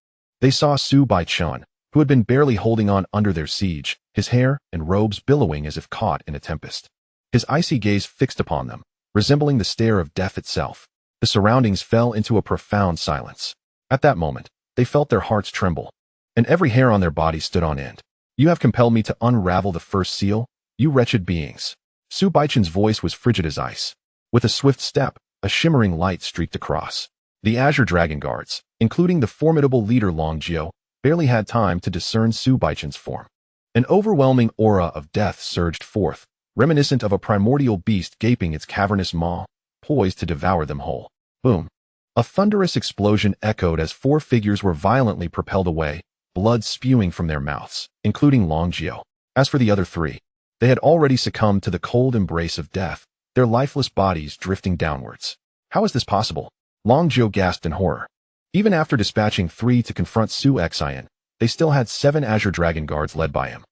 They saw Su Baichun, who had been barely holding on under their siege, his hair and robes billowing as if caught in a tempest. His icy gaze fixed upon them, resembling the stare of death itself. The surroundings fell into a profound silence. At that moment, they felt their hearts tremble, and every hair on their bodies stood on end. You have compelled me to unravel the first seal, you wretched beings. Su Baichun's voice was frigid as ice. With a swift step, a shimmering light streaked across. The Azure Dragon Guards, including the formidable leader Long Jiao, barely had time to discern Su Baichun's form. An overwhelming aura of death surged forth, reminiscent of a primordial beast gaping its cavernous maw, poised to devour them whole. Boom. A thunderous explosion echoed as 4 figures were violently propelled away, blood spewing from their mouths, including Long Jiao. As for the other 3, they had already succumbed to the cold embrace of death, their lifeless bodies drifting downwards. How is this possible? Long Jiao gasped in horror. Even after dispatching 3 to confront Su Xin, they still had 7 Azure Dragon Guards led by him,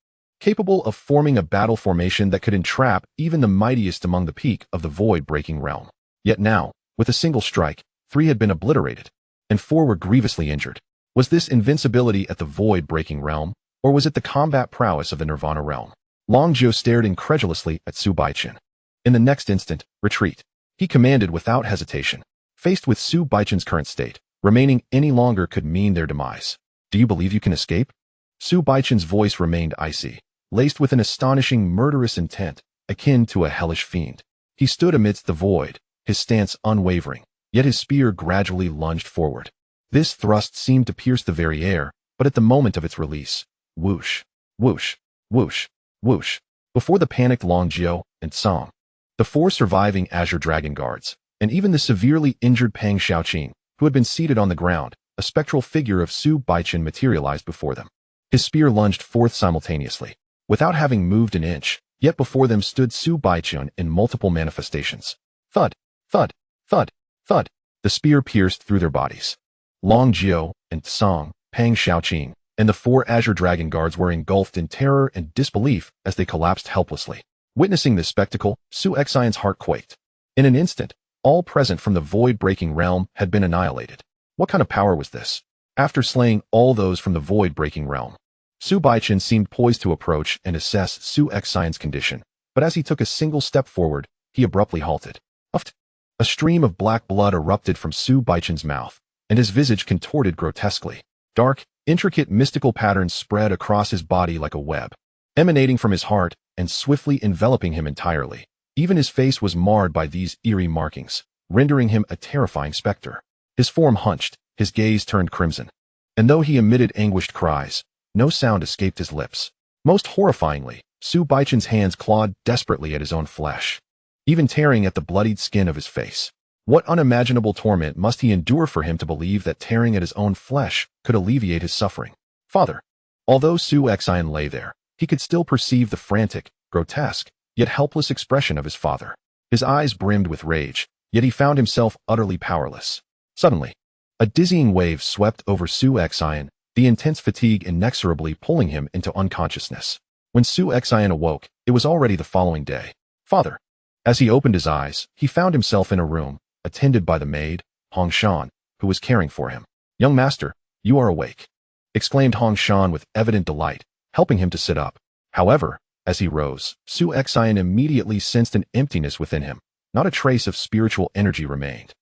capable of forming a battle formation that could entrap even the mightiest among the peak of the void-breaking realm. Yet now, with a single strike, 3 had been obliterated, and 4 were grievously injured. Was this invincibility at the void-breaking realm, or was it the combat prowess of the Nirvana realm? Long Jiao stared incredulously at Su Baichen. In the next instant, retreat. He commanded without hesitation. Faced with Su Baichen's current state, remaining any longer could mean their demise. Do you believe you can escape? Su Baichen's voice remained icy, laced with an astonishing murderous intent, akin to a hellish fiend. He stood amidst the void, his stance unwavering, yet his spear gradually lunged forward. This thrust seemed to pierce the very air, but at the moment of its release, whoosh, whoosh, whoosh, whoosh, before the panicked Long Jiao and Song, the 4 surviving Azure Dragon guards, and even the severely injured Pang Xiaoqing, who had been seated on the ground, a spectral figure of Su Baichen materialized before them. His spear lunged forth simultaneously, without having moved an inch, yet before them stood Su Baichen in multiple manifestations. Thud, thud, thud, thud. The spear pierced through their bodies. Long Jiao and Song, Pang Xiaoqing, and the 4 Azure Dragon guards were engulfed in terror and disbelief as they collapsed helplessly. Witnessing this spectacle, Su Xian's heart quaked. In an instant, all present from the void-breaking realm had been annihilated. What kind of power was this? After slaying all those from the void-breaking realm, Su Baichen seemed poised to approach and assess Su Xian's condition, but as he took a single step forward, he abruptly halted. Uft! A stream of black blood erupted from Su Baichen's mouth, and his visage contorted grotesquely. Dark, intricate mystical patterns spread across his body like a web, emanating from his heart and swiftly enveloping him entirely. Even his face was marred by these eerie markings, rendering him a terrifying specter. His form hunched, his gaze turned crimson, and though he emitted anguished cries, no sound escaped his lips. Most horrifyingly, Su Baichen's hands clawed desperately at his own flesh, even tearing at the bloodied skin of his face. What unimaginable torment must he endure for him to believe that tearing at his own flesh could alleviate his suffering? Father. Although Su Xian lay there, he could still perceive the frantic, grotesque, yet helpless expression of his father. His eyes brimmed with rage, yet he found himself utterly powerless. Suddenly, a dizzying wave swept over Su Xian, the intense fatigue inexorably pulling him into unconsciousness. When Su Xian awoke, it was already the following day. Father. As he opened his eyes, he found himself in a room, attended by the maid, Hong Shan, who was caring for him. Young master, you are awake, exclaimed Hong Shan with evident delight, helping him to sit up. However, as he rose, Su Xian immediately sensed an emptiness within him. Not a trace of spiritual energy remained,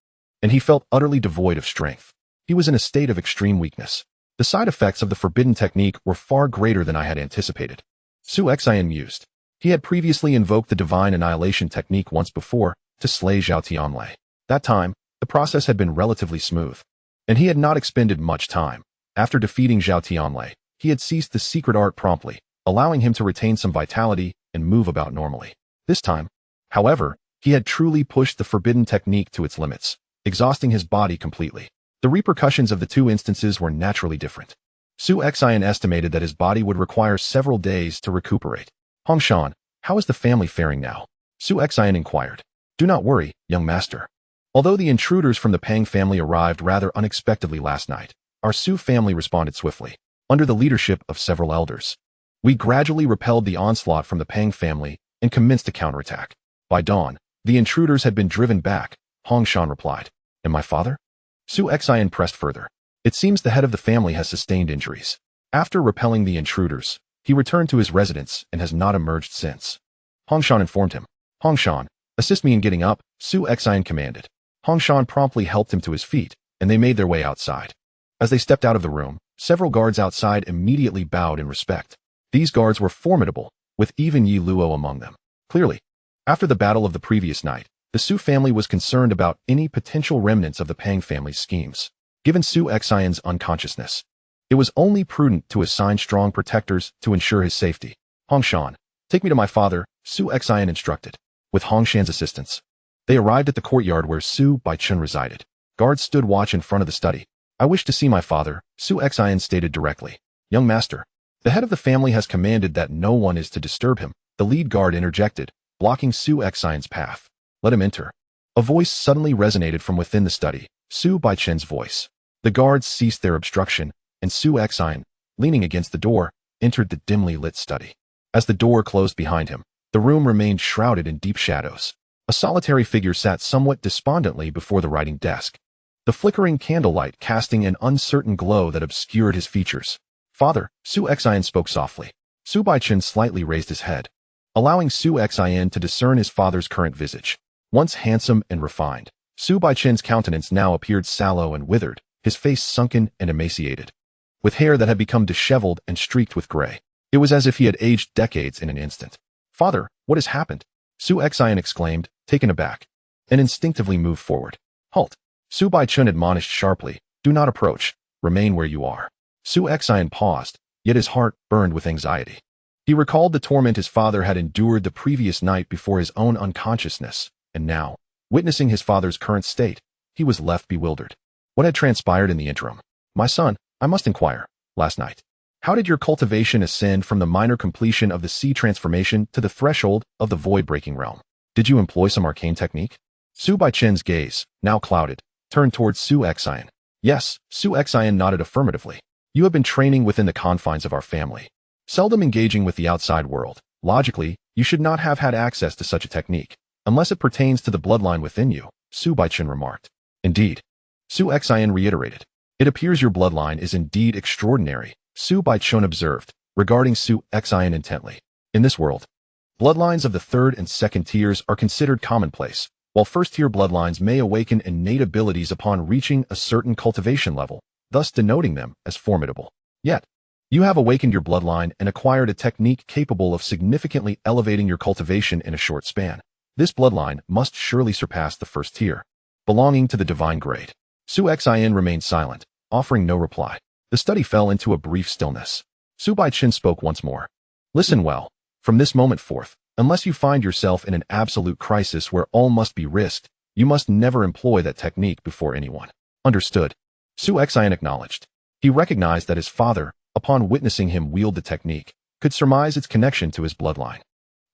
and he felt utterly devoid of strength. He was in a state of extreme weakness. The side effects of the forbidden technique were far greater than I had anticipated. Su Xian mused. He had previously invoked the divine annihilation technique once before to slay Zhao Tianlei. That time, the process had been relatively smooth, and he had not expended much time. After defeating Zhao Tianlei, he had ceased the secret art promptly, allowing him to retain some vitality and move about normally. This time, however, he had truly pushed the forbidden technique to its limits, exhausting his body completely. The repercussions of the 2 instances were naturally different. Su Xian estimated that his body would require several days to recuperate. Hong Shan, how is the family faring now? Su Xian inquired. Do not worry, young master. Although the intruders from the Pang family arrived rather unexpectedly last night, our Su family responded swiftly, under the leadership of several elders. We gradually repelled the onslaught from the Pang family and commenced a counterattack. By dawn, the intruders had been driven back, Hong Shan replied. And my father? Su Xian pressed further. It seems the head of the family has sustained injuries. After repelling the intruders, he returned to his residence and has not emerged since. Hong Shan informed him. Hong Shan, assist me in getting up, Su Xian commanded. Hong Shan promptly helped him to his feet, and they made their way outside. As they stepped out of the room, several guards outside immediately bowed in respect. These guards were formidable, with even Yi Luo among them. Clearly, after the battle of the previous night, the Su family was concerned about any potential remnants of the Pang family's schemes. Given Su Xian's unconsciousness, it was only prudent to assign strong protectors to ensure his safety. Hong Shan, take me to my father, Su Xian instructed. With Hong Shan's assistance, they arrived at the courtyard where Su Baichen resided. Guards stood watch in front of the study. I wish to see my father, Su Xian stated directly. Young master, the head of the family has commanded that no one is to disturb him. The lead guard interjected, blocking Su Xian's path. Let him enter. A voice suddenly resonated from within the study, Su Baichen's voice. The guards ceased their obstruction, and Su Xian, leaning against the door, entered the dimly lit study. As the door closed behind him, the room remained shrouded in deep shadows. A solitary figure sat somewhat despondently before the writing desk, the flickering candlelight casting an uncertain glow that obscured his features. "Father," Su Xin spoke softly. Su Baichen slightly raised his head, allowing Su Xin to discern his father's current visage. Once handsome and refined, Su Baichen's countenance now appeared sallow and withered, his face sunken and emaciated, with hair that had become disheveled and streaked with gray. It was as if he had aged decades in an instant. "Father, what has happened?" Su Xin exclaimed, taken aback, and instinctively moved forward. "Halt!" Su Baichen admonished sharply. "Do not approach. Remain where you are." Su Xin paused, yet his heart burned with anxiety. He recalled the torment his father had endured the previous night before his own unconsciousness, and now, witnessing his father's current state, he was left bewildered. What had transpired in the interim? "My son, I must inquire. Last night, how did your cultivation ascend from the minor completion of the sea transformation to the threshold of the void-breaking realm? Did you employ some arcane technique?" Su Baichen's gaze, now clouded, turned towards Su Xin. "Yes," Su Xin nodded affirmatively. "You have been training within the confines of our family, seldom engaging with the outside world. Logically, you should not have had access to such a technique, unless it pertains to the bloodline within you," Su Baichen remarked. "Indeed," Su Xin reiterated. "It appears your bloodline is indeed extraordinary," Su Baichen observed, regarding Su Xin intently. "In this world, bloodlines of the third and second tiers are considered commonplace, while first-tier bloodlines may awaken innate abilities upon reaching a certain cultivation level, thus denoting them as formidable. Yet, you have awakened your bloodline and acquired a technique capable of significantly elevating your cultivation in a short span. This bloodline must surely surpass the first tier, belonging to the divine grade." Su Xin remained silent, offering no reply. The study fell into a brief stillness. Su Baichen spoke once more. "Listen well. From this moment forth, unless you find yourself in an absolute crisis where all must be risked, you must never employ that technique before anyone." "Understood," Su Xin acknowledged. He recognized that his father, upon witnessing him wield the technique, could surmise its connection to his bloodline,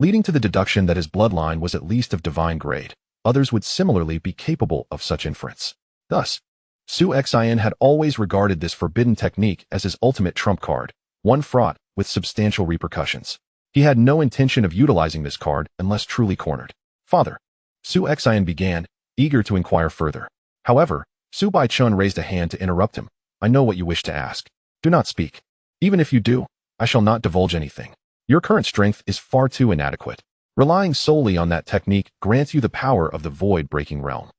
leading to the deduction that his bloodline was at least of divine grade. Others would similarly be capable of such inference. Thus, Su Xin had always regarded this forbidden technique as his ultimate trump card, one fraught with substantial repercussions. He had no intention of utilizing this card unless truly cornered. "Father," Su Xin began, eager to inquire further. However, Su Baichen raised a hand to interrupt him. "I know what you wish to ask. Do not speak. Even if you do, I shall not divulge anything. Your current strength is far too inadequate. Relying solely on that technique grants you the power of the void-breaking realm.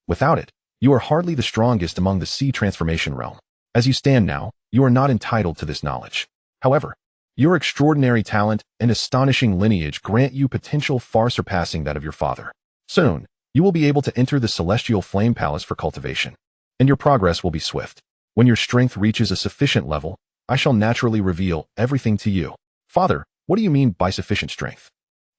Without it, you are hardly the strongest among the sea transformation realm. As you stand now, you are not entitled to this knowledge. However, your extraordinary talent and astonishing lineage grant you potential far surpassing that of your father. Soon, you will be able to enter the celestial flame palace for cultivation, and your progress will be swift. When your strength reaches a sufficient level, I shall naturally reveal everything to you." "Father, what do you mean by sufficient strength?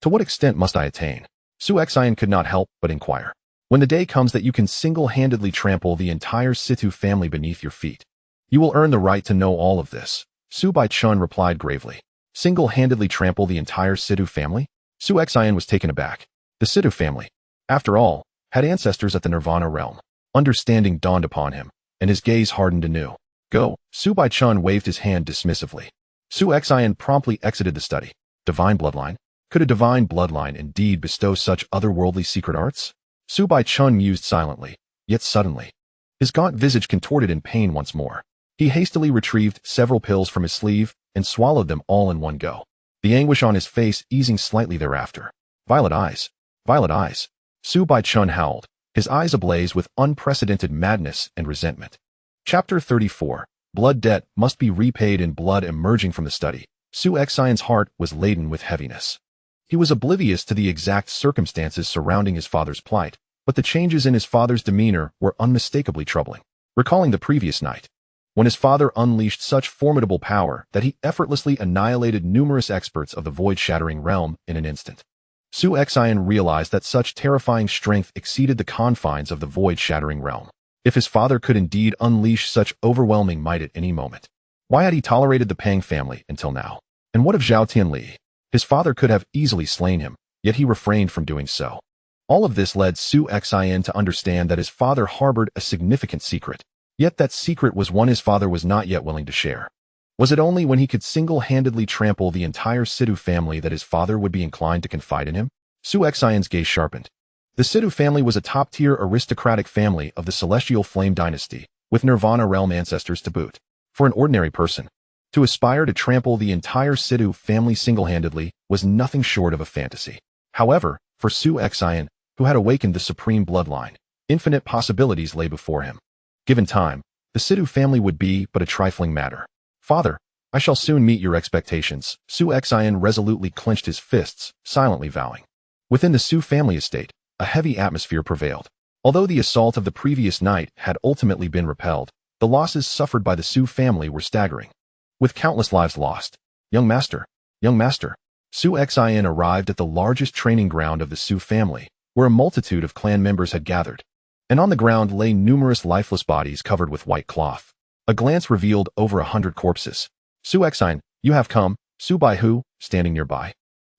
To what extent must I attain?" Su Xin could not help but inquire. "When the day comes that you can single-handedly trample the entire Situ family beneath your feet, you will earn the right to know all of this," Su Baichen replied gravely. "Single-handedly trample the entire Situ family?" Su Xin was taken aback. The Situ family, after all, had ancestors at the Nirvana realm. Understanding dawned upon him, and his gaze hardened anew. "Go." Su Baichen waved his hand dismissively. Su Xin promptly exited the study. Divine bloodline? Could a divine bloodline indeed bestow such otherworldly secret arts? Su Baichen mused silently, yet suddenly, his gaunt visage contorted in pain once more. He hastily retrieved several pills from his sleeve and swallowed them all in one go, the anguish on his face easing slightly thereafter. "Violet eyes! Violet eyes!" Su Baichen howled, his eyes ablaze with unprecedented madness and resentment. Chapter 34. Blood debt must be repaid in blood. Emerging from the study, Su Xion's heart was laden with heaviness. He was oblivious to the exact circumstances surrounding his father's plight, but the changes in his father's demeanor were unmistakably troubling. Recalling the previous night, when his father unleashed such formidable power that he effortlessly annihilated numerous experts of the void-shattering realm in an instant, Su Xion realized that such terrifying strength exceeded the confines of the void-shattering realm. If his father could indeed unleash such overwhelming might at any moment, why had he tolerated the Pang family until now? And what of Zhao Tianli? His father could have easily slain him, yet he refrained from doing so. All of this led Su Xion to understand that his father harbored a significant secret, yet that secret was one his father was not yet willing to share. Was it only when he could single-handedly trample the entire Sidhu family that his father would be inclined to confide in him? Su Xion's gaze sharpened. The Sidhu family was a top-tier aristocratic family of the Celestial Flame dynasty, with Nirvana realm ancestors to boot. For an ordinary person, to aspire to trample the entire Sidhu family single-handedly was nothing short of a fantasy. However, for Su Xion, who had awakened the supreme bloodline, infinite possibilities lay before him. Given time, the Sidhu family would be but a trifling matter. Father, I shall soon meet your expectations. Su Xion resolutely clenched his fists, silently vowing. Within the Su family estate, a heavy atmosphere prevailed. Although the assault of the previous night had ultimately been repelled, the losses suffered by the Su family were staggering. With countless lives lost, young master, Su Xion arrived at the largest training ground of the Su family, where a multitude of clan members had gathered. And on the ground lay numerous lifeless bodies covered with white cloth. A glance revealed over 100 corpses. Su Xion, you have come, Su Baihu, standing nearby,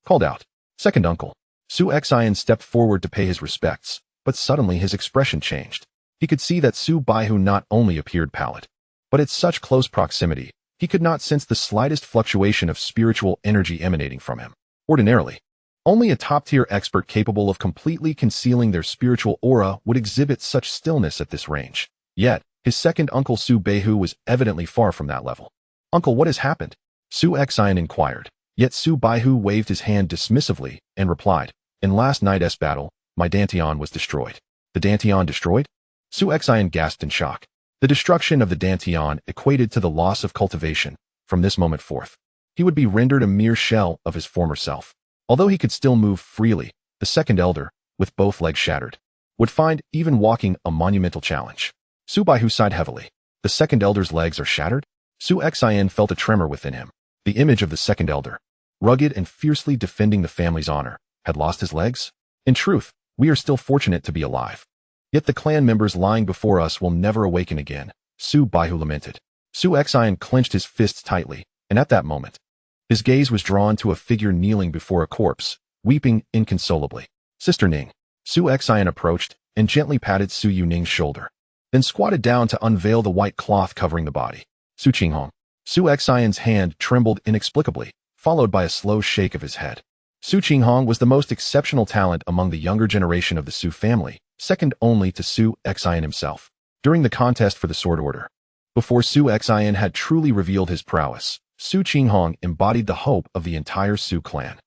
called out. Second uncle. Su Xion stepped forward to pay his respects, but suddenly his expression changed. He could see that Su Baihu not only appeared pallid, but at such close proximity, he could not sense the slightest fluctuation of spiritual energy emanating from him. Ordinarily, only a top-tier expert capable of completely concealing their spiritual aura would exhibit such stillness at this range. Yet, his second uncle Su Baihu was evidently far from that level. Uncle, what has happened? Su Xion inquired, yet Su Baihu waved his hand dismissively and replied, in last night's battle, my Dantian was destroyed. The Dantian destroyed? Su Xion gasped in shock. The destruction of the Dantian equated to the loss of cultivation. From this moment forth, he would be rendered a mere shell of his former self. Although he could still move freely, the second elder, with both legs shattered, would find even walking a monumental challenge. Su Baihu sighed heavily. The second elder's legs are shattered? Su Xion felt a tremor within him. The image of the second elder, rugged and fiercely defending the family's honor, had lost his legs? In truth, we are still fortunate to be alive. Yet the clan members lying before us will never awaken again, Su Baihu lamented. Su Xion clenched his fists tightly, and at that moment, his gaze was drawn to a figure kneeling before a corpse, weeping inconsolably. Sister Ning. Su Xion approached and gently patted Su Yuning's shoulder, then squatted down to unveil the white cloth covering the body. Su Qinghong. Su Xion's hand trembled inexplicably, followed by a slow shake of his head. Su Qinghong was the most exceptional talent among the younger generation of the Su family, second only to Su Xion himself. During the contest for the Sword Order, before Su Xion had truly revealed his prowess, Su Qinghong embodied the hope of the entire Su clan.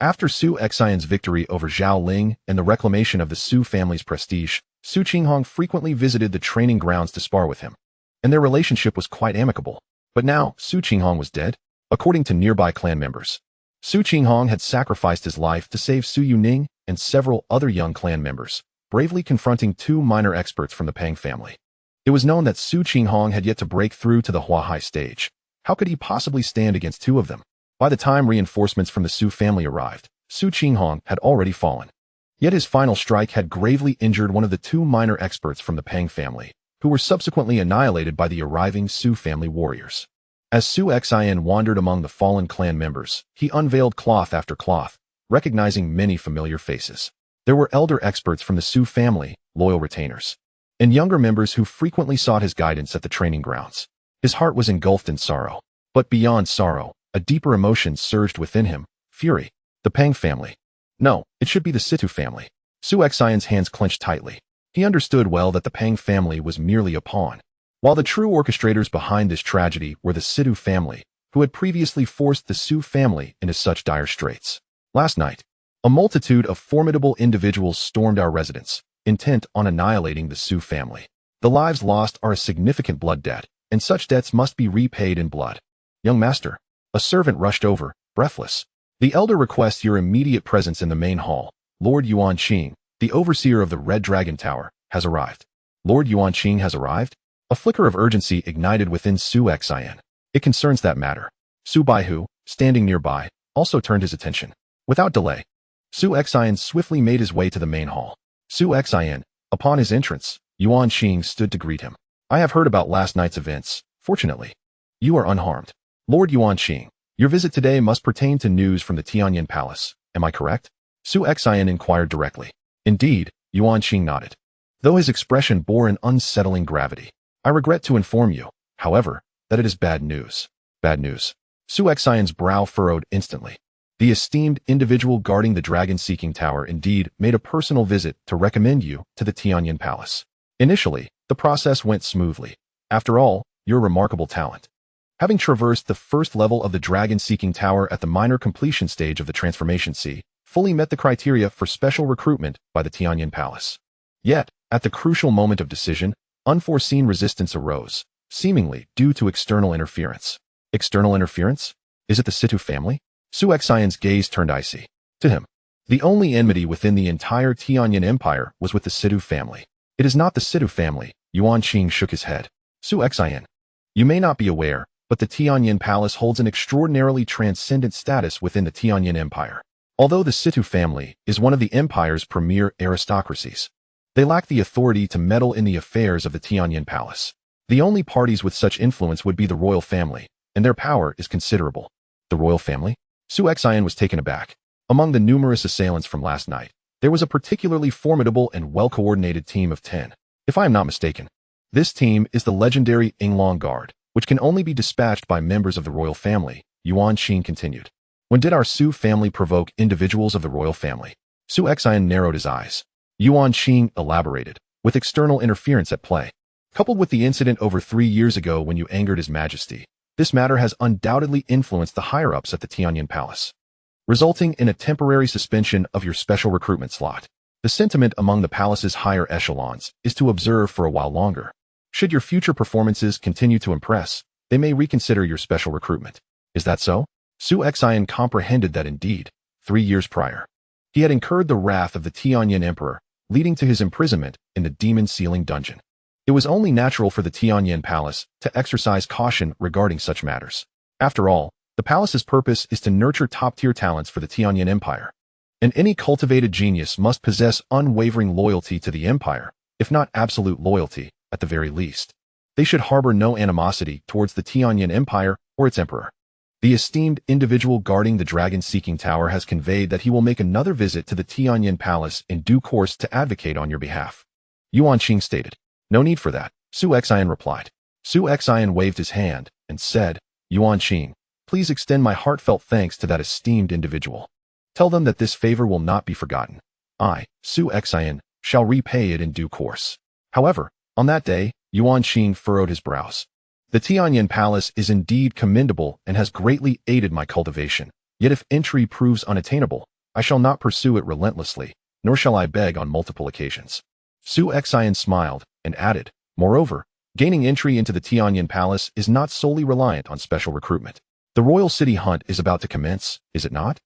After Su Xion's victory over Zhao Ling and the reclamation of the Su family's prestige, Su Qinghong frequently visited the training grounds to spar with him, and their relationship was quite amicable. But now, Su Qinghong was dead. According to nearby clan members, Su Qinghong had sacrificed his life to save Su Yuning and several other young clan members, bravely confronting two minor experts from the Pang family. It was known that Su Qinghong had yet to break through to the Huahai stage. How could he possibly stand against two of them? By the time reinforcements from the Su family arrived, Su Qinghong had already fallen. Yet his final strike had gravely injured one of the two minor experts from the Pang family, who were subsequently annihilated by the arriving Su family warriors. As Su Xion wandered among the fallen clan members, he unveiled cloth after cloth, recognizing many familiar faces. There were elder experts from the Su family, loyal retainers, and younger members who frequently sought his guidance at the training grounds. His heart was engulfed in sorrow. But beyond sorrow, a deeper emotion surged within him, fury. The Pang family. No, it should be the Situ family. Su Xion's hands clenched tightly. He understood well that the Pang family was merely a pawn, while the true orchestrators behind this tragedy were the Situ family, who had previously forced the Su family into such dire straits. Last night, a multitude of formidable individuals stormed our residence, intent on annihilating the Su family. The lives lost are a significant blood debt, and such debts must be repaid in blood. Young master. A servant rushed over, breathless. The elder requests your immediate presence in the main hall. Lord Yuanqing, the overseer of the Red Dragon Tower, has arrived. Lord Yuanqing has arrived? A flicker of urgency ignited within Su Xion. It concerns that matter. Su Baihu, standing nearby, also turned his attention. Without delay, Su Xion swiftly made his way to the main hall. Su Xion, upon his entrance, Yuanqing stood to greet him. I have heard about last night's events. Fortunately, you are unharmed. Lord Yuanqing, your visit today must pertain to news from the Tianyan Palace. Am I correct? Su Xion inquired directly. Indeed, Yuanqing nodded, though his expression bore an unsettling gravity. I regret to inform you, however, that it is bad news. Bad news. Su Xian's brow furrowed instantly. The esteemed individual guarding the dragon-seeking tower indeed made a personal visit to recommend you to the Tianyan Palace. Initially, the process went smoothly. After all, you're a remarkable talent. Having traversed the first level of the dragon-seeking tower at the minor completion stage of the transformation sea, fully met the criteria for special recruitment by the Tianyan Palace. Yet, at the crucial moment of decision, unforeseen resistance arose, seemingly due to external interference. External interference? Is it the Situ family? Su Xian's gaze turned icy. To him, the only enmity within the entire Tianyan Empire was with the Situ family. It is not the Situ family. Yuan Qing shook his head. Su Xian, you may not be aware, but the Tianyan Palace holds an extraordinarily transcendent status within the Tianyan Empire. Although the Situ family is one of the empire's premier aristocracies, they lack the authority to meddle in the affairs of the Tianyan Palace. The only parties with such influence would be the royal family, and their power is considerable. The royal family? Su Xian was taken aback. Among the numerous assailants from last night, there was a particularly formidable and well-coordinated team of 10. If I am not mistaken, this team is the legendary Yinglong Guard, which can only be dispatched by members of the royal family, Yuan Qing continued. When did our Su family provoke individuals of the royal family? Su Xian narrowed his eyes. Yuan Qing elaborated, with external interference at play. Coupled with the incident over 3 years ago when you angered His Majesty, this matter has undoubtedly influenced the higher-ups at the Tianyan Palace, resulting in a temporary suspension of your special recruitment slot. The sentiment among the palace's higher echelons is to observe for a while longer. Should your future performances continue to impress, they may reconsider your special recruitment. Is that so? Su Xian comprehended that indeed, 3 years prior, he had incurred the wrath of the Tianyan Emperor, leading to his imprisonment in the Demon Ceiling Dungeon. It was only natural for the Tianyan Palace to exercise caution regarding such matters. After all, the palace's purpose is to nurture top-tier talents for the Tianyan Empire. And any cultivated genius must possess unwavering loyalty to the empire, if not absolute loyalty, at the very least. They should harbor no animosity towards the Tianyan Empire or its emperor. The esteemed individual guarding the dragon-seeking tower has conveyed that he will make another visit to the Tianyan Palace in due course to advocate on your behalf. Yuan Qing stated. No need for that, Su Xian replied. Su Xian waved his hand and said, Yuan Qing, please extend my heartfelt thanks to that esteemed individual. Tell them that this favor will not be forgotten. I, Su Xian, shall repay it in due course. However, on that day, Yuan Qing furrowed his brows. The Tianyan Palace is indeed commendable and has greatly aided my cultivation. Yet if entry proves unattainable, I shall not pursue it relentlessly, nor shall I beg on multiple occasions. Su Xian smiled and added, moreover, gaining entry into the Tianyan Palace is not solely reliant on special recruitment. The royal city hunt is about to commence, is it not?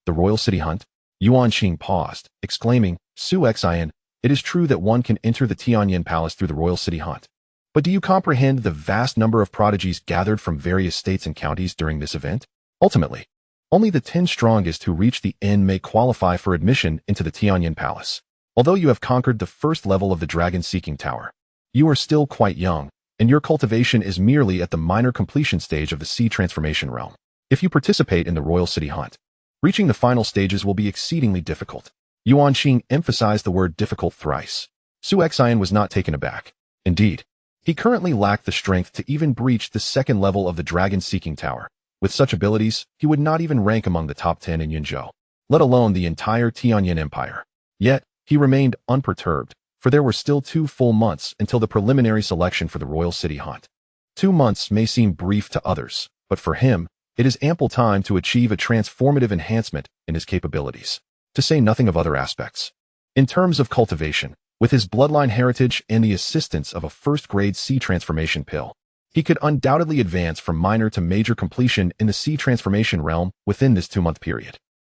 The royal city hunt? Yuan Qing paused, exclaiming, Su Xian, it is true that one can enter the Tianyan Palace through the royal city hunt. But do you comprehend the vast number of prodigies gathered from various states and counties during this event? Ultimately, only the 10 strongest who reach the end may qualify for admission into the Tianyan Palace. Although you have conquered the first level of the dragon-seeking tower, you are still quite young, and your cultivation is merely at the minor completion stage of the sea transformation realm. If you participate in the royal city hunt, reaching the final stages will be exceedingly difficult. Yuan Qing emphasized the word difficult thrice. Su Xian was not taken aback. Indeed, he currently lacked the strength to even breach the second level of the dragon-seeking tower. With such abilities, he would not even rank among the top 10 in Yunzhou, let alone the entire Tianyan Empire. Yet, he remained unperturbed, for there were still 2 full months until the preliminary selection for the royal city hunt. 2 months may seem brief to others, but for him, it is ample time to achieve a transformative enhancement in his capabilities, to say nothing of other aspects. In terms of cultivation, with his bloodline heritage and the assistance of a first-grade sea transformation pill, he could undoubtedly advance from minor to major completion in the sea transformation realm within this 2-month period.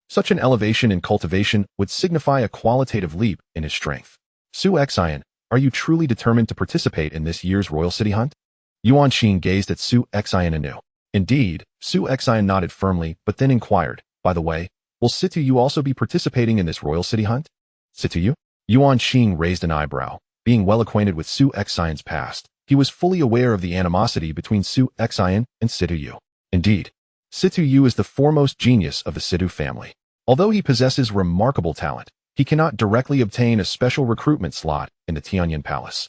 Such an elevation in cultivation would signify a qualitative leap in his strength. Su Xian, are you truly determined to participate in this year's royal city hunt? Yuan Qing gazed at Su Xian anew. Indeed, Su Xian nodded firmly, but then inquired, by the way, will Situ Yu also be participating in this royal city hunt? Situ Yu? Yuan Qing raised an eyebrow. Being well acquainted with Su Xian's past, he was fully aware of the animosity between Su Xian and Situ Yu. Indeed, Situ Yu is the foremost genius of the Situ family. Although he possesses remarkable talent, he cannot directly obtain a special recruitment slot in the Tianyan Palace.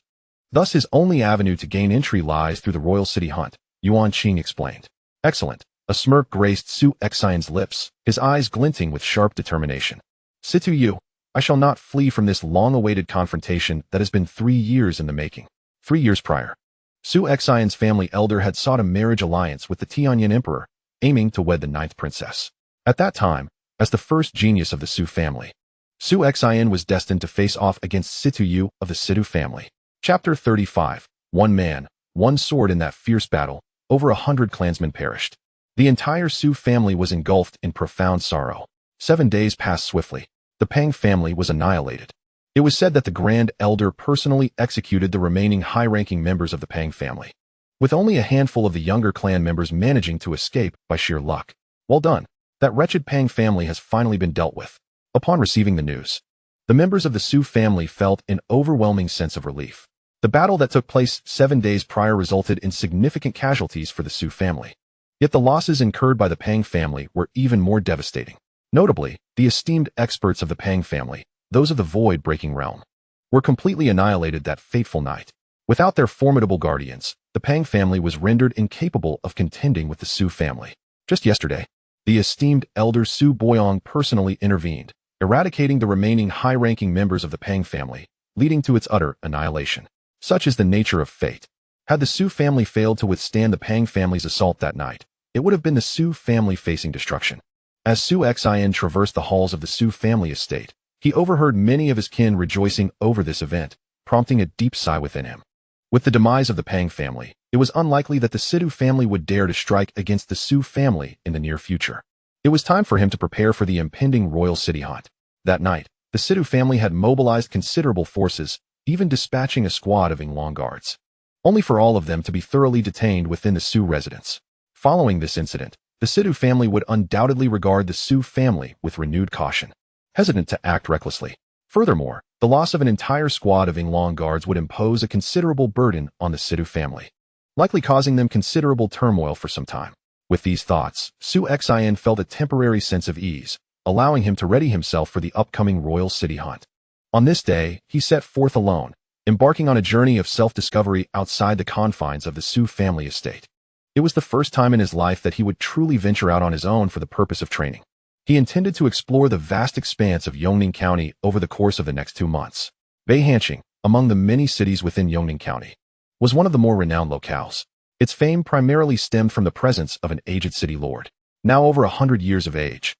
Thus his only avenue to gain entry lies through the royal city hunt, Yuan Qing explained. Excellent. A smirk graced Su Xian's lips, his eyes glinting with sharp determination. Situ Yu, I shall not flee from this long-awaited confrontation that has been 3 years in the making. 3 years prior, Su Xian's family elder had sought a marriage alliance with the Tianyan emperor, aiming to wed the 9th princess. At that time, as the first genius of the Su family, Su Xian was destined to face off against Situ Yu of the Situ family. Chapter 35. One man, one sword. In that fierce battle, over 100 clansmen perished. The entire Su family was engulfed in profound sorrow. 7 days passed swiftly. The Pang family was annihilated. It was said that the Grand Elder personally executed the remaining high-ranking members of the Pang family, with only a handful of the younger clan members managing to escape by sheer luck. Well done. That wretched Pang family has finally been dealt with. Upon receiving the news, the members of the Su family felt an overwhelming sense of relief. The battle that took place 7 days prior resulted in significant casualties for the Su family. Yet the losses incurred by the Pang family were even more devastating. Notably, the esteemed experts of the Pang family, those of the void-breaking realm, were completely annihilated that fateful night. Without their formidable guardians, the Pang family was rendered incapable of contending with the Su family. Just yesterday, the esteemed elder Su Boyong personally intervened, eradicating the remaining high-ranking members of the Pang family, leading to its utter annihilation. Such is the nature of fate. Had the Su family failed to withstand the Pang family's assault that night, it would have been the Su family facing destruction. As Su Xian traversed the halls of the Su family estate, he overheard many of his kin rejoicing over this event, prompting a deep sigh within him. With the demise of the Pang family, it was unlikely that the Situ family would dare to strike against the Su family in the near future. It was time for him to prepare for the impending royal city hunt. That night, the Situ family had mobilized considerable forces, even dispatching a squad of Yinglong guards, only for all of them to be thoroughly detained within the Su residence. Following this incident, the Situ family would undoubtedly regard the Su family with renewed caution, hesitant to act recklessly. Furthermore, the loss of an entire squad of Yinglong guards would impose a considerable burden on the Situ family, likely causing them considerable turmoil for some time. With these thoughts, Su Xian felt a temporary sense of ease, allowing him to ready himself for the upcoming royal city hunt. On this day, he set forth alone, embarking on a journey of self-discovery outside the confines of the Su family estate. It was the first time in his life that he would truly venture out on his own for the purpose of training. He intended to explore the vast expanse of Yongning County over the course of the next 2 months. Beihanqing, among the many cities within Yongning County, was one of the more renowned locales. Its fame primarily stemmed from the presence of an aged city lord, now over 100 years of age.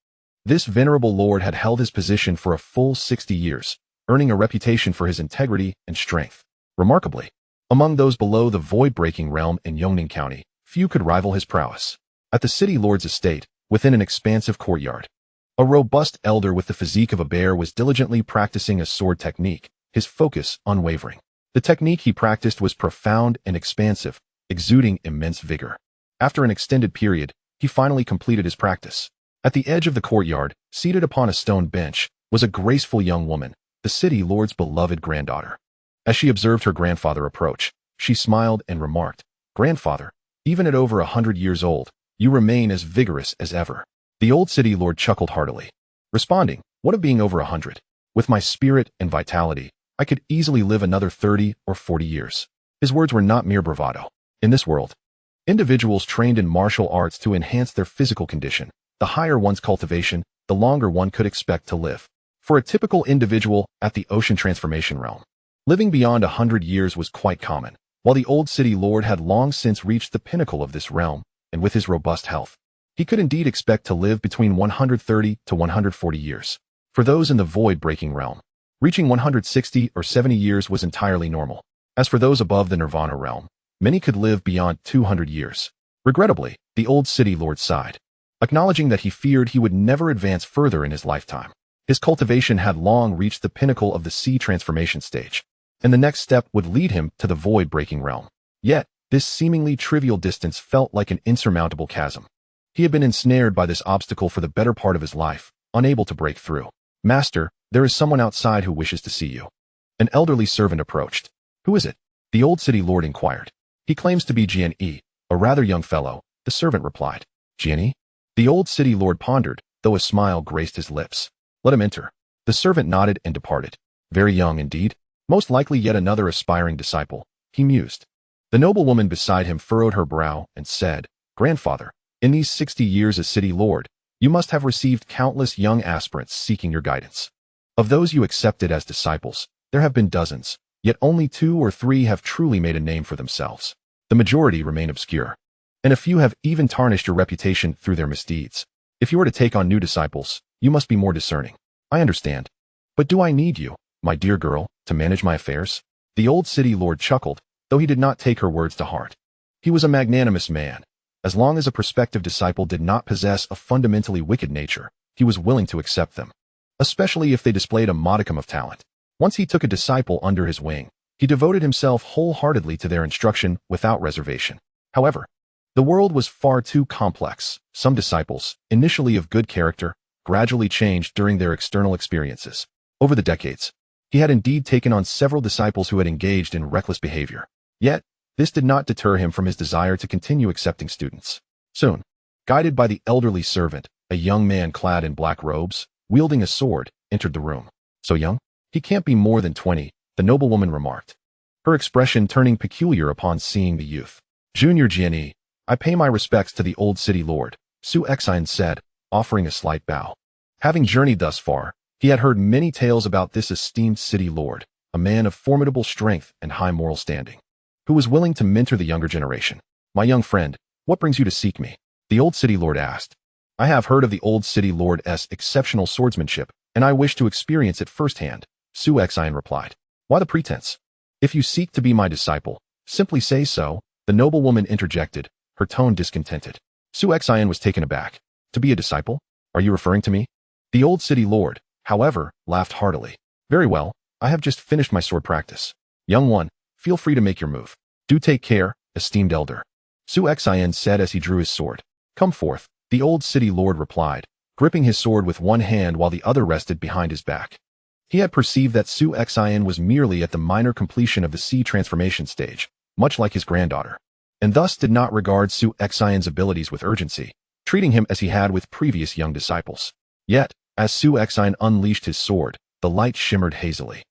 This venerable lord had held his position for a full 60 years, earning a reputation for his integrity and strength. Remarkably, among those below the void-breaking realm in Yongning County, few could rival his prowess. At the city lord's estate, within an expansive courtyard, a robust elder with the physique of a bear was diligently practicing a sword technique, his focus unwavering. The technique he practiced was profound and expansive, exuding immense vigor. After an extended period, he finally completed his practice. At the edge of the courtyard, seated upon a stone bench, was a graceful young woman, the city lord's beloved granddaughter. As she observed her grandfather approach, she smiled and remarked, "Grandfather, even at over 100 years old, you remain as vigorous as ever." The old city lord chuckled heartily, responding, "What of being over 100? With my spirit and vitality, I could easily live another 30 or 40 years." His words were not mere bravado. In this world, individuals trained in martial arts to enhance their physical condition, the higher one's cultivation, the longer one could expect to live. For a typical individual at the ocean transformation realm, living beyond 100 years was quite common, while the old city lord had long since reached the pinnacle of this realm, and with his robust health, he could indeed expect to live between 130 to 140 years. For those in the void-breaking realm, reaching 160 or 70 years was entirely normal. As for those above the nirvana realm, many could live beyond 200 years. Regrettably, the old city lord sighed, acknowledging that he feared he would never advance further in his lifetime. His cultivation had long reached the pinnacle of the sea transformation stage, and the next step would lead him to the void-breaking realm. Yet, this seemingly trivial distance felt like an insurmountable chasm. He had been ensnared by this obstacle for the better part of his life, unable to break through. "Master, there is someone outside who wishes to see you." An elderly servant approached. "Who is it?" the old city lord inquired. "He claims to be Jian Yi, a rather young fellow," the servant replied. "Jian Yi?" The old city lord pondered, though a smile graced his lips. "Let him enter." The servant nodded and departed. "Very young indeed. Most likely yet another aspiring disciple," he mused. The noblewoman beside him furrowed her brow and said, "Grandfather, In these 60 years as city lord, you must have received countless young aspirants seeking your guidance. Of those you accepted as disciples, there have been dozens, yet only 2 or 3 have truly made a name for themselves. The majority remain obscure, and a few have even tarnished your reputation through their misdeeds. If you are to take on new disciples, you must be more discerning. I understand. But do I need you, my dear girl, to manage my affairs? The old city lord chuckled, though he did not take her words to heart. He was a magnanimous man. As long as a prospective disciple did not possess a fundamentally wicked nature, he was willing to accept them, especially if they displayed a modicum of talent. Once he took a disciple under his wing, he devoted himself wholeheartedly to their instruction without reservation. However, the world was far too complex. Some disciples, initially of good character, gradually changed during their external experiences. Over the decades, he had indeed taken on several disciples who had engaged in reckless behavior. Yet, this did not deter him from his desire to continue accepting students. Soon, guided by the elderly servant, a young man clad in black robes, wielding a sword, entered the room. So young? He can't be more than 20, the noblewoman remarked, her expression turning peculiar upon seeing the youth. Junior Jianyi, I pay my respects to the old city lord, Su Xin said, offering a slight bow. Having journeyed thus far, he had heard many tales about this esteemed city lord, a man of formidable strength and high moral standing, who was willing to mentor the younger generation. My young friend, what brings you to seek me? The old city lord asked. I have heard of the old city lord's exceptional swordsmanship, and I wish to experience it firsthand, Su Xin replied. Why the pretense? If you seek to be my disciple, simply say so, the noblewoman interjected, her tone discontented. Su Xin was taken aback. To be a disciple? Are you referring to me? The old city lord, however, laughed heartily. Very well, I have just finished my sword practice. Young one, feel free to make your move. Do take care, esteemed elder. Su Xin said as he drew his sword. Come forth, the old city lord replied, gripping his sword with one hand while the other rested behind his back. He had perceived that Su Xin was merely at the minor completion of the sea transformation stage, much like his granddaughter, and thus did not regard Su Xin's abilities with urgency, treating him as he had with previous young disciples. Yet, as Su Xin unleashed his sword, the light shimmered hazily,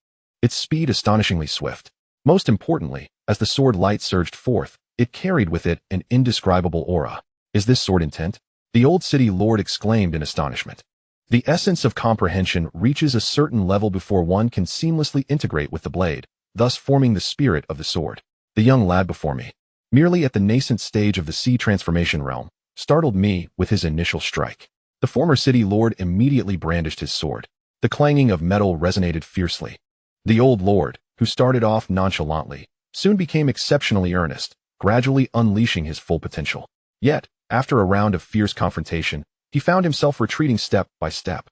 its speed astonishingly swift. Most importantly, as the sword light surged forth, it carried with it an indescribable aura. Is this sword intent? The old city lord exclaimed in astonishment. The essence of comprehension reaches a certain level before one can seamlessly integrate with the blade, thus forming the spirit of the sword. The young lad before me, merely at the nascent stage of the sea transformation realm, startled me with his initial strike. The former city lord immediately brandished his sword. The clanging of metal resonated fiercely. The old lord, who started off nonchalantly, soon became exceptionally earnest, gradually unleashing his full potential. Yet, after a round of fierce confrontation, he found himself retreating step by step.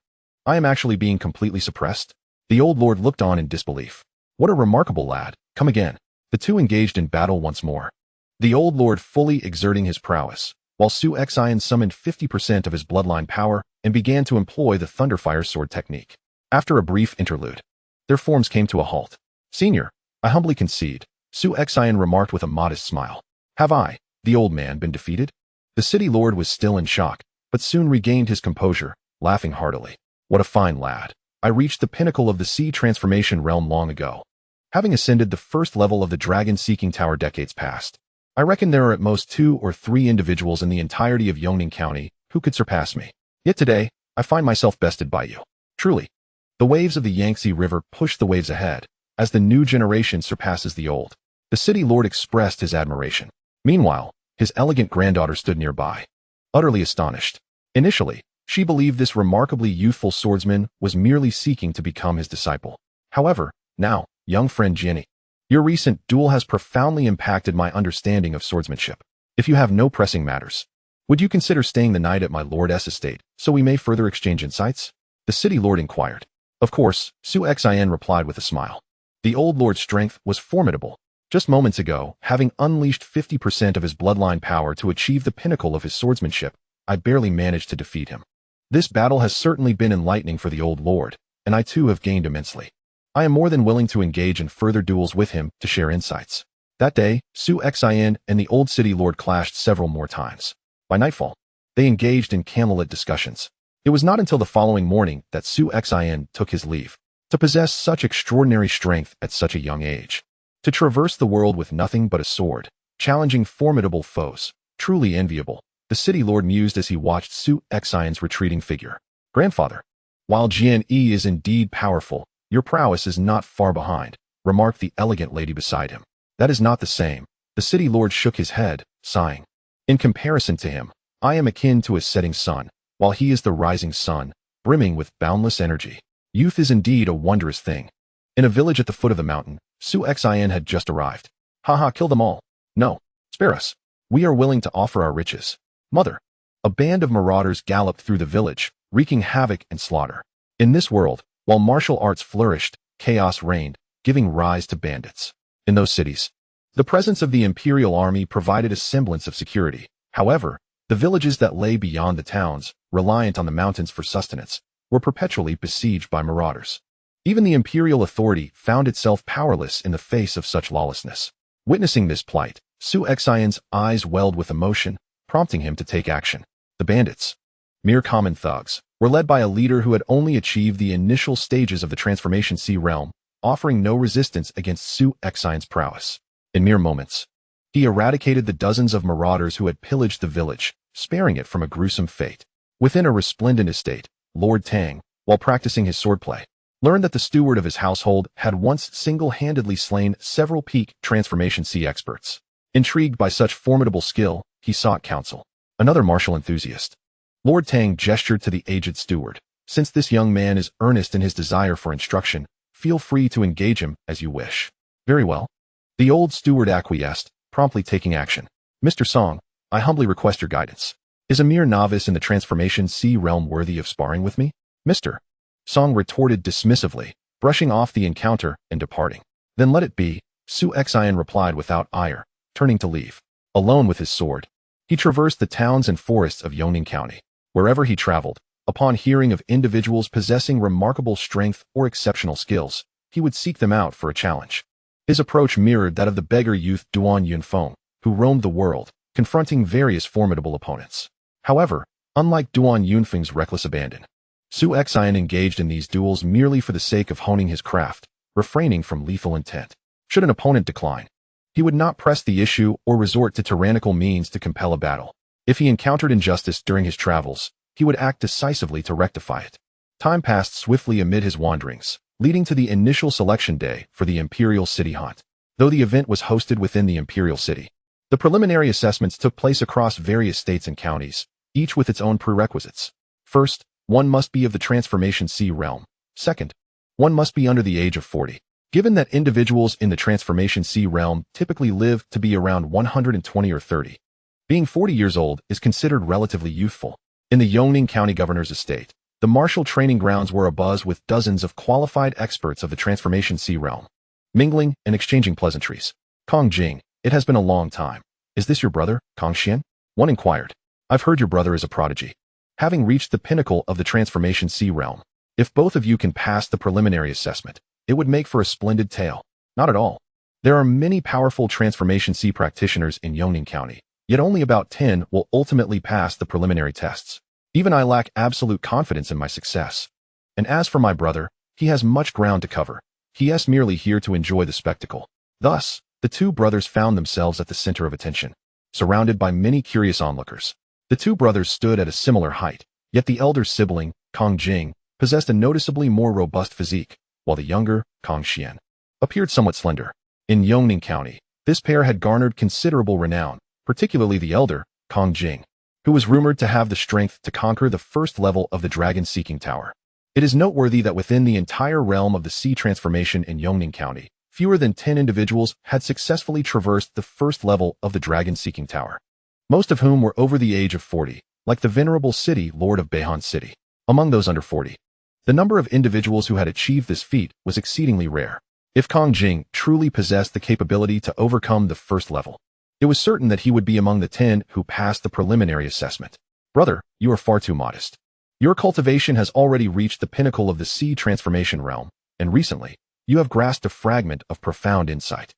I am actually being completely suppressed? The old lord looked on in disbelief. What a remarkable lad. Come again. The two engaged in battle once more. The old lord fully exerting his prowess, while Su Xin summoned 50% of his bloodline power and began to employ the Thunderfire sword technique. After a brief interlude, their forms came to a halt. Senior, I humbly concede, Su Xin remarked with a modest smile. Have I, the old man, been defeated? The city lord was still in shock, but soon regained his composure, laughing heartily. What a fine lad. I reached the pinnacle of the sea transformation realm long ago. Having ascended the first level of the dragon-seeking tower decades past, I reckon there are at most 2 or 3 individuals in the entirety of Yongning County who could surpass me. Yet today, I find myself bested by you. Truly, the waves of the Yangtze River push the waves ahead, as the new generation surpasses the old. The city lord expressed his admiration. Meanwhile, his elegant granddaughter stood nearby, utterly astonished. Initially, she believed this remarkably youthful swordsman was merely seeking to become his disciple. However, now, young friend Jianyi, your recent duel has profoundly impacted my understanding of swordsmanship. If you have no pressing matters, would you consider staying the night at my lord's estate so we may further exchange insights? The city lord inquired. Of course, Su Xin replied with a smile. The old lord's strength was formidable. Just moments ago, having unleashed 50% of his bloodline power to achieve the pinnacle of his swordsmanship, I barely managed to defeat him. This battle has certainly been enlightening for the old lord, and I too have gained immensely. I am more than willing to engage in further duels with him to share insights. That day, Su Xin and the old city lord clashed several more times. By nightfall, they engaged in candlelit discussions. It was not until the following morning that Su Xin took his leave. To possess such extraordinary strength at such a young age, to traverse the world with nothing but a sword, challenging formidable foes, truly enviable. The city lord mused as he watched Su Xion's retreating figure. Grandfather, while Jian Yi is indeed powerful, your prowess is not far behind, remarked the elegant lady beside him. That is not the same. The city lord shook his head, sighing. In comparison to him, I am akin to a setting sun, while he is the rising sun, brimming with boundless energy. Youth is indeed a wondrous thing. In a village at the foot of the mountain, Su Xian had just arrived. Haha, kill them all. No, spare us. We are willing to offer our riches. Mother. A band of marauders galloped through the village, wreaking havoc and slaughter. In this world, while martial arts flourished, chaos reigned, giving rise to bandits. In those cities, the presence of the imperial army provided a semblance of security. However, the villages that lay beyond the towns, reliant on the mountains for sustenance, were perpetually besieged by marauders. Even the imperial authority found itself powerless in the face of such lawlessness. Witnessing this plight, Su Xion's eyes welled with emotion, prompting him to take action. The bandits, mere common thugs, were led by a leader who had only achieved the initial stages of the Transformation Sea realm, offering no resistance against Su Xion's prowess. In mere moments, he eradicated the dozens of marauders who had pillaged the village, sparing it from a gruesome fate. Within a resplendent estate, Lord Tang, while practicing his swordplay, learned that the steward of his household had once single-handedly slain several peak Transformation Sea experts. Intrigued by such formidable skill, he sought counsel. Another martial enthusiast. Lord Tang gestured to the aged steward. Since this young man is earnest in his desire for instruction, feel free to engage him as you wish. Very well. The old steward acquiesced, promptly taking action. Mr. Song, I humbly request your guidance. Is a mere novice in the Transformation Sea realm worthy of sparring with me? Mr. Song retorted dismissively, brushing off the encounter and departing. Then let it be, Su Xian replied without ire, turning to leave. Alone with his sword, he traversed the towns and forests of Yongning County. Wherever he traveled, upon hearing of individuals possessing remarkable strength or exceptional skills, he would seek them out for a challenge. His approach mirrored that of the beggar youth Duan Yunfeng, who roamed the world, confronting various formidable opponents. However, unlike Duan Yunfeng's reckless abandon, Su Xian engaged in these duels merely for the sake of honing his craft, refraining from lethal intent. Should an opponent decline, he would not press the issue or resort to tyrannical means to compel a battle. If he encountered injustice during his travels, he would act decisively to rectify it. Time passed swiftly amid his wanderings, leading to the initial selection day for the Imperial City Hunt. Though the event was hosted within the Imperial City, the preliminary assessments took place across various states and counties, each with its own prerequisites. First, one must be of the Transformation Sea realm. Second, one must be under the age of 40. Given that individuals in the Transformation Sea realm typically live to be around 120 or 30, being 40 years old is considered relatively youthful. In the Yongning County Governor's estate, the martial training grounds were abuzz with dozens of qualified experts of the Transformation Sea realm, mingling and exchanging pleasantries. Kong Jing, it has been a long time. Is this your brother, Kong Xian? One inquired. I've heard your brother is a prodigy, having reached the pinnacle of the Transformation Sea realm. If both of you can pass the preliminary assessment, it would make for a splendid tale. Not at all. There are many powerful Transformation Sea practitioners in Yongning County, yet only about 10 will ultimately pass the preliminary tests. Even I lack absolute confidence in my success. And as for my brother, he has much ground to cover. He is merely here to enjoy the spectacle. Thus, the two brothers found themselves at the center of attention, surrounded by many curious onlookers. The two brothers stood at a similar height, yet the elder sibling, Kong Jing, possessed a noticeably more robust physique, while the younger, Kong Xian, appeared somewhat slender. In Yongning County, this pair had garnered considerable renown, particularly the elder, Kong Jing, who was rumored to have the strength to conquer the first level of the Dragon-Seeking Tower. It is noteworthy that within the entire realm of the sea transformation in Yongning County, fewer than 10 individuals had successfully traversed the first level of the Dragon-Seeking Tower, most of whom were over the age of 40, like the venerable city lord of Beihan City. Among those under 40, the number of individuals who had achieved this feat was exceedingly rare. If Kong Jing truly possessed the capability to overcome the first level, it was certain that he would be among the 10 who passed the preliminary assessment. Brother, you are far too modest. Your cultivation has already reached the pinnacle of the sea transformation realm, and recently, you have grasped a fragment of profound insight.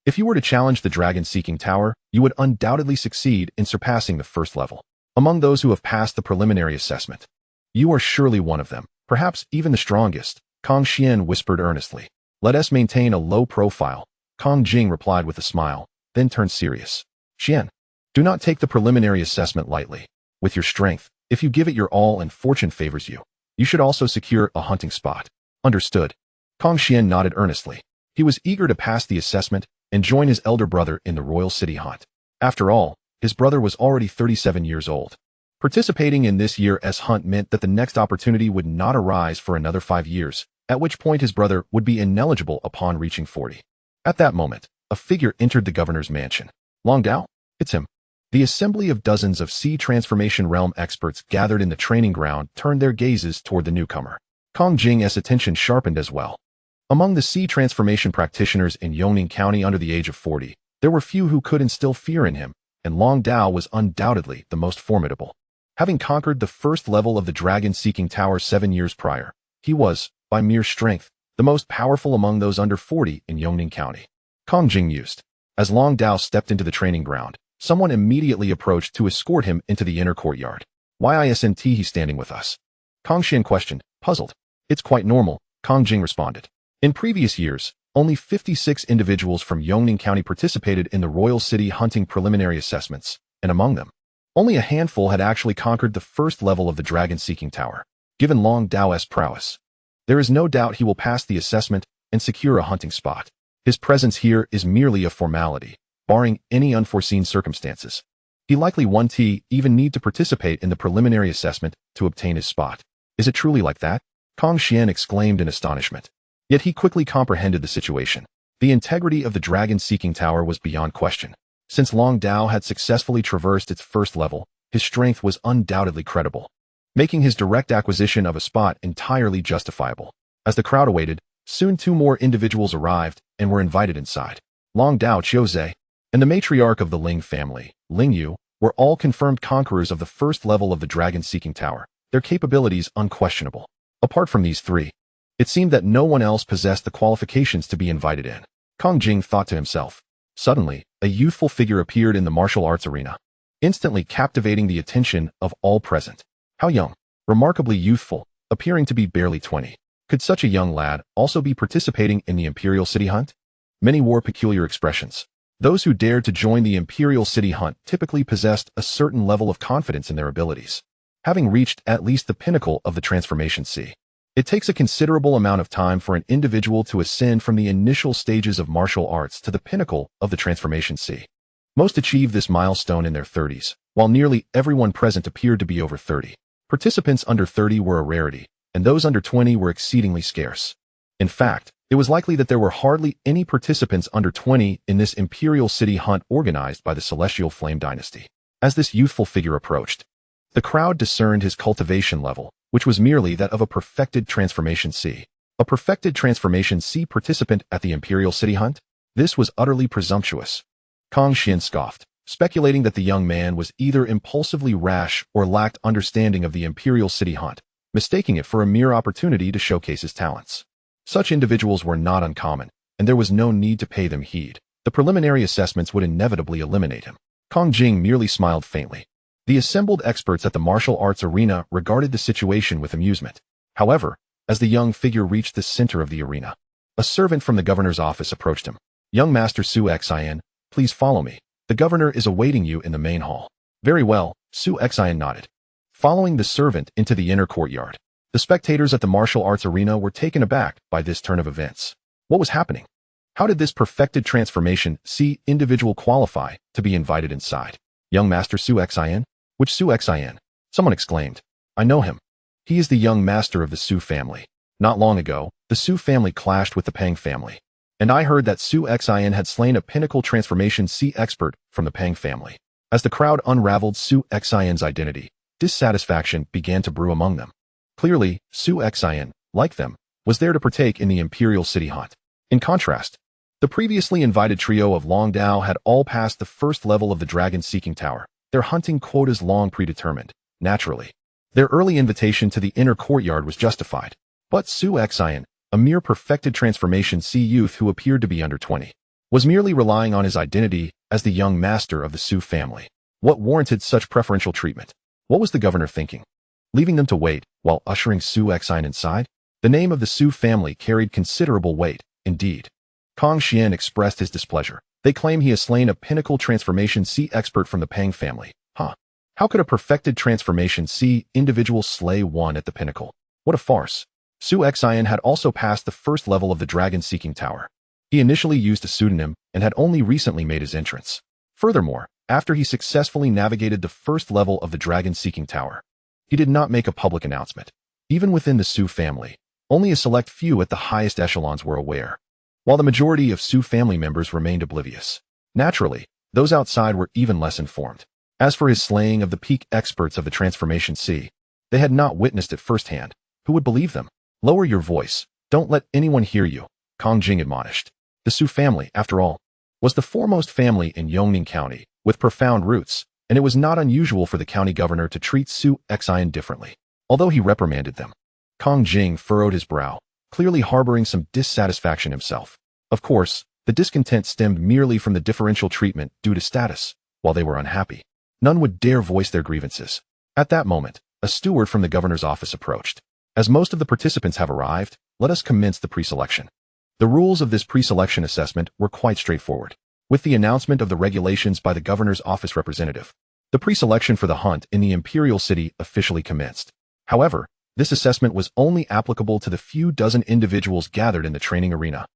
If you were to challenge the Dragon-Seeking Tower, you would undoubtedly succeed in surpassing the first level. Among those who have passed the preliminary assessment, you are surely one of them, perhaps even the strongest, Kong Xian whispered earnestly. Let us maintain a low profile, Kong Jing replied with a smile, then turned serious. Xian, Do not take the preliminary assessment lightly. With your strength, if you give it your all and fortune favors you, you should also secure a hunting spot. Understood. Kong Xian nodded earnestly. He was eager to pass the assessment and join his elder brother in the royal city hunt. After all, his brother was already 37 years old. Participating in this year's hunt meant that the next opportunity would not arise for another 5 years, at which point his brother would be ineligible upon reaching 40. At that moment, a figure entered the governor's mansion. Long Dao? It's him. The assembly of dozens of sea transformation realm experts gathered in the training ground turned their gazes toward the newcomer. Kong Jing's attention sharpened as well. Among the sea transformation practitioners in Yongning County under the age of 40, there were few who could instill fear in him, and Long Dao was undoubtedly the most formidable. Having conquered the first level of the dragon-seeking tower 7 years prior, he was, by mere strength, the most powerful among those under 40 in Yongning County. Kong Jing mused. As Long Dao stepped into the training ground, someone immediately approached to escort him into the inner courtyard. Why isn't he standing with us? Kong Xian questioned, puzzled. It's quite normal, Kong Jing responded. In previous years, only 56 individuals from Yongning County participated in the Royal City hunting preliminary assessments, and among them, only a handful had actually conquered the first level of the dragon-seeking tower. Given Long Dao's prowess, there is no doubt he will pass the assessment and secure a hunting spot. His presence here is merely a formality, barring any unforeseen circumstances. He likely won't even need to participate in the preliminary assessment to obtain his spot. Is it truly like that? Kong Xian exclaimed in astonishment. Yet he quickly comprehended the situation. The integrity of the dragon-seeking tower was beyond question. Since Long Dao had successfully traversed its first level, his strength was undoubtedly credible, making his direct acquisition of a spot entirely justifiable. As the crowd awaited, soon 2 more individuals arrived and were invited inside. Long Dao Qiuzhe and the matriarch of the Ling family, Ling Yu, were all confirmed conquerors of the first level of the dragon-seeking tower, their capabilities unquestionable. Apart from these 3, it seemed that no one else possessed the qualifications to be invited in. Kong Jing thought to himself. Suddenly, a youthful figure appeared in the martial arts arena, instantly captivating the attention of all present. How young, remarkably youthful, appearing to be barely 20. Could such a young lad also be participating in the Imperial City Hunt? Many wore peculiar expressions. Those who dared to join the Imperial City Hunt typically possessed a certain level of confidence in their abilities, having reached at least the pinnacle of the transformation sea. It takes a considerable amount of time for an individual to ascend from the initial stages of martial arts to the pinnacle of the transformation sea. Most achieve this milestone in their 30s, while nearly everyone present appeared to be over 30. Participants under 30 were a rarity, and those under 20 were exceedingly scarce. In fact, it was likely that there were hardly any participants under 20 in this Imperial City Hunt organized by the Celestial Flame Dynasty. As this youthful figure approached, the crowd discerned his cultivation level, which was merely that of a perfected transformation sea. A perfected transformation sea participant at the Imperial City Hunt? This was utterly presumptuous. Kong Xian scoffed, speculating that the young man was either impulsively rash or lacked understanding of the Imperial City Hunt, mistaking it for a mere opportunity to showcase his talents. Such individuals were not uncommon, and there was no need to pay them heed. The preliminary assessments would inevitably eliminate him. Kong Jing merely smiled faintly. The assembled experts at the martial arts arena regarded the situation with amusement. However, as the young figure reached the center of the arena, a servant from the governor's office approached him. Young Master Su Xin, please follow me. The governor is awaiting you in the main hall. Very well, Su Xin nodded. Following the servant into the inner courtyard, the spectators at the martial arts arena were taken aback by this turn of events. What was happening? How did this perfected transformation sea individual qualify to be invited inside? Young Master Su Xin? Which Su Xin? Someone exclaimed. I know him. He is the young master of the Su family. Not long ago, the Su family clashed with the Pang family, and I heard that Su Xin had slain a pinnacle transformation sea expert from the Pang family. As the crowd unraveled Su Xin's identity, dissatisfaction began to brew among them. Clearly, Su Xin, like them, was there to partake in the Imperial City Hunt. In contrast, the previously invited trio of Long Dao had all passed the first level of the dragon-seeking tower, their hunting quotas long predetermined. Naturally, their early invitation to the inner courtyard was justified. But Su Xin, a mere perfected transformation sea youth who appeared to be under 20, was merely relying on his identity as the young master of the Su family. What warranted such preferential treatment? What was the governor thinking? Leaving them to wait while ushering Su Xin inside? The name of the Su family carried considerable weight, indeed. Kang Xian expressed his displeasure. They claim he has slain a pinnacle transformation C expert from the Pang family. Huh. How could a perfected transformation C individual slay one at the pinnacle? What a farce. Su Xian had also passed the first level of the dragon-seeking tower. He initially used a pseudonym and had only recently made his entrance. Furthermore, after he successfully navigated the first level of the dragon-seeking tower, he did not make a public announcement. Even within the Su family, only a select few at the highest echelons were aware, while the majority of Su family members remained oblivious. Naturally, those outside were even less informed. As for his slaying of the peak experts of the Transformation Sea, they had not witnessed it firsthand. Who would believe them? Lower your voice. Don't let anyone hear you, Kang Jing admonished. The Su family, after all, was the foremost family in Yongning County, with profound roots, and it was not unusual for the county governor to treat Su Xian differently. Although he reprimanded them, Kang Jing furrowed his brow, clearly harboring some dissatisfaction himself. Of course, the discontent stemmed merely from the differential treatment due to status. While they were unhappy, none would dare voice their grievances. At that moment, a steward from the governor's office approached. As most of the participants have arrived, let us commence the pre-selection. The rules of this pre-selection assessment were quite straightforward. With the announcement of the regulations by the governor's office representative, the pre-selection for the hunt in the imperial city officially commenced. However, this assessment was only applicable to the few dozen individuals gathered in the training arena,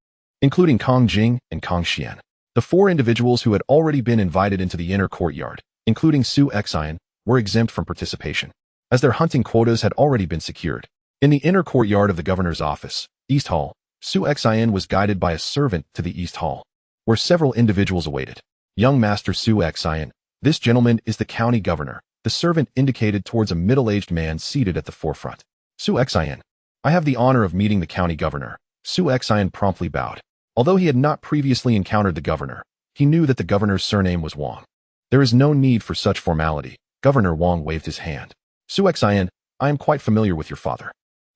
including Kang Jing and Kang Xian. The 4 individuals who had already been invited into the inner courtyard, including Su Xian, were exempt from participation, as their hunting quotas had already been secured. In the inner courtyard of the governor's office, East Hall, Su Xian was guided by a servant to the East Hall, where several individuals awaited. Young Master Su Xian, this gentleman is the county governor. The servant indicated towards a middle-aged man seated at the forefront. Su Xian, I have the honor of meeting the county governor. Su Xian promptly bowed. Although he had not previously encountered the governor, he knew that the governor's surname was Wang. There is no need for such formality. Governor Wang waved his hand. Su Xian, I am quite familiar with your father.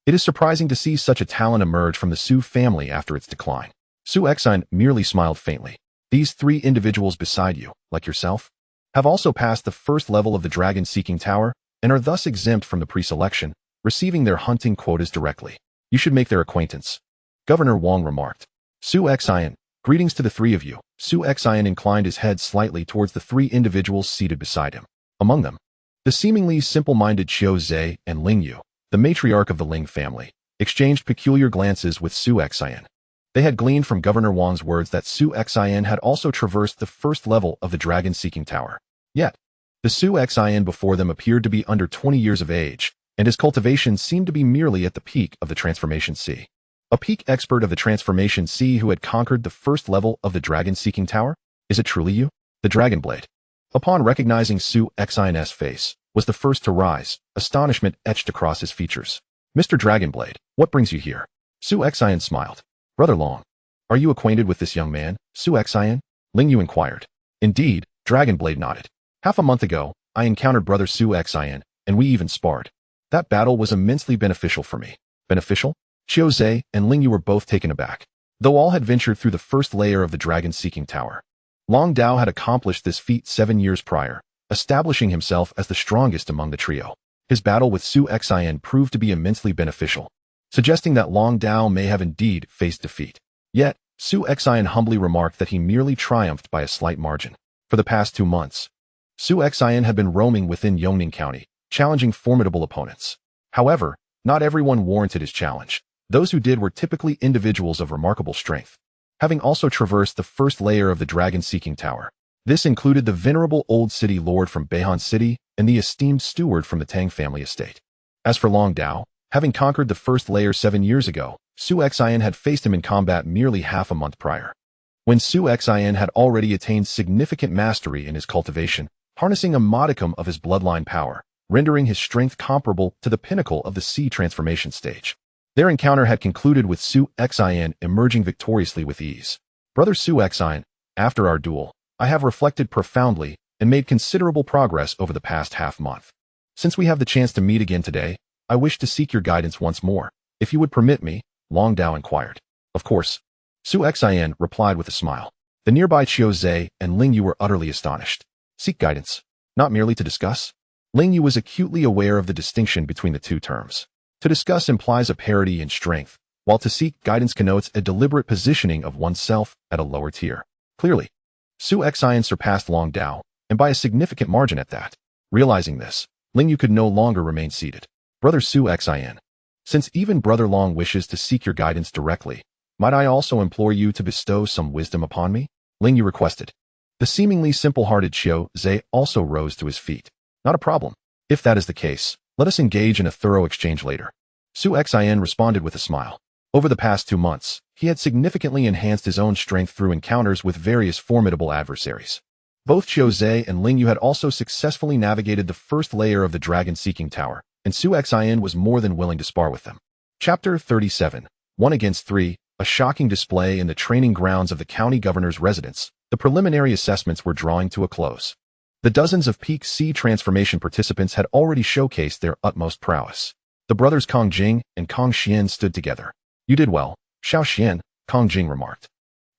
It is surprising to see such a talent emerge from the Su family after its decline. Su Xian merely smiled faintly. These 3 individuals beside you, like yourself, have also passed the first level of the dragon-seeking tower and are thus exempt from the pre-selection, receiving their hunting quotas directly. You should make their acquaintance, Governor Wang remarked. Su Xian, greetings to the 3 of you. Su Xian inclined his head slightly towards the 3 individuals seated beside him. Among them, the seemingly simple-minded Qiu Zhe and Ling Yu, the matriarch of the Ling family, exchanged peculiar glances with Su Xian. They had gleaned from Governor Wang's words that Su Xian had also traversed the first level of the dragon-seeking tower. Yet, the Su Xian before them appeared to be under 20 years of age, and his cultivation seemed to be merely at the peak of the Transformation Sea. A peak expert of the Transformation Sea who had conquered the first level of the dragon-seeking tower? Is it truly you? The Dragon Blade, upon recognizing Su Xian's face, was the first to rise, astonishment etched across his features. Mr. Dragonblade, what brings you here? Su Xian smiled. Brother Long, are you acquainted with this young man, Su Xian? Ling Yu inquired. Indeed, Dragonblade nodded. Half a month ago, I encountered Brother Su Xian, and we even sparred. That battle was immensely beneficial for me. Beneficial? Qiu Zhe and Ling Yu were both taken aback. Though all had ventured through the first layer of the dragon-seeking tower, Long Dao had accomplished this feat 7 years prior, establishing himself as the strongest among the trio. His battle with Su Xian proved to be immensely beneficial, suggesting that Long Dao may have indeed faced defeat. Yet, Su Xian humbly remarked that he merely triumphed by a slight margin. For the past 2 months, Su Xian had been roaming within Yongning County, challenging formidable opponents. However, not everyone warranted his challenge. Those who did were typically individuals of remarkable strength, having also traversed the first layer of the dragon-seeking tower. This included the venerable old city lord from Beihan City and the esteemed steward from the Tang family estate. As for Long Dao, having conquered the first layer 7 years ago, Su Xian had faced him in combat merely half a month prior, when Su Xian had already attained significant mastery in his cultivation, harnessing a modicum of his bloodline power, rendering his strength comparable to the pinnacle of the sea transformation stage. Their encounter had concluded with Su Xian emerging victoriously with ease. Brother Su Xian, after our duel, I have reflected profoundly and made considerable progress over the past half-month. Since we have the chance to meet again today, I wish to seek your guidance once more. If you would permit me, Long Dao inquired. Of course. Su Xian replied with a smile. The nearby Qiu Zhe and Ling Yu were utterly astonished. Seek guidance, not merely to discuss. Ling Yu was acutely aware of the distinction between the 2 terms. To discuss implies a parity in strength, while to seek guidance connotes a deliberate positioning of oneself at a lower tier. Clearly, Su Xin surpassed Long Dao, and by a significant margin at that. Realizing this, Lingyu could no longer remain seated. Brother Su Xin, since even Brother Long wishes to seek your guidance directly, might I also implore you to bestow some wisdom upon me? Lingyu requested. The seemingly simple-hearted Xiao Zhe also rose to his feet. Not a problem. If that is the case, let us engage in a thorough exchange later. Su Xin responded with a smile. Over the past 2 months, he had significantly enhanced his own strength through encounters with various formidable adversaries. Both Xiao Zhe and Lingyu had also successfully navigated the first layer of the dragon-seeking tower, and Su Xin was more than willing to spar with them. Chapter 37. 1 against 3, a shocking display in the training grounds of the county governor's residence. The preliminary assessments were drawing to a close. The dozens of peak C transformation participants had already showcased their utmost prowess. The brothers Kong Jing and Kong Xian stood together. You did well, Xiao Xian, Kong Jing remarked.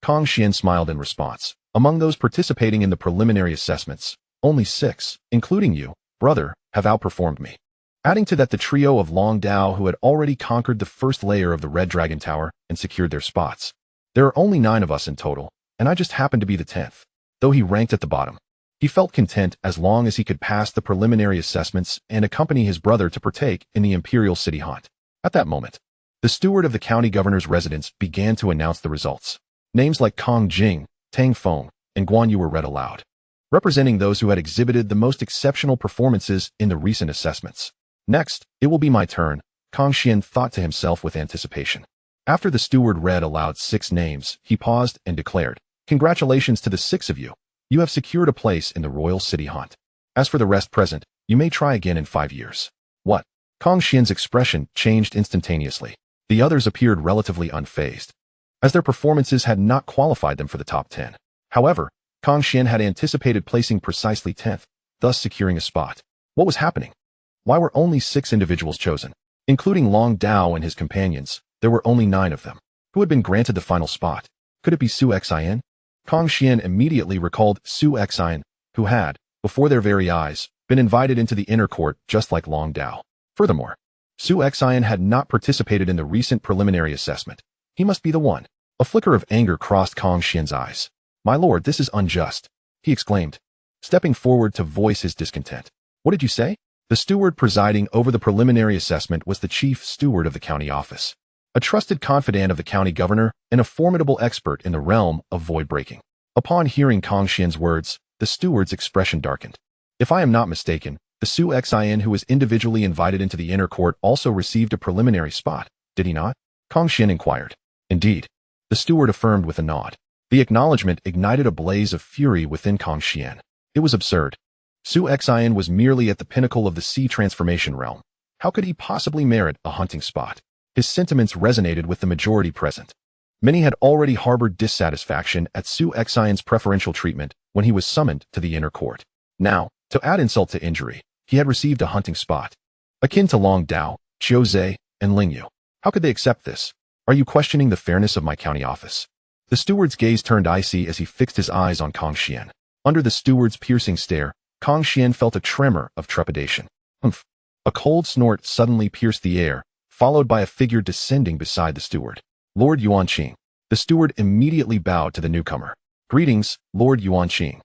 Kong Xian smiled in response. Among those participating in the preliminary assessments, only 6, including you, brother, have outperformed me. Adding to that the trio of Long Dao who had already conquered the first layer of the Red Dragon Tower and secured their spots. There are only 9 of us in total, and I just happened to be the 10th. Though he ranked at the bottom, he felt content as long as he could pass the preliminary assessments and accompany his brother to partake in the Imperial City Hunt. At that moment, the steward of the county governor's residence began to announce the results. Names like Kong Jing, Tang Feng, and Guan Yu were read aloud, representing those who had exhibited the most exceptional performances in the recent assessments. Next, it will be my turn, Kong Xian thought to himself with anticipation. After the steward read aloud 6 names, he paused and declared, "Congratulations to the 6 of you. You have secured a place in the Royal City Hunt. As for the rest present, you may try again in 5 years." What? Kong Xian's expression changed instantaneously. The others appeared relatively unfazed, as their performances had not qualified them for the top 10. However, Kong Xian had anticipated placing precisely 10th, thus securing a spot. What was happening? Why were only 6 individuals chosen? Including Long Dao and his companions, there were only 9 of them. Who had been granted the final spot? Could it be Su Xin? Kong Xian immediately recalled Su Xin, who had, before their very eyes, been invited into the inner court just like Long Dao. Furthermore, Su Xin had not participated in the recent preliminary assessment. He must be the one. A flicker of anger crossed Kong Xian's eyes. "My lord, this is unjust," he exclaimed, stepping forward to voice his discontent. "What did you say?" The steward presiding over the preliminary assessment was the chief steward of the county office, a trusted confidant of the county governor and a formidable expert in the realm of void breaking. Upon hearing Kong Xian's words, the steward's expression darkened. "If I am not mistaken, the Su Xin who was individually invited into the inner court also received a preliminary spot, did he not?" Kong Xian inquired. "Indeed," the steward affirmed with a nod. The acknowledgement ignited a blaze of fury within Kong Xian. It was absurd. Su Xin was merely at the pinnacle of the sea transformation realm. How could he possibly merit a hunting spot? His sentiments resonated with the majority present. Many had already harbored dissatisfaction at Su Xian's preferential treatment when he was summoned to the inner court. Now, to add insult to injury, he had received a hunting spot, akin to Long Dao, Xiao Zhe, and Lingyu. How could they accept this? Are you questioning the fairness of my county office? The steward's gaze turned icy as he fixed his eyes on Kong Xian. Under the steward's piercing stare, Kong Xian felt a tremor of trepidation. Humph! A cold snort suddenly pierced the air, followed by a figure descending beside the steward. Lord Yuanqing. The steward immediately bowed to the newcomer. "Greetings, Lord Yuanqing."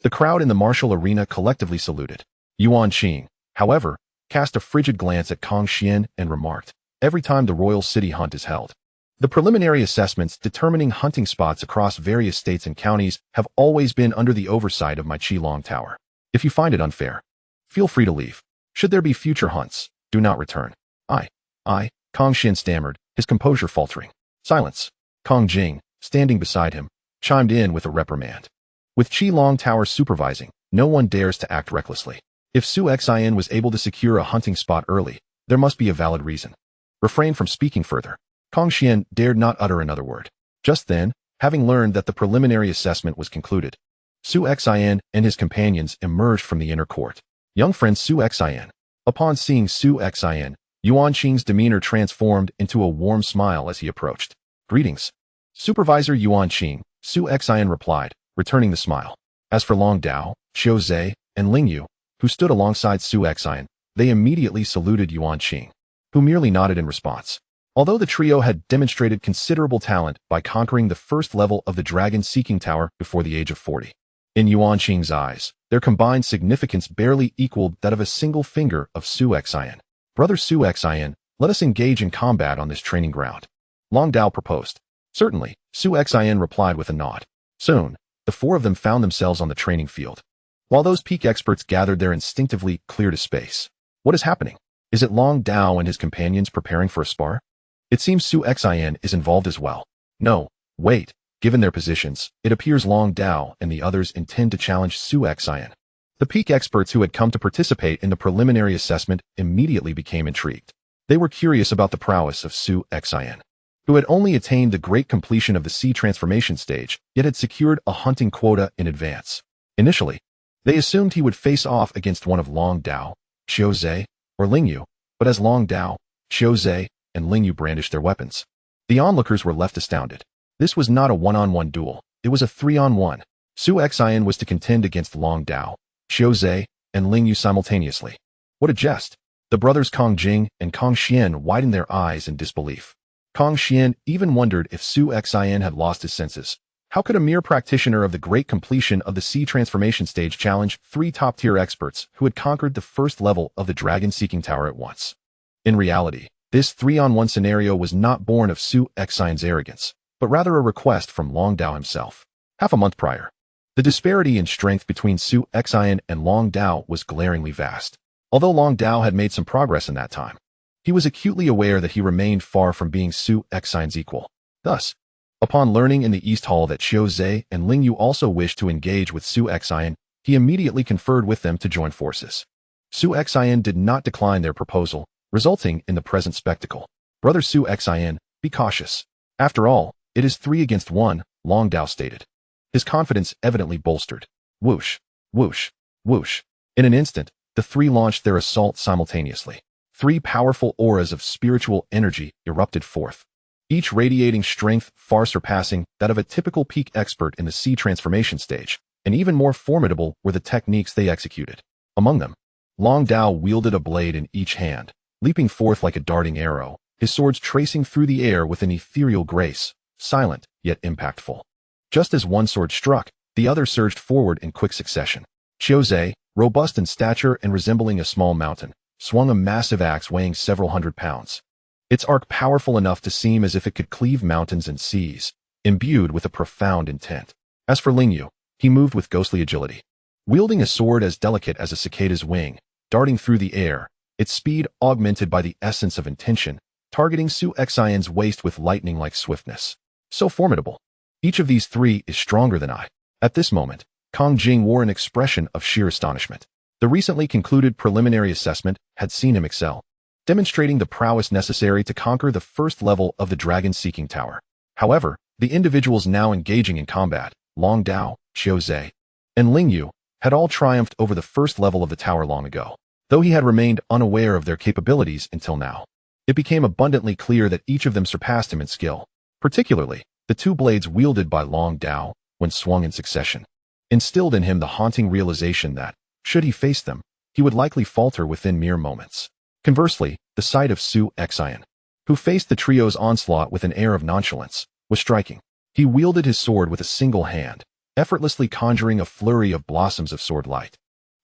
The crowd in the martial arena collectively saluted. Yuanqing, however, cast a frigid glance at Kong Xian and remarked, "Every time the Royal City Hunt is held, the preliminary assessments determining hunting spots across various states and counties have always been under the oversight of my Qilong Tower. If you find it unfair, feel free to leave. Should there be future hunts, do not return." I, Kong Xian stammered, his composure faltering. "Silence." Kong Jing, standing beside him, chimed in with a reprimand. "With Qilong Tower supervising, no one dares to act recklessly. If Su Xin was able to secure a hunting spot early, there must be a valid reason. Refrain from speaking further." Kong Xian dared not utter another word. Just then, having learned that the preliminary assessment was concluded, Su Xin and his companions emerged from the inner court. "Young friend Su Xin." Upon seeing Su Xin, Yuanqing's demeanor transformed into a warm smile as he approached. "Greetings, Supervisor Yuanqing," Su Xin replied, returning the smile. As for Long Dao, Xiao Zhe, and Lingyu, who stood alongside Su Xin, they immediately saluted Yuanqing, who merely nodded in response. Although the trio had demonstrated considerable talent by conquering the first level of the dragon-seeking tower before the age of 40. In Yuan Qing's eyes, their combined significance barely equaled that of a single finger of Su Xin. Brother Su Xin, let us engage in combat on this training ground. Long Dao proposed. Certainly, Su Xin replied with a nod. Soon, the four of them found themselves on the training field. While those peak experts gathered there instinctively clear to space. What is happening? Is it Long Dao and his companions preparing for a spar? It seems Su Xin is involved as well. No, wait. Given their positions, it appears Long Dao and the others intend to challenge Su Xin. The peak experts who had come to participate in the preliminary assessment immediately became intrigued. They were curious about the prowess of Su Xin, who had only attained the great completion of the sea transformation stage, yet had secured a hunting quota in advance. Initially, they assumed he would face off against one of Long Dao, Xiu Zhe, or Ling Yu, but as Long Dao, Xiu Zhe, and Ling Yu brandished their weapons, the onlookers were left astounded. This was not a one-on-one duel, it was a 3-on-1. Su Xin was to contend against Long Dao, Xiu Zhe, and Ling Yu simultaneously. What a jest! The brothers Kong Jing and Kong Xian widened their eyes in disbelief. Kong Xian even wondered if Su Xin had lost his senses. How could a mere practitioner of the great completion of the sea transformation stage challenge 3 top-tier experts who had conquered the first level of the dragon-seeking tower at once? In reality, this 3-on-1 scenario was not born of Su Xin's arrogance, but rather a request from Long Dao himself. Half a month prior, the disparity in strength between Su Xin and Long Dao was glaringly vast. Although Long Dao had made some progress in that time, he was acutely aware that he remained far from being Su Xin's equal. Thus, upon learning in the East Hall that Xiu Zhe and Ling Yu also wished to engage with Su Xin, he immediately conferred with them to join forces. Su Xin did not decline their proposal, resulting in the present spectacle. Brother Su Xin, be cautious. After all, it is 3 against 1, Long Dao stated. His confidence evidently bolstered. Whoosh, whoosh, whoosh. In an instant, the 3 launched their assault simultaneously. 3 powerful auras of spiritual energy erupted forth, each radiating strength far surpassing that of a typical peak expert in the sea transformation stage, and even more formidable were the techniques they executed. Among them, Long Dao wielded a blade in each hand, leaping forth like a darting arrow, his swords tracing through the air with an ethereal grace, silent yet impactful. Just as one sword struck, the other surged forward in quick succession. Xiu Zhe, robust in stature and resembling a small mountain, swung a massive axe weighing several hundred pounds. Its arc powerful enough to seem as if it could cleave mountains and seas, imbued with a profound intent. As for Ling Yu, he moved with ghostly agility. Wielding a sword as delicate as a cicada's wing, darting through the air, its speed augmented by the essence of intention, targeting Su Xin's waist with lightning-like swiftness. So formidable. Each of these 3 is stronger than I. At this moment, Kong Jing wore an expression of sheer astonishment. The recently concluded preliminary assessment had seen him excel, demonstrating the prowess necessary to conquer the first level of the dragon-seeking tower. However, the individuals now engaging in combat, Long Dao, Xiu Zhe, and Ling Yu, had all triumphed over the first level of the tower long ago, though he had remained unaware of their capabilities until now. It became abundantly clear that each of them surpassed him in skill, particularly the 2 blades wielded by Long Dao, when swung in succession, instilled in him the haunting realization that, should he face them, he would likely falter within mere moments. Conversely, the sight of Su Xin, who faced the trio's onslaught with an air of nonchalance, was striking. He wielded his sword with a single hand, effortlessly conjuring a flurry of blossoms of sword light,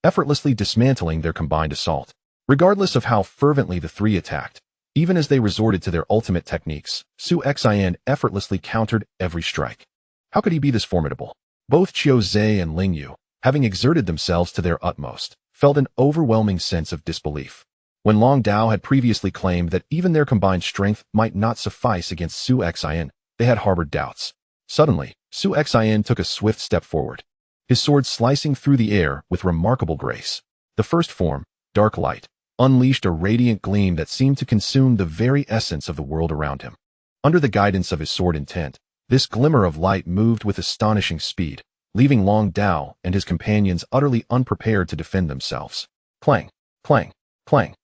effortlessly dismantling their combined assault. Regardless of how fervently the 3 attacked, even as they resorted to their ultimate techniques, Su Xin effortlessly countered every strike. How could he be this formidable? Both Xiu Zhe and Ling Yu, having exerted themselves to their utmost, felt an overwhelming sense of disbelief. When Long Dao had previously claimed that even their combined strength might not suffice against Su Xin, they had harbored doubts. Suddenly, Su Xin took a swift step forward, his sword slicing through the air with remarkable grace. The first form, Dark Light, unleashed a radiant gleam that seemed to consume the very essence of the world around him. Under the guidance of his sword intent, this glimmer of light moved with astonishing speed, leaving Long Dao and his companions utterly unprepared to defend themselves. Clang, clang, clang.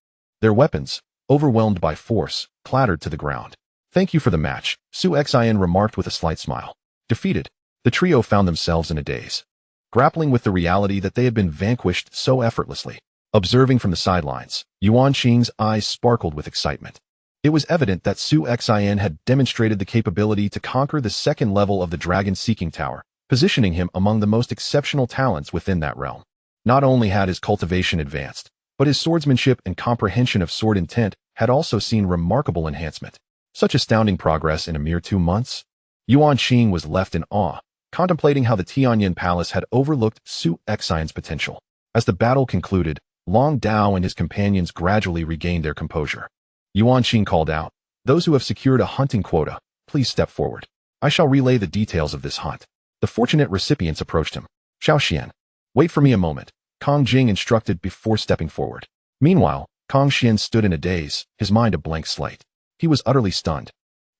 Their weapons, overwhelmed by force, clattered to the ground. Thank you for the match, Su Xin remarked with a slight smile. Defeated, the trio found themselves in a daze, grappling with the reality that they had been vanquished so effortlessly. Observing from the sidelines, Yuan Qing's eyes sparkled with excitement. It was evident that Su Xin had demonstrated the capability to conquer the second level of the dragon-seeking tower, positioning him among the most exceptional talents within that realm. Not only had his cultivation advanced, but his swordsmanship and comprehension of sword intent had also seen remarkable enhancement. Such astounding progress in a mere 2 months? Yuan Xing was left in awe, contemplating how the Tianyin Palace had overlooked Su Xin's potential. As the battle concluded, Long Dao and his companions gradually regained their composure. Yuan Xing called out, "Those who have secured a hunting quota, please step forward. I shall relay the details of this hunt." The fortunate recipients approached him. "Xiao Xian, wait for me a moment," Kong Jing instructed before stepping forward. Meanwhile, Kong Xian stood in a daze, his mind a blank slate. He was utterly stunned.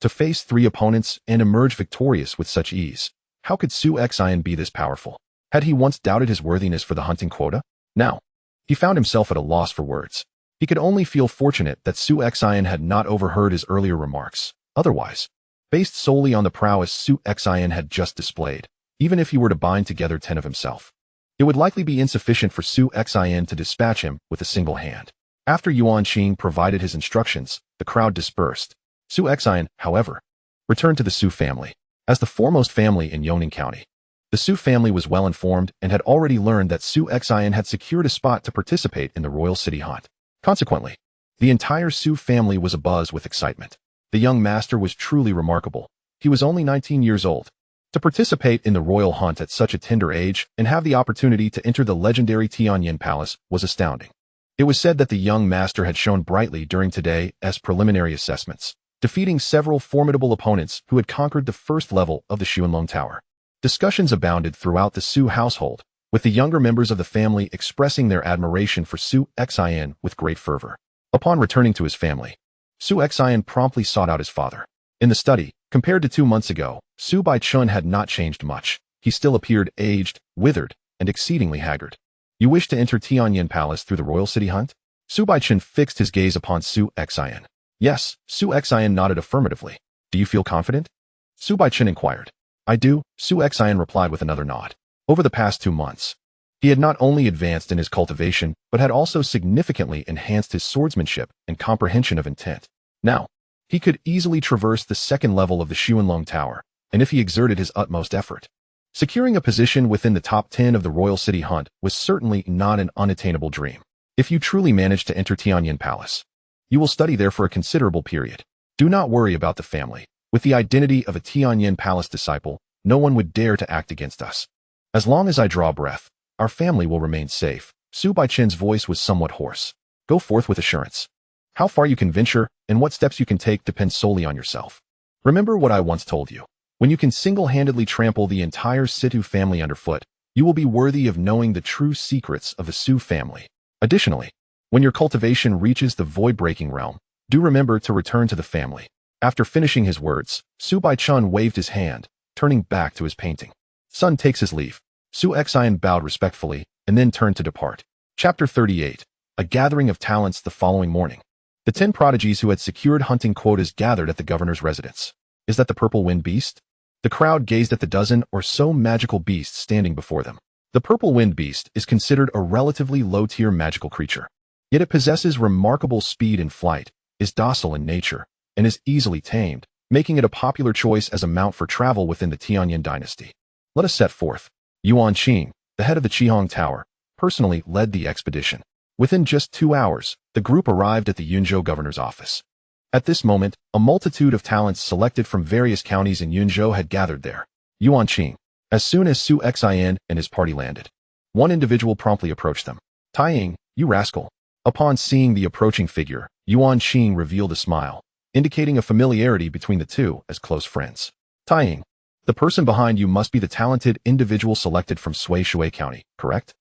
To face 3 opponents and emerge victorious with such ease, how could Su Xin be this powerful? Had he once doubted his worthiness for the hunting quota? Now, he found himself at a loss for words. He could only feel fortunate that Su Xin had not overheard his earlier remarks. Otherwise, based solely on the prowess Su Xin had just displayed, even if he were to bind together 10 of himself, it would likely be insufficient for Su Xin to dispatch him with a single hand. After Yuan Xing provided his instructions, the crowd dispersed. Su Xin, however, returned to the Su family. As the foremost family in Yongning County, the Su family was well informed and had already learned that Su Xin had secured a spot to participate in the royal city hunt. Consequently, the entire Su family was abuzz with excitement. The young master was truly remarkable. He was only 19 years old. To participate in the royal hunt at such a tender age and have the opportunity to enter the legendary Tianyin Palace was astounding. It was said that the young master had shone brightly during today's preliminary assessments, defeating several formidable opponents who had conquered the first level of the Xuanlong Tower. Discussions abounded throughout the Su household, with the younger members of the family expressing their admiration for Su Xin with great fervor. Upon returning to his family, Su Xin promptly sought out his father. In the study, compared to 2 months ago, Su Baichun had not changed much. He still appeared aged, withered, and exceedingly haggard. "You wish to enter Tianyin Palace through the royal city hunt?" Su Baichun fixed his gaze upon Su Xin. Yes, Su Xin nodded affirmatively. "Do you feel confident?" Su Baichun inquired. "I do," Su Xin replied with another nod. Over the past 2 months, he had not only advanced in his cultivation, but had also significantly enhanced his swordsmanship and comprehension of intent. Now, he could easily traverse the second level of the Xuanlong Tower, and if he exerted his utmost effort, securing a position within the top 10 of the royal city hunt was certainly not an unattainable dream. If you truly manage to enter Tianyin Palace, you will study there for a considerable period. Do not worry about the family. With the identity of a Tianyin Palace disciple, no one would dare to act against us. As long as I draw breath, our family will remain safe. Su Baichun's voice was somewhat hoarse. Go forth with assurance. How far you can venture and what steps you can take depends solely on yourself. Remember what I once told you. When you can single-handedly trample the entire Situ family underfoot, you will be worthy of knowing the true secrets of the Su family. Additionally, when your cultivation reaches the void-breaking realm, do remember to return to the family. After finishing his words, Su Baichun waved his hand, turning back to his painting. Sun takes his leave. Su Xin bowed respectfully and then turned to depart. Chapter 38. A gathering of talents the following morning. The 10 prodigies who had secured hunting quotas gathered at the governor's residence. Is that the purple wind beast? The crowd gazed at the dozen or so magical beasts standing before them. The purple wind beast is considered a relatively low-tier magical creature. Yet it possesses remarkable speed in flight, is docile in nature, and is easily tamed, making it a popular choice as a mount for travel within the Tianyin dynasty. Let us set forth. Yuan Xing, the head of the Qihong Tower, personally led the expedition. Within just 2 hours, the group arrived at the Yunzhou governor's office. At this moment, a multitude of talents selected from various counties in Yunzhou had gathered there. Yuan Xing. As soon as Su Xin and his party landed, one individual promptly approached them. "Taiying, you rascal." Upon seeing the approaching figure, Yuan Xing revealed a smile, indicating a familiarity between the two as close friends. "Taiying, the person behind you must be the talented individual selected from Shui County, correct?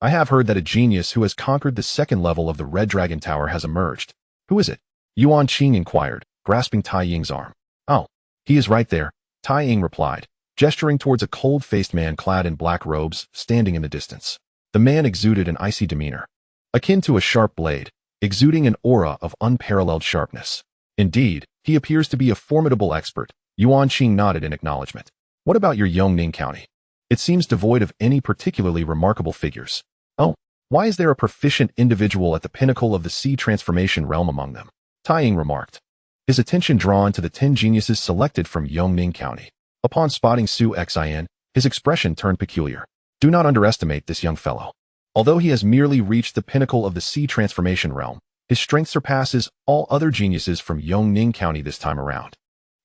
I have heard that a genius who has conquered the second level of the Red Dragon Tower has emerged. Who is it?" Yuan Xing inquired, grasping Taiying's arm. "Oh, he is right there," Taiying replied, gesturing towards a cold-faced man clad in black robes standing in the distance. The man exuded an icy demeanor, akin to a sharp blade, exuding an aura of unparalleled sharpness. Indeed, he appears to be a formidable expert. Yuan Xing nodded in acknowledgement. "What about your Yongning County? It seems devoid of any particularly remarkable figures. Oh, why is there a proficient individual at the pinnacle of the sea transformation realm among them?" Taiying remarked. his attention drawn to the 10 geniuses selected from Yongning County. Upon spotting Su Xin, his expression turned peculiar. Do not underestimate this young fellow. Although he has merely reached the pinnacle of the sea transformation realm, his strength surpasses all other geniuses from Yongning County this time around.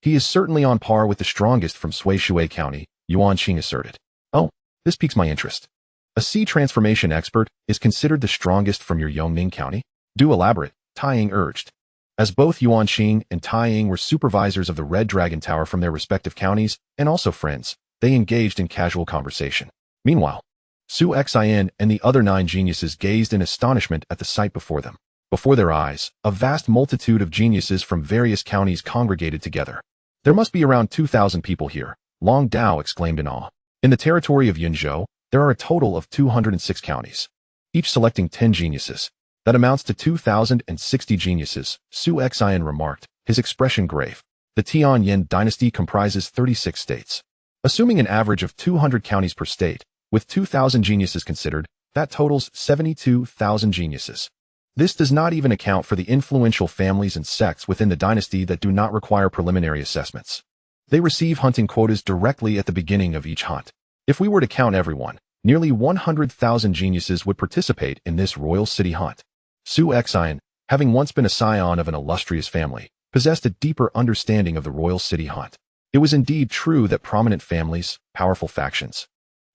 He is certainly on par with the strongest from Shui County, Yuan Qing asserted. Oh, this piques my interest. A sea transformation expert is considered the strongest from your Yongning County? Do elaborate, Taiying urged. As both Yuan Qing and Taiying were supervisors of the Red Dragon Tower from their respective counties, and also friends, they engaged in casual conversation. Meanwhile, Su Xin and the other 9 geniuses gazed in astonishment at the sight before them. Before their eyes, a vast multitude of geniuses from various counties congregated together. There must be around 2,000 people here, Long Dao exclaimed in awe. In the territory of Yunzhou, there are a total of 206 counties, each selecting 10 geniuses. That amounts to 2,060 geniuses, Su Xin remarked, his expression grave. The Tianyin dynasty comprises 36 states. Assuming an average of 200 counties per state, with 2,000 geniuses considered, that totals 72,000 geniuses. This does not even account for the influential families and sects within the dynasty that do not require preliminary assessments. They receive hunting quotas directly at the beginning of each hunt. If we were to count everyone, nearly 100,000 geniuses would participate in this royal city hunt. Su Xin, having once been a scion of an illustrious family, possessed a deeper understanding of the royal city hunt. It was indeed true that prominent families, powerful factions,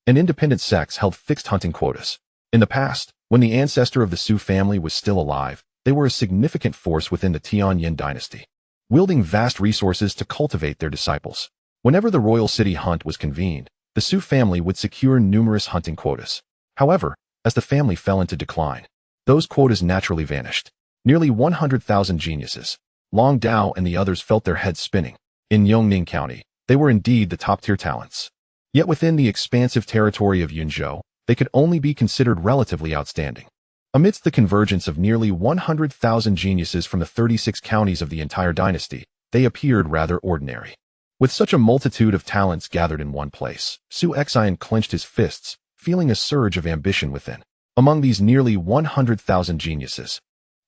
and independent sects held fixed hunting quotas. In the past, when the ancestor of the Su family was still alive, they were a significant force within the Tianyin dynasty, wielding vast resources to cultivate their disciples. Whenever the royal city hunt was convened, the Su family would secure numerous hunting quotas. However, as the family fell into decline, those quotas naturally vanished. Nearly 100,000 geniuses, Long Dao and the others felt their heads spinning. In Yongning County, they were indeed the top-tier talents. Yet within the expansive territory of Yunzhou, they could only be considered relatively outstanding. Amidst the convergence of nearly 100,000 geniuses from the 36 counties of the entire dynasty, they appeared rather ordinary. With such a multitude of talents gathered in one place, Su Xin clenched his fists, feeling a surge of ambition within. Among these nearly 100,000 geniuses,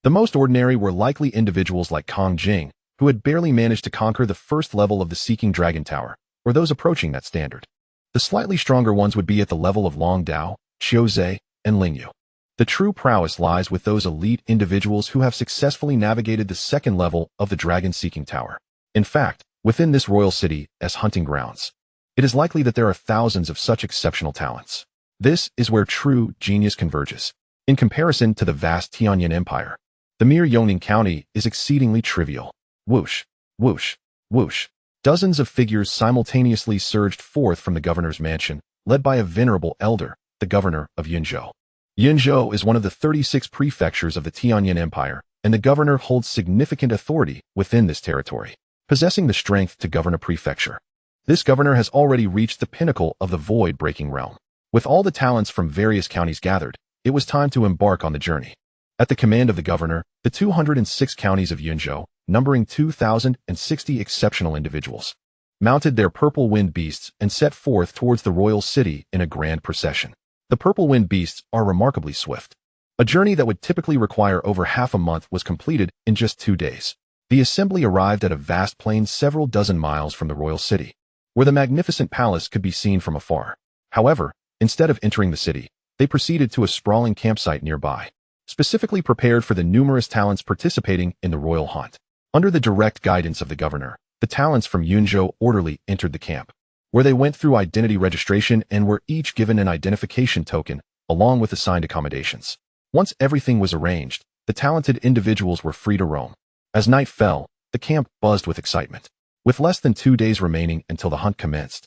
the most ordinary were likely individuals like Kong Jing, who had barely managed to conquer the first level of the Seeking Dragon Tower, or those approaching that standard. The slightly stronger ones would be at the level of Long Dao, Xiuzhe, and Lingyu. The true prowess lies with those elite individuals who have successfully navigated the second level of the Dragon Seeking Tower. In fact, within this royal city, as hunting grounds, it is likely that there are thousands of such exceptional talents. This is where true genius converges. In comparison to the vast Tianyin Empire, the mere Yongning County is exceedingly trivial. Whoosh, whoosh, whoosh. Dozens of figures simultaneously surged forth from the governor's mansion, led by a venerable elder, the governor of Yunzhou. Yunzhou is one of the 36 prefectures of the Tianyin Empire, and the governor holds significant authority within this territory, possessing the strength to govern a prefecture. This governor has already reached the pinnacle of the void-breaking realm. With all the talents from various counties gathered, it was time to embark on the journey. At the command of the governor, the 206 counties of Yunzhou, numbering 2,060 exceptional individuals, mounted their purple-winged beasts and set forth towards the royal city in a grand procession. The purple-winged beasts are remarkably swift. A journey that would typically require over half a month was completed in just 2 days. The assembly arrived at a vast plain several dozen miles from the royal city, where the magnificent palace could be seen from afar. However, instead of entering the city, they proceeded to a sprawling campsite nearby, specifically prepared for the numerous talents participating in the royal hunt. Under the direct guidance of the governor, the talents from Yunzhou orderly entered the camp, where they went through identity registration and were each given an identification token, along with assigned accommodations. Once everything was arranged, the talented individuals were free to roam. As night fell, the camp buzzed with excitement. With less than 2 days remaining until the hunt commenced,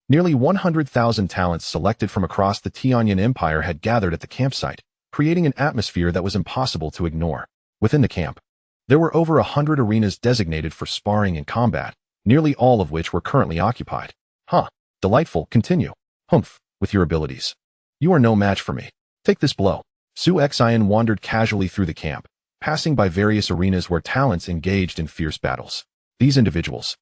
nearly 100,000 talents selected from across the Tianyin Empire had gathered at the campsite, creating an atmosphere that was impossible to ignore. Within the camp, there were over 100 arenas designated for sparring and combat, nearly all of which were currently occupied. Huh, delightful, continue. Humph, with your abilities. You are no match for me. Take this blow. Su Xin wandered casually through the camp, passing by various arenas where talents engaged in fierce battles. These individuals,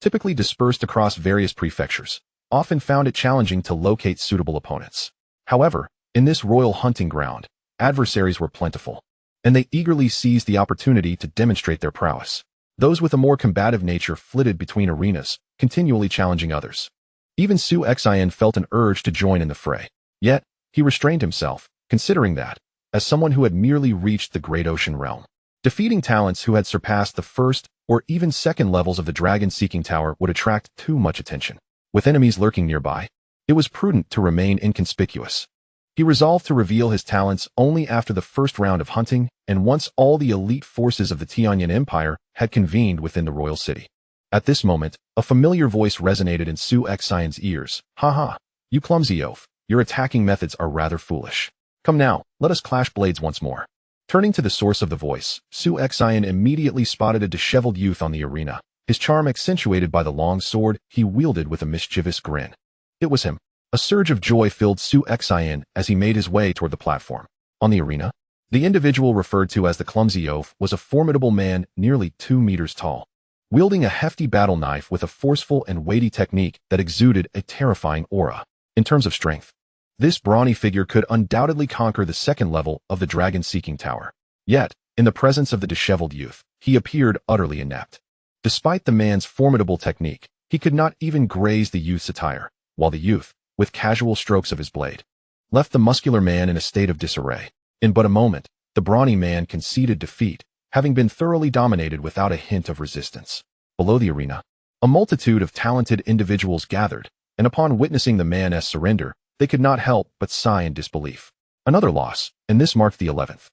typically dispersed across various prefectures, often found it challenging to locate suitable opponents. However, in this royal hunting ground, adversaries were plentiful, and they eagerly seized the opportunity to demonstrate their prowess. Those with a more combative nature flitted between arenas, continually challenging others. Even Su Xin felt an urge to join in the fray. Yet, he restrained himself, considering that, as someone who had merely reached the great ocean realm, defeating talents who had surpassed the first or even second levels of the dragon-seeking tower would attract too much attention. With enemies lurking nearby, it was prudent to remain inconspicuous. He resolved to reveal his talents only after the first round of hunting and once all the elite forces of the Tianyan Empire had convened within the royal city. At this moment, a familiar voice resonated in Su Xion's ears. "Haha, you clumsy oaf, your attacking methods are rather foolish. Come now, let us clash blades once more." Turning to the source of the voice, Su Xion immediately spotted a disheveled youth on the arena, his charm accentuated by the long sword he wielded with a mischievous grin. It was him. A surge of joy filled Su Xion as he made his way toward the platform. On the arena, the individual referred to as the clumsy oaf was a formidable man nearly 2 meters tall, wielding a hefty battle knife with a forceful and weighty technique that exuded a terrifying aura. In terms of strength, this brawny figure could undoubtedly conquer the second level of the dragon-seeking tower. Yet, in the presence of the disheveled youth, he appeared utterly inept. Despite the man's formidable technique, he could not even graze the youth's attire, while the youth, with casual strokes of his blade, left the muscular man in a state of disarray. In but a moment, the brawny man conceded defeat, having been thoroughly dominated without a hint of resistance. Below the arena, a multitude of talented individuals gathered, and upon witnessing the man's surrender, they could not help but sigh in disbelief. Another loss, and this marked the 11th.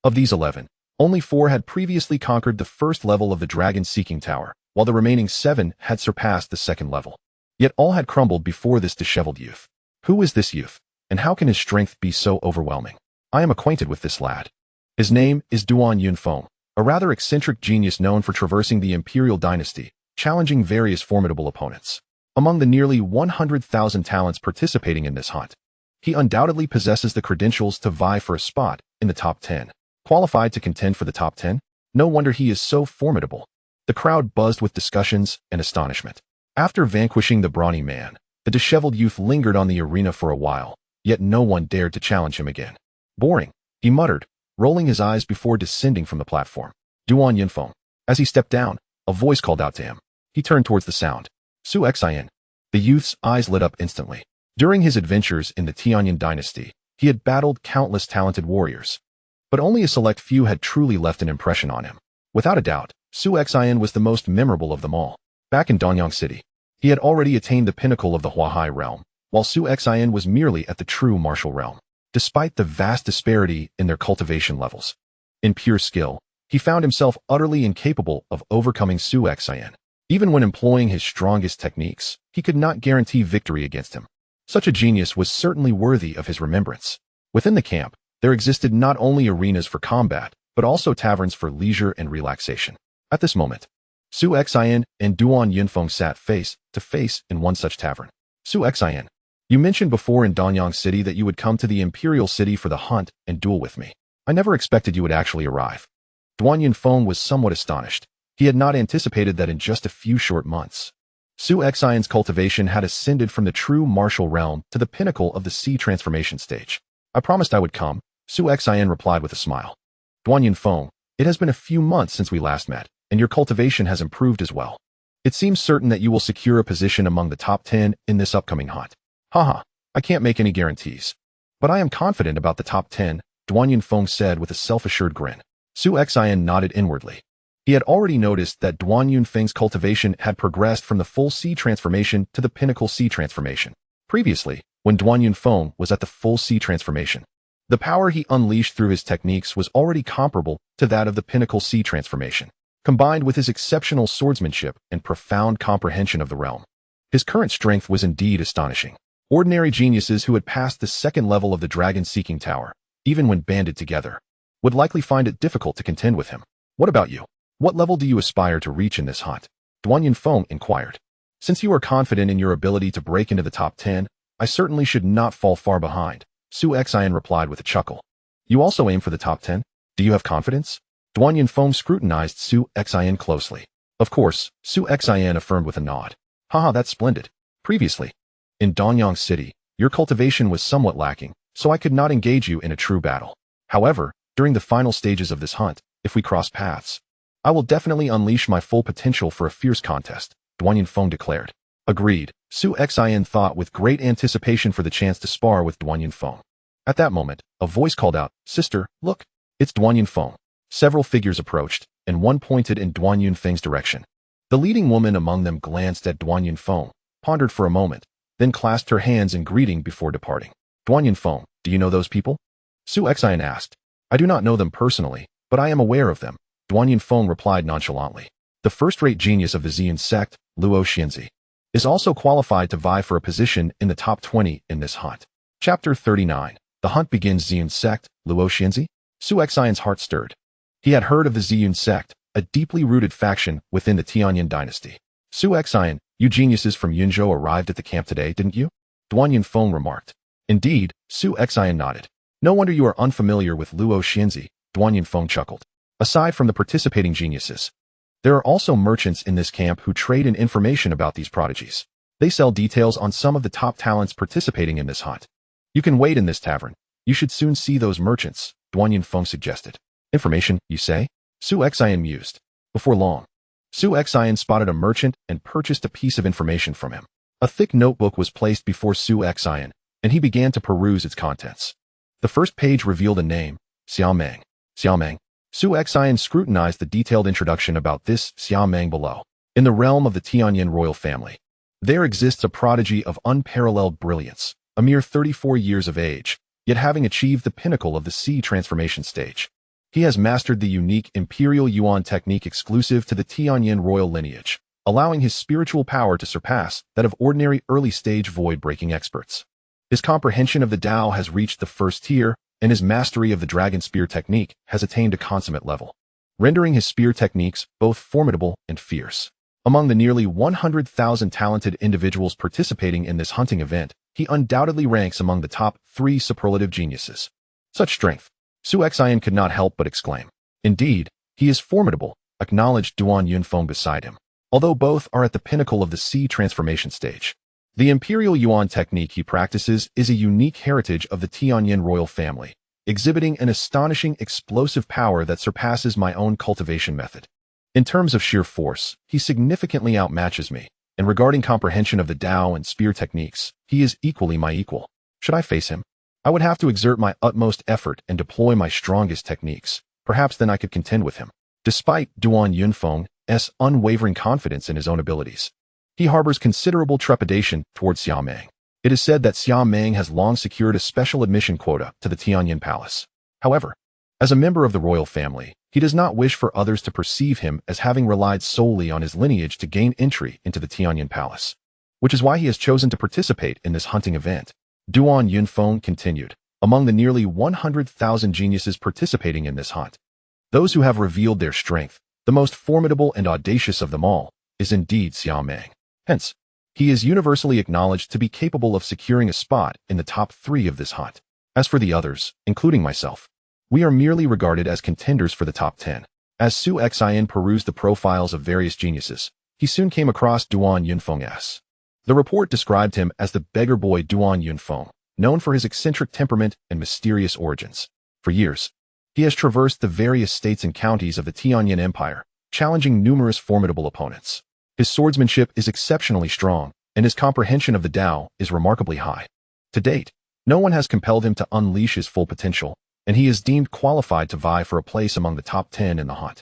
Of these 11, only 4 had previously conquered the first level of the dragon-seeking tower, while the remaining 7 had surpassed the second level. Yet all had crumbled before this disheveled youth. Who is this youth, and how can his strength be so overwhelming? I am acquainted with this lad. His name is Duan Yunfeng, a rather eccentric genius known for traversing the imperial dynasty, challenging various formidable opponents. Among the nearly 100,000 talents participating in this hunt, he undoubtedly possesses the credentials to vie for a spot in the top 10. Qualified to contend for the top 10? No wonder he is so formidable. The crowd buzzed with discussions and astonishment. After vanquishing the brawny man, the disheveled youth lingered on the arena for a while, yet no one dared to challenge him again. "Boring," he muttered, rolling his eyes before descending from the platform. Duan Yunfeng. As he stepped down, a voice called out to him. He turned towards the sound. "Su Xian." The youth's eyes lit up instantly. During his adventures in the Tianyan dynasty, he had battled countless talented warriors, but only a select few had truly left an impression on him. Without a doubt, Su Xian was the most memorable of them all. Back in Danyang City, he had already attained the pinnacle of the Huahai realm, while Su Xian was merely at the true martial realm. Despite the vast disparity in their cultivation levels, in pure skill, he found himself utterly incapable of overcoming Su Xian. Even when employing his strongest techniques, he could not guarantee victory against him. Such a genius was certainly worthy of his remembrance. Within the camp, there existed not only arenas for combat, but also taverns for leisure and relaxation. At this moment, Su Xian and Duan Yunfeng sat face to face in one such tavern. "Su Xian, you mentioned before in Danyang City that you would come to the Imperial City for the hunt and duel with me. I never expected you would actually arrive." Duan Yunfeng was somewhat astonished. He had not anticipated that in just a few short months, Su Xian's cultivation had ascended from the true martial realm to the pinnacle of the sea transformation stage. "I promised I would come," Su Xian replied with a smile. "Duan Yunfeng, it has been a few months since we last met, and your cultivation has improved as well. It seems certain that you will secure a position among the top 10 in this upcoming hunt." "Haha, I can't make any guarantees, but I am confident about the top 10, Duan Yunfeng said with a self-assured grin. Su Xian nodded inwardly. He had already noticed that Duan Yunfeng's cultivation had progressed from the full sea transformation to the pinnacle sea transformation. Previously, when Duan Yunfeng was at the full sea transformation, the power he unleashed through his techniques was already comparable to that of the pinnacle sea transformation. Combined with his exceptional swordsmanship and profound comprehension of the realm, his current strength was indeed astonishing. Ordinary geniuses who had passed the second level of the dragon-seeking tower, even when banded together, would likely find it difficult to contend with him. "What about you? What level do you aspire to reach in this hunt?" Duan Yunfeng inquired. "Since you are confident in your ability to break into the top 10, I certainly should not fall far behind," Su Xian replied with a chuckle. "You also aim for the top 10? Do you have confidence?" Duan Yunfeng scrutinized Su Xian closely. "Of course," Su Xian affirmed with a nod. "Haha, that's splendid. Previously, in Danyang City, your cultivation was somewhat lacking, so I could not engage you in a true battle. However, during the final stages of this hunt, if we cross paths, I will definitely unleash my full potential for a fierce contest, Duan Yunfeng declared. Agreed, Su Xin thought with great anticipation for the chance to spar with Duan Yunfeng. At that moment, a voice called out, "Sister, look, it's Duan Yunfeng." Several figures approached, and one pointed in Duan Yunfeng's direction. The leading woman among them glanced at Duan Yunfeng, pondered for a moment, then clasped her hands in greeting before departing. "Duan Yunfeng, do you know those people?" Su Xin asked. "I do not know them personally, but I am aware of them," Duan Yunfeng replied nonchalantly. "The first-rate genius of the Xian sect, Luo Xianzi, is also qualified to vie for a position in the top 20 in this hunt." Chapter 39. The hunt begins. Xian sect, Luo Xianzi? Su Xion's heart stirred. He had heard of the Xian sect, a deeply rooted faction within the Tianyan dynasty. "Su Xion, you geniuses from Yunzhou arrived at the camp today, didn't you?" Duan Yunfeng remarked. "Indeed," Su Xion nodded. "No wonder you are unfamiliar with Luo Xianzi," Duan Yunfeng chuckled. "Aside from the participating geniuses, there are also merchants in this camp who trade in information about these prodigies. They sell details on some of the top talents participating in this hunt. You can wait in this tavern. You should soon see those merchants," Duan Yunfeng suggested. "Information, you say?" Su Xion mused. Before long, Su Xion spotted a merchant and purchased a piece of information from him. A thick notebook was placed before Su Xion, and he began to peruse its contents. The first page revealed a name, Xiaomeng. Xiaomeng. Su Xion scrutinized the detailed introduction about this Xiaomeng below. In the realm of the Tianyan royal family, there exists a prodigy of unparalleled brilliance, a mere 34 years of age, yet having achieved the pinnacle of the sea transformation stage. He has mastered the unique Imperial Yuan technique exclusive to the Tianyan royal lineage, allowing his spiritual power to surpass that of ordinary early-stage void-breaking experts. His comprehension of the Tao has reached the first tier, and his mastery of the dragon spear technique has attained a consummate level, rendering his spear techniques both formidable and fierce. Among the nearly 100,000 talented individuals participating in this hunting event, he undoubtedly ranks among the top 3 superlative geniuses. Such strength, Su Xion could not help but exclaim. "Indeed, he is formidable," acknowledged Duan Yunfeng beside him. Although both are at the pinnacle of the sea transformation stage, the Imperial Yuan technique he practices is a unique heritage of the Tianyan royal family, exhibiting an astonishing explosive power that surpasses my own cultivation method. In terms of sheer force, he significantly outmatches me, and regarding comprehension of the Tao and spear techniques, he is equally my equal. Should I face him, I would have to exert my utmost effort and deploy my strongest techniques. Perhaps then I could contend with him. Despite Duan Yunfeng's unwavering confidence in his own abilities, he harbors considerable trepidation towards Xiaomeng. It is said that Xiaomeng has long secured a special admission quota to the Tianyan palace. However, as a member of the royal family, he does not wish for others to perceive him as having relied solely on his lineage to gain entry into the Tianyan palace, which is why he has chosen to participate in this hunting event. Duan Yunfeng continued. Among the nearly 100,000 geniuses participating in this hunt, those who have revealed their strength, the most formidable and audacious of them all, is indeed Xiaomeng. Hence, he is universally acknowledged to be capable of securing a spot in the top 3 of this hunt. As for the others, including myself, we are merely regarded as contenders for the top 10. As Su Xion perused the profiles of various geniuses, he soon came across Duan Yunfeng's. The report described him as the beggar boy Duan Yunfeng, known for his eccentric temperament and mysterious origins. For years, he has traversed the various states and counties of the Tianyan Empire, challenging numerous formidable opponents. His swordsmanship is exceptionally strong, and his comprehension of the Tao is remarkably high. To date, no one has compelled him to unleash his full potential, and he is deemed qualified to vie for a place among the top 10 in the hunt.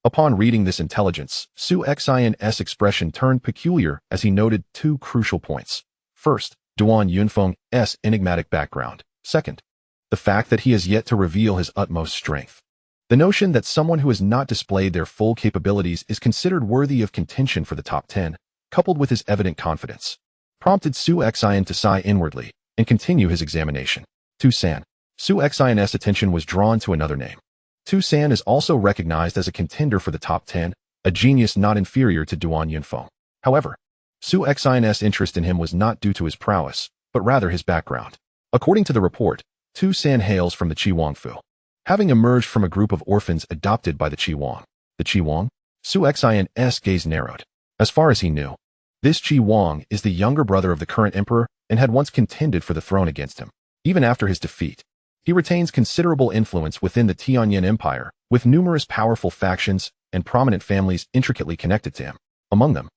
Upon reading this intelligence, Su Xion's expression turned peculiar as he noted 2 crucial points. First, Duan Yunfeng's enigmatic background. Second, the fact that he has yet to reveal his utmost strength. The notion that someone who has not displayed their full capabilities is considered worthy of contention for the top 10, coupled with his evident confidence, prompted Su Xion to sigh inwardly and continue his examination. Tu San. Su Xion's attention was drawn to another name. Tu San is also recognized as a contender for the top 10, a genius not inferior to Duan Yunfeng. However, Su Xion's interest in him was not due to his prowess, but rather his background. According to the report, Tu San hails from the Qi having emerged from a group of orphans adopted by the Qi. The Qi? Su Xion's gaze narrowed. As far as he knew, this Qi is the younger brother of the current emperor and had once contended for the throne against him. Even after his defeat, he retains considerable influence within the Tianyan Empire, with numerous powerful factions and prominent families intricately connected to him. Among them,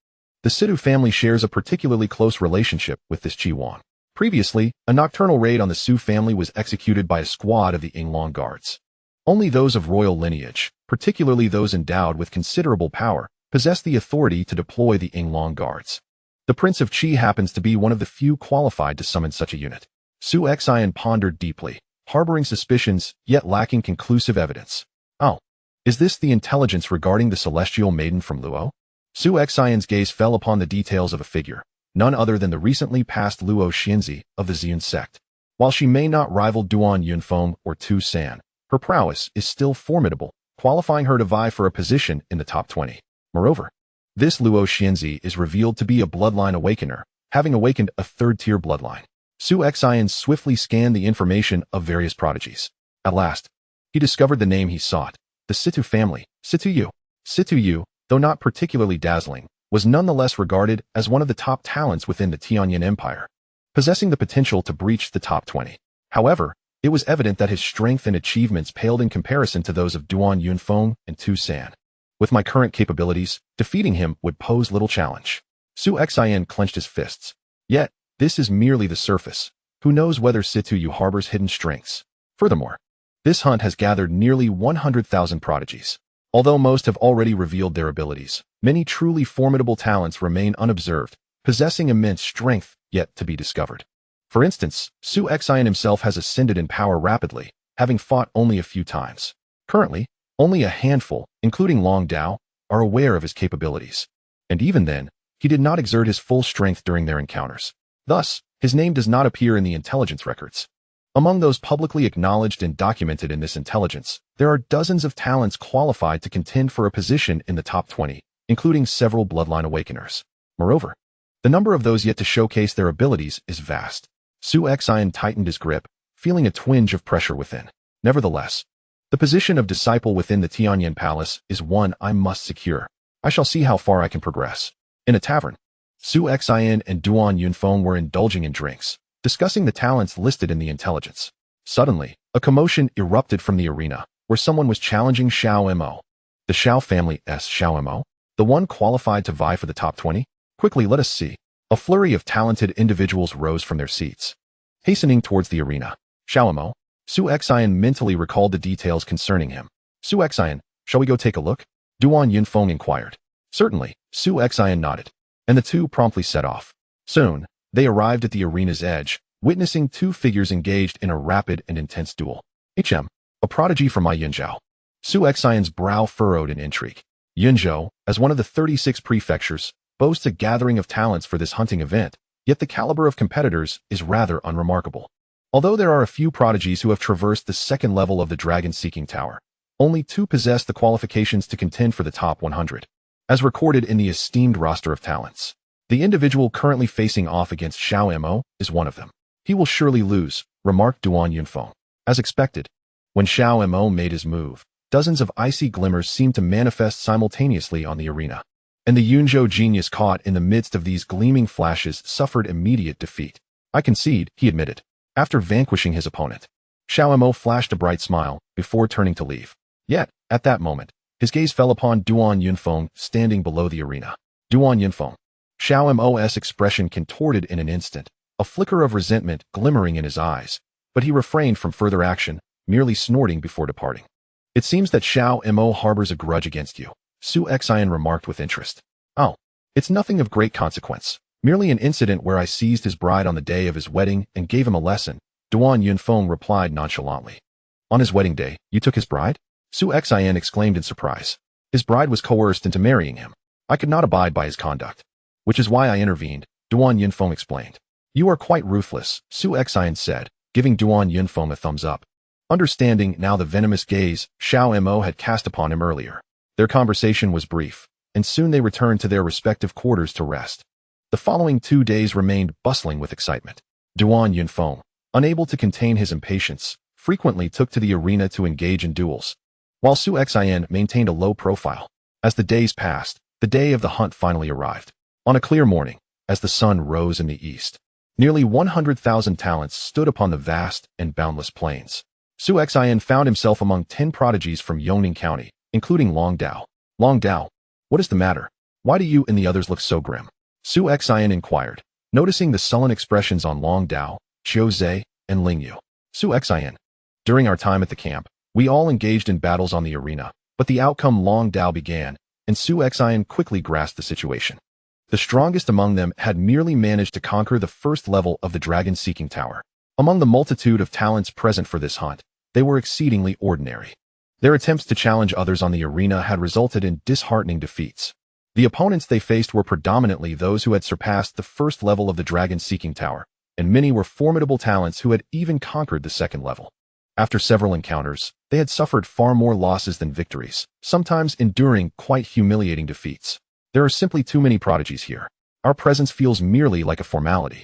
the Situ family shares a particularly close relationship with this Qi Huang. Previously, a nocturnal raid on the Su family was executed by a squad of the Yinglong guards. Only those of royal lineage, particularly those endowed with considerable power, possess the authority to deploy the Yinglong guards. The Prince of Qi happens to be one of the few qualified to summon such a unit. Su Xin pondered deeply, harboring suspicions, yet lacking conclusive evidence. Oh, is this the intelligence regarding the celestial maiden from Luo? Su Xin's gaze fell upon the details of a figure, none other than the recently passed Luo Xianzi of the Ziyun sect. While she may not rival Duan Yunfeng or Tu San, her prowess is still formidable, qualifying her to vie for a position in the top 20. Moreover, this Luo Xianzi is revealed to be a bloodline awakener, having awakened a third-tier bloodline. Su Xin swiftly scanned the information of various prodigies. At last, he discovered the name he sought, the Situ family, Situ Yu. Situ Yu, though not particularly dazzling, was nonetheless regarded as one of the top talents within the Tianyin Empire, possessing the potential to breach the top 20. However, it was evident that his strength and achievements paled in comparison to those of Duan Yunfeng and Tu San. With my current capabilities, defeating him would pose little challenge. Su Xin clenched his fists. Yet, this is merely the surface. Who knows whether Situ Yu harbors hidden strengths? Furthermore, this hunt has gathered nearly 100,000 prodigies. Although most have already revealed their abilities, many truly formidable talents remain unobserved, possessing immense strength yet to be discovered. For instance, Su Xin himself has ascended in power rapidly, having fought only a few times. Currently, only a handful, including Long Dao, are aware of his capabilities. And even then, he did not exert his full strength during their encounters. Thus, his name does not appear in the intelligence records. Among those publicly acknowledged and documented in this intelligence, there are dozens of talents qualified to contend for a position in the top 20, including several bloodline awakeners. Moreover, the number of those yet to showcase their abilities is vast. Su Xin tightened his grip, feeling a twinge of pressure within. Nevertheless, the position of disciple within the Tianyin Palace is one I must secure. I shall see how far I can progress. In a tavern, Su Xin and Duan Yunfeng were indulging in drinks, discussing the talents listed in the intelligence. Suddenly, a commotion erupted from the arena, where someone was challenging Xiao Mo. The Xiao family's Xiao Mo? The one qualified to vie for the top 20? Quickly, let us see. A flurry of talented individuals rose from their seats. Hastening towards the arena, Xiao Mo, Su Xin mentally recalled the details concerning him. Su Xin, shall we go take a look? Duan Yunfeng inquired. Certainly, Su Xin nodded, and the two promptly set off. Soon, they arrived at the arena's edge, witnessing two figures engaged in a rapid and intense duel. A prodigy from my Yunzhou. Su Xion's brow furrowed in intrigue. Yunzhou, as one of the 36 prefectures, boasts a gathering of talents for this hunting event, yet the caliber of competitors is rather unremarkable. Although there are a few prodigies who have traversed the second level of the dragon-seeking tower, only two possess the qualifications to contend for the top 100, as recorded in the esteemed roster of talents. The individual currently facing off against Xiao Mo is one of them. He will surely lose, remarked Duan Yunfeng. As expected, when Xiao Mo made his move, dozens of icy glimmers seemed to manifest simultaneously on the arena, and the Yunzhou genius caught in the midst of these gleaming flashes suffered immediate defeat. I concede, he admitted. After vanquishing his opponent, Xiao Mo flashed a bright smile before turning to leave. Yet, at that moment, his gaze fell upon Duan Yunfeng standing below the arena. Duan Yunfeng. Xiao Mo's expression contorted in an instant, a flicker of resentment glimmering in his eyes, but he refrained from further action, merely snorting before departing. It seems that Xiao Mo harbors a grudge against you, Su Xian remarked with interest. Oh, it's nothing of great consequence, merely an incident where I seized his bride on the day of his wedding and gave him a lesson, Duan Yunfeng replied nonchalantly. On his wedding day, you took his bride? Su Xian exclaimed in surprise. His bride was coerced into marrying him. I could not abide by his conduct, which is why I intervened, Duan Yunfeng explained. You are quite ruthless, Su Xian said, giving Duan Yunfeng a thumbs up. Understanding now the venomous gaze Xiao Mo had cast upon him earlier. Their conversation was brief, and soon they returned to their respective quarters to rest. The following 2 days remained bustling with excitement. Duan Yunfeng, unable to contain his impatience, frequently took to the arena to engage in duels, while Su Xian maintained a low profile. As the days passed, the day of the hunt finally arrived. On a clear morning, as the sun rose in the east, nearly 100,000 talents stood upon the vast and boundless plains. Su Xian found himself among 10 prodigies from Yongning County, including Long Dao. Long Dao, what is the matter? Why do you and the others look so grim? Su Xin inquired, noticing the sullen expressions on Long Dao, Qiu Zhe, and Ling Yu. Su Xin. During our time at the camp, we all engaged in battles on the arena, but the outcome Long Dao began, and Su Xin quickly grasped the situation. The strongest among them had merely managed to conquer the first level of the dragon-seeking tower. Among the multitude of talents present for this hunt, they were exceedingly ordinary. Their attempts to challenge others on the arena had resulted in disheartening defeats. The opponents they faced were predominantly those who had surpassed the first level of the dragon-seeking tower, and many were formidable talents who had even conquered the second level. After several encounters, they had suffered far more losses than victories, sometimes enduring quite humiliating defeats. There are simply too many prodigies here. Our presence feels merely like a formality.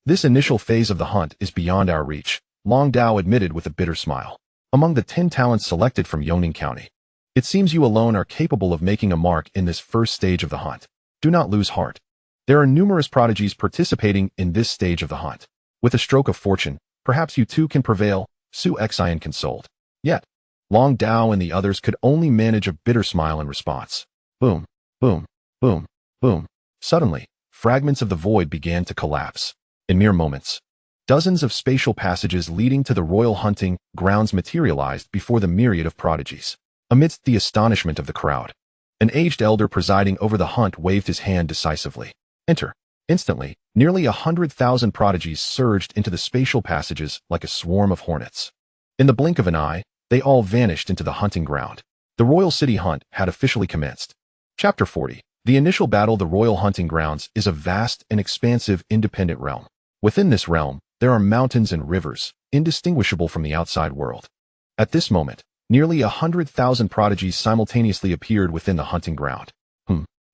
This initial phase of the hunt is beyond our reach, Long Dao admitted with a bitter smile. Among the 10 talents selected from Yongning County, it seems you alone are capable of making a mark in this first stage of the hunt. Do not lose heart. There are numerous prodigies participating in this stage of the hunt. With a stroke of fortune, perhaps you too can prevail, Su Xin consoled. Yet, Long Dao and the others could only manage a bitter smile in response. Boom, boom, boom, boom. Suddenly, fragments of the void began to collapse. In mere moments, dozens of spatial passages leading to the royal hunting grounds materialized before the myriad of prodigies. Amidst the astonishment of the crowd, an aged elder presiding over the hunt waved his hand decisively. Enter. Instantly, nearly 100,000 prodigies surged into the spatial passages like a swarm of hornets. In the blink of an eye, they all vanished into the hunting ground. The royal city hunt had officially commenced. Chapter 40. The initial battle. The royal hunting grounds is a vast and expansive independent realm. Within this realm, there are mountains and rivers, indistinguishable from the outside world. At this moment, nearly 100,000 prodigies simultaneously appeared within the hunting ground.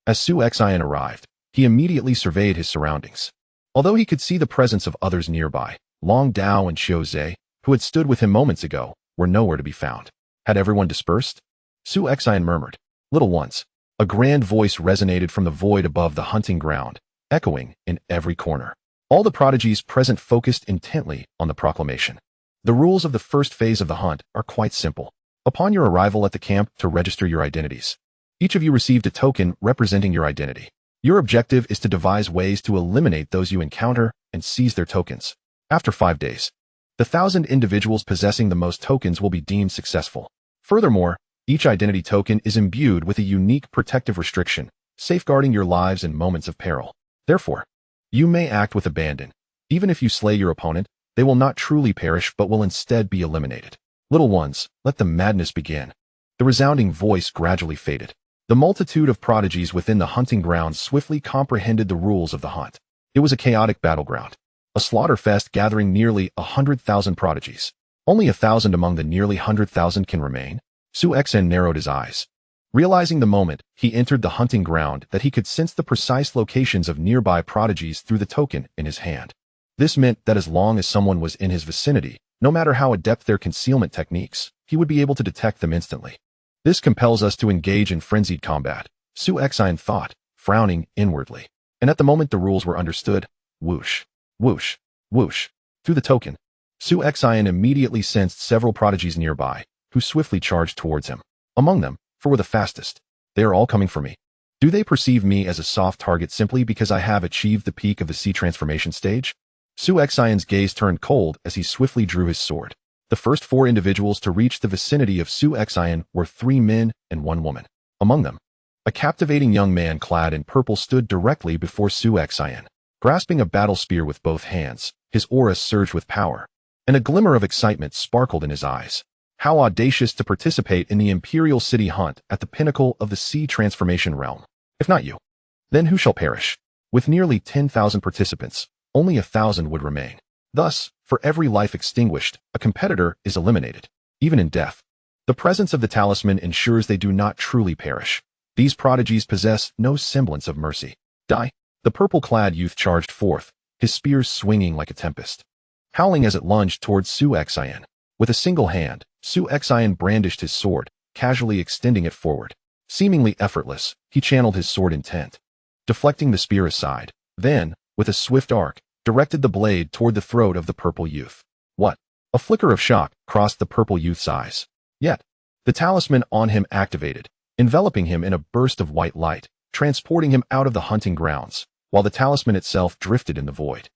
As Su Xin arrived, he immediately surveyed his surroundings. Although he could see the presence of others nearby, Long Dao and Qiu Zhe, who had stood with him moments ago, were nowhere to be found. Had everyone dispersed? Su Xin murmured. Little ones. A grand voice resonated from the void above the hunting ground, echoing in every corner. All the prodigies present focused intently on the proclamation. The rules of the first phase of the hunt are quite simple. Upon your arrival at the camp to register your identities, each of you received a token representing your identity. Your objective is to devise ways to eliminate those you encounter and seize their tokens. After 5 days, the 1,000 individuals possessing the most tokens will be deemed successful. Furthermore, each identity token is imbued with a unique protective restriction, safeguarding your lives in moments of peril. Therefore, you may act with abandon. Even if you slay your opponent, they will not truly perish but will instead be eliminated. Little ones, let the madness begin. The resounding voice gradually faded. The multitude of prodigies within the hunting grounds swiftly comprehended the rules of the hunt. It was a chaotic battleground, a slaughter fest gathering nearly 100,000 prodigies. Only 1,000 among the nearly 100,000 can remain. Su Xin narrowed his eyes. Realizing the moment he entered the hunting ground that he could sense the precise locations of nearby prodigies through the token in his hand. This meant that as long as someone was in his vicinity, no matter how adept their concealment techniques, he would be able to detect them instantly. This compels us to engage in frenzied combat, Su Xin thought, frowning inwardly. And at the moment the rules were understood, whoosh, whoosh, whoosh. Through the token, Su Xin immediately sensed several prodigies nearby, who swiftly charged towards him. Among them, four were the fastest. They are all coming for me. Do they perceive me as a soft target simply because I have achieved the peak of the sea transformation stage? Su Xion's gaze turned cold as he swiftly drew his sword. The first 4 individuals to reach the vicinity of Su Xion were 3 men and 1 woman. Among them, a captivating young man clad in purple stood directly before Su Xion. Grasping a battle spear with both hands, his aura surged with power, and a glimmer of excitement sparkled in his eyes. How audacious to participate in the Imperial City hunt at the pinnacle of the sea transformation realm. If not you, then who shall perish? With nearly 10,000 participants, only 1,000 would remain. Thus, for every life extinguished, a competitor is eliminated. Even in death, the presence of the talisman ensures they do not truly perish. These prodigies possess no semblance of mercy. Die! The purple-clad youth charged forth, his spear swinging like a tempest. Howling as it lunged towards Su Xion. With a single hand, Su Xion brandished his sword, casually extending it forward. Seemingly effortless, he channeled his sword intent, deflecting the spear aside, then, with a swift arc, directed the blade toward the throat of the purple youth. What? A flicker of shock crossed the purple youth's eyes. Yet, the talisman on him activated, enveloping him in a burst of white light, transporting him out of the hunting grounds, while the talisman itself drifted in the void.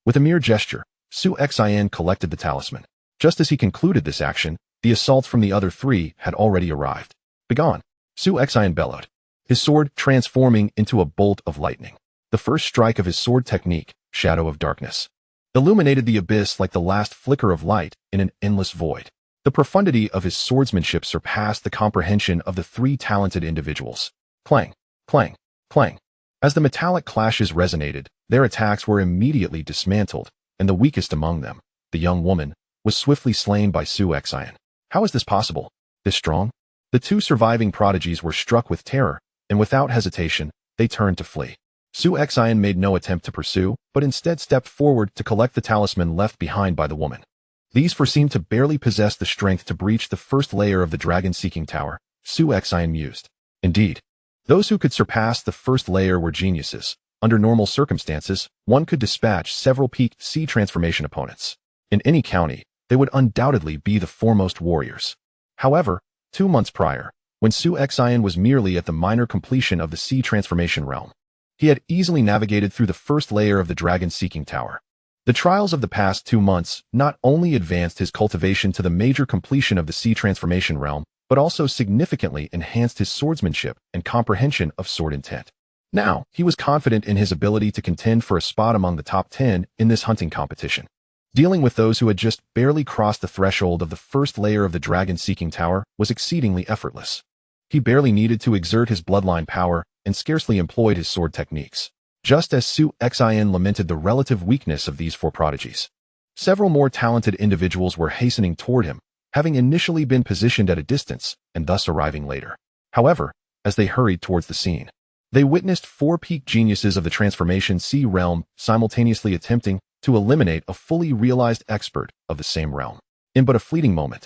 With a mere gesture, Su Xin collected the talisman. Just as he concluded this action, the assault from the other three had already arrived. Begone! Su Xin bellowed, his sword transforming into a bolt of lightning. The first strike of his sword technique, Shadow of Darkness, illuminated the abyss like the last flicker of light in an endless void. The profundity of his swordsmanship surpassed the comprehension of the three talented individuals. Clang, clang, clang. As the metallic clashes resonated, their attacks were immediately dismantled, and the weakest among them, the young woman, was swiftly slain by Su Xin. How is this possible? This strong? The two surviving prodigies were struck with terror, and without hesitation, they turned to flee. Su Xin made no attempt to pursue, but instead stepped forward to collect the talisman left behind by the woman. These four seemed to barely possess the strength to breach the first layer of the dragon-seeking tower, Su Xin mused. Indeed, those who could surpass the first layer were geniuses. Under normal circumstances, one could dispatch several peak sea transformation opponents. In any county, they would undoubtedly be the foremost warriors. However, 2 months prior, when Su Xin was merely at the minor completion of the sea transformation realm, he had easily navigated through the first layer of the dragon-seeking tower. The trials of the past 2 months not only advanced his cultivation to the major completion of the sea transformation realm, but also significantly enhanced his swordsmanship and comprehension of sword intent. Now, he was confident in his ability to contend for a spot among the top 10 in this hunting competition. Dealing with those who had just barely crossed the threshold of the first layer of the dragon-seeking tower was exceedingly effortless. He barely needed to exert his bloodline power and scarcely employed his sword techniques. Just as Su Xin lamented the relative weakness of these four prodigies, several more talented individuals were hastening toward him, having initially been positioned at a distance and thus arriving later. However, as they hurried towards the scene, they witnessed 4 peak geniuses of the transformation sea realm simultaneously attempting to eliminate a fully realized expert of the same realm. In but a fleeting moment,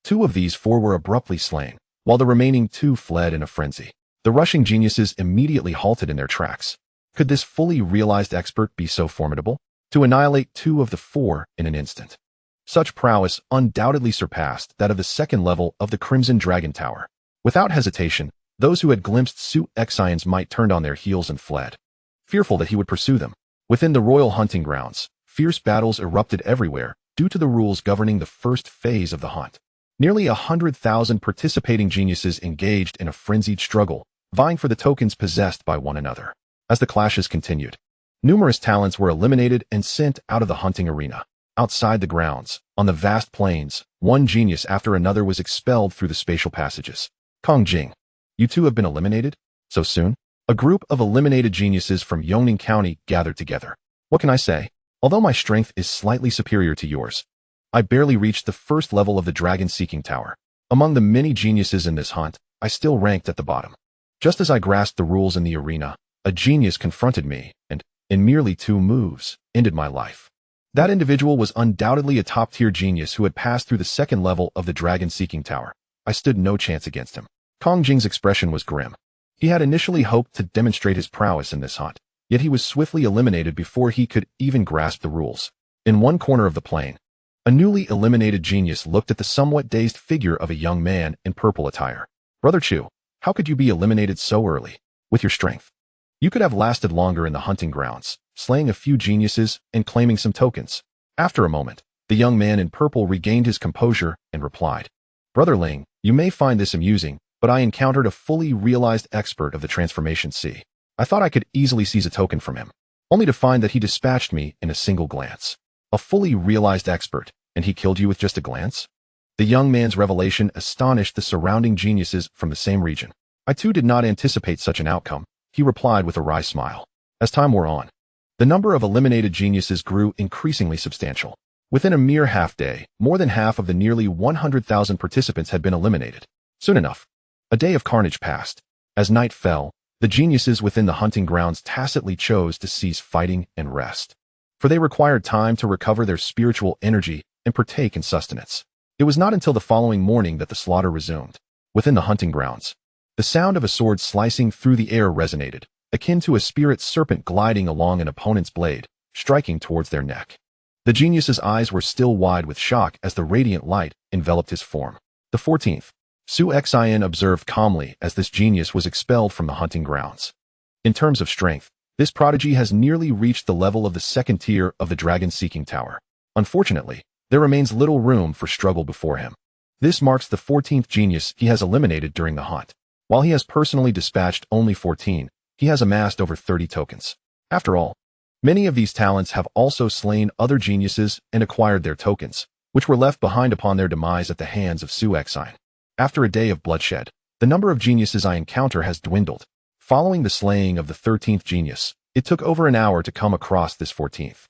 2 of these 4 were abruptly slain, while the remaining 2 fled in a frenzy. The rushing geniuses immediately halted in their tracks. Could this fully realized expert be so formidable? To annihilate 2 of the 4 in an instant. Such prowess undoubtedly surpassed that of the second level of the Crimson Dragon Tower. Without hesitation, those who had glimpsed Su Xion's might turned on their heels and fled, fearful that he would pursue them. Within the royal hunting grounds, fierce battles erupted everywhere due to the rules governing the first phase of the hunt. Nearly 100,000 participating geniuses engaged in a frenzied struggle, vying for the tokens possessed by one another. As the clashes continued, numerous talents were eliminated and sent out of the hunting arena. Outside the grounds, on the vast plains, one genius after another was expelled through the spatial passages. Kong Jing, you 2 have been eliminated? So soon? A group of eliminated geniuses from Yongning County gathered together. What can I say? Although my strength is slightly superior to yours, I barely reached the first level of the dragon-seeking tower. Among the many geniuses in this hunt, I still ranked at the bottom. Just as I grasped the rules in the arena, a genius confronted me and, in merely 2 moves, ended my life. That individual was undoubtedly a top-tier genius who had passed through the second level of the dragon-seeking tower. I stood no chance against him. Kong Jing's expression was grim. He had initially hoped to demonstrate his prowess in this hunt, yet he was swiftly eliminated before he could even grasp the rules. In one corner of the plain, a newly eliminated genius looked at the somewhat dazed figure of a young man in purple attire. Brother Chu, how could you be eliminated so early? With your strength, you could have lasted longer in the hunting grounds, slaying a few geniuses and claiming some tokens. After a moment, the young man in purple regained his composure and replied, Brother Ling, you may find this amusing, but I encountered a fully realized expert of the transformation sea. I thought I could easily seize a token from him, only to find that he dispatched me in a single glance. A fully realized expert, and he killed you with just a glance? The young man's revelation astonished the surrounding geniuses from the same region. I too did not anticipate such an outcome, he replied with a wry smile. As time wore on, the number of eliminated geniuses grew increasingly substantial. Within a mere half-day, more than half of the nearly 100,000 participants had been eliminated. Soon enough, a day of carnage passed. As night fell, the geniuses within the hunting grounds tacitly chose to cease fighting and rest, for they required time to recover their spiritual energy and partake in sustenance. It was not until the following morning that the slaughter resumed. Within the hunting grounds, the sound of a sword slicing through the air resonated, akin to a spirit serpent gliding along an opponent's blade, striking towards their neck. The genius's eyes were still wide with shock as the radiant light enveloped his form. The 14th Su Xin observed calmly as this genius was expelled from the hunting grounds. In terms of strength, this prodigy has nearly reached the level of the second tier of the dragon-seeking tower. Unfortunately, there remains little room for struggle before him. This marks the 14th genius he has eliminated during the hunt. While he has personally dispatched only 14, he has amassed over 30 tokens. After all, many of these talents have also slain other geniuses and acquired their tokens, which were left behind upon their demise at the hands of Su Xin. After a day of bloodshed, the number of geniuses I encounter has dwindled. Following the slaying of the 13th genius, it took over an hour to come across this 14th.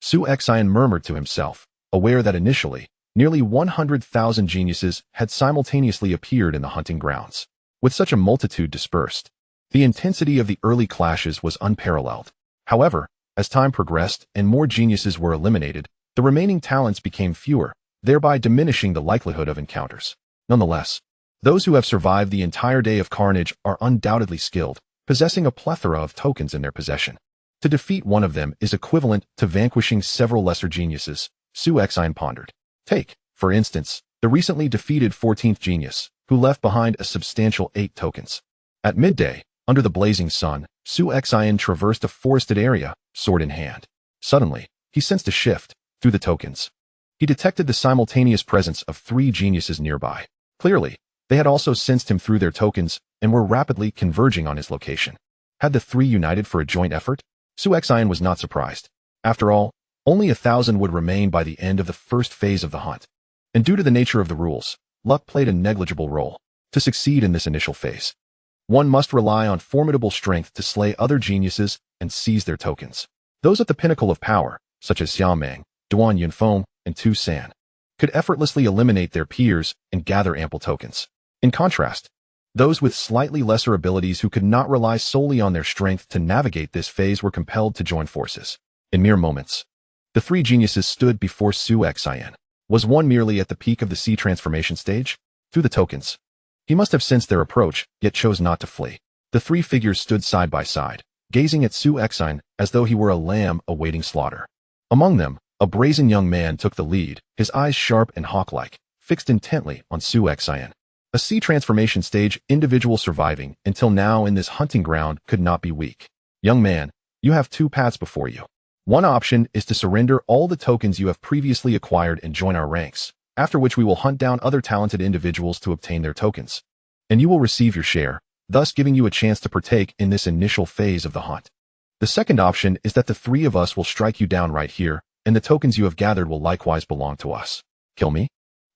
Su Xin murmured to himself, aware that initially, nearly 100,000 geniuses had simultaneously appeared in the hunting grounds. With such a multitude dispersed, the intensity of the early clashes was unparalleled. However, as time progressed and more geniuses were eliminated, the remaining talents became fewer, thereby diminishing the likelihood of encounters. Nonetheless, those who have survived the entire day of carnage are undoubtedly skilled, possessing a plethora of tokens in their possession. To defeat one of them is equivalent to vanquishing several lesser geniuses, Su Xin pondered. Take, for instance, the recently defeated 14th genius, who left behind a substantial 8 tokens. At midday, under the blazing sun, Su Xin traversed a forested area, sword in hand. Suddenly, he sensed a shift through the tokens. He detected the simultaneous presence of 3 geniuses nearby. Clearly, they had also sensed him through their tokens and were rapidly converging on his location. Had the 3 united for a joint effort? Su Xin was not surprised. After all, only 1,000 would remain by the end of the first phase of the hunt. And due to the nature of the rules, luck played a negligible role. To succeed in this initial phase, one must rely on formidable strength to slay other geniuses and seize their tokens. Those at the pinnacle of power, such as Xiaomeng, Duan Yunfeng, and Tu San, could effortlessly eliminate their peers and gather ample tokens. In contrast, those with slightly lesser abilities who could not rely solely on their strength to navigate this phase were compelled to join forces. In mere moments, the 3 geniuses stood before Su Xin. Was one merely at the peak of the sea transformation stage? Through the tokens, he must have sensed their approach, yet chose not to flee. The 3 figures stood side by side, gazing at Su Xin as though he were a lamb awaiting slaughter. Among them, a brazen young man took the lead, his eyes sharp and hawk-like, fixed intently on Su Xin. A sea transformation stage individual surviving until now in this hunting ground could not be weak. Young man, you have 2 paths before you. One option is to surrender all the tokens you have previously acquired and join our ranks, after which we will hunt down other talented individuals to obtain their tokens. And you will receive your share, thus giving you a chance to partake in this initial phase of the hunt. The second option is that the 3 of us will strike you down right here, and the tokens you have gathered will likewise belong to us. Kill me?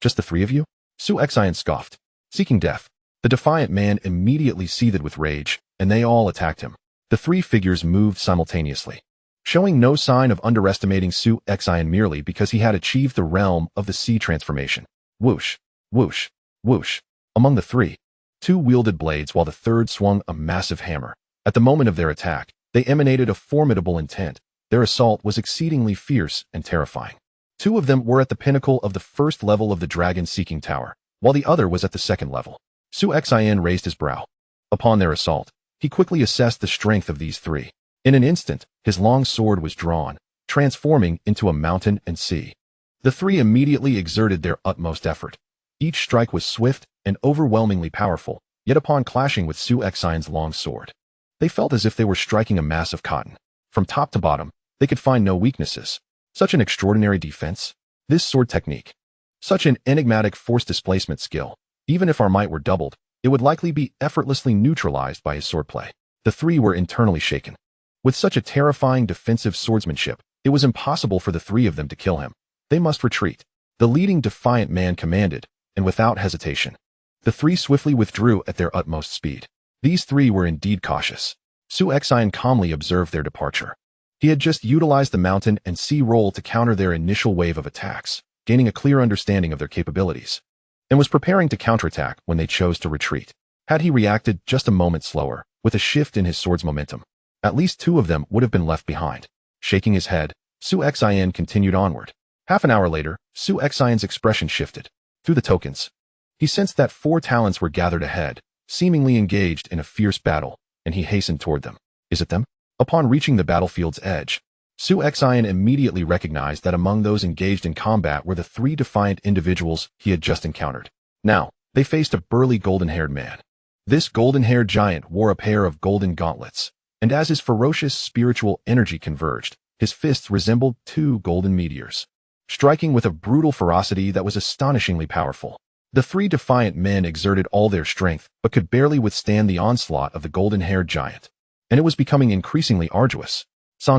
Just the 3 of you? Su Xin scoffed. Seeking death, the defiant man immediately seethed with rage, and they all attacked him. The 3 figures moved simultaneously, showing no sign of underestimating Su Xin merely because he had achieved the realm of the sea transformation. Whoosh, whoosh, whoosh. Among the 3, 2 wielded blades while the 3rd swung a massive hammer. At the moment of their attack, they emanated a formidable intent. Their assault was exceedingly fierce and terrifying. 2 of them were at the pinnacle of the first level of the dragon-seeking tower, while the other was at the second level. Su Xin raised his brow. Upon their assault, he quickly assessed the strength of these 3. In an instant, his long sword was drawn, transforming into a mountain and sea. The 3 immediately exerted their utmost effort. Each strike was swift and overwhelmingly powerful, yet upon clashing with Su Xin's long sword, they felt as if they were striking a mass of cotton. From top to bottom, they could find no weaknesses. Such an extraordinary defense. This sword technique. Such an enigmatic force displacement skill. Even if our might were doubled, it would likely be effortlessly neutralized by his swordplay. The 3 were internally shaken. With such a terrifying defensive swordsmanship, it was impossible for the 3 of them to kill him. They must retreat. The leading defiant man commanded, and without hesitation, the 3 swiftly withdrew at their utmost speed. These 3 were indeed cautious. Su Xin calmly observed their departure. He had just utilized the mountain and sea roll to counter their initial wave of attacks, gaining a clear understanding of their capabilities, and was preparing to counterattack when they chose to retreat. Had he reacted just a moment slower, with a shift in his sword's momentum, at least 2 of them would have been left behind. Shaking his head, Su Xin continued onward. Half an hour later, Su Xin's expression shifted. Through the tokens, he sensed that 4 talents were gathered ahead, seemingly engaged in a fierce battle, and he hastened toward them. Is it them? Upon reaching the battlefield's edge, Su Xin immediately recognized that among those engaged in combat were the 3 defiant individuals he had just encountered. Now, They faced a burly golden-haired man. This golden-haired giant wore a pair of golden gauntlets, and as his ferocious spiritual energy converged, his fists resembled two golden meteors, striking with a brutal ferocity that was astonishingly powerful. The three defiant men exerted all their strength, but could barely withstand the onslaught of the golden-haired giant, and it was becoming increasingly arduous. Su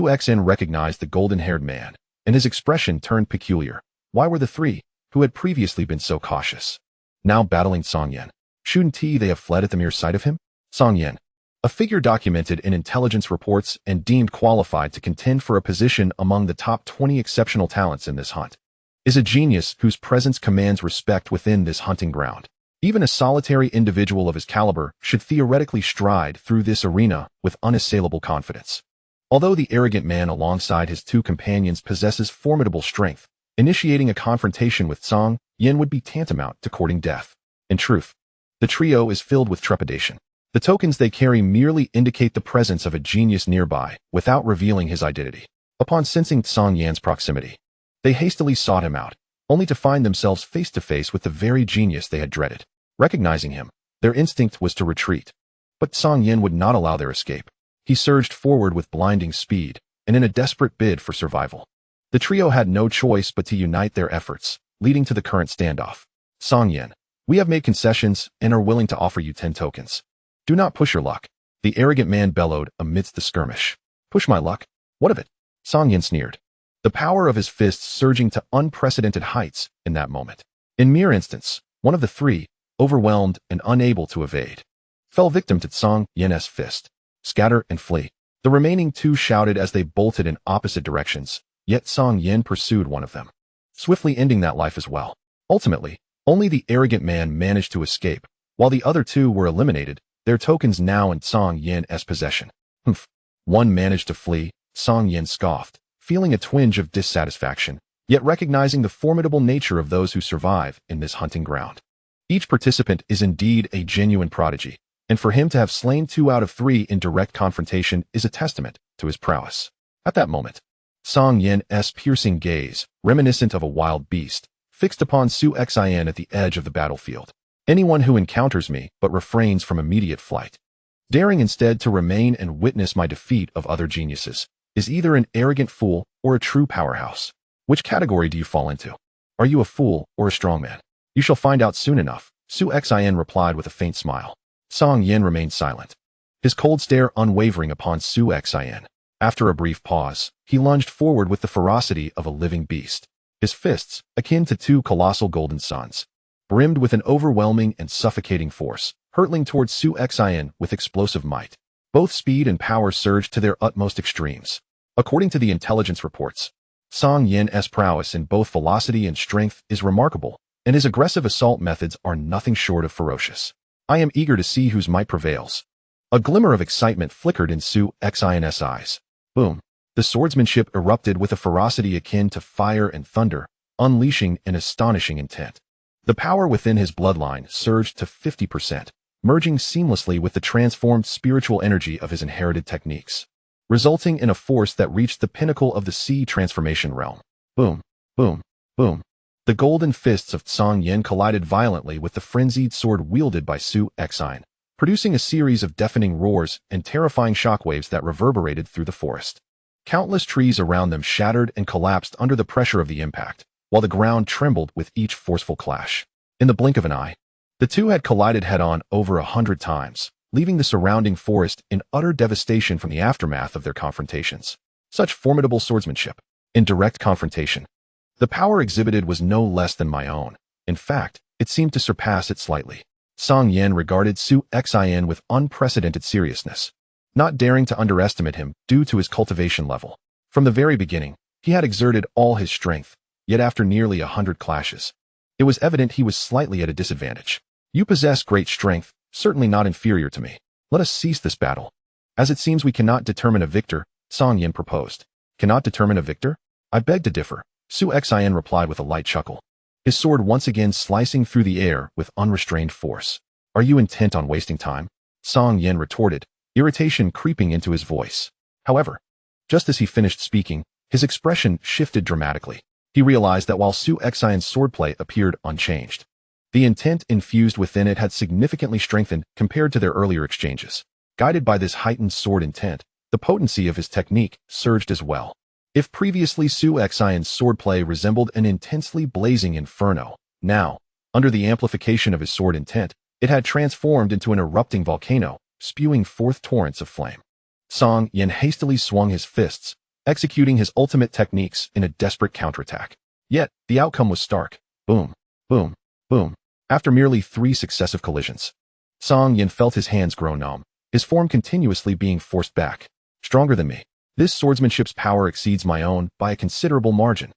Xin recognized the golden-haired man, and his expression turned peculiar. Why were the three, who had previously been so cautious, now battling Song Yan? Shouldn't they have fled at the mere sight of him? Song Yan, a figure documented in intelligence reports and deemed qualified to contend for a position among the top 20 exceptional talents in this hunt, is a genius whose presence commands respect within this hunting ground. Even a solitary individual of his caliber should theoretically stride through this arena with unassailable confidence. Although the arrogant man alongside his two companions possesses formidable strength, initiating a confrontation with Song Yan would be tantamount to courting death. In truth, the trio is filled with trepidation. The tokens they carry merely indicate the presence of a genius nearby, without revealing his identity. Upon sensing Song Yan's proximity, they hastily sought him out, only to find themselves face to face with the very genius they had dreaded. Recognizing him, their instinct was to retreat. But Song Yan would not allow their escape. He surged forward with blinding speed, and in a desperate bid for survival. The trio had no choice but to unite their efforts, leading to the current standoff. Song Yan, we have made concessions and are willing to offer you 10 tokens. Do not push your luck, the arrogant man bellowed amidst the skirmish. Push my luck? What of it? Song Yan sneered, the power of his fists surging to unprecedented heights in that moment. In mere instants, one of the three, overwhelmed and unable to evade, fell victim to Song Yan's fist. Scatter and flee. The remaining two shouted as they bolted in opposite directions, yet Song Yan pursued one of them, swiftly ending that life as well. Ultimately, only the arrogant man managed to escape, while the other two were eliminated, their tokens now in Song Yan's possession. Humph. One managed to flee, Song Yan scoffed, feeling a twinge of dissatisfaction, yet recognizing the formidable nature of those who survive in this hunting ground. Each participant is indeed a genuine prodigy, and for him to have slain 2 out of 3 in direct confrontation is a testament to his prowess. At that moment, Song Yan's piercing gaze, reminiscent of a wild beast, fixed upon Su Xin at the edge of the battlefield. Anyone who encounters me but refrains from immediate flight, daring instead to remain and witness my defeat of other geniuses, is either an arrogant fool or a true powerhouse. Which category do you fall into? Are you a fool or a strongman? You shall find out soon enough, Su Xin replied with a faint smile. Song Yan remained silent, his cold stare unwavering upon Su Xin. After a brief pause, he lunged forward with the ferocity of a living beast. His fists, akin to 2 colossal golden suns, brimmed with an overwhelming and suffocating force, hurtling towards Su Xin with explosive might. Both speed and power surged to their utmost extremes. According to the intelligence reports, Song Yan's prowess in both velocity and strength is remarkable, and his aggressive assault methods are nothing short of ferocious. I am eager to see whose might prevails. A glimmer of excitement flickered in Su Xin's eyes. Boom. The swordsmanship erupted with a ferocity akin to fire and thunder, unleashing an astonishing intent. The power within his bloodline surged to 50%, merging seamlessly with the transformed spiritual energy of his inherited techniques, resulting in a force that reached the pinnacle of the sea transformation realm. Boom, boom, boom. The golden fists of Song Yan collided violently with the frenzied sword wielded by Su Xin, producing a series of deafening roars and terrifying shockwaves that reverberated through the forest. Countless trees around them shattered and collapsed under the pressure of the impact, while the ground trembled with each forceful clash. In the blink of an eye, the two had collided head-on over 100 times, leaving the surrounding forest in utter devastation from the aftermath of their confrontations. Such formidable swordsmanship. In direct confrontation, the power exhibited was no less than my own. In fact, it seemed to surpass it slightly. Song Yan regarded Su Xin with unprecedented seriousness, not daring to underestimate him due to his cultivation level. From the very beginning, he had exerted all his strength, yet after nearly 100 clashes, it was evident he was slightly at a disadvantage. You possess great strength, certainly not inferior to me. Let us cease this battle. As it seems we cannot determine a victor, Song Yan proposed. Cannot determine a victor? I beg to differ, Su Xin replied with a light chuckle, his sword once again slicing through the air with unrestrained force. Are you intent on wasting time? Song Yan retorted, irritation creeping into his voice. However, just as he finished speaking, his expression shifted dramatically. He realized that while Su Xin's swordplay appeared unchanged, The intent infused within it had significantly strengthened compared to their earlier exchanges. Guided by this heightened sword intent, the potency of his technique surged as well. If previously Su Xion's swordplay resembled an intensely blazing inferno, now, under the amplification of his sword intent, it had transformed into an erupting volcano, spewing forth torrents of flame. Song Yin hastily swung his fists, executing his ultimate techniques in a desperate counterattack. Yet, the outcome was stark. Boom, boom, boom. After merely 3 successive collisions, Song Yin felt his hands grow numb, his form continuously being forced back. Stronger than me. This swordsmanship's power exceeds my own by a considerable margin.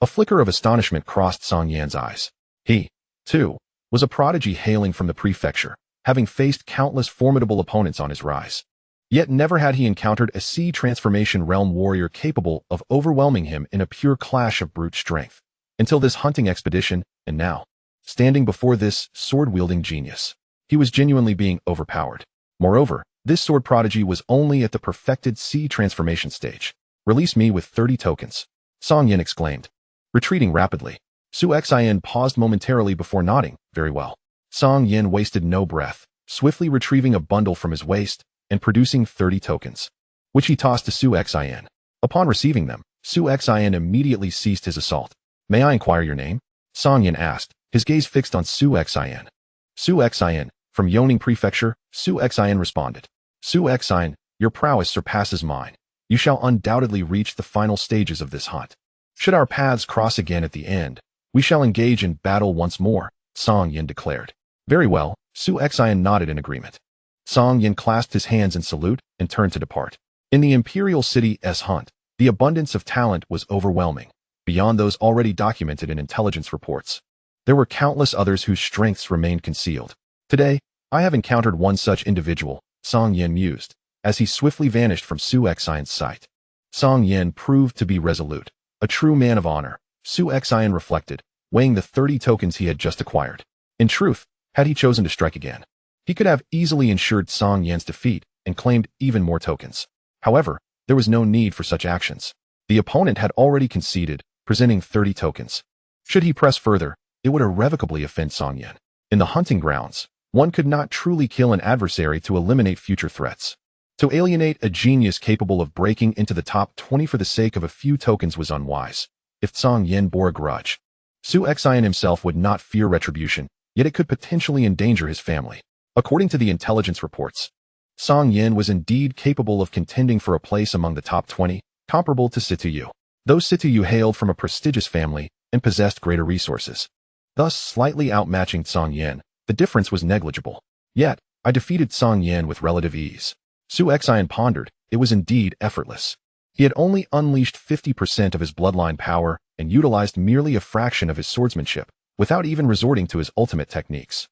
A flicker of astonishment crossed Song Yan's eyes. He, too, was a prodigy hailing from the prefecture, having faced countless formidable opponents on his rise. Yet never had he encountered a sea transformation realm warrior capable of overwhelming him in a pure clash of brute strength. Until this hunting expedition, and now, standing before this sword-wielding genius, he was genuinely being overpowered. Moreover, this sword prodigy was only at the perfected sea transformation stage. Release me with 30 tokens, Song Yin exclaimed. Retreating rapidly, Su Xin paused momentarily before nodding. Very well. Song Yin wasted no breath, swiftly retrieving a bundle from his waist and producing 30 tokens, which he tossed to Su Xin. Upon receiving them, Su Xin immediately ceased his assault. May I inquire your name? Song Yin asked, his gaze fixed on Su Xin. Su Xin, from Yoning Prefecture, Su Xin responded. Su Xin, your prowess surpasses mine. You shall undoubtedly reach the final stages of this hunt. Should our paths cross again at the end, we shall engage in battle once more, Song Yin declared. Very well, Su Xin nodded in agreement. Song Yin clasped his hands in salute and turned to depart. In the Imperial City's hunt, the abundance of talent was overwhelming, beyond those already documented in intelligence reports. There were countless others whose strengths remained concealed. Today, I have encountered one such individual, Song Yin mused, as he swiftly vanished from Su Xion's sight. Song Yin proved to be resolute, a true man of honor, Su Xion reflected, weighing the 30 tokens he had just acquired. In truth, had he chosen to strike again, he could have easily ensured Song Yan's defeat and claimed even more tokens. However, there was no need for such actions. The opponent had already conceded, presenting 30 tokens. Should he press further, it would irrevocably offend Song Yin. In the hunting grounds, one could not truly kill an adversary to eliminate future threats. To alienate a genius capable of breaking into the top 20 for the sake of a few tokens was unwise. If Song Yin bore a grudge, Su Xion himself would not fear retribution, yet it could potentially endanger his family. According to the intelligence reports, Song Yin was indeed capable of contending for a place among the top 20, comparable to Situyu. Those Situyu hailed from a prestigious family and possessed greater resources, thus slightly outmatching Song Yin. The difference was negligible. Yet, I defeated Song Yin with relative ease. Su Xion pondered. It was indeed effortless. He had only unleashed 50% of his bloodline power and utilized merely a fraction of his swordsmanship, without even resorting to his ultimate techniques.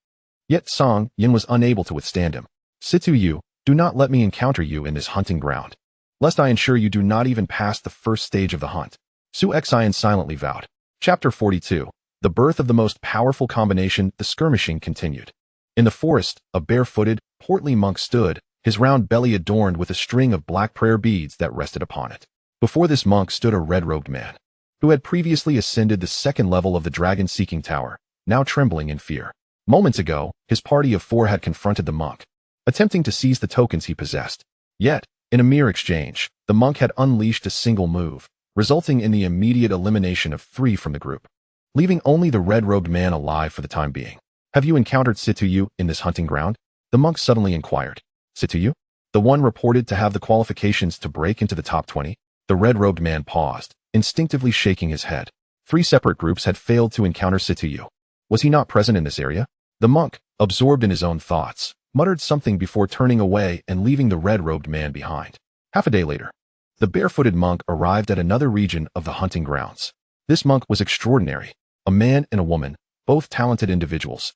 Yet Song Yin was unable to withstand him. Situyu, do not let me encounter you in this hunting ground, lest I ensure you do not even pass the first stage of the hunt, Su Xion silently vowed. Chapter 42. The birth of the most powerful combination. The skirmishing continued. In the forest, a barefooted, portly monk stood, his round belly adorned with a string of black prayer beads that rested upon it. Before this monk stood a red-robed man, who had previously ascended the second level of the dragon-seeking tower, now trembling in fear. Moments ago, his party of 4 had confronted the monk, attempting to seize the tokens he possessed. Yet, in a mere exchange, the monk had unleashed a single move, resulting in the immediate elimination of 3 from the group, leaving only the red-robed man alive for the time being. Have you encountered Situyu in this hunting ground? The monk suddenly inquired. Situyu? The one reported to have the qualifications to break into the top 20? The red-robed man paused, instinctively shaking his head. 3 separate groups had failed to encounter Situyu. Was he not present in this area? The monk, absorbed in his own thoughts, muttered something before turning away and leaving the red-robed man behind. Half a day later, the barefooted monk arrived at another region of the hunting grounds. This monk was extraordinary. A man and a woman, both talented individuals,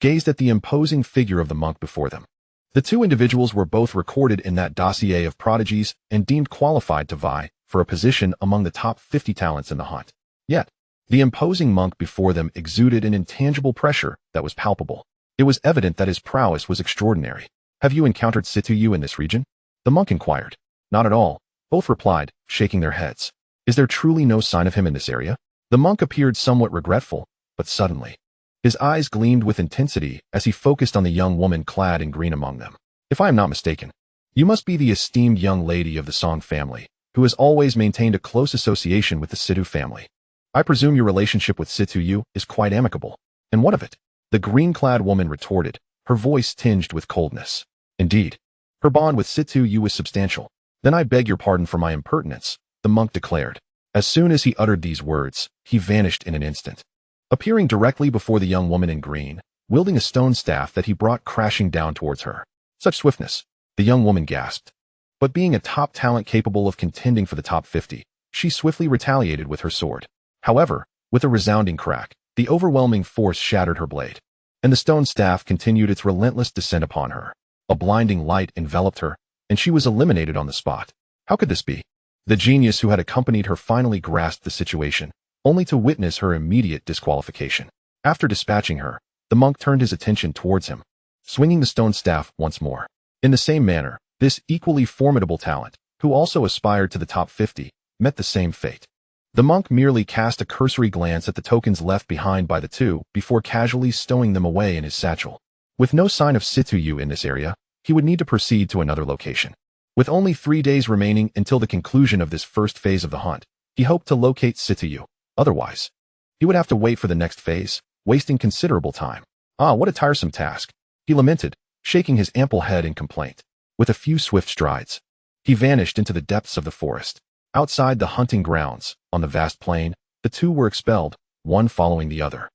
gazed at the imposing figure of the monk before them. The 2 individuals were both recorded in that dossier of prodigies and deemed qualified to vie for a position among the top 50 talents in the hunt. Yet, the imposing monk before them exuded an intangible pressure that was palpable. It was evident that his prowess was extraordinary. Have you encountered Situyu in this region? The monk inquired. Not at all, both replied, shaking their heads. Is there truly no sign of him in this area? The monk appeared somewhat regretful, but suddenly, His eyes gleamed with intensity as he focused on the young woman clad in green among them. If I am not mistaken, you must be the esteemed young lady of the Song family, who has always maintained a close association with the Situ family. I presume your relationship with Situ is quite amicable. And what of it? The green-clad woman retorted, her voice tinged with coldness. Indeed, her bond with Situ was substantial. Then I beg your pardon for my impertinence, the monk declared. As soon as he uttered these words, he vanished in an instant, appearing directly before the young woman in green, wielding a stone staff that he brought crashing down towards her. Such swiftness, the young woman gasped. But being a top talent capable of contending for the top 50, she swiftly retaliated with her sword. However, with a resounding crack, the overwhelming force shattered her blade, and the stone staff continued its relentless descent upon her. A blinding light enveloped her, and she was eliminated on the spot. How could this be? The genius who had accompanied her finally grasped the situation, only to witness her immediate disqualification. After dispatching her, the monk turned his attention towards him, swinging the stone staff once more. In the same manner, this equally formidable talent, who also aspired to the top 50, met the same fate. The monk merely cast a cursory glance at the tokens left behind by the two before casually stowing them away in his satchel. With no sign of Situ in this area, he would need to proceed to another location. With only 3 days remaining until the conclusion of this first phase of the hunt, he hoped to locate Situ. Otherwise, he would have to wait for the next phase, wasting considerable time. Ah, what a tiresome task, he lamented, shaking his ample head in complaint. With a few swift strides, he vanished into the depths of the forest. Outside the hunting grounds, on the vast plain, the two were expelled, one following the other.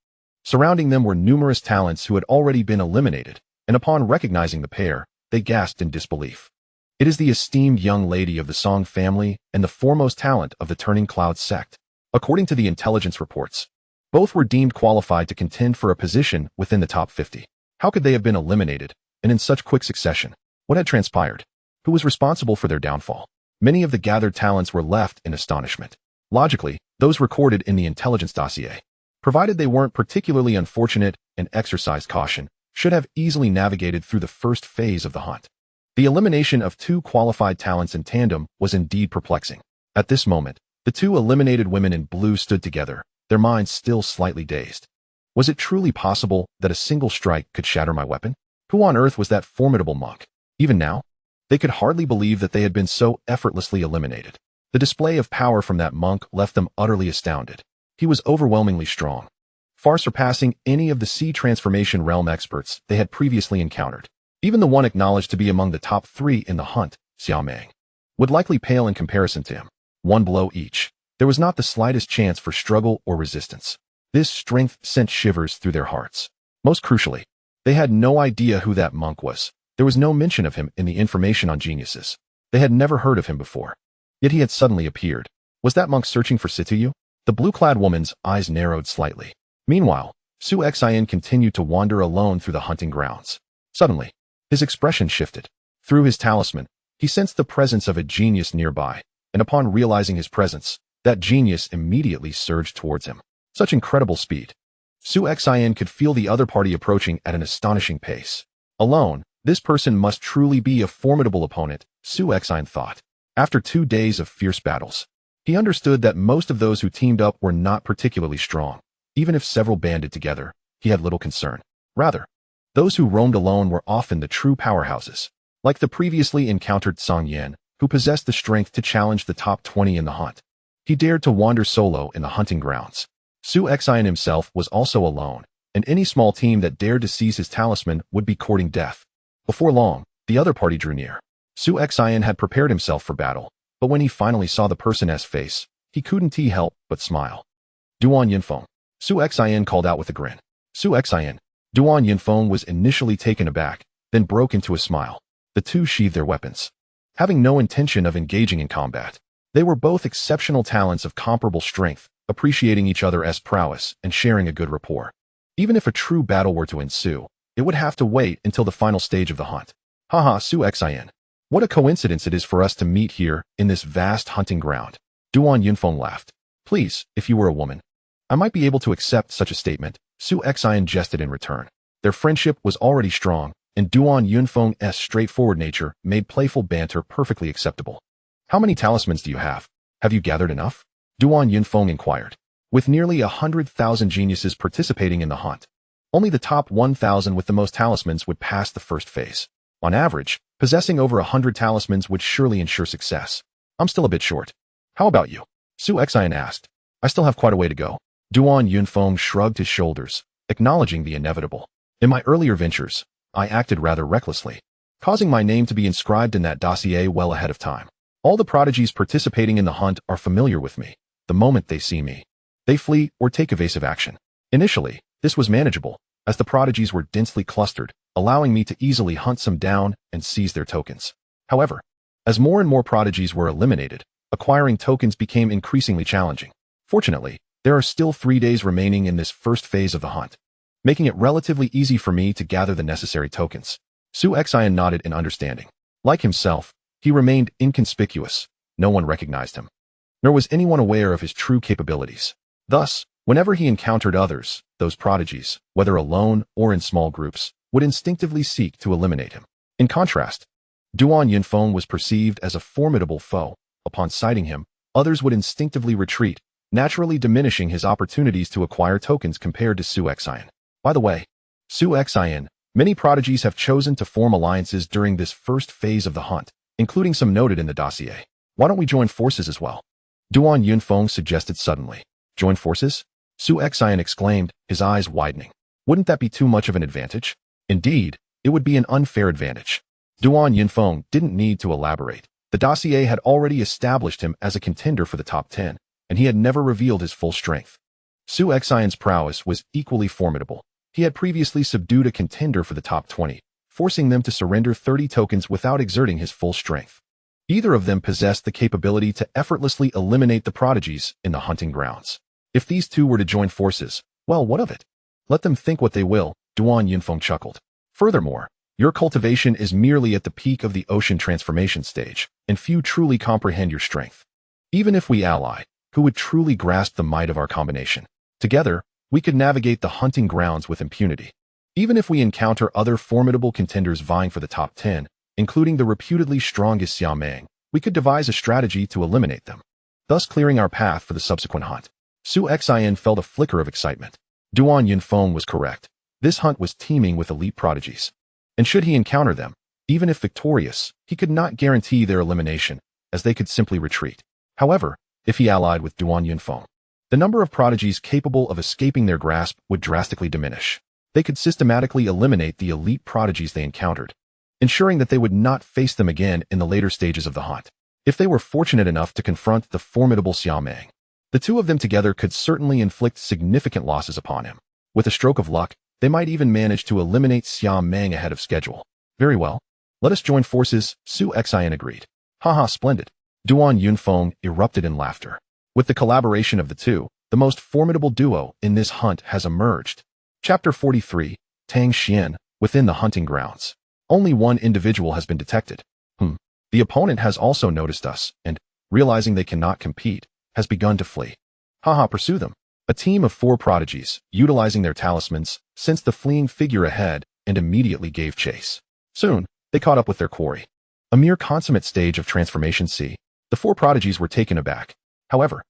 Surrounding them were numerous talents who had already been eliminated, and upon recognizing the pair, they gasped in disbelief. It is the esteemed young lady of the Song family and the foremost talent of the Turning Cloud sect. According to the intelligence reports, both were deemed qualified to contend for a position within the top 50. How could they have been eliminated, and in such quick succession? What had transpired? Who was responsible for their downfall? Many of the gathered talents were left in astonishment. Logically, those recorded in the intelligence dossier, provided they weren't particularly unfortunate and exercised caution, should have easily navigated through the first phase of the hunt. The elimination of 2 qualified talents in tandem was indeed perplexing. At this moment, the 2 eliminated women in blue stood together, their minds still slightly dazed. Was it truly possible that a single strike could shatter my weapon? Who on earth was that formidable monk? Even now, they could hardly believe that they had been so effortlessly eliminated. The display of power from that monk left them utterly astounded. He was overwhelmingly strong, far surpassing any of the sea transformation realm experts they had previously encountered. Even the one acknowledged to be among the top 3 in the hunt, Xiaomeng, would likely pale in comparison to him. 1 blow each. There was not the slightest chance for struggle or resistance. This strength sent shivers through their hearts. Most crucially, they had no idea who that monk was. There was no mention of him in the information on geniuses. They had never heard of him before. Yet he had suddenly appeared. Was that monk searching for Situ? The blue-clad woman's eyes narrowed slightly. Meanwhile, Su Xin continued to wander alone through the hunting grounds. Suddenly, his expression shifted. Through his talisman, he sensed the presence of a genius nearby, and upon realizing his presence, that genius immediately surged towards him. Such incredible speed. Su Xin could feel the other party approaching at an astonishing pace. Alone, this person must truly be a formidable opponent, Su Xin thought. After 2 days of fierce battles, he understood that most of those who teamed up were not particularly strong. Even if several banded together, he had little concern. Rather, those who roamed alone were often the true powerhouses, like the previously encountered Song Yan, who possessed the strength to challenge the top 20 in the hunt. He dared to wander solo in the hunting grounds. Su Xin himself was also alone, and any small team that dared to seize his talisman would be courting death. Before long, the other party drew near. Su Xin had prepared himself for battle, but when he finally saw the person's face, he couldn't help but smile. Duan Yinfeng. Su Xin called out with a grin. Su Xin. Duan Yinfeng was initially taken aback, then broke into a smile. The two sheathed their weapons, having no intention of engaging in combat. They were both exceptional talents of comparable strength, appreciating each other's prowess and sharing a good rapport. Even if a true battle were to ensue, it would have to wait until the final stage of the hunt. Haha, Su Xin. What a coincidence it is for us to meet here in this vast hunting ground. Duan Yinfeng laughed. Please, if you were a woman, I might be able to accept such a statement. Su Xin jested in return. Their friendship was already strong, and Duan Yinfeng's straightforward nature made playful banter perfectly acceptable. How many talismans do you have? Have you gathered enough? Duan Yinfeng inquired. With nearly 100,000 geniuses participating in the hunt, Only the top 1,000 with the most talismans would pass the first phase. On average, possessing over 100 talismans would surely ensure success. I'm still a bit short. How about you? Su Xin asked. I still have quite a way to go. Duan Yunfeng shrugged his shoulders, acknowledging the inevitable. In my earlier ventures, I acted rather recklessly, causing my name to be inscribed in that dossier well ahead of time. All the prodigies participating in the hunt are familiar with me. The moment they see me, they flee or take evasive action. Initially, this was manageable, as the prodigies were densely clustered, allowing me to easily hunt some down and seize their tokens. However, as more and more prodigies were eliminated, acquiring tokens became increasingly challenging. Fortunately, there are still 3 days remaining in this first phase of the hunt, making it relatively easy for me to gather the necessary tokens. Su Xin nodded in understanding. Like himself, he remained inconspicuous. No one recognized him, nor was anyone aware of his true capabilities. Thus, whenever he encountered others, those prodigies, whether alone or in small groups, would instinctively seek to eliminate him. In contrast, Duan Yunfeng was perceived as a formidable foe. Upon sighting him, others would instinctively retreat, naturally diminishing his opportunities to acquire tokens compared to Su Xin. By the way, Su Xin, many prodigies have chosen to form alliances during this first phase of the hunt, including some noted in the dossier. Why don't we join forces as well? Duan Yunfeng suggested suddenly. Join forces? Su Xin exclaimed, his eyes widening. Wouldn't that be too much of an advantage? Indeed, it would be an unfair advantage. Duan Yunfeng didn't need to elaborate. The dossier had already established him as a contender for the top 10, and he had never revealed his full strength. Su Xion's prowess was equally formidable. He had previously subdued a contender for the top 20, forcing them to surrender 30 tokens without exerting his full strength. Either of them possessed the capability to effortlessly eliminate the prodigies in the hunting grounds. If these two were to join forces, well, what of it? Let them think what they will, Duan Yunfeng chuckled. Furthermore, your cultivation is merely at the peak of the ocean transformation stage, and few truly comprehend your strength. Even if we ally, who would truly grasp the might of our combination? Together, we could navigate the hunting grounds with impunity. Even if we encounter other formidable contenders vying for the top 10, including the reputedly strongest Xiaomeng, we could devise a strategy to eliminate them, thus clearing our path for the subsequent hunt. Su Xin felt a flicker of excitement. Duan Yunfeng was correct. This hunt was teeming with elite prodigies. And should he encounter them, even if victorious, he could not guarantee their elimination, as they could simply retreat. However, if he allied with Duan Yunfeng, the number of prodigies capable of escaping their grasp would drastically diminish. They could systematically eliminate the elite prodigies they encountered, ensuring that they would not face them again in the later stages of the hunt. If they were fortunate enough to confront the formidable Xiaomeng, the two of them together could certainly inflict significant losses upon him. With a stroke of luck, they might even manage to eliminate Xiaomeng ahead of schedule. Very well. Let us join forces, Su Xin agreed. Haha, splendid. Duan Yunfeng erupted in laughter. With the collaboration of the two, the most formidable duo in this hunt has emerged. Chapter 43, Tang Xian, within the hunting grounds. Only one individual has been detected. The opponent has also noticed us, and, realizing they cannot compete, has begun to flee. Haha, pursue them. A team of 4 prodigies, utilizing their talismans, sensed the fleeing figure ahead and immediately gave chase. Soon, they caught up with their quarry. A mere consummate stage of transformation C, the 4 prodigies were taken aback. However,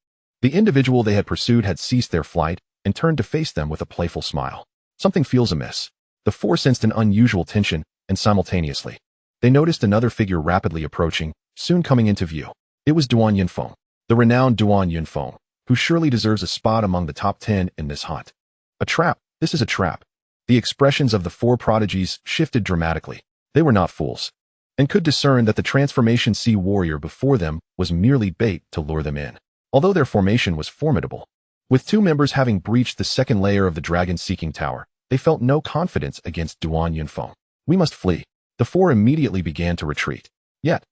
the individual they had pursued had ceased their flight and turned to face them with a playful smile. Something feels amiss. The 4 sensed an unusual tension, and simultaneously, they noticed another figure rapidly approaching, soon coming into view. It was Duan Yunfeng, the renowned Duan Yunfeng, who surely deserves a spot among the top 10 in this hunt. A trap. This is a trap. The expressions of the 4 prodigies shifted dramatically. They were not fools, and could discern that the transformation C warrior before them was merely bait to lure them in. Although their formation was formidable, with 2 members having breached the second layer of the dragon-seeking tower, they felt no confidence against Duan Yunfeng. We must flee. The 4 immediately began to retreat. Yet,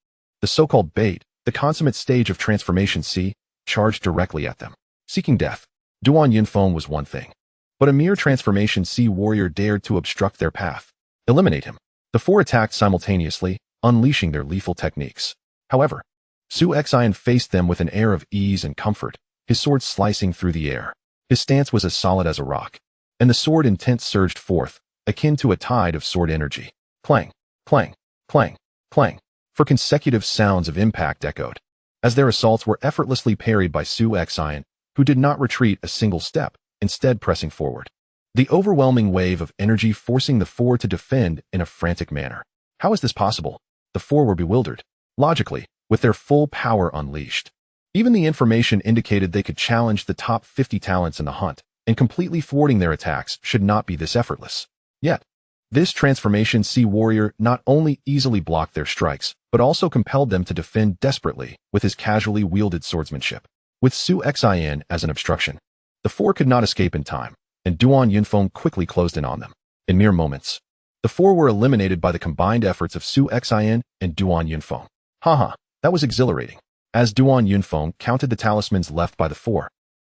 the so-called bait, the consummate stage of transformation C, charged directly at them. Seeking death, Duan Yunfeng was one thing, but a mere transformation C warrior dared to obstruct their path. Eliminate him. The 4 attacked simultaneously, unleashing their lethal techniques. However, Su Xin faced them with an air of ease and comfort, his sword slicing through the air. His stance was as solid as a rock, and the sword intent surged forth, akin to a tide of sword energy. Clang, clang, clang, clang, for consecutive sounds of impact echoed, as their assaults were effortlessly parried by Su Xin, who did not retreat a single step, instead pressing forward. the overwhelming wave of energy forcing the four to defend in a frantic manner. How is this possible? The four were bewildered. Logically, with their full power unleashed. Even the information indicated they could challenge the top 50 talents in the hunt, and completely thwarting their attacks should not be this effortless. Yet, this transformation sea warrior not only easily blocked their strikes, but also compelled them to defend desperately with his casually wielded swordsmanship. With Su Xin as an obstruction, the four could not escape in time, and Duan Yunfeng quickly closed in on them. In mere moments, the four were eliminated by the combined efforts of Su Xin and Duan Yunfeng. Haha, that was exhilarating. As Duan Yunfeng counted the talismans left by the four,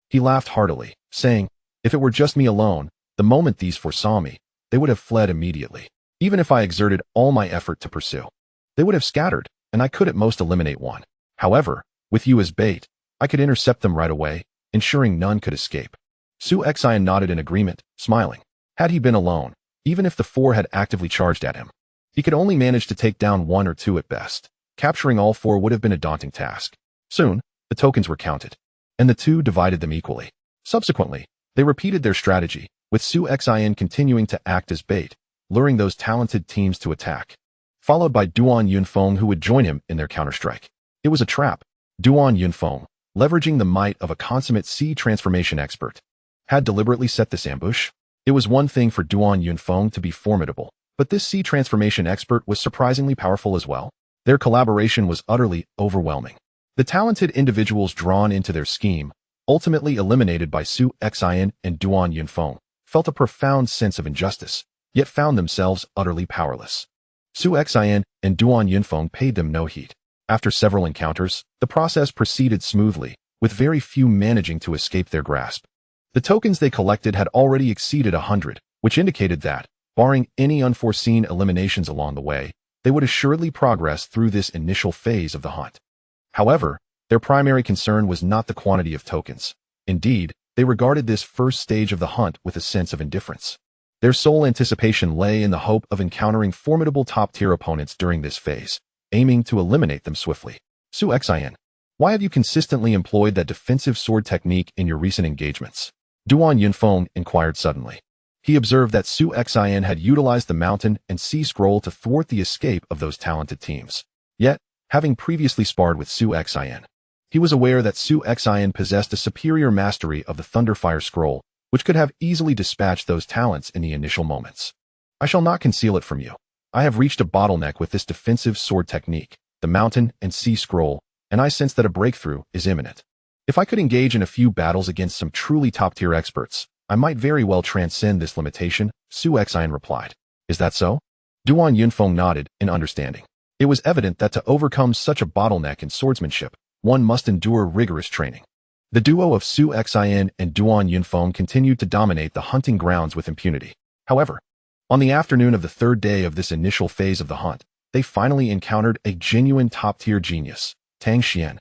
he laughed heartily, saying, "If it were just me alone, the moment these four saw me, they would have fled immediately. Even if I exerted all my effort to pursue, they would have scattered, and I could at most eliminate one. However, with you as bait, I could intercept them right away, ensuring none could escape." Su Xin nodded in agreement, smiling. Had he been alone, even if the four had actively charged at him, he could only manage to take down one or two at best. Capturing all four would have been a daunting task. Soon, the tokens were counted, and the two divided them equally. Subsequently, they repeated their strategy, with Su Xin continuing to act as bait, luring those talented teams to attack, followed by Duan Yunfeng who would join him in their counterstrike. It was a trap. Duan Yunfeng, leveraging the might of a consummate sea transformation expert, had deliberately set this ambush. It was one thing for Duan Yunfeng to be formidable, but this sea transformation expert was surprisingly powerful as well. Their collaboration was utterly overwhelming. The talented individuals drawn into their scheme, ultimately eliminated by Su Xin and Duan Yunfeng, felt a profound sense of injustice, yet found themselves utterly powerless. Su Xin and Duan Yunfeng paid them no heed. After several encounters, the process proceeded smoothly, with very few managing to escape their grasp. The tokens they collected had already exceeded 100, which indicated that, barring any unforeseen eliminations along the way, they would assuredly progress through this initial phase of the hunt. However, their primary concern was not the quantity of tokens. Indeed, they regarded this first stage of the hunt with a sense of indifference. Their sole anticipation lay in the hope of encountering formidable top-tier opponents during this phase, aiming to eliminate them swiftly. Su Xin, why have you consistently employed that defensive sword technique in your recent engagements? Duan Yunfeng inquired suddenly. He observed that Su Xin had utilized the mountain and sea scroll to thwart the escape of those talented teams. Yet, having previously sparred with Su Xin, he was aware that Su Xin possessed a superior mastery of the Thunderfire scroll, which could have easily dispatched those talents in the initial moments. I shall not conceal it from you. I have reached a bottleneck with this defensive sword technique, the mountain and sea scroll, and I sense that a breakthrough is imminent. If I could engage in a few battles against some truly top-tier experts, I might very well transcend this limitation, Su Xin replied. Is that so? Duan Yunfeng nodded in understanding. It was evident that to overcome such a bottleneck in swordsmanship, one must endure rigorous training. The duo of Su Xin and Duan Yunfeng continued to dominate the hunting grounds with impunity. However, on the afternoon of the third day of this initial phase of the hunt, they finally encountered a genuine top-tier genius, Tang Xian.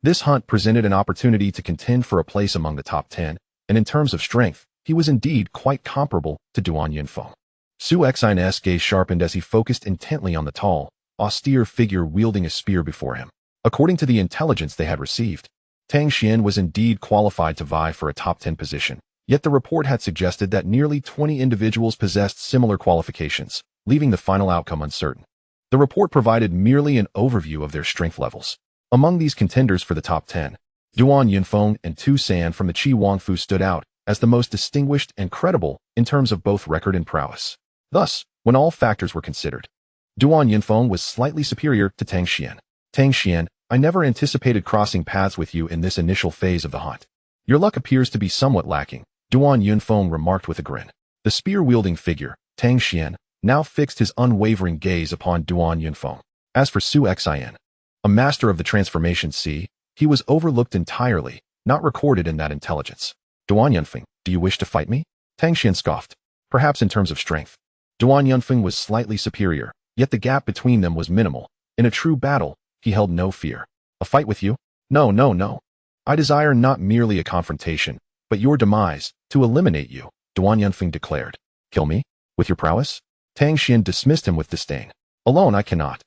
This hunt presented an opportunity to contend for a place among the top 10, and in terms of strength, he was indeed quite comparable to Duan Yunfeng. Su Xin's gaze sharpened as he focused intently on the tall, austere figure wielding a spear before him. According to the intelligence they had received, Tang Xian was indeed qualified to vie for a top 10 position, yet the report had suggested that nearly 20 individuals possessed similar qualifications, leaving the final outcome uncertain. The report provided merely an overview of their strength levels. Among these contenders for the top 10, Duan Yunfeng and Tu San from the Qi Wangfu stood out as the most distinguished and credible in terms of both record and prowess. Thus, when all factors were considered, Duan Yunfeng was slightly superior to Tang Xian. Tang Xian, I never anticipated crossing paths with you in this initial phase of the hunt. Your luck appears to be somewhat lacking, Duan Yunfeng remarked with a grin. The spear-wielding figure, Tang Xian, now fixed his unwavering gaze upon Duan Yunfeng. As for Su Xin, a master of the transformation sea, he was overlooked entirely, not recorded in that intelligence. Duan Yunfeng, do you wish to fight me? Tang Xian scoffed. Perhaps in terms of strength, Duan Yunfeng was slightly superior, yet the gap between them was minimal. In a true battle, he held no fear. A fight with you? No, no, no. I desire not merely a confrontation, but your demise, to eliminate you, Duan Yunfeng declared. Kill me? With your prowess? Tang Xian dismissed him with disdain. Alone I cannot.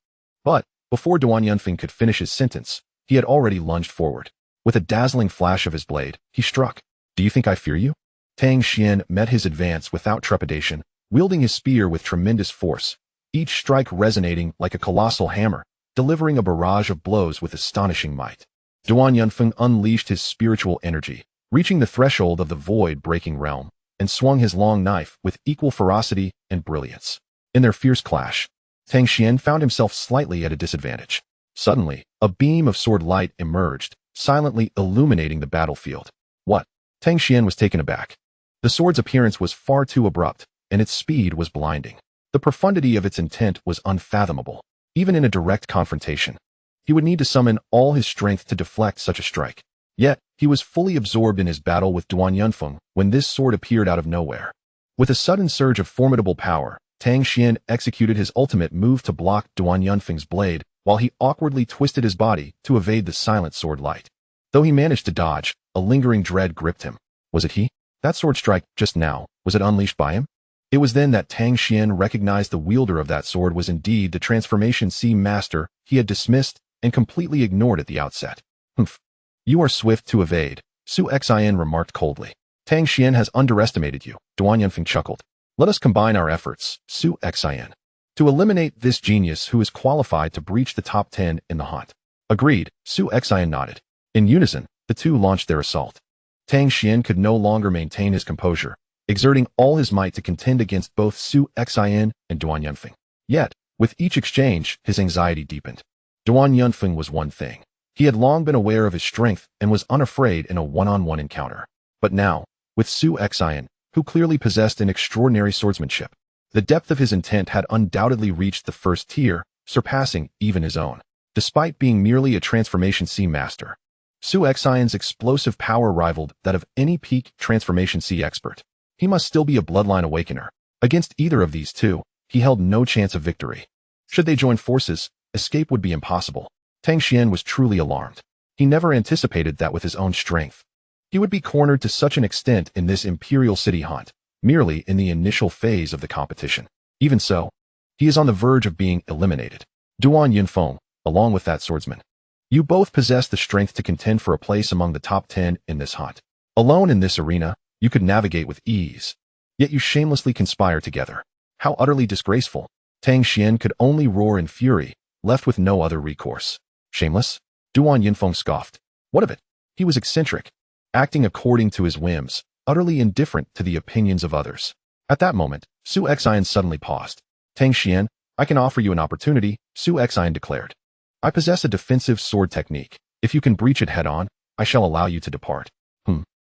But, before Duan Yunfeng could finish his sentence, he had already lunged forward. With a dazzling flash of his blade, he struck. Do you think I fear you? Tang Xian met his advance without trepidation, wielding his spear with tremendous force, each strike resonating like a colossal hammer, delivering a barrage of blows with astonishing might. Duan Yunfeng unleashed his spiritual energy, reaching the threshold of the void-breaking realm, and swung his long knife with equal ferocity and brilliance. In their fierce clash, Tang Xian found himself slightly at a disadvantage. Suddenly, a beam of sword light emerged, silently illuminating the battlefield. What? Tang Xian was taken aback. The sword's appearance was far too abrupt, and its speed was blinding. The profundity of its intent was unfathomable. Even in a direct confrontation, he would need to summon all his strength to deflect such a strike. Yet, he was fully absorbed in his battle with Duan Yunfeng when this sword appeared out of nowhere. With a sudden surge of formidable power, Tang Xian executed his ultimate move to block Duan Yunfeng's blade, while he awkwardly twisted his body to evade the silent sword light. Though he managed to dodge, a lingering dread gripped him. Was it he? That sword strike, just now, was it unleashed by him? It was then that Tang Xian recognized the wielder of that sword was indeed the Transformation Sea Master he had dismissed and completely ignored at the outset. Humph. You are swift to evade, Su Xin remarked coldly. Tang Xian has underestimated you, Duan Yunfeng chuckled. Let us combine our efforts, Su Xin, to eliminate this genius who is qualified to breach the top 10 in the hunt. Agreed, Su Xin nodded. In unison, the two launched their assault. Tang Xian could no longer maintain his composure, exerting all his might to contend against both Su Xin and Duan Yunfeng. Yet, with each exchange, his anxiety deepened. Duan Yunfeng was one thing. He had long been aware of his strength and was unafraid in a one-on-one encounter. But now, with Su Xin, who clearly possessed an extraordinary swordsmanship, the depth of his intent had undoubtedly reached the first tier, surpassing even his own. Despite being merely a Transformation Sea Master, Su Xion's explosive power rivaled that of any peak Transformation Sea expert. He must still be a bloodline awakener. Against either of these two, he held no chance of victory. Should they join forces, escape would be impossible. Tang Xian was truly alarmed. He never anticipated that with his own strength, he would be cornered to such an extent in this Imperial City hunt, merely in the initial phase of the competition. Even so, he is on the verge of being eliminated. Duan Yunfeng, along with that swordsman, you both possess the strength to contend for a place among the top 10 in this hunt. Alone in this arena, you could navigate with ease. Yet you shamelessly conspire together. How utterly disgraceful. Tang Xian could only roar in fury, left with no other recourse. Shameless? Duan Yunfeng scoffed. What of it? He was eccentric, acting according to his whims, utterly indifferent to the opinions of others. At that moment, Su Xin suddenly paused. Tang Xian, I can offer you an opportunity, Su Xin declared. I possess a defensive sword technique. If you can breach it head-on, I shall allow you to depart.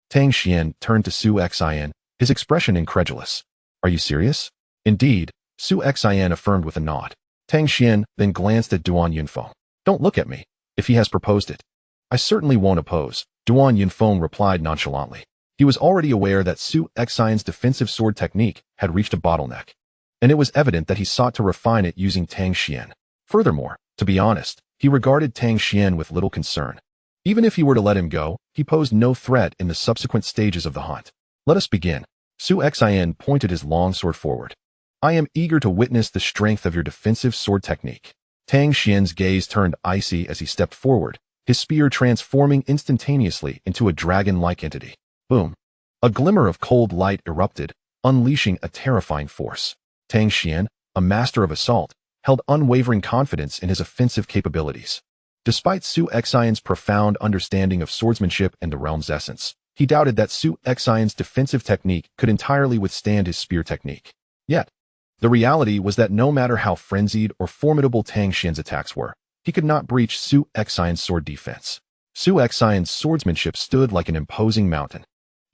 Tang Xian turned to Su Xin, his expression incredulous. Are you serious? Indeed, Su Xin affirmed with a nod. Tang Xian then glanced at Duan Yunfeng. Don't look at me, if he has proposed it. I certainly won't oppose, Duan Yunfeng replied nonchalantly. He was already aware that Su Xion's defensive sword technique had reached a bottleneck, and it was evident that he sought to refine it using Tang Xian. Furthermore, to be honest, he regarded Tang Xian with little concern. Even if he were to let him go, he posed no threat in the subsequent stages of the hunt. Let us begin. Su Xin pointed his long sword forward. I am eager to witness the strength of your defensive sword technique. Tang Xian's gaze turned icy as he stepped forward, his spear transforming instantaneously into a dragon-like entity. Boom. A glimmer of cold light erupted, unleashing a terrifying force. Tang Xian, a master of assault, held unwavering confidence in his offensive capabilities. Despite Su Xion's profound understanding of swordsmanship and the realm's essence, he doubted that Su Xion's defensive technique could entirely withstand his spear technique. Yet, the reality was that no matter how frenzied or formidable Tang Xian's attacks were, he could not breach Su Xion's sword defense. Su Xion's swordsmanship stood like an imposing mountain.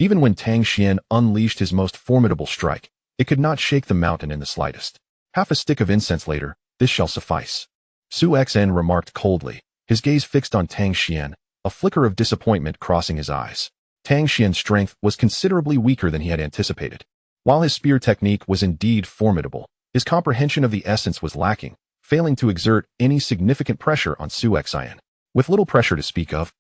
Even when Tang Xian unleashed his most formidable strike, it could not shake the mountain in the slightest. Half a stick of incense later, this shall suffice. Su Xin remarked coldly, his gaze fixed on Tang Xian, a flicker of disappointment crossing his eyes. Tang Xian's strength was considerably weaker than he had anticipated. While his spear technique was indeed formidable, his comprehension of the essence was lacking, failing to exert any significant pressure on Su Xin. With little pressure to speak of,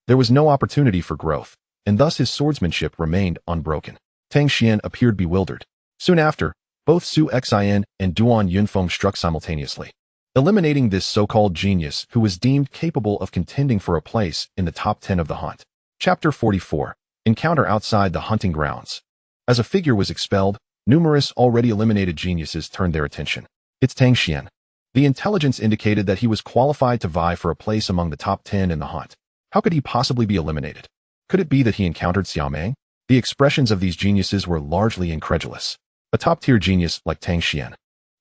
there was no opportunity for growth, and thus his swordsmanship remained unbroken. Tang Xian appeared bewildered. Soon after, both Su Xin and Duan Yunfeng struck simultaneously, eliminating this so-called genius who was deemed capable of contending for a place in the top 10 of the hunt. Chapter 44. Encounter outside the hunting grounds. As a figure was expelled, numerous already eliminated geniuses turned their attention. It's Tang Xian. The intelligence indicated that he was qualified to vie for a place among the top 10 in the hunt. How could he possibly be eliminated? Could it be that he encountered Xiaomeng? The expressions of these geniuses were largely incredulous. A top-tier genius like Tang Xian,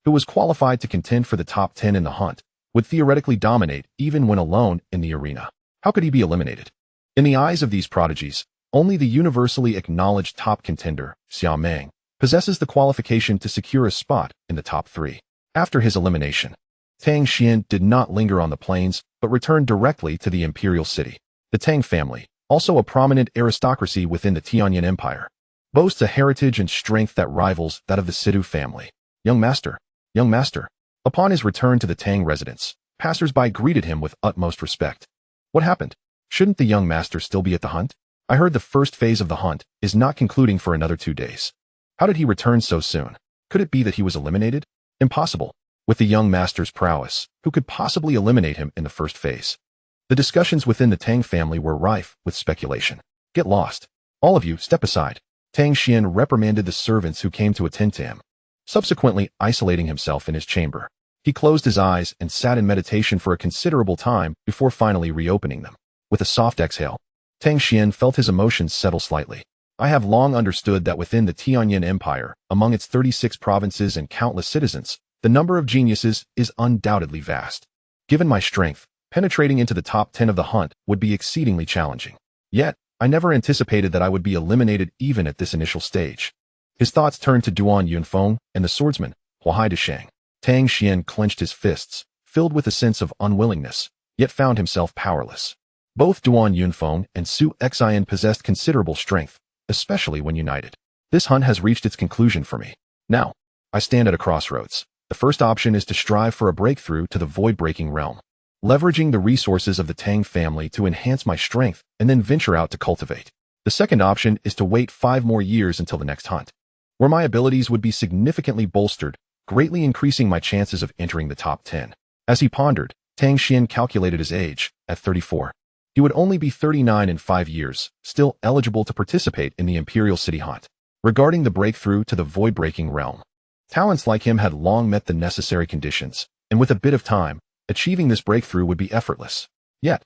who was qualified to contend for the top 10 in the hunt, would theoretically dominate even when alone in the arena. How could he be eliminated? In the eyes of these prodigies, only the universally acknowledged top contender, Xiaomeng, possesses the qualification to secure a spot in the top 3. After his elimination, Tang Xian did not linger on the plains, but returned directly to the imperial city. The Tang family, also a prominent aristocracy within the Tianyan Empire, boasts a heritage and strength that rivals that of the Sidu family. Young master. Upon his return to the Tang residence, passers-by greeted him with utmost respect. What happened? Shouldn't the young master still be at the hunt? I heard the first phase of the hunt is not concluding for another 2 days. How did he return so soon? Could it be that he was eliminated? Impossible. With the young master's prowess, who could possibly eliminate him in the first phase? The discussions within the Tang family were rife with speculation. Get lost. All of you, step aside. Tang Xian reprimanded the servants who came to attend to him. Subsequently, isolating himself in his chamber, he closed his eyes and sat in meditation for a considerable time before finally reopening them. With a soft exhale, Tang Xian felt his emotions settle slightly. I have long understood that within the Tianyan Empire, among its 36 provinces and countless citizens, the number of geniuses is undoubtedly vast. Given my strength, penetrating into the top 10 of the hunt would be exceedingly challenging. Yet, I never anticipated that I would be eliminated even at this initial stage. His thoughts turned to Duan Yunfeng and the swordsman, Huahai Deshang. Tang Xian clenched his fists, filled with a sense of unwillingness, yet found himself powerless. Both Duan Yunfeng and Su Xin possessed considerable strength, especially when united. This hunt has reached its conclusion for me. Now, I stand at a crossroads. The first option is to strive for a breakthrough to the void-breaking realm, leveraging the resources of the Tang family to enhance my strength and then venture out to cultivate. The second option is to wait 5 more years until the next hunt, where my abilities would be significantly bolstered, greatly increasing my chances of entering the top 10. As he pondered, Tang Xian calculated his age at 34. He would only be 39 in 5 years, still eligible to participate in the Imperial City Hunt. Regarding the breakthrough to the void-breaking realm, talents like him had long met the necessary conditions, and with a bit of time, achieving this breakthrough would be effortless. Yet,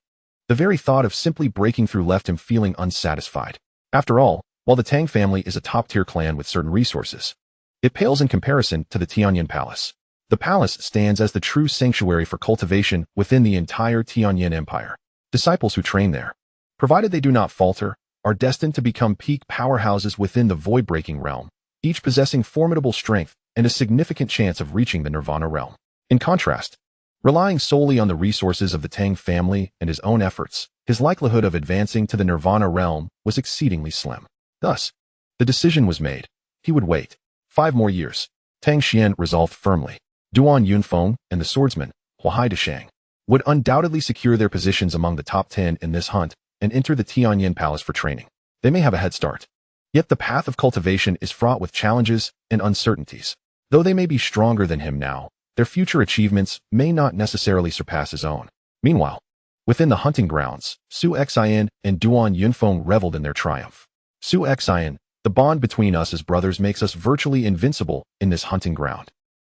the very thought of simply breaking through left him feeling unsatisfied. After all, while the Tang family is a top-tier clan with certain resources, it pales in comparison to the Tianyan Palace. The palace stands as the true sanctuary for cultivation within the entire Tianyan Empire. Disciples who train there, provided they do not falter, are destined to become peak powerhouses within the void-breaking realm, each possessing formidable strength and a significant chance of reaching the Nirvana realm. In contrast, relying solely on the resources of the Tang family and his own efforts, his likelihood of advancing to the Nirvana realm was exceedingly slim. Thus, the decision was made. He would wait 5 more years. Tang Xian resolved firmly. Duan Yunfeng and the swordsman, Huahai Deshang, would undoubtedly secure their positions among the top 10 in this hunt and enter the Tianyan Palace for training. They may have a head start. Yet the path of cultivation is fraught with challenges and uncertainties. Though they may be stronger than him now, their future achievements may not necessarily surpass his own. Meanwhile, within the hunting grounds, Su Xin and Duan Yunfeng reveled in their triumph. Su Xin, the bond between us as brothers makes us virtually invincible in this hunting ground.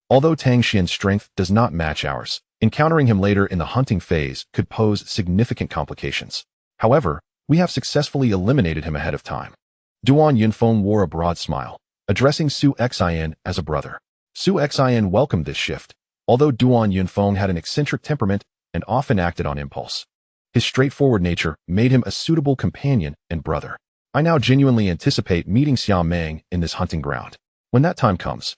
Although Tang Xian's strength does not match ours, encountering him later in the hunting phase could pose significant complications. However, we have successfully eliminated him ahead of time. Duan Yunfeng wore a broad smile, addressing Su Xin as a brother. Su Xin welcomed this shift, although Duan Yunfeng had an eccentric temperament and often acted on impulse. His straightforward nature made him a suitable companion and brother. I now genuinely anticipate meeting Xiaomeng in this hunting ground. When that time comes,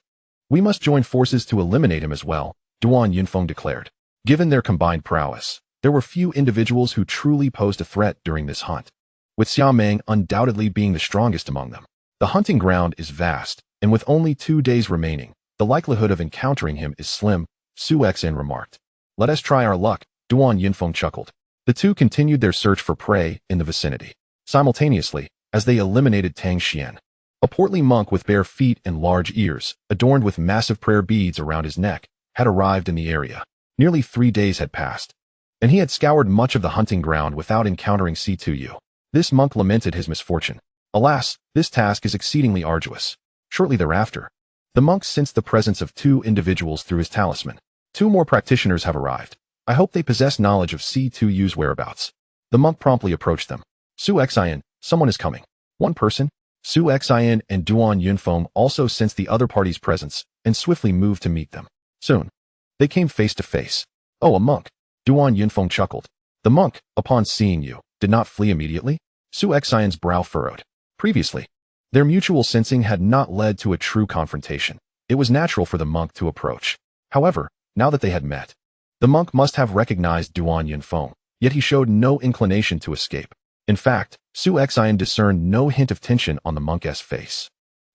we must join forces to eliminate him as well, Duan Yunfeng declared. Given their combined prowess, there were few individuals who truly posed a threat during this hunt, with Xiaomeng undoubtedly being the strongest among them. The hunting ground is vast, and with only 2 days remaining, the likelihood of encountering him is slim, Su Xin remarked. Let us try our luck, Duan Yunfeng chuckled. The two continued their search for prey in the vicinity. Simultaneously, as they eliminated Tang Xian, a portly monk with bare feet and large ears, adorned with massive prayer beads around his neck, had arrived in the area. Nearly 3 days had passed, and he had scoured much of the hunting ground without encountering C2U. This monk lamented his misfortune. Alas, This task is exceedingly arduous. Shortly thereafter, the monk sensed the presence of 2 individuals through his talisman. 2 more practitioners have arrived. I hope they possess knowledge of C2U's whereabouts. The monk promptly approached them. Su Xin, someone is coming. One person? Su Xin and Duan Yunfeng also sensed the other party's presence and swiftly moved to meet them. Soon, they came face to face. Oh, a monk. Duan Yunfeng chuckled. The monk, upon seeing you, did not flee immediately? Su Xion's brow furrowed. Previously, their mutual sensing had not led to a true confrontation. It was natural for the monk to approach. However, now that they had met, the monk must have recognized Duan Yunfeng, yet he showed no inclination to escape. In fact, Su Xian discerned no hint of tension on the monk's face.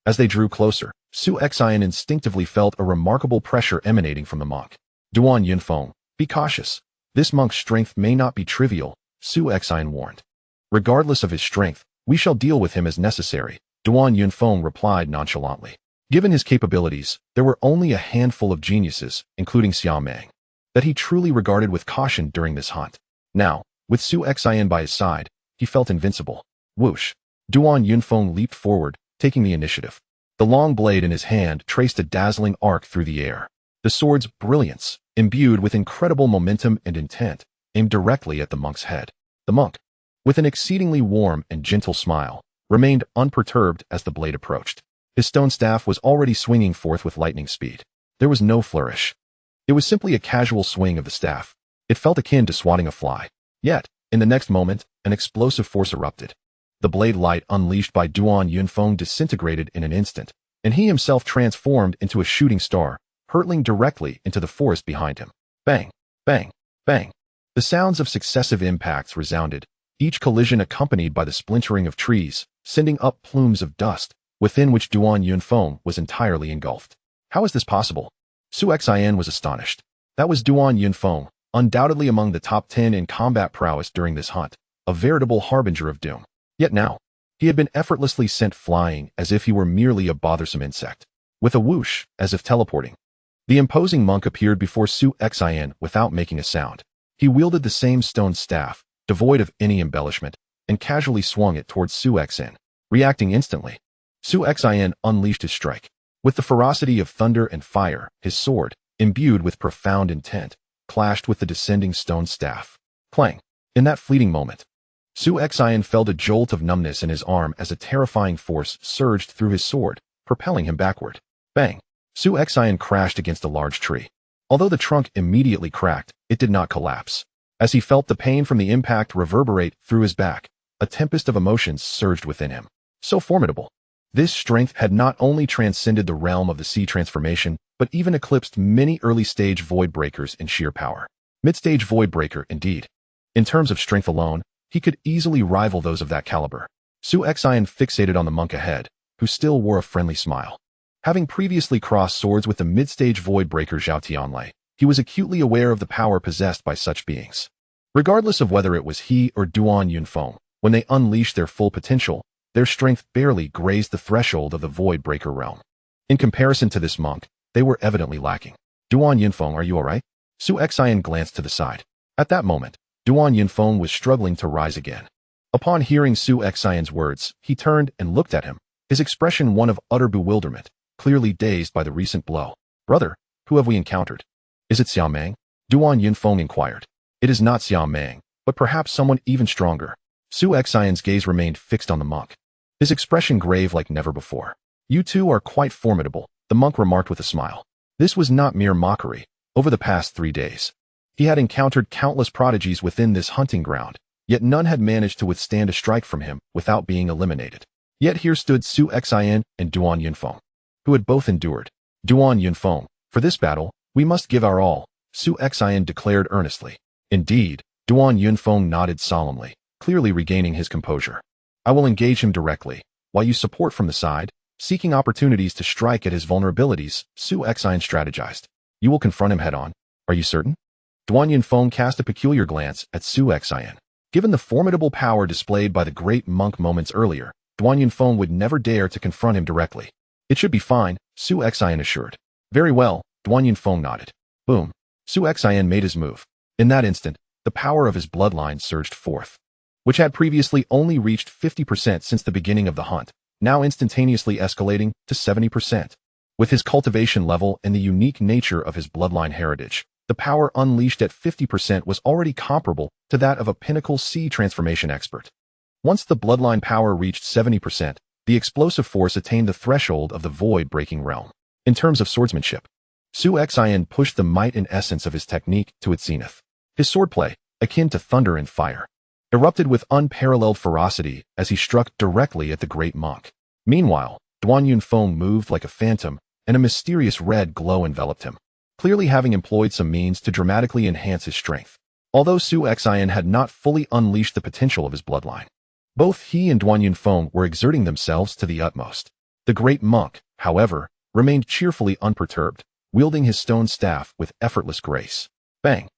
As they drew closer, Su Xian instinctively felt a remarkable pressure emanating from the monk. Duan Yunfeng, be cautious. This monk's strength may not be trivial, Su Xian warned. Regardless of his strength, we shall deal with him as necessary, Duan Yunfeng replied nonchalantly. Given his capabilities, there were only a handful of geniuses, including Xiaomeng, that he truly regarded with caution during this hunt. Now, with Su Xian by his side, he felt invincible. Whoosh! Duan Yunfeng leaped forward, taking the initiative. The long blade in his hand traced a dazzling arc through the air. The sword's brilliance, imbued with incredible momentum and intent, aimed directly at the monk's head. The monk, with an exceedingly warm and gentle smile, remained unperturbed as the blade approached. His stone staff was already swinging forth with lightning speed. There was no flourish. It was simply a casual swing of the staff. It felt akin to swatting a fly. Yet, in the next moment, an explosive force erupted. The blade light unleashed by Duan Yunfeng disintegrated in an instant, and he himself transformed into a shooting star, hurtling directly into the forest behind him. Bang! Bang! Bang! The sounds of successive impacts resounded, each collision accompanied by the splintering of trees, sending up plumes of dust, within which Duan Yunfeng was entirely engulfed. How is this possible? Su Xian was astonished. That was Duan Yunfeng, undoubtedly among the top 10 in combat prowess during this hunt, a veritable harbinger of doom. Yet now, he had been effortlessly sent flying as if he were merely a bothersome insect. With a whoosh, as if teleporting, the imposing monk appeared before Su Xian without making a sound. He wielded the same stone staff, devoid of any embellishment, and casually swung it towards Su Xian. Reacting instantly, Su Xian unleashed his strike. With the ferocity of thunder and fire, his sword, imbued with profound intent, clashed with the descending stone staff. Clang! In that fleeting moment, Su Xian felt a jolt of numbness in his arm as a terrifying force surged through his sword, propelling him backward. Bang! Su Xian crashed against a large tree. Although the trunk immediately cracked, it did not collapse. As he felt the pain from the impact reverberate through his back, a tempest of emotions surged within him. So formidable. This strength had not only transcended the realm of the sea transformation, but even eclipsed many early-stage void breakers in sheer power. Mid-stage void breaker, indeed. In terms of strength alone, he could easily rival those of that caliber. Su Xian fixated on the monk ahead, who still wore a friendly smile. Having previously crossed swords with the mid-stage void breaker Zhao Tianlei, he was acutely aware of the power possessed by such beings. Regardless of whether it was he or Duan Yunfeng, when they unleashed their full potential, their strength barely grazed the threshold of the void breaker realm. In comparison to this monk, they were evidently lacking. Duan Yunfeng, are you alright? Su Xian glanced to the side. At that moment, Duan Yunfeng was struggling to rise again. Upon hearing Su Xian's words, he turned and looked at him, his expression one of utter bewilderment, clearly dazed by the recent blow. Brother, who have we encountered? Is it Xiaomeng? Duan Yunfeng inquired. It is not Xiaomeng, but perhaps someone even stronger. Su Xian's gaze remained fixed on the monk, his expression grave like never before. You two are quite formidable, the monk remarked with a smile. This was not mere mockery. Over the past 3 days, he had encountered countless prodigies within this hunting ground, yet none had managed to withstand a strike from him without being eliminated. Yet here stood Su Xian and Duan Yunfeng, who had both endured. Duan Yunfeng, for this battle, we must give our all, Su Xian declared earnestly. Indeed, Duan Yunfeng nodded solemnly, clearly regaining his composure. I will engage him directly, while you support from the side, seeking opportunities to strike at his vulnerabilities, Su Xian strategized. You will confront him head-on. Are you certain? Duan Yunfeng cast a peculiar glance at Su Xian. Given the formidable power displayed by the great monk moments earlier, Duan Yunfeng would never dare to confront him directly. It should be fine, Su Xian assured. Very well, Duan Yunfeng nodded. Boom. Su Xian made his move. In that instant, the power of his bloodline surged forth, which had previously only reached 50% since the beginning of the hunt, now instantaneously escalating to 70%. With his cultivation level and the unique nature of his bloodline heritage, the power unleashed at 50% was already comparable to that of a pinnacle C transformation expert. Once the bloodline power reached 70%, the explosive force attained the threshold of the void-breaking realm. In terms of swordsmanship, Su Xin pushed the might and essence of his technique to its zenith. His swordplay, akin to thunder and fire, erupted with unparalleled ferocity as he struck directly at the great monk. Meanwhile, Duan Yunfeng moved like a phantom, and a mysterious red glow enveloped him, clearly having employed some means to dramatically enhance his strength. Although Su Xin had not fully unleashed the potential of his bloodline, both he and Duan Yunfeng were exerting themselves to the utmost. The great monk, however, remained cheerfully unperturbed, wielding his stone staff with effortless grace. Bang!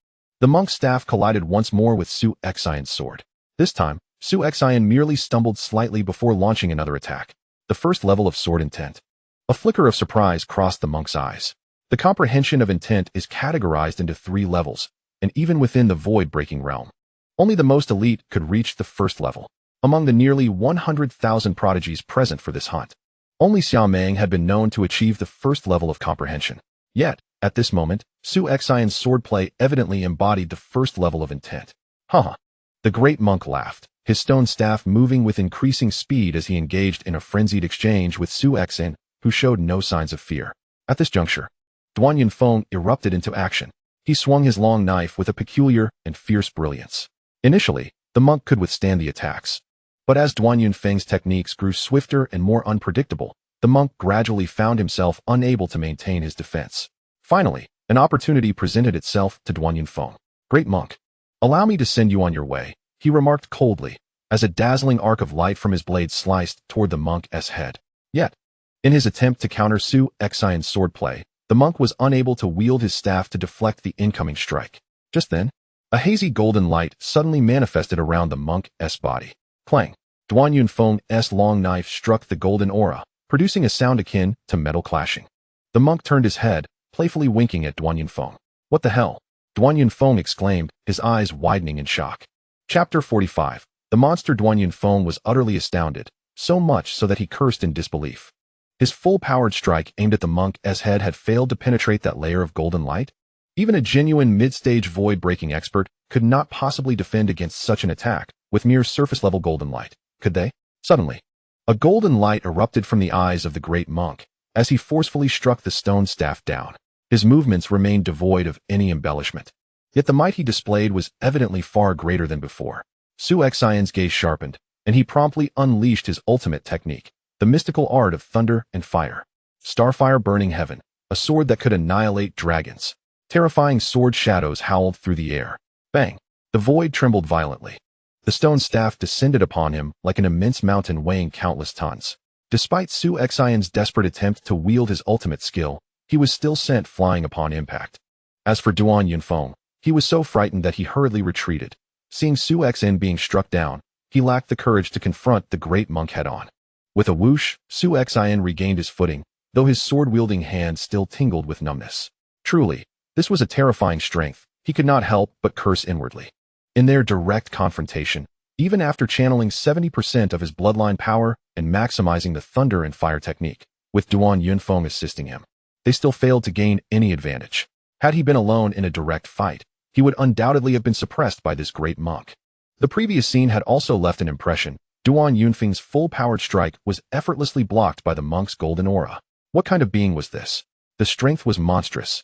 The monk's staff collided once more with Su Xion's sword. This time, Su Xion merely stumbled slightly before launching another attack, the first level of sword intent. A flicker of surprise crossed the monk's eyes. The comprehension of intent is categorized into 3 levels, and even within the void-breaking realm, only the most elite could reach the first level. Among the nearly 100,000 prodigies present for this hunt, only Xiaomeng had been known to achieve the first level of comprehension. Yet, at this moment, Su Xion's swordplay evidently embodied the first level of intent. Haha. The great monk laughed, his stone staff moving with increasing speed as he engaged in a frenzied exchange with Su Xin, who showed no signs of fear. At this juncture, Duan Yunfeng erupted into action. He swung his long knife with a peculiar and fierce brilliance. Initially, the monk could withstand the attacks. But as Duan Yunfeng's techniques grew swifter and more unpredictable, the monk gradually found himself unable to maintain his defense. Finally, an opportunity presented itself to Duan Yunfeng. Great monk, allow me to send you on your way, he remarked coldly, as a dazzling arc of light from his blade sliced toward the monk's head. Yet, in his attempt to counter Su Xion's swordplay, the monk was unable to wield his staff to deflect the incoming strike. Just then, a hazy golden light suddenly manifested around the monk's body. Clang! Duan Yunfeng's long knife struck the golden aura, producing a sound akin to metal clashing. The monk turned his head, playfully winking at Duan Yunfeng. What the hell? Duan Yunfeng exclaimed, his eyes widening in shock. Chapter 45. The monster Duan Yunfeng was utterly astounded, so much so that he cursed in disbelief. His full-powered strike aimed at the monk's head had failed to penetrate that layer of golden light. Even a genuine mid-stage void-breaking expert could not possibly defend against such an attack with mere surface-level golden light, could they? Suddenly, a golden light erupted from the eyes of the great monk as he forcefully struck the stone staff down. His movements remained devoid of any embellishment. Yet the might he displayed was evidently far greater than before. Su Xion's gaze sharpened, and he promptly unleashed his ultimate technique, the mystical art of thunder and fire. Starfire burning heaven, a sword that could annihilate dragons. Terrifying sword shadows howled through the air. Bang! The void trembled violently. The stone staff descended upon him like an immense mountain weighing countless tons. Despite Su Xion's desperate attempt to wield his ultimate skill, he was still sent flying upon impact. As for Duan Yunfeng, he was so frightened that he hurriedly retreated. Seeing Su Xin being struck down, he lacked the courage to confront the great monk head-on. With a whoosh, Su Xin regained his footing, though his sword-wielding hand still tingled with numbness. Truly, this was a terrifying strength. He could not help but curse inwardly. In their direct confrontation, even after channeling 70% of his bloodline power and maximizing the thunder and fire technique, with Duan Yunfeng assisting him, they still failed to gain any advantage. Had he been alone in a direct fight, he would undoubtedly have been suppressed by this great monk. The previous scene had also left an impression. Duan Yunfeng's full-powered strike was effortlessly blocked by the monk's golden aura. What kind of being was this? The strength was monstrous.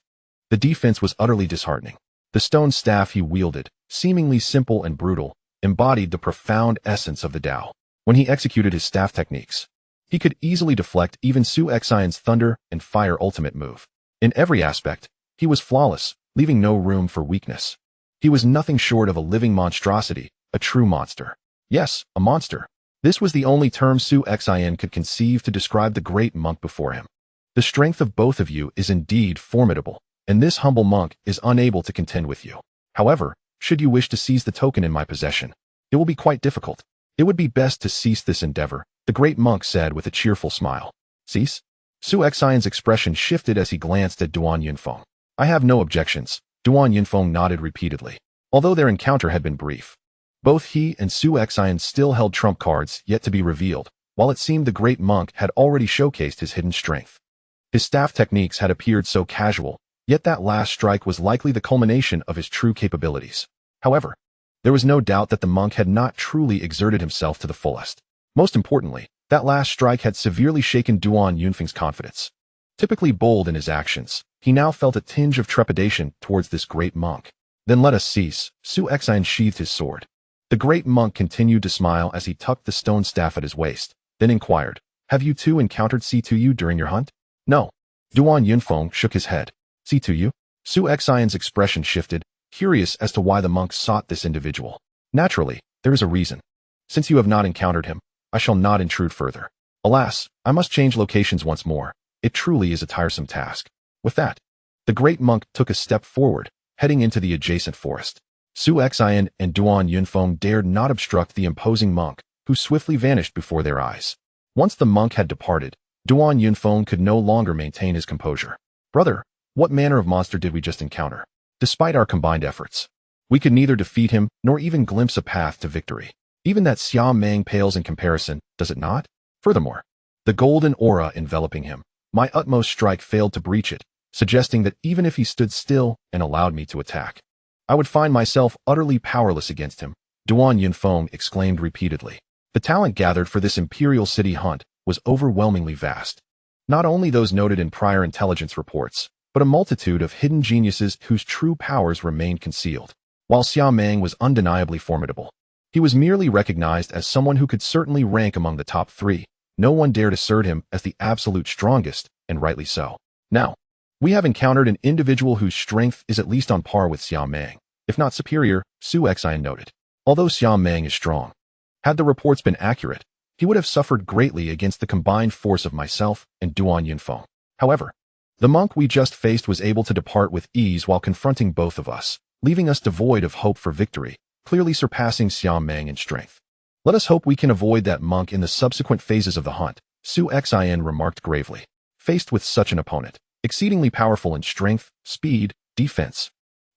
The defense was utterly disheartening. The stone staff he wielded, seemingly simple and brutal, embodied the profound essence of the Tao. When he executed his staff techniques, he could easily deflect even Su Xion's thunder and fire ultimate move. In every aspect, he was flawless, leaving no room for weakness. He was nothing short of a living monstrosity, a true monster. Yes, a monster. This was the only term Su Xin could conceive to describe the great monk before him. The strength of both of you is indeed formidable, and this humble monk is unable to contend with you. However, should you wish to seize the token in my possession, it will be quite difficult. It would be best to cease this endeavor, the great monk said with a cheerful smile. Cease? Su Xion's expression shifted as he glanced at Duan Yunfeng. I have no objections. Duan Yunfeng nodded repeatedly. Although their encounter had been brief, both he and Su Xin still held trump cards yet to be revealed. while it seemed the great monk had already showcased his hidden strength. His staff techniques had appeared so casual, yet that last strike was likely the culmination of his true capabilities. However, there was no doubt that the monk had not truly exerted himself to the fullest. Most importantly, that last strike had severely shaken Duan Yunfeng's confidence. Typically bold in his actions, he now felt a tinge of trepidation towards this great monk. Then let us cease. Su Xin sheathed his sword. The great monk continued to smile as he tucked the stone staff at his waist, then inquired, "Have you two encountered C2U during your hunt?" "No." Duan Yunfeng shook his head. "C2U?" Su Xin's expression shifted, curious as to why the monk sought this individual. "Naturally, there is a reason. Since you have not encountered him, I shall not intrude further. Alas, I must change locations once more. It truly is a tiresome task." With that, the great monk took a step forward, heading into the adjacent forest. Su Xin and Duan Yunfeng dared not obstruct the imposing monk, who swiftly vanished before their eyes. Once the monk had departed, Duan Yunfeng could no longer maintain his composure. "Brother, what manner of monster did we just encounter? Despite our combined efforts, we could neither defeat him nor even glimpse a path to victory. Even that Xia Meng pales in comparison, does it not? Furthermore, the golden aura enveloping him, my utmost strike failed to breach it, suggesting that even if he stood still and allowed me to attack, I would find myself utterly powerless against him," Duan Yunfeng exclaimed repeatedly. The talent gathered for this Imperial City hunt was overwhelmingly vast. Not only those noted in prior intelligence reports, but a multitude of hidden geniuses whose true powers remained concealed. While Xia Meng was undeniably formidable, he was merely recognized as someone who could certainly rank among the top 3. No one dared assert him as the absolute strongest, and rightly so. Now, we have encountered an individual whose strength is at least on par with Xia Meng, if not superior, Su Xin noted. Although Xia Meng is strong, had the reports been accurate, he would have suffered greatly against the combined force of myself and Duan Yunfeng. However, the monk we just faced was able to depart with ease while confronting both of us, leaving us devoid of hope for victory, clearly surpassing Xia Meng in strength. Let us hope we can avoid that monk in the subsequent phases of the hunt, Su Xin remarked gravely. Faced with such an opponent, exceedingly powerful in strength, speed, defense,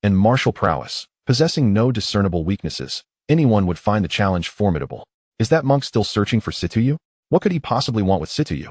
and martial prowess, possessing no discernible weaknesses, anyone would find the challenge formidable. Is that monk still searching for C2U? What could he possibly want with C2U?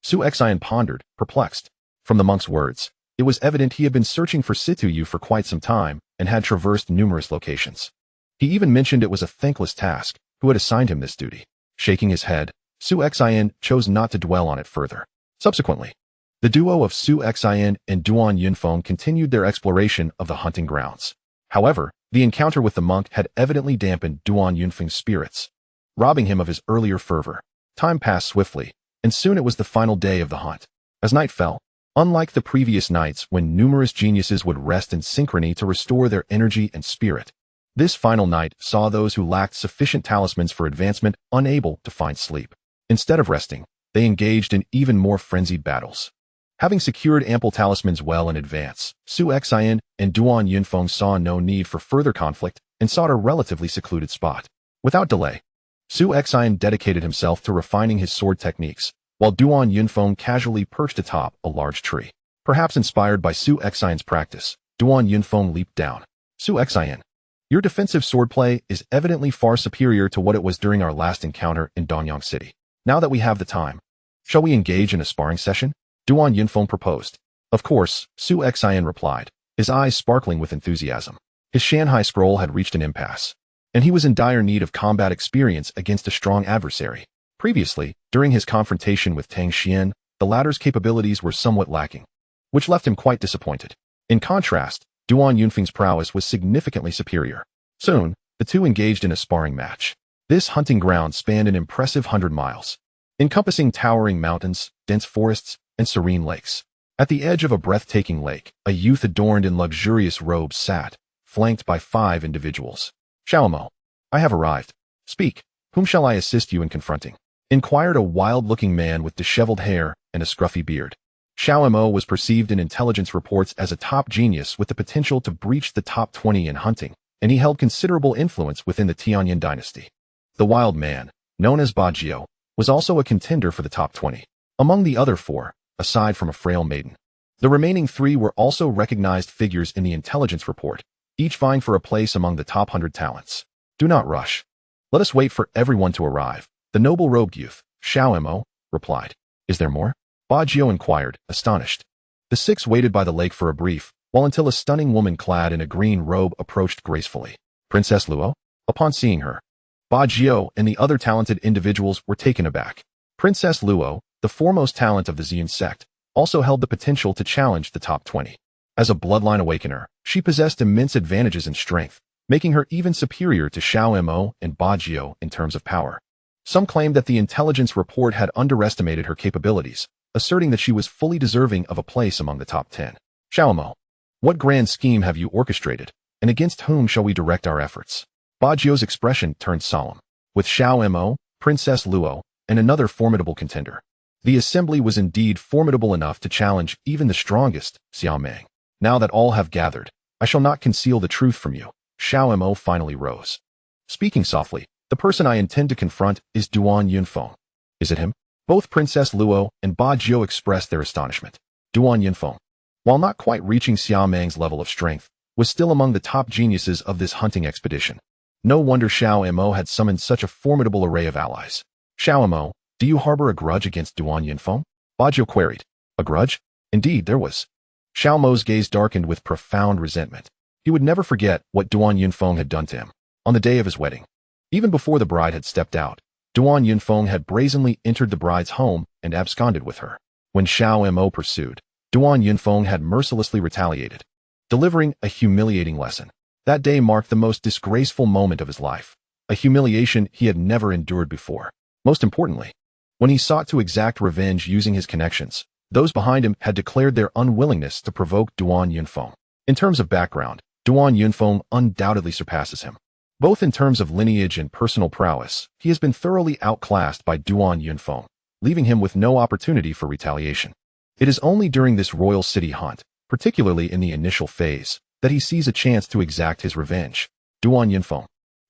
Su Xin pondered, perplexed. From the monk's words, it was evident he had been searching for C2U for quite some time and had traversed numerous locations. He even mentioned it was a thankless task. Who had assigned him this duty? Shaking his head, Su Xin chose not to dwell on it further. Subsequently, the duo of Su Xin and Duan Yunfeng continued their exploration of the hunting grounds. However, the encounter with the monk had evidently dampened Duan Yunfeng's spirits, robbing him of his earlier fervor. Time passed swiftly, and soon it was the final day of the hunt. As night fell, unlike the previous nights when numerous geniuses would rest in synchrony to restore their energy and spirit, this final night saw those who lacked sufficient talismans for advancement unable to find sleep. Instead of resting, they engaged in even more frenzied battles. Having secured ample talismans well in advance, Su Xin and Duan Yunfeng saw no need for further conflict and sought a relatively secluded spot. Without delay, Su Xin dedicated himself to refining his sword techniques, while Duan Yunfeng casually perched atop a large tree. Perhaps inspired by Su Xin's practice, Duan Yunfeng leaped down. "Su Xin, your defensive swordplay is evidently far superior to what it was during our last encounter in Donyang City. Now that we have the time, shall we engage in a sparring session?" Duan Yunfeng proposed. "Of course," Su Xin replied, his eyes sparkling with enthusiasm. His Shanghai scroll had reached an impasse, and he was in dire need of combat experience against a strong adversary. Previously, during his confrontation with Tang Xian, the latter's capabilities were somewhat lacking, which left him quite disappointed. In contrast, Duan Yunfeng's prowess was significantly superior. Soon, the two engaged in a sparring match. This hunting ground spanned an impressive 100 miles, encompassing towering mountains, dense forests, and serene lakes. At the edge of a breathtaking lake, a youth adorned in luxurious robes sat, flanked by 5 individuals. "Xiaomo, I have arrived. Speak, whom shall I assist you in confronting?" inquired a wild-looking man with disheveled hair and a scruffy beard. Xiaomo was perceived in intelligence reports as a top genius with the potential to breach the top 20 in hunting, and he held considerable influence within the Tianyan dynasty. The wild man, known as Bajio, was also a contender for the top 20. Among the other 4, aside from a frail maiden, the remaining 3 were also recognized figures in the intelligence report, each vying for a place among the top 100 talents. "Do not rush. Let us wait for everyone to arrive," the noble-robed youth, Xiao Mo replied. Is there more? Ba Jiu inquired, astonished. The six waited by the lake for a brief, while until a stunning woman clad in a green robe approached gracefully. Princess Luo? Upon seeing her, Ba Jiu and the other talented individuals were taken aback. Princess Luo, the foremost talent of the Xian sect, also held the potential to challenge the top 20. As a bloodline awakener, she possessed immense advantages in strength, making her even superior to Xiao Mo and Ba Jiu in terms of power. Some claimed that the intelligence report had underestimated her capabilities, asserting that she was fully deserving of a place among the top 10. Xiao Mo, what grand scheme have you orchestrated, and against whom shall we direct our efforts? Ba Jiu's expression turned solemn. With Xiao Mo, Princess Luo, and another formidable contender. The assembly was indeed formidable enough to challenge even the strongest, Xiao Meng. Now that all have gathered, I shall not conceal the truth from you. Xiao Mo finally rose. Speaking softly, the person I intend to confront is Duan Yunfeng. Is it him? Both Princess Luo and Ba Jiu expressed their astonishment. Duan Yunfeng, while not quite reaching Xiao Meng's level of strength, was still among the top geniuses of this hunting expedition. No wonder Xiao Mo had summoned such a formidable array of allies. Xiao Mo, do you harbor a grudge against Duan Yunfeng? Ba Jiu queried. A grudge? Indeed, there was. Xiao Mo's gaze darkened with profound resentment. He would never forget what Duan Yunfeng had done to him on the day of his wedding. Even before the bride had stepped out, Duan Yunfeng had brazenly entered the bride's home and absconded with her. When Xiao Mo pursued, Duan Yunfeng had mercilessly retaliated, delivering a humiliating lesson. That day marked the most disgraceful moment of his life, a humiliation he had never endured before. Most importantly, when he sought to exact revenge using his connections, those behind him had declared their unwillingness to provoke Duan Yunfeng. In terms of background, Duan Yunfeng undoubtedly surpasses him. Both in terms of lineage and personal prowess, he has been thoroughly outclassed by Duan Yunfeng, leaving him with no opportunity for retaliation. It is only during this royal city hunt, particularly in the initial phase, that he sees a chance to exact his revenge. Duan Yunfeng,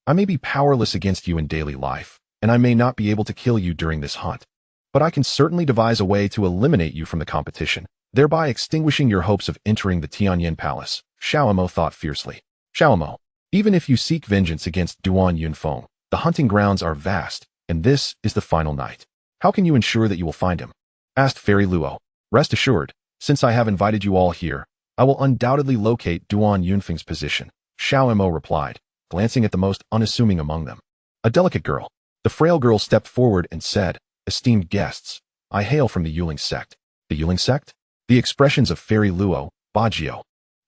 I may be powerless against you in daily life, and I may not be able to kill you during this hunt, but I can certainly devise a way to eliminate you from the competition, thereby extinguishing your hopes of entering the Tianyan Palace, Xiao Mo thought fiercely. Xiao Mo, even if you seek vengeance against Duan Yunfeng, the hunting grounds are vast, and this is the final night. How can you ensure that you will find him? Asked Fairy Luo. Rest assured, since I have invited you all here, I will undoubtedly locate Duan Yunfeng's position, Xiao Mo replied, glancing at the most unassuming among them. A delicate girl. The frail girl stepped forward and said, Esteemed guests, I hail from the Yuling sect. The Yuling sect? The expressions of Fairy Luo, Ba Jiu,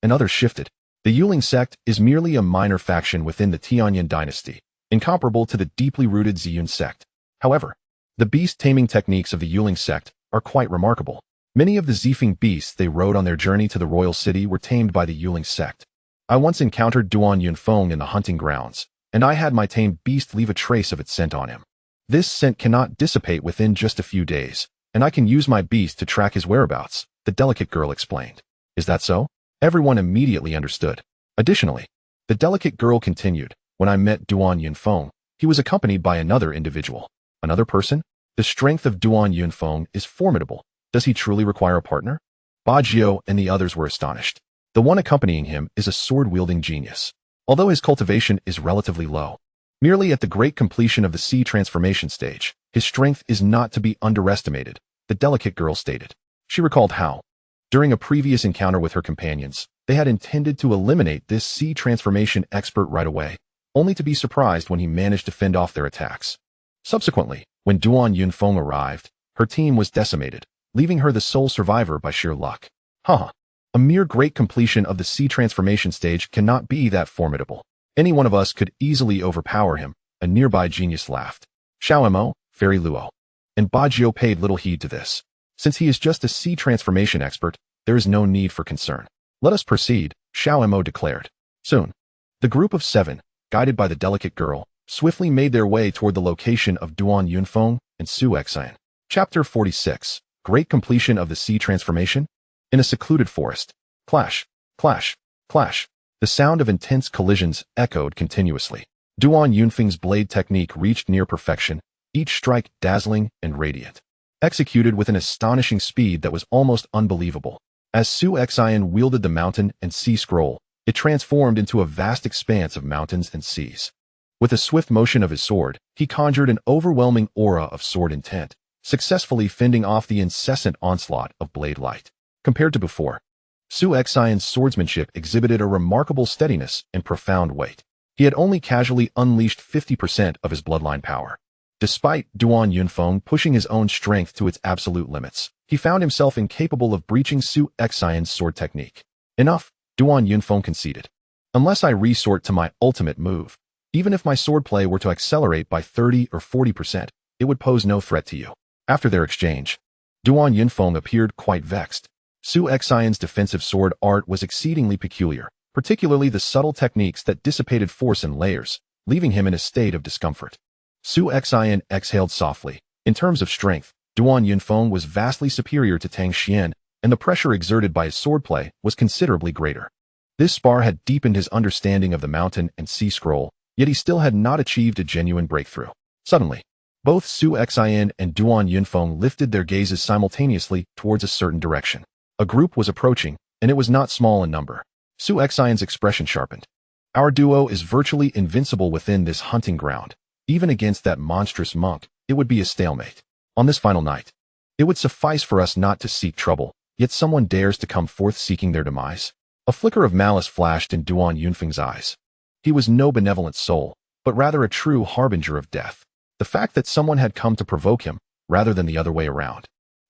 and others shifted. The Yuling sect is merely a minor faction within the Tianyan dynasty, incomparable to the deeply rooted Ziyun sect. However, the beast-taming techniques of the Yuling sect are quite remarkable. Many of the Zifeng beasts they rode on their journey to the royal city were tamed by the Yuling sect. I once encountered Duan Yunfeng in the hunting grounds, and I had my tamed beast leave a trace of its scent on him. This scent cannot dissipate within just a few days, and I can use my beast to track his whereabouts, the delicate girl explained. Is that so? Everyone immediately understood. Additionally, the delicate girl continued, when I met Duan Yunfeng, he was accompanied by another individual. Another person? The strength of Duan Yunfeng is formidable. Does he truly require a partner? Ba Jiu and the others were astonished. The one accompanying him is a sword-wielding genius. Although his cultivation is relatively low, merely at the great completion of the sea transformation stage, his strength is not to be underestimated, the delicate girl stated. She recalled how, during a previous encounter with her companions, they had intended to eliminate this sea transformation expert right away, only to be surprised when he managed to fend off their attacks. Subsequently, when Duan Yunfeng arrived, her team was decimated, leaving her the sole survivor by sheer luck. A mere great completion of the sea transformation stage cannot be that formidable. Any one of us could easily overpower him, a nearby genius laughed. Xiao Mo, Fairy Luo, and Ba Jiu paid little heed to this. Since he is just a sea transformation expert, there is no need for concern. Let us proceed, Xiao Mo declared. Soon, the group of 7, guided by the delicate girl, swiftly made their way toward the location of Duan Yunfeng and Su Xin. Chapter 46. Great completion of the sea transformation? In a secluded forest. Clash, clash, clash. The sound of intense collisions echoed continuously. Duan Yunfeng's blade technique reached near perfection, each strike dazzling and radiant, executed with an astonishing speed that was almost unbelievable. As Su Xin wielded the mountain and sea scroll, it transformed into a vast expanse of mountains and seas. With a swift motion of his sword, he conjured an overwhelming aura of sword intent, successfully fending off the incessant onslaught of blade light. Compared to before, Su Xion's swordsmanship exhibited a remarkable steadiness and profound weight. He had only casually unleashed 50% of his bloodline power. Despite Duan Yunfeng pushing his own strength to its absolute limits, he found himself incapable of breaching Su Xion's sword technique. Enough, Duan Yunfeng conceded. Unless I resort to my ultimate move, even if my swordplay were to accelerate by 30 or 40%, it would pose no threat to you. After their exchange, Duan Yunfeng appeared quite vexed. Su Xion's defensive sword art was exceedingly peculiar, particularly the subtle techniques that dissipated force in layers, leaving him in a state of discomfort. Su Xion exhaled softly. In terms of strength, Duan Yunfeng was vastly superior to Tang Xian, and the pressure exerted by his swordplay was considerably greater. This spar had deepened his understanding of the mountain and sea scroll, yet he still had not achieved a genuine breakthrough. Suddenly, both Su Xion and Duan Yunfeng lifted their gazes simultaneously towards a certain direction. A group was approaching, and it was not small in number. Su Xion's expression sharpened. Our duo is virtually invincible within this hunting ground. Even against that monstrous monk, it would be a stalemate. On this final night, it would suffice for us not to seek trouble, yet someone dares to come forth seeking their demise. A flicker of malice flashed in Duan Yunfeng's eyes. He was no benevolent soul, but rather a true harbinger of death. The fact that someone had come to provoke him, rather than the other way around,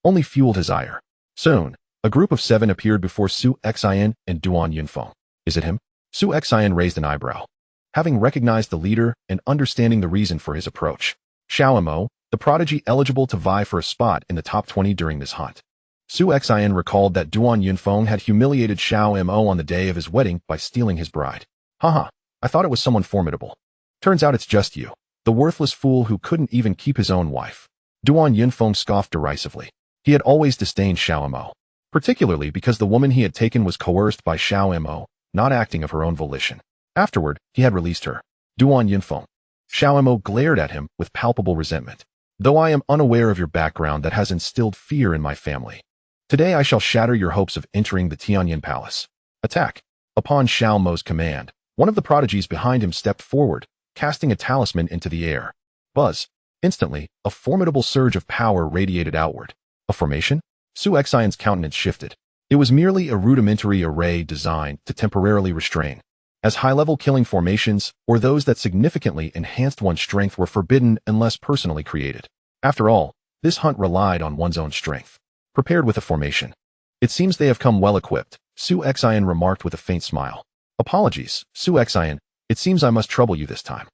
only fueled his ire. Soon, a group of 7 appeared before Su Xion and Duan Yunfeng. Is it him? Su Xion raised an eyebrow. Having recognized the leader and understanding the reason for his approach, Xiao Mo, the prodigy eligible to vie for a spot in the top 20 during this hunt. Su Xion recalled that Duan Yunfeng had humiliated Xiao Mo on the day of his wedding by stealing his bride. Haha, I thought it was someone formidable. Turns out it's just you, the worthless fool who couldn't even keep his own wife. Duan Yunfeng scoffed derisively. He had always disdained Xiao Mo, particularly because the woman he had taken was coerced by Xiao Mo, not acting of her own volition. Afterward, he had released her. Duan Yunfeng. Xiao Mo glared at him with palpable resentment. Though I am unaware of your background that has instilled fear in my family, today I shall shatter your hopes of entering the Tianyan Palace. Attack. Upon Xiao Mo's command, one of the prodigies behind him stepped forward, casting a talisman into the air. Buzz. Instantly, a formidable surge of power radiated outward. A formation? Su Xion's countenance shifted. It was merely a rudimentary array designed to temporarily restrain, as high-level killing formations or those that significantly enhanced one's strength were forbidden unless personally created. After all, this hunt relied on one's own strength. Prepared with a formation. It seems they have come well-equipped, Su Xion remarked with a faint smile. Apologies, Su Xion, it seems I must trouble you this time.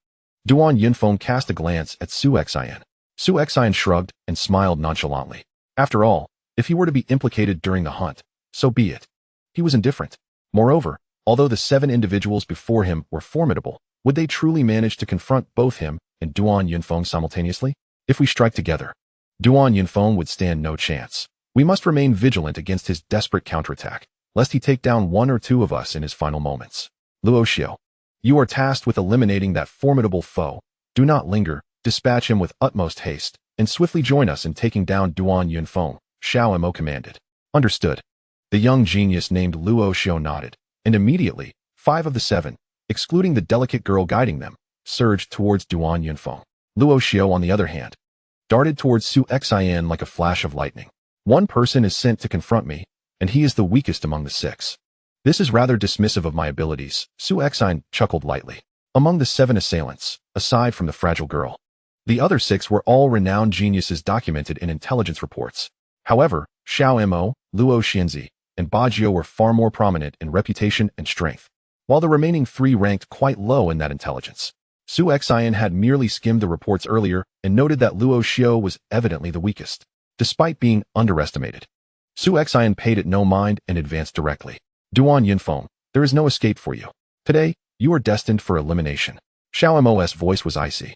Duan Yunfeng cast a glance at Su Xion. Su Xion shrugged and smiled nonchalantly. After all, if he were to be implicated during the hunt, so be it. He was indifferent. Moreover, although the 7 individuals before him were formidable, would they truly manage to confront both him and Duan Yunfeng simultaneously? If we strike together, Duan Yunfeng would stand no chance. We must remain vigilant against his desperate counterattack, lest he take down 1 or 2 of us in his final moments. Luo Xiao, you are tasked with eliminating that formidable foe. Do not linger, dispatch him with utmost haste, and swiftly join us in taking down Duan Yunfeng, Xiao Mo commanded. Understood. The young genius named Luo Xiao nodded, and immediately, 5 of the 7, excluding the delicate girl guiding them, surged towards Duan Yunfeng. Luo Xiao, on the other hand, darted towards Su Xion like a flash of lightning. One person is sent to confront me, and he is the weakest among the 6. This is rather dismissive of my abilities, Su Xion chuckled lightly. Among the 7 assailants, aside from the fragile girl, the other 6 were all renowned geniuses documented in intelligence reports. However, Xiao Mo, Luo Xianzi, and Bajio were far more prominent in reputation and strength, while the remaining 3 ranked quite low in that intelligence. Su Xion had merely skimmed the reports earlier and noted that Luo Xiao was evidently the weakest, despite being underestimated. Su Xion paid it no mind and advanced directly. Duan Yunfeng, there is no escape for you. Today, you are destined for elimination. Xiao Mo's voice was icy,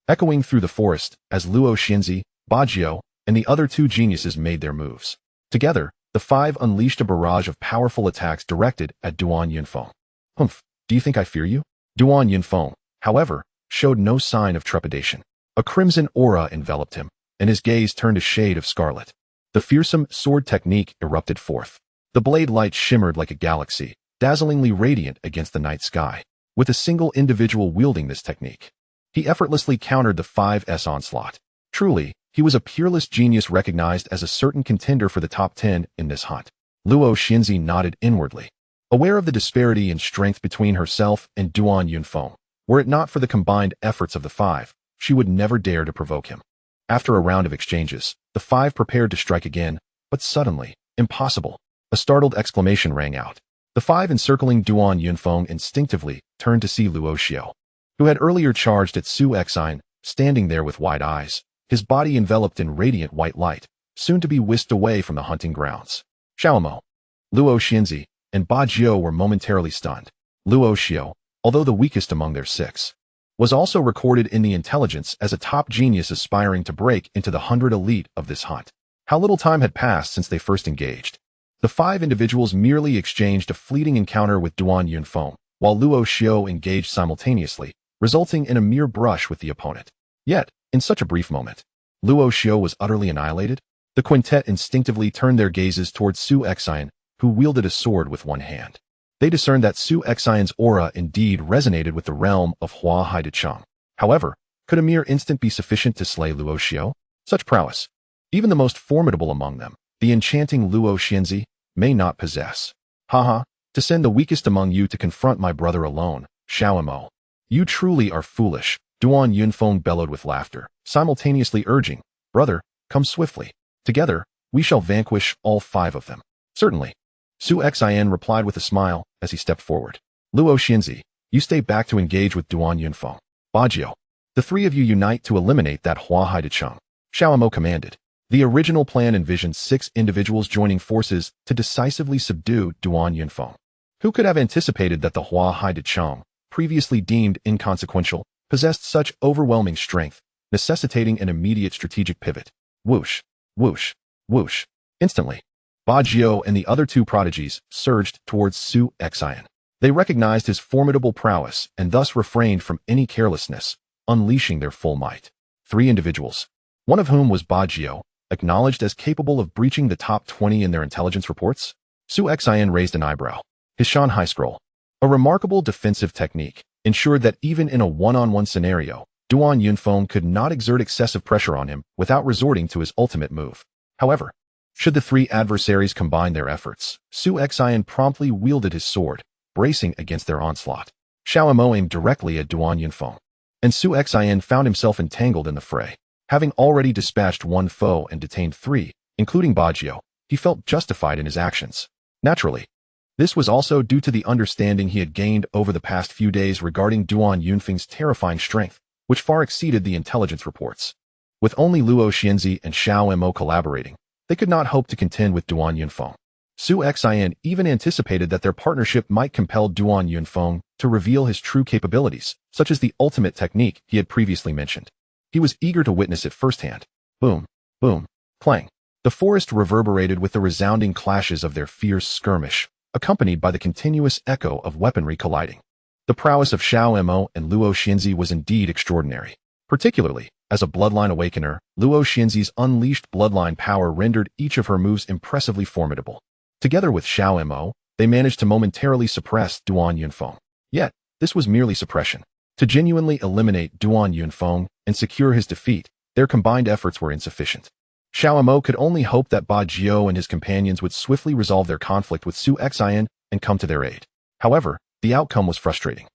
echoing through the forest as Luo Xianzi, Bajio, and the other 2 geniuses made their moves. Together, the 5 unleashed a barrage of powerful attacks directed at Duan Yunfeng. Humph, do you think I fear you? Duan Yunfeng, however, showed no sign of trepidation. A crimson aura enveloped him, and his gaze turned a shade of scarlet. The fearsome sword technique erupted forth. The blade light shimmered like a galaxy, dazzlingly radiant against the night sky. With a single individual wielding this technique, He effortlessly countered the 5's onslaught. Truly, he was a peerless genius recognized as a certain contender for the top 10 in this hunt. Luo Xinzi nodded inwardly, aware of the disparity in strength between herself and Duan Yunfeng. Were it not for the combined efforts of the 5, she would never dare to provoke him. After a round of exchanges, the 5 prepared to strike again, but suddenly, impossible. A startled exclamation rang out. The 5 encircling Duan Yunfeng instinctively turned to see Luo Xiao, who had earlier charged at Su Xin, standing there with wide eyes, his body enveloped in radiant white light, soon to be whisked away from the hunting grounds. Xiaomo, Luo Xinzi, and Ba Jiu were momentarily stunned. Luo Xiao, although the weakest among their 6, was also recorded in the intelligence as a top genius aspiring to break into the 100 elite of this hunt. How little time had passed since they first engaged. The 5 individuals merely exchanged a fleeting encounter with Duan Yunfeng, while Luo Xiao engaged simultaneously, resulting in a mere brush with the opponent. Yet, in such a brief moment, Luo Xiao was utterly annihilated. The quintet instinctively turned their gazes towards Su Xin, who wielded a sword with one hand. They discerned that Su Xin's aura indeed resonated with the realm of Hua Hai De Cheng. However, could a mere instant be sufficient to slay Luo Xiao? Such prowess, even the most formidable among them, the enchanting Luo Xinzi, may not possess. Haha, to send the weakest among you to confront my brother alone, Xiaomo. You truly are foolish, Duan Yunfeng bellowed with laughter, simultaneously urging, brother, come swiftly. Together, we shall vanquish all 5 of them. Certainly. Su Xin replied with a smile as he stepped forward. Luo Xinzi, you stay back to engage with Duan Yunfeng. Ba Jiu, the 3 of you unite to eliminate that Hua Hai De Cheng. Xiaomo commanded. The original plan envisioned 6 individuals joining forces to decisively subdue Duan Yunfeng. Who could have anticipated that the Hua Hai De Cheng, previously deemed inconsequential, possessed such overwhelming strength, necessitating an immediate strategic pivot? Whoosh, whoosh, whoosh. Instantly, Ba Jiu and the other 2 prodigies surged towards Su Xin. They recognized his formidable prowess and thus refrained from any carelessness, unleashing their full might. 3 individuals, one of whom was Ba Jiu, acknowledged as capable of breaching the top 20 in their intelligence reports? Su Xin raised an eyebrow. His Shanhai scroll, a remarkable defensive technique, ensured that even in a one-on-one scenario, Duan Yunfeng could not exert excessive pressure on him without resorting to his ultimate move. However, should the 3 adversaries combine their efforts, Su Xin promptly wielded his sword, bracing against their onslaught. Xiaomo aimed directly at Duan Yunfeng, and Su Xin found himself entangled in the fray. Having already dispatched 1 foe and detained 3, including Ba Jiu, he felt justified in his actions. Naturally, this was also due to the understanding he had gained over the past few days regarding Duan Yunfeng's terrifying strength, which far exceeded the intelligence reports. With only Luo Xinzi and Xiaomo collaborating, they could not hope to contend with Duan Yunfeng. Su Xin even anticipated that their partnership might compel Duan Yunfeng to reveal his true capabilities, such as the ultimate technique he had previously mentioned. He was eager to witness it firsthand. Boom, boom, clang. The forest reverberated with the resounding clashes of their fierce skirmish, accompanied by the continuous echo of weaponry colliding. The prowess of Xiaomo and Luo Xinzi was indeed extraordinary. Particularly, as a bloodline awakener, Luo Xinzi's unleashed bloodline power rendered each of her moves impressively formidable. Together with Xiaomo, they managed to momentarily suppress Duan Yunfeng. Yet, this was merely suppression. To genuinely eliminate Duan Yunfeng and secure his defeat, their combined efforts were insufficient. Xiaomo could only hope that Ba Jiu and his companions would swiftly resolve their conflict with Su Xin and come to their aid. However, the outcome was frustrating.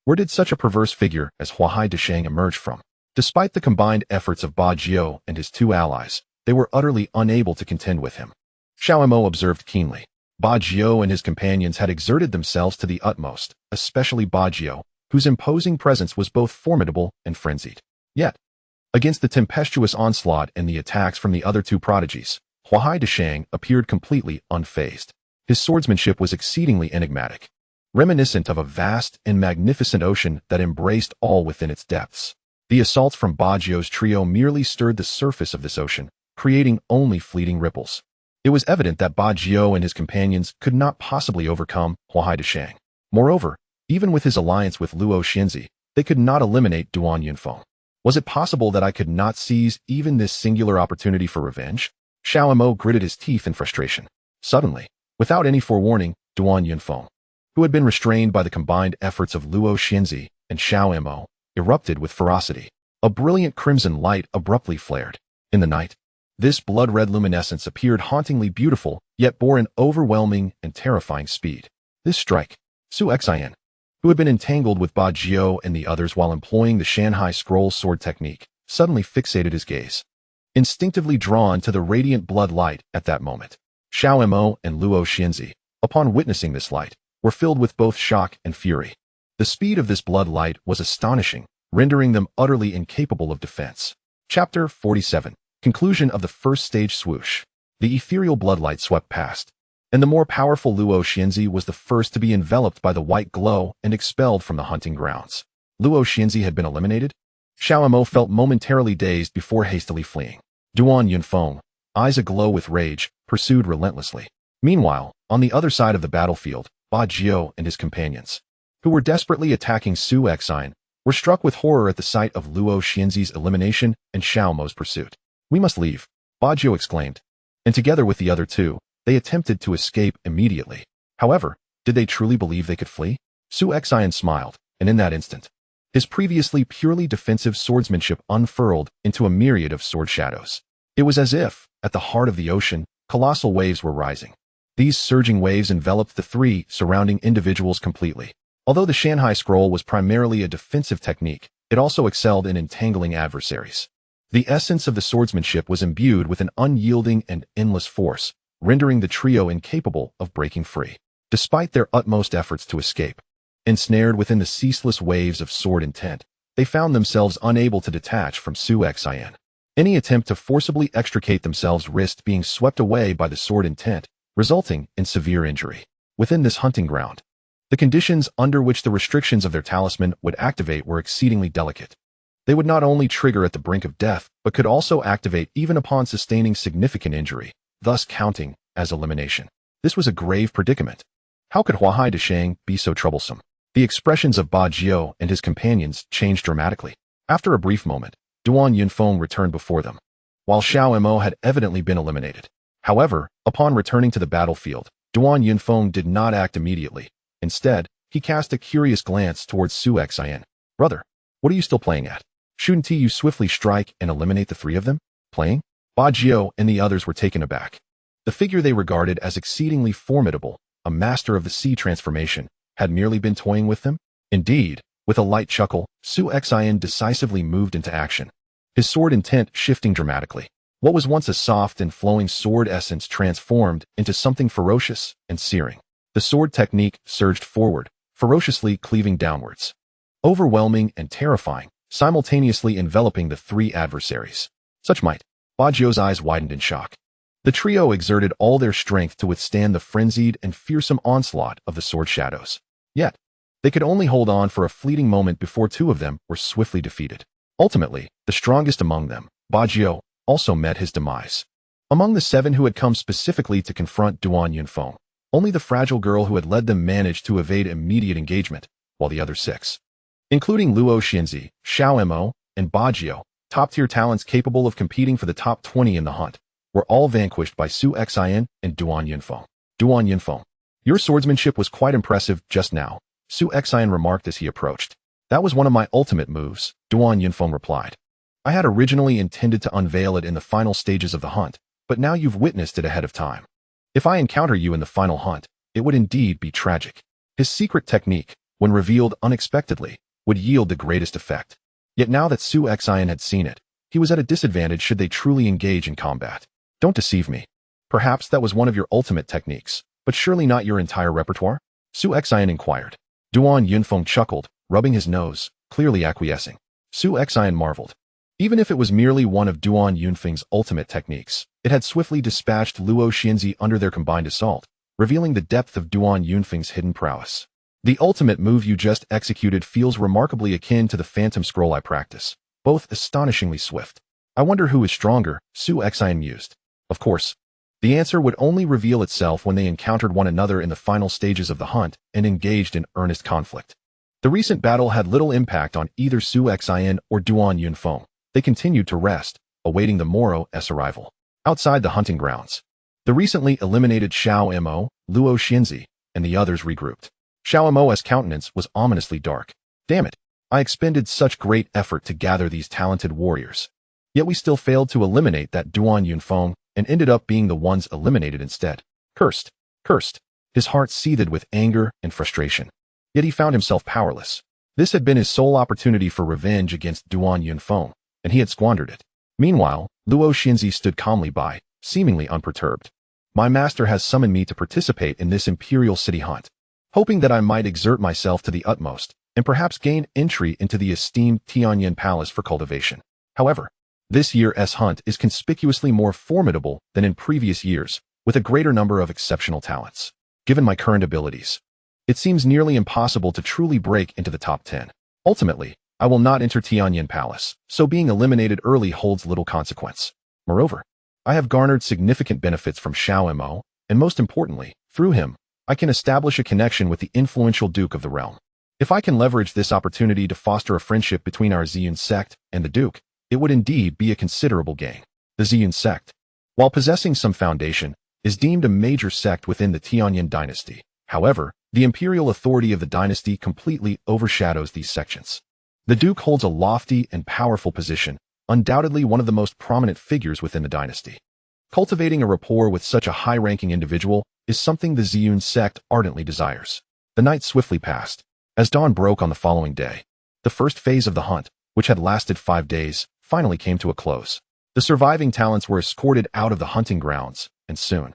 Where did such a perverse figure as Hua Hai De Cheng emerge from? Despite the combined efforts of Ba Jiu and his 2 allies, they were utterly unable to contend with him. Xiaomo observed keenly. Ba Jiu and his companions had exerted themselves to the utmost, especially Ba Jiu, whose imposing presence was both formidable and frenzied. Yet, against the tempestuous onslaught and the attacks from the other 2 prodigies, Hua Hai De Cheng appeared completely unfazed. His swordsmanship was exceedingly enigmatic, reminiscent of a vast and magnificent ocean that embraced all within its depths. The assaults from Ba Jiu's trio merely stirred the surface of this ocean, creating only fleeting ripples. It was evident that Ba Jiu and his companions could not possibly overcome Hua Hai De Cheng. Moreover, even with his alliance with Luo Xinzi, they could not eliminate Duan Yunfeng. Was it possible that I could not seize even this singular opportunity for revenge? Xiaomo gritted his teeth in frustration. Suddenly, without any forewarning, Duan Yunfeng, who had been restrained by the combined efforts of Luo Xinzi and Xiaomo, erupted with ferocity. A brilliant crimson light abruptly flared. In the night, this blood-red luminescence appeared hauntingly beautiful, yet bore an overwhelming and terrifying speed. This strike, Su Xin, who had been entangled with Ba Jiao and the others while employing the Shanghai scroll sword technique, suddenly fixated his gaze. Instinctively drawn to the radiant blood light at that moment, Xiao Mo and Luo Xianzi, upon witnessing this light, were filled with both shock and fury. The speed of this blood light was astonishing, rendering them utterly incapable of defense. Chapter 47. Conclusion of the first stage swoosh. The ethereal bloodlight swept past, and the more powerful Luo Xianzi was the first to be enveloped by the white glow and expelled from the hunting grounds. Luo Xianzi had been eliminated? Xiao Mo felt momentarily dazed before hastily fleeing. Duan Yunfeng, eyes aglow with rage, pursued relentlessly. Meanwhile, on the other side of the battlefield, Ba Jiao and his companions, who were desperately attacking Su Xin, were struck with horror at the sight of Luo Xianzi's elimination and Xiao Mo's pursuit. "We must leave," Ba Jiao exclaimed, and together with the other two, they attempted to escape immediately. However, did they truly believe they could flee? Su Xin smiled, and in that instant, his previously purely defensive swordsmanship unfurled into a myriad of sword shadows. It was as if, at the heart of the ocean, colossal waves were rising. These surging waves enveloped the three surrounding individuals completely. Although the Shanghai scroll was primarily a defensive technique, it also excelled in entangling adversaries. The essence of the swordsmanship was imbued with an unyielding and endless force, rendering the trio incapable of breaking free. Despite their utmost efforts to escape, ensnared within the ceaseless waves of sword intent, they found themselves unable to detach from Su Xin. Any attempt to forcibly extricate themselves risked being swept away by the sword intent, resulting in severe injury. Within this hunting ground, the conditions under which the restrictions of their talisman would activate were exceedingly delicate. They would not only trigger at the brink of death, but could also activate even upon sustaining significant injury, thus counting as elimination. This was a grave predicament. How could Huahai Deshang be so troublesome? The expressions of Ba Jiao and his companions changed dramatically. After a brief moment, Duan Yunfeng returned before them, while Xiao Mo had evidently been eliminated. However, upon returning to the battlefield, Duan Yunfeng did not act immediately. Instead, he cast a curious glance towards Su Xin. "Brother, what are you still playing at? Shouldn't you swiftly strike and eliminate the three of them?" "Playing?" Ba Jiao and the others were taken aback. The figure they regarded as exceedingly formidable, a master of the sea transformation, had merely been toying with them? Indeed, with a light chuckle, Su Xin decisively moved into action, his sword intent shifting dramatically. What was once a soft and flowing sword essence transformed into something ferocious and searing. The sword technique surged forward, ferociously cleaving downwards, overwhelming and terrifying, simultaneously enveloping the three adversaries. Such might. Ba Jiao's eyes widened in shock. The trio exerted all their strength to withstand the frenzied and fearsome onslaught of the sword shadows. Yet, they could only hold on for a fleeting moment before two of them were swiftly defeated. Ultimately, the strongest among them, Ba Jiao, also met his demise. Among the seven who had come specifically to confront Duan Yunfeng, only the fragile girl who had led them managed to evade immediate engagement, while the other six, including Luo Xianzi, Xiao Mo, and Ba Jiao, top-tier talents capable of competing for the top 20 in the hunt, were all vanquished by Su Xin and Duan Yunfeng. "Duan Yunfeng, your swordsmanship was quite impressive just now," Su Xin remarked as he approached. "That was one of my ultimate moves," Duan Yunfeng replied. "I had originally intended to unveil it in the final stages of the hunt, but now you've witnessed it ahead of time. If I encounter you in the final hunt, it would indeed be tragic." His secret technique, when revealed unexpectedly, would yield the greatest effect. Yet now that Su Xin had seen it, he was at a disadvantage should they truly engage in combat. "Don't deceive me. Perhaps that was one of your ultimate techniques, but surely not your entire repertoire?" Su Xin inquired. Duan Yunfeng chuckled, rubbing his nose, clearly acquiescing. Su Xin marveled. Even if it was merely one of Duan Yunfeng's ultimate techniques, it had swiftly dispatched Luo Xianzi under their combined assault, revealing the depth of Duan Yunfeng's hidden prowess. "The ultimate move you just executed feels remarkably akin to the phantom scroll I practice, both astonishingly swift. I wonder who is stronger," Su Xin mused. Of course, the answer would only reveal itself when they encountered one another in the final stages of the hunt and engaged in earnest conflict. The recent battle had little impact on either Su Xin or Duan Yunfeng. They continued to rest, awaiting the morrow's arrival. Outside the hunting grounds, the recently eliminated Xiao Mo, Luo Xianzi, and the others regrouped. Xiao Mo's countenance was ominously dark. "Damn it, I expended such great effort to gather these talented warriors. Yet we still failed to eliminate that Duan Yunfeng and ended up being the ones eliminated instead. Cursed. Cursed. His heart seethed with anger and frustration. Yet he found himself powerless. This had been his sole opportunity for revenge against Duan Yunfeng, and he had squandered it. Meanwhile, Luo Xinzi stood calmly by, seemingly unperturbed. My master has summoned me to participate in this imperial city hunt, hoping that I might exert myself to the utmost and perhaps gain entry into the esteemed Tianyin Palace for cultivation. However, this year's hunt is conspicuously more formidable than in previous years, with a greater number of exceptional talents. Given my current abilities, it seems nearly impossible to truly break into the top 10. Ultimately, I will not enter Tianyin Palace, so being eliminated early holds little consequence. Moreover, I have garnered significant benefits from Xiao Mo, and most importantly, through him, I can establish a connection with the influential Duke of the realm. If I can leverage this opportunity to foster a friendship between our Ziyun sect and the Duke, it would indeed be a considerable gain. The Ziyun sect, while possessing some foundation, is deemed a major sect within the Tianyin dynasty. However, the imperial authority of the dynasty completely overshadows these sections. The Duke holds a lofty and powerful position, undoubtedly one of the most prominent figures within the dynasty. Cultivating a rapport with such a high-ranking individual is something the Ziyun sect ardently desires. The night swiftly passed. As dawn broke on the following day, the first phase of the hunt, which had lasted 5 days, finally came to a close. The surviving talents were escorted out of the hunting grounds, and soon,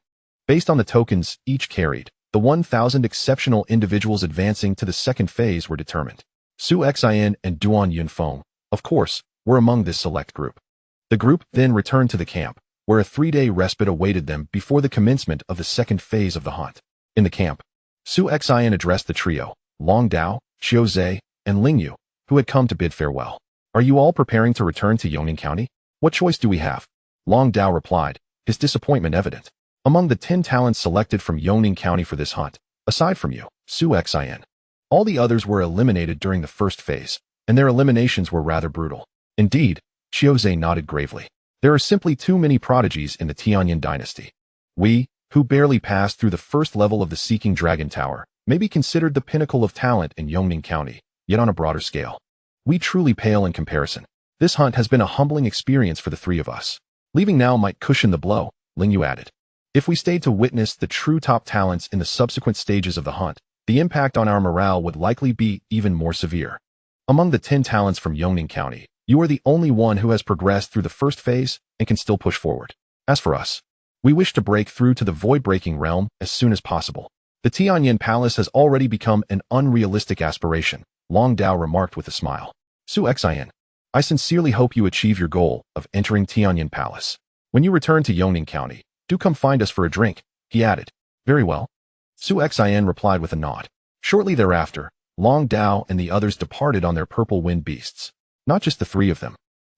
based on the tokens each carried, the 1,000 exceptional individuals advancing to the second phase were determined. Su Xin and Duan Yunfeng, of course, were among this select group. The group then returned to the camp, where a 3-day respite awaited them before the commencement of the second phase of the hunt. In the camp, Su Xin addressed the trio, Long Dao, Xiao Zhe, and Ling Yu, who had come to bid farewell. Are you all preparing to return to Yongning County? What choice do we have? Long Dao replied, his disappointment evident. Among the 10 talents selected from Yongning County for this hunt, aside from you, Su Xin, all the others were eliminated during the first phase, and their eliminations were rather brutal. Indeed, Xiao Zhe nodded gravely. There are simply too many prodigies in the Tianyin dynasty. We, who barely passed through the first level of the Seeking Dragon Tower, may be considered the pinnacle of talent in Yongning County, yet on a broader scale. We truly pale in comparison. This hunt has been a humbling experience for the 3 of us. Leaving now might cushion the blow, Ling Yu added. If we stayed to witness the true top talents in the subsequent stages of the hunt, the impact on our morale would likely be even more severe. Among the 10 talents from Yongning County, you are the only one who has progressed through the first phase and can still push forward. As for us, we wish to break through to the void-breaking realm as soon as possible. The Tianyin Palace has already become an unrealistic aspiration, Long Dao remarked with a smile. Su Xin, I sincerely hope you achieve your goal of entering Tianyin Palace. When you return to Yongning County, do come find us for a drink, he added. Very well. Su Xin replied with a nod. Shortly thereafter, Long Dao and the others departed on their purple wind beasts. Not just the 3 of them,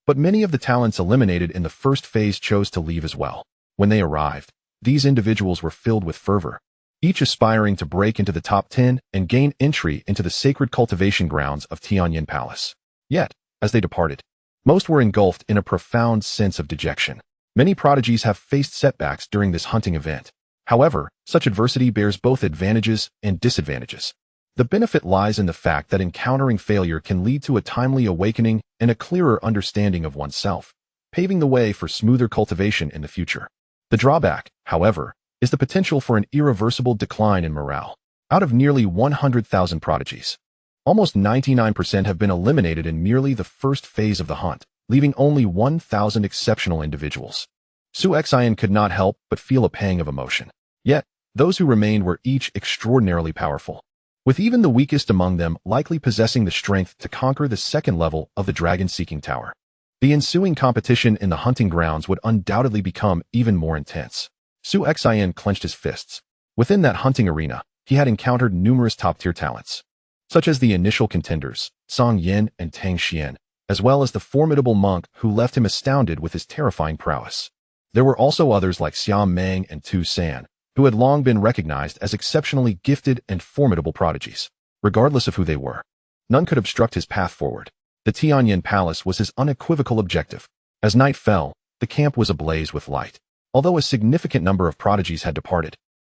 but many of the talents eliminated in the first phase chose to leave as well. When they arrived, these individuals were filled with fervor, each aspiring to break into the top 10 and gain entry into the sacred cultivation grounds of Tianyin Palace. Yet, as they departed, most were engulfed in a profound sense of dejection. Many prodigies have faced setbacks during this hunting event. However, such adversity bears both advantages and disadvantages. The benefit lies in the fact that encountering failure can lead to a timely awakening and a clearer understanding of oneself, paving the way for smoother cultivation in the future. The drawback, however, is the potential for an irreversible decline in morale. Out of nearly 100,000 prodigies, almost 99% have been eliminated in merely the first phase of the hunt, leaving only 1,000 exceptional individuals. Su Xin could not help but feel a pang of emotion. Yet, those who remained were each extraordinarily powerful, with even the weakest among them likely possessing the strength to conquer the second level of the dragon-seeking tower. The ensuing competition in the hunting grounds would undoubtedly become even more intense. Su Xin clenched his fists. Within that hunting arena, he had encountered numerous top-tier talents, such as the initial contenders, Song Yin and Tang Xian, as well as the formidable monk who left him astounded with his terrifying prowess. There were also others like Xiao Meng and Tu San, who had long been recognized as exceptionally gifted and formidable prodigies. Regardless of who they were, none could obstruct his path forward. The Tianyin Palace was his unequivocal objective. As night fell, the camp was ablaze with light. Although a significant number of prodigies had departed,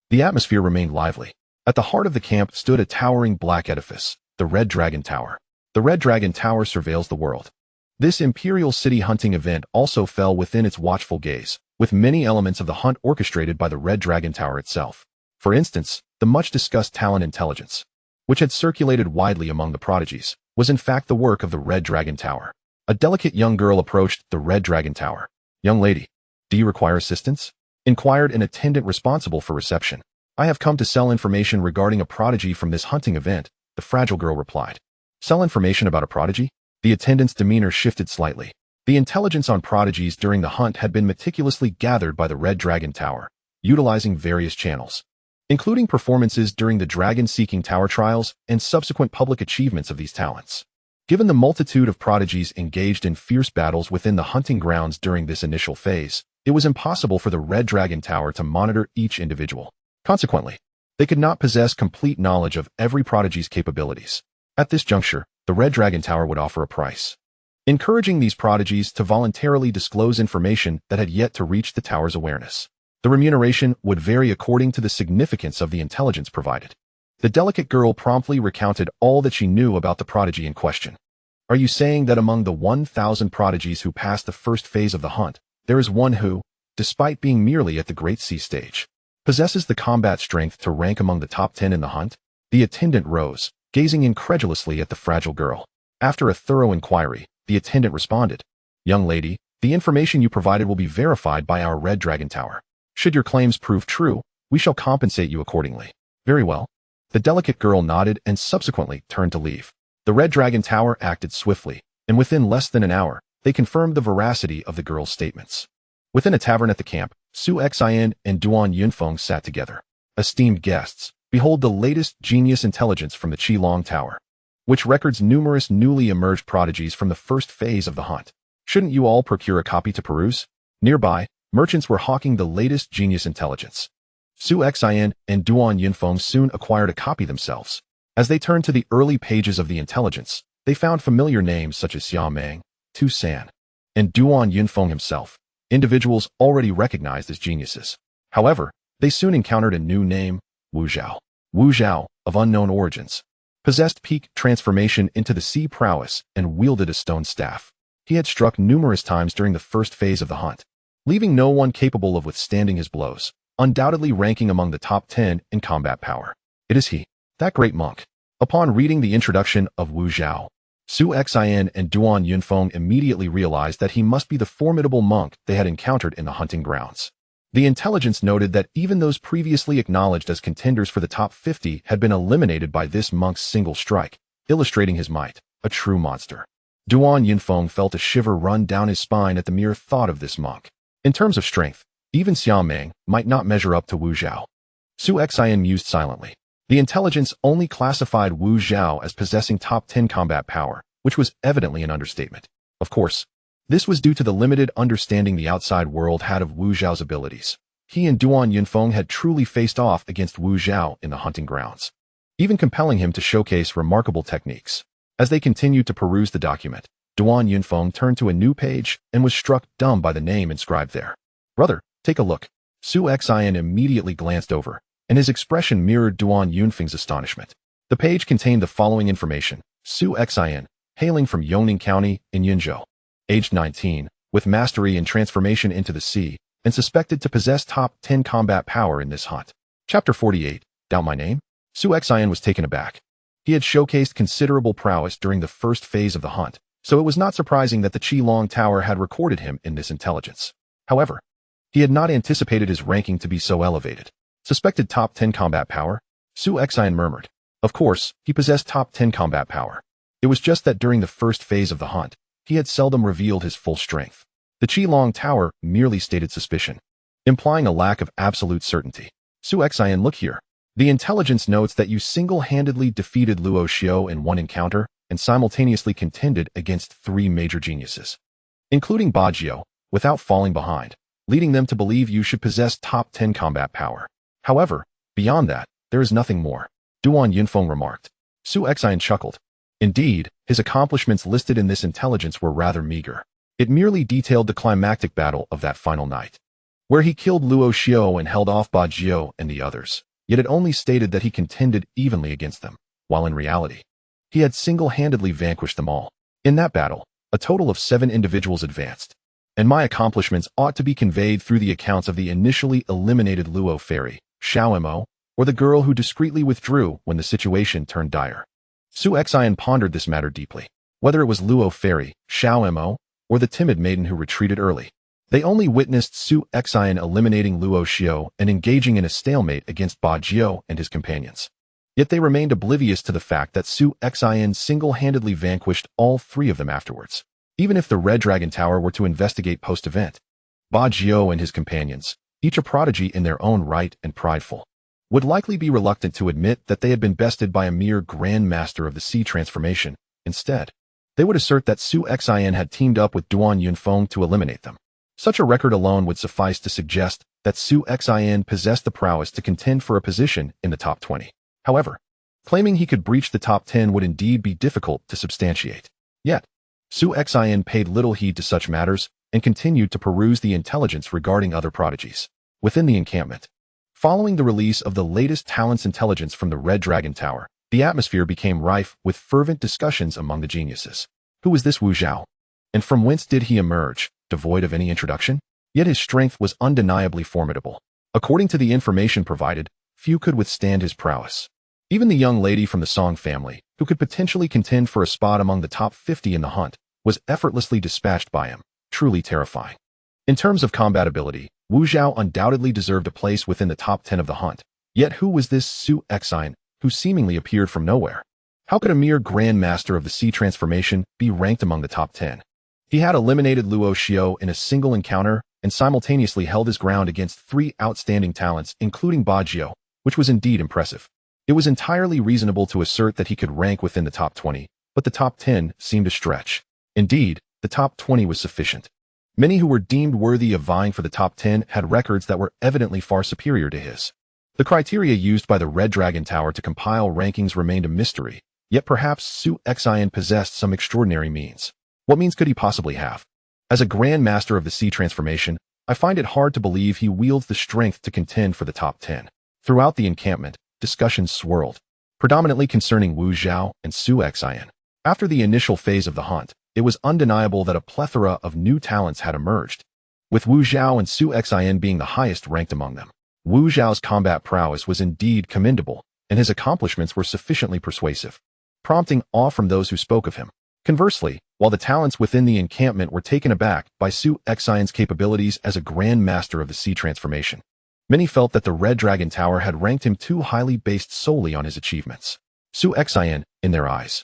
the atmosphere remained lively. At the heart of the camp stood a towering black edifice, the Red Dragon Tower. The Red Dragon Tower surveils the world. This Imperial City hunting event also fell within its watchful gaze, with many elements of the hunt orchestrated by the Red Dragon Tower itself. For instance, the much-discussed talent intelligence, which had circulated widely among the prodigies, was in fact the work of the Red Dragon Tower. A delicate young girl approached the Red Dragon Tower. "Young lady, do you require assistance?" inquired an attendant responsible for reception. "I have come to sell information regarding a prodigy from this hunting event," the fragile girl replied. "Sell information about a prodigy?" The attendant's demeanor shifted slightly. The intelligence on prodigies during the hunt had been meticulously gathered by the Red Dragon Tower, utilizing various channels, including performances during the dragon-seeking tower trials and subsequent public achievements of these talents. Given the multitude of prodigies engaged in fierce battles within the hunting grounds during this initial phase, it was impossible for the Red Dragon Tower to monitor each individual. Consequently, they could not possess complete knowledge of every prodigy's capabilities. At this juncture, the Red Dragon Tower would offer a price, encouraging these prodigies to voluntarily disclose information that had yet to reach the tower's awareness. The remuneration would vary according to the significance of the intelligence provided. The delicate girl promptly recounted all that she knew about the prodigy in question. "Are you saying that among the 1,000 prodigies who passed the first phase of the hunt, there is one who, despite being merely at the Great Sea stage, possesses the combat strength to rank among the top 10 in the hunt?" The attendant rose, gazing incredulously at the fragile girl. After a thorough inquiry, the attendant responded, "Young lady, the information you provided will be verified by our Red Dragon Tower. Should your claims prove true, we shall compensate you accordingly." "Very well." The delicate girl nodded and subsequently turned to leave. The Red Dragon Tower acted swiftly, and within less than an hour, they confirmed the veracity of the girl's statements. Within a tavern at the camp, Su Xin and Duan Yunfeng sat together. "Esteemed guests, behold the latest genius intelligence from the Qilong Tower, which records numerous newly emerged prodigies from the first phase of the hunt. Shouldn't you all procure a copy to peruse?" Nearby, merchants were hawking the latest genius intelligence. Su Xin and Duan Yunfeng soon acquired a copy themselves. As they turned to the early pages of the intelligence, they found familiar names such as Xia Meng, Su Xin, and Duan Yunfeng himself, individuals already recognized as geniuses. However, they soon encountered a new name, Wu Zhao. Wu Zhao, of unknown origins, possessed peak transformation into the sea prowess and wielded a stone staff. He had struck numerous times during the first phase of the hunt, leaving no one capable of withstanding his blows, undoubtedly ranking among the top 10 in combat power. "It is he, that great monk." Upon reading the introduction of Wu Zhao, Su Xin and Duan Yunfeng immediately realized that he must be the formidable monk they had encountered in the hunting grounds. The intelligence noted that even those previously acknowledged as contenders for the top 50 had been eliminated by this monk's single strike, illustrating his might, a true monster. Duan Yunfeng felt a shiver run down his spine at the mere thought of this monk. In terms of strength, even Xia Meng might not measure up to Wu Zhao. Su Xin mused silently. The intelligence only classified Wu Zhao as possessing top 10 combat power, which was evidently an understatement. Of course, this was due to the limited understanding the outside world had of Wu Zhao's abilities. He and Duan Yunfeng had truly faced off against Wu Zhao in the hunting grounds, even compelling him to showcase remarkable techniques. As they continued to peruse the document, Duan Yunfeng turned to a new page and was struck dumb by the name inscribed there. "Brother, take a look." Su Xin immediately glanced over, and his expression mirrored Duan Yunfeng's astonishment. The page contained the following information. Su Xin, hailing from Yongning County in Yunzhou, aged 19, with mastery in transformation into the sea, and suspected to possess top 10 combat power in this hunt. Chapter 48, Doubt My Name? Su Xin was taken aback. He had showcased considerable prowess during the first phase of the hunt, so it was not surprising that the Qilong Tower had recorded him in this intelligence. However, he had not anticipated his ranking to be so elevated. Suspected top 10 combat power? Su Xin murmured. Of course, he possessed top 10 combat power. It was just that during the first phase of the hunt, he had seldom revealed his full strength. The Qilong Tower merely stated suspicion, implying a lack of absolute certainty. Su Xin, look here. The intelligence notes that you single-handedly defeated Luo Xiao in one encounter and simultaneously contended against 3 major geniuses, including Bajio, without falling behind, leading them to believe you should possess top 10 combat power. However, beyond that, there is nothing more, Duan Yunfeng remarked. Su Xin chuckled. Indeed, his accomplishments listed in this intelligence were rather meager. It merely detailed the climactic battle of that final night, where he killed Luo Xiao and held off Bajio and the others. Yet it only stated that he contended evenly against them, while in reality, He had single-handedly vanquished them all. In that battle, a total of 7 individuals advanced, and my accomplishments ought to be conveyed through the accounts of the initially eliminated Luo fairy, Xiao Mo, or the girl who discreetly withdrew when the situation turned dire. Su Xin pondered this matter deeply. Whether it was Luo fairy, Xiao Mo, or the timid maiden who retreated early, they only witnessed Su Xin eliminating Luo Xiao and engaging in a stalemate against Ba Jiao and his companions. Yet they remained oblivious to the fact that Su Xin single-handedly vanquished all 3 of them afterwards. Even if the Red Dragon Tower were to investigate post-event, Ba Jiao and his companions, each a prodigy in their own right and prideful, would likely be reluctant to admit that they had been bested by a mere Grand Master of the Sea transformation. Instead, they would assert that Su Xin had teamed up with Duan Yunfeng to eliminate them. Such a record alone would suffice to suggest that Su Xin possessed the prowess to contend for a position in the top 20. However, claiming he could breach the top 10 would indeed be difficult to substantiate. Yet, Su Xin paid little heed to such matters and continued to peruse the intelligence regarding other prodigies within the encampment. Following the release of the latest talent's intelligence from the Red Dragon Tower, the atmosphere became rife with fervent discussions among the geniuses. Who was this Wu Zhao? And from whence did he emerge, devoid of any introduction? Yet his strength was undeniably formidable. According to the information provided, few could withstand his prowess. Even the young lady from the Song family, who could potentially contend for a spot among the top 50 in the hunt, was effortlessly dispatched by him, truly terrifying. In terms of combat ability, Wu Zhao undoubtedly deserved a place within the top 10 of the hunt. Yet who was this Su Xin, who seemingly appeared from nowhere? How could a mere Grand Master of the Sea transformation be ranked among the top 10? He had eliminated Luo Xiao in a single encounter and simultaneously held his ground against 3 outstanding talents, including Ba Jiao, which was indeed impressive. It was entirely reasonable to assert that he could rank within the top 20, but the top 10 seemed a stretch. Indeed, the top 20 was sufficient. Many who were deemed worthy of vying for the top 10 had records that were evidently far superior to his. The criteria used by the Red Dragon Tower to compile rankings remained a mystery, yet perhaps Su Xin possessed some extraordinary means. What means could he possibly have? As a Grand Master of the Sea transformation, I find it hard to believe he wields the strength to contend for the top 10. Throughout the encampment, discussions swirled, predominantly concerning Wu Zhao and Su Xin. After the initial phase of the hunt, it was undeniable that a plethora of new talents had emerged, with Wu Zhao and Su Xin being the highest ranked among them. Wu Zhao's combat prowess was indeed commendable, and his accomplishments were sufficiently persuasive, prompting awe from those who spoke of him. Conversely, while the talents within the encampment were taken aback by Su Xion's capabilities as a Grand Master of the Sea transformation, many felt that the Red Dragon Tower had ranked him too highly based solely on his achievements. Su Xian, in their eyes,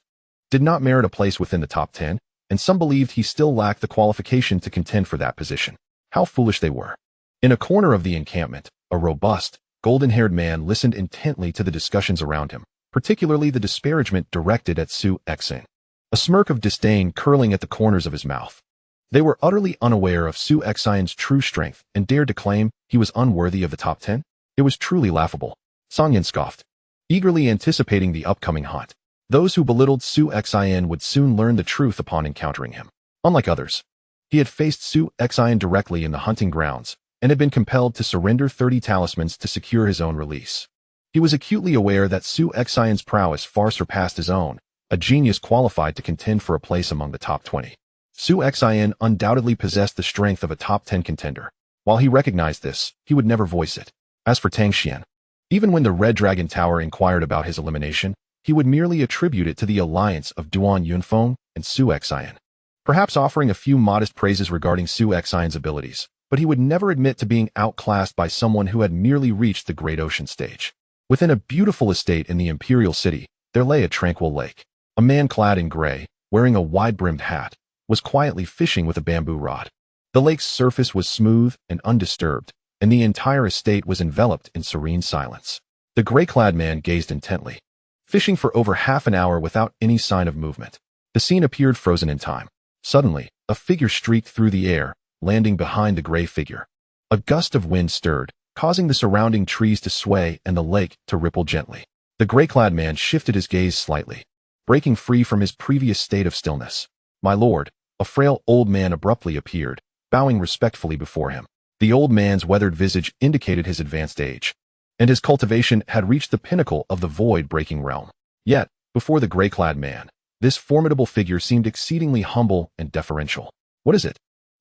did not merit a place within the top 10, and some believed he still lacked the qualification to contend for that position. How foolish they were. In a corner of the encampment, a robust, golden-haired man listened intently to the discussions around him, particularly the disparagement directed at Su Xin, a smirk of disdain curling at the corners of his mouth. They were utterly unaware of Su Xion's true strength and dared to claim he was unworthy of the top 10? It was truly laughable. Song Yin scoffed, eagerly anticipating the upcoming hunt. Those who belittled Su Xin would soon learn the truth upon encountering him. Unlike others, he had faced Su Xin directly in the hunting grounds and had been compelled to surrender 30 talismans to secure his own release. He was acutely aware that Su Xion's prowess far surpassed his own, a genius qualified to contend for a place among the top 20. Su Xin undoubtedly possessed the strength of a top 10 contender. While he recognized this, he would never voice it. As for Tang Xian, even when the Red Dragon Tower inquired about his elimination, he would merely attribute it to the alliance of Duan Yunfeng and Su Xin, perhaps offering a few modest praises regarding Su Xion's abilities, but he would never admit to being outclassed by someone who had merely reached the Great Ocean stage. Within a beautiful estate in the Imperial City, there lay a tranquil lake. A man clad in gray, wearing a wide-brimmed hat, was quietly fishing with a bamboo rod. The lake's surface was smooth and undisturbed, and the entire estate was enveloped in serene silence. The gray-clad man gazed intently, fishing for over half an hour without any sign of movement. The scene appeared frozen in time. Suddenly, a figure streaked through the air, landing behind the gray figure. A gust of wind stirred, causing the surrounding trees to sway and the lake to ripple gently. The gray-clad man shifted his gaze slightly, breaking free from his previous state of stillness. "My lord," a frail old man abruptly appeared, bowing respectfully before him. The old man's weathered visage indicated his advanced age, and his cultivation had reached the pinnacle of the void-breaking realm. Yet, Before the gray-clad man, this formidable figure seemed exceedingly humble and deferential. "What is it?"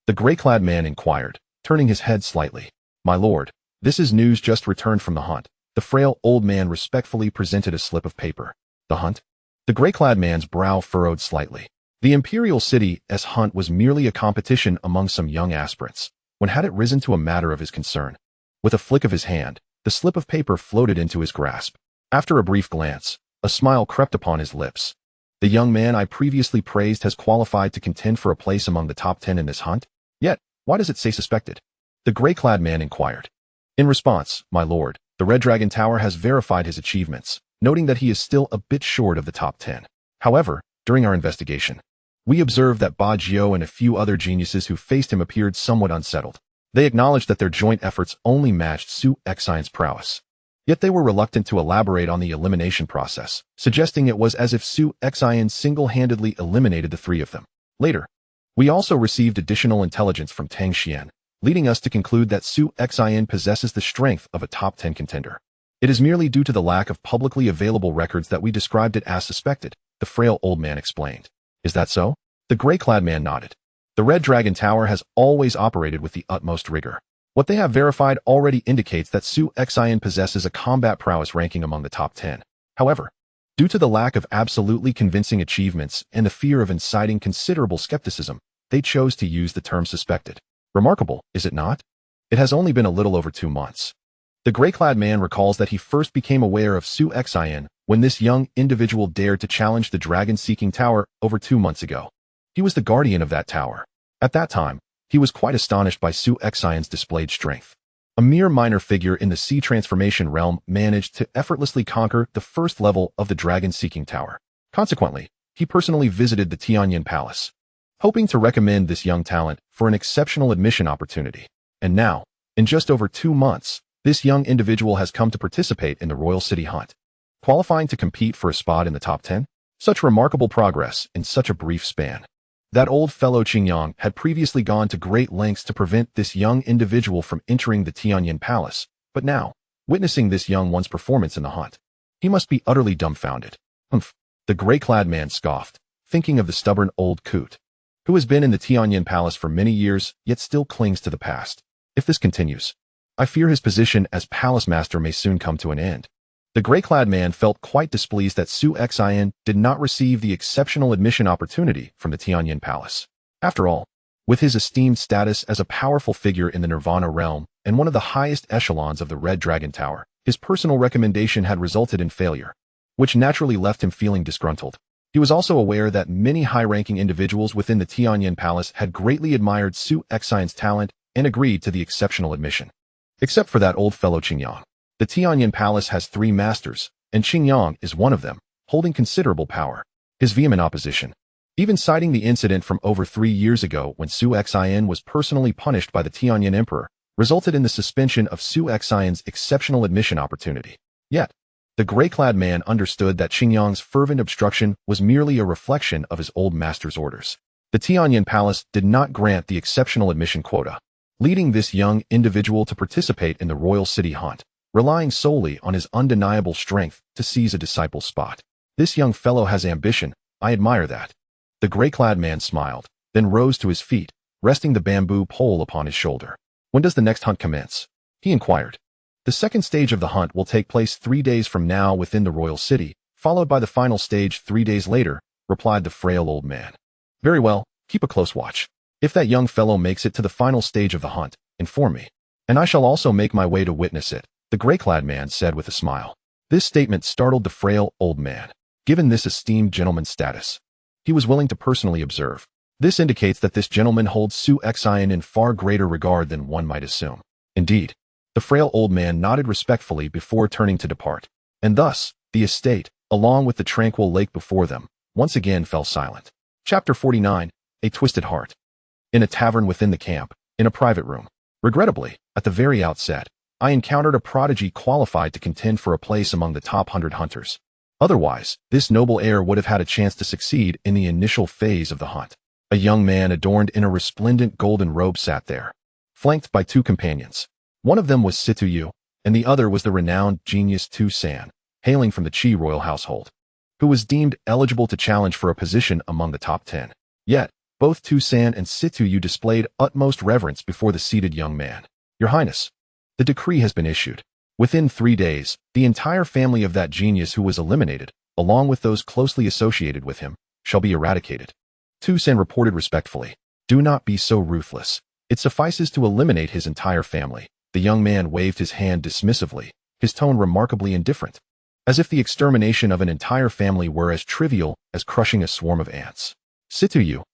the gray-clad man inquired, turning his head slightly. "My lord, this is news just returned from the hunt." The frail old man respectfully presented a slip of paper. "The hunt?" The gray-clad man's brow furrowed slightly. The imperial city's hunt was merely a competition among some young aspirants. When had it risen to a matter of his concern? With a flick of his hand, the slip of paper floated into his grasp. After a brief glance, a smile crept upon his lips. "The young man I previously praised has qualified to contend for a place among the top 10 in this hunt? Yet, why does it say suspected?" the gray-clad man inquired. "In response, my lord, the Red Dragon Tower has verified his achievements, noting that he is still a bit short of the top 10. However, during our investigation, we observed that Ba Jiao and a few other geniuses who faced him appeared somewhat unsettled. They acknowledged that their joint efforts only matched Su Xin's prowess. Yet they were reluctant to elaborate on the elimination process, suggesting it was as if Su Xin single-handedly eliminated the three of them. Later, we also received additional intelligence from Tang Xian, leading us to conclude that Su Xin possesses the strength of a top 10 contender. It is merely due to the lack of publicly available records that we described it as suspected," the frail old man explained. "Is that so?" The gray-clad man nodded. "The Red Dragon Tower has always operated with the utmost rigor. What they have verified already indicates that Su Xin possesses a combat prowess ranking among the top 10. However, due to the lack of absolutely convincing achievements and the fear of inciting considerable skepticism, they chose to use the term suspected. Remarkable, is it not? It has only been a little over 2 months. The gray-clad man recalls that he first became aware of Su Xin when this young individual dared to challenge the dragon-seeking tower over 2 months ago. He was the guardian of that tower. At that time, he was quite astonished by Su Xin's displayed strength. A mere minor figure in the sea transformation realm managed to effortlessly conquer the first level of the dragon-seeking tower. Consequently, he personally visited the Tianyan Palace, hoping to recommend this young talent for an exceptional admission opportunity. And now, in just over 2 months, this young individual has come to participate in the Royal City Hunt, qualifying to compete for a spot in the top 10. Such remarkable progress in such a brief span. That old fellow Qingyang had previously gone to great lengths to prevent this young individual from entering the Tianyan Palace, but now, witnessing this young one's performance in the hunt, he must be utterly dumbfounded. "Humph," the gray-clad man scoffed, thinking of the stubborn old coot, who has been in the Tianyan Palace for many years, yet still clings to the past. "If this continues, I fear his position as palace master may soon come to an end." The gray-clad man felt quite displeased that Su Xin did not receive the exceptional admission opportunity from the Tianyan Palace. After all, with his esteemed status as a powerful figure in the Nirvana realm and one of the highest echelons of the Red Dragon Tower, his personal recommendation had resulted in failure, which naturally left him feeling disgruntled. He was also aware that many high-ranking individuals within the Tianyan Palace had greatly admired Su Xin's talent and agreed to the exceptional admission. Except for that old fellow Qingyang. The Tianyan Palace has 3 masters, and Qingyang is one of them, holding considerable power. His vehement opposition, even citing the incident from over 3 years ago when Su Xin was personally punished by the Tianyan Emperor, resulted in the suspension of Su Xin's exceptional admission opportunity. Yet, the gray-clad man understood that Qingyang's fervent obstruction was merely a reflection of his old master's orders. The Tianyan Palace did not grant the exceptional admission quota, leading this young individual to participate in the Royal City Hunt, relying solely on his undeniable strength to seize a disciple's spot. "This young fellow has ambition, I admire that." The gray-clad man smiled, then rose to his feet, resting the bamboo pole upon his shoulder. "When does the next hunt commence?" he inquired. "The second stage of the hunt will take place 3 days from now within the Royal City, followed by the final stage 3 days later," replied the frail old man. "Very well, keep a close watch. If that young fellow makes it to the final stage of the hunt, inform me, and I shall also make my way to witness it," the gray-clad man said with a smile. This statement startled the frail old man. Given this esteemed gentleman's status, he was willing to personally observe. This indicates that this gentleman holds Su Xin in far greater regard than one might assume. Indeed, the frail old man nodded respectfully before turning to depart. And thus, the estate, along with the tranquil lake before them, once again fell silent. Chapter 49, A Twisted Heart. In a tavern within the camp, in a private room. Regrettably, at the very outset, I encountered a prodigy qualified to contend for a place among the top 100 hunters. Otherwise, this noble heir would have had a chance to succeed in the initial phase of the hunt. A young man adorned in a resplendent golden robe sat there, flanked by 2 companions. One of them was Situ Yu, and the other was the renowned genius Tu San, hailing from the Qi royal household. who was deemed eligible to challenge for a position among the top 10. Yet, both Su Xin and Su displayed utmost reverence before the seated young man. Your Highness, the decree has been issued. Within 3 days, the entire family of that genius who was eliminated, along with those closely associated with him, shall be eradicated. Su Xin reported respectfully. Do not be so ruthless. It suffices to eliminate his entire family. The young man waved his hand dismissively, his tone remarkably indifferent, as if the extermination of an entire family were as trivial as crushing a swarm of ants. Su,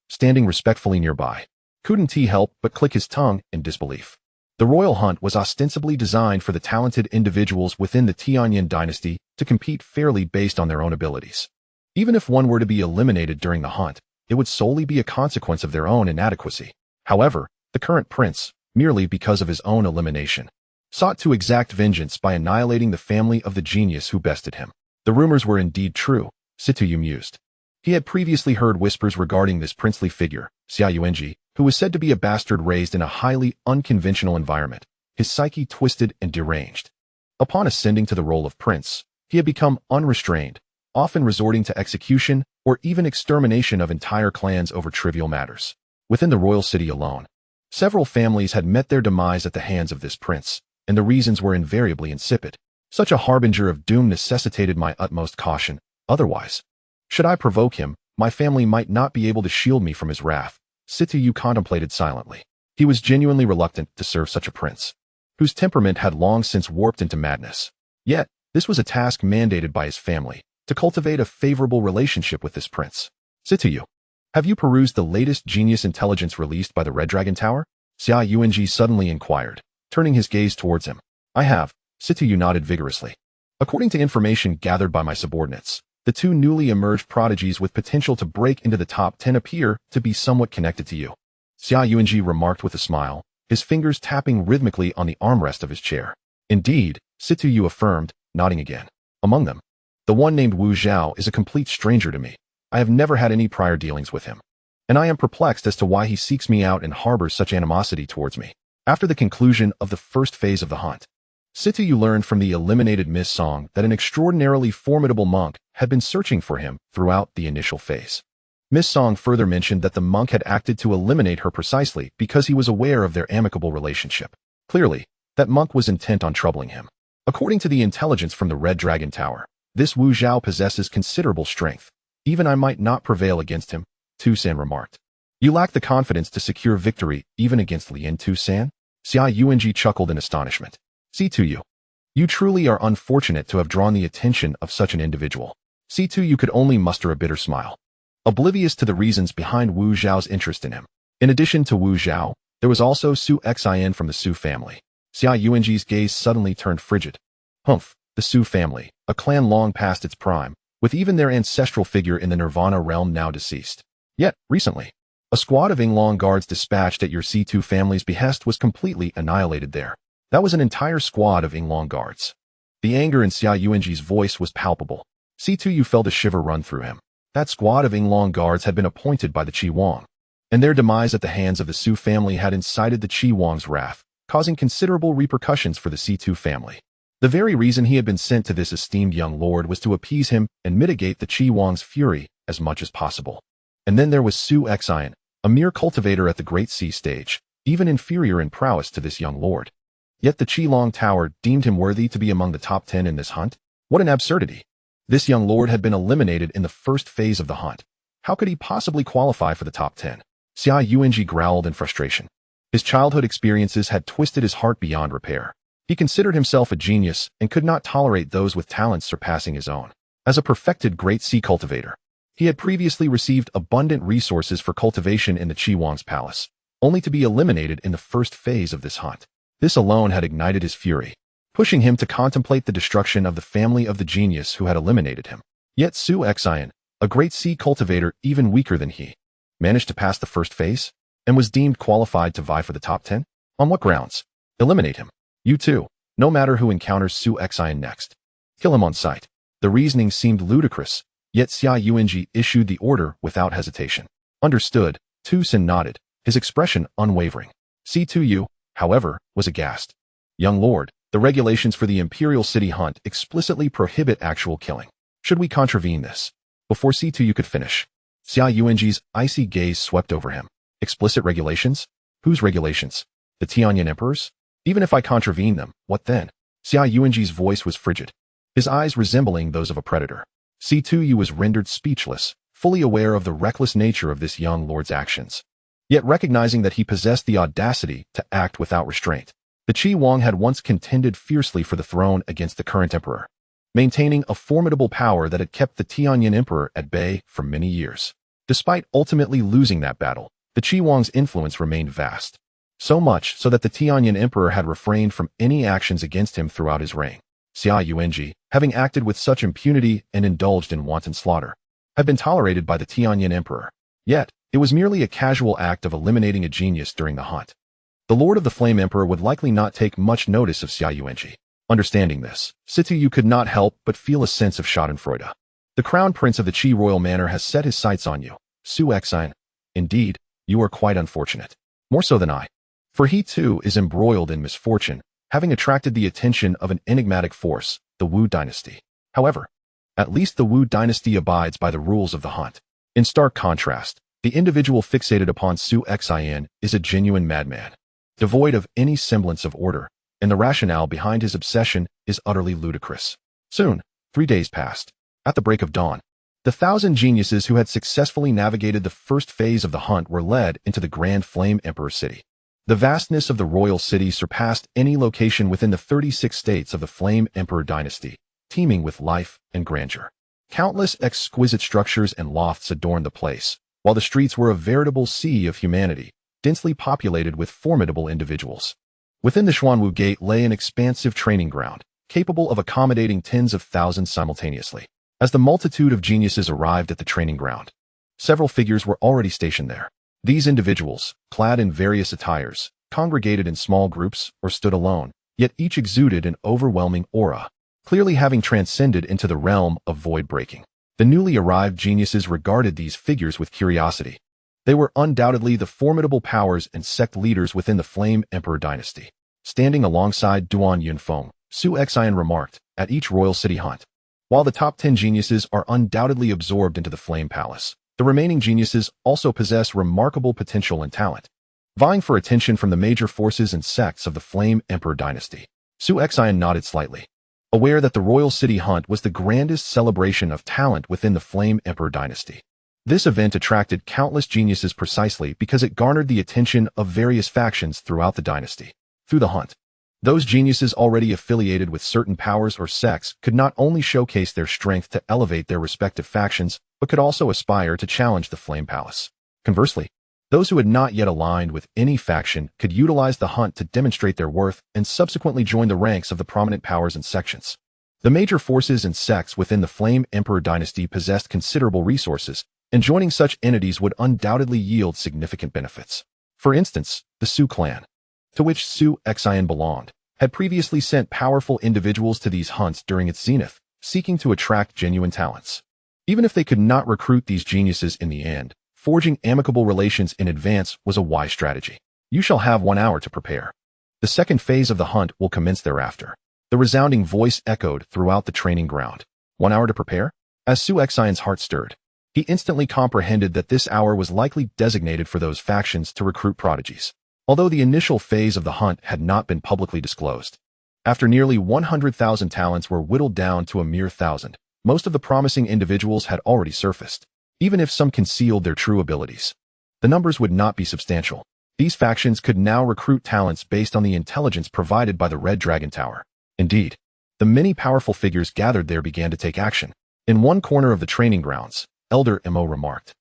standing respectfully nearby, couldn't he help but click his tongue in disbelief. The royal hunt was ostensibly designed for the talented individuals within the Tianyin dynasty to compete fairly based on their own abilities. Even if one were to be eliminated during the hunt, it would solely be a consequence of their own inadequacy. However, the current prince, merely because of his own elimination, sought to exact vengeance by annihilating the family of the genius who bested him. The rumors were indeed true, Su mused. He had previously heard whispers regarding this princely figure, Xia Yuanji, who was said to be a bastard raised in a highly unconventional environment, his psyche twisted and deranged. Upon ascending to the role of prince, he had become unrestrained, often resorting to execution or even extermination of entire clans over trivial matters. Within the royal city alone, several families had met their demise at the hands of this prince, and the reasons were invariably insipid. Such a harbinger of doom necessitated my utmost caution. Otherwise, should I provoke him, my family might not be able to shield me from his wrath. Su contemplated silently. He was genuinely reluctant to serve such a prince, whose temperament had long since warped into madness. Yet, this was a task mandated by his family, to cultivate a favorable relationship with this prince. Su, have you perused the latest genius intelligence released by the Red Dragon Tower? Xia Yuanji suddenly inquired, turning his gaze towards him. I have. Su nodded vigorously. According to information gathered by my subordinates, the two newly emerged prodigies with potential to break into the top 10 appear to be somewhat connected to you. Xia Yuanji remarked with a smile, his fingers tapping rhythmically on the armrest of his chair. Indeed, Su affirmed, nodding again. Among them, the one named Wu Zhao is a complete stranger to me. I have never had any prior dealings with him, and I am perplexed as to why he seeks me out and harbors such animosity towards me. After the conclusion of the first phase of the hunt, Su learned from the eliminated Miss Song that an extraordinarily formidable monk had been searching for him throughout the initial phase. Miss Song further mentioned that the monk had acted to eliminate her precisely because he was aware of their amicable relationship. Clearly, that monk was intent on troubling him. According to the intelligence from the Red Dragon Tower, this Wu Zhao possesses considerable strength. Even I might not prevail against him, Su Xin remarked. You lack the confidence to secure victory even against Lien Tu San? Xia Yuanji chuckled in astonishment. Su, you truly are unfortunate to have drawn the attention of such an individual. Su could only muster a bitter smile, oblivious to the reasons behind Wu Zhao's interest in him. In addition to Wu Zhao, there was also Su Xin from the Su family. Xia Yuanji's gaze suddenly turned frigid. Humph, the Su family, a clan long past its prime, with even their ancestral figure in the Nirvana realm now deceased. Yet, recently, a squad of Yinglong guards dispatched at your C2 family's behest was completely annihilated there. That was an entire squad of Yinglong guards. The anger in Xia Yuanji's voice was palpable. C2 felt a shiver run through him. That squad of Yinglong guards had been appointed by the Qi Wang, and their demise at the hands of the Su family had incited the Qi Wang's wrath, causing considerable repercussions for the C2 family. The very reason he had been sent to this esteemed young lord was to appease him and mitigate the Qi Wang's fury as much as possible. And then there was Su Xin, a mere cultivator at the Great Sea stage, even inferior in prowess to this young lord. Yet the Qilong Tower deemed him worthy to be among the top 10 in this hunt? What an absurdity! This young lord had been eliminated in the first phase of the hunt. How could he possibly qualify for the top 10? Xia Yuanji growled in frustration. His childhood experiences had twisted his heart beyond repair. He considered himself a genius and could not tolerate those with talents surpassing his own. As a perfected Great Sea cultivator, he had previously received abundant resources for cultivation in the Qi Wang's palace, only to be eliminated in the first phase of this hunt. This alone had ignited his fury, pushing him to contemplate the destruction of the family of the genius who had eliminated him. Yet Su Xin, a Great Sea cultivator even weaker than he, managed to pass the first phase, and was deemed qualified to vie for the top 10? On what grounds? Eliminate him. You too, no matter who encounters Su Xin next. Kill him on sight. The reasoning seemed ludicrous, yet Xia Yuanji issued the order without hesitation. Understood, Su Xin nodded, his expression unwavering. C2U, however, was aghast. Young lord, the regulations for the Imperial City hunt explicitly prohibit actual killing. Should we contravene this? Before C2 could finish, Xia Yuanji's icy gaze swept over him. Explicit regulations? Whose regulations? The Tianyan Emperor's? Even if I contravene them, what then? Xia Yuanji's voice was frigid, his eyes resembling those of a predator. C2 was rendered speechless, fully aware of the reckless nature of this young lord's actions, yet recognizing that he possessed the audacity to act without restraint. The Qi Huang had once contended fiercely for the throne against the current emperor, maintaining a formidable power that had kept the Tianyan Emperor at bay for many years. Despite ultimately losing that battle, the Qi Huang's influence remained vast, so much so that the Tianyan Emperor had refrained from any actions against him throughout his reign. Xia Yuanji, having acted with such impunity and indulged in wanton slaughter, had been tolerated by the Tianyan Emperor. Yet, it was merely a casual act of eliminating a genius during the hunt. The Lord of the Flame Emperor would likely not take much notice of Xia Yuanji. Understanding this, C2 could not help but feel a sense of schadenfreude. The crown prince of the Qi royal manor has set his sights on you, Su Xin. Indeed, you are quite unfortunate. More so than I. For he too is embroiled in misfortune, having attracted the attention of an enigmatic force, the Wu dynasty. However, at least the Wu dynasty abides by the rules of the hunt. In stark contrast, the individual fixated upon Su Xin is a genuine madman, devoid of any semblance of order, and the rationale behind his obsession is utterly ludicrous. Soon, 3 days passed. At the break of dawn, the 1,000 geniuses who had successfully navigated the first phase of the hunt were led into the Grand Flame Emperor city. The vastness of the royal city surpassed any location within the 36 states of the Flame Emperor dynasty, teeming with life and grandeur. Countless exquisite structures and lofts adorned the place, while the streets were a veritable sea of humanity, densely populated with formidable individuals. Within the Xuanwu Gate lay an expansive training ground, capable of accommodating tens of thousands simultaneously. As the multitude of geniuses arrived at the training ground, several figures were already stationed there. These individuals, clad in various attires, congregated in small groups or stood alone, yet each exuded an overwhelming aura, clearly having transcended into the realm of void breaking. The newly arrived geniuses regarded these figures with curiosity. They were undoubtedly the formidable powers and sect leaders within the Flame Emperor dynasty. Standing alongside Duan Yunfeng, Su Xin remarked, at each royal city hunt, while the top 10 geniuses are undoubtedly absorbed into the Flame Palace, the remaining geniuses also possess remarkable potential and talent, vying for attention from the major forces and sects of the Flame Emperor dynasty. Su Xin nodded slightly, aware that the royal city hunt was the grandest celebration of talent within the Flame Emperor dynasty. This event attracted countless geniuses precisely because it garnered the attention of various factions throughout the dynasty. Through the hunt, those geniuses already affiliated with certain powers or sects could not only showcase their strength to elevate their respective factions, but could also aspire to challenge the Flame Palace. Conversely, those who had not yet aligned with any faction could utilize the hunt to demonstrate their worth and subsequently join the ranks of the prominent powers and sections. The major forces and sects within the Flame Emperor dynasty possessed considerable resources, and joining such entities would undoubtedly yield significant benefits. For instance, the Su clan, to which Su Xin belonged, had previously sent powerful individuals to these hunts during its zenith, seeking to attract genuine talents. Even if they could not recruit these geniuses in the end, forging amicable relations in advance was a wise strategy. You shall have 1 hour to prepare. The second phase of the hunt will commence thereafter. The resounding voice echoed throughout the training ground. 1 hour to prepare? As Su Xion's heart stirred, he instantly comprehended that this hour was likely designated for those factions to recruit prodigies. Although the initial phase of the hunt had not been publicly disclosed, after nearly 100,000 talents were whittled down to a mere 1,000, most of the promising individuals had already surfaced. Even if some concealed their true abilities, the numbers would not be substantial. These factions could now recruit talents based on the intelligence provided by the Red Dragon Tower. Indeed, the many powerful figures gathered there began to take action. In one corner of the training grounds, Elder Mo remarked,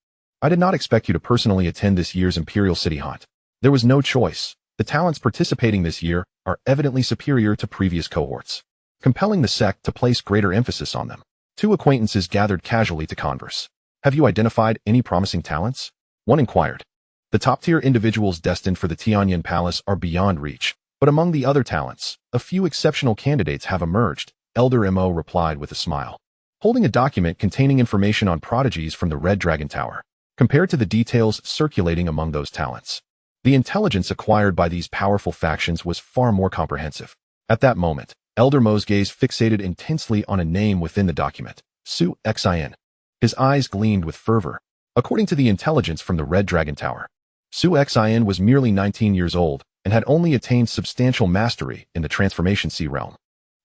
I did not expect you to personally attend this year's Imperial City Hunt. There was no choice. The talents participating this year are evidently superior to previous cohorts, compelling the sect to place greater emphasis on them. 2 acquaintances gathered casually to converse. Have you identified any promising talents? One inquired. The top-tier individuals destined for the Tianyan Palace are beyond reach, but among the other talents, a few exceptional candidates have emerged, Elder Mo replied with a smile, holding a document containing information on prodigies from the Red Dragon Tower, compared to the details circulating among those talents. The intelligence acquired by these powerful factions was far more comprehensive. At that moment, Elder Mo's gaze fixated intensely on a name within the document, Su Xin. His eyes gleamed with fervor. According to the intelligence from the Red Dragon Tower, Su Xin was merely 19 years old and had only attained substantial mastery in the Transformation Sea realm.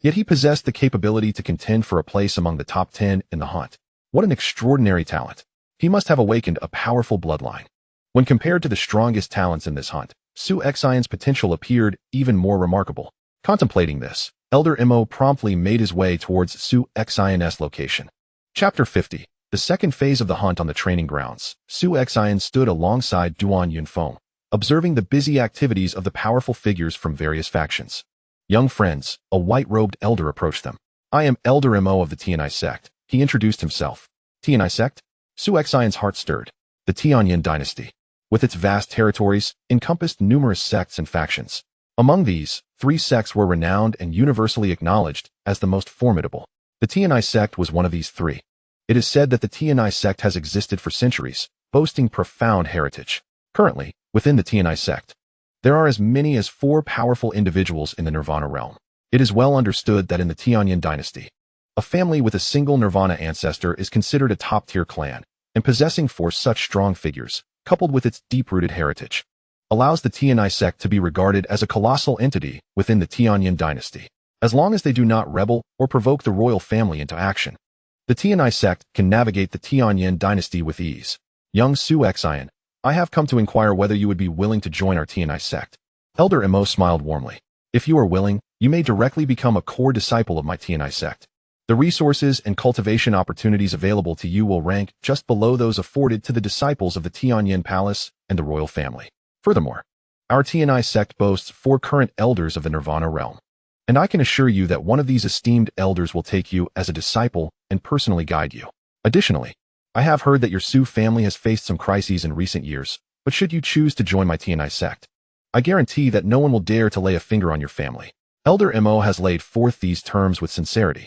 Yet he possessed the capability to contend for a place among the top 10 in the hunt. What an extraordinary talent. He must have awakened a powerful bloodline. When compared to the strongest talents in this hunt, Su Xion's potential appeared even more remarkable. Contemplating this, Elder Mo promptly made his way towards Su Xion's location. Chapter 50. The second phase of the hunt on the training grounds. Su Xion stood alongside Duan Yunfeng, observing the busy activities of the powerful figures from various factions. Young friends, a white-robed elder approached them. I am Elder Mo of the Tianai sect. He introduced himself. Tianai sect? Su Xion's heart stirred. The Tianyin dynasty, with its vast territories, encompassed numerous sects and factions. Among these, 3 sects were renowned and universally acknowledged as the most formidable. The Tianai sect was one of these 3. It is said that the Tianai sect has existed for centuries, boasting profound heritage. Currently, within the Tianai sect, there are as many as 4 powerful individuals in the Nirvana realm. It is well understood that in the Tianyin dynasty, a family with a single Nirvana ancestor is considered a top-tier clan, and possessing 4 such strong figures, coupled with its deep-rooted heritage, allows the Tianai sect to be regarded as a colossal entity within the Tianyin dynasty. As long as they do not rebel or provoke the royal family into action, the Tianai sect can navigate the Tianyin dynasty with ease. Young Su Xion, I have come to inquire whether you would be willing to join our Tianai sect. Elder Mo smiled warmly. If you are willing, you may directly become a core disciple of my Tianai sect. The resources and cultivation opportunities available to you will rank just below those afforded to the disciples of the Tianyin Palace and the royal family. Furthermore, our Tianai sect boasts 4 current elders of the Nirvana realm, and I can assure you that one of these esteemed elders will take you as a disciple and personally guide you. Additionally, I have heard that your Su family has faced some crises in recent years, but should you choose to join my Tianai sect, I guarantee that no one will dare to lay a finger on your family. Elder Mo has laid forth these terms with sincerity,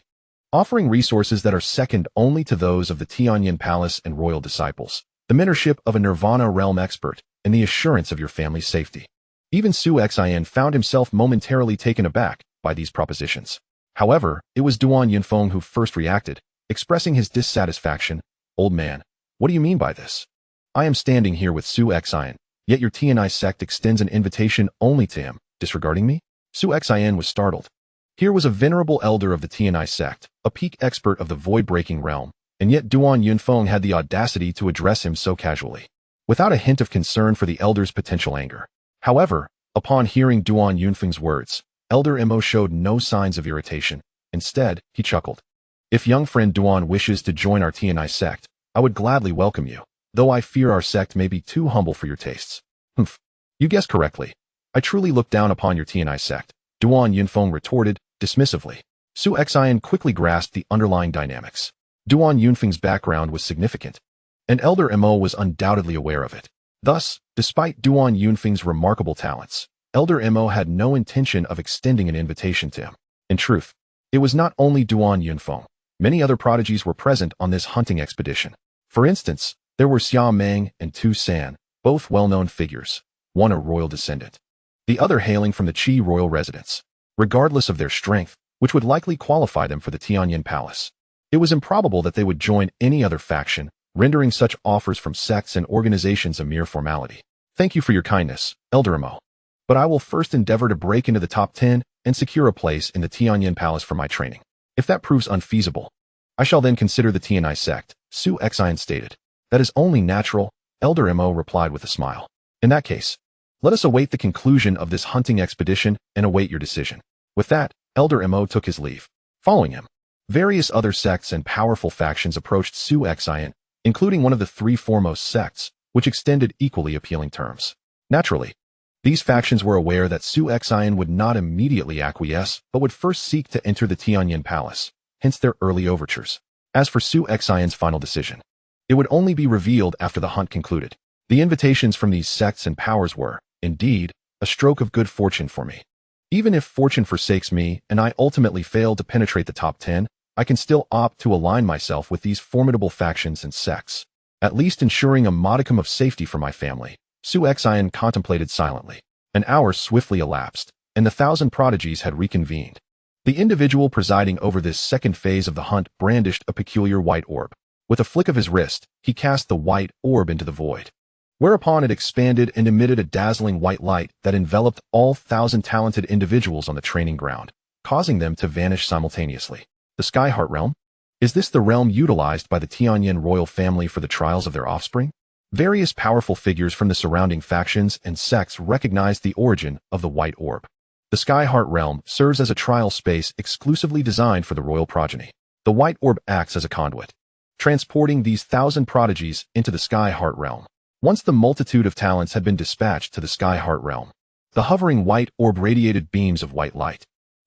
offering resources that are second only to those of the Tianyin Palace and royal disciples, the mentorship of a Nirvana realm expert, and the assurance of your family's safety. Even Su Xion found himself momentarily taken aback by these propositions. However, it was Duan Yunfeng who first reacted, expressing his dissatisfaction. Old man, what do you mean by this? I am standing here with Su Xion, yet your Tianai sect extends an invitation only to him, disregarding me? Su Xion was startled. Here was a venerable elder of the Tianai sect, a peak expert of the void-breaking realm, and yet Duan Yunfeng had the audacity to address him so casually, without a hint of concern for the elder's potential anger. However, upon hearing Duan Yunfeng's words, Elder Mo showed no signs of irritation. Instead, he chuckled. If young friend Duan wishes to join our Tianai sect, I would gladly welcome you, though I fear our sect may be too humble for your tastes. Humph. You guessed correctly. I truly look down upon your Tianai sect, Duan Yunfeng retorted, dismissively. Su Xion quickly grasped the underlying dynamics. Duan Yunfeng's background was significant, and Elder Mo was undoubtedly aware of it. Thus, despite Duan Yunfeng's remarkable talents, Elder Mo had no intention of extending an invitation to him. In truth, it was not only Duan Yunfeng. Many other prodigies were present on this hunting expedition. For instance, there were Xia Meng and Tu San, both well-known figures, one a royal descendant, the other hailing from the Qi royal residence. Regardless of their strength, which would likely qualify them for the Tianyin Palace, it was improbable that they would join any other faction, rendering such offers from sects and organizations a mere formality. Thank you for your kindness, Elder Mo. But I will first endeavor to break into the top 10 and secure a place in the Tianyin Palace for my training. If that proves unfeasible, I shall then consider the Tianai sect, Su Xion stated. That is only natural, Elder Mo replied with a smile. In that case, let us await the conclusion of this hunting expedition and await your decision. With that, Elder Mo took his leave. Following him, various other sects and powerful factions approached Su Xion, including one of the 3 foremost sects, which extended equally appealing terms. Naturally, these factions were aware that Su Xion would not immediately acquiesce, but would first seek to enter the Tianyin Palace, hence their early overtures. As for Su Xion's final decision, it would only be revealed after the hunt concluded. The invitations from these sects and powers were, indeed, a stroke of good fortune for me. Even if fortune forsakes me and I ultimately fail to penetrate the top 10, I can still opt to align myself with these formidable factions and sects, at least ensuring a modicum of safety for my family. Su Xion contemplated silently. An hour swiftly elapsed, and the 1,000 prodigies had reconvened. The individual presiding over this second phase of the hunt brandished a peculiar white orb. With a flick of his wrist, he cast the white orb into the void, whereupon it expanded and emitted a dazzling white light that enveloped all 1,000 talented individuals on the training ground, causing them to vanish simultaneously. The Sky Heart Realm? Is this the realm utilized by the Tianyan royal family for the trials of their offspring? Various powerful figures from the surrounding factions and sects recognized the origin of the white orb. The Sky Heart Realm serves as a trial space exclusively designed for the royal progeny. The white orb acts as a conduit, transporting these 1,000 prodigies into the Sky Heart Realm. Once the multitude of talents had been dispatched to the Sky Heart Realm, the hovering white orb radiated beams of white light,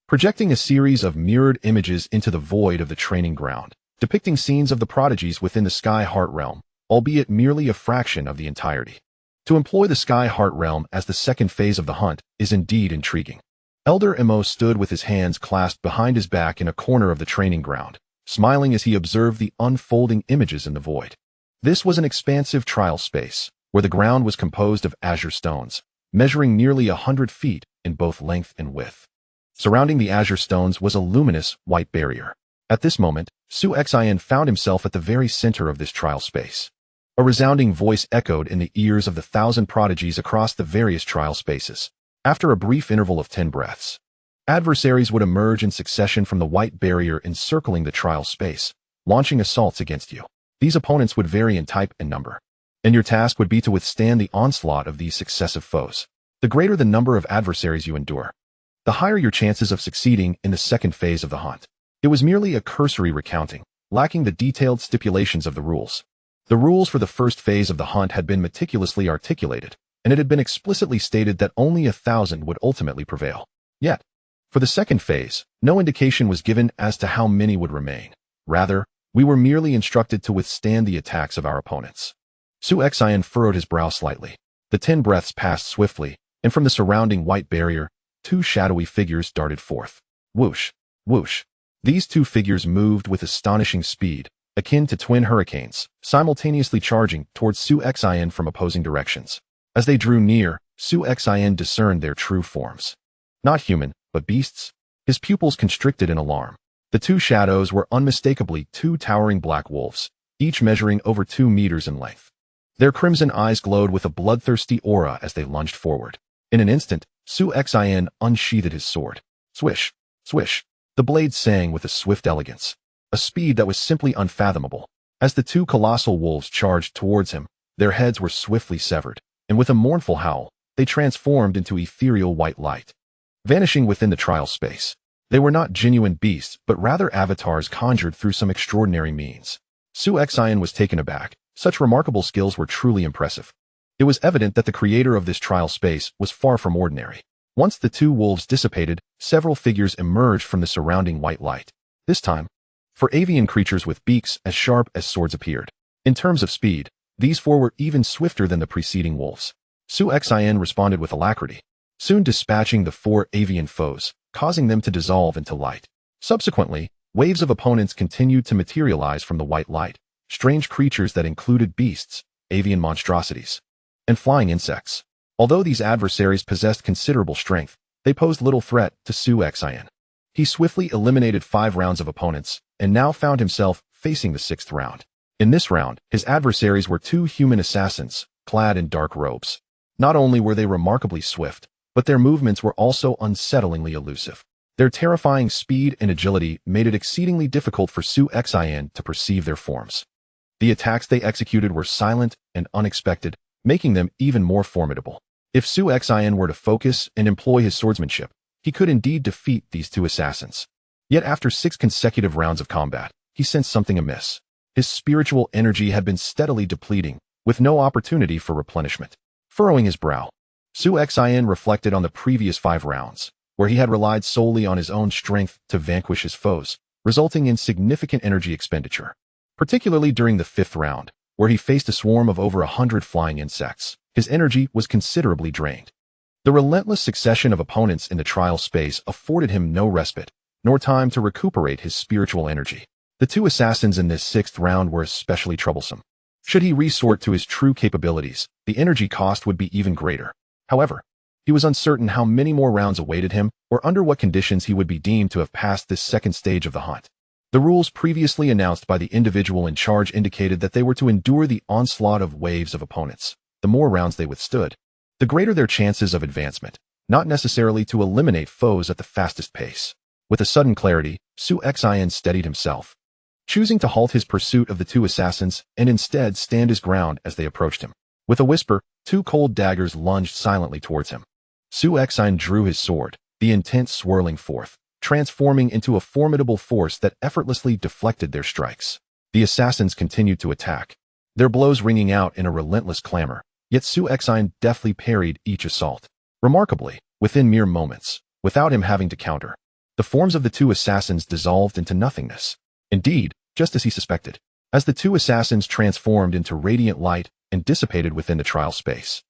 projecting a series of mirrored images into the void of the training ground, depicting scenes of the prodigies within the Sky Heart Realm, albeit merely a fraction of the entirety. To employ the Sky Heart Realm as the second phase of the hunt is indeed intriguing. Elder Emo stood with his hands clasped behind his back in a corner of the training ground, smiling as he observed the unfolding images in the void. This was an expansive trial space, where the ground was composed of azure stones, measuring nearly 100 feet in both length and width. Surrounding the azure stones was a luminous white barrier. At this moment, Su Xin found himself at the very center of this trial space. A resounding voice echoed in the ears of the 1,000 prodigies across the various trial spaces. After a brief interval of 10 breaths, adversaries would emerge in succession from the white barrier encircling the trial space, launching assaults against you. These opponents would vary in type and number, and your task would be to withstand the onslaught of these successive foes. The greater the number of adversaries you endure, the higher your chances of succeeding in the second phase of the hunt. It was merely a cursory recounting, lacking the detailed stipulations of the rules. The rules for the first phase of the hunt had been meticulously articulated, and it had been explicitly stated that only 1,000 would ultimately prevail. Yet, for the second phase, no indication was given as to how many would remain. Rather, we were merely instructed to withstand the attacks of our opponents. Su Xin furrowed his brow slightly. The 10 breaths passed swiftly, and from the surrounding white barrier, 2 shadowy figures darted forth. Whoosh, whoosh. These 2 figures moved with astonishing speed, akin to twin hurricanes, simultaneously charging towards Su Xin from opposing directions. As they drew near, Su Xin discerned their true forms. Not human, but beasts. His pupils constricted in alarm. The 2 shadows were unmistakably 2 towering black wolves, each measuring over 2 meters in length. Their crimson eyes glowed with a bloodthirsty aura as they lunged forward. In an instant, Su Xin unsheathed his sword. Swish, swish. The blade sang with a swift elegance, a speed that was simply unfathomable. As the 2 colossal wolves charged towards him, their heads were swiftly severed, and with a mournful howl, they transformed into ethereal white light, vanishing within the trial space. They were not genuine beasts, but rather avatars conjured through some extraordinary means. Su Xin was taken aback. Such remarkable skills were truly impressive. It was evident that the creator of this trial space was far from ordinary. Once the 2 wolves dissipated, several figures emerged from the surrounding white light. This time, 4 avian creatures with beaks as sharp as swords appeared. In terms of speed, these 4 were even swifter than the preceding wolves. Su Xin responded with alacrity, soon dispatching the 4 avian foes, causing them to dissolve into light. Subsequently, waves of opponents continued to materialize from the white light, strange creatures that included beasts, avian monstrosities, and flying insects. Although these adversaries possessed considerable strength, they posed little threat to Su Xin. He swiftly eliminated 5 rounds of opponents, and now found himself facing the 6th round. In this round, his adversaries were 2 human assassins, clad in dark robes. Not only were they remarkably swift, but their movements were also unsettlingly elusive. Their terrifying speed and agility made it exceedingly difficult for Su Xin to perceive their forms. The attacks they executed were silent and unexpected, making them even more formidable. If Su Xin were to focus and employ his swordsmanship, he could indeed defeat these 2 assassins. Yet after 6 consecutive rounds of combat, he sensed something amiss. His spiritual energy had been steadily depleting, with no opportunity for replenishment. Furrowing his brow, Su Xin reflected on the previous 5 rounds, where he had relied solely on his own strength to vanquish his foes, resulting in significant energy expenditure. Particularly during the 5th round, where he faced a swarm of over 100 flying insects, his energy was considerably drained. The relentless succession of opponents in the trial space afforded him no respite, nor time to recuperate his spiritual energy. The 2 assassins in this 6th round were especially troublesome. Should he resort to his true capabilities, the energy cost would be even greater. However, He was uncertain how many more rounds awaited him or under what conditions he would be deemed to have passed this second stage of the hunt. The rules previously announced by the individual in charge indicated that they were to endure the onslaught of waves of opponents. The more rounds they withstood, the greater their chances of advancement, not necessarily to eliminate foes at the fastest pace. With a sudden clarity, Su Xin steadied himself, choosing to halt his pursuit of the two assassins and instead stand his ground as they approached him. With a whisper, two cold daggers lunged silently towards him. Su Xin drew his sword, the intent swirling forth, transforming into a formidable force that effortlessly deflected their strikes. The assassins continued to attack, their blows ringing out in a relentless clamor, yet Su Xin deftly parried each assault. Remarkably, within mere moments, without him having to counter, the forms of the two assassins dissolved into nothingness. Indeed, just as he suspected, as the two assassins transformed into radiant light and dissipated within the trial space.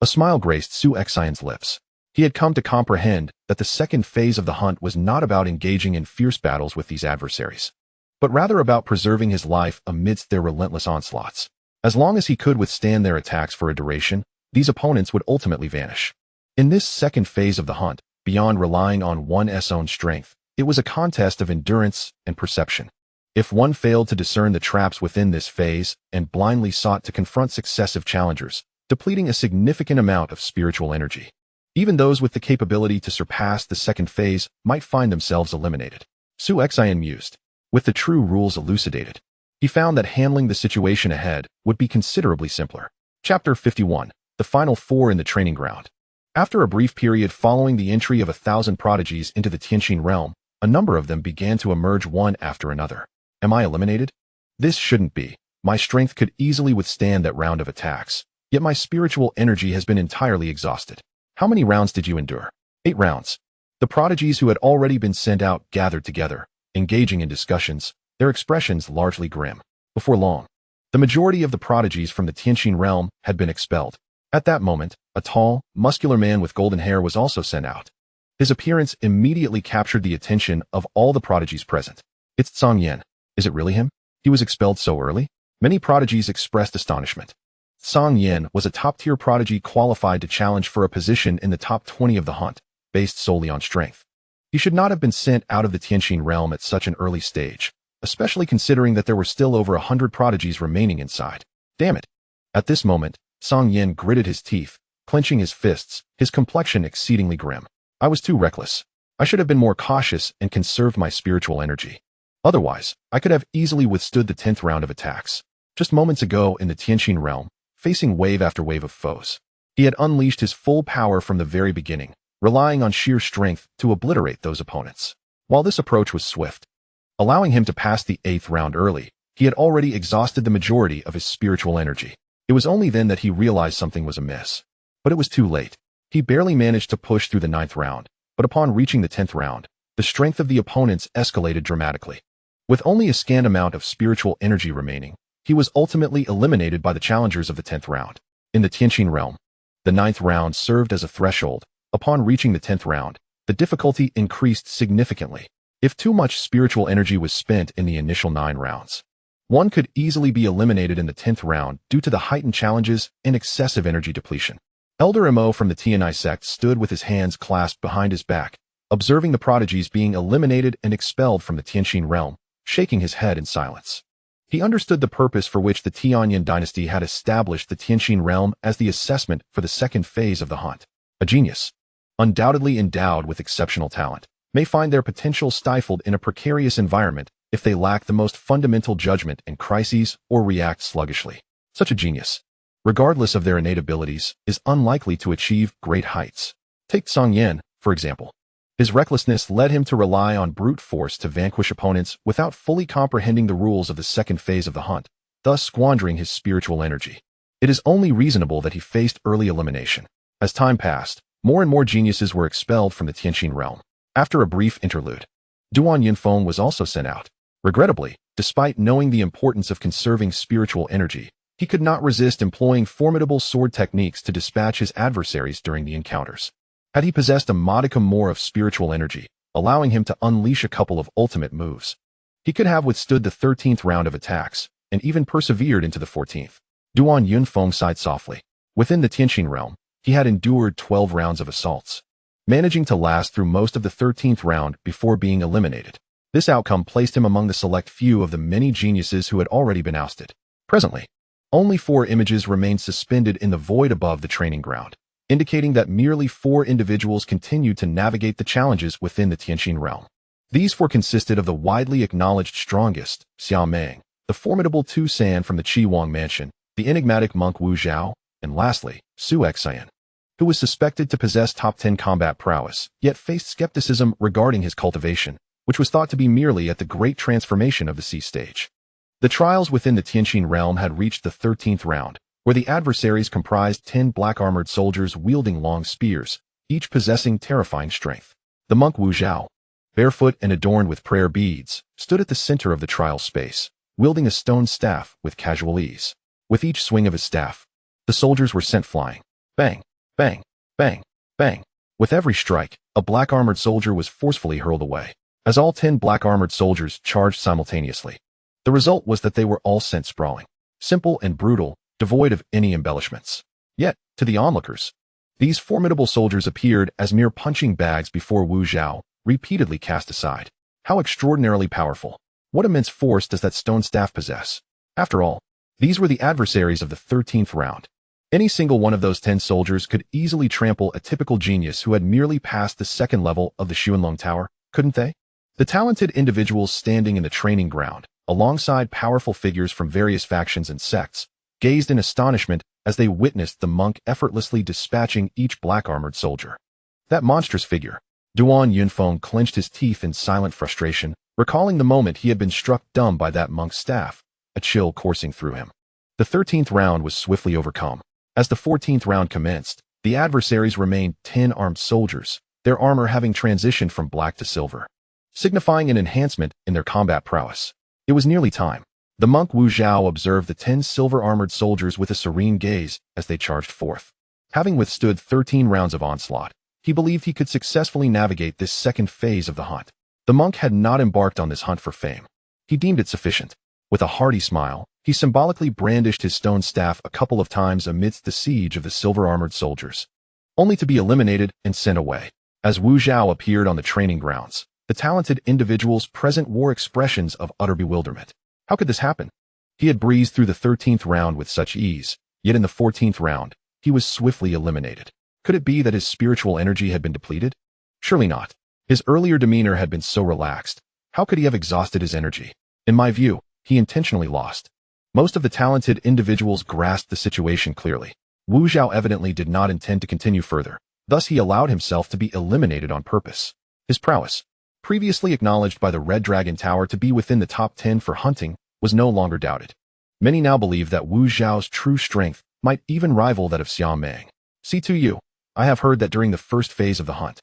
A smile graced Su Xin's lips. He had come to comprehend that the second phase of the hunt was not about engaging in fierce battles with these adversaries, but rather about preserving his life amidst their relentless onslaughts. As long as he could withstand their attacks for a duration, these opponents would ultimately vanish. In this second phase of the hunt, beyond relying on one's own strength, it was a contest of endurance and perception. If one failed to discern the traps within this phase and blindly sought to confront successive challengers, depleting a significant amount of spiritual energy, even those with the capability to surpass the second phase might find themselves eliminated. Su Xin mused. With the true rules elucidated, he found that handling the situation ahead would be considerably simpler. Chapter 51. The Final Four in the Training Ground. After a brief period following the entry of 1,000 prodigies into the Tianqin realm, a number of them began to emerge one after another. Am I eliminated? This shouldn't be. My strength could easily withstand that round of attacks, yet my spiritual energy has been entirely exhausted. How many rounds did you endure? 8 rounds. The prodigies who had already been sent out gathered together, engaging in discussions, their expressions largely grim. Before long, the majority of the prodigies from the Tianqin realm had been expelled. At that moment, a tall, muscular man with golden hair was also sent out. His appearance immediately captured the attention of all the prodigies present. It's Su Xin. Is it really him? He was expelled so early? Many prodigies expressed astonishment. Su Xin was a top-tier prodigy qualified to challenge for a position in the top 20 of the hunt, based solely on strength. He should not have been sent out of the Tianqin realm at such an early stage, especially considering that there were still over 100 prodigies remaining inside. Damn it. At this moment, Su Xin gritted his teeth, clenching his fists, his complexion exceedingly grim. I was too reckless. I should have been more cautious and conserved my spiritual energy. Otherwise, I could have easily withstood the 10th round of attacks. Just moments ago in the Tianqin realm, facing wave after wave of foes, he had unleashed his full power from the very beginning, relying on sheer strength to obliterate those opponents. While this approach was swift, allowing him to pass the 8th round early, he had already exhausted the majority of his spiritual energy. It was only then that he realized something was amiss. But it was too late. He barely managed to push through the 9th round, but upon reaching the 10th round, the strength of the opponents escalated dramatically. With only a scant amount of spiritual energy remaining, he was ultimately eliminated by the challengers of the 10th round. In the Tianqin realm, the 9th round served as a threshold. Upon reaching the 10th round, the difficulty increased significantly. If too much spiritual energy was spent in the initial 9 rounds, one could easily be eliminated in the 10th round due to the heightened challenges and excessive energy depletion. Elder Mo from the Tianai sect stood with his hands clasped behind his back, observing the prodigies being eliminated and expelled from the Tianqin realm, shaking his head in silence. He understood the purpose for which the Tianyan dynasty had established the Tianqin realm as the assessment for the second phase of the hunt. A genius, undoubtedly endowed with exceptional talent, may find their potential stifled in a precarious environment if they lack the most fundamental judgment in crises or react sluggishly. Such a genius, regardless of their innate abilities, is unlikely to achieve great heights. Take Su Xin, for example. His recklessness led him to rely on brute force to vanquish opponents without fully comprehending the rules of the second phase of the hunt, thus squandering his spiritual energy. It is only reasonable that he faced early elimination. As time passed, more and more geniuses were expelled from the Tianqin realm. After a brief interlude, Duan Yunfeng was also sent out. Regrettably, despite knowing the importance of conserving spiritual energy, he could not resist employing formidable sword techniques to dispatch his adversaries during the encounters. Had he possessed a modicum more of spiritual energy, allowing him to unleash a couple of ultimate moves, he could have withstood the 13th round of attacks, and even persevered into the 14th. Duan Yunfeng sighed softly. Within the Tianqin realm, He had endured 12 rounds of assaults, managing to last through most of the 13th round before being eliminated. This outcome placed him among the select few of the many geniuses who had already been ousted. Presently, only 4 images remained suspended in the void above the training ground, indicating that merely 4 individuals continued to navigate the challenges within the Tianqin realm. These 4 consisted of the widely acknowledged strongest, Xiao Meng, the formidable Su Xin from the Qi Wang mansion, the enigmatic monk Wu Zhao, and lastly, Su Xin, who was suspected to possess top 10 combat prowess, yet faced skepticism regarding his cultivation, which was thought to be merely at the great transformation of the sea stage. The trials within the Tianqin realm had reached the 13th round, where the adversaries comprised 10 black-armored soldiers wielding long spears, each possessing terrifying strength. The monk Wu Zhao, barefoot and adorned with prayer beads, stood at the center of the trial space, wielding a stone staff with casual ease. With each swing of his staff, the soldiers were sent flying. Bang, bang, bang, bang. With every strike, a black-armored soldier was forcefully hurled away, as all 10 black-armored soldiers charged simultaneously. The result was that they were all sent sprawling, simple and brutal, devoid of any embellishments. Yet, to the onlookers, these formidable soldiers appeared as mere punching bags before Wu Zhao, repeatedly cast aside. How extraordinarily powerful! What immense force does that stone staff possess? After all, these were the adversaries of the 13th round. Any single one of those 10 soldiers could easily trample a typical genius who had merely passed the 2nd level of the Xuanlong Tower, couldn't they? The talented individuals standing in the training ground, alongside powerful figures from various factions and sects, gazed in astonishment as they witnessed the monk effortlessly dispatching each black-armored soldier. That monstrous figure, Duan Yunfeng clenched his teeth in silent frustration, recalling the moment he had been struck dumb by that monk's staff, a chill coursing through him. The 13th round was swiftly overcome. As the 14th round commenced, the adversaries remained 10 armed soldiers, their armor having transitioned from black to silver, signifying an enhancement in their combat prowess. It was nearly time. The monk Wu Zhao observed the 10 silver-armored soldiers with a serene gaze as they charged forth. Having withstood 13 rounds of onslaught, he believed he could successfully navigate this second phase of the hunt. The monk had not embarked on this hunt for fame. He deemed it sufficient. With a hearty smile, he symbolically brandished his stone staff a couple of times amidst the siege of the silver-armored soldiers, only to be eliminated and sent away. As Wu Zhao appeared on the training grounds, the talented individuals present wore expressions of utter bewilderment. How could this happen? He had breezed through the 13th round with such ease, yet in the 14th round, he was swiftly eliminated. Could it be that his spiritual energy had been depleted? Surely not. His earlier demeanor had been so relaxed. How could he have exhausted his energy? In my view, he intentionally lost. Most of the talented individuals grasped the situation clearly. Wu Zhao evidently did not intend to continue further, thus he allowed himself to be eliminated on purpose. His prowess, previously acknowledged by the Red Dragon Tower to be within the top 10 for hunting, was no longer doubted. Many now believe that Wu Zhao's true strength might even rival that of Xiao Meng. C2U, I have heard that during the first phase of the hunt,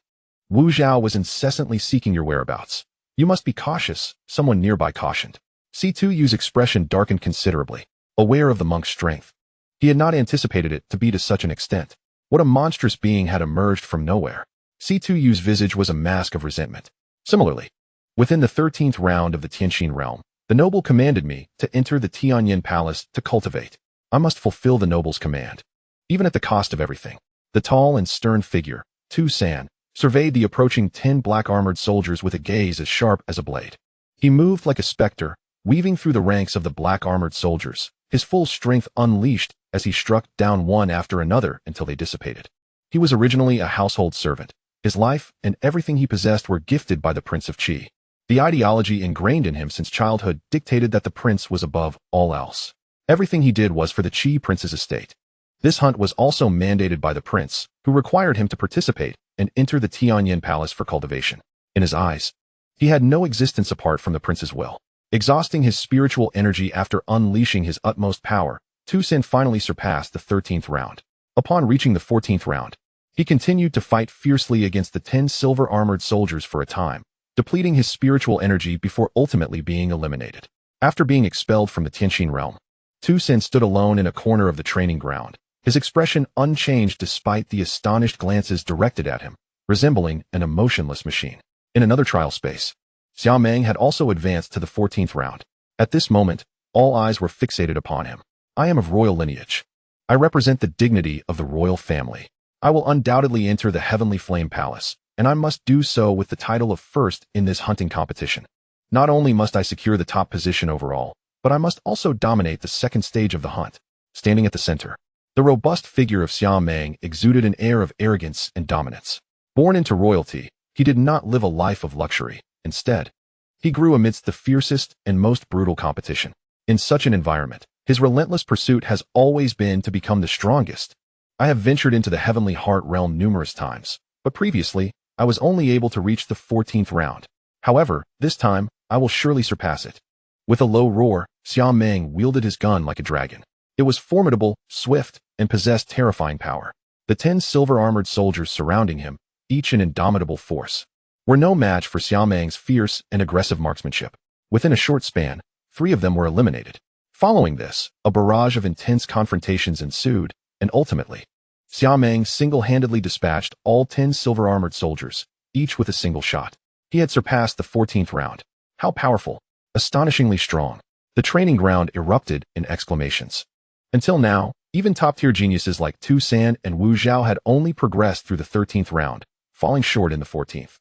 Wu Zhao was incessantly seeking your whereabouts. You must be cautious, someone nearby cautioned. C2U's expression darkened considerably, aware of the monk's strength. He had not anticipated it to be to such an extent. What a monstrous being had emerged from nowhere. C2U's visage was a mask of resentment. Similarly, within the 13th round of the Tianqin realm, the noble commanded me to enter the Tianyin Palace to cultivate. I must fulfill the noble's command, even at the cost of everything. The tall and stern figure, Su Xin, surveyed the approaching 10 black-armored soldiers with a gaze as sharp as a blade. He moved like a specter, weaving through the ranks of the black-armored soldiers, his full strength unleashed as he struck down one after another until they dissipated. He was originally a household servant. His life and everything he possessed were gifted by the Prince of Qi. The ideology ingrained in him since childhood dictated that the prince was above all else. Everything he did was for the Qi prince's estate. This hunt was also mandated by the prince, who required him to participate and enter the Tianyin Palace for cultivation. In his eyes, he had no existence apart from the prince's will. Exhausting his spiritual energy after unleashing his utmost power, Su Xin finally surpassed the 13th round. Upon reaching the 14th round, he continued to fight fiercely against the 10 silver-armored soldiers for a time, depleting his spiritual energy before ultimately being eliminated. After being expelled from the Tianqin realm, Su Xin stood alone in a corner of the training ground, his expression unchanged despite the astonished glances directed at him, resembling an emotionless machine. In another trial space, Xiao Meng had also advanced to the 14th round. At this moment, all eyes were fixated upon him. I am of royal lineage. I represent the dignity of the royal family. I will undoubtedly enter the Heavenly Flame Palace, and I must do so with the title of first in this hunting competition. Not only must I secure the top position overall, but I must also dominate the second stage of the hunt. Standing at the center, the robust figure of Xiao Meng exuded an air of arrogance and dominance. Born into royalty, he did not live a life of luxury. Instead, he grew amidst the fiercest and most brutal competition. In such an environment, his relentless pursuit has always been to become the strongest. I have ventured into the Heavenly Heart realm numerous times, but previously, I was only able to reach the 14th round. However, this time, I will surely surpass it. With a low roar, Xiao Meng wielded his gun like a dragon. It was formidable, swift, and possessed terrifying power. The 10 silver-armored soldiers surrounding him, each an indomitable force, were no match for Xiao Meng's fierce and aggressive marksmanship. Within a short span, 3 of them were eliminated. Following this, a barrage of intense confrontations ensued, and ultimately, Xiao Meng single-handedly dispatched all 10 silver-armored soldiers, each with a single shot. He had surpassed the 14th round. How powerful! Astonishingly strong. The training ground erupted in exclamations. Until now, even top-tier geniuses like Su Xin and Wu Zhao had only progressed through the 13th round, falling short in the 14th.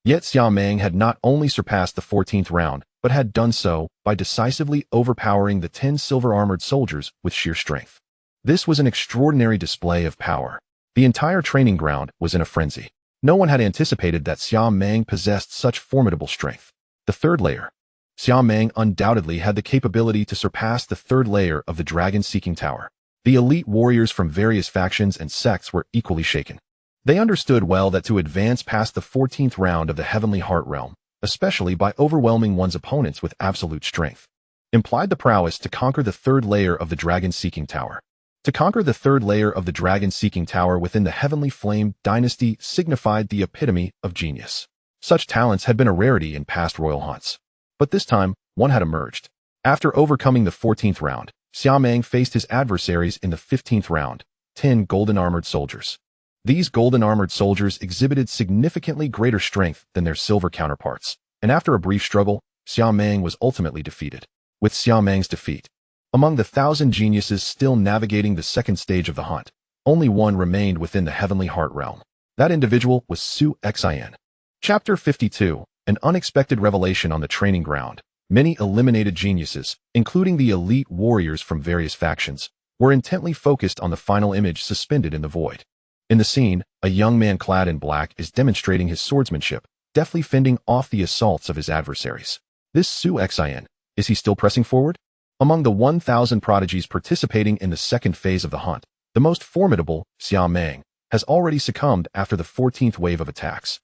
Yet Xiao Meng had not only surpassed the 14th round, but had done so by decisively overpowering the 10 silver-armored soldiers with sheer strength. This was an extraordinary display of power. The entire training ground was in a frenzy. No one had anticipated that Xiao Meng possessed such formidable strength. The third layer. Xiao Meng undoubtedly had the capability to surpass the third layer of the dragon-seeking tower. The elite warriors from various factions and sects were equally shaken. They understood well that to advance past the 14th round of the Heavenly Heart realm, especially by overwhelming one's opponents with absolute strength, implied the prowess to conquer the third layer of the dragon-seeking tower. To conquer the third layer of the dragon-seeking tower within the Heavenly Flame dynasty signified the epitome of genius. Such talents had been a rarity in past royal hunts. But this time, one had emerged. After overcoming the 14th round, Xiao Meng faced his adversaries in the 15th round, 10 golden-armored soldiers. These golden-armored soldiers exhibited significantly greater strength than their silver counterparts, and after a brief struggle, Xiao Meng was ultimately defeated. With Xiao Meng's defeat, among the 1,000 geniuses still navigating the second stage of the hunt, only one remained within the Heavenly Heart realm. That individual was Su Xin. Chapter 52, an unexpected revelation on the training ground. Many eliminated geniuses, including the elite warriors from various factions, were intently focused on the final image suspended in the void. In the scene, a young man clad in black is demonstrating his swordsmanship, deftly fending off the assaults of his adversaries. This Su Xin, is he still pressing forward? Among the 1,000 prodigies participating in the second phase of the hunt, the most formidable, Xiao Meng, has already succumbed after the 14th wave of attacks.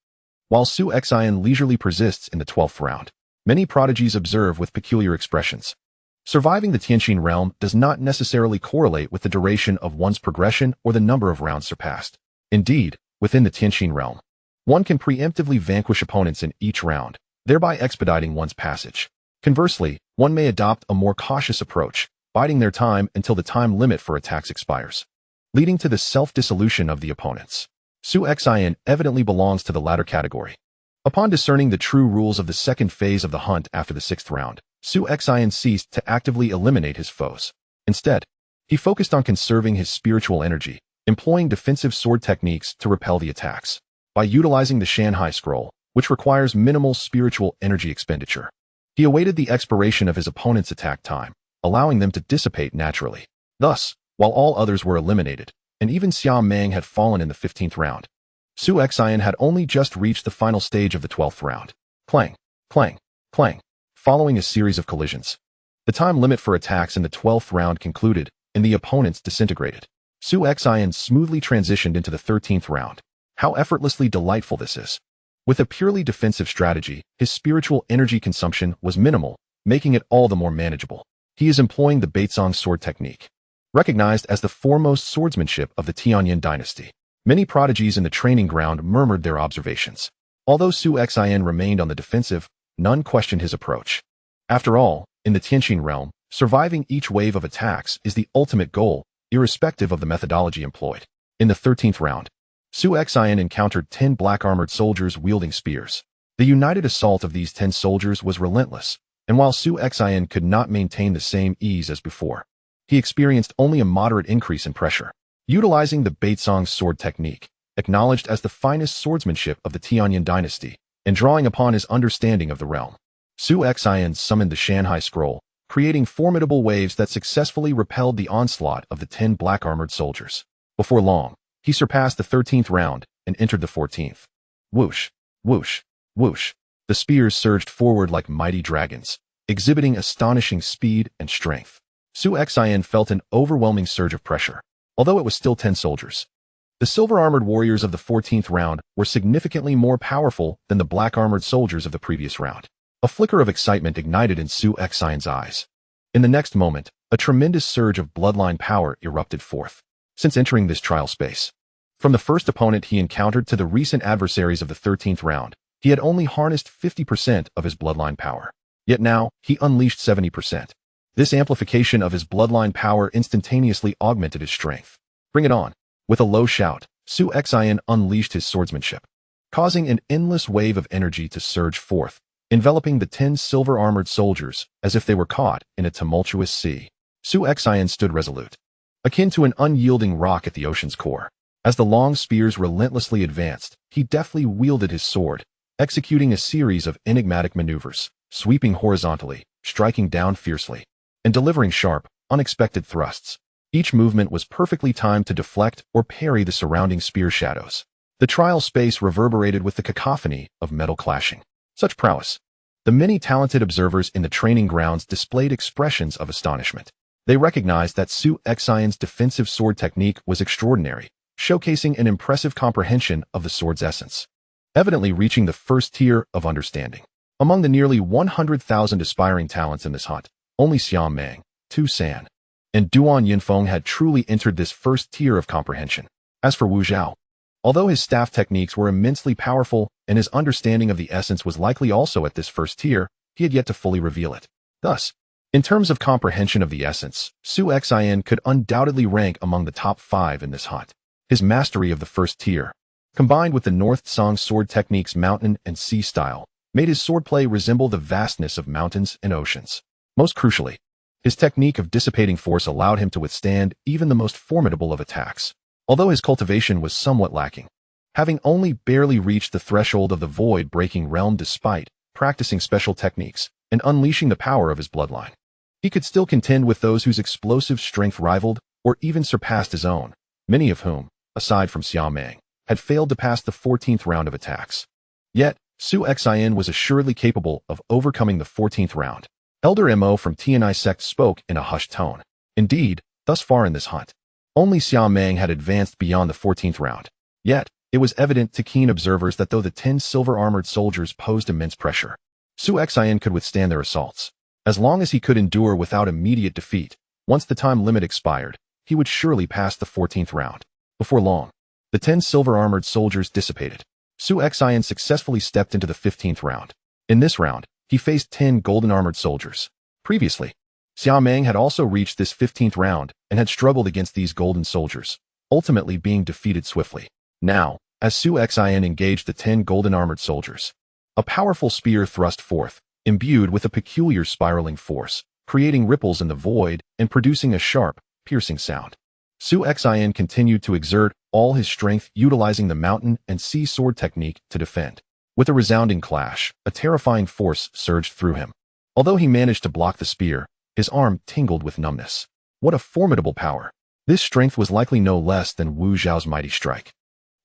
While Su Xin leisurely persists in the 12th round, many prodigies observe with peculiar expressions. Surviving the Tianqin realm does not necessarily correlate with the duration of one's progression or the number of rounds surpassed. Indeed, within the Tianqin realm, one can preemptively vanquish opponents in each round, thereby expediting one's passage. Conversely, one may adopt a more cautious approach, biding their time until the time limit for attacks expires, leading to the self-dissolution of the opponents. Su Xin evidently belongs to the latter category. Upon discerning the true rules of the second phase of the hunt after the 6th round, Su Xin ceased to actively eliminate his foes. Instead, he focused on conserving his spiritual energy, employing defensive sword techniques to repel the attacks. By utilizing the Shanhai scroll, which requires minimal spiritual energy expenditure, he awaited the expiration of his opponent's attack time, allowing them to dissipate naturally. Thus, while all others were eliminated, and even Xiao Meng had fallen in the 15th round, Su Xin had only just reached the final stage of the 12th round. Clang, clang, clang. Following a series of collisions, the time limit for attacks in the 12th round concluded, and the opponents disintegrated. Su Xin smoothly transitioned into the 13th round. How effortlessly delightful this is. With a purely defensive strategy, his spiritual energy consumption was minimal, making it all the more manageable. He is employing the Beizong sword technique, recognized as the foremost swordsmanship of the Tianyin dynasty. Many prodigies in the training ground murmured their observations. Although Su Xin remained on the defensive, none questioned his approach. After all, in the Tianqin realm, surviving each wave of attacks is the ultimate goal, irrespective of the methodology employed. In the 13th round, Su Xin encountered 10 black-armored soldiers wielding spears. The united assault of these 10 soldiers was relentless, and while Su Xin could not maintain the same ease as before, he experienced only a moderate increase in pressure. Utilizing the Baitsong sword technique, acknowledged as the finest swordsmanship of the Tianyin dynasty, and drawing upon his understanding of the realm, Su Xin summoned the Shanhai Scroll, creating formidable waves that successfully repelled the onslaught of the 10 black-armored soldiers. Before long, he surpassed the 13th round and entered the 14th. Whoosh, whoosh, whoosh. The spears surged forward like mighty dragons, exhibiting astonishing speed and strength. Su Xin felt an overwhelming surge of pressure, although it was still 10 soldiers. The silver-armored warriors of the 14th round were significantly more powerful than the black-armored soldiers of the previous round. A flicker of excitement ignited in Su Xin's eyes. In the next moment, a tremendous surge of bloodline power erupted forth. Since entering this trial space, from the first opponent he encountered to the recent adversaries of the 13th round, he had only harnessed 50% of his bloodline power. Yet now, he unleashed 70%. This amplification of his bloodline power instantaneously augmented his strength. Bring it on. With a low shout, Su Xin unleashed his swordsmanship, causing an endless wave of energy to surge forth, enveloping the 10 silver-armored soldiers as if they were caught in a tumultuous sea. Su Xin stood resolute, akin to an unyielding rock at the ocean's core. As the long spears relentlessly advanced, he deftly wielded his sword, executing a series of enigmatic maneuvers, sweeping horizontally, striking down fiercely, and delivering sharp, unexpected thrusts. Each movement was perfectly timed to deflect or parry the surrounding spear shadows. The trial space reverberated with the cacophony of metal clashing. Such prowess! The many talented observers in the training grounds displayed expressions of astonishment. They recognized that Su Xin's defensive sword technique was extraordinary, showcasing an impressive comprehension of the sword's essence, evidently reaching the first tier of understanding. Among the nearly 100,000 aspiring talents in this hunt, only Xiao Meng, Tu San, and Duan Yinfeng had truly entered this first tier of comprehension. As for Wu Zhao, although his staff techniques were immensely powerful and his understanding of the essence was likely also at this first tier, he had yet to fully reveal it. Thus, in terms of comprehension of the essence, Su Xin could undoubtedly rank among the top 5 in this hunt. His mastery of the first tier, combined with the North Song sword technique's mountain and sea style, made his swordplay resemble the vastness of mountains and oceans. Most crucially, his technique of dissipating force allowed him to withstand even the most formidable of attacks, although his cultivation was somewhat lacking, having only barely reached the threshold of the void-breaking realm despite practicing special techniques and unleashing the power of his bloodline. He could still contend with those whose explosive strength rivaled or even surpassed his own, many of whom, aside from Xiao Meng, had failed to pass the 14th round of attacks. Yet, Su Xin was assuredly capable of overcoming the 14th round. Elder Mo from Tianai sect spoke in a hushed tone. Indeed, thus far in this hunt, only Xiao Meng had advanced beyond the 14th round. Yet, it was evident to keen observers that though the 10 silver-armored soldiers posed immense pressure, Su Xin could withstand their assaults. As long as he could endure without immediate defeat, once the time limit expired, he would surely pass the 14th round. Before long, the 10 silver-armored soldiers dissipated. Su Xin successfully stepped into the 15th round. In this round, he faced 10 golden-armored soldiers. Previously, Xiao Meng had also reached this 15th round and had struggled against these golden soldiers, ultimately being defeated swiftly. Now, as Su Xin engaged the 10 golden-armored soldiers, a powerful spear thrust forth, imbued with a peculiar spiraling force, creating ripples in the void and producing a sharp, piercing sound. Su Xin continued to exert all his strength utilizing the mountain and sea sword technique to defend. With a resounding clash, a terrifying force surged through him. Although he managed to block the spear, his arm tingled with numbness. What a formidable power! This strength was likely no less than Wu Zhao's mighty strike.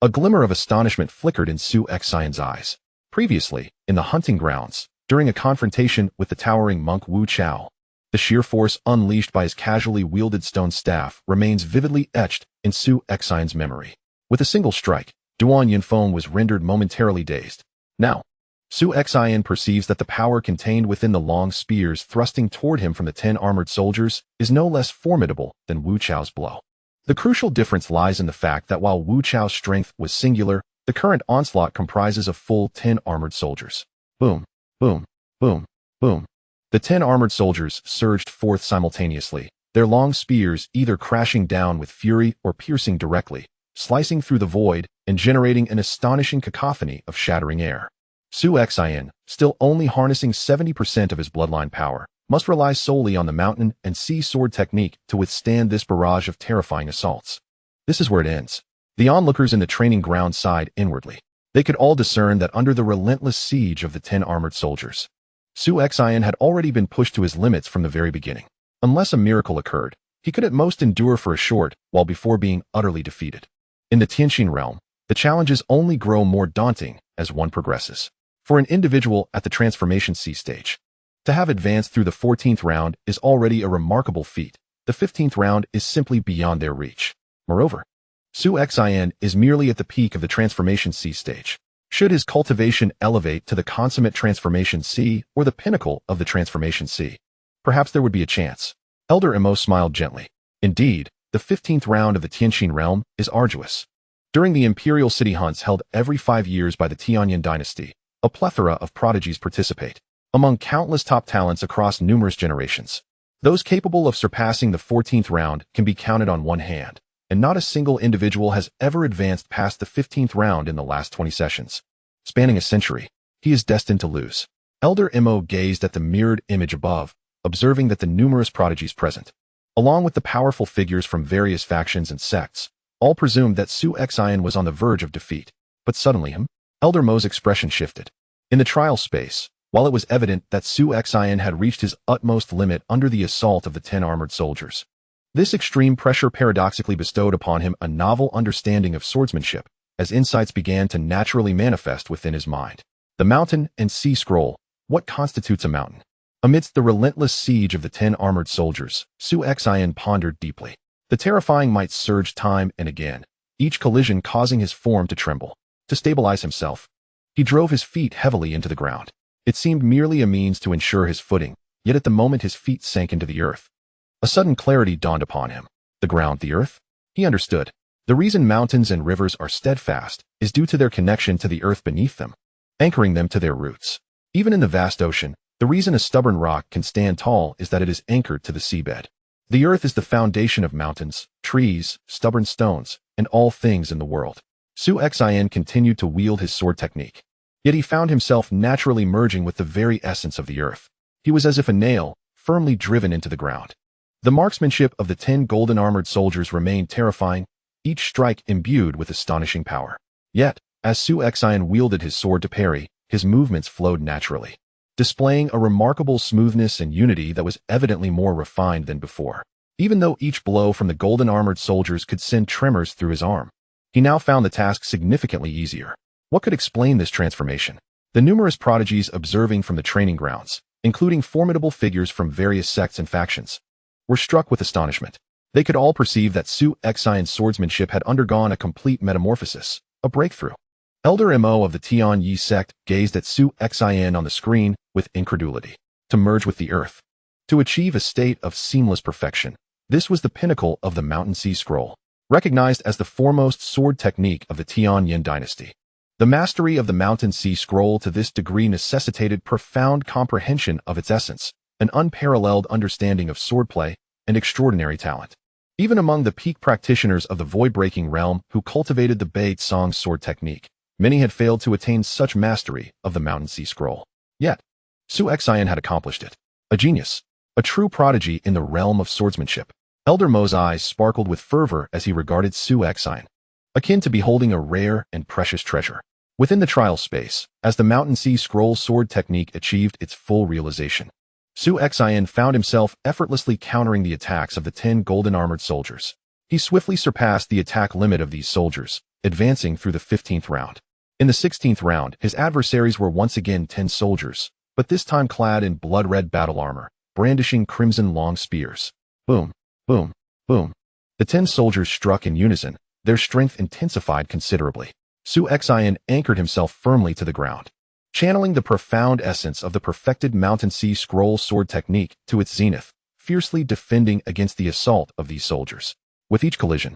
A glimmer of astonishment flickered in Su Xin's eyes. Previously, in the hunting grounds, during a confrontation with the towering monk Wu Chao, the sheer force unleashed by his casually wielded stone staff remains vividly etched in Su Xin's memory. With a single strike, Duan Yinfeng was rendered momentarily dazed. Now, Su Xin perceives that the power contained within the long spears thrusting toward him from the 10 armored soldiers is no less formidable than Wu Chao's blow. The crucial difference lies in the fact that while Wu Chao's strength was singular, the current onslaught comprises a full 10 armored soldiers. Boom, boom, boom, boom. The 10 armored soldiers surged forth simultaneously, their long spears either crashing down with fury or piercing directly, slicing through the void and generating an astonishing cacophony of shattering air. Su Xin, still only harnessing 70% of his bloodline power, must rely solely on the mountain and sea sword technique to withstand this barrage of terrifying assaults. This is where it ends. The onlookers in the training ground sighed inwardly. They could all discern that under the relentless siege of the 10 armored soldiers, Su Xin had already been pushed to his limits from the very beginning. Unless a miracle occurred, he could at most endure for a short while before being utterly defeated. In the Tianxin realm, the challenges only grow more daunting as one progresses. For an individual at the transformation C stage, to have advanced through the 14th round is already a remarkable feat. The 15th round is simply beyond their reach. Moreover, Su Xin is merely at the peak of the transformation C stage. Should his cultivation elevate to the consummate transformation C or the pinnacle of the transformation C, perhaps there would be a chance. Elder Emo smiled gently. Indeed, the 15th round of the Tianxin realm is arduous. During the imperial city hunts held every 5 years by the Tianyan dynasty, a plethora of prodigies participate. Among countless top talents across numerous generations, those capable of surpassing the 14th round can be counted on one hand, and not a single individual has ever advanced past the 15th round in the last 20 sessions. Spanning a century, he is destined to lose. Elder Emo gazed at the mirrored image above, observing that the numerous prodigies present, along with the powerful figures from various factions and sects, all presumed that Su Xin was on the verge of defeat. But suddenly Elder Mo's expression shifted. In the trial space, while it was evident that Su Xin had reached his utmost limit under the assault of the 10 armored soldiers, this extreme pressure paradoxically bestowed upon him a novel understanding of swordsmanship, as insights began to naturally manifest within his mind. The mountain and sea scroll. What constitutes a mountain? Amidst the relentless siege of the 10 armored soldiers, Su Xin pondered deeply. The terrifying might surged time and again, each collision causing his form to tremble. To stabilize himself, he drove his feet heavily into the ground. It seemed merely a means to ensure his footing, yet at the moment his feet sank into the earth, a sudden clarity dawned upon him. The ground, the earth? He understood. The reason mountains and rivers are steadfast is due to their connection to the earth beneath them, anchoring them to their roots. Even in the vast ocean, the reason a stubborn rock can stand tall is that it is anchored to the seabed. The earth is the foundation of mountains, trees, stubborn stones, and all things in the world. Su Xin continued to wield his sword technique, yet he found himself naturally merging with the very essence of the earth. He was as if a nail, firmly driven into the ground. The marksmanship of the 10 golden armored soldiers remained terrifying, each strike imbued with astonishing power. Yet, as Su Xin wielded his sword to parry, his movements flowed naturally, displaying a remarkable smoothness and unity that was evidently more refined than before. Even though each blow from the golden armored soldiers could send tremors through his arm, he now found the task significantly easier. What could explain this transformation? The numerous prodigies observing from the training grounds, including formidable figures from various sects and factions, were struck with astonishment. They could all perceive that Su Xin's swordsmanship had undergone a complete metamorphosis, a breakthrough. Elder Mo of the Tian Yi sect gazed at Su Xin on the screen with incredulity. To merge with the earth, to achieve a state of seamless perfection, this was the pinnacle of the Mountain Sea Scroll, recognized as the foremost sword technique of the Tianyan dynasty. The mastery of the Mountain Sea Scroll to this degree necessitated profound comprehension of its essence, an unparalleled understanding of swordplay, and extraordinary talent. Even among the peak practitioners of the void-breaking realm who cultivated the Bei Tsong sword technique, many had failed to attain such mastery of the Mountain Sea Scroll. Yet, Su Xin had accomplished it. A genius, a true prodigy in the realm of swordsmanship. Elder Mo's eyes sparkled with fervor as he regarded Su Xin, akin to beholding a rare and precious treasure. Within the trial space, as the Mountain Sea Scroll sword technique achieved its full realization, Su Xin found himself effortlessly countering the attacks of the 10 golden armored soldiers. He swiftly surpassed the attack limit of these soldiers, advancing through the 15th round. In the 16th round, his adversaries were once again 10 soldiers, but this time clad in blood-red battle armor, brandishing crimson long spears. Boom, boom, boom. The 10 soldiers struck in unison, their strength intensified considerably. Su Xin anchored himself firmly to the ground, channeling the profound essence of the perfected Mountain Sea Scroll sword technique to its zenith, fiercely defending against the assault of these soldiers. With each collision,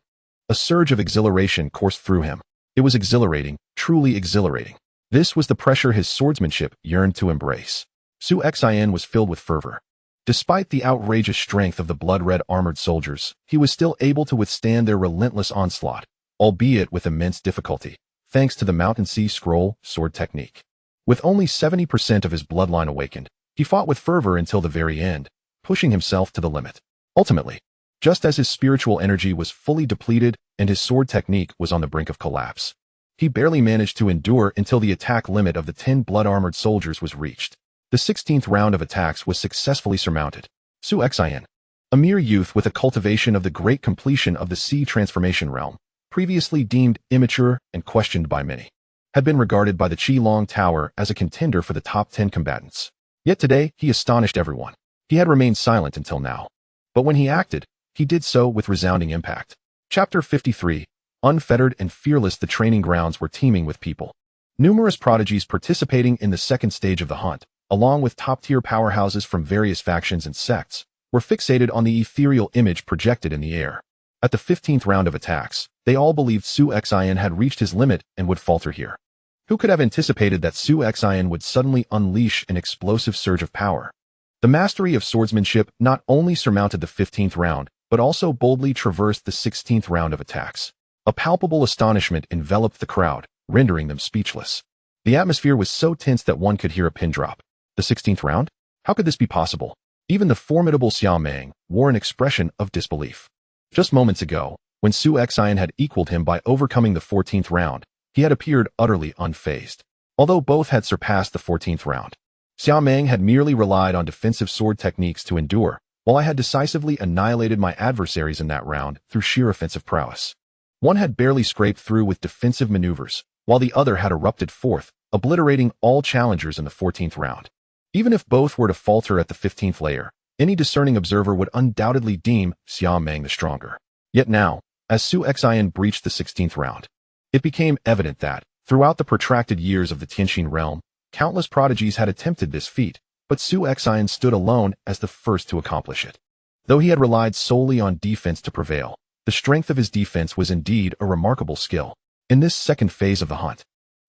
a surge of exhilaration coursed through him. It was exhilarating, truly exhilarating. This was the pressure his swordsmanship yearned to embrace. Su Xin was filled with fervor. Despite the outrageous strength of the blood-red armored soldiers, he was still able to withstand their relentless onslaught, albeit with immense difficulty, thanks to the Mountain Sea Scroll sword technique. With only 70% of his bloodline awakened, he fought with fervor until the very end, pushing himself to the limit. Ultimately, just as his spiritual energy was fully depleted and his sword technique was on the brink of collapse. He barely managed to endure until the attack limit of the 10 blood-armored soldiers was reached. The 16th round of attacks was successfully surmounted. Su Xin, a mere youth with a cultivation of the great completion of the sea transformation realm, previously deemed immature and questioned by many, had been regarded by the Qilong Tower as a contender for the top 10 combatants. Yet today, he astonished everyone. He had remained silent until now. But when he acted, he did so with resounding impact. Chapter 53. Unfettered and fearless. The training grounds were teeming with people. Numerous prodigies participating in the second stage of the hunt, along with top-tier powerhouses from various factions and sects, were fixated on the ethereal image projected in the air. At the 15th round of attacks, they all believed Su Xin had reached his limit and would falter here. Who could have anticipated that Su Xin would suddenly unleash an explosive surge of power? The mastery of swordsmanship not only surmounted the 15th round, but also boldly traversed the 16th round of attacks. A palpable astonishment enveloped the crowd, rendering them speechless. The atmosphere was so tense that one could hear a pin drop. The 16th round? How could this be possible? Even the formidable Xiaomeng wore an expression of disbelief. Just moments ago, when Su Xin had equaled him by overcoming the 14th round, he had appeared utterly unfazed. Although both had surpassed the 14th round, Xiaomeng had merely relied on defensive sword techniques to endure, while I had decisively annihilated my adversaries in that round through sheer offensive prowess. One had barely scraped through with defensive maneuvers, while the other had erupted forth, obliterating all challengers in the 14th round. Even if both were to falter at the 15th layer, any discerning observer would undoubtedly deem Xiaomeng the stronger. Yet now, as Su Xin breached the 16th round, it became evident that, throughout the protracted years of the Tianxin realm, countless prodigies had attempted this feat, but Su Xin stood alone as the first to accomplish it. Though he had relied solely on defense to prevail, the strength of his defense was indeed a remarkable skill. In this second phase of the hunt,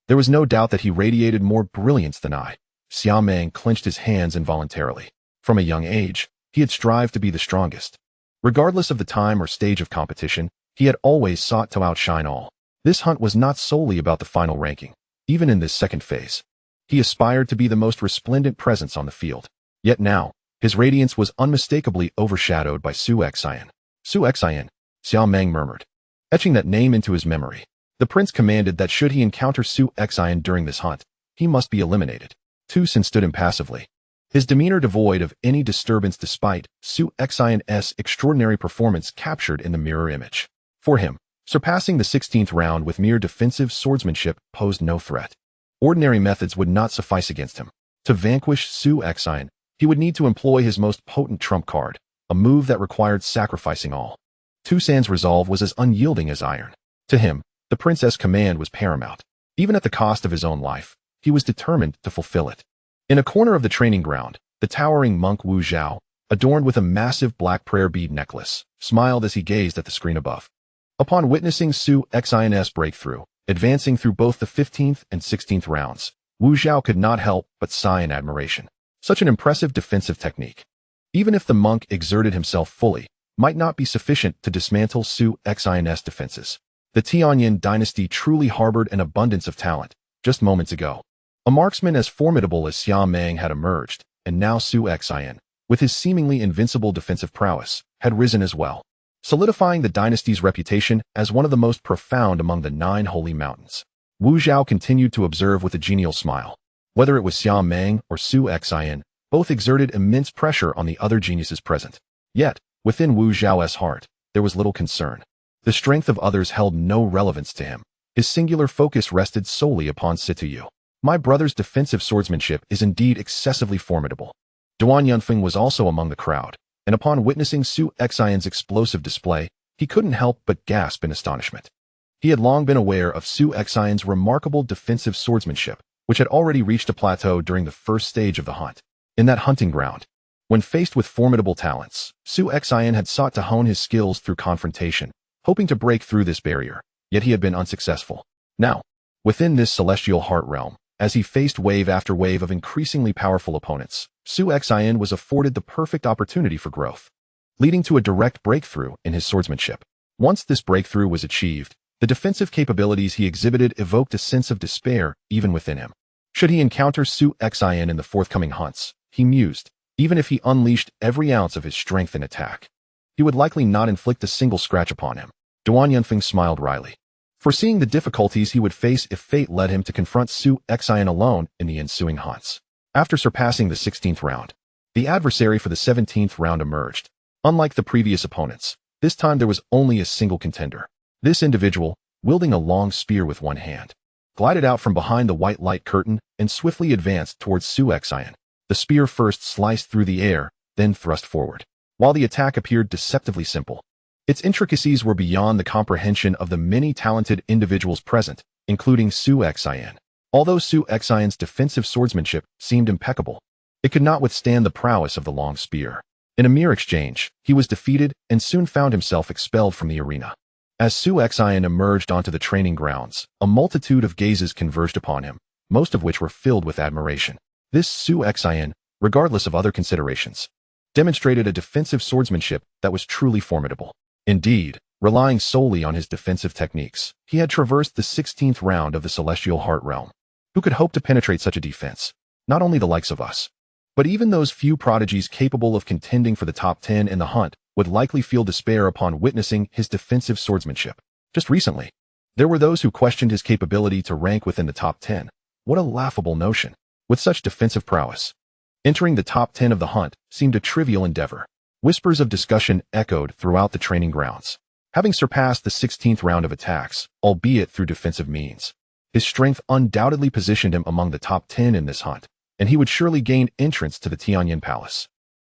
there was no doubt that he radiated more brilliance than I. Xiaomeng clenched his hands involuntarily. From a young age, he had strived to be the strongest. Regardless of the time or stage of competition, he had always sought to outshine all. This hunt was not solely about the final ranking. Even in this second phase, he aspired to be the most resplendent presence on the field. Yet now, his radiance was unmistakably overshadowed by Su Xin. Su Xin, Xiaomeng murmured, etching that name into his memory. The prince commanded that should he encounter Su Xin during this hunt, he must be eliminated. Su Xin stood impassively, his demeanor devoid of any disturbance despite Su Xin's extraordinary performance captured in the mirror image. For him, surpassing the 16th round with mere defensive swordsmanship posed no threat. Ordinary methods would not suffice against him. To vanquish Su Xin, he would need to employ his most potent trump card, a move that required sacrificing all. Su Xin's resolve was as unyielding as iron. To him, the prince's command was paramount. Even at the cost of his own life, he was determined to fulfill it. In a corner of the training ground, the towering monk Wu Zhao, adorned with a massive black prayer bead necklace, smiled as he gazed at the screen above. Upon witnessing Su Xin's breakthrough, advancing through both the 15th and 16th rounds, Wu Zhao could not help but sigh in admiration. Such an impressive defensive technique, even if the monk exerted himself fully, might not be sufficient to dismantle Su Xin's defenses. The Tianyin dynasty truly harbored an abundance of talent. Just moments ago, a marksman as formidable as Xiaomeng had emerged, and now Su Xin, with his seemingly invincible defensive prowess, had risen as well, solidifying the dynasty's reputation as one of the most profound among the 9 holy mountains. Wu Zhao continued to observe with a genial smile. Whether it was Xiaomeng or Su Xin, both exerted immense pressure on the other geniuses present. Yet, within Wu Zhao's heart, there was little concern. The strength of others held no relevance to him. His singular focus rested solely upon Situyu. My brother's defensive swordsmanship is indeed excessively formidable. Duan Yunfeng was also among the crowd, and upon witnessing Su Xin's explosive display, he couldn't help but gasp in astonishment. He had long been aware of Su Xin's remarkable defensive swordsmanship, which had already reached a plateau during the first stage of the hunt. In that hunting ground, when faced with formidable talents, Su Xin had sought to hone his skills through confrontation, hoping to break through this barrier, yet he had been unsuccessful. Now, within this celestial heart realm, as he faced wave after wave of increasingly powerful opponents, Su Xin was afforded the perfect opportunity for growth, leading to a direct breakthrough in his swordsmanship. Once this breakthrough was achieved, the defensive capabilities he exhibited evoked a sense of despair even within him. Should he encounter Su Xin in the forthcoming hunts, he mused, even if he unleashed every ounce of his strength in attack, he would likely not inflict a single scratch upon him. Duan Yunfeng smiled wryly, foreseeing the difficulties he would face if fate led him to confront Su Xin alone in the ensuing hunts. After surpassing the 16th round, the adversary for the 17th round emerged. Unlike the previous opponents, this time there was only a single contender. This individual, wielding a long spear with one hand, glided out from behind the white light curtain and swiftly advanced towards Su Xin. The spear first sliced through the air, then thrust forward. While the attack appeared deceptively simple, its intricacies were beyond the comprehension of the many talented individuals present, including Su Xin. Although Su Xin's defensive swordsmanship seemed impeccable, it could not withstand the prowess of the long spear. In a mere exchange, he was defeated and soon found himself expelled from the arena. As Su Xin emerged onto the training grounds, a multitude of gazes converged upon him, most of which were filled with admiration. This Su Xin, regardless of other considerations, demonstrated a defensive swordsmanship that was truly formidable. Indeed, relying solely on his defensive techniques, he had traversed the 16th round of the Celestial Heart Realm. Who could hope to penetrate such a defense? Not only the likes of us, but even those few prodigies capable of contending for the top 10 in the hunt would likely feel despair upon witnessing his defensive swordsmanship. Just recently, there were those who questioned his capability to rank within the top 10. What a laughable notion. With such defensive prowess, entering the top 10 of the hunt seemed a trivial endeavor. Whispers of discussion echoed throughout the training grounds. Having surpassed the 16th round of attacks, albeit through defensive means, his strength undoubtedly positioned him among the top 10 in this hunt, and he would surely gain entrance to the Tianyin Palace.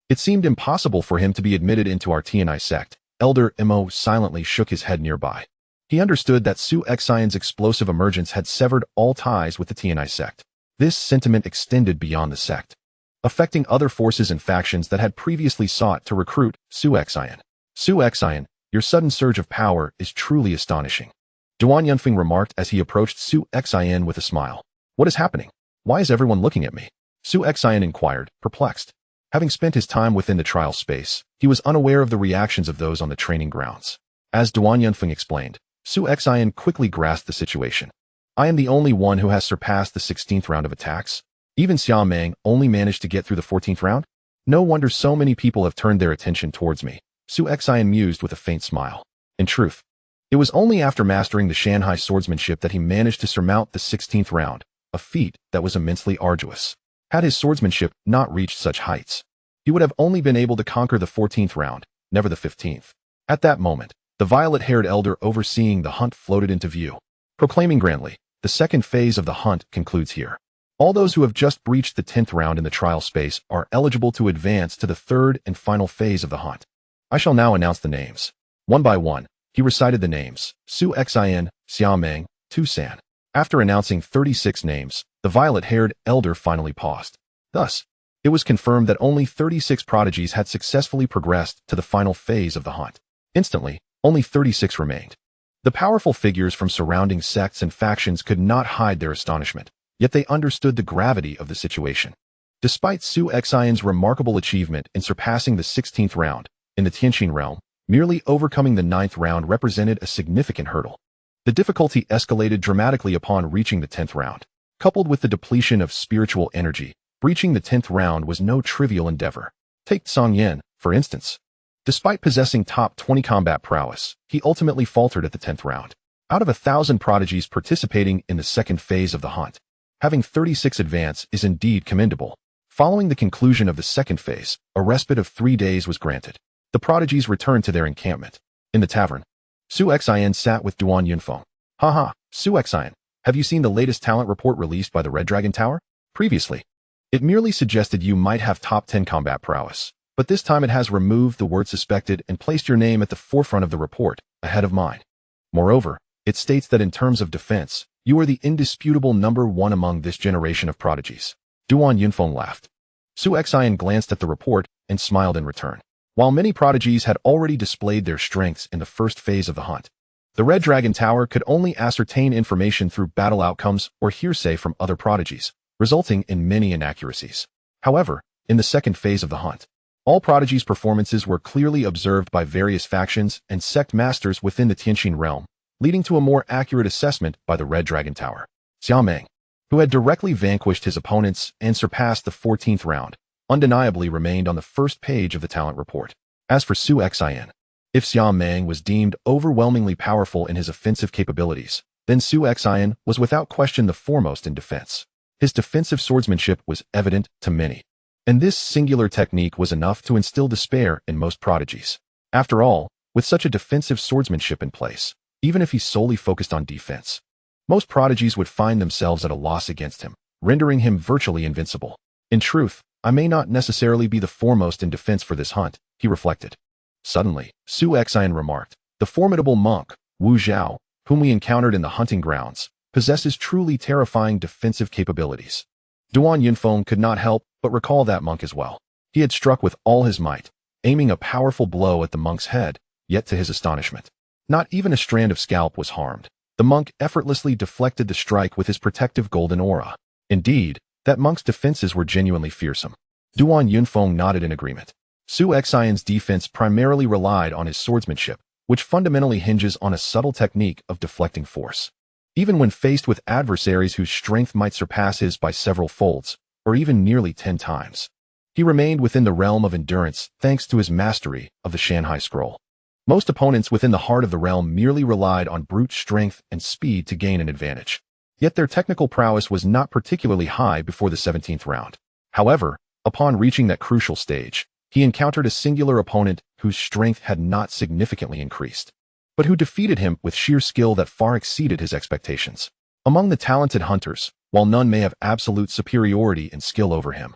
It seemed impossible for him to be admitted into our Tianyi sect. Elder Mo silently shook his head nearby. He understood that Su Xin's explosive emergence had severed all ties with the Tianyi sect. This sentiment extended beyond the sect, affecting other forces and factions that had previously sought to recruit Su Xin. Su Xin, your sudden surge of power is truly astonishing, Duan Yunfeng remarked as he approached Su Xin with a smile. What is happening? Why is everyone looking at me? Su Xin inquired, perplexed. Having spent his time within the trial space, he was unaware of the reactions of those on the training grounds. As Duan Yunfeng explained, Su Xin quickly grasped the situation. I am the only one who has surpassed the 16th round of attacks. Even Xia Meng only managed to get through the 14th round? No wonder so many people have turned their attention towards me, Su Xin mused with a faint smile. In truth, it was only after mastering the Shanghai swordsmanship that he managed to surmount the 16th round, a feat that was immensely arduous. Had his swordsmanship not reached such heights, he would have only been able to conquer the 14th round, never the 15th. At that moment, the violet-haired elder overseeing the hunt floated into view, proclaiming grandly, the second phase of the hunt concludes here. All those who have just breached the 10th round in the trial space are eligible to advance to the third and final phase of the hunt. I shall now announce the names. One by one, he recited the names, Su Xin, Xia Meng, Tu San. After announcing 36 names, the violet-haired elder finally paused. Thus, it was confirmed that only 36 prodigies had successfully progressed to the final phase of the hunt. Instantly, only 36 remained. The powerful figures from surrounding sects and factions could not hide their astonishment, yet they understood the gravity of the situation. Despite Su Xin's remarkable achievement in surpassing the 16th round, in the Tianqin realm, merely overcoming the 9th round represented a significant hurdle. The difficulty escalated dramatically upon reaching the 10th round. Coupled with the depletion of spiritual energy, breaching the 10th round was no trivial endeavor. Take Song Yin, for instance. Despite possessing top 20 combat prowess, he ultimately faltered at the 10th round. Out of 1,000 prodigies participating in the second phase of the hunt, having 36 advance is indeed commendable. Following the conclusion of the second phase, a respite of 3 days was granted. The prodigies returned to their encampment. In the tavern, Su Xin sat with Duan Yunfeng. Haha, Su Xin, have you seen the latest talent report released by the Red Dragon Tower? Previously, it merely suggested you might have top 10 combat prowess, but this time it has removed the word suspected and placed your name at the forefront of the report, ahead of mine. Moreover, it states that in terms of defense, you are the indisputable number one among this generation of prodigies. Duan Yunfeng laughed. Su Xin glanced at the report and smiled in return. While many prodigies had already displayed their strengths in the first phase of the hunt, the Red Dragon Tower could only ascertain information through battle outcomes or hearsay from other prodigies, resulting in many inaccuracies. However, in the second phase of the hunt, all prodigies' performances were clearly observed by various factions and sect masters within the Tianqin realm, leading to a more accurate assessment by the Red Dragon Tower. Xia Meng, who had directly vanquished his opponents and surpassed the 14th round, undeniably remained on the first page of the talent report. As for Su Xin, if Xiaomeng was deemed overwhelmingly powerful in his offensive capabilities, then Su Xin was without question the foremost in defense. His defensive swordsmanship was evident to many, and this singular technique was enough to instill despair in most prodigies. After all, with such a defensive swordsmanship in place, even if he solely focused on defense, most prodigies would find themselves at a loss against him, rendering him virtually invincible. In truth, I may not necessarily be the foremost in defense for this hunt, he reflected. Suddenly, Su Xin remarked, the formidable monk, Wu Zhao, whom we encountered in the hunting grounds, possesses truly terrifying defensive capabilities. Duan Yunfeng could not help but recall that monk as well. He had struck with all his might, aiming a powerful blow at the monk's head, yet to his astonishment, not even a strand of scalp was harmed. The monk effortlessly deflected the strike with his protective golden aura. Indeed, that monk's defenses were genuinely fearsome. Duan Yunfeng nodded in agreement. Su Xin's defense primarily relied on his swordsmanship, which fundamentally hinges on a subtle technique of deflecting force. Even when faced with adversaries whose strength might surpass his by several folds, or even nearly 10 times, he remained within the realm of endurance thanks to his mastery of the Shanhai Scroll. Most opponents within the heart of the realm merely relied on brute strength and speed to gain an advantage. Yet their technical prowess was not particularly high before the 17th round. However, upon reaching that crucial stage, he encountered a singular opponent whose strength had not significantly increased, but who defeated him with sheer skill that far exceeded his expectations. Among the talented hunters, while none may have absolute superiority in skill over him,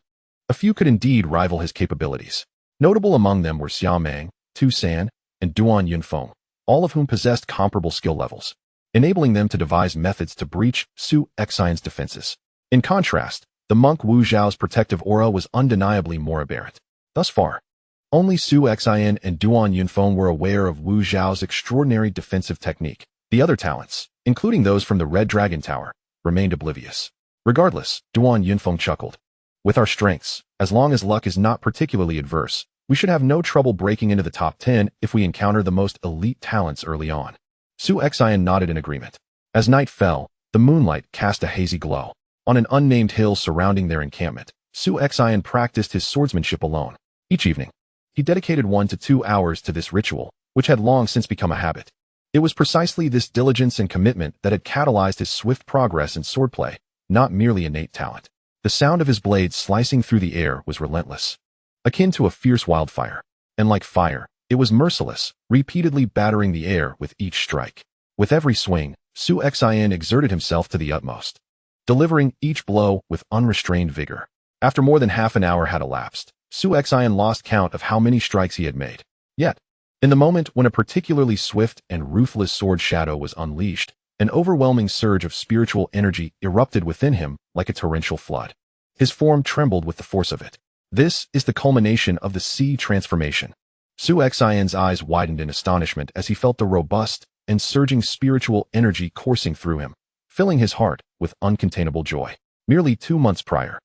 a few could indeed rival his capabilities. Notable among them were Xiaomeng, Tu San, and Duan Yunfeng, all of whom possessed comparable skill levels, enabling them to devise methods to breach Su Xin's defenses. In contrast, the monk Wu Zhao's protective aura was undeniably more aberrant. Thus far, only Su Xin and Duan Yunfeng were aware of Wu Zhao's extraordinary defensive technique. The other talents, including those from the Red Dragon Tower, remained oblivious. Regardless, Duan Yunfeng chuckled. With our strengths, as long as luck is not particularly adverse, we should have no trouble breaking into the top 10 if we encounter the most elite talents early on. Su Xin nodded in agreement. As night fell, the moonlight cast a hazy glow. On an unnamed hill surrounding their encampment, Su Xin practiced his swordsmanship alone. Each evening, he dedicated 1 to 2 hours to this ritual, which had long since become a habit. It was precisely this diligence and commitment that had catalyzed his swift progress in swordplay, not merely innate talent. The sound of his blades slicing through the air was relentless, akin to a fierce wildfire, and like fire, it was merciless, repeatedly battering the air with each strike. With every swing, Su Xin exerted himself to the utmost, delivering each blow with unrestrained vigor. After more than half an hour had elapsed, Su Xin lost count of how many strikes he had made. Yet, in the moment when a particularly swift and ruthless sword shadow was unleashed, an overwhelming surge of spiritual energy erupted within him like a torrential flood. His form trembled with the force of it. This is the culmination of the sea transformation. Su Xin's eyes widened in astonishment as he felt the robust and surging spiritual energy coursing through him, filling his heart with uncontainable joy. Merely 2 months prior,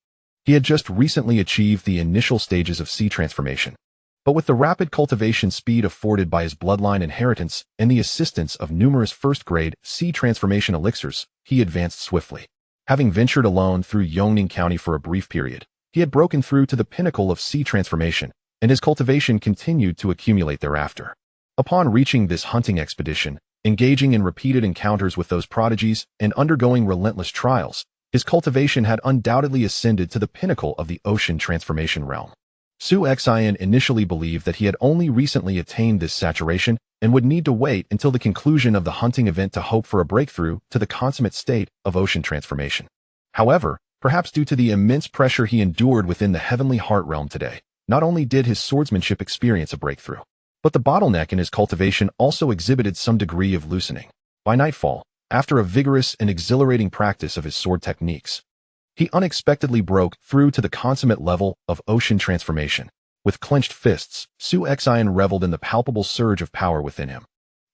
he had just recently achieved the initial stages of sea transformation. But with the rapid cultivation speed afforded by his bloodline inheritance and the assistance of numerous first-grade sea transformation elixirs, he advanced swiftly. Having ventured alone through Yongning County for a brief period, he had broken through to the pinnacle of sea transformation, and his cultivation continued to accumulate thereafter. Upon reaching this hunting expedition, engaging in repeated encounters with those prodigies, and undergoing relentless trials, his cultivation had undoubtedly ascended to the pinnacle of the ocean transformation realm. Su Xin initially believed that he had only recently attained this saturation and would need to wait until the conclusion of the hunting event to hope for a breakthrough to the consummate state of ocean transformation. However, perhaps due to the immense pressure he endured within the heavenly heart realm today, not only did his swordsmanship experience a breakthrough, but the bottleneck in his cultivation also exhibited some degree of loosening. By nightfall, after a vigorous and exhilarating practice of his sword techniques, he unexpectedly broke through to the consummate level of ocean transformation. With clenched fists, Su Xin reveled in the palpable surge of power within him,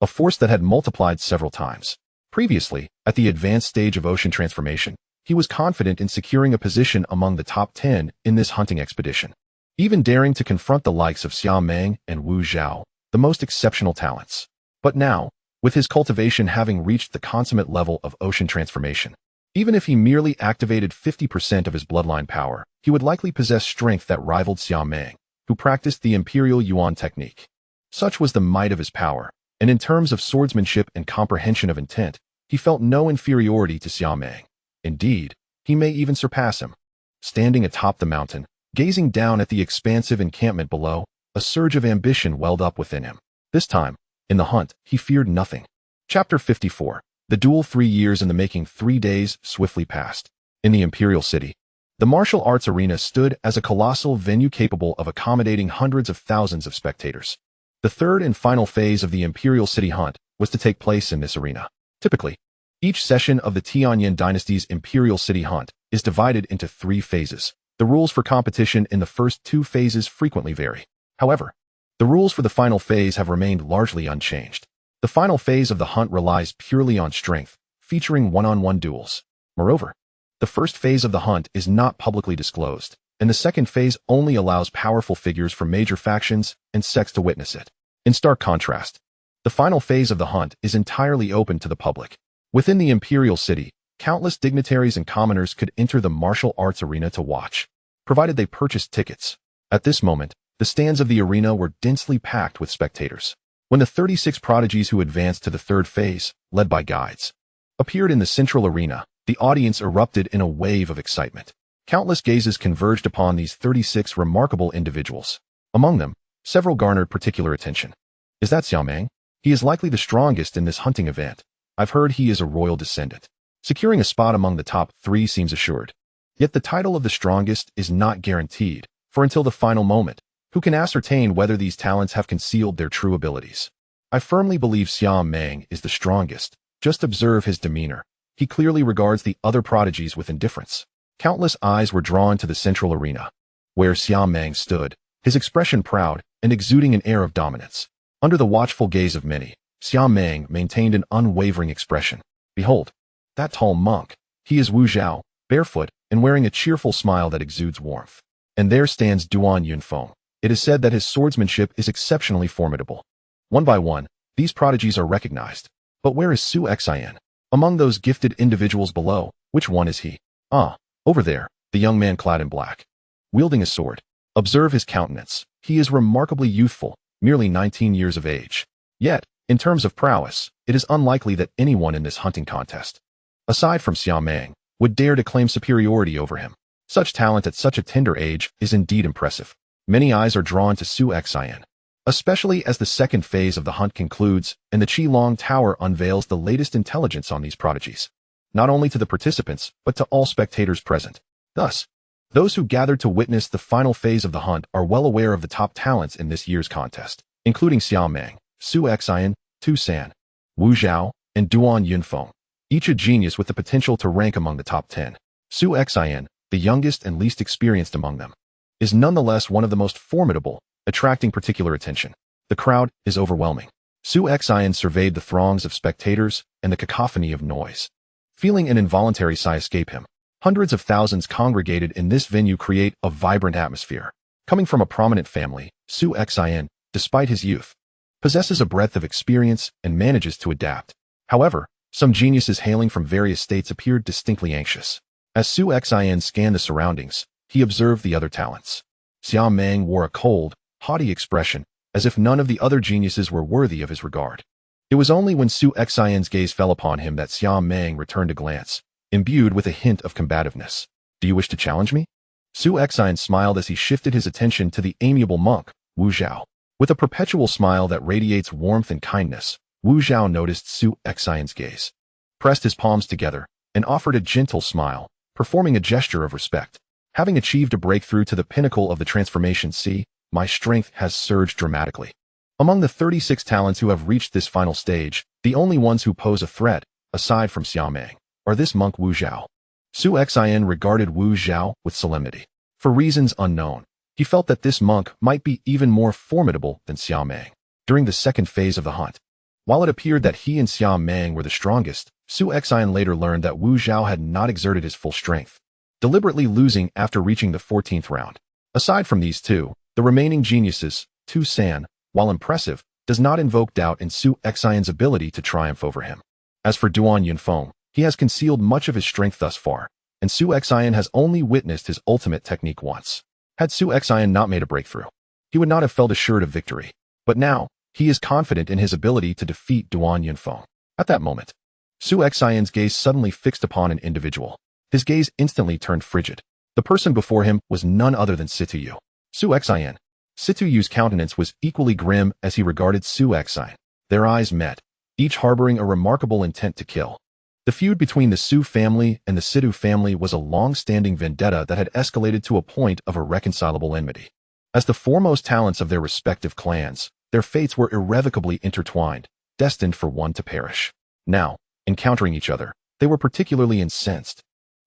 a force that had multiplied several times. Previously, at the advanced stage of ocean transformation, he was confident in securing a position among the top 10 in this hunting expedition, even daring to confront the likes of Xiaomeng and Wu Zhao, the most exceptional talents. But now, with his cultivation having reached the consummate level of ocean transformation, even if he merely activated 50% of his bloodline power, he would likely possess strength that rivaled Xiaomeng, who practiced the Imperial Yuan technique. Such was the might of his power, and in terms of swordsmanship and comprehension of intent, he felt no inferiority to Xia Meng. Indeed, he may even surpass him. Standing atop the mountain, gazing down at the expansive encampment below, a surge of ambition welled up within him. This time, in the hunt, he feared nothing. Chapter 54. The duel. 3 years in the making. 3 days swiftly passed. In the Imperial City, the martial arts arena stood as a colossal venue capable of accommodating hundreds of thousands of spectators. The third and final phase of the Imperial City hunt was to take place in this arena. Typically, each session of the Tianyin dynasty's Imperial City hunt is divided into 3 phases. The rules for competition in the first 2 phases frequently vary. However, the rules for the final phase have remained largely unchanged. The final phase of the hunt relies purely on strength, featuring one-on-one duels. Moreover, the first phase of the hunt is not publicly disclosed, and the second phase only allows powerful figures from major factions and sects to witness it. In stark contrast, the final phase of the hunt is entirely open to the public. Within the Imperial City, countless dignitaries and commoners could enter the martial arts arena to watch, provided they purchased tickets. At this moment, the stands of the arena were densely packed with spectators. When the 36 prodigies who advanced to the third phase, led by guides, appeared in the central arena, the audience erupted in a wave of excitement. Countless gazes converged upon these 36 remarkable individuals. Among them, several garnered particular attention. Is that Xia Meng? He is likely the strongest in this hunting event. I've heard he is a royal descendant. Securing a spot among the top 3 seems assured. Yet the title of the strongest is not guaranteed, for until the final moment, who can ascertain whether these talents have concealed their true abilities? I firmly believe Xia Meng is the strongest. Just observe his demeanor. He clearly regards the other prodigies with indifference. Countless eyes were drawn to the central arena, where Xia Meng stood, his expression proud and exuding an air of dominance. Under the watchful gaze of many, Xia Meng maintained an unwavering expression. Behold, that tall monk. He is Wu Zhao, barefoot, and wearing a cheerful smile that exudes warmth. And there stands Duan Yunfeng. It is said that his swordsmanship is exceptionally formidable. One by one, these prodigies are recognized. But where is Su Xin? Among those gifted individuals below, which one is he? Ah, over there, the young man clad in black, wielding a sword. Observe his countenance. He is remarkably youthful, merely 19 years of age. Yet, in terms of prowess, it is unlikely that anyone in this hunting contest, aside from Xia Meng, would dare to claim superiority over him. Such talent at such a tender age is indeed impressive. Many eyes are drawn to Su Xin, especially as the second phase of the hunt concludes and the Qilong Tower unveils the latest intelligence on these prodigies, not only to the participants, but to all spectators present. Thus, those who gathered to witness the final phase of the hunt are well aware of the top talents in this year's contest, including Xia Meng, Su Xin, Tu San, Wu Zhao, and Duan Yunfeng, each a genius with the potential to rank among the top 10. Su Xin, the youngest and least experienced among them, is nonetheless one of the most formidable, attracting particular attention. The crowd is overwhelming. Su Xin surveyed the throngs of spectators and the cacophony of noise. Feeling an involuntary sigh escape him, hundreds of thousands congregated in this venue create a vibrant atmosphere. Coming from a prominent family, Su Xin, despite his youth, possesses a breadth of experience and manages to adapt. However, some geniuses hailing from various states appeared distinctly anxious. As Su Xin scanned the surroundings, he observed the other talents. Xia Meng wore a cold, haughty expression, as if none of the other geniuses were worthy of his regard. It was only when Su Xin's gaze fell upon him that Xia Meng returned a glance, imbued with a hint of combativeness. Do you wish to challenge me? Su Xin smiled as he shifted his attention to the amiable monk, Wu Zhao. With a perpetual smile that radiates warmth and kindness, Wu Zhao noticed Su Xin's gaze, pressed his palms together, and offered a gentle smile, performing a gesture of respect. Having achieved a breakthrough to the pinnacle of the transformation sea, my strength has surged dramatically. Among the 36 talents who have reached this final stage, the only ones who pose a threat, aside from Xia Meng, are this monk Wu Zhao. Su Xin regarded Wu Zhao with solemnity. For reasons unknown, he felt that this monk might be even more formidable than Xia Meng. During the second phase of the hunt, while it appeared that he and Xia Meng were the strongest, Su Xin later learned that Wu Zhao had not exerted his full strength, deliberately losing after reaching the 14th round. Aside from these two, the remaining geniuses, Tu San, while impressive, does not invoke doubt in Su Xin's ability to triumph over him. As for Duan Yunfeng, he has concealed much of his strength thus far, and Su Xin has only witnessed his ultimate technique once. Had Su Xin not made a breakthrough, he would not have felt assured of victory. But now, he is confident in his ability to defeat Duan Yunfeng. At that moment, Su Xian's gaze suddenly fixed upon an individual. His gaze instantly turned frigid. The person before him was none other than Situ. Su Xian. Situ's countenance was equally grim as he regarded Su Xian. Their eyes met, each harboring a remarkable intent to kill. The feud between the Su family and the Situ family was a long-standing vendetta that had escalated to a point of irreconcilable enmity. As the foremost talents of their respective clans, their fates were irrevocably intertwined, destined for one to perish. Now, encountering each other, they were particularly incensed.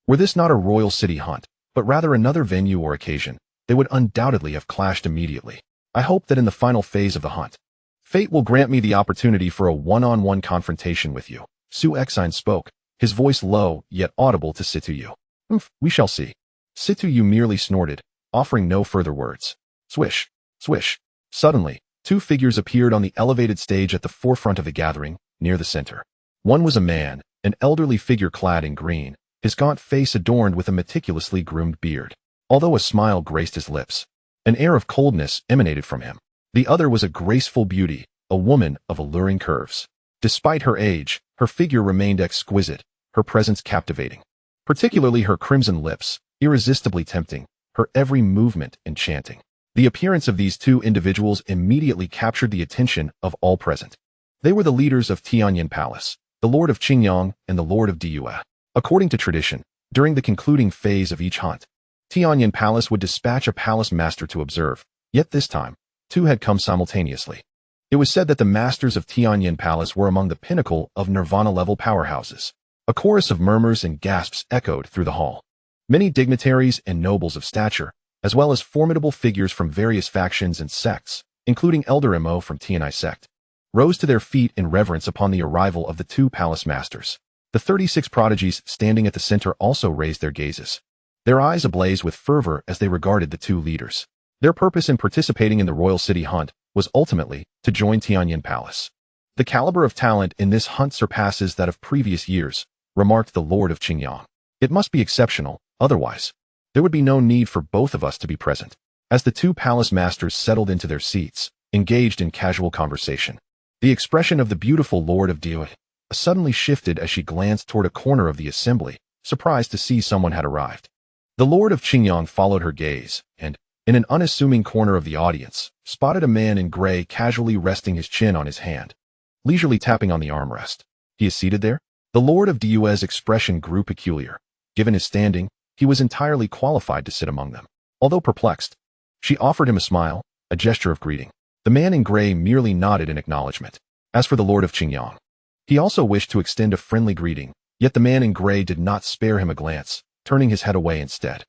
Were this not a royal city hunt, but rather another venue or occasion, they would undoubtedly have clashed immediately. I hope that in the final phase of the hunt, fate will grant me the opportunity for a one-on-one confrontation with you. Su Xian spoke, his voice low yet audible to Situ. We shall see. Situ merely snorted, offering no further words. Swish, swish. Suddenly, two figures appeared on the elevated stage at the forefront of the gathering, near the center. One was a man, an elderly figure clad in green, his gaunt face adorned with a meticulously groomed beard. Although a smile graced his lips, an air of coldness emanated from him. The other was a graceful beauty, a woman of alluring curves. Despite her age, her figure remained exquisite, her presence captivating. Particularly her crimson lips, irresistibly tempting, her every movement enchanting. The appearance of these two individuals immediately captured the attention of all present. They were the leaders of Tianyan Palace, the Lord of Qingyang and the Lord of Diyue. According to tradition, during the concluding phase of each hunt, Tianyan Palace would dispatch a palace master to observe, yet this time, two had come simultaneously. It was said that the masters of Tianyan Palace were among the pinnacle of nirvana-level powerhouses. A chorus of murmurs and gasps echoed through the hall. Many dignitaries and nobles of stature, as well as formidable figures from various factions and sects, including Elder Mo from Tianai sect, rose to their feet in reverence upon the arrival of the two palace masters. The 36 prodigies standing at the center also raised their gazes, their eyes ablaze with fervor as they regarded the two leaders. Their purpose in participating in the royal city hunt was ultimately to join Tianyan Palace. The caliber of talent in this hunt surpasses that of previous years, remarked the Lord of Qingyang. It must be exceptional, otherwise, there would be no need for both of us to be present. As the two palace masters settled into their seats, engaged in casual conversation, the expression of the beautiful Lord of Diyue suddenly shifted as she glanced toward a corner of the assembly, surprised to see someone had arrived. The Lord of Qingyang followed her gaze, and, in an unassuming corner of the audience, spotted a man in gray casually resting his chin on his hand, leisurely tapping on the armrest. He is seated there? The Lord of Diyue's expression grew peculiar. Given his standing, he was entirely qualified to sit among them. Although perplexed, she offered him a smile, a gesture of greeting. The man in gray merely nodded in acknowledgement. As for the Lord of Qingyang, he also wished to extend a friendly greeting, yet the man in gray did not spare him a glance, turning his head away instead.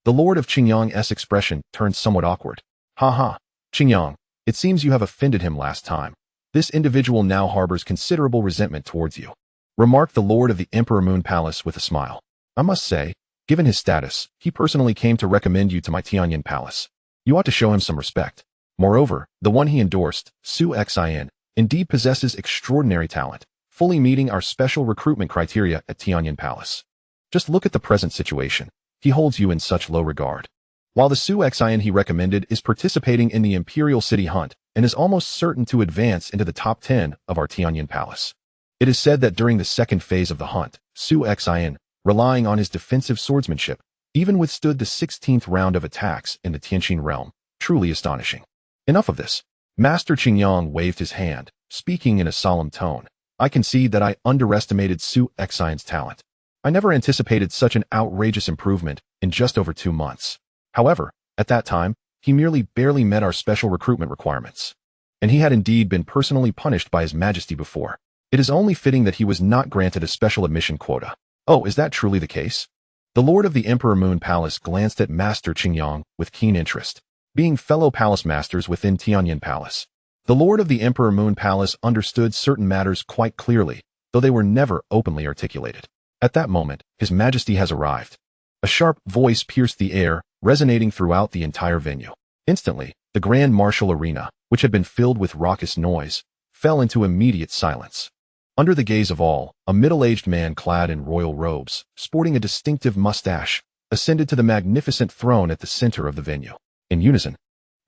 The Lord of Qingyang's expression turned somewhat awkward. Ha ha, Qingyang, it seems you have offended him last time. This individual now harbors considerable resentment towards you, remarked the Lord of the Emperor Moon Palace with a smile. I must say, given his status, he personally came to recommend you to my Tianyan Palace. You ought to show him some respect. Moreover, the one he endorsed, Su Xin, indeed possesses extraordinary talent, fully meeting our special recruitment criteria at Tianyan Palace. Just look at the present situation. He holds you in such low regard. While the Su Xin he recommended is participating in the Imperial City Hunt and is almost certain to advance into the top 10 of our Tianyan Palace. It is said that during the second phase of the hunt, Su Xin, relying on his defensive swordsmanship, even withstood the 16th round of attacks in the Tianqin realm. Truly astonishing. Enough of this. Master Qingyang waved his hand, speaking in a solemn tone. I concede that I underestimated Su Xin's talent. I never anticipated such an outrageous improvement in just over 2 months. However, at that time, he merely barely met our special recruitment requirements. And he had indeed been personally punished by His Majesty before. It is only fitting that he was not granted a special admission quota. Oh, is that truly the case? The Lord of the Emperor Moon Palace glanced at Master Qingyang with keen interest. Being fellow palace masters within Tianyan Palace, the Lord of the Emperor Moon Palace understood certain matters quite clearly, though they were never openly articulated. At that moment, His Majesty has arrived. A sharp voice pierced the air, resonating throughout the entire venue. Instantly, the Grand Martial Arena, which had been filled with raucous noise, fell into immediate silence. Under the gaze of all, a middle-aged man clad in royal robes, sporting a distinctive mustache, ascended to the magnificent throne at the center of the venue. In unison,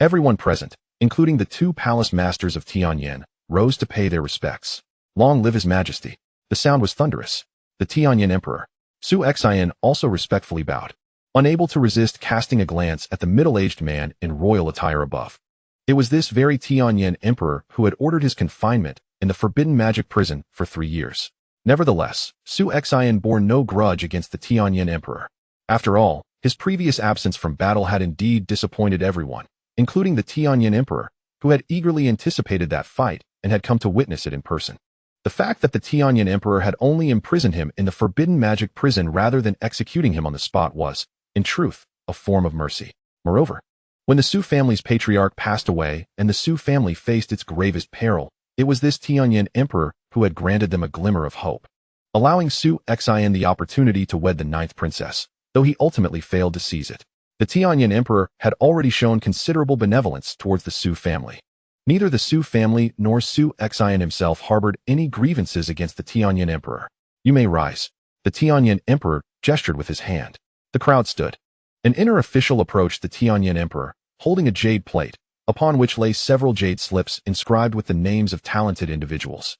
Everyone present, including the two palace masters of Tianyan, rose to pay their respects. Long live His Majesty! The sound was thunderous. The Tianyan Emperor, Su Xin, also respectfully bowed, unable to resist casting a glance at the middle-aged man in royal attire above. It was this very Tianyan Emperor who had ordered his confinement in the forbidden magic prison for 3 years. Nevertheless, Su Xin bore no grudge against the Tianyan Emperor. After all, his previous absence from battle had indeed disappointed everyone, including the Tianyan Emperor, who had eagerly anticipated that fight and had come to witness it in person. The fact that the Tianyan Emperor had only imprisoned him in the forbidden magic prison rather than executing him on the spot was, in truth, a form of mercy. Moreover, when the Su family's patriarch passed away and the Su family faced its gravest peril, it was this Tianyan Emperor who had granted them a glimmer of hope, allowing Su Xin the opportunity to wed the 9th princess, though he ultimately failed to seize it. The Tianyan Emperor had already shown considerable benevolence towards the Su family. Neither the Su family nor Su Xin himself harbored any grievances against the Tianyan Emperor. You may rise. The Tianyan Emperor gestured with his hand. The crowd stood. An inner official approached the Tianyan Emperor, holding a jade plate, upon which lay several jade slips inscribed with the names of talented individuals.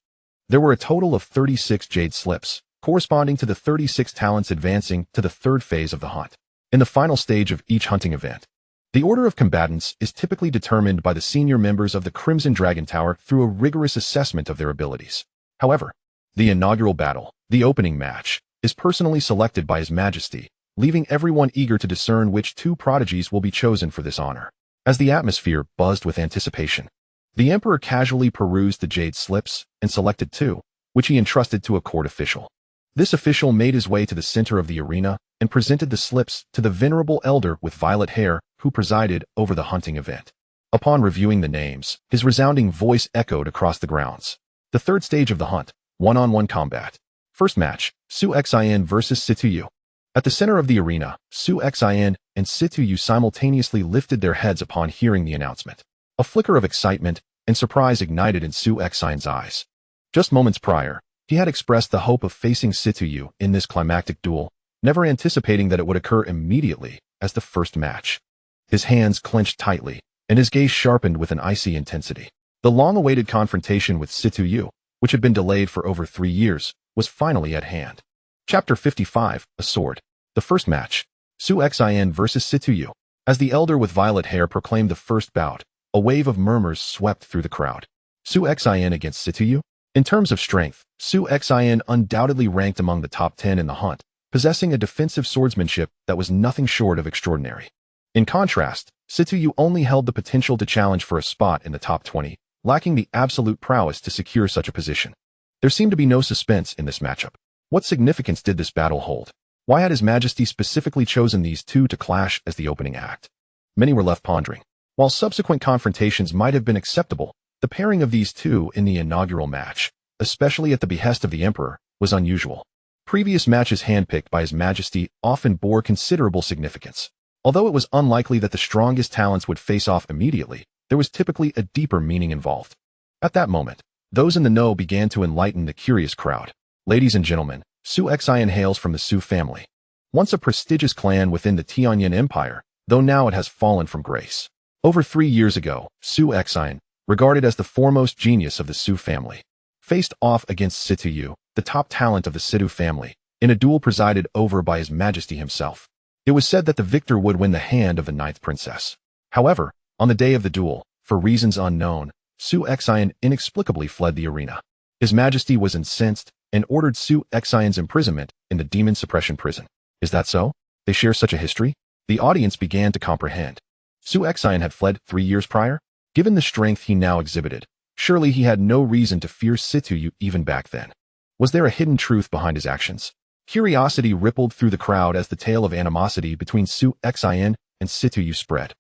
There were a total of 36 jade slips, corresponding to the 36 talents advancing to the 3rd phase of the hunt. In the final stage of each hunting event, the order of combatants is typically determined by the senior members of the Crimson Dragon Tower through a rigorous assessment of their abilities. However, the inaugural battle, the opening match, is personally selected by His Majesty, leaving everyone eager to discern which 2 prodigies will be chosen for this honor. As the atmosphere buzzed with anticipation, the Emperor casually perused the jade slips and selected 2, which he entrusted to a court official. This official made his way to the center of the arena and presented the slips to the venerable elder with violet hair who presided over the hunting event. Upon reviewing the names, his resounding voice echoed across the grounds. The 3rd stage of the hunt, one-on-one combat. First match, Su Xin versus Situyu. At the center of the arena, Su Xin and Situyu simultaneously lifted their heads upon hearing the announcement. A flicker of excitement and surprise ignited in Su Xin's eyes. Just moments prior, he had expressed the hope of facing Situyu in this climactic duel, never anticipating that it would occur immediately as the first match. His hands clenched tightly, and his gaze sharpened with an icy intensity. The long-awaited confrontation with Situyu, which had been delayed for over 3 years, was finally at hand. Chapter 55, A Sword. The first match, Su Xin versus Situyu. As the elder with violet hair proclaimed the first bout, a wave of murmurs swept through the crowd. Su Xin against Situyu? In terms of strength, Su Xin undoubtedly ranked among the top 10 in the hunt, possessing a defensive swordsmanship that was nothing short of extraordinary. In contrast, Situyu only held the potential to challenge for a spot in the top 20, lacking the absolute prowess to secure such a position. There seemed to be no suspense in this matchup. What significance did this battle hold? Why had His Majesty specifically chosen these 2 to clash as the opening act? Many were left pondering. While subsequent confrontations might have been acceptable, the pairing of these 2 in the inaugural match, especially at the behest of the Emperor, was unusual. Previous matches handpicked by His Majesty often bore considerable significance. Although it was unlikely that the strongest talents would face off immediately, there was typically a deeper meaning involved. At that moment, those in the know began to enlighten the curious crowd. Ladies and gentlemen, Su Xin hails from the Su family. Once a prestigious clan within the Tianyan Empire, though now it has fallen from grace. Over 3 years ago, Su Xin, regarded as the foremost genius of the Su family, faced off against Situyu, the top talent of the Situ family, in a duel presided over by His Majesty himself. It was said that the victor would win the hand of the 9th princess. However, on the day of the duel, for reasons unknown, Su Xin inexplicably fled the arena. His Majesty was incensed and ordered Su Xin's imprisonment in the demon suppression prison. Is that so? They share such a history? The audience began to comprehend. Su Xin had fled 3 years prior? Given the strength he now exhibited, surely he had no reason to fear Situyu even back then. Was there a hidden truth behind his actions? Curiosity rippled through the crowd as the tale of animosity between Su Xin and Situyu spread,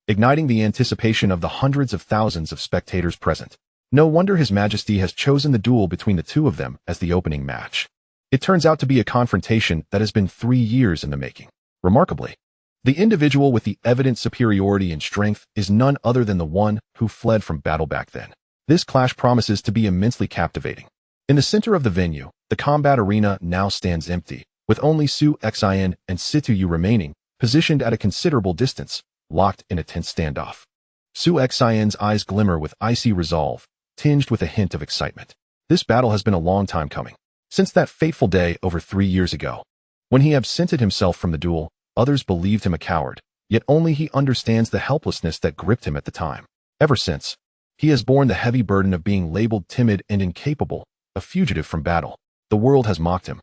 igniting the anticipation of the hundreds of thousands of spectators present. No wonder His Majesty has chosen the duel between the 2 of them as the opening match. It turns out to be a confrontation that has been 3 years in the making. Remarkably, the individual with the evident superiority in strength is none other than the one who fled from battle back then. This clash promises to be immensely captivating. In the center of the venue, the combat arena now stands empty, with only Su Xin and Situyu remaining, positioned at a considerable distance, locked in a tense standoff. Su Xian's eyes glimmer with icy resolve, tinged with a hint of excitement. This battle has been a long time coming. Since that fateful day over 3 years ago. When he absented himself from the duel, others believed him a coward, yet only he understands the helplessness that gripped him at the time. Ever since, he has borne the heavy burden of being labeled timid and incapable, a fugitive from battle. The world has mocked him,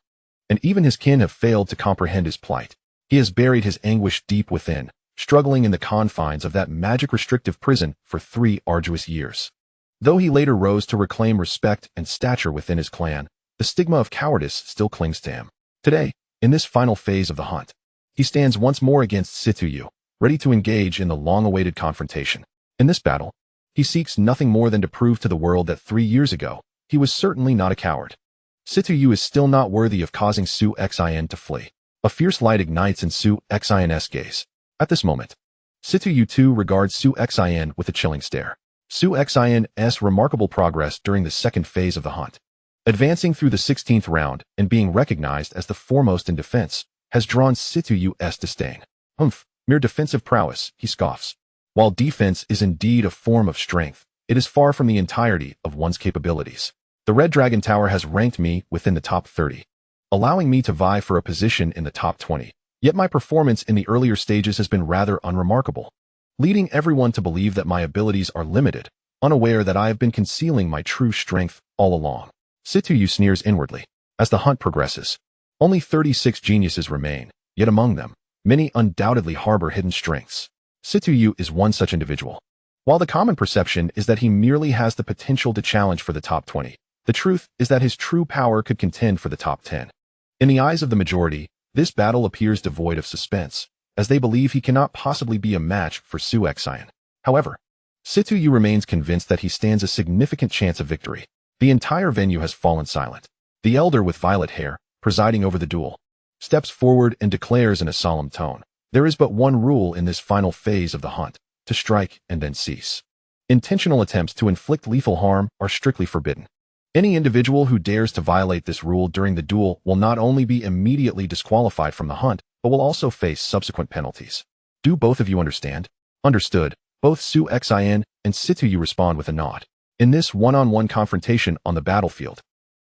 and even his kin have failed to comprehend his plight. He has buried his anguish deep within, struggling in the confines of that magic restrictive prison for 3 arduous years. Though he later rose to reclaim respect and stature within his clan, the stigma of cowardice still clings to him. Today, in this final phase of the hunt, he stands once more against Situ, ready to engage in the long-awaited confrontation. In this battle, he seeks nothing more than to prove to the world that 3 years ago, he was certainly not a coward. Situ is still not worthy of causing Su Xin to flee. A fierce light ignites in Su Xin's gaze. At this moment, Situ too regards Su Xin with a chilling stare. Su Xin's remarkable progress during the second phase of the hunt, advancing through the 16th round and being recognized as the foremost in defense, has drawn Situ's disdain. Mere defensive prowess, he scoffs. While defense is indeed a form of strength, it is far from the entirety of one's capabilities. The Red Dragon Tower has ranked me within the top 30, allowing me to vie for a position in the top 20. Yet my performance in the earlier stages has been rather unremarkable, leading everyone to believe that my abilities are limited, unaware that I have been concealing my true strength all along. Situ sneers inwardly. As the hunt progresses, only 36 geniuses remain, yet among them, many undoubtedly harbor hidden strengths. Situ is one such individual. While the common perception is that he merely has the potential to challenge for the top 20, the truth is that his true power could contend for the top 10. In the eyes of the majority, this battle appears devoid of suspense, as they believe he cannot possibly be a match for Su Xin. However, Situ remains convinced that he stands a significant chance of victory. The entire venue has fallen silent. The elder with violet hair, presiding over the duel, steps forward and declares in a solemn tone, "There is but one rule in this final phase of the hunt, to strike and then cease. Intentional attempts to inflict lethal harm are strictly forbidden. Any individual who dares to violate this rule during the duel will not only be immediately disqualified from the hunt, but will also face subsequent penalties. Do both of you understand?" Understood. Both Su Xin and Situ respond with a nod. In this one-on-one confrontation on the battlefield,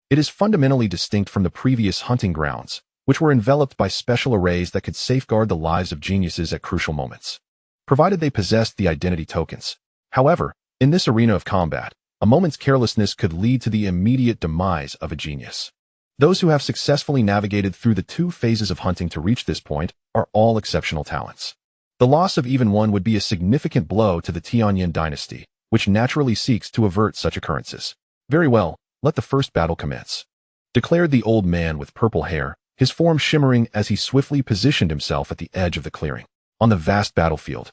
it is fundamentally distinct from the previous hunting grounds, which were enveloped by special arrays that could safeguard the lives of geniuses at crucial moments, provided they possessed the identity tokens. However, in this arena of combat, a moment's carelessness could lead to the immediate demise of a genius. Those who have successfully navigated through the 2 phases of hunting to reach this point are all exceptional talents. The loss of even one would be a significant blow to the Tianyin dynasty, which naturally seeks to avert such occurrences. "Very well, let the first battle commence," declared the old man with purple hair, his form shimmering as he swiftly positioned himself at the edge of the clearing. On the vast battlefield,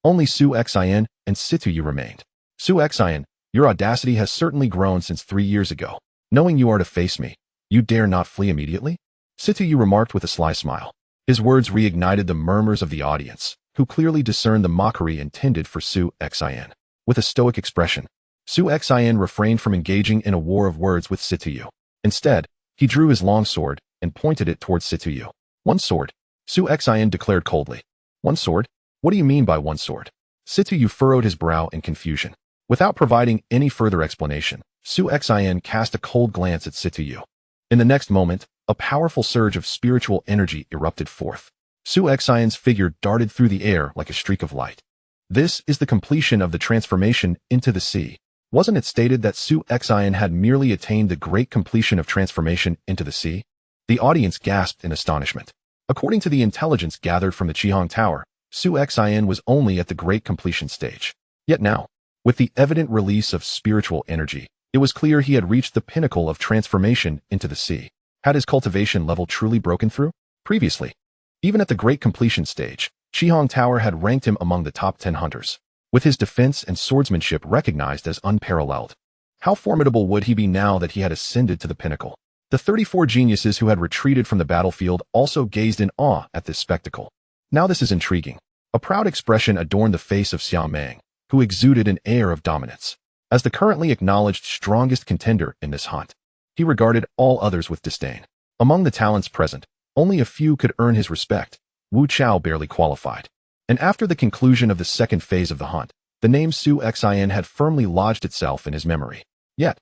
only Su Xin and Situ remained. "Su Xin, your audacity has certainly grown since 3 years ago. Knowing you are to face me, you dare not flee immediately?" Situ remarked with a sly smile. His words reignited the murmurs of the audience, who clearly discerned the mockery intended for Su Xin. With a stoic expression, Su Xin refrained from engaging in a war of words with Situ. Instead, he drew his long sword and pointed it towards Situ. "One sword," Su Xin declared coldly. "One sword? What do you mean by one sword?" Situ furrowed his brow in confusion. Without providing any further explanation, Su Xin cast a cold glance at Situ. In the next moment, a powerful surge of spiritual energy erupted forth. Su Xion's figure darted through the air like a streak of light. "This is the completion of the transformation into the sea. Wasn't it stated that Su Xin had merely attained the great completion of transformation into the sea?" The audience gasped in astonishment. According to the intelligence gathered from the Qihang Tower, Su Xin was only at the great completion stage. Yet now, with the evident release of spiritual energy, it was clear he had reached the pinnacle of transformation into the sea. Had his cultivation level truly broken through? Previously, even at the great completion stage, Qihang Tower had ranked him among the top 10 hunters, with his defense and swordsmanship recognized as unparalleled. How formidable would he be now that he had ascended to the pinnacle? The 34 geniuses who had retreated from the battlefield also gazed in awe at this spectacle. "Now this is intriguing." A proud expression adorned the face of Xiaomeng, who exuded an air of dominance. As the currently acknowledged strongest contender in this hunt, he regarded all others with disdain. Among the talents present, only a few could earn his respect. Wu Chao barely qualified. And after the conclusion of the second phase of the hunt, The name Su Xin had firmly lodged itself in his memory. Yet,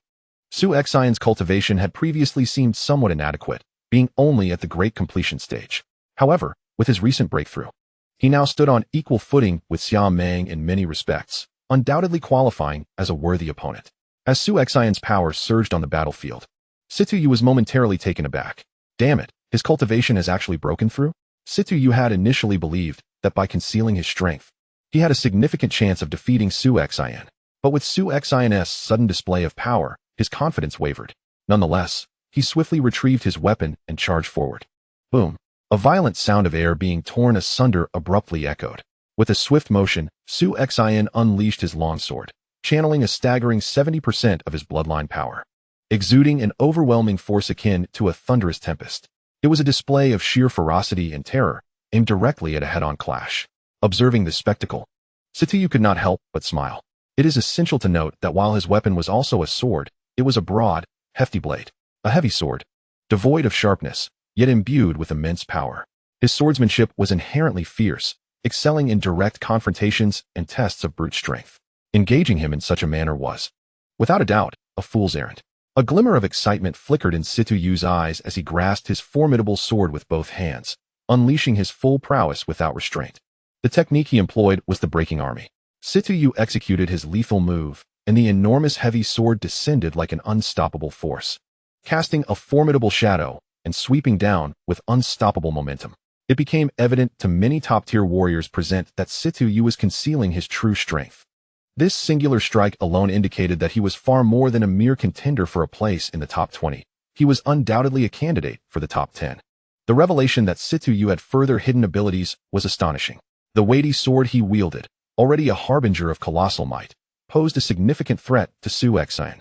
Su Xin's cultivation had previously seemed somewhat inadequate, being only at the great completion stage. However, with his recent breakthrough, he now stood on equal footing with Xia Meng in many respects, undoubtedly qualifying as a worthy opponent. As Su Xin's power surged on the battlefield, Situ Yu was momentarily taken aback. Damn it, his cultivation has actually broken through? Situ Yu had initially believed that by concealing his strength, he had a significant chance of defeating Su Xin. But with Su Xin's sudden display of power, his confidence wavered. Nonetheless, he swiftly retrieved his weapon and charged forward. Boom. A violent sound of air being torn asunder abruptly echoed. With a swift motion, Su Xin unleashed his longsword, channeling a staggering 70% of his bloodline power, exuding an overwhelming force akin to a thunderous tempest. It was a display of sheer ferocity and terror, aimed directly at a head-on clash. Observing this spectacle, Situ could not help but smile. It is essential to note that while his weapon was also a sword, it was a broad, hefty blade, a heavy sword, devoid of sharpness, yet imbued with immense power. His swordsmanship was inherently fierce, excelling in direct confrontations and tests of brute strength. Engaging him in such a manner was, without a doubt, a fool's errand. A glimmer of excitement flickered in Situ Yu's eyes as he grasped his formidable sword with both hands, unleashing his full prowess without restraint. The technique he employed was the breaking army. Situ Yu executed his lethal move, and the enormous heavy sword descended like an unstoppable force, casting a formidable shadow and sweeping down with unstoppable momentum. It became evident to many top-tier warriors present that Situ Yu was concealing his true strength. This singular strike alone indicated that he was far more than a mere contender for a place in the top 20. He was undoubtedly a candidate for the top 10. The revelation that Situ Yu had further hidden abilities was astonishing. The weighty sword he wielded, already a harbinger of colossal might, posed a significant threat to Su Xin,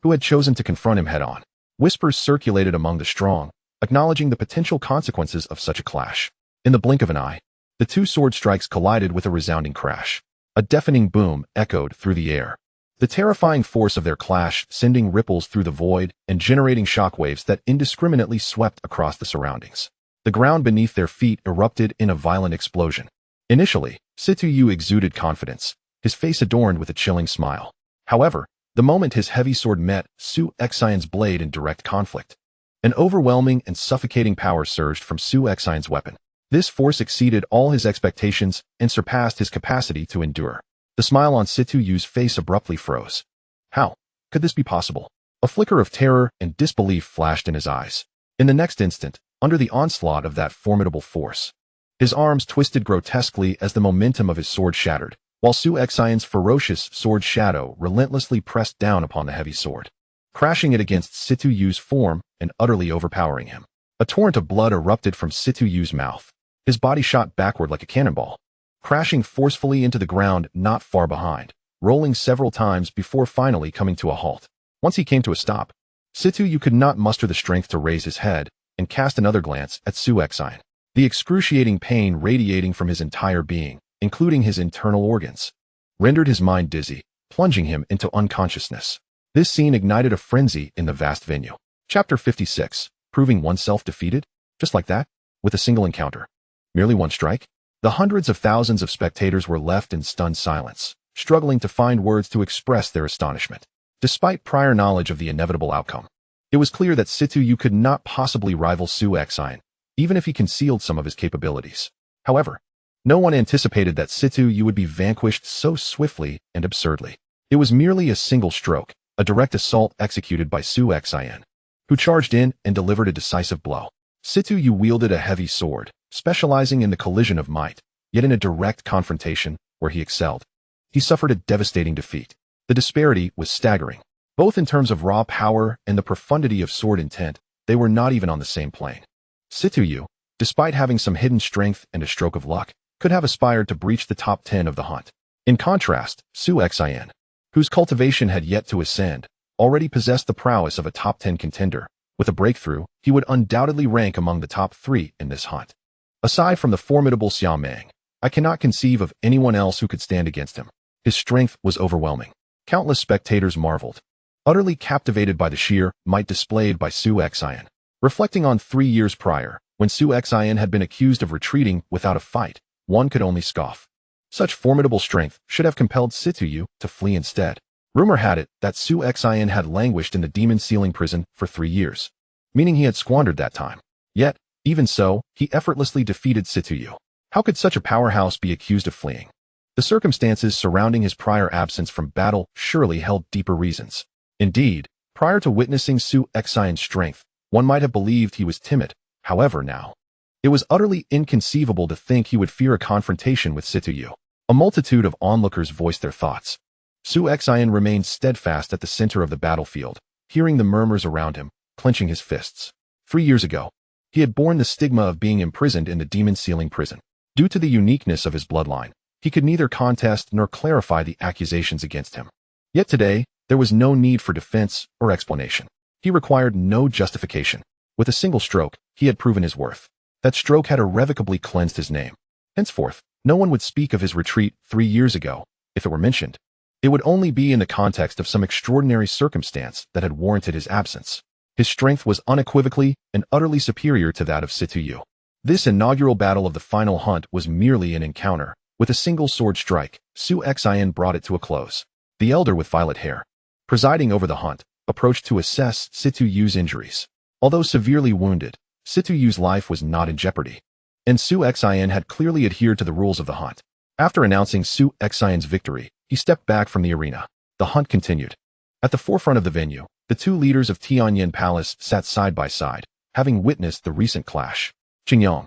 who had chosen to confront him head-on. Whispers circulated among the strong, acknowledging the potential consequences of such a clash. In the blink of an eye, the two sword strikes collided with a resounding crash. A deafening boom echoed through the air, the terrifying force of their clash sending ripples through the void and generating shockwaves that indiscriminately swept across the surroundings. The ground beneath their feet erupted in a violent explosion. Initially, Situ Yu exuded confidence, his face adorned with a chilling smile. However, the moment his heavy sword met Su Xin's blade in direct conflict, an overwhelming and suffocating power surged from Su Xin's weapon. This force exceeded all his expectations and surpassed his capacity to endure. The smile on Situ Yu's face abruptly froze. How could this be possible? A flicker of terror and disbelief flashed in his eyes. In the next instant, under the onslaught of that formidable force, his arms twisted grotesquely as the momentum of his sword shattered, while Su Xin's ferocious sword shadow relentlessly pressed down upon the heavy sword, crashing it against Situ Yu's form and utterly overpowering him. A torrent of blood erupted from Situ Yu's mouth. His body shot backward like a cannonball, crashing forcefully into the ground not far behind, rolling several times before finally coming to a halt. Once he came to a stop, Situ Yu could not muster the strength to raise his head and cast another glance at Su Xin. The excruciating pain radiating from his entire being, including his internal organs, rendered his mind dizzy, plunging him into unconsciousness. This scene ignited a frenzy in the vast venue. Chapter 56, Proving Oneself Defeated? Just like that? With a single encounter. Merely one strike? The hundreds of thousands of spectators were left in stunned silence, struggling to find words to express their astonishment. Despite prior knowledge of the inevitable outcome, it was clear that Situ Yu could not possibly rival Su Xin, even if he concealed some of his capabilities. However, no one anticipated that Situ Yu would be vanquished so swiftly and absurdly. It was merely a single stroke, a direct assault executed by Su Xin, who charged in and delivered a decisive blow. Situ Yu wielded a heavy sword, specializing in the collision of might, yet in a direct confrontation, where he excelled, he suffered a devastating defeat. The disparity was staggering. Both in terms of raw power and the profundity of sword intent, they were not even on the same plane. Situ Yu, despite having some hidden strength and a stroke of luck, could have aspired to breach the top 10 of the hunt. In contrast, Su Xin, whose cultivation had yet to ascend, already possessed the prowess of a top 10 contender. With a breakthrough, he would undoubtedly rank among the top 3 in this hunt. Aside from the formidable Xia Meng, I cannot conceive of anyone else who could stand against him. His strength was overwhelming. Countless spectators marveled, utterly captivated by the sheer might displayed by Su Xin. Reflecting on 3 years prior, when Su Xin had been accused of retreating without a fight, one could only scoff. Such formidable strength should have compelled Situ to flee instead. Rumor had it that Su Xin had languished in the demon ceiling prison for 3 years, meaning he had squandered that time. Yet, even so, he effortlessly defeated Situ. How could such a powerhouse be accused of fleeing? The circumstances surrounding his prior absence from battle surely held deeper reasons. Indeed, prior to witnessing Su Xin's strength, one might have believed he was timid. However, now, it was utterly inconceivable to think he would fear a confrontation with Situ. A multitude of onlookers voiced their thoughts. Su Xin remained steadfast at the center of the battlefield, hearing the murmurs around him, clenching his fists. 3 years ago, he had borne the stigma of being imprisoned in the demon ceiling prison. Due to the uniqueness of his bloodline, he could neither contest nor clarify the accusations against him. Yet today, there was no need for defense or explanation. He required no justification. With a single stroke, he had proven his worth. That stroke had irrevocably cleansed his name. Henceforth, no one would speak of his retreat 3 years ago. If it were mentioned, it would only be in the context of some extraordinary circumstance that had warranted his absence. His strength was unequivocally and utterly superior to that of Situ. This inaugural battle of the final hunt was merely an encounter. With a single sword strike, Su Xin brought it to a close. The elder with violet hair, presiding over the hunt, approached to assess Situ's injuries. Although severely wounded, Situ's life was not in jeopardy, and Su Xin had clearly adhered to the rules of the hunt. After announcing Su Xin's victory, he stepped back from the arena. The hunt continued. At the forefront of the venue, the two leaders of Tianyin Palace sat side by side, having witnessed the recent clash. Qingyang,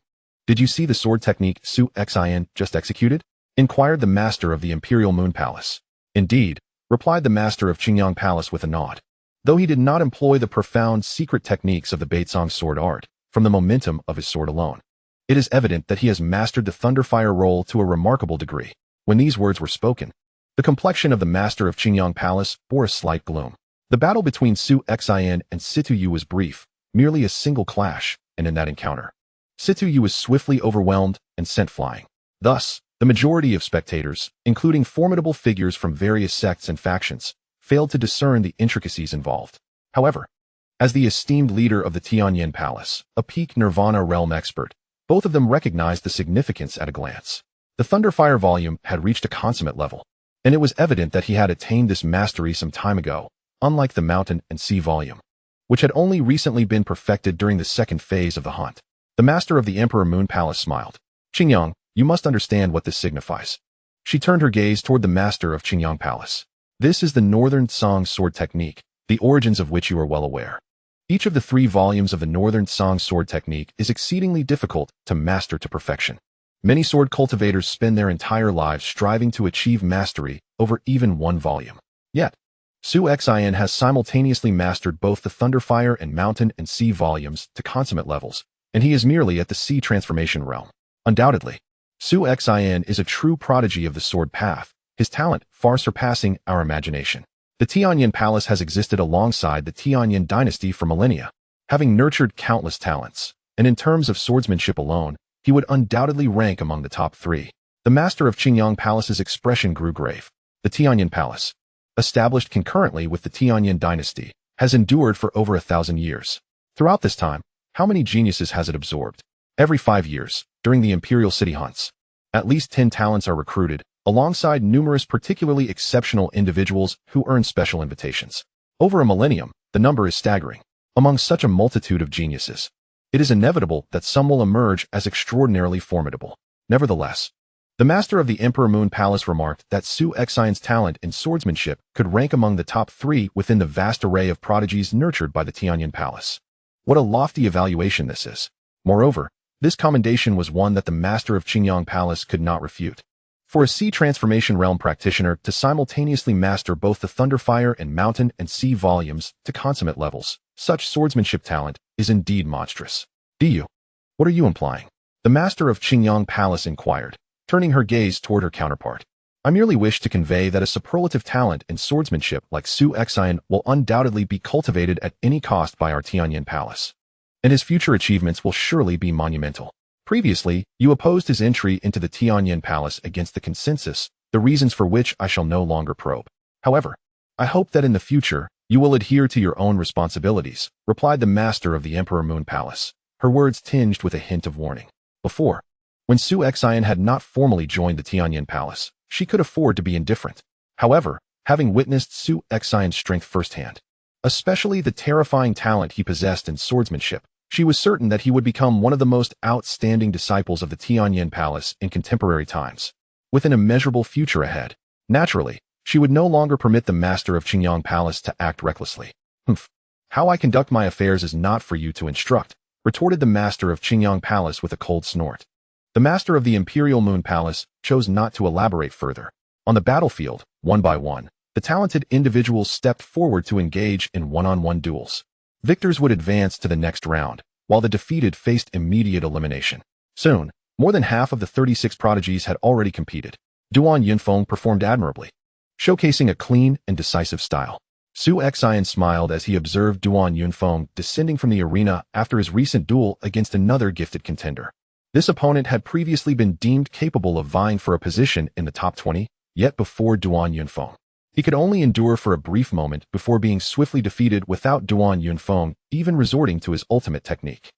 did you see the sword technique Su Xin just executed? Inquired the master of the Imperial Moon Palace. Indeed, replied the master of Qingyang Palace with a nod. Though he did not employ the profound secret techniques of the Beizong sword art, from the momentum of his sword alone, it is evident that he has mastered the thunderfire role to a remarkable degree. When these words were spoken, the complexion of the master of Qingyang Palace bore a slight gloom. The battle between Su Xin and Situ was brief, merely a single clash, and in that encounter, Situ was swiftly overwhelmed and sent flying. Thus, the majority of spectators, including formidable figures from various sects and factions, failed to discern the intricacies involved. However, as the esteemed leader of the Tianyin Palace, a peak Nirvana realm expert, both of them recognized the significance at a glance. The thunderfire volume had reached a consummate level, and it was evident that he had attained this mastery some time ago, unlike the mountain and sea volume, which had only recently been perfected during the second phase of the hunt. The master of the Emperor Moon Palace smiled. Qingyang, you must understand what this signifies. She turned her gaze toward the master of Qingyang Palace. This is the Northern Song sword technique, the origins of which you are well aware. Each of the 3 volumes of the Northern Song sword technique is exceedingly difficult to master to perfection. Many sword cultivators spend their entire lives striving to achieve mastery over even one volume. Yet, Su Xin has simultaneously mastered both the thunderfire and mountain and sea volumes to consummate levels, and he is merely at the sea transformation realm. Undoubtedly, Su Xin is a true prodigy of the sword path, his talent far surpassing our imagination. The Tianyin Palace has existed alongside the Tianyin dynasty for millennia, having nurtured countless talents, and in terms of swordsmanship alone, he would undoubtedly rank among the top 3. The master of Qingyang Palace's expression grew grave. The Tianyin Palace, established concurrently with the Tianyin dynasty, has endured for over 1,000 years. Throughout this time, how many geniuses has it absorbed? Every 5 years, during the imperial city hunts, at least 10 talents are recruited, alongside numerous particularly exceptional individuals who earn special invitations. Over a millennium, the number is staggering. Among such a multitude of geniuses, it is inevitable that some will emerge as extraordinarily formidable. Nevertheless, the master of the Emperor Moon Palace remarked that Su Xin's talent in swordsmanship could rank among the top 3 within the vast array of prodigies nurtured by the Tianyin Palace. What a lofty evaluation this is. Moreover, this commendation was one that the master of Qingyang Palace could not refute. For a sea transformation realm practitioner to simultaneously master both the thunderfire and mountain and sea volumes to consummate levels, such swordsmanship talent is indeed monstrous. What are you implying? The master of Qingyang Palace inquired, turning her gaze toward her counterpart. I merely wish to convey that a superlative talent in swordsmanship like Su Xin will undoubtedly be cultivated at any cost by our Tianyin Palace, and his future achievements will surely be monumental. Previously, you opposed his entry into the Tianyin Palace against the consensus, the reasons for which I shall no longer probe. However, I hope that in the future, you will adhere to your own responsibilities, replied the master of the Emperor Moon Palace, her words tinged with a hint of warning. Before When Su Xin had not formally joined the Tianyin Palace, she could afford to be indifferent. However, having witnessed Su Xin's strength firsthand, especially the terrifying talent he possessed in swordsmanship, she was certain that he would become one of the most outstanding disciples of the Tianyin Palace in contemporary times. With an immeasurable future ahead, naturally, she would no longer permit the master of Qingyang Palace to act recklessly. "Humph. How I conduct my affairs is not for you to instruct," retorted the master of Qingyang Palace with a cold snort. The master of the Imperial Moon Palace chose not to elaborate further. On the battlefield, one by one, the talented individuals stepped forward to engage in one-on-one duels. Victors would advance to the next round, while the defeated faced immediate elimination. Soon, more than half of the 36 prodigies had already competed. Duan Yunfeng performed admirably, showcasing a clean and decisive style. Su Xin smiled as he observed Duan Yunfeng descending from the arena after his recent duel against another gifted contender. This opponent had previously been deemed capable of vying for a position in the top 20, yet before Duan Yunfeng, he could only endure for a brief moment before being swiftly defeated without Duan Yunfeng even resorting to his ultimate technique.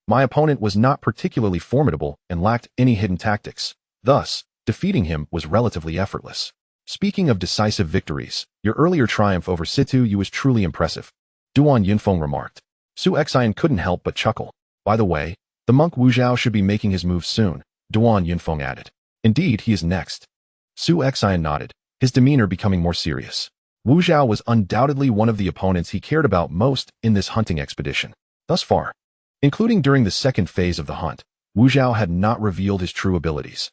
My opponent was not particularly formidable and lacked any hidden tactics. Thus, defeating him was relatively effortless. Speaking of decisive victories, your earlier triumph over Situ Yu was truly impressive, Duan Yunfeng remarked. Su Xin couldn't help but chuckle. By the way, the monk Wu Zhao should be making his move soon, Duan Yunfeng added. Indeed, he is next. Su Xin nodded, his demeanor becoming more serious. Wu Zhao was undoubtedly one of the opponents he cared about most in this hunting expedition. Thus far, including during the second phase of the hunt, Wu Zhao had not revealed his true abilities,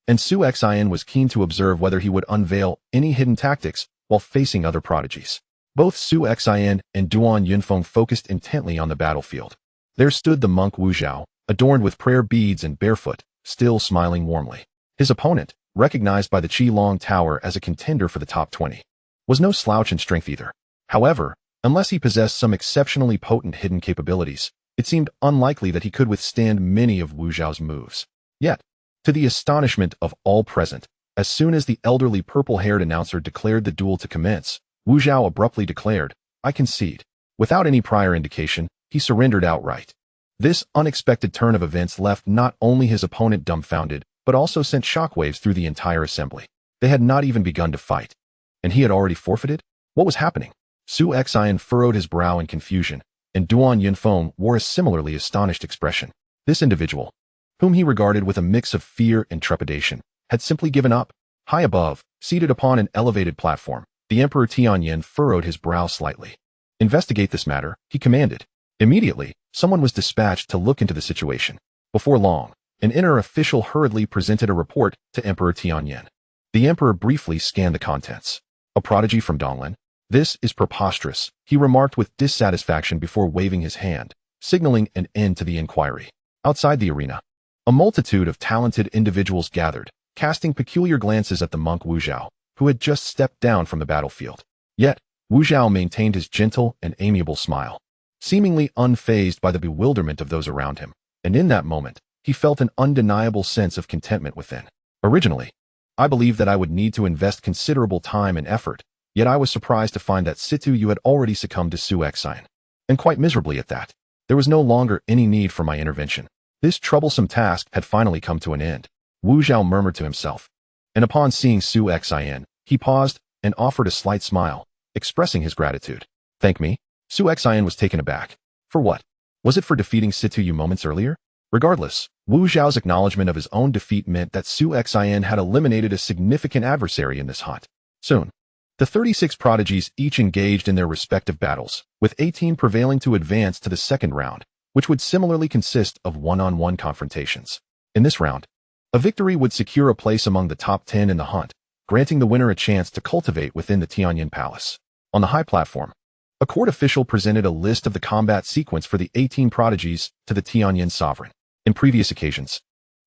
and Su Xin was keen to observe whether he would unveil any hidden tactics while facing other prodigies. Both Su Xin and Duan Yunfeng focused intently on the battlefield. There stood the monk Wu Zhao, adorned with prayer beads and barefoot, still smiling warmly. His opponent, recognized by the Qilong Tower as a contender for the top 20, was no slouch in strength either. However, unless he possessed some exceptionally potent hidden capabilities, it seemed unlikely that he could withstand many of Wu Zhao's moves. Yet, to the astonishment of all present, as soon as the elderly purple-haired announcer declared the duel to commence, Wu Zhao abruptly declared, "I concede." Without any prior indication, he surrendered outright. This unexpected turn of events left not only his opponent dumbfounded, but also sent shockwaves through the entire assembly. They had not even begun to fight, and he had already forfeited? What was happening? Su Xin furrowed his brow in confusion, and Duan Yunfeng wore a similarly astonished expression. This individual, whom he regarded with a mix of fear and trepidation, had simply given up. High above, seated upon an elevated platform, the Emperor Tianyin furrowed his brow slightly. "Investigate this matter," he commanded. Immediately, someone was dispatched to look into the situation. Before long, an inner official hurriedly presented a report to Emperor Tianyin. The emperor briefly scanned the contents. "A prodigy from Donglan? This is preposterous," he remarked with dissatisfaction before waving his hand, signaling an end to the inquiry. Outside the arena, a multitude of talented individuals gathered, casting peculiar glances at the monk Wu Zhao, who had just stepped down from the battlefield. Yet, Wu Zhao maintained his gentle and amiable smile, seemingly unfazed by the bewilderment of those around him, and in that moment, he felt an undeniable sense of contentment within. "Originally, I believed that I would need to invest considerable time and effort, yet I was surprised to find that Situ Yu had already succumbed to Su Xin, and quite miserably at that. There was no longer any need for my intervention. This troublesome task had finally come to an end," Wu Zhao murmured to himself, and upon seeing Su Xin, he paused and offered a slight smile, expressing his gratitude. "Thank me?" Su Xin was taken aback. "For what? Was it for defeating Situ Yu moments earlier?" Regardless, Wu Zhao's acknowledgement of his own defeat meant that Su Xin had eliminated a significant adversary in this hunt. Soon, the 36 prodigies each engaged in their respective battles, with 18 prevailing to advance to the second round, which would similarly consist of one-on-one confrontations. In this round, a victory would secure a place among the top 10 in the hunt, granting the winner a chance to cultivate within the Tianyin Palace. On the high platform, a court official presented a list of the combat sequence for the 18 prodigies to the Tianyin sovereign. In previous occasions,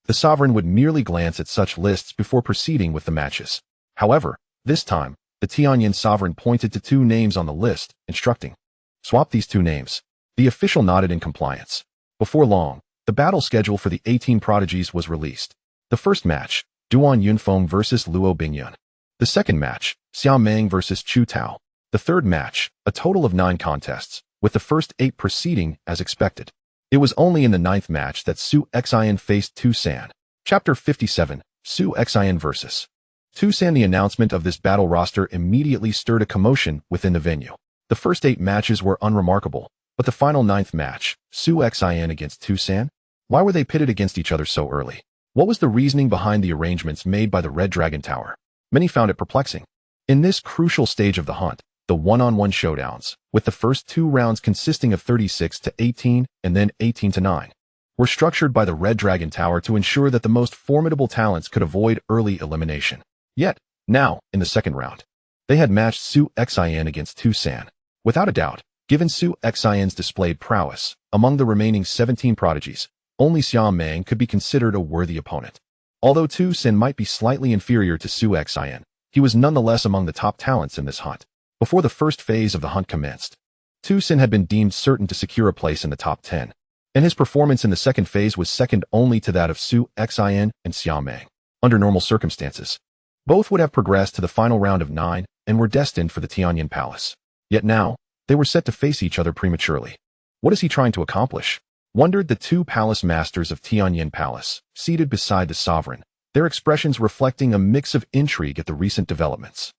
the sovereign would merely glance at such lists before proceeding with the matches. However, this time, the Tianyin sovereign pointed to 2 names on the list, instructing, "Swap these 2 names." The official nodded in compliance. Before long, the battle schedule for the 18 prodigies was released. The first match, Duan Yunfeng versus Luo Bingyun. The second match, Xiao Meng versus Chu Tao. The third match, a total of 9 contests, with the first 8 proceeding as expected. It was only in the 9th match that Su Xin faced Tu San, Chapter 57, Su Xin vs. Su Xin. The announcement of this battle roster immediately stirred a commotion within the venue. The first 8 matches were unremarkable, but the final 9th match, Su Xin against Su Xin? Why were they pitted against each other so early? What was the reasoning behind the arrangements made by the Red Dragon Tower? Many found it perplexing. In this crucial stage of the hunt, the one-on-one showdowns, with the first 2 rounds consisting of 36-18 and then 18-9, were structured by the Red Dragon Tower to ensure that the most formidable talents could avoid early elimination. Yet, now, in the second round, they had matched Su Xin against Su Xin. Without a doubt, given Su Xin's displayed prowess, among the remaining 17 prodigies, only Xiaomeng could be considered a worthy opponent. Although Su Xin might be slightly inferior to Su Xin, he was nonetheless among the top talents in this hunt. Before the first phase of the hunt commenced, Su Xin had been deemed certain to secure a place in the top 10, and his performance in the second phase was second only to that of Su Xin and Xiaomeng. Under normal circumstances, both would have progressed to the final round of 9 and were destined for the Tianyan Palace. Yet now, they were set to face each other prematurely. What is he trying to accomplish? Wondered the 2 palace masters of Tianyan Palace, seated beside the sovereign, their expressions reflecting a mix of intrigue at the recent developments.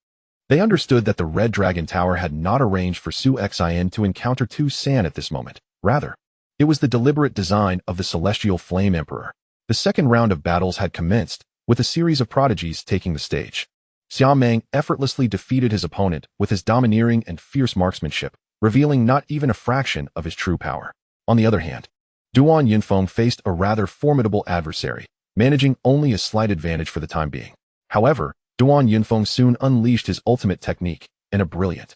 They understood that the Red Dragon Tower had not arranged for Su Xin to encounter Su Xin at this moment. Rather, it was the deliberate design of the Celestial Flame Emperor. The second round of battles had commenced, with a series of prodigies taking the stage. Xiaomeng effortlessly defeated his opponent with his domineering and fierce marksmanship, revealing not even a fraction of his true power. On the other hand, Duan Yunfeng faced a rather formidable adversary, managing only a slight advantage for the time being. However, Duan Yunfeng soon unleashed his ultimate technique, and a brilliant,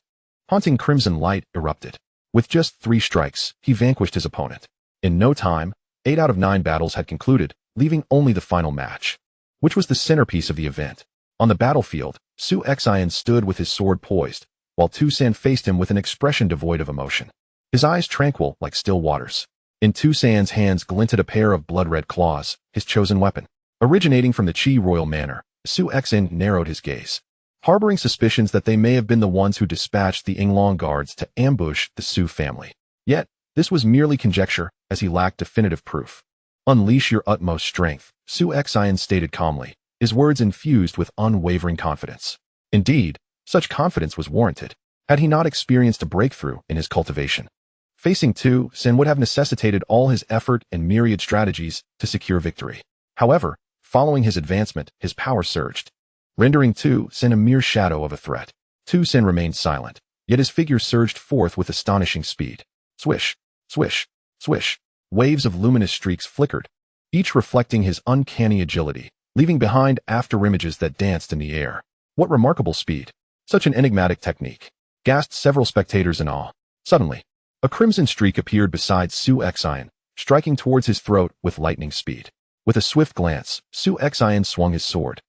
haunting crimson light erupted. With just 3 strikes, he vanquished his opponent. In no time, 8 out of 9 battles had concluded, leaving only the final match, which was the centerpiece of the event. On the battlefield, Su Xin stood with his sword poised, while Su Xin faced him with an expression devoid of emotion, his eyes tranquil like still waters. In Su Xin's hands glinted a pair of blood-red claws, his chosen weapon. Originating from the Qi royal manor, Su Xin narrowed his gaze, harboring suspicions that they may have been the ones who dispatched the Yinglong guards to ambush the Su family. Yet, this was merely conjecture, as he lacked definitive proof. Unleash your utmost strength, Su Xin stated calmly, his words infused with unwavering confidence. Indeed, such confidence was warranted, had he not experienced a breakthrough in his cultivation. Facing Su Xin would have necessitated all his effort and myriad strategies to secure victory. However, following his advancement, his power surged, rendering Su Xin a mere shadow of a threat. Su Xin remained silent, yet his figure surged forth with astonishing speed. Swish, swish, swish. Waves of luminous streaks flickered, each reflecting his uncanny agility, leaving behind afterimages that danced in the air. What remarkable speed! Such an enigmatic technique, gasped several spectators in awe. Suddenly, a crimson streak appeared beside Su Xin, striking towards his throat with lightning speed. With a swift glance, Su Xin swung his sword,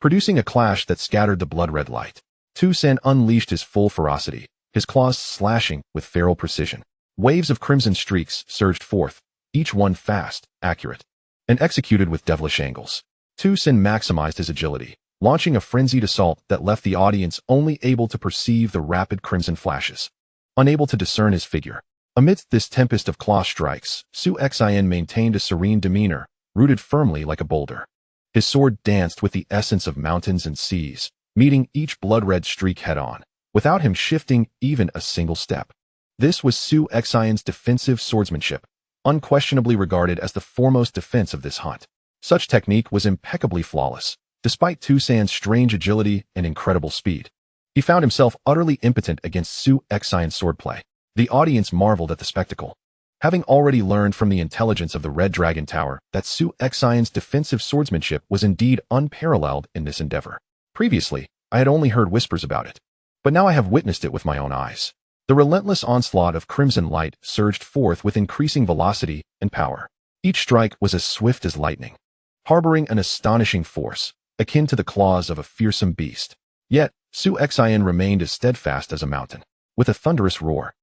producing a clash that scattered the blood-red light. Su Xin unleashed his full ferocity, his claws slashing with feral precision. Waves of crimson streaks surged forth, each one fast, accurate, and executed with devilish angles. Su Xin maximized his agility, launching a frenzied assault that left the audience only able to perceive the rapid crimson flashes, unable to discern his figure. Amidst this tempest of claw strikes, Su Xin maintained a serene demeanor, rooted firmly like a boulder. His sword danced with the essence of mountains and seas, meeting each blood-red streak head-on, without him shifting even a single step. This was Su Xin's defensive swordsmanship, unquestionably regarded as the foremost defense of this hunt. Such technique was impeccably flawless, despite Su Xin's strange agility and incredible speed. He found himself utterly impotent against Su Xin's swordplay. The audience marveled at the spectacle, having already learned from the intelligence of the Red Dragon Tower that Su Xin's defensive swordsmanship was indeed unparalleled in this endeavor. Previously, I had only heard whispers about it, but now I have witnessed it with my own eyes. The relentless onslaught of crimson light surged forth with increasing velocity and power. Each strike was as swift as lightning, harboring an astonishing force, akin to the claws of a fearsome beast. Yet, Su Xin remained as steadfast as a mountain. With a thunderous roar,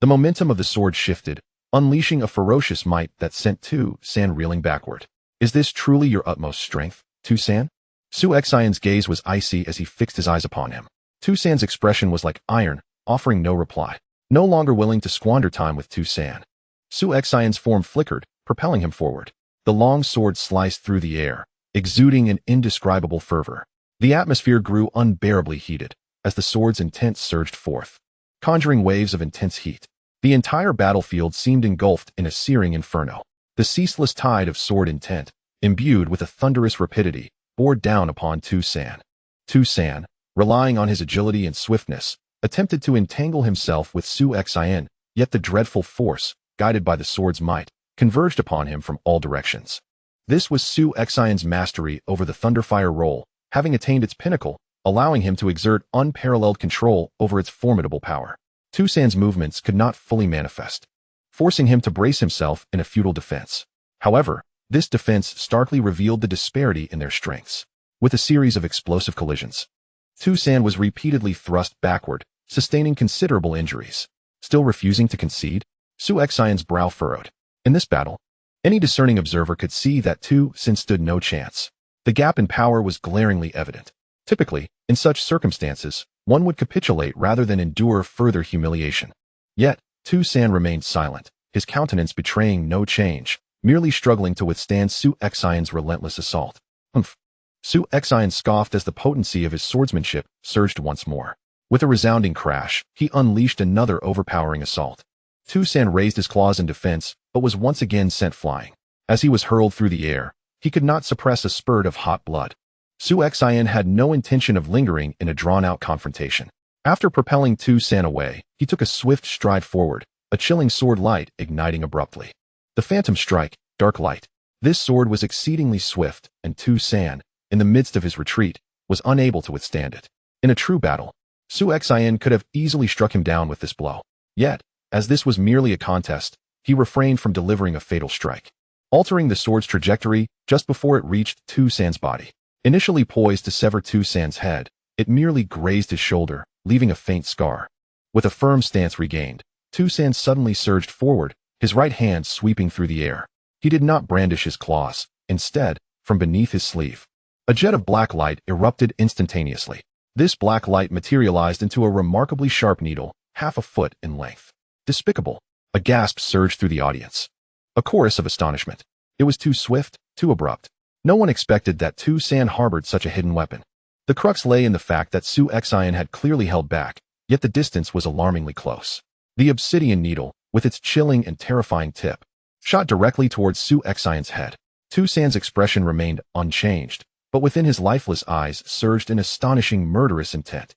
the momentum of the sword shifted, unleashing a ferocious might that sent Su Xin reeling backward. Is this truly your utmost strength, Su Xin? Su Xin's gaze was icy as he fixed his eyes upon him. Su Xin's expression was like iron, offering no reply. No longer willing to squander time with Su Xin, Su Xin's form flickered, propelling him forward. The long sword sliced through the air, exuding an indescribable fervor. The atmosphere grew unbearably heated as the sword's intent surged forth, conjuring waves of intense heat. The entire battlefield seemed engulfed in a searing inferno. The ceaseless tide of sword intent, imbued with a thunderous rapidity, bore down upon Su Xin. Su Xin, relying on his agility and swiftness, attempted to entangle himself with Su Xin, yet the dreadful force, guided by the sword's might, converged upon him from all directions. This was Su Xin's mastery over the thunderfire roll, having attained its pinnacle, allowing him to exert unparalleled control over its formidable power. Su Xin's movements could not fully manifest, forcing him to brace himself in a futile defense. However, this defense starkly revealed the disparity in their strengths. With a series of explosive collisions, Su Xin was repeatedly thrust backward, sustaining considerable injuries. Still refusing to concede, Su Xin's brow furrowed. In this battle, any discerning observer could see that Su Xin stood no chance. The gap in power was glaringly evident. Typically, in such circumstances, one would capitulate rather than endure further humiliation. Yet, Su Xin remained silent, his countenance betraying no change, merely struggling to withstand Su Xin's relentless assault. Humph! Su Xin scoffed as the potency of his swordsmanship surged once more. With a resounding crash, he unleashed another overpowering assault. Su Xin raised his claws in defense, but was once again sent flying. As he was hurled through the air, he could not suppress a spurt of hot blood. Su Xin had no intention of lingering in a drawn-out confrontation. After propelling Su Xin away, he took a swift stride forward, a chilling sword light igniting abruptly. The phantom strike, dark light. This sword was exceedingly swift, and Su Xin, in the midst of his retreat, was unable to withstand it. In a true battle, Su Xin could have easily struck him down with this blow. Yet, as this was merely a contest, he refrained from delivering a fatal strike, altering the sword's trajectory just before it reached Su Xin's body. Initially poised to sever Su Xin's head, it merely grazed his shoulder, leaving a faint scar. With a firm stance regained, Su Xin suddenly surged forward, his right hand sweeping through the air. He did not brandish his claws. Instead, from beneath his sleeve, a jet of black light erupted instantaneously. This black light materialized into a remarkably sharp needle, half a foot in length. Despicable! A gasp surged through the audience. A chorus of astonishment. It was too swift, too abrupt. No one expected that Su Xin harbored such a hidden weapon. The crux lay in the fact that Su Xin had clearly held back, yet the distance was alarmingly close. The obsidian needle, with its chilling and terrifying tip, shot directly towards Su Xin's head. Su Xin's expression remained unchanged, but within his lifeless eyes surged an astonishing murderous intent.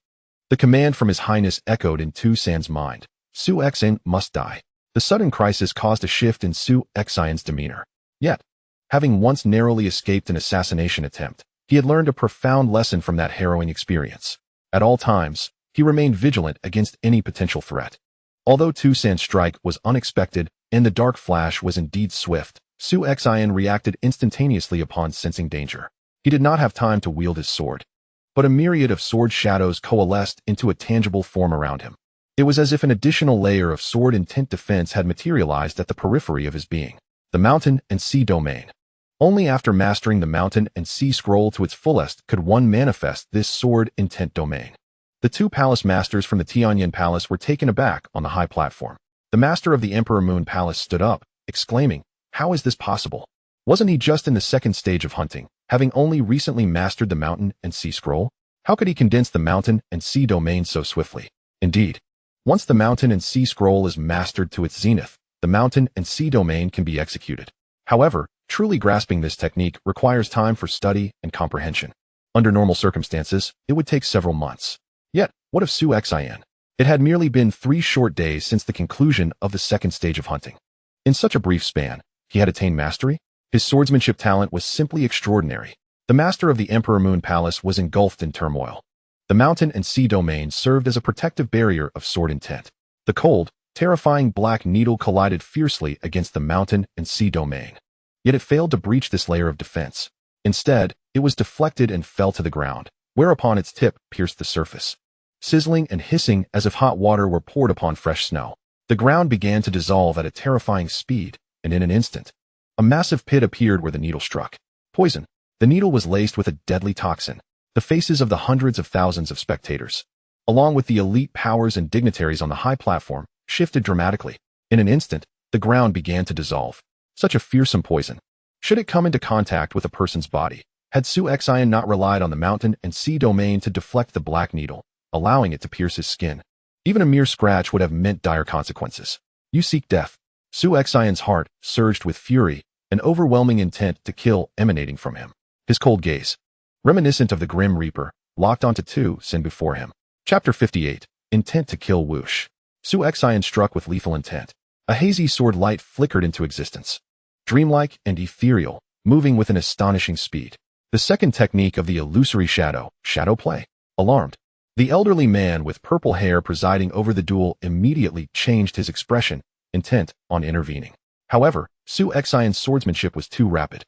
The command from His Highness echoed in Su Xin's mind. Su Xin must die. The sudden crisis caused a shift in Su Xin's demeanor. Yet, having once narrowly escaped an assassination attempt, he had learned a profound lesson from that harrowing experience. At all times, he remained vigilant against any potential threat. Although Su Xin's strike was unexpected and the dark flash was indeed swift, Su Xin reacted instantaneously upon sensing danger. He did not have time to wield his sword, but a myriad of sword shadows coalesced into a tangible form around him. It was as if an additional layer of sword intent defense had materialized at the periphery of his being. The mountain and sea domain. Only after mastering the mountain and sea scroll to its fullest could one manifest this sword intent domain. The two palace masters from the Tianyan Palace were taken aback on the high platform. The master of the Emperor Moon Palace stood up, exclaiming, "How is this possible? Wasn't he just in the second stage of hunting, having only recently mastered the mountain and sea scroll? How could he condense the mountain and sea domain so swiftly?" Indeed, once the mountain and sea scroll is mastered to its zenith, the mountain and sea domain can be executed. However, truly grasping this technique requires time for study and comprehension. Under normal circumstances, it would take several months. Yet, what of Su Xin? It had merely been 3 short days since the conclusion of the second stage of hunting. In such a brief span, he had attained mastery? His swordsmanship talent was simply extraordinary. The master of the Emperor Moon Palace was engulfed in turmoil. The mountain and sea domain served as a protective barrier of sword intent. The cold, terrifying black needle collided fiercely against the mountain and sea domain. Yet it failed to breach this layer of defense. Instead, it was deflected and fell to the ground, whereupon its tip pierced the surface. Sizzling and hissing as if hot water were poured upon fresh snow, the ground began to dissolve at a terrifying speed, and in an instant, a massive pit appeared where the needle struck. Poison. The needle was laced with a deadly toxin. The faces of the hundreds of thousands of spectators, along with the elite powers and dignitaries on the high platform, shifted dramatically. In an instant, the ground began to dissolve. Such a fearsome poison. Should it come into contact with a person's body, Had Su Xin not relied on the mountain and sea domain to deflect the black needle, allowing it to pierce his skin, even a mere scratch would have meant dire consequences. You seek death. Su Xin's heart surged with fury, an overwhelming intent to kill emanating from him. His cold gaze, reminiscent of the Grim Reaper, locked onto Su Xin before him. Chapter 58. Intent to kill Whoosh. Su Xin struck with lethal intent. A hazy sword light flickered into existence. Dreamlike and ethereal, moving with an astonishing speed. The second technique of the illusory shadow play. Alarmed. The elderly man with purple hair presiding over the duel immediately changed his expression, intent on intervening. However, Su Xin's swordsmanship was too rapid.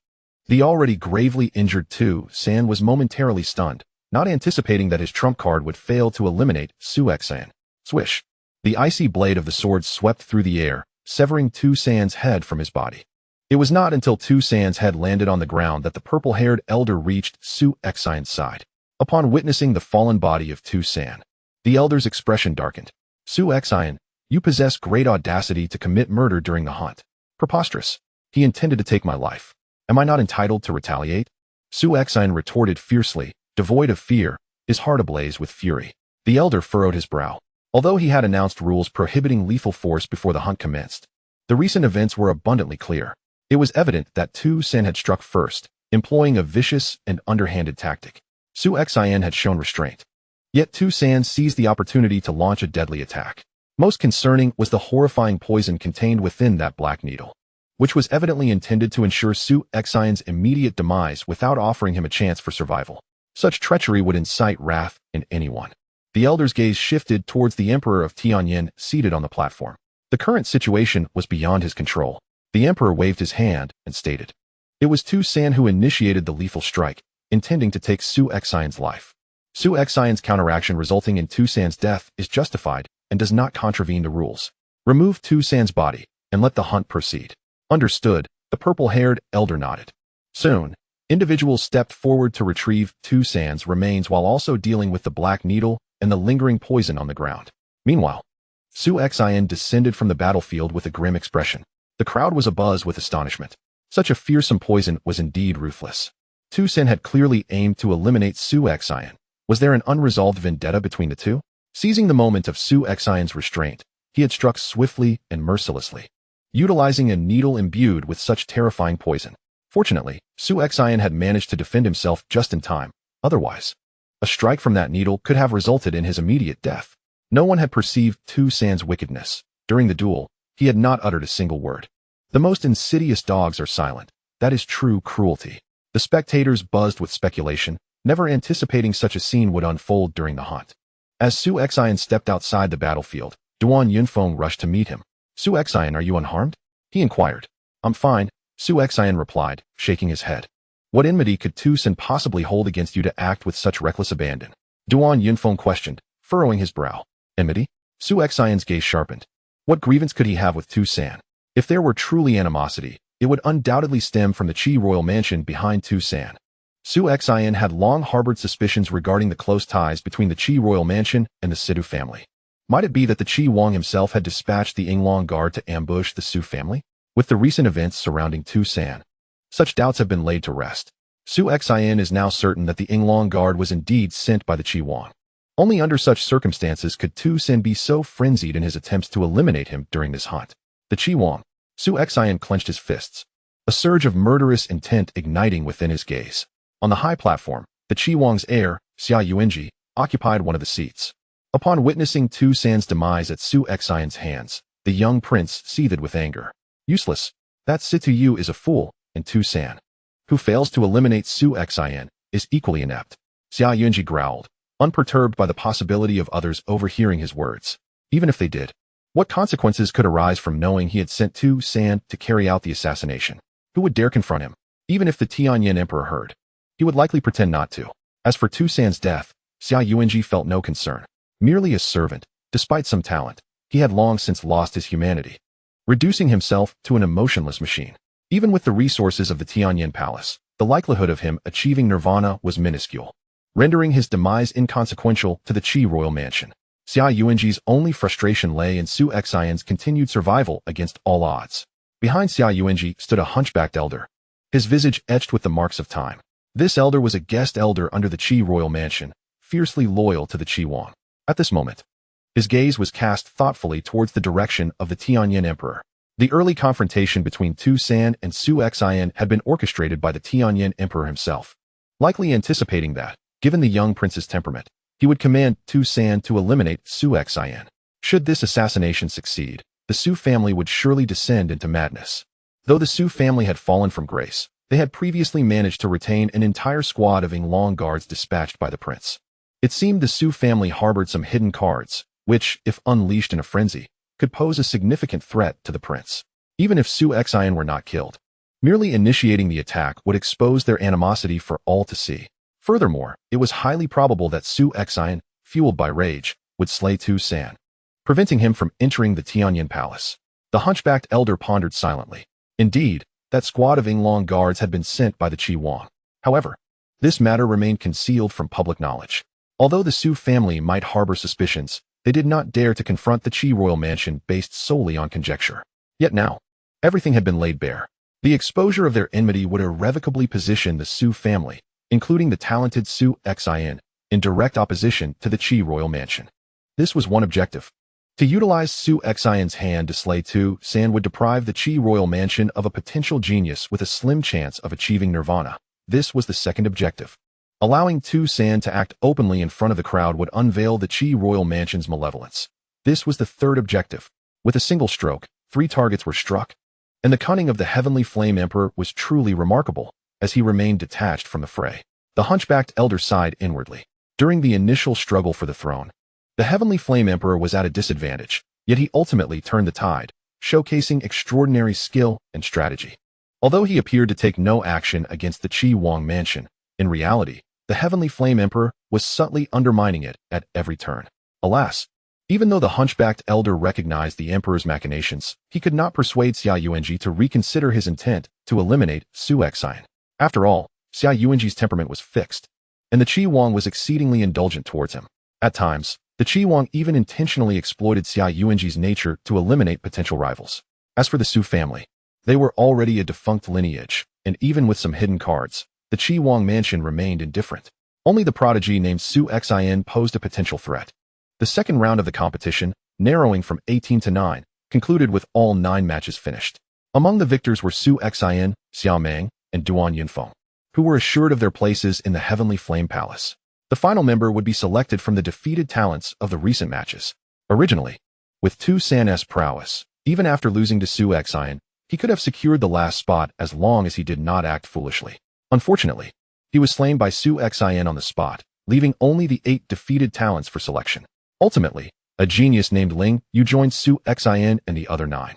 The already gravely injured Su Xin was momentarily stunned, not anticipating that his trump card would fail to eliminate Su Xin. Swish. The icy blade of the sword swept through the air, severing Su Xin's head from his body. It was not until Su Xin's head landed on the ground that the purple-haired elder reached Su Xin's side. Upon witnessing the fallen body of Su Xin, the elder's expression darkened. Su Xin, you possess great audacity to commit murder during the hunt. Preposterous. He intended to take my life. Am I not entitled to retaliate? Su Xin retorted fiercely, devoid of fear, his heart ablaze with fury. The elder furrowed his brow. Although he had announced rules prohibiting lethal force before the hunt commenced, the recent events were abundantly clear. It was evident that Su Xin had struck first, employing a vicious and underhanded tactic. Su Xin had shown restraint. Yet Su Xin seized the opportunity to launch a deadly attack. Most concerning was the horrifying poison contained within that black needle, which was evidently intended to ensure Su Xin's immediate demise without offering him a chance for survival. Such treachery would incite wrath in anyone. The elder's gaze shifted towards the Emperor of Tianyin seated on the platform. The current situation was beyond his control. The Emperor waved his hand and stated, "It was Su Xin who initiated the lethal strike, intending to take Su Xin's life. Su Xin's counteraction resulting in Su Xin's death is justified and does not contravene the rules. Remove Su Xin's body and let the hunt proceed." Understood, the purple-haired elder nodded. Soon, individuals stepped forward to retrieve Su Xin's remains while also dealing with the black needle and the lingering poison on the ground. Meanwhile, Su Xin descended from the battlefield with a grim expression. The crowd was abuzz with astonishment. Such a fearsome poison was indeed ruthless. Su Xin had clearly aimed to eliminate Su Xin. Was there an unresolved vendetta between the two? Seizing the moment of Su Xin's restraint, he had struck swiftly and mercilessly, utilizing a needle imbued with such terrifying poison. Fortunately, Su Xin had managed to defend himself just in time. Otherwise, a strike from that needle could have resulted in his immediate death. No one had perceived Su Xin's wickedness. During the duel, he had not uttered a single word. The most insidious dogs are silent. That is true cruelty. The spectators buzzed with speculation, never anticipating such a scene would unfold during the hunt. As Su Xin stepped outside the battlefield, Duan Yunfeng rushed to meet him. "Su Xin, are you unharmed?" he inquired. "I'm fine," Su Xin replied, shaking his head. "What enmity could Su Xin possibly hold against you to act with such reckless abandon?" Duan Yunfeng questioned, furrowing his brow. "Enmity?" Su Xin's gaze sharpened. What grievance could he have with Su Xin? If there were truly animosity, it would undoubtedly stem from the Qi royal mansion behind Su Xin. Su Xin had long harbored suspicions regarding the close ties between the Qi royal mansion and the Sidu family. Might it be that the Qi Wang himself had dispatched the Yinglong guard to ambush the Su family? With the recent events surrounding Su Xin, such doubts have been laid to rest. Su Xin is now certain that the Yinglong guard was indeed sent by the Qi Wang. Only under such circumstances could Su Xin be so frenzied in his attempts to eliminate him during this hunt. The Qi Wang. Su Xin clenched his fists, a surge of murderous intent igniting within his gaze. On the high platform, the Qi Wang's heir, Xia Yuanji, occupied one of the seats. Upon witnessing Su Xin's demise at Su Xin's hands, the young prince seethed with anger. Useless. That Situ Yu is a fool, and Su Xin, who fails to eliminate Su Xin, is equally inept. Xia Yuanji growled, unperturbed by the possibility of others overhearing his words. Even if they did, what consequences could arise from knowing he had sent Su Xin to carry out the assassination? Who would dare confront him? Even if the Tianyin emperor heard, he would likely pretend not to. As for Su Xin's death, Xia Yuanji felt no concern. Merely a servant, despite some talent, he had long since lost his humanity, reducing himself to an emotionless machine. Even with the resources of the Tianyin palace, the likelihood of him achieving nirvana was minuscule, rendering his demise inconsequential to the Qi royal mansion. Xia Yuanji's only frustration lay in Su Xin's continued survival against all odds. Behind Xia Yuanji stood a hunchbacked elder, his visage etched with the marks of time. This elder was a guest elder under the Qi royal mansion, fiercely loyal to the Qi Huang. At this moment, his gaze was cast thoughtfully towards the direction of the Tianyin emperor. The early confrontation between Tu San and Su Xin had been orchestrated by the Tianyin emperor himself, likely anticipating that, given the young prince's temperament, he would command Tu San to eliminate Su Xin. Should this assassination succeed, the Su family would surely descend into madness. Though the Su family had fallen from grace, they had previously managed to retain an entire squad of Yinglong guards dispatched by the prince. It seemed the Su family harbored some hidden cards, which, if unleashed in a frenzy, could pose a significant threat to the prince. Even if Su Xin were not killed, merely initiating the attack would expose their animosity for all to see. Furthermore, it was highly probable that Su Xin, fueled by rage, would slay Tu San, preventing him from entering the Tianyin palace. The hunchbacked elder pondered silently. Indeed, that squad of Yinglong guards had been sent by the Qi Huang. However, this matter remained concealed from public knowledge. Although the Su family might harbor suspicions, they did not dare to confront the Qi royal mansion based solely on conjecture. Yet now, everything had been laid bare. The exposure of their enmity would irrevocably position the Su family, including the talented Su Xin, in direct opposition to the Qi royal mansion. This was one objective. To utilize Su Xin's hand to slay Tu San would deprive the Qi royal mansion of a potential genius with a slim chance of achieving nirvana. This was the second objective. Allowing Tu San to act openly in front of the crowd would unveil the Qi royal mansion's malevolence. This was the third objective. With a single stroke, 3 targets were struck. And the cunning of the Heavenly Flame Emperor was truly remarkable, as he remained detached from the fray. The hunchbacked elder sighed inwardly. During the initial struggle for the throne, the Heavenly Flame Emperor was at a disadvantage, yet he ultimately turned the tide, showcasing extraordinary skill and strategy. Although he appeared to take no action against the Qi Huang mansion, in reality, the Heavenly Flame Emperor was subtly undermining it at every turn. Alas, even though the hunchbacked elder recognized the emperor's machinations, he could not persuade Xia Yuanji to reconsider his intent to eliminate Su Xin. After all, Xia Yuanji's temperament was fixed, and the Qi Huang was exceedingly indulgent towards him. At times, the Qi Huang even intentionally exploited Xia Yuanji's nature to eliminate potential rivals. As for the Su family, they were already a defunct lineage, and even with some hidden cards, the Qi Huang mansion remained indifferent. Only the prodigy named Su Xin posed a potential threat. The second round of the competition, narrowing from 18 to 9, concluded with all 9 matches finished. Among the victors were Su Xin, Xiao Meng, and Duan Yunfeng, who were assured of their places in the Heavenly Flame Palace. The final member would be selected from the defeated talents of the recent matches. Originally, with Tu San's prowess, even after losing to Su Xin, he could have secured the last spot as long as he did not act foolishly. Unfortunately, he was slain by Su Xin on the spot, leaving only the 8 defeated talents for selection. Ultimately, a genius named Ling Yu joined Su Xin and the other 9.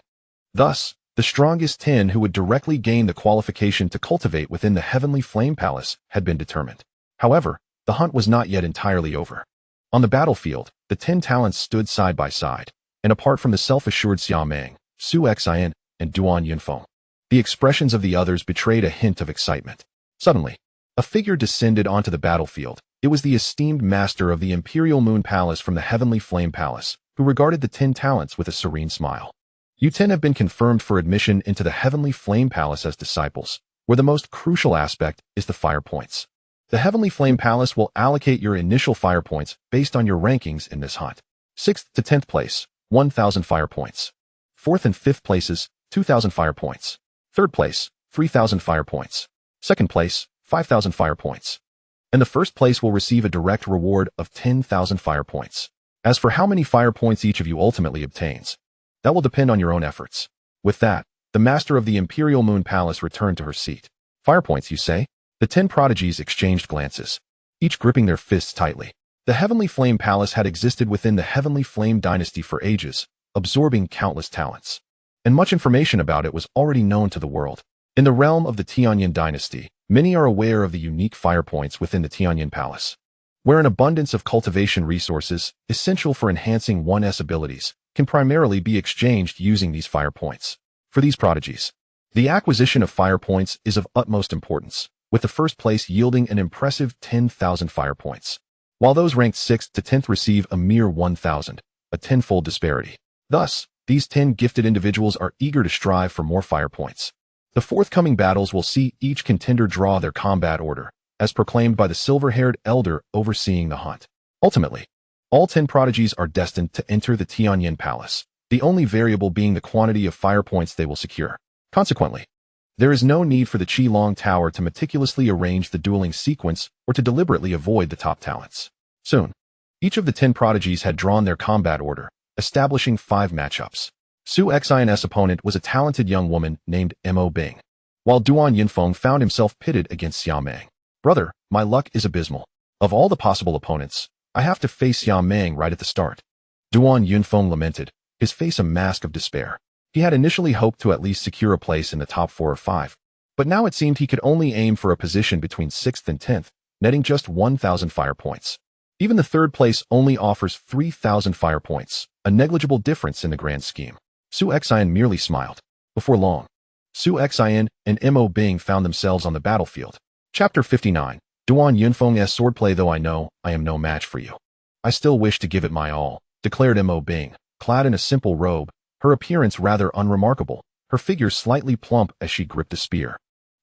Thus, the strongest 10 who would directly gain the qualification to cultivate within the Heavenly Flame Palace had been determined. However, the hunt was not yet entirely over. On the battlefield, the 10 talents stood side by side, and apart from the self-assured Xiao Meng, Su Xin, and Duan Yunfeng, the expressions of the others betrayed a hint of excitement. Suddenly, a figure descended onto the battlefield. It was the esteemed master of the Imperial Moon Palace from the Heavenly Flame Palace, who regarded the 10 talents with a serene smile. You 10 have been confirmed for admission into the Heavenly Flame Palace as disciples, where the most crucial aspect is the fire points. The Heavenly Flame Palace will allocate your initial fire points based on your rankings in this hunt. 6th to 10th place, 1,000 fire points. 4th and 5th places, 2,000 fire points. 3rd place, 3,000 fire points. 2nd place, 5,000 fire points. And the 1st place will receive a direct reward of 10,000 fire points. As for how many fire points each of you ultimately obtains, that will depend on your own efforts. With that, the master of the Imperial Moon Palace returned to her seat. Fire points, you say? The 10 prodigies exchanged glances, each gripping their fists tightly. The Heavenly Flame Palace had existed within the Heavenly Flame dynasty for ages, absorbing countless talents. And much information about it was already known to the world. In the realm of the Tianyin dynasty, many are aware of the unique fire points within the Tianyin Palace, where an abundance of cultivation resources, essential for enhancing one's abilities, can primarily be exchanged using these fire points. For these prodigies, the acquisition of fire points is of utmost importance, with the 1st place yielding an impressive 10,000 fire points, while those ranked 6th to 10th receive a mere 1,000, a tenfold disparity. Thus, these 10 gifted individuals are eager to strive for more fire points. The forthcoming battles will see each contender draw their combat order, as proclaimed by the silver-haired elder overseeing the hunt. Ultimately, all 10 prodigies are destined to enter the Tianyin Palace, the only variable being the quantity of fire points they will secure. Consequently, there is no need for the Qilong Tower to meticulously arrange the dueling sequence or to deliberately avoid the top talents. Soon, each of the 10 prodigies had drawn their combat order, establishing 5 matchups. Su Xin's opponent was a talented young woman named Mo Bing, while Duan Yunfeng found himself pitted against Xia Meng. Brother, my luck is abysmal. Of all the possible opponents, I have to face Xia Meng right at the start. Duan Yunfeng lamented, his face a mask of despair. He had initially hoped to at least secure a place in the top 4 or 5, but now it seemed he could only aim for a position between 6th and 10th, netting just 1,000 fire points. Even the 3rd place only offers 3,000 fire points, a negligible difference in the grand scheme. Su Xin merely smiled. Before long, Su Xin and Mo Bing found themselves on the battlefield. Chapter 59. Duan Yunfeng's swordplay. Though I know I am no match for you, I still wish to give it my all, declared Mo Bing, clad in a simple robe, her appearance rather unremarkable, her figure slightly plump as she gripped a spear.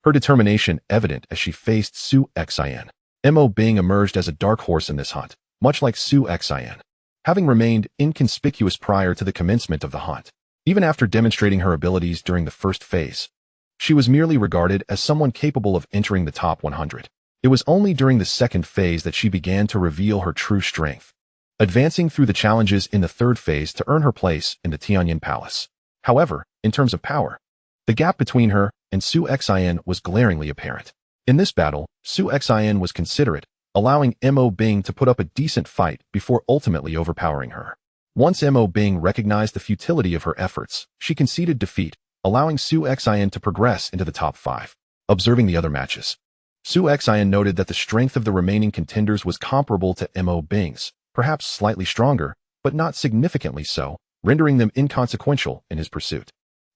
Her determination evident as she faced Su Xin. Mo Bing emerged as a dark horse in this hunt, much like Su Xin, having remained inconspicuous prior to the commencement of the hunt. Even after demonstrating her abilities during the first phase, she was merely regarded as someone capable of entering the top 100. It was only during the second phase that she began to reveal her true strength, advancing through the challenges in the 3rd phase to earn her place in the Tianyin Palace. However, in terms of power, the gap between her and Su Xin was glaringly apparent. In this battle, Su Xin was considerate, allowing Mo Bing to put up a decent fight before ultimately overpowering her. Once Mo Bing recognized the futility of her efforts, she conceded defeat, allowing Su Xin to progress into the top 5. Observing the other matches, Su Xin noted that the strength of the remaining contenders was comparable to Mo Bing's, perhaps slightly stronger, but not significantly so, rendering them inconsequential in his pursuit.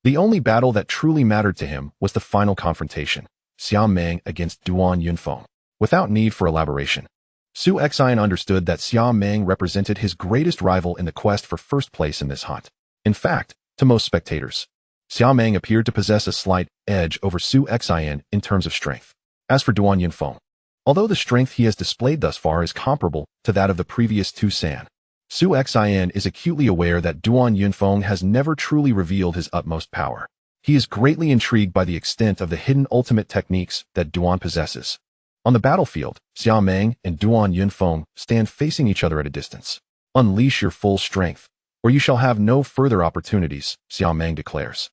The only battle that truly mattered to him was the final confrontation, Xia Meng against Duan Yunfeng. Without need for elaboration, Su Xin understood that Xia Meng represented his greatest rival in the quest for first place in this hunt. In fact, to most spectators, Xia Meng appeared to possess a slight edge over Su Xin in terms of strength. As for Duan Yunfeng, although the strength he has displayed thus far is comparable to that of the previous 2 San, Su Xin is acutely aware that Duan Yunfeng has never truly revealed his utmost power. He is greatly intrigued by the extent of the hidden ultimate techniques that Duan possesses. On the battlefield, Xia Meng and Duan Yunfeng stand facing each other at a distance. Unleash your full strength, or you shall have no further opportunities, Xia Meng declares,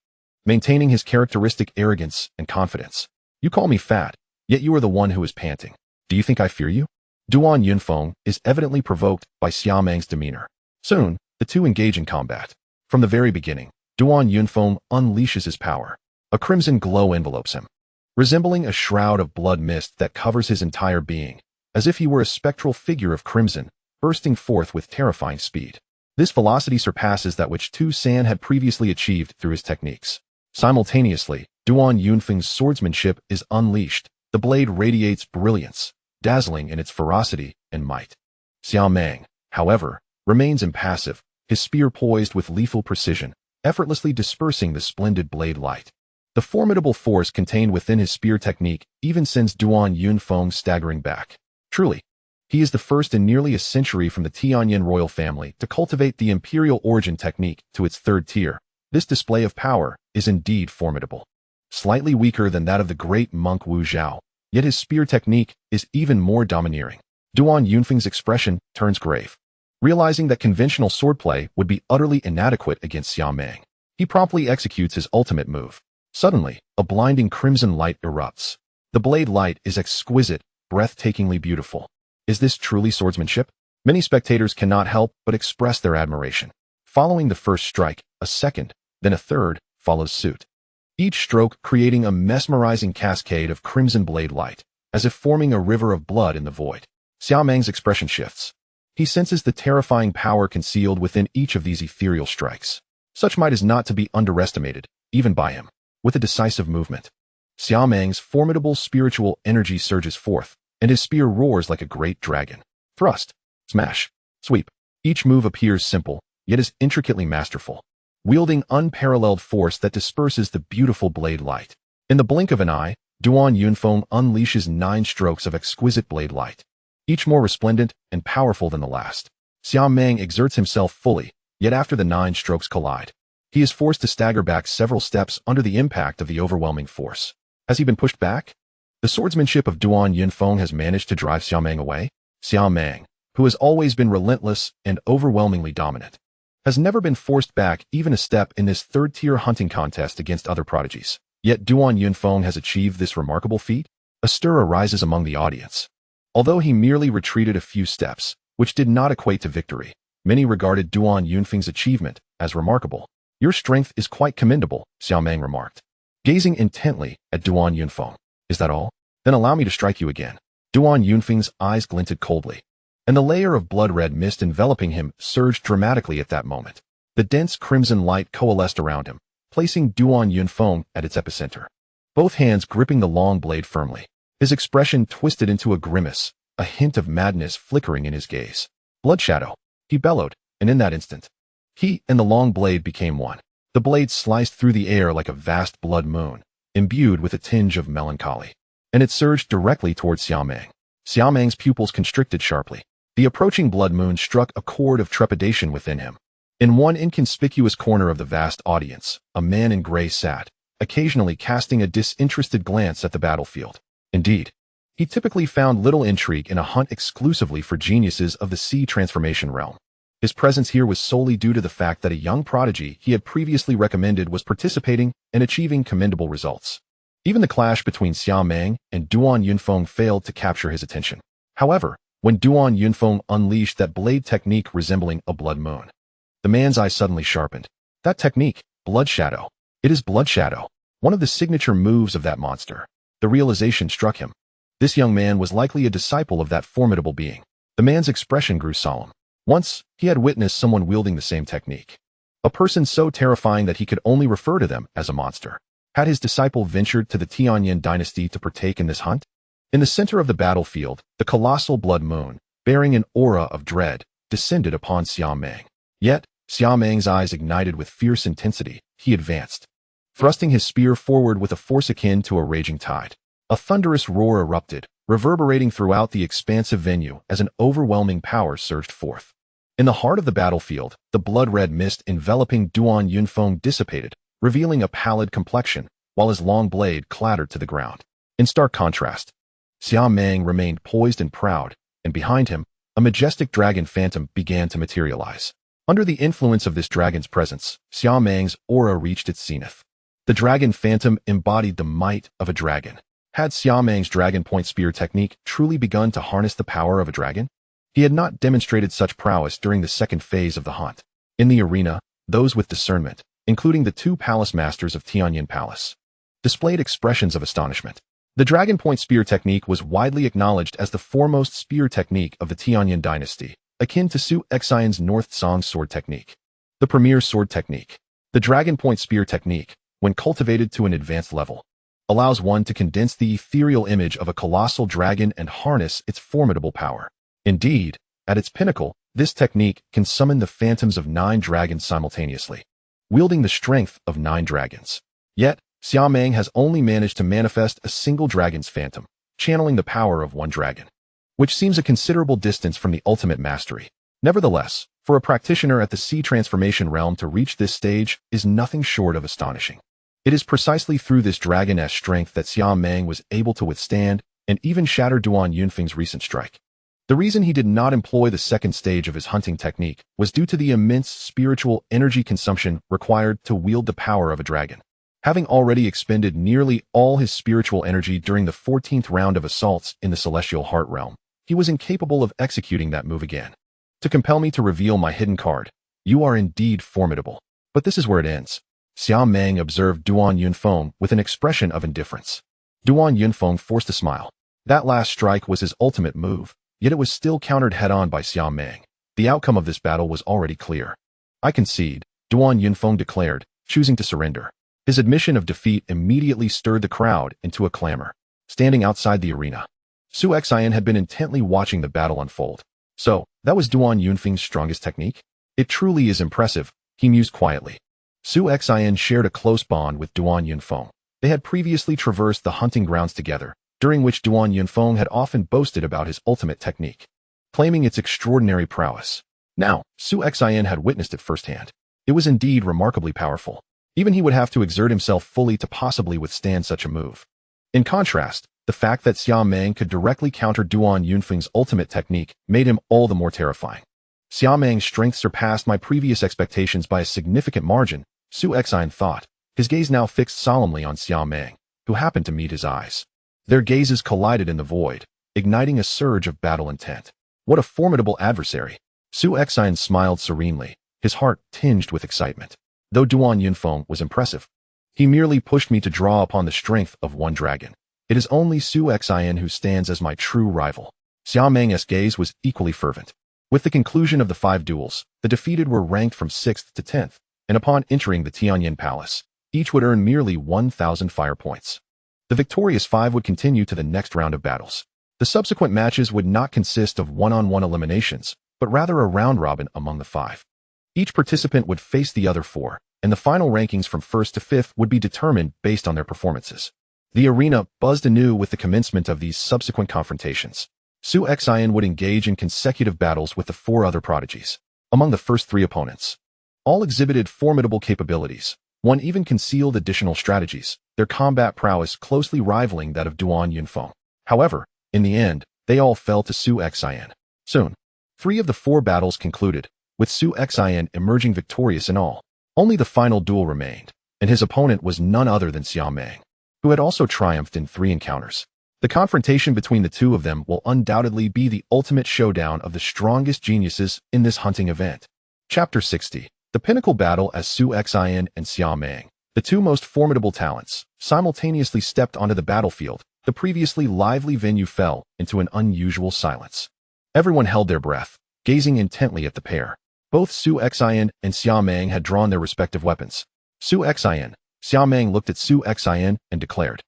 maintaining his characteristic arrogance and confidence. You call me fat, yet you are the one who is panting. Do you think I fear you? Duan Yunfeng is evidently provoked by Xia Meng's demeanor. Soon, the two engage in combat. From the very beginning, Duan Yunfeng unleashes his power. A crimson glow envelopes him, resembling a shroud of blood mist that covers his entire being, as if he were a spectral figure of crimson, bursting forth with terrifying speed. This velocity surpasses that which Tu San had previously achieved through his techniques. Simultaneously, Duan Yunfeng's swordsmanship is unleashed. The blade radiates brilliance, dazzling in its ferocity and might. Xia Meng, however, remains impassive, his spear poised with lethal precision, effortlessly dispersing the splendid blade light. The formidable force contained within his spear technique even sends Duan Yunfeng staggering back. Truly, he is the first in nearly a century from the Tianyin royal family to cultivate the imperial origin technique to its 3rd tier. This display of power is indeed formidable. Slightly weaker than that of the great monk Wu Zhao, yet his spear technique is even more domineering. Duan Yunfeng's expression turns grave. Realizing that conventional swordplay would be utterly inadequate against Xia Meng, he promptly executes his ultimate move. Suddenly, a blinding crimson light erupts. The blade light is exquisite, breathtakingly beautiful. Is this truly swordsmanship? Many spectators cannot help but express their admiration. Following the first strike, a second, then a third, follows suit. Each stroke creating a mesmerizing cascade of crimson blade light, as if forming a river of blood in the void. Xia Meng's expression shifts. He senses the terrifying power concealed within each of these ethereal strikes. Such might is not to be underestimated, even by him. With a decisive movement, Xia Meng's formidable spiritual energy surges forth, and his spear roars like a great dragon. Thrust, smash, sweep. Each move appears simple, yet is intricately masterful, wielding unparalleled force that disperses the beautiful blade light. In the blink of an eye, Duan Yunfeng unleashes 9 strokes of exquisite blade light, each more resplendent and powerful than the last. Xiao Meng exerts himself fully, yet after the 9 strokes collide, he is forced to stagger back several steps under the impact of the overwhelming force. Has he been pushed back? The swordsmanship of Duan Yunfeng has managed to drive Xiao Meng away. Xiao Meng, who has always been relentless and overwhelmingly dominant, has never been forced back even a step in this third-tier hunting contest against other prodigies. Yet Duan Yunfeng has achieved this remarkable feat. A stir arises among the audience. Although he merely retreated a few steps, which did not equate to victory, many regarded Duan Yunfeng's achievement as remarkable. Your strength is quite commendable, Xiao Meng remarked, gazing intently at Duan Yunfeng. Is that all? Then allow me to strike you again. Duan Yunfeng's eyes glinted coldly, and the layer of blood-red mist enveloping him surged dramatically at that moment. The dense crimson light coalesced around him, placing Duan Yunfeng at its epicenter, both hands gripping the long blade firmly. His expression twisted into a grimace, a hint of madness flickering in his gaze. Blood shadow, he bellowed, and in that instant, he and the long blade became one. The blade sliced through the air like a vast blood moon, imbued with a tinge of melancholy, and it surged directly towards Xiao Meng. Xiao Meng's pupils constricted sharply. The approaching blood moon struck a chord of trepidation within him. In one inconspicuous corner of the vast audience, a man in gray sat, occasionally casting a disinterested glance at the battlefield. Indeed, he typically found little intrigue in a hunt exclusively for geniuses of the sea transformation realm. His presence here was solely due to the fact that a young prodigy he had previously recommended was participating and achieving commendable results. Even the clash between Xiao Meng and Duan Yunfeng failed to capture his attention. However, when Duan Yunfeng unleashed that blade technique resembling a blood moon, the man's eyes suddenly sharpened. That technique, blood shadow. It is blood shadow, one of the signature moves of that monster. The realization struck him. This young man was likely a disciple of that formidable being. The man's expression grew solemn. Once, he had witnessed someone wielding the same technique. A person so terrifying that he could only refer to them as a monster. Had his disciple ventured to the Tianyin dynasty to partake in this hunt? In the center of the battlefield, the colossal blood moon, bearing an aura of dread, descended upon Xiao Meng. Yet, Xiao Meng's eyes ignited with fierce intensity. He advanced, thrusting his spear forward with a force akin to a raging tide. A thunderous roar erupted, reverberating throughout the expansive venue as an overwhelming power surged forth. In the heart of the battlefield, the blood-red mist enveloping Duan Yunfeng dissipated, revealing a pallid complexion, while his long blade clattered to the ground. In stark contrast, Xiao Meng remained poised and proud, and behind him, a majestic dragon phantom began to materialize. Under the influence of this dragon's presence, Xiao Meng's aura reached its zenith. The dragon phantom embodied the might of a dragon. Had Xiao Meng's dragon point spear technique truly begun to harness the power of a dragon? He had not demonstrated such prowess during the second phase of the hunt. In the arena, those with discernment, including the 2 palace masters of Tianyin Palace, displayed expressions of astonishment. The dragon point spear technique was widely acknowledged as the foremost spear technique of the Tianyin dynasty, akin to Su Xin's North Song sword technique. The premier sword technique. The dragon point spear technique, when cultivated to an advanced level, allows one to condense the ethereal image of a colossal dragon and harness its formidable power. Indeed, at its pinnacle, this technique can summon the phantoms of 9 dragons simultaneously, wielding the strength of 9 dragons. Yet, Xiao Meng has only managed to manifest a single dragon's phantom, channeling the power of 1 dragon, which seems a considerable distance from the ultimate mastery. Nevertheless, for a practitioner at the sea transformation realm to reach this stage is nothing short of astonishing. It is precisely through this dragon-esque strength that Xiao Meng was able to withstand and even shatter Duan Yunfeng's recent strike. The reason he did not employ the second stage of his hunting technique was due to the immense spiritual energy consumption required to wield the power of a dragon. Having already expended nearly all his spiritual energy during the 14th round of assaults in the Celestial Heart Realm, he was incapable of executing that move again. To compel me to reveal my hidden card, you are indeed formidable. But this is where it ends. Xiao Meng observed Duan Yunfeng with an expression of indifference. Duan Yunfeng forced a smile. That last strike was his ultimate move, yet it was still countered head-on by Xiao Meng. The outcome of this battle was already clear. I concede, Duan Yunfeng declared, choosing to surrender. His admission of defeat immediately stirred the crowd into a clamor. Standing outside the arena, Su Xin had been intently watching the battle unfold. So, that was Duan Yunfeng's strongest technique? It truly is impressive, he mused quietly. Su Xin shared a close bond with Duan Yunfeng, They had previously traversed the hunting grounds together, during which Duan Yunfeng had often boasted about his ultimate technique, claiming its extraordinary prowess. Now, Su Xin had witnessed it firsthand. It was indeed remarkably powerful. Even he would have to exert himself fully to possibly withstand such a move. In contrast, the fact that Xia Meng could directly counter Duan Yunfeng's ultimate technique made him all the more terrifying. Xia Meng's strength surpassed my previous expectations by a significant margin, Su Xin thought, his gaze now fixed solemnly on Xia Meng, who happened to meet his eyes. Their gazes collided in the void, igniting a surge of battle intent. What a formidable adversary! Su Xin smiled serenely, his heart tinged with excitement. Though Duan Yunfeng was impressive, he merely pushed me to draw upon the strength of one dragon. It is only Su Xin who stands as my true rival. Xia Meng's gaze was equally fervent. With the conclusion of the 5 duels, the defeated were ranked from 6th to 10th, and upon entering the Tianyin Palace, each would earn merely 1,000 fire points. The victorious 5 would continue to the next round of battles. The subsequent matches would not consist of one-on-one eliminations, but rather a round-robin among the 5. Each participant would face the other 4, and the final rankings from 1st to 5th would be determined based on their performances. The arena buzzed anew with the commencement of these subsequent confrontations. Su Xin would engage in consecutive battles with the 4 other prodigies. Among the first 3 opponents, all exhibited formidable capabilities. One even concealed additional strategies, their combat prowess closely rivaling that of Duan Yunfeng. However, in the end, they all fell to Su Xin. Soon, 3 of the 4 battles concluded, with Su Xin emerging victorious in all. Only the final duel remained, and his opponent was none other than Xia Meng, who had also triumphed in 3 encounters. The confrontation between the 2 of them will undoubtedly be the ultimate showdown of the strongest geniuses in this hunting event. Chapter 60. The pinnacle battle as Su Xin and Xia Meng, the 2 most formidable talents, simultaneously stepped onto the battlefield. The previously lively venue fell into an unusual silence. Everyone held their breath, gazing intently at the pair. Both Su Xin and Xia Meng had drawn their respective weapons. Xia Meng looked at Su Xin and declared,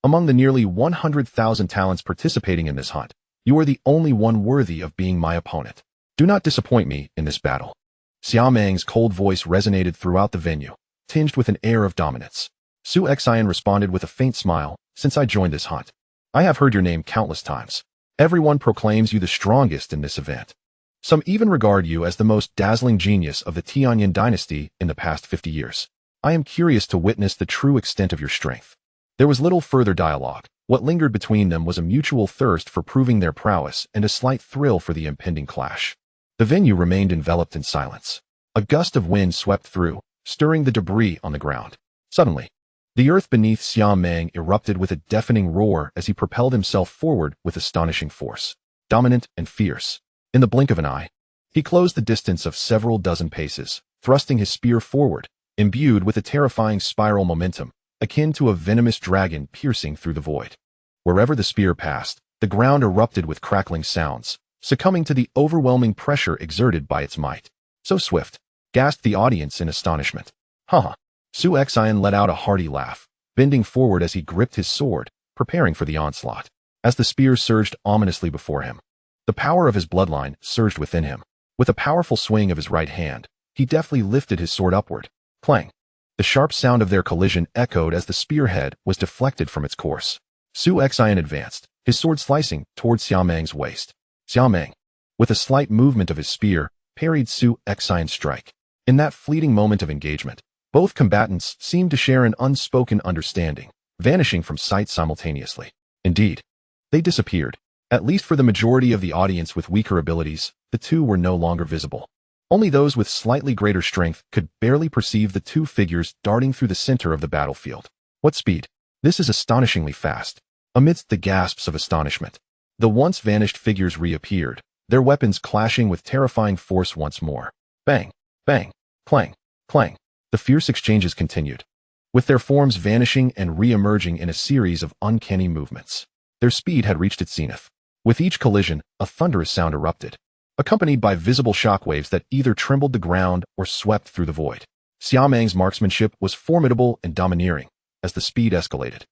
"Among the nearly 100,000 talents participating in this hunt, you are the only one worthy of being my opponent. Do not disappoint me in this battle." Xia Meng's cold voice resonated throughout the venue, tinged with an air of dominance. Su Xin responded with a faint smile, "Since I joined this hunt, I have heard your name countless times. Everyone proclaims you the strongest in this event. Some even regard you as the most dazzling genius of the Tianyin dynasty in the past 50 years. I am curious to witness the true extent of your strength." There was little further dialogue. What lingered between them was a mutual thirst for proving their prowess and a slight thrill for the impending clash. The venue remained enveloped in silence. A gust of wind swept through, stirring the debris on the ground. Suddenly, the earth beneath Xia Meng erupted with a deafening roar as he propelled himself forward with astonishing force. Dominant and fierce. In the blink of an eye, he closed the distance of several dozen paces, thrusting his spear forward, imbued with a terrifying spiral momentum, akin to a venomous dragon piercing through the void. Wherever the spear passed, the ground erupted with crackling sounds, succumbing to the overwhelming pressure exerted by its might. "So swift," gasped the audience in astonishment. "Haha." Su Xin let out a hearty laugh, bending forward as he gripped his sword, preparing for the onslaught. As the spear surged ominously before him, the power of his bloodline surged within him. With a powerful swing of his right hand, he deftly lifted his sword upward. Clang! The sharp sound of their collision echoed as the spearhead was deflected from its course. Su Xin advanced, his sword slicing towards Xia Meng's waist. Xia Meng, with a slight movement of his spear, parried Su Xin's strike. In that fleeting moment of engagement, both combatants seemed to share an unspoken understanding, vanishing from sight simultaneously. Indeed, they disappeared. At least for the majority of the audience with weaker abilities, the 2 were no longer visible. Only those with slightly greater strength could barely perceive the 2 figures darting through the center of the battlefield. What speed! This is astonishingly fast. Amidst the gasps of astonishment, the once vanished figures reappeared, their weapons clashing with terrifying force once more. Bang! Bang! Clang! Clang! The fierce exchanges continued, with their forms vanishing and re-emerging in a series of uncanny movements. Their speed had reached its zenith. With each collision, a thunderous sound erupted, accompanied by visible shockwaves that either trembled the ground or swept through the void. Xia Meng's marksmanship was formidable and domineering as the speed escalated.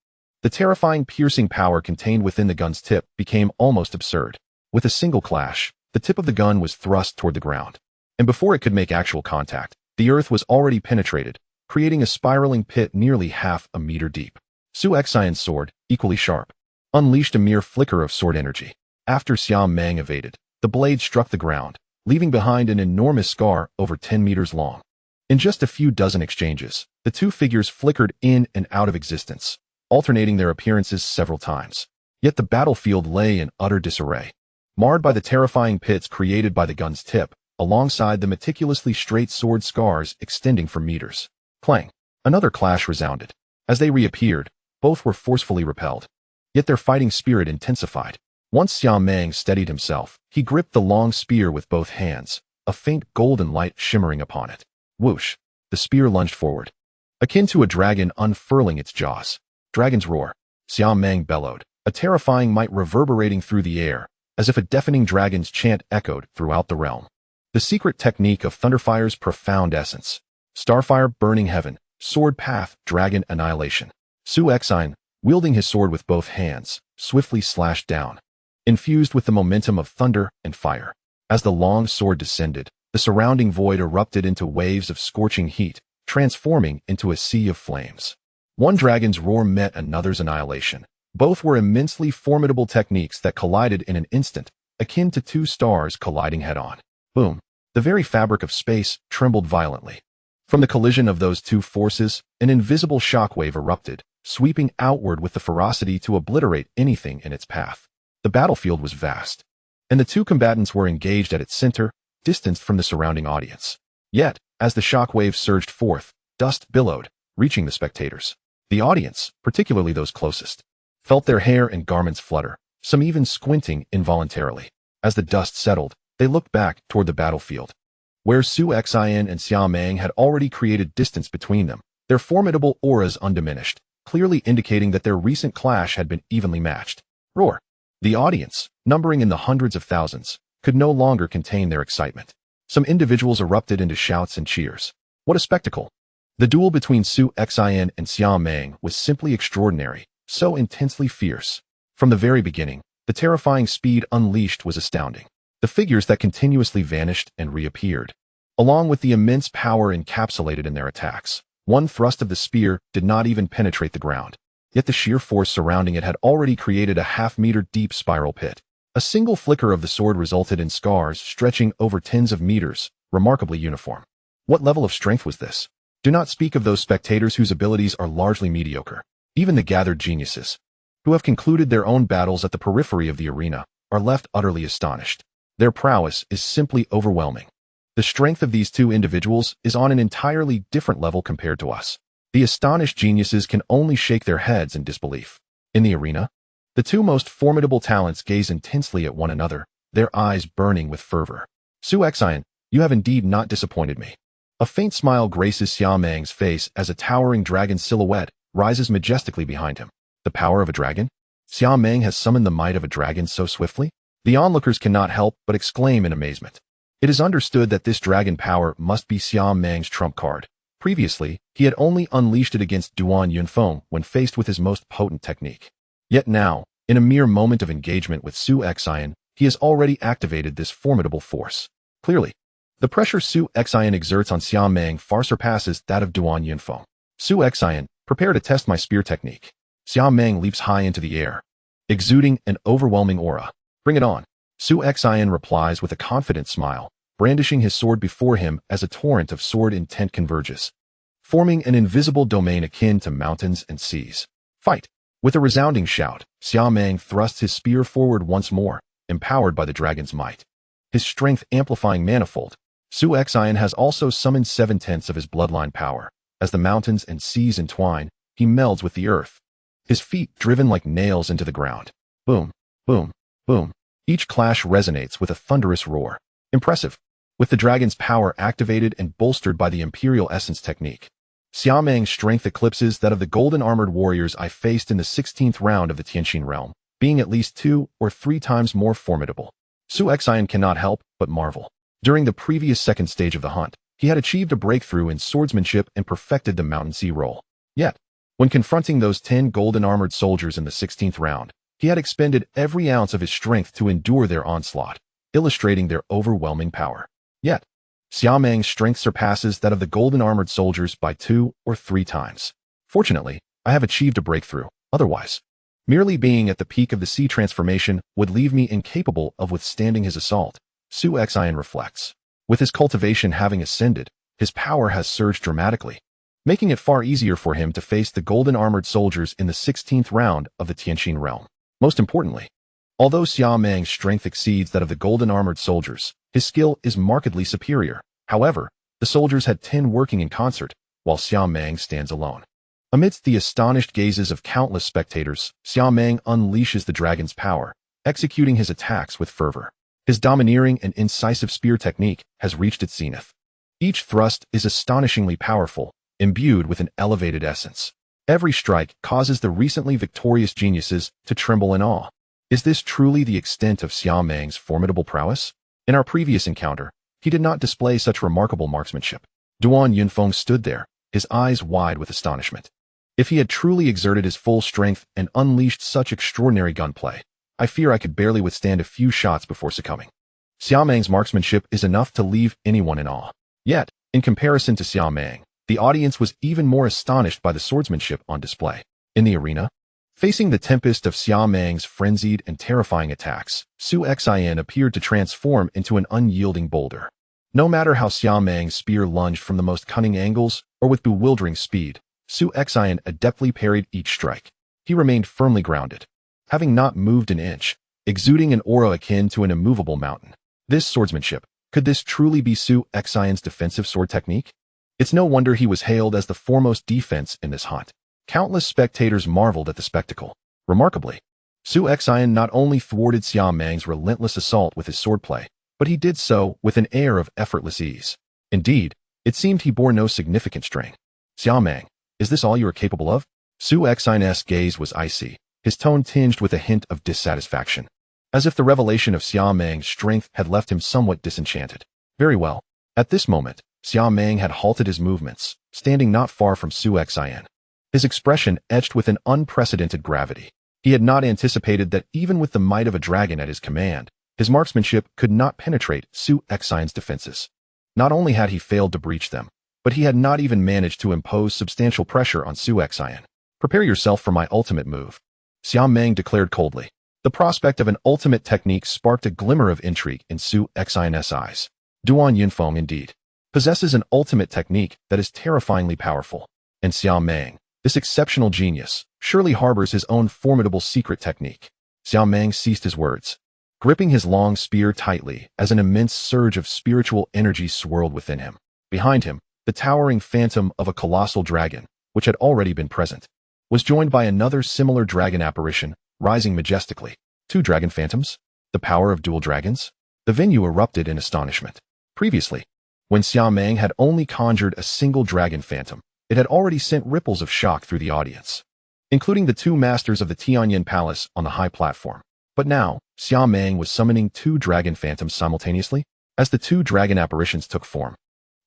The terrifying piercing power contained within the gun's tip became almost absurd. With a single clash, the tip of the gun was thrust toward the ground, and before it could make actual contact, the earth was already penetrated, creating a spiraling pit nearly half a meter deep. Su Xion's sword, equally sharp, unleashed a mere flicker of sword energy. After Xiao Meng evaded, the blade struck the ground, leaving behind an enormous scar over 10 meters long. In just a few dozen exchanges, the two figures flickered in and out of existence, alternating their appearances several times. Yet the battlefield lay in utter disarray, marred by the terrifying pits created by the gun's tip, alongside the meticulously straight sword scars extending for meters. Clang! Another clash resounded. As they reappeared, both were forcefully repelled. Yet their fighting spirit intensified. Once Xiao Meng steadied himself, he gripped the long spear with both hands, a faint golden light shimmering upon it. Whoosh! The spear lunged forward, akin to a dragon unfurling its jaws. Dragon's roar, Xiao Meng bellowed, a terrifying might reverberating through the air, as if a deafening dragon's chant echoed throughout the realm. The secret technique of Thunderfire's profound essence. Starfire, burning heaven, sword path, dragon annihilation. Su Xin, wielding his sword with both hands, swiftly slashed down, infused with the momentum of thunder and fire. As the long sword descended, the surrounding void erupted into waves of scorching heat, transforming into a sea of flames. One dragon's roar met another's annihilation. Both were immensely formidable techniques that collided in an instant, akin to two stars colliding head-on. Boom! The very fabric of space trembled violently. From the collision of those two forces, an invisible shockwave erupted, sweeping outward with the ferocity to obliterate anything in its path. The battlefield was vast, and the two combatants were engaged at its center, distanced from the surrounding audience. Yet, as the shockwave surged forth, dust billowed, reaching the spectators. The audience, particularly those closest, felt their hair and garments flutter, some even squinting involuntarily. As the dust settled, they looked back toward the battlefield, where Su Xin and Xiao Meng had already created distance between them, their formidable auras undiminished, clearly indicating that their recent clash had been evenly matched. Roar! The audience, numbering in the hundreds of thousands, could no longer contain their excitement. Some individuals erupted into shouts and cheers. What a spectacle! The duel between Su Xin and Xiao Meng was simply extraordinary, so intensely fierce. From the very beginning, the terrifying speed unleashed was astounding. The figures that continuously vanished and reappeared, along with the immense power encapsulated in their attacks. One thrust of the spear did not even penetrate the ground, yet the sheer force surrounding it had already created a half-meter deep spiral pit. A single flicker of the sword resulted in scars stretching over tens of meters, remarkably uniform. What level of strength was this? Do not speak of those spectators whose abilities are largely mediocre. Even the gathered geniuses, who have concluded their own battles at the periphery of the arena, are left utterly astonished. Their prowess is simply overwhelming. The strength of these two individuals is on an entirely different level compared to us. The astonished geniuses can only shake their heads in disbelief. In the arena, the two most formidable talents gaze intensely at one another, their eyes burning with fervor. Su Xin, you have indeed not disappointed me. A faint smile graces Xiao Meng's face as a towering dragon silhouette rises majestically behind him. The power of a dragon? Xiao Meng has summoned the might of a dragon so swiftly? The onlookers cannot help but exclaim in amazement. It is understood that this dragon power must be Xiao Meng's trump card. Previously, he had only unleashed it against Duan Yunfeng when faced with his most potent technique. Yet now, in a mere moment of engagement with Su Xin, he has already activated this formidable force. Clearly, the pressure Su Xin exerts on Xiao Meng far surpasses that of Duan Yunfeng. Su Xin, prepare to test my spear technique. Xiao Meng leaps high into the air, exuding an overwhelming aura. Bring it on. Su Xin replies with a confident smile, brandishing his sword before him as a torrent of sword intent converges, forming an invisible domain akin to mountains and seas. Fight! With a resounding shout, Xiao Meng thrusts his spear forward once more, empowered by the dragon's might. His strength amplifying manifold, Su Xin has also summoned 7/10 of his bloodline power. As the mountains and seas entwine, he melds with the earth, his feet driven like nails into the ground. Boom, boom, boom. Each clash resonates with a thunderous roar. Impressive. With the dragon's power activated and bolstered by the Imperial Essence technique, Xiao Meng's strength eclipses that of the golden armored warriors I faced in the 16th round of the Tianqin realm, being at least 2 or 3 times more formidable. Su Xin cannot help but marvel. During the previous second stage of the hunt, he had achieved a breakthrough in swordsmanship and perfected the mountain sea roll. Yet, when confronting those 10 golden armored soldiers in the 16th round, he had expended every ounce of his strength to endure their onslaught, illustrating their overwhelming power. Yet, Xiao Meng's strength surpasses that of the golden armored soldiers by 2 or 3 times. Fortunately, I have achieved a breakthrough. Otherwise, merely being at the peak of the sea transformation would leave me incapable of withstanding his assault. Su Xin reflects. With his cultivation having ascended, his power has surged dramatically, making it far easier for him to face the golden armored soldiers in the 16th round of the Tianqin realm. Most importantly, although Xia Mang's strength exceeds that of the golden armored soldiers, his skill is markedly superior. However, the soldiers had 10 working in concert, while Xia Mang stands alone. Amidst the astonished gazes of countless spectators, Xia Mang unleashes the dragon's power, executing his attacks with fervor. His domineering and incisive spear technique has reached its zenith. Each thrust is astonishingly powerful, imbued with an elevated essence. Every strike causes the recently victorious geniuses to tremble in awe. Is this truly the extent of Xia Mang's formidable prowess? In our previous encounter, he did not display such remarkable marksmanship. Duan Yunfeng stood there, his eyes wide with astonishment. If he had truly exerted his full strength and unleashed such extraordinary gunplay, I fear I could barely withstand a few shots before succumbing. Xia Mang's marksmanship is enough to leave anyone in awe. Yet, in comparison to Xia Mang, the audience was even more astonished by the swordsmanship on display. In the arena, facing the tempest of Xia Mang's frenzied and terrifying attacks, Su Xin appeared to transform into an unyielding boulder. No matter how Xia Mang's spear lunged from the most cunning angles or with bewildering speed, Su Xin adeptly parried each strike. He remained firmly grounded, having not moved an inch, exuding an aura akin to an immovable mountain. This swordsmanship, could this truly be Su Xin's defensive sword technique? It's no wonder he was hailed as the foremost defense in this hunt. Countless spectators marveled at the spectacle. Remarkably, Su Xin not only thwarted Xia Mang's relentless assault with his swordplay, but he did so with an air of effortless ease. Indeed, it seemed he bore no significant strain. Xia Mang, is this all you are capable of? Su Xin's gaze was icy, his tone tinged with a hint of dissatisfaction, as if the revelation of Xia Mang's strength had left him somewhat disenchanted. Very well. At this moment, Xia Mang had halted his movements, standing not far from Su Xin. His expression etched with an unprecedented gravity. He had not anticipated that even with the might of a dragon at his command, his marksmanship could not penetrate Su Xin's defenses. Not only had he failed to breach them, but he had not even managed to impose substantial pressure on Su Xin. Prepare yourself for my ultimate move, Xia Mang declared coldly. The prospect of an ultimate technique sparked a glimmer of intrigue in Su Xin's eyes. Duan Yunfeng, indeed, possesses an ultimate technique that is terrifyingly powerful. And Xia Mang, this exceptional genius, surely harbors his own formidable secret technique. Xia Mang ceased his words, gripping his long spear tightly as an immense surge of spiritual energy swirled within him. Behind him, the towering phantom of a colossal dragon, which had already been present, was joined by another similar dragon apparition, rising majestically. 2 dragon phantoms? The power of dual dragons? The venue erupted in astonishment. Previously, when Xia Mang had only conjured a single dragon phantom, it had already sent ripples of shock through the audience, including the 2 masters of the Tianyan Palace on the high platform. But now, Xia Mang was summoning 2 dragon phantoms simultaneously. As the 2 dragon apparitions took form,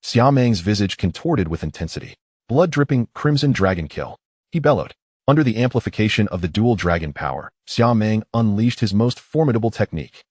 Xia Mang's visage contorted with intensity. Blood-dripping crimson dragon kill, he bellowed. Under the amplification of the dual dragon power, Xia Mang unleashed his most formidable technique.